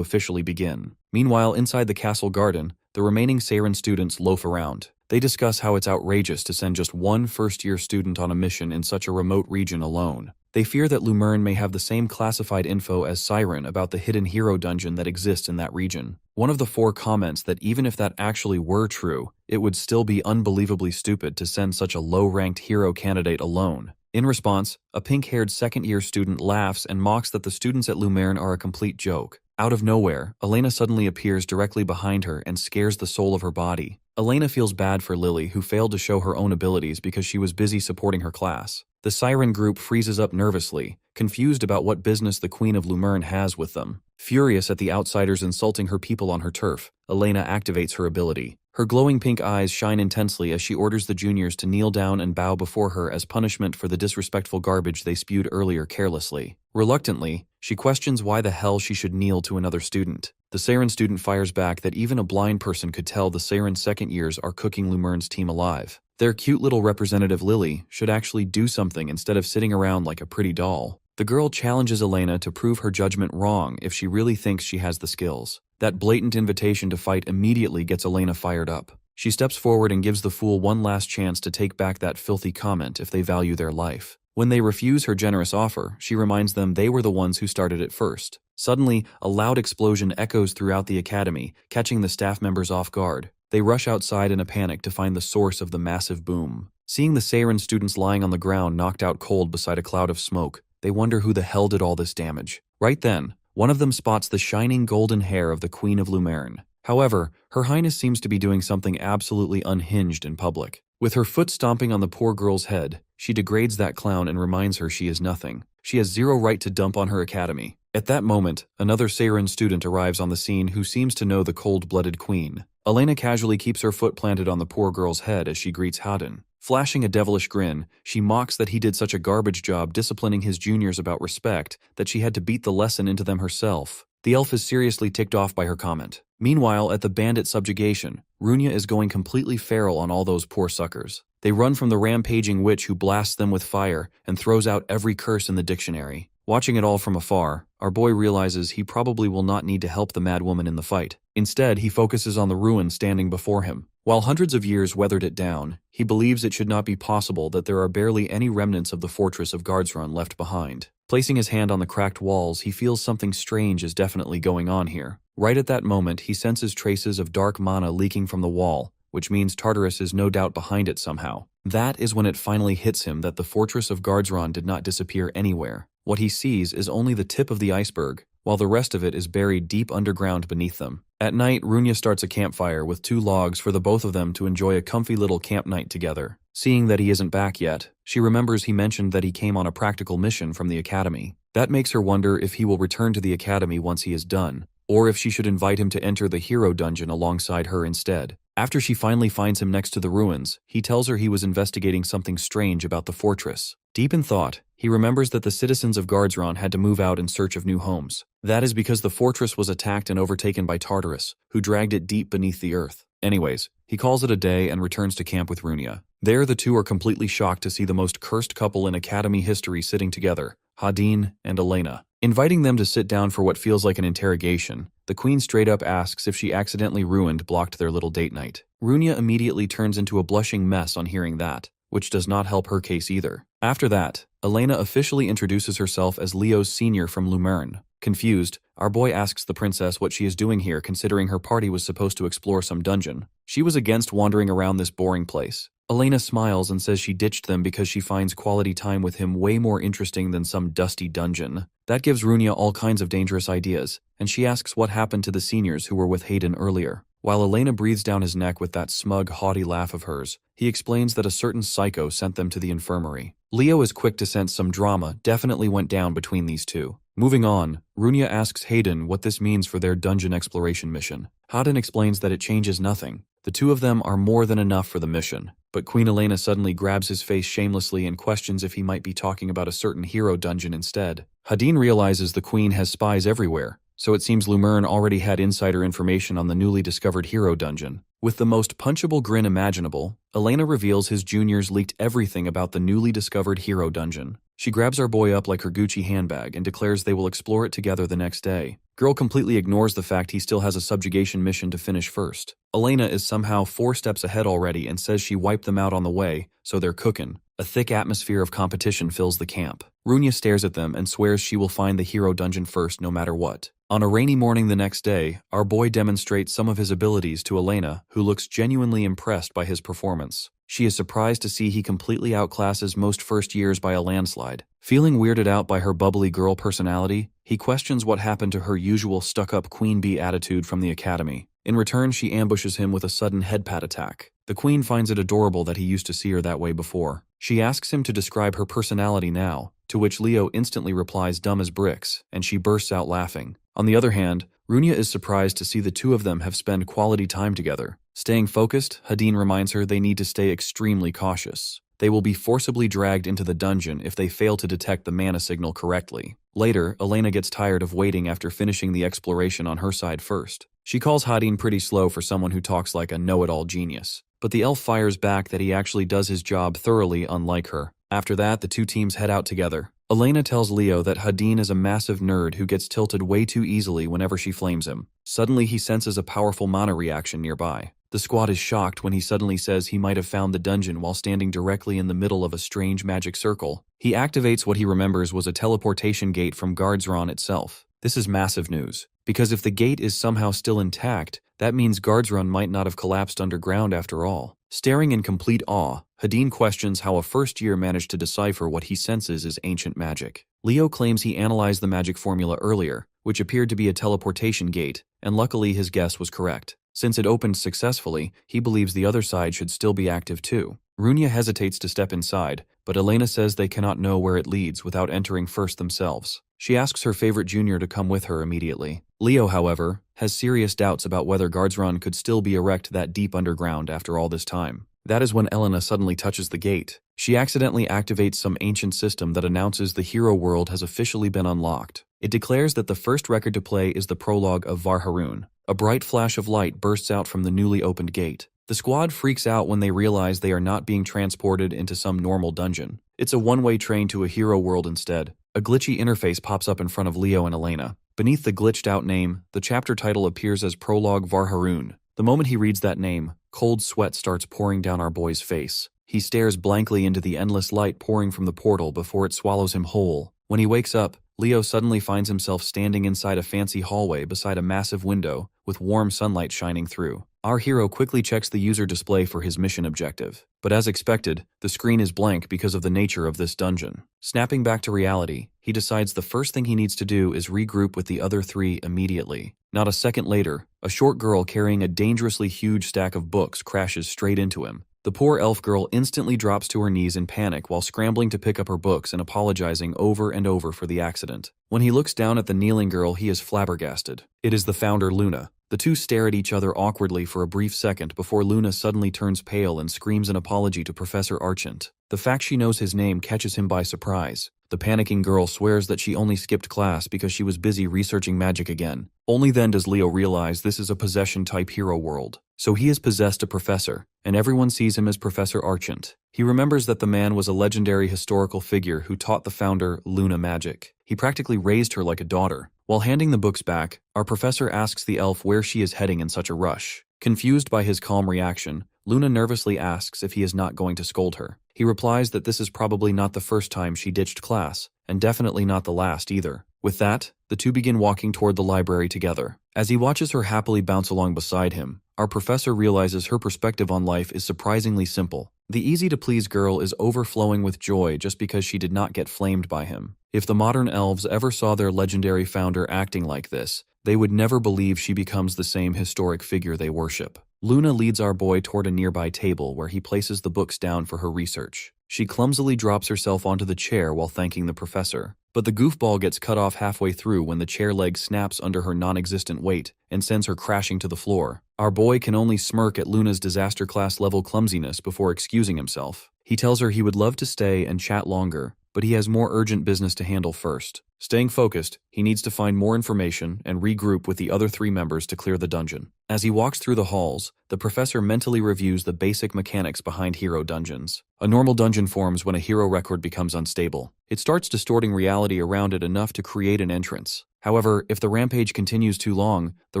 officially begin. Meanwhile, inside the castle garden, the remaining Seiren students loaf around. They discuss how it's outrageous to send just one first-year student on a mission in such a remote region alone. They fear that Lumerne may have the same classified info as Siren about the hidden hero dungeon that exists in that region. One of the four comments that even if that actually were true, it would still be unbelievably stupid to send such a low-ranked hero candidate alone. In response, a pink-haired second-year student laughs and mocks that the students at Lumerne are a complete joke. Out of nowhere, Elena suddenly appears directly behind her and scares the soul of her body. Elena feels bad for Lily, who failed to show her own abilities because she was busy supporting her class. The Siren group freezes up nervously, confused about what business the Queen of Lumerne has with them. Furious at the outsiders insulting her people on her turf, Elena activates her ability. Her glowing pink eyes shine intensely as she orders the juniors to kneel down and bow before her as punishment for the disrespectful garbage they spewed earlier carelessly. Reluctantly, she questions why the hell she should kneel to another student. The Seiren student fires back that even a blind person could tell the Seiren second years are cooking Lumerne's team alive. Their cute little representative Lily should actually do something instead of sitting around like a pretty doll. The girl challenges Elena to prove her judgment wrong if she really thinks she has the skills. That blatant invitation to fight immediately gets Elena fired up. She steps forward and gives the fool one last chance to take back that filthy comment if they value their life. When they refuse her generous offer, she reminds them they were the ones who started it first. Suddenly, a loud explosion echoes throughout the academy, catching the staff members off guard. They rush outside in a panic to find the source of the massive boom. Seeing the Seiren students lying on the ground knocked out cold beside a cloud of smoke, they wonder who the hell did all this damage. Right then, one of them spots the shining golden hair of the Queen of Lumerne. However, Her Highness seems to be doing something absolutely unhinged in public. With her foot stomping on the poor girl's head, she degrades that clown and reminds her she is nothing. She has zero right to dump on her academy. At that moment, another Seiren student arrives on the scene who seems to know the cold-blooded queen. Elena casually keeps her foot planted on the poor girl's head as she greets Hadin. Flashing a devilish grin, she mocks that he did such a garbage job disciplining his juniors about respect that she had to beat the lesson into them herself. The elf is seriously ticked off by her comment. Meanwhile, at the bandit subjugation, Runia is going completely feral on all those poor suckers. They run from the rampaging witch who blasts them with fire and throws out every curse in the dictionary. Watching it all from afar, our boy realizes he probably will not need to help the mad woman in the fight. Instead, he focuses on the ruin standing before him. While hundreds of years weathered it down, he believes it should not be possible that there are barely any remnants of the fortress of Guardsrun left behind. Placing his hand on the cracked walls, he feels something strange is definitely going on here. Right at that moment, he senses traces of dark mana leaking from the wall, which means Tartarus is no doubt behind it somehow. That is when it finally hits him that the fortress of Guardsrun did not disappear anywhere. What he sees is only the tip of the iceberg, while the rest of it is buried deep underground beneath them. At night, Runia starts a campfire with 2 logs for the both of them to enjoy a comfy little camp night together. Seeing that he isn't back yet, she remembers he mentioned that he came on a practical mission from the academy. That makes her wonder if he will return to the academy once he is done, or if she should invite him to enter the hero dungeon alongside her instead. After she finally finds him next to the ruins, he tells her he was investigating something strange about the fortress. Deep in thought, he remembers that the citizens of Guardsrun had to move out in search of new homes. That is because the fortress was attacked and overtaken by Tartarus, who dragged it deep beneath the earth. Anyways, he calls it a day and returns to camp with Runia. There, the two are completely shocked to see the most cursed couple in academy history sitting together, Hadin and Elena. Inviting them to sit down for what feels like an interrogation, the queen straight up asks if she accidentally blocked their little date night. Runia immediately turns into a blushing mess on hearing that, which does not help her case either. After that, Elena officially introduces herself as Leo's senior from Lumerne. Confused, our boy asks the princess what she is doing here considering her party was supposed to explore some dungeon. She was against wandering around this boring place. Elena smiles and says she ditched them because she finds quality time with him way more interesting than some dusty dungeon. That gives Runia all kinds of dangerous ideas, and she asks what happened to the seniors who were with Hayden earlier. While Elena breathes down his neck with that smug, haughty laugh of hers, he explains that a certain psycho sent them to the infirmary. Leo is quick to sense some drama definitely went down between these two. Moving on, Runia asks Hayden what this means for their dungeon exploration mission. Hayden explains that it changes nothing. The two of them are more than enough for the mission. But Queen Elena suddenly grabs his face shamelessly and questions if he might be talking about a certain hero dungeon instead. Hadin realizes the queen has spies everywhere, so it seems Lumerne already had insider information on the newly discovered hero dungeon. With the most punchable grin imaginable, Elena reveals his juniors leaked everything about the newly discovered hero dungeon. She grabs our boy up like her Gucci handbag and declares they will explore it together the next day. Girl completely ignores the fact he still has a subjugation mission to finish first. Elena is somehow 4 steps ahead already and says she wiped them out on the way, so they're cooking. A thick atmosphere of competition fills the camp. Runia stares at them and swears she will find the hero dungeon first no matter what. On a rainy morning the next day, our boy demonstrates some of his abilities to Elena, who looks genuinely impressed by his performance. She is surprised to see he completely outclasses most first years by a landslide. Feeling weirded out by her bubbly girl personality, he questions what happened to her usual stuck-up queen bee attitude from the academy. In return, she ambushes him with a sudden headpat attack. The queen finds it adorable that he used to see her that way before. She asks him to describe her personality now, to which Leo instantly replies dumb as bricks, and she bursts out laughing. On the other hand, Runia is surprised to see the two of them have spent quality time together. Staying focused, Hadin reminds her they need to stay extremely cautious. They will be forcibly dragged into the dungeon if they fail to detect the mana signal correctly. Later, Elena gets tired of waiting after finishing the exploration on her side first. She calls Hadin pretty slow for someone who talks like a know-it-all genius. But the elf fires back that he actually does his job thoroughly unlike her. After that, the two teams head out together. Elena tells Leo that Hadin is a massive nerd who gets tilted way too easily whenever she flames him. Suddenly, he senses a powerful mana reaction nearby. The squad is shocked when he suddenly says he might have found the dungeon while standing directly in the middle of a strange magic circle. He activates what he remembers was a teleportation gate from Guardsron itself. This is massive news, because if the gate is somehow still intact, that means Guardsron might not have collapsed underground after all. Staring in complete awe, Hadin questions how a first year managed to decipher what he senses is ancient magic. Leo claims he analyzed the magic formula earlier, which appeared to be a teleportation gate, and luckily his guess was correct. Since it opened successfully, he believes the other side should still be active too. Runia hesitates to step inside, but Elena says they cannot know where it leads without entering first themselves. She asks her favorite junior to come with her immediately. Leo, however, has serious doubts about whether Guardsron could still be erect that deep underground after all this time. That is when Elena suddenly touches the gate. She accidentally activates some ancient system that announces the hero world has officially been unlocked. It declares that the first record to play is the prologue of Varharun. A bright flash of light bursts out from the newly opened gate. The squad freaks out when they realize they are not being transported into some normal dungeon. It's a one-way train to a hero world instead. A glitchy interface pops up in front of Leo and Elena. Beneath the glitched-out name, the chapter title appears as Prologue Varharun. The moment he reads that name, cold sweat starts pouring down our boy's face. He stares blankly into the endless light pouring from the portal before it swallows him whole. When he wakes up, Leo suddenly finds himself standing inside a fancy hallway beside a massive window with warm sunlight shining through. Our hero quickly checks the user display for his mission objective, but as expected, the screen is blank because of the nature of this dungeon. Snapping back to reality, he decides the first thing he needs to do is regroup with the other three immediately. Not a second later, a short girl carrying a dangerously huge stack of books crashes straight into him. The poor elf girl instantly drops to her knees in panic while scrambling to pick up her books and apologizing over and over for the accident. When he looks down at the kneeling girl, he is flabbergasted. It is the founder, Luna. The two stare at each other awkwardly for a brief second before Luna suddenly turns pale and screams an apology to Professor Archant. The fact she knows his name catches him by surprise. The panicking girl swears that she only skipped class because she was busy researching magic again. Only then does Leo realize this is a possession-type hero world. So he has possessed a professor, and everyone sees him as Professor Archant. He remembers that the man was a legendary historical figure who taught the founder Luna magic. He practically raised her like a daughter. While handing the books back, our professor asks the elf where she is heading in such a rush. Confused by his calm reaction, Luna nervously asks if he is not going to scold her. He replies that this is probably not the first time she ditched class, and definitely not the last either. With that, the two begin walking toward the library together. As he watches her happily bounce along beside him, our professor realizes her perspective on life is surprisingly simple. The easy-to-please girl is overflowing with joy just because she did not get flamed by him. If the modern elves ever saw their legendary founder acting like this, they would never believe she becomes the same historic figure they worship. Luna leads our boy toward a nearby table where he places the books down for her research. She clumsily drops herself onto the chair while thanking the professor. But the goofball gets cut off halfway through when the chair leg snaps under her non-existent weight and sends her crashing to the floor. Our boy can only smirk at Luna's disaster class level clumsiness before excusing himself. He tells her he would love to stay and chat longer, but he has more urgent business to handle first. Staying focused, he needs to find more information and regroup with the other 3 members to clear the dungeon. As he walks through the halls, the professor mentally reviews the basic mechanics behind hero dungeons. A normal dungeon forms when a hero record becomes unstable. It starts distorting reality around it enough to create an entrance. However, if the rampage continues too long, the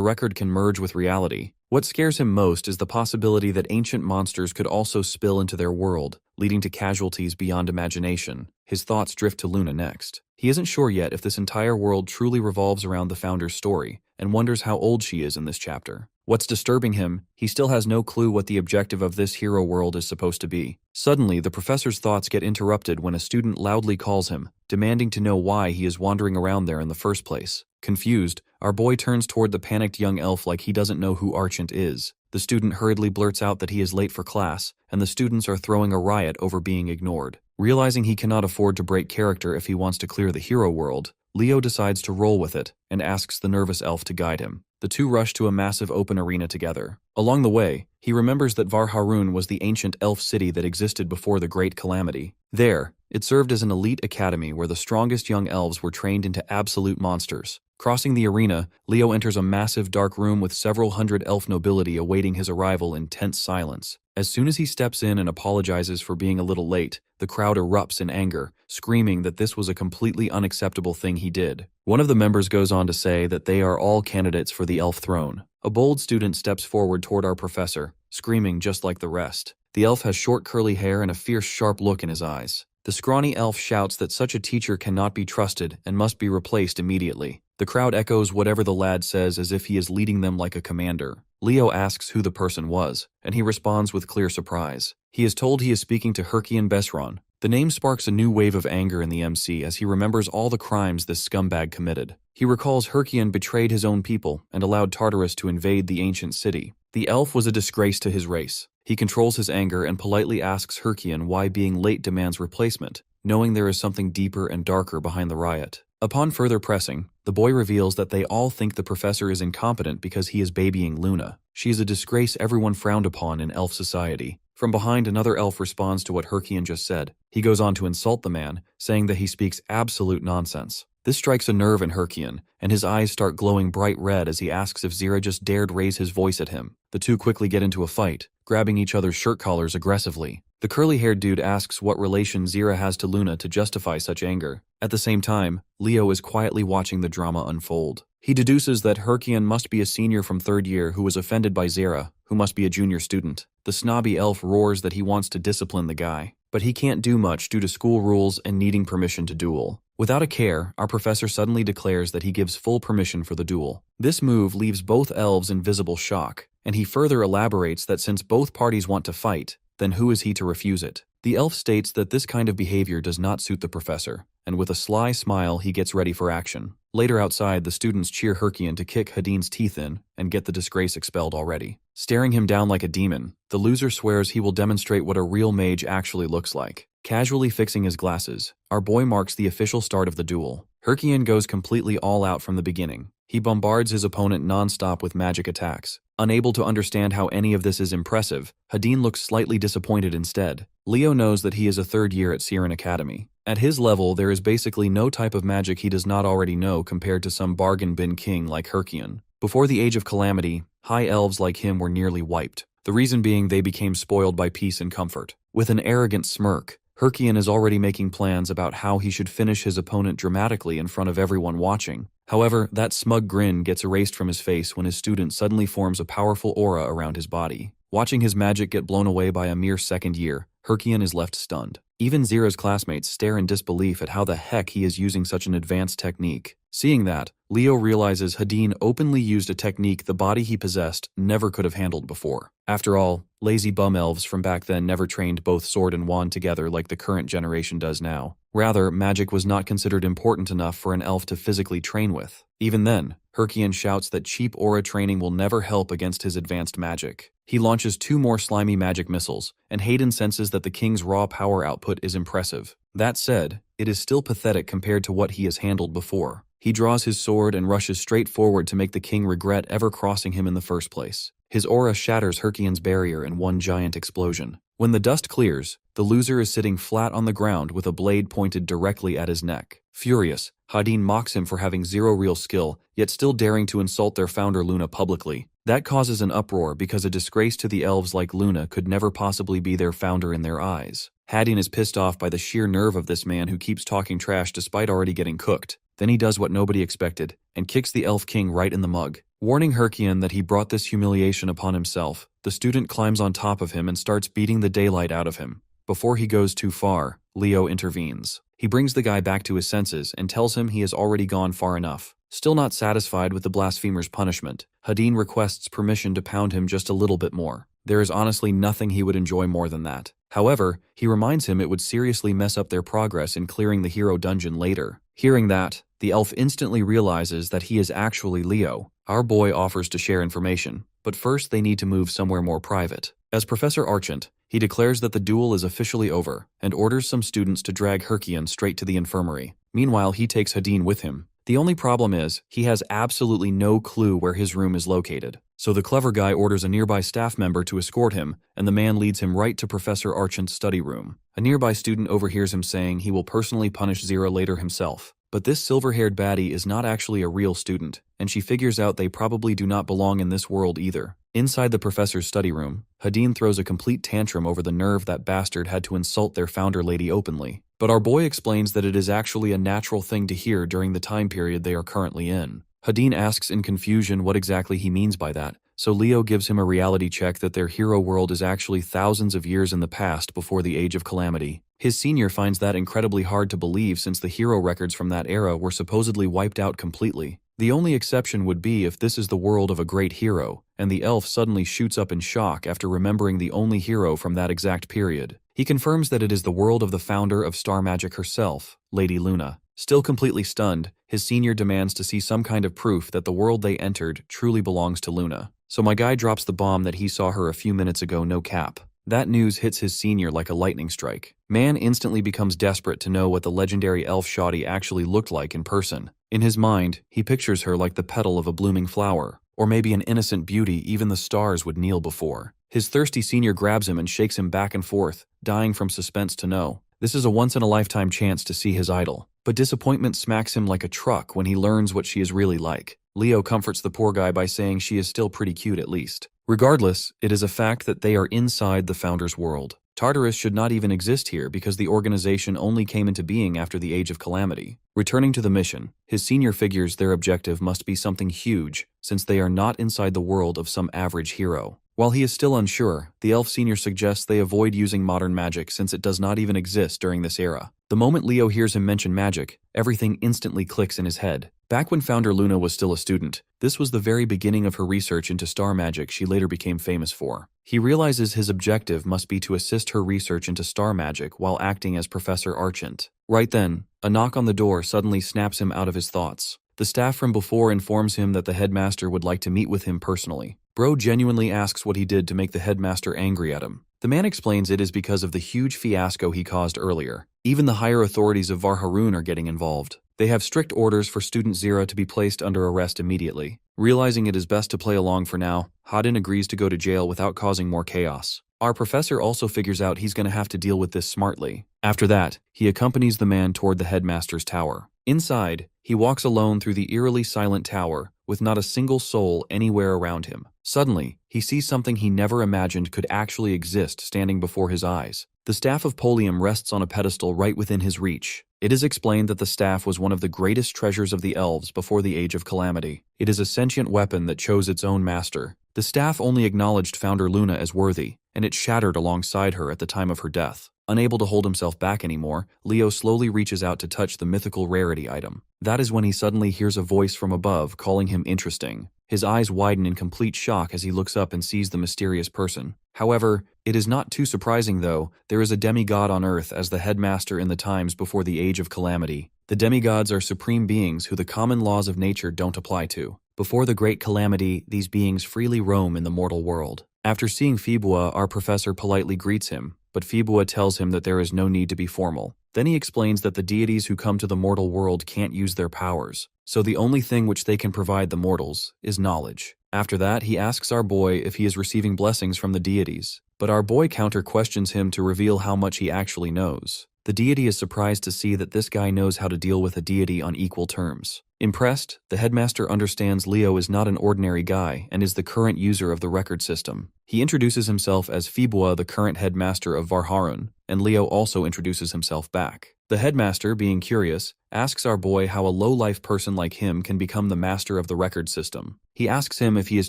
record can merge with reality. What scares him most is the possibility that ancient monsters could also spill into their world, leading to casualties beyond imagination. His thoughts drift to Luna next. He isn't sure yet if this entire world truly revolves around the founder's story, and wonders how old she is in this chapter. What's disturbing him, he still has no clue what the objective of this hero world is supposed to be. Suddenly, the professor's thoughts get interrupted when a student loudly calls him, demanding to know why he is wandering around there in the first place. Confused, our boy turns toward the panicked young elf like he doesn't know who Archant is. The student hurriedly blurts out that he is late for class, and the students are throwing a riot over being ignored. Realizing he cannot afford to break character if he wants to clear the hero world, Leo decides to roll with it and asks the nervous elf to guide him. The two rush to a massive open arena together. Along the way, he remembers that Varharun was the ancient elf city that existed before the Great Calamity. There, it served as an elite academy where the strongest young elves were trained into absolute monsters. Crossing the arena, Leo enters a massive dark room with several hundred elf nobility awaiting his arrival in tense silence. As soon as he steps in and apologizes for being a little late, the crowd erupts in anger, screaming that this was a completely unacceptable thing he did. One of the members goes on to say that they are all candidates for the elf throne. A bold student steps forward toward our professor, screaming just like the rest. The elf has short curly hair and a fierce sharp look in his eyes. The scrawny elf shouts that such a teacher cannot be trusted and must be replaced immediately. The crowd echoes whatever the lad says as if he is leading them like a commander. Leo asks who the person was, and he responds with clear surprise. He is told he is speaking to Herkian Besron. The name sparks a new wave of anger in the MC as he remembers all the crimes this scumbag committed. He recalls Herkian betrayed his own people and allowed Tartarus to invade the ancient city. The elf was a disgrace to his race. He controls his anger and politely asks Herkian why being late demands replacement, knowing there is something deeper and darker behind the riot. Upon further pressing, the boy reveals that they all think the professor is incompetent because he is babying Luna. She is a disgrace everyone frowned upon in elf society. From behind, another elf responds to what Herkian just said. He goes on to insult the man, saying that he speaks absolute nonsense. This strikes a nerve in Herkian, and his eyes start glowing bright red as he asks if Zira just dared raise his voice at him. The two quickly get into a fight, grabbing each other's shirt collars aggressively. The curly-haired dude asks what relation Zira has to Luna to justify such anger. At the same time, Leo is quietly watching the drama unfold. He deduces that Herkian must be a senior from 3rd year who was offended by Zira, who must be a junior student. The snobby elf roars that he wants to discipline the guy, but he can't do much due to school rules and needing permission to duel. Without a care, our professor suddenly declares that he gives full permission for the duel. This move leaves both elves in visible shock, and he further elaborates that since both parties want to fight, then who is he to refuse it? The elf states that this kind of behavior does not suit the professor, and with a sly smile he gets ready for action. Later outside, the students cheer Herkian to kick Hadin's teeth in and get the disgrace expelled already. Staring him down like a demon, the loser swears he will demonstrate what a real mage actually looks like. Casually fixing his glasses, our boy marks the official start of the duel. Herkian goes completely all out from the beginning. He bombards his opponent non-stop with magic attacks. Unable to understand how any of this is impressive, Hadin looks slightly disappointed instead. Leo knows that he is a 3rd year at Siren Academy. At his level, there is basically no type of magic he does not already know compared to some bargain bin king like Herkian. Before the Age of Calamity, high elves like him were nearly wiped. The reason being they became spoiled by peace and comfort. With an arrogant smirk, Herkian is already making plans about how he should finish his opponent dramatically in front of everyone watching. However, that smug grin gets erased from his face when his student suddenly forms a powerful aura around his body. Watching his magic get blown away by a mere 2nd year, Herkian is left stunned. Even Zira's classmates stare in disbelief at how the heck he is using such an advanced technique. Seeing that, Leo realizes Hadin openly used a technique the body he possessed never could have handled before. After all, lazy bum elves from back then never trained both sword and wand together like the current generation does now. Rather, magic was not considered important enough for an elf to physically train with. Even then, Herkian shouts that cheap aura training will never help against his advanced magic. He launches 2 more slimy magic missiles, and Hayden senses that the king's raw power output is impressive. That said, it is still pathetic compared to what he has handled before. He draws his sword and rushes straight forward to make the king regret ever crossing him in the first place. His aura shatters Herkian's barrier in one giant explosion. When the dust clears, the loser is sitting flat on the ground with a blade pointed directly at his neck. Furious, Hadin mocks him for having zero real skill, yet still daring to insult their founder Luna publicly. That causes an uproar because a disgrace to the elves like Luna could never possibly be their founder in their eyes. Hadin is pissed off by the sheer nerve of this man who keeps talking trash despite already getting cooked. Then he does what nobody expected, and kicks the elf king right in the mug. Warning Herkian that he brought this humiliation upon himself, the student climbs on top of him and starts beating the daylight out of him. Before he goes too far, Leo intervenes. He brings the guy back to his senses and tells him he has already gone far enough. Still not satisfied with the blasphemer's punishment, Hadin requests permission to pound him just a little bit more. There is honestly nothing he would enjoy more than that. However, he reminds him it would seriously mess up their progress in clearing the hero dungeon later. Hearing that, the elf instantly realizes that he is actually Leo. Our boy offers to share information, but first they need to move somewhere more private. As Professor Archant, he declares that the duel is officially over and orders some students to drag Herkian straight to the infirmary. Meanwhile, he takes Hadin with him. The only problem is, he has absolutely no clue where his room is located. So the clever guy orders a nearby staff member to escort him, and the man leads him right to Professor Archant's study room. A nearby student overhears him saying he will personally punish Zira later himself. But this silver-haired baddie is not actually a real student, and she figures out they probably do not belong in this world either. Inside the professor's study room, Hadin throws a complete tantrum over the nerve that bastard had to insult their founder lady openly. But our boy explains that it is actually a natural thing to hear during the time period they are currently in. Hadin asks in confusion what exactly he means by that, so Leo gives him a reality check that their hero world is actually thousands of years in the past before the Age of Calamity. His senior finds that incredibly hard to believe since the hero records from that era were supposedly wiped out completely. The only exception would be if this is the world of a great hero, and the elf suddenly shoots up in shock after remembering the only hero from that exact period. He confirms that it is the world of the founder of star magic herself, Lady Luna. Still completely stunned, his senior demands to see some kind of proof that the world they entered truly belongs to Luna. So my guy drops the bomb that he saw her a few minutes ago, no cap. That news hits his senior like a lightning strike. Man instantly becomes desperate to know what the legendary elf shoddy actually looked like in person. In his mind, he pictures her like the petal of a blooming flower, or maybe an innocent beauty even the stars would kneel before. His thirsty senior grabs him and shakes him back and forth, dying from suspense to know. This is a once-in-a-lifetime chance to see his idol. But disappointment smacks him like a truck when he learns what she is really like. Leo comforts the poor guy by saying she is still pretty cute at least. Regardless, it is a fact that they are inside the Founder's world. Tartarus should not even exist here because the organization only came into being after the Age of Calamity. Returning to the mission, his senior figures their objective must be something huge, since they are not inside the world of some average hero. While he is still unsure, the elf senior suggests they avoid using modern magic since it does not even exist during this era. The moment Leo hears him mention magic, everything instantly clicks in his head. Back when Founder Luna was still a student, this was the very beginning of her research into star magic she later became famous for. He realizes his objective must be to assist her research into star magic while acting as Professor Archant. Right then, a knock on the door suddenly snaps him out of his thoughts. The staff from before informs him that the headmaster would like to meet with him personally. Bro genuinely asks what he did to make the headmaster angry at him. The man explains it is because of the huge fiasco he caused earlier. Even the higher authorities of Varharun are getting involved. They have strict orders for student Zira to be placed under arrest immediately. Realizing it is best to play along for now, Hadin agrees to go to jail without causing more chaos. Our professor also figures out he's going to have to deal with this smartly. After that, he accompanies the man toward the headmaster's tower. Inside, he walks alone through the eerily silent tower, with not a single soul anywhere around him. Suddenly, he sees something he never imagined could actually exist standing before his eyes. The staff of Polium rests on a pedestal right within his reach. It is explained that the staff was one of the greatest treasures of the elves before the Age of Calamity. It is a sentient weapon that chose its own master. The staff only acknowledged Founder Luna as worthy, and it shattered alongside her at the time of her death. Unable to hold himself back anymore, Leo slowly reaches out to touch the mythical rarity item. That is when he suddenly hears a voice from above calling him interesting. His eyes widen in complete shock as he looks up and sees the mysterious person. However, it is not too surprising though. There is a demigod on Earth as the headmaster in the times before the Age of Calamity. The demigods are supreme beings who the common laws of nature don't apply to. Before the Great Calamity, these beings freely roam in the mortal world. After seeing Fibua, our professor politely greets him, but Fibua tells him that there is no need to be formal. Then he explains that the deities who come to the mortal world can't use their powers, so the only thing which they can provide the mortals is knowledge. After that, he asks our boy if he is receiving blessings from the deities, but our boy counter-questions him to reveal how much he actually knows. The deity is surprised to see that this guy knows how to deal with a deity on equal terms. Impressed, the headmaster understands Leo is not an ordinary guy and is the current user of the record system. He introduces himself as Fibua, the current headmaster of Varharun, and Leo also introduces himself back. The headmaster, being curious, asks our boy how a low-life person like him can become the master of the record system. He asks him if he is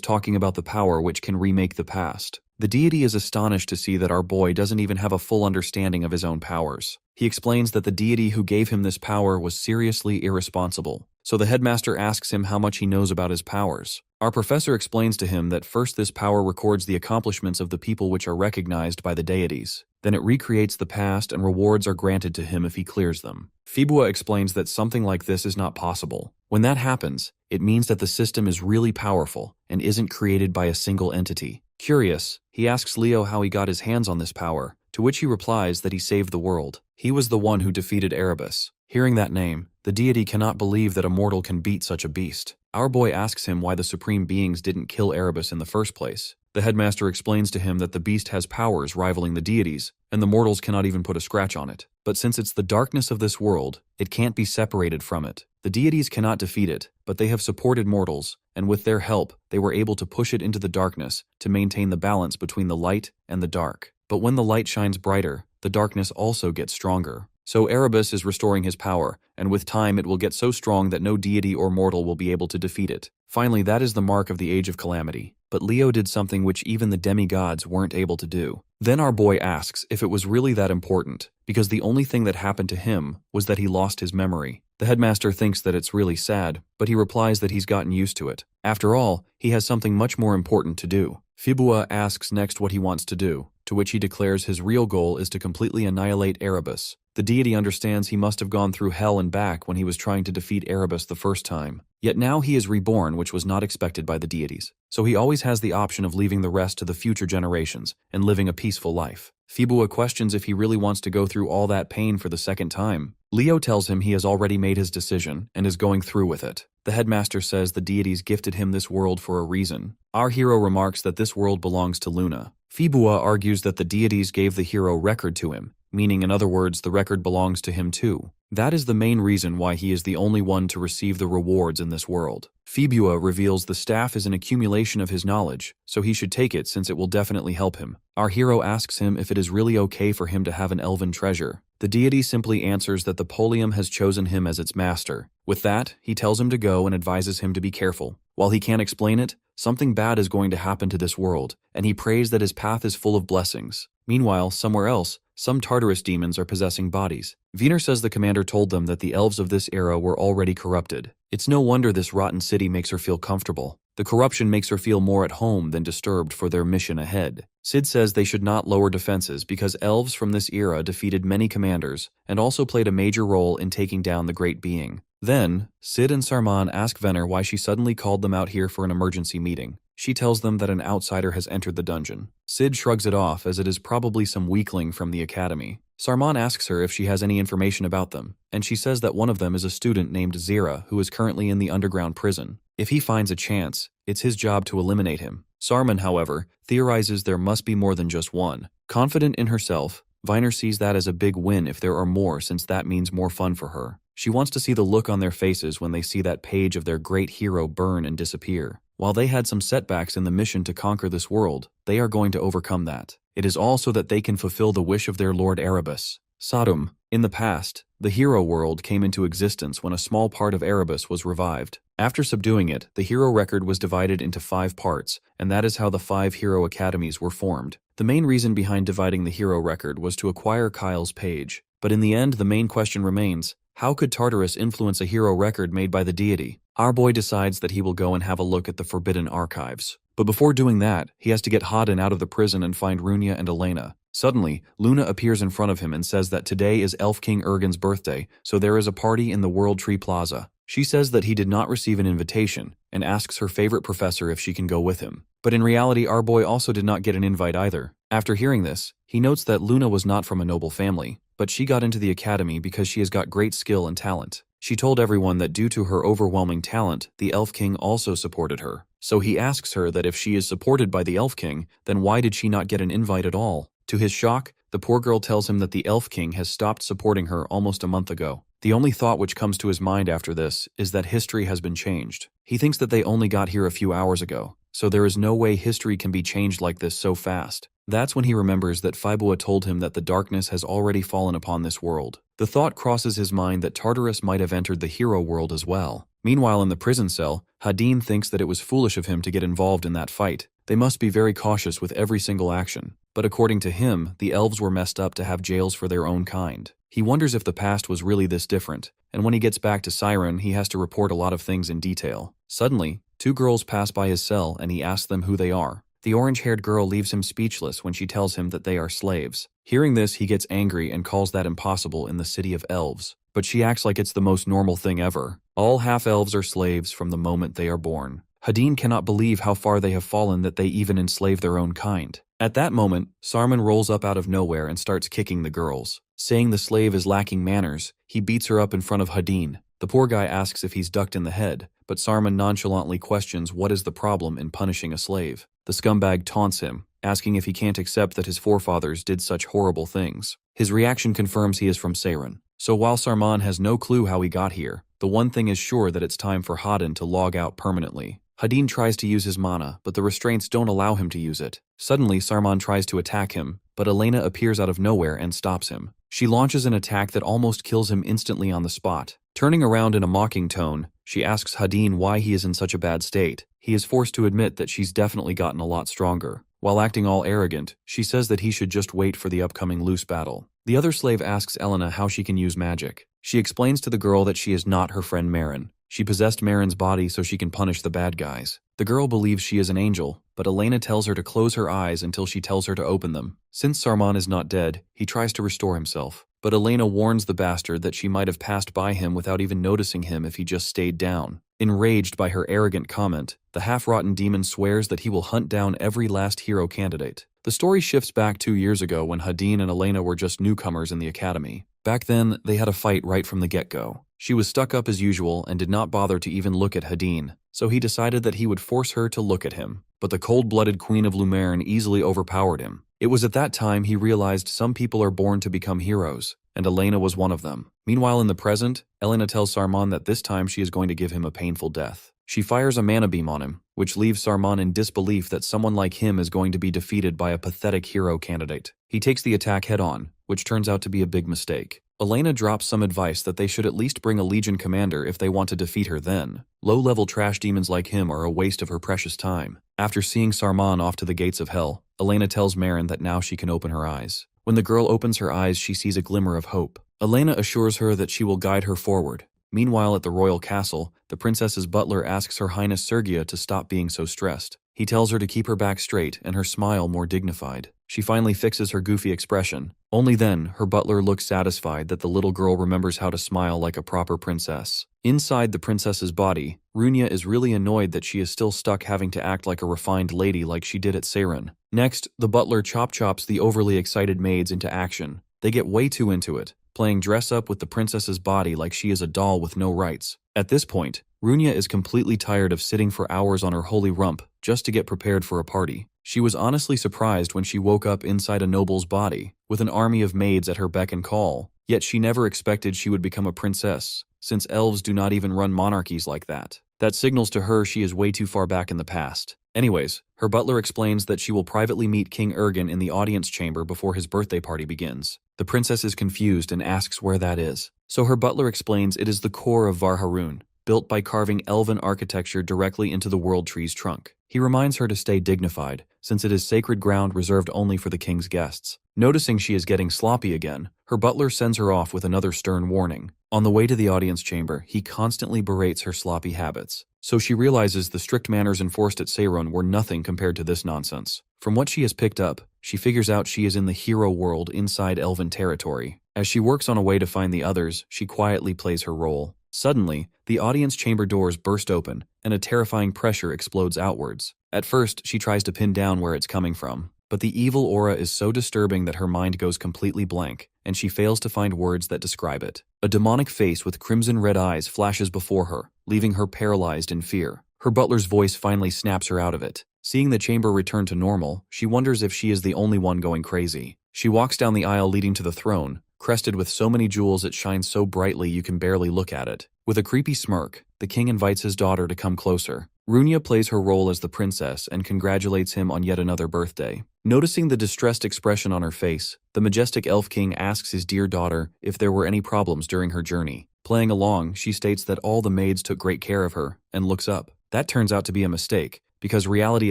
talking about the power which can remake the past. The deity is astonished to see that our boy doesn't even have a full understanding of his own powers. He explains that the deity who gave him this power was seriously irresponsible. So the headmaster asks him how much he knows about his powers. Our professor explains to him that first this power records the accomplishments of the people which are recognized by the deities. Then it recreates the past and rewards are granted to him if he clears them. Fibua explains that something like this is not possible. When that happens, it means that the system is really powerful and isn't created by a single entity. Curious, he asks Leo how he got his hands on this power, to which he replies that he saved the world. He was the one who defeated Erebus. Hearing that name, the deity cannot believe that a mortal can beat such a beast. Our boy asks him why the supreme beings didn't kill Erebus in the first place. The headmaster explains to him that the beast has powers rivaling the deities, and the mortals cannot even put a scratch on it. But since it's the darkness of this world, it can't be separated from it. The deities cannot defeat it, but they have supported mortals, and with their help, they were able to push it into the darkness to maintain the balance between the light and the dark. But when the light shines brighter, the darkness also gets stronger. So Erebus is restoring his power, and with time it will get so strong that no deity or mortal will be able to defeat it. Finally, that is the mark of the Age of Calamity. But Leo did something which even the demigods weren't able to do. Then our boy asks if it was really that important, because the only thing that happened to him was that he lost his memory. The headmaster thinks that it's really sad, but he replies that he's gotten used to it. After all, he has something much more important to do. Fibua asks next what he wants to do, to which he declares his real goal is to completely annihilate Erebus. The deity understands he must have gone through hell and back when he was trying to defeat Erebus the first time. Yet now he is reborn, which was not expected by the deities. So he always has the option of leaving the rest to the future generations and living a peaceful life. Fibua questions if he really wants to go through all that pain for the second time. Leo tells him he has already made his decision and is going through with it. The headmaster says the deities gifted him this world for a reason. Our hero remarks that this world belongs to Luna. Fibua argues that the deities gave the hero record to him, meaning in other words the record belongs to him too. That is the main reason why he is the only one to receive the rewards in this world. Fibua reveals the staff is an accumulation of his knowledge, so he should take it since it will definitely help him. Our hero asks him if it is really okay for him to have an elven treasure. The deity simply answers that the Polium has chosen him as its master. With that, he tells him to go and advises him to be careful. While he can't explain it, something bad is going to happen to this world, and he prays that his path is full of blessings. Meanwhile, somewhere else, some Tartarus demons are possessing bodies. Wiener says the commander told them that the elves of this era were already corrupted. It's no wonder this rotten city makes her feel comfortable. The corruption makes her feel more at home than disturbed for their mission ahead. Sid says they should not lower defenses because elves from this era defeated many commanders and also played a major role in taking down the Great Being. Then, Sid and Sarman ask Venner why she suddenly called them out here for an emergency meeting. She tells them that an outsider has entered the dungeon. Sid shrugs it off as it is probably some weakling from the academy. Sarman asks her if she has any information about them, and she says that one of them is a student named Zira who is currently in the underground prison. If he finds a chance, it's his job to eliminate him. Sarman, however, theorizes there must be more than just one. Confident in herself, Viner sees that as a big win if there are more since that means more fun for her. She wants to see the look on their faces when they see that page of their great hero burn and disappear. While they had some setbacks in the mission to conquer this world, they are going to overcome that. It is all so that they can fulfill the wish of their Lord Erebus. Sadum, In the past, the hero world came into existence when a small part of Erebus was revived. After subduing it, the hero record was divided into 5 parts, and that is how the 5 hero academies were formed. The main reason behind dividing the hero record was to acquire Kyle's page. But in the end, the main question remains, how could Tartarus influence a hero record made by the deity? Our boy decides that he will go and have a look at the forbidden archives. But before doing that, he has to get Hadin out of the prison and find Runia and Elena. Suddenly, Luna appears in front of him and says that today is Elf King Ergin's birthday, so there is a party in the World Tree Plaza. She says that he did not receive an invitation, and asks her favorite professor if she can go with him. But in reality, our boy also did not get an invite either. After hearing this, he notes that Luna was not from a noble family, but she got into the academy because she has got great skill and talent. She told everyone that due to her overwhelming talent, the Elf King also supported her. So he asks her that if she is supported by the Elf King, then why did she not get an invite at all? To his shock, the poor girl tells him that the Elf King has stopped supporting her almost a month ago. The only thought which comes to his mind after this is that history has been changed. He thinks that they only got here a few hours ago, so there is no way history can be changed like this so fast. That's when he remembers that Faibua told him that the darkness has already fallen upon this world. The thought crosses his mind that Tartarus might have entered the hero world as well. Meanwhile, in the prison cell, Hadin thinks that it was foolish of him to get involved in that fight. They must be very cautious with every single action. But according to him, the elves were messed up to have jails for their own kind. He wonders if the past was really this different, and when he gets back to Siren, he has to report a lot of things in detail. Suddenly, 2 girls pass by his cell and he asks them who they are. The orange-haired girl leaves him speechless when she tells him that they are slaves. Hearing this, he gets angry and calls that impossible in the city of elves. But she acts like it's the most normal thing ever. All half-elves are slaves from the moment they are born. Hadin cannot believe how far they have fallen that they even enslave their own kind. At that moment, Sarman rolls up out of nowhere and starts kicking the girls. Saying the slave is lacking manners, he beats her up in front of Hadin. The poor guy asks if he's ducked in the head, but Sarman nonchalantly questions what is the problem in punishing a slave. The scumbag taunts him, asking if he can't accept that his forefathers did such horrible things. His reaction confirms he is from Seiren. So while Sarman has no clue how he got here, the one thing is sure that it's time for Hadin to log out permanently. Hadin tries to use his mana, but the restraints don't allow him to use it. Suddenly, Sarman tries to attack him, but Elena appears out of nowhere and stops him. She launches an attack that almost kills him instantly on the spot. Turning around in a mocking tone, she asks Hadin why he is in such a bad state. He is forced to admit that she's definitely gotten a lot stronger. While acting all arrogant, she says that he should just wait for the upcoming loose battle. The other slave asks Elena how she can use magic. She explains to the girl that she is not her friend Marin. She possessed Marin's body so she can punish the bad guys. The girl believes she is an angel, but Elena tells her to close her eyes until she tells her to open them. Since Sarman is not dead, he tries to restore himself. But Elena warns the bastard that she might have passed by him without even noticing him if he just stayed down. Enraged by her arrogant comment, the half-rotten demon swears that he will hunt down every last hero candidate. The story shifts back 2 years ago when Hadin and Elena were just newcomers in the academy. Back then, they had a fight right from the get-go. She was stuck up as usual and did not bother to even look at Hadin, so he decided that he would force her to look at him. But the cold-blooded Queen of Lumerne easily overpowered him. It was at that time he realized some people are born to become heroes, and Elena was one of them. Meanwhile, in the present, Elena tells Sarman that this time she is going to give him a painful death. She fires a mana beam on him, which leaves Sarman in disbelief that someone like him is going to be defeated by a pathetic hero candidate. He takes the attack head-on, which turns out to be a big mistake. Elena drops some advice that they should at least bring a Legion commander if they want to defeat her then. Low-level trash demons like him are a waste of her precious time. After seeing Sarman off to the gates of hell, Elena tells Marin that now she can open her eyes. When the girl opens her eyes, she sees a glimmer of hope. Elena assures her that she will guide her forward. Meanwhile, at the royal castle, the princess's butler asks Her Highness Sergia to stop being so stressed. He tells her to keep her back straight and her smile more dignified. She finally fixes her goofy expression. Only then, her butler looks satisfied that the little girl remembers how to smile like a proper princess. Inside the princess's body, Runia is really annoyed that she is still stuck having to act like a refined lady like she did at Seiren. Next, the butler chops the overly excited maids into action. They get way too into it, playing dress-up with the princess's body like she is a doll with no rights. At this point, Runia is completely tired of sitting for hours on her holy rump just to get prepared for a party. She was honestly surprised when she woke up inside a noble's body, with an army of maids at her beck and call, yet she never expected she would become a princess, since elves do not even run monarchies like that. That signals to her she is way too far back in the past. Anyways, her butler explains that she will privately meet King Ergen in the audience chamber before his birthday party begins. The princess is confused and asks where that is. So her butler explains it is the core of Varharun, built by carving elven architecture directly into the world tree's trunk. He reminds her to stay dignified, since it is sacred ground reserved only for the king's guests. Noticing she is getting sloppy again, her butler sends her off with another stern warning. On the way to the audience chamber, he constantly berates her sloppy habits. So she realizes the strict manners enforced at Seiron were nothing compared to this nonsense. From what she has picked up, she figures out she is in the hero world inside elven territory. As she works on a way to find the others, she quietly plays her role. Suddenly, the audience chamber doors burst open, and a terrifying pressure explodes outwards. At first, she tries to pin down where it's coming from, but the evil aura is so disturbing that her mind goes completely blank, and she fails to find words that describe it. A demonic face with crimson-red eyes flashes before her, leaving her paralyzed in fear. Her butler's voice finally snaps her out of it. Seeing the chamber return to normal, she wonders if she is the only one going crazy. She walks down the aisle leading to the throne, crested with so many jewels it shines so brightly you can barely look at it. With a creepy smirk, the king invites his daughter to come closer. Runia plays her role as the princess and congratulates him on yet another birthday. Noticing the distressed expression on her face, the majestic elf king asks his dear daughter if there were any problems during her journey. Playing along, she states that all the maids took great care of her, and looks up. That turns out to be a mistake, because reality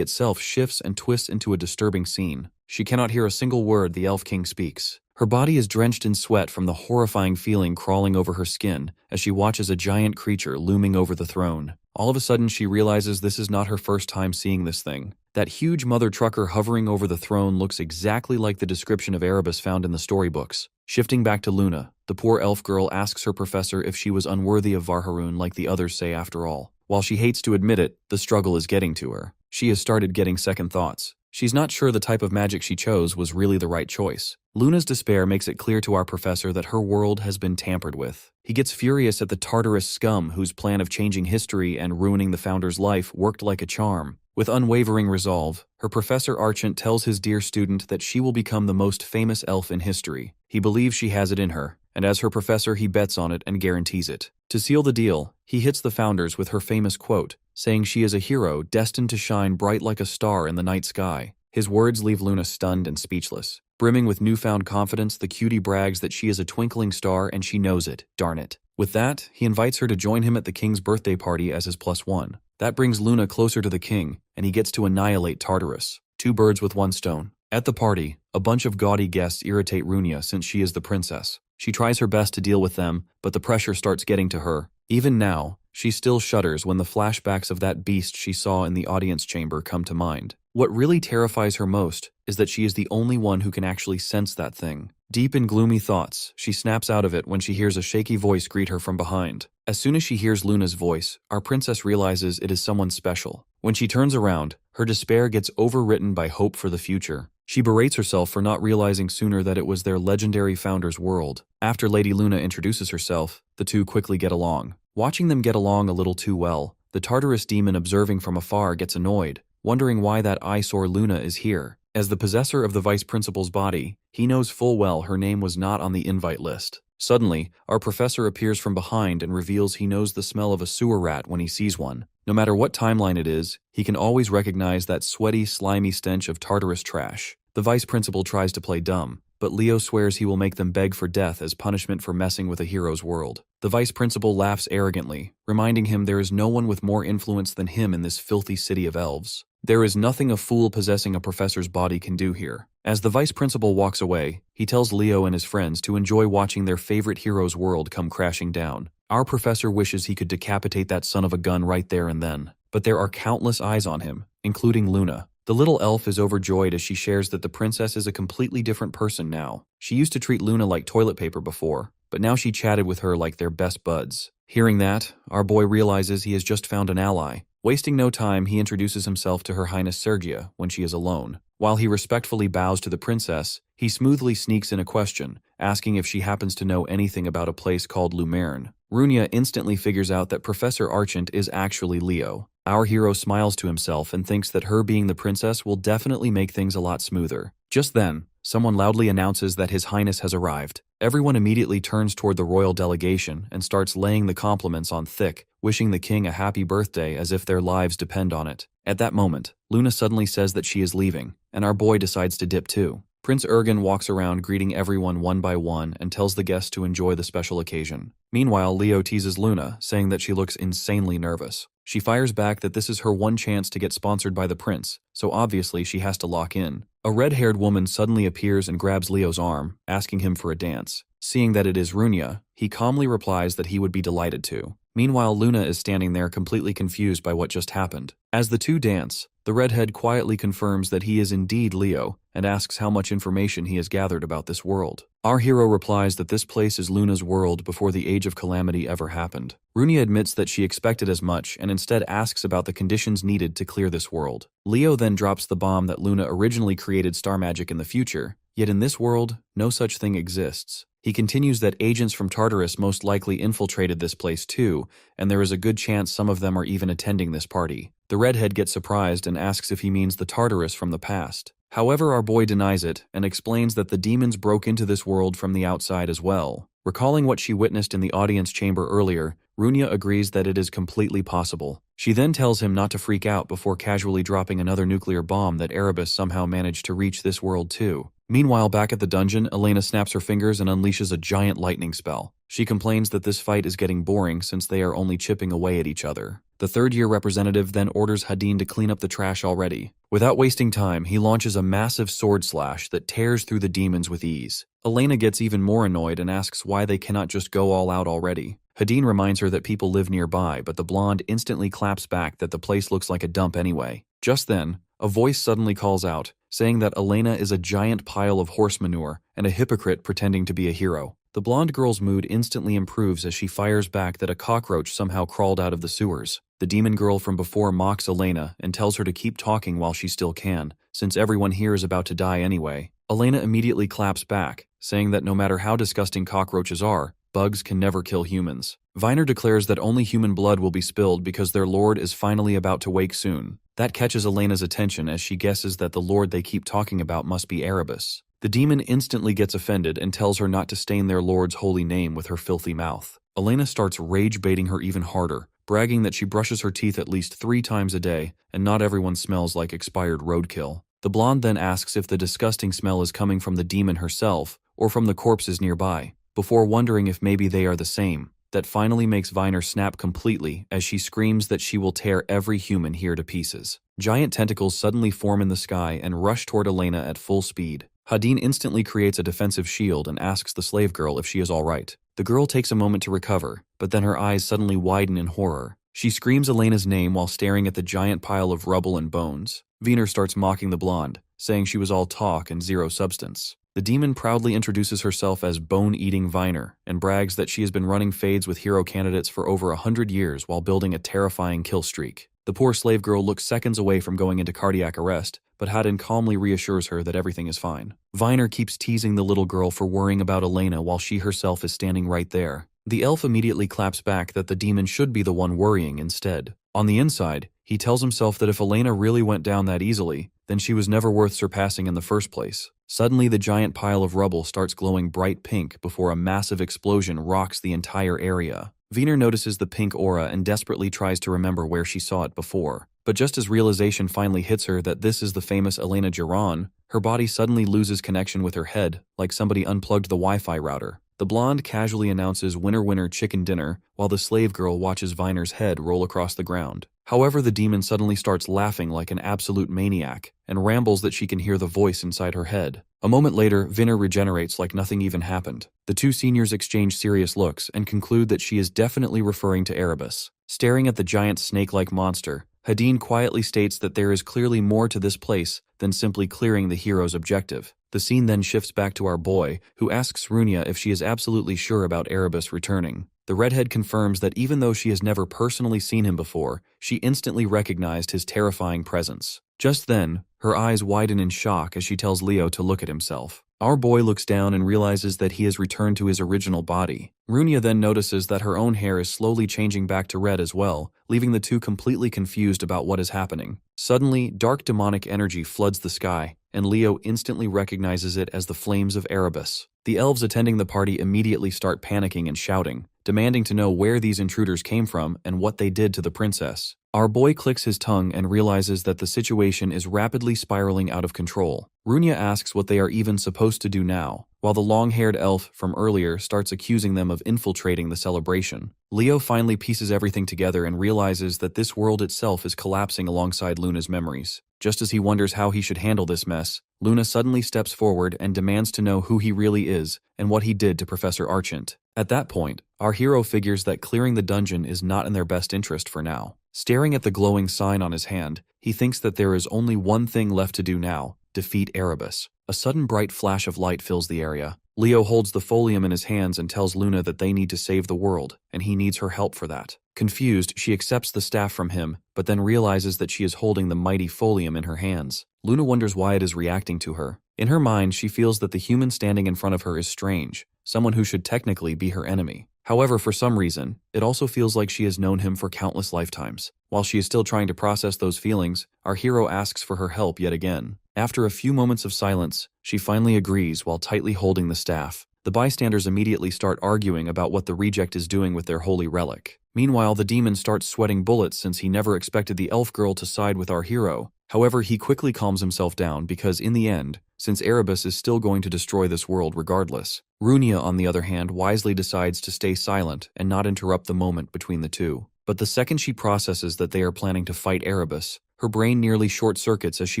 itself shifts and twists into a disturbing scene. She cannot hear a single word the elf king speaks. Her body is drenched in sweat from the horrifying feeling crawling over her skin as she watches a giant creature looming over the throne. All of a sudden, she realizes this is not her first time seeing this thing. That huge mother trucker hovering over the throne looks exactly like the description of Erebus found in the storybooks. Shifting back to Luna, the poor elf girl asks her professor if she was unworthy of Varharun like the others say after all. While she hates to admit it, the struggle is getting to her. She has started getting second thoughts. She's not sure the type of magic she chose was really the right choice. Luna's despair makes it clear to our professor that her world has been tampered with. He gets furious at the Tartarus scum whose plan of changing history and ruining the founder's life worked like a charm. With unwavering resolve, her professor Archant tells his dear student that she will become the most famous elf in history. He believes she has it in her, and as her professor he bets on it and guarantees it. To seal the deal, he hits the founders with her famous quote, saying she is a hero destined to shine bright like a star in the night sky. His words leave Luna stunned and speechless. Brimming with newfound confidence, the cutie brags that she is a twinkling star and she knows it, darn it. With that, he invites her to join him at the king's birthday party as his +1. That brings Luna closer to the king, and he gets to annihilate Tartarus. 2 birds with 1 stone. At the party, a bunch of gaudy guests irritate Runia since she is the princess. She tries her best to deal with them, but the pressure starts getting to her. Even now, she still shudders when the flashbacks of that beast she saw in the audience chamber come to mind. What really terrifies her most is that she is the only one who can actually sense that thing. Deep in gloomy thoughts, she snaps out of it when she hears a shaky voice greet her from behind. As soon as she hears Luna's voice, our princess realizes it is someone special. When she turns around, her despair gets overwritten by hope for the future. She berates herself for not realizing sooner that it was their legendary founder's world. After Lady Luna introduces herself, the two quickly get along. Watching them get along a little too well, the Tartarus demon observing from afar gets annoyed, wondering why that eyesore Luna is here. As the possessor of the vice principal's body, he knows full well her name was not on the invite list. Suddenly, our professor appears from behind and reveals he knows the smell of a sewer rat when he sees one. No matter what timeline it is, he can always recognize that sweaty, slimy stench of Tartarus trash. The vice principal tries to play dumb, but Leo swears he will make them beg for death as punishment for messing with a hero's world. The vice principal laughs arrogantly, reminding him there is no one with more influence than him in this filthy city of elves. There is nothing a fool possessing a professor's body can do here. As the vice principal walks away, he tells Leo and his friends to enjoy watching their favorite hero's world come crashing down. Our professor wishes he could decapitate that son of a gun right there and then, but there are countless eyes on him, including Luna. The little elf is overjoyed as she shares that the princess is a completely different person now. She used to treat Luna like toilet paper before, but now she chatted with her like they're best buds. Hearing that, our boy realizes he has just found an ally. Wasting no time, he introduces himself to Her Highness Sergia when she is alone. While he respectfully bows to the princess, he smoothly sneaks in a question, asking if she happens to know anything about a place called Lumerne. Runia instantly figures out that Professor Archant is actually Leo. Our hero smiles to himself and thinks that her being the princess will definitely make things a lot smoother. Just then, someone loudly announces that His Highness has arrived. Everyone immediately turns toward the royal delegation and starts laying the compliments on thick, wishing the king a happy birthday as if their lives depend on it. At that moment, Luna suddenly says that she is leaving, and our boy decides to dip too. Prince Ergen walks around greeting everyone one by one and tells the guests to enjoy the special occasion. Meanwhile, Leo teases Luna, saying that she looks insanely nervous. She fires back that this is her one chance to get sponsored by the prince, so obviously she has to lock in. A red-haired woman suddenly appears and grabs Leo's arm, asking him for a dance. Seeing that it is Runia, he calmly replies that he would be delighted to. Meanwhile, Luna is standing there completely confused by what just happened. As the two dance, the redhead quietly confirms that he is indeed Leo and asks how much information he has gathered about this world. Our hero replies that this place is Luna's world before the Age of Calamity ever happened. Runia admits that she expected as much and instead asks about the conditions needed to clear this world. Leo then drops the bomb that Luna originally created star magic in the future, yet in this world, no such thing exists. He continues that agents from Tartarus most likely infiltrated this place too, and there is a good chance some of them are even attending this party. The redhead gets surprised and asks if he means the Tartarus from the past. However, our boy denies it and explains that the demons broke into this world from the outside as well. Recalling what she witnessed in the audience chamber earlier, Runia agrees that it is completely possible. She then tells him not to freak out before casually dropping another nuclear bomb that Erebus somehow managed to reach this world too. Meanwhile, back at the dungeon, Elena snaps her fingers and unleashes a giant lightning spell. She complains that this fight is getting boring since they are only chipping away at each other. The third-year representative then orders Hadin to clean up the trash already. Without wasting time, he launches a massive sword slash that tears through the demons with ease. Elena gets even more annoyed and asks why they cannot just go all out already. Hadin reminds her that people live nearby, but the blonde instantly claps back that the place looks like a dump anyway. Just then, a voice suddenly calls out, saying that Elena is a giant pile of horse manure and a hypocrite pretending to be a hero. The blonde girl's mood instantly improves as she fires back that a cockroach somehow crawled out of the sewers. The demon girl from before mocks Elena and tells her to keep talking while she still can, since everyone here is about to die anyway. Elena immediately claps back, saying that no matter how disgusting cockroaches are, bugs can never kill humans. Viner declares that only human blood will be spilled because their lord is finally about to wake soon. That catches Elena's attention as she guesses that the lord they keep talking about must be Erebus. The demon instantly gets offended and tells her not to stain their lord's holy name with her filthy mouth. Elena starts rage-baiting her even harder, bragging that she brushes her teeth at least 3 times a day and not everyone smells like expired roadkill. The blonde then asks if the disgusting smell is coming from the demon herself or from the corpses nearby, before wondering if maybe they are the same. That finally makes Viner snap completely as she screams that she will tear every human here to pieces. Giant tentacles suddenly form in the sky and rush toward Elena at full speed. Hadin instantly creates a defensive shield and asks the slave girl if she is alright. The girl takes a moment to recover, but then her eyes suddenly widen in horror. She screams Elena's name while staring at the giant pile of rubble and bones. Viner starts mocking the blonde, saying she was all talk and zero substance. The demon proudly introduces herself as Bone-Eating Viner and brags that she has been running fades with hero candidates for over 100 years while building a terrifying kill streak. The poor slave girl looks seconds away from going into cardiac arrest, but Hadin calmly reassures her that everything is fine. Viner keeps teasing the little girl for worrying about Elena while she herself is standing right there. The elf immediately claps back that the demon should be the one worrying instead. On the inside, he tells himself that if Elena really went down that easily, then she was never worth surpassing in the first place. Suddenly, the giant pile of rubble starts glowing bright pink before a massive explosion rocks the entire area. Viner notices the pink aura and desperately tries to remember where she saw it before. But just as realization finally hits her that this is the famous Elena Giron, her body suddenly loses connection with her head, like somebody unplugged the Wi-Fi router. The blonde casually announces winner winner chicken dinner, while the slave girl watches Viner's head roll across the ground. However, the demon suddenly starts laughing like an absolute maniac, and rambles that she can hear the voice inside her head. A moment later, Viner regenerates like nothing even happened. The two seniors exchange serious looks and conclude that she is definitely referring to Erebus. Staring at the giant snake-like monster, Hadin quietly states that there is clearly more to this place than simply clearing the hero's objective. The scene then shifts back to our boy, who asks Runia if she is absolutely sure about Erebus returning. The redhead confirms that even though she has never personally seen him before, she instantly recognized his terrifying presence. Just then, her eyes widen in shock as she tells Leo to look at himself. Our boy looks down and realizes that he has returned to his original body. Runia then notices that her own hair is slowly changing back to red as well, leaving the two completely confused about what is happening. Suddenly, dark demonic energy floods the sky, and Leo instantly recognizes it as the flames of Erebus. The elves attending the party immediately start panicking and shouting, demanding to know where these intruders came from and what they did to the princess. Our boy clicks his tongue and realizes that the situation is rapidly spiraling out of control. Runia asks what they are even supposed to do now, while the long-haired elf from earlier starts accusing them of infiltrating the celebration. Leo finally pieces everything together and realizes that this world itself is collapsing alongside Luna's memories. Just as he wonders how he should handle this mess, Luna suddenly steps forward and demands to know who he really is and what he did to Professor Archant. At that point, our hero figures that clearing the dungeon is not in their best interest for now. Staring at the glowing sign on his hand, he thinks that there is only one thing left to do now: defeat Erebus. A sudden bright flash of light fills the area. Leo holds the folium in his hands and tells Luna that they need to save the world, and he needs her help for that. Confused, she accepts the staff from him, but then realizes that she is holding the mighty folium in her hands. Luna wonders why it is reacting to her. In her mind, she feels that the human standing in front of her is strange, someone who should technically be her enemy. However, for some reason, it also feels like she has known him for countless lifetimes. While she is still trying to process those feelings, our hero asks for her help yet again. After a few moments of silence, she finally agrees while tightly holding the staff. The bystanders immediately start arguing about what the reject is doing with their holy relic. Meanwhile, the demon starts sweating bullets since he never expected the elf girl to side with our hero. However, he quickly calms himself down because in the end, since Erebus is still going to destroy this world regardless. Runia, on the other hand, wisely decides to stay silent and not interrupt the moment between the two. But the second she processes that they are planning to fight Erebus, her brain nearly short-circuits as she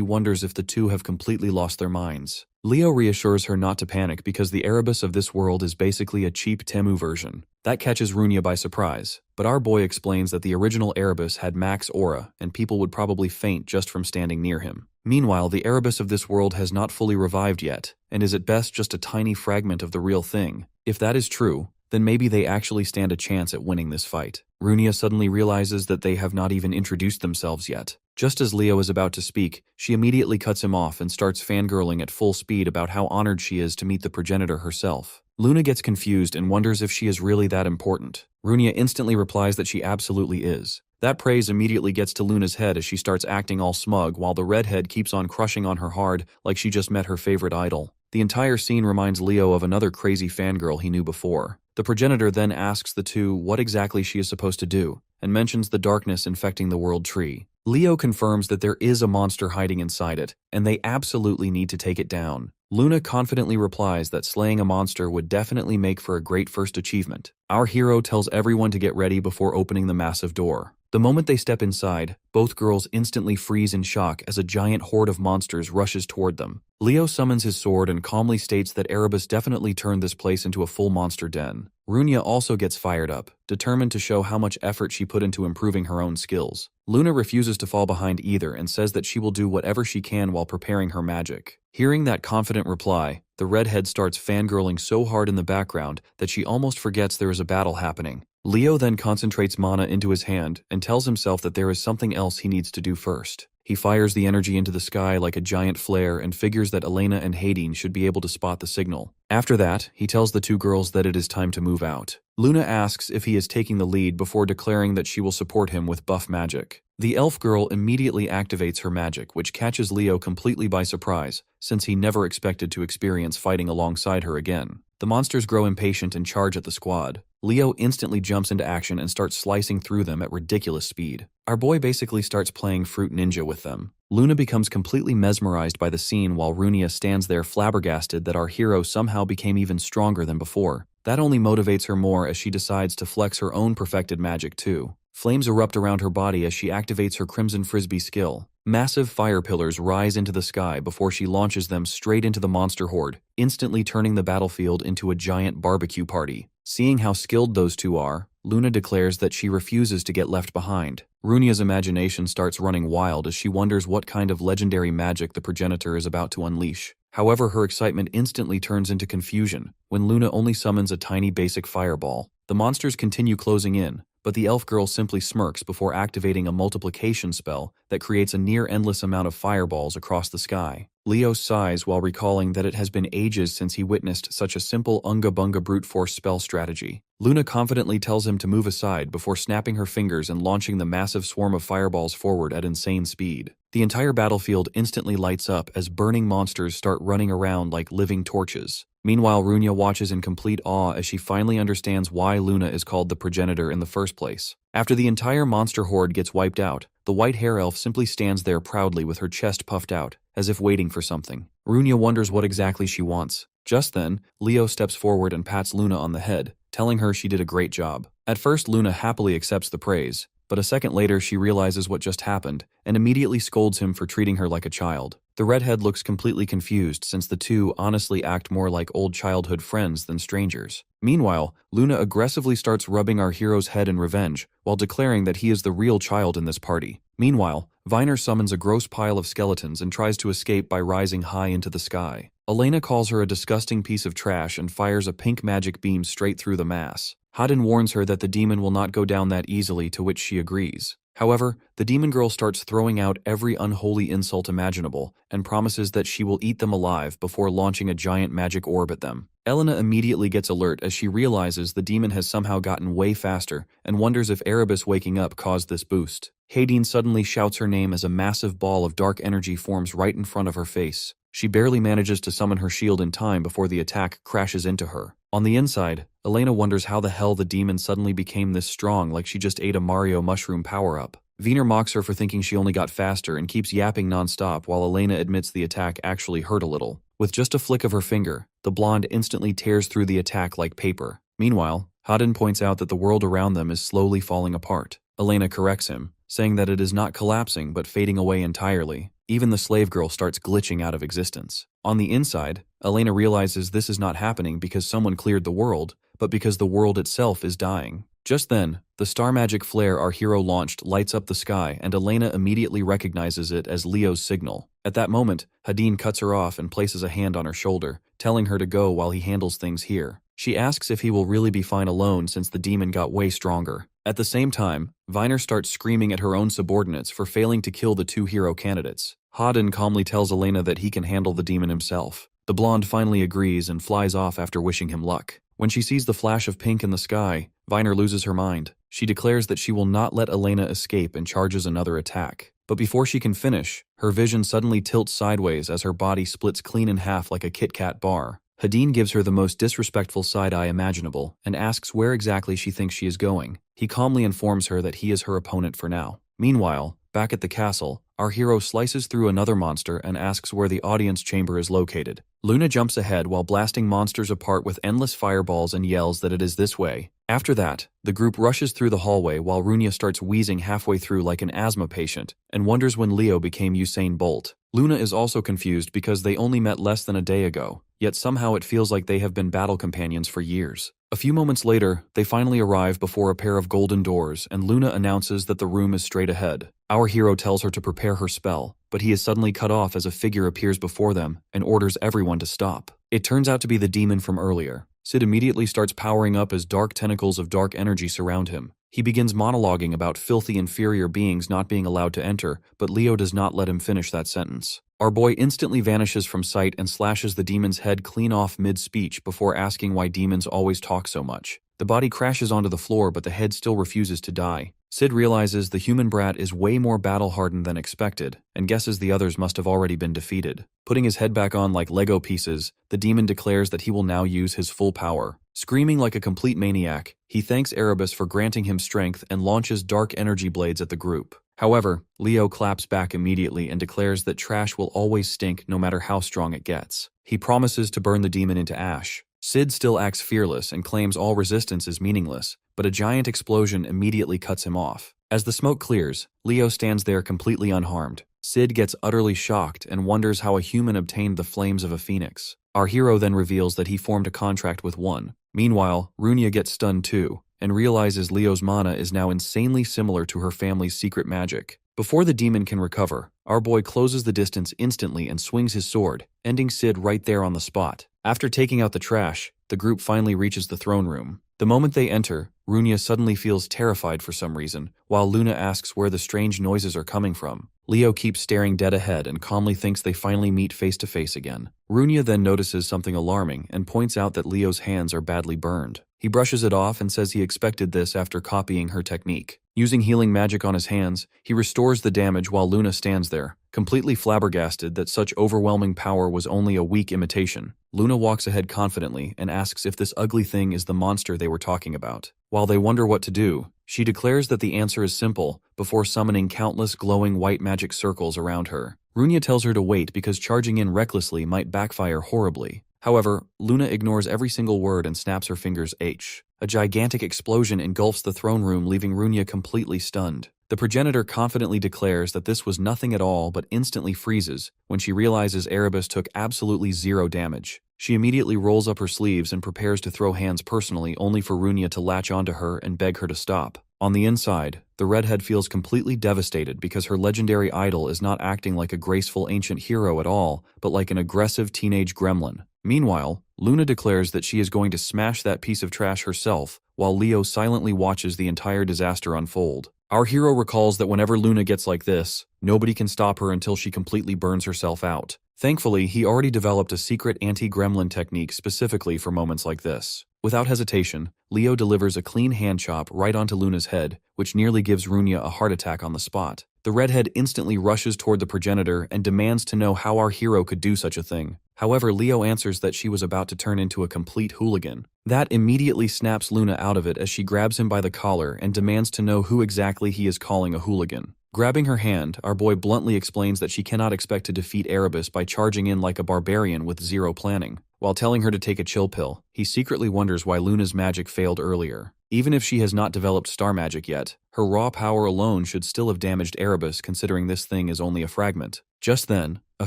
wonders if the two have completely lost their minds. Leo reassures her not to panic because the Erebus of this world is basically a cheap Temu version. That catches Runia by surprise, but our boy explains that the original Erebus had max aura and people would probably faint just from standing near him. Meanwhile, the Erebus of this world has not fully revived yet, and is at best just a tiny fragment of the real thing. If that is true, then maybe they actually stand a chance at winning this fight. Runia suddenly realizes that they have not even introduced themselves yet. Just as Leo is about to speak, she immediately cuts him off and starts fangirling at full speed about how honored she is to meet the progenitor herself. Luna gets confused and wonders if she is really that important. Runia instantly replies that she absolutely is. That praise immediately gets to Luna's head as she starts acting all smug while the redhead keeps on crushing on her hard like she just met her favorite idol. The entire scene reminds Leo of another crazy fangirl he knew before. The progenitor then asks the two what exactly she is supposed to do, and mentions the darkness infecting the world tree. Leo confirms that there is a monster hiding inside it, and they absolutely need to take it down. Luna confidently replies that slaying a monster would definitely make for a great first achievement. Our hero tells everyone to get ready before opening the massive door. The moment they step inside, both girls instantly freeze in shock as a giant horde of monsters rushes toward them. Leo summons his sword and calmly states that Erebus definitely turned this place into a full monster den. Runia also gets fired up, determined to show how much effort she put into improving her own skills. Luna refuses to fall behind either and says that she will do whatever she can while preparing her magic. Hearing that confident reply, the redhead starts fangirling so hard in the background that she almost forgets there is a battle happening. Leo then concentrates mana into his hand and tells himself that there is something else he needs to do first. He fires the energy into the sky like a giant flare and figures that Elena and Hadine should be able to spot the signal. After that, he tells the two girls that it is time to move out. Luna asks if he is taking the lead before declaring that she will support him with buff magic. The elf girl immediately activates her magic, which catches Leo completely by surprise, since he never expected to experience fighting alongside her again. The monsters grow impatient and charge at the squad. Leo instantly jumps into action and starts slicing through them at ridiculous speed. Our boy basically starts playing Fruit Ninja with them. Luna becomes completely mesmerized by the scene while Runia stands there flabbergasted that our hero somehow became even stronger than before. That only motivates her more as she decides to flex her own perfected magic too. Flames erupt around her body as she activates her Crimson Frisbee skill. Massive fire pillars rise into the sky before she launches them straight into the monster horde, instantly turning the battlefield into a giant barbecue party. Seeing how skilled those two are, Luna declares that she refuses to get left behind. Runia's imagination starts running wild as she wonders what kind of legendary magic the progenitor is about to unleash. However, her excitement instantly turns into confusion when Luna only summons a tiny basic fireball. The monsters continue closing in, but the elf girl simply smirks before activating a multiplication spell that creates a near-endless amount of fireballs across the sky. Leo sighs while recalling that it has been ages since he witnessed such a simple unga-bunga brute force spell strategy. Luna confidently tells him to move aside before snapping her fingers and launching the massive swarm of fireballs forward at insane speed. The entire battlefield instantly lights up as burning monsters start running around like living torches. Meanwhile, Runya watches in complete awe as she finally understands why Luna is called the progenitor in the first place. After the entire monster horde gets wiped out, the white hair elf simply stands there proudly with her chest puffed out, as if waiting for something. Runya wonders what exactly she wants. Just then, Leo steps forward and pats Luna on the head, telling her she did a great job. At first, Luna happily accepts the praise, but a second later she realizes what just happened and immediately scolds him for treating her like a child. The redhead looks completely confused since the two honestly act more like old childhood friends than strangers. Meanwhile, Luna aggressively starts rubbing our hero's head in revenge while declaring that he is the real child in this party. Meanwhile, Viner summons a gross pile of skeletons and tries to escape by rising high into the sky. Elena calls her a disgusting piece of trash and fires a pink magic beam straight through the mass. Hadin warns her that the demon will not go down that easily, to which she agrees. However, the demon girl starts throwing out every unholy insult imaginable and promises that she will eat them alive before launching a giant magic orb at them. Elena immediately gets alert as she realizes the demon has somehow gotten way faster and wonders if Erebus waking up caused this boost. Hadin suddenly shouts her name as a massive ball of dark energy forms right in front of her face. She barely manages to summon her shield in time before the attack crashes into her. On the inside, Elena wonders how the hell the demon suddenly became this strong, like she just ate a Mario mushroom power-up. Wiener mocks her for thinking she only got faster and keeps yapping non-stop while Elena admits the attack actually hurt a little. With just a flick of her finger, the blonde instantly tears through the attack like paper. Meanwhile, Hadin points out that the world around them is slowly falling apart. Elena corrects him, saying that it is not collapsing but fading away entirely. Even the slave girl starts glitching out of existence. On the inside, Elena realizes this is not happening because someone cleared the world, but because the world itself is dying. Just then, the star magic flare our hero launched lights up the sky and Elena immediately recognizes it as Leo's signal. At that moment, Hadin cuts her off and places a hand on her shoulder, telling her to go while he handles things here. She asks if he will really be fine alone since the demon got way stronger. At the same time, Viner starts screaming at her own subordinates for failing to kill the two hero candidates. Hadin calmly tells Elena that he can handle the demon himself. The blonde finally agrees and flies off after wishing him luck. When she sees the flash of pink in the sky, Viner loses her mind. She declares that she will not let Elena escape and charges another attack. But before she can finish, her vision suddenly tilts sideways as her body splits clean in half like a Kit Kat bar. Hadin gives her the most disrespectful side-eye imaginable and asks where exactly she thinks she is going. He calmly informs her that he is her opponent for now. Meanwhile, back at the castle, our hero slices through another monster and asks where the audience chamber is located. Luna jumps ahead while blasting monsters apart with endless fireballs and yells that it is this way. After that, the group rushes through the hallway while Runya starts wheezing halfway through like an asthma patient and wonders when Leo became Usain Bolt. Luna is also confused because they only met less than a day ago, yet somehow it feels like they have been battle companions for years. A few moments later, they finally arrive before a pair of golden doors and Luna announces that the room is straight ahead. Our hero tells her to prepare her spell, but he is suddenly cut off as a figure appears before them and orders everyone to stop. It turns out to be the demon from earlier. Sid immediately starts powering up as dark tentacles of dark energy surround him. He begins monologuing about filthy inferior beings not being allowed to enter, but Leo does not let him finish that sentence. Our boy instantly vanishes from sight and slashes the demon's head clean off mid-speech before asking why demons always talk so much. The body crashes onto the floor, but the head still refuses to die. Sid realizes the human brat is way more battle-hardened than expected, and guesses the others must have already been defeated. Putting his head back on like Lego pieces, the demon declares that he will now use his full power. Screaming like a complete maniac, he thanks Erebus for granting him strength and launches dark energy blades at the group. However, Leo claps back immediately and declares that trash will always stink no matter how strong it gets. He promises to burn the demon into ash. Sid still acts fearless and claims all resistance is meaningless, but a giant explosion immediately cuts him off. As the smoke clears, Leo stands there completely unharmed. Sid gets utterly shocked and wonders how a human obtained the flames of a phoenix. Our hero then reveals that he formed a contract with one. Meanwhile, Runya gets stunned too, and realizes Leo's mana is now insanely similar to her family's secret magic. Before the demon can recover, our boy closes the distance instantly and swings his sword, ending Sid right there on the spot. After taking out the trash, the group finally reaches the throne room. The moment they enter, Runya suddenly feels terrified for some reason, while Luna asks where the strange noises are coming from. Leo keeps staring dead ahead and calmly thinks they finally meet face to face again. Runya then notices something alarming and points out that Leo's hands are badly burned. He brushes it off and says he expected this after copying her technique. Using healing magic on his hands, he restores the damage while Luna stands there, Completely flabbergasted that such overwhelming power was only a weak imitation, Luna walks ahead confidently and asks if this ugly thing is the monster they were talking about. While they wonder what to do, she declares that the answer is simple before summoning countless glowing white magic circles around her. Runia tells her to wait because charging in recklessly might backfire horribly. However, Luna ignores every single word and snaps her fingers H. A gigantic explosion engulfs the throne room, leaving Runia completely stunned. The progenitor confidently declares that this was nothing at all but instantly freezes when she realizes Erebus took absolutely zero damage. She immediately rolls up her sleeves and prepares to throw hands personally, only for Runia to latch onto her and beg her to stop. On the inside, the redhead feels completely devastated because her legendary idol is not acting like a graceful ancient hero at all, but like an aggressive teenage gremlin. Meanwhile, Luna declares that she is going to smash that piece of trash herself, while Leo silently watches the entire disaster unfold. Our hero recalls that whenever Luna gets like this, nobody can stop her until she completely burns herself out. Thankfully, he already developed a secret anti-gremlin technique specifically for moments like this. Without hesitation, Leo delivers a clean hand chop right onto Luna's head, which nearly gives Runia a heart attack on the spot. The redhead instantly rushes toward the progenitor and demands to know how our hero could do such a thing. However, Leo answers that she was about to turn into a complete hooligan. That immediately snaps Luna out of it as she grabs him by the collar and demands to know who exactly he is calling a hooligan. Grabbing her hand, our boy bluntly explains that she cannot expect to defeat Erebus by charging in like a barbarian with zero planning. While telling her to take a chill pill, he secretly wonders why Luna's magic failed earlier. Even if she has not developed star magic yet, her raw power alone should still have damaged Erebus, considering this thing is only a fragment. Just then, a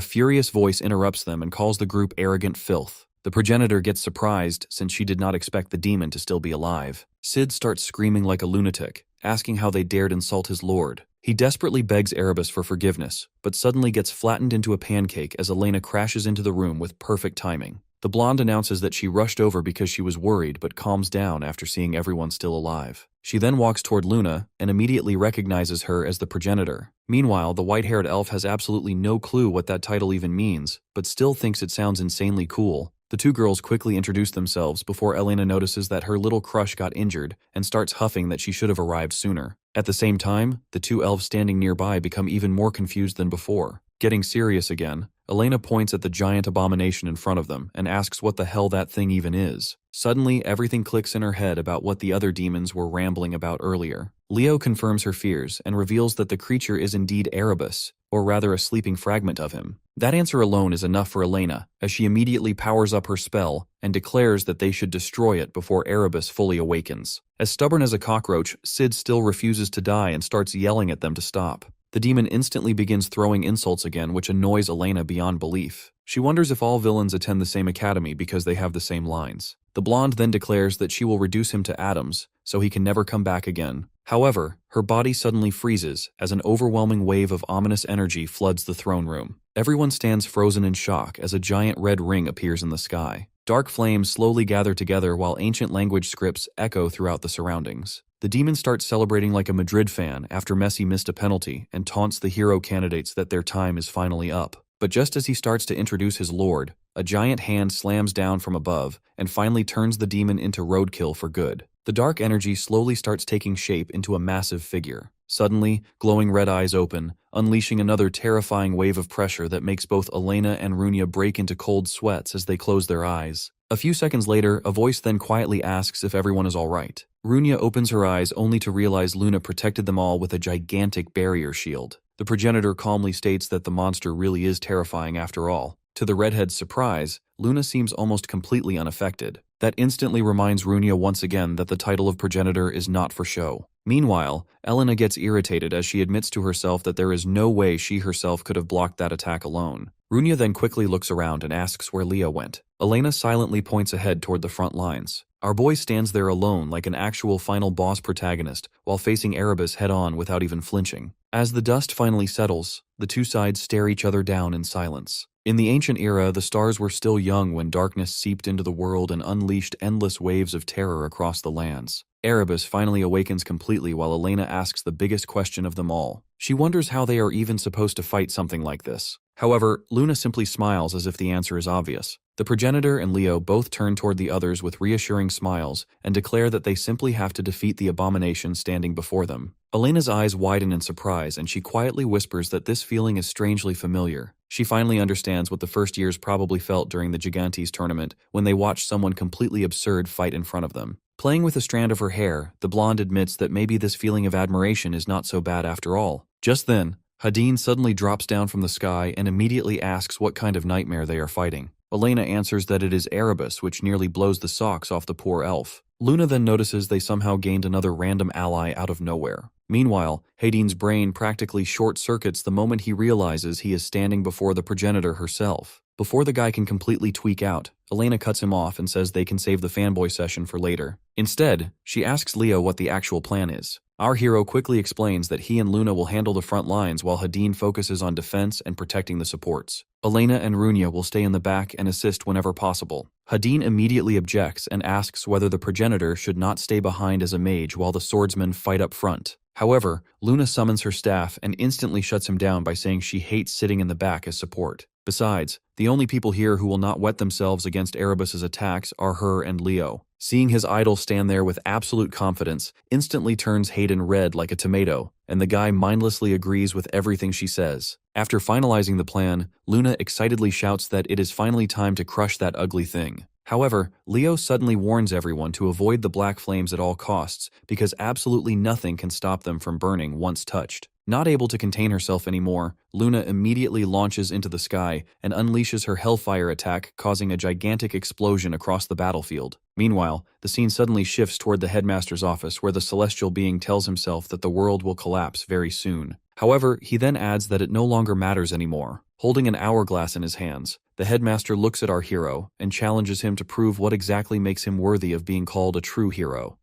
furious voice interrupts them and calls the group arrogant filth. The progenitor gets surprised since she did not expect the demon to still be alive. Sid starts screaming like a lunatic, asking how they dared insult his lord. He desperately begs Erebus for forgiveness, but suddenly gets flattened into a pancake as Elena crashes into the room with perfect timing. The blonde announces that she rushed over because she was worried but calms down after seeing everyone still alive. She then walks toward Luna and immediately recognizes her as the progenitor. Meanwhile, the white-haired elf has absolutely no clue what that title even means, but still thinks it sounds insanely cool. The two girls quickly introduce themselves before Elena notices that her little crush got injured and starts huffing that she should have arrived sooner. At the same time, the two elves standing nearby become even more confused than before. Getting serious again, Elena points at the giant abomination in front of them and asks what the hell that thing even is. Suddenly, everything clicks in her head about what the other demons were rambling about earlier. Leo confirms her fears and reveals that the creature is indeed Erebus, or rather a sleeping fragment of him. That answer alone is enough for Elena, as she immediately powers up her spell and declares that they should destroy it before Erebus fully awakens. As stubborn as a cockroach, Sid still refuses to die and starts yelling at them to stop. The demon instantly begins throwing insults again, which annoys Elena beyond belief. She wonders if all villains attend the same academy because they have the same lines. The blonde then declares that she will reduce him to atoms, so he can never come back again. However, her body suddenly freezes as an overwhelming wave of ominous energy floods the throne room. Everyone stands frozen in shock as a giant red ring appears in the sky. Dark flames slowly gather together while ancient language scripts echo throughout the surroundings. The demon starts celebrating like a Madrid fan after Messi missed a penalty and taunts the hero candidates that their time is finally up. But just as he starts to introduce his lord, a giant hand slams down from above and finally turns the demon into roadkill for good. The dark energy slowly starts taking shape into a massive figure. Suddenly, glowing red eyes open, unleashing another terrifying wave of pressure that makes both Elena and Runia break into cold sweats as they close their eyes. A few seconds later, a voice then quietly asks if everyone is all right. Runia opens her eyes only to realize Luna protected them all with a gigantic barrier shield. The progenitor calmly states that the monster really is terrifying after all. To the redhead's surprise, Luna seems almost completely unaffected. That instantly reminds Runia once again that the title of progenitor is not for show. Meanwhile, Elena gets irritated as she admits to herself that there is no way she herself could have blocked that attack alone. Runia then quickly looks around and asks where Leo went. Elena silently points ahead toward the front lines. Our boy stands there alone like an actual final boss protagonist while facing Erebus head-on without even flinching. As the dust finally settles, the two sides stare each other down in silence. In the ancient era, the stars were still young when darkness seeped into the world and unleashed endless waves of terror across the lands. Erebus finally awakens completely while Elena asks the biggest question of them all. She wonders how they are even supposed to fight something like this. However, Luna simply smiles as if the answer is obvious. The progenitor and Leo both turn toward the others with reassuring smiles and declare that they simply have to defeat the abomination standing before them. Elena's eyes widen in surprise and she quietly whispers that this feeling is strangely familiar. She finally understands what the first years probably felt during the Gigantes tournament when they watched someone completely absurd fight in front of them. Playing with a strand of her hair, the blonde admits that maybe this feeling of admiration is not so bad after all. Just then, Hadin suddenly drops down from the sky and immediately asks what kind of nightmare they are fighting. Elena answers that it is Erebus, which nearly blows the socks off the poor elf. Luna then notices they somehow gained another random ally out of nowhere. Meanwhile, Hadin's brain practically short-circuits the moment he realizes he is standing before the progenitor herself. Before the guy can completely tweak out, Elena cuts him off and says they can save the fanboy session for later. Instead, she asks Leo what the actual plan is. Our hero quickly explains that he and Luna will handle the front lines while Hadin focuses on defense and protecting the supports. Elena and Runia will stay in the back and assist whenever possible. Hadin immediately objects and asks whether the progenitor should not stay behind as a mage while the swordsmen fight up front. However, Luna summons her staff and instantly shuts him down by saying she hates sitting in the back as support. Besides, the only people here who will not wet themselves against Erebus's attacks are her and Leo. Seeing his idol stand there with absolute confidence instantly turns Hayden red like a tomato, and the guy mindlessly agrees with everything she says. After finalizing the plan, Luna excitedly shouts that it is finally time to crush that ugly thing. However, Leo suddenly warns everyone to avoid the black flames at all costs because absolutely nothing can stop them from burning once touched. Not able to contain herself anymore, Luna immediately launches into the sky and unleashes her Hellfire attack, causing a gigantic explosion across the battlefield. Meanwhile, the scene suddenly shifts toward the headmaster's office where the celestial being tells himself that the world will collapse very soon. However, he then adds that it no longer matters anymore. Holding an hourglass in his hands, the headmaster looks at our hero and challenges him to prove what exactly makes him worthy of being called a true hero.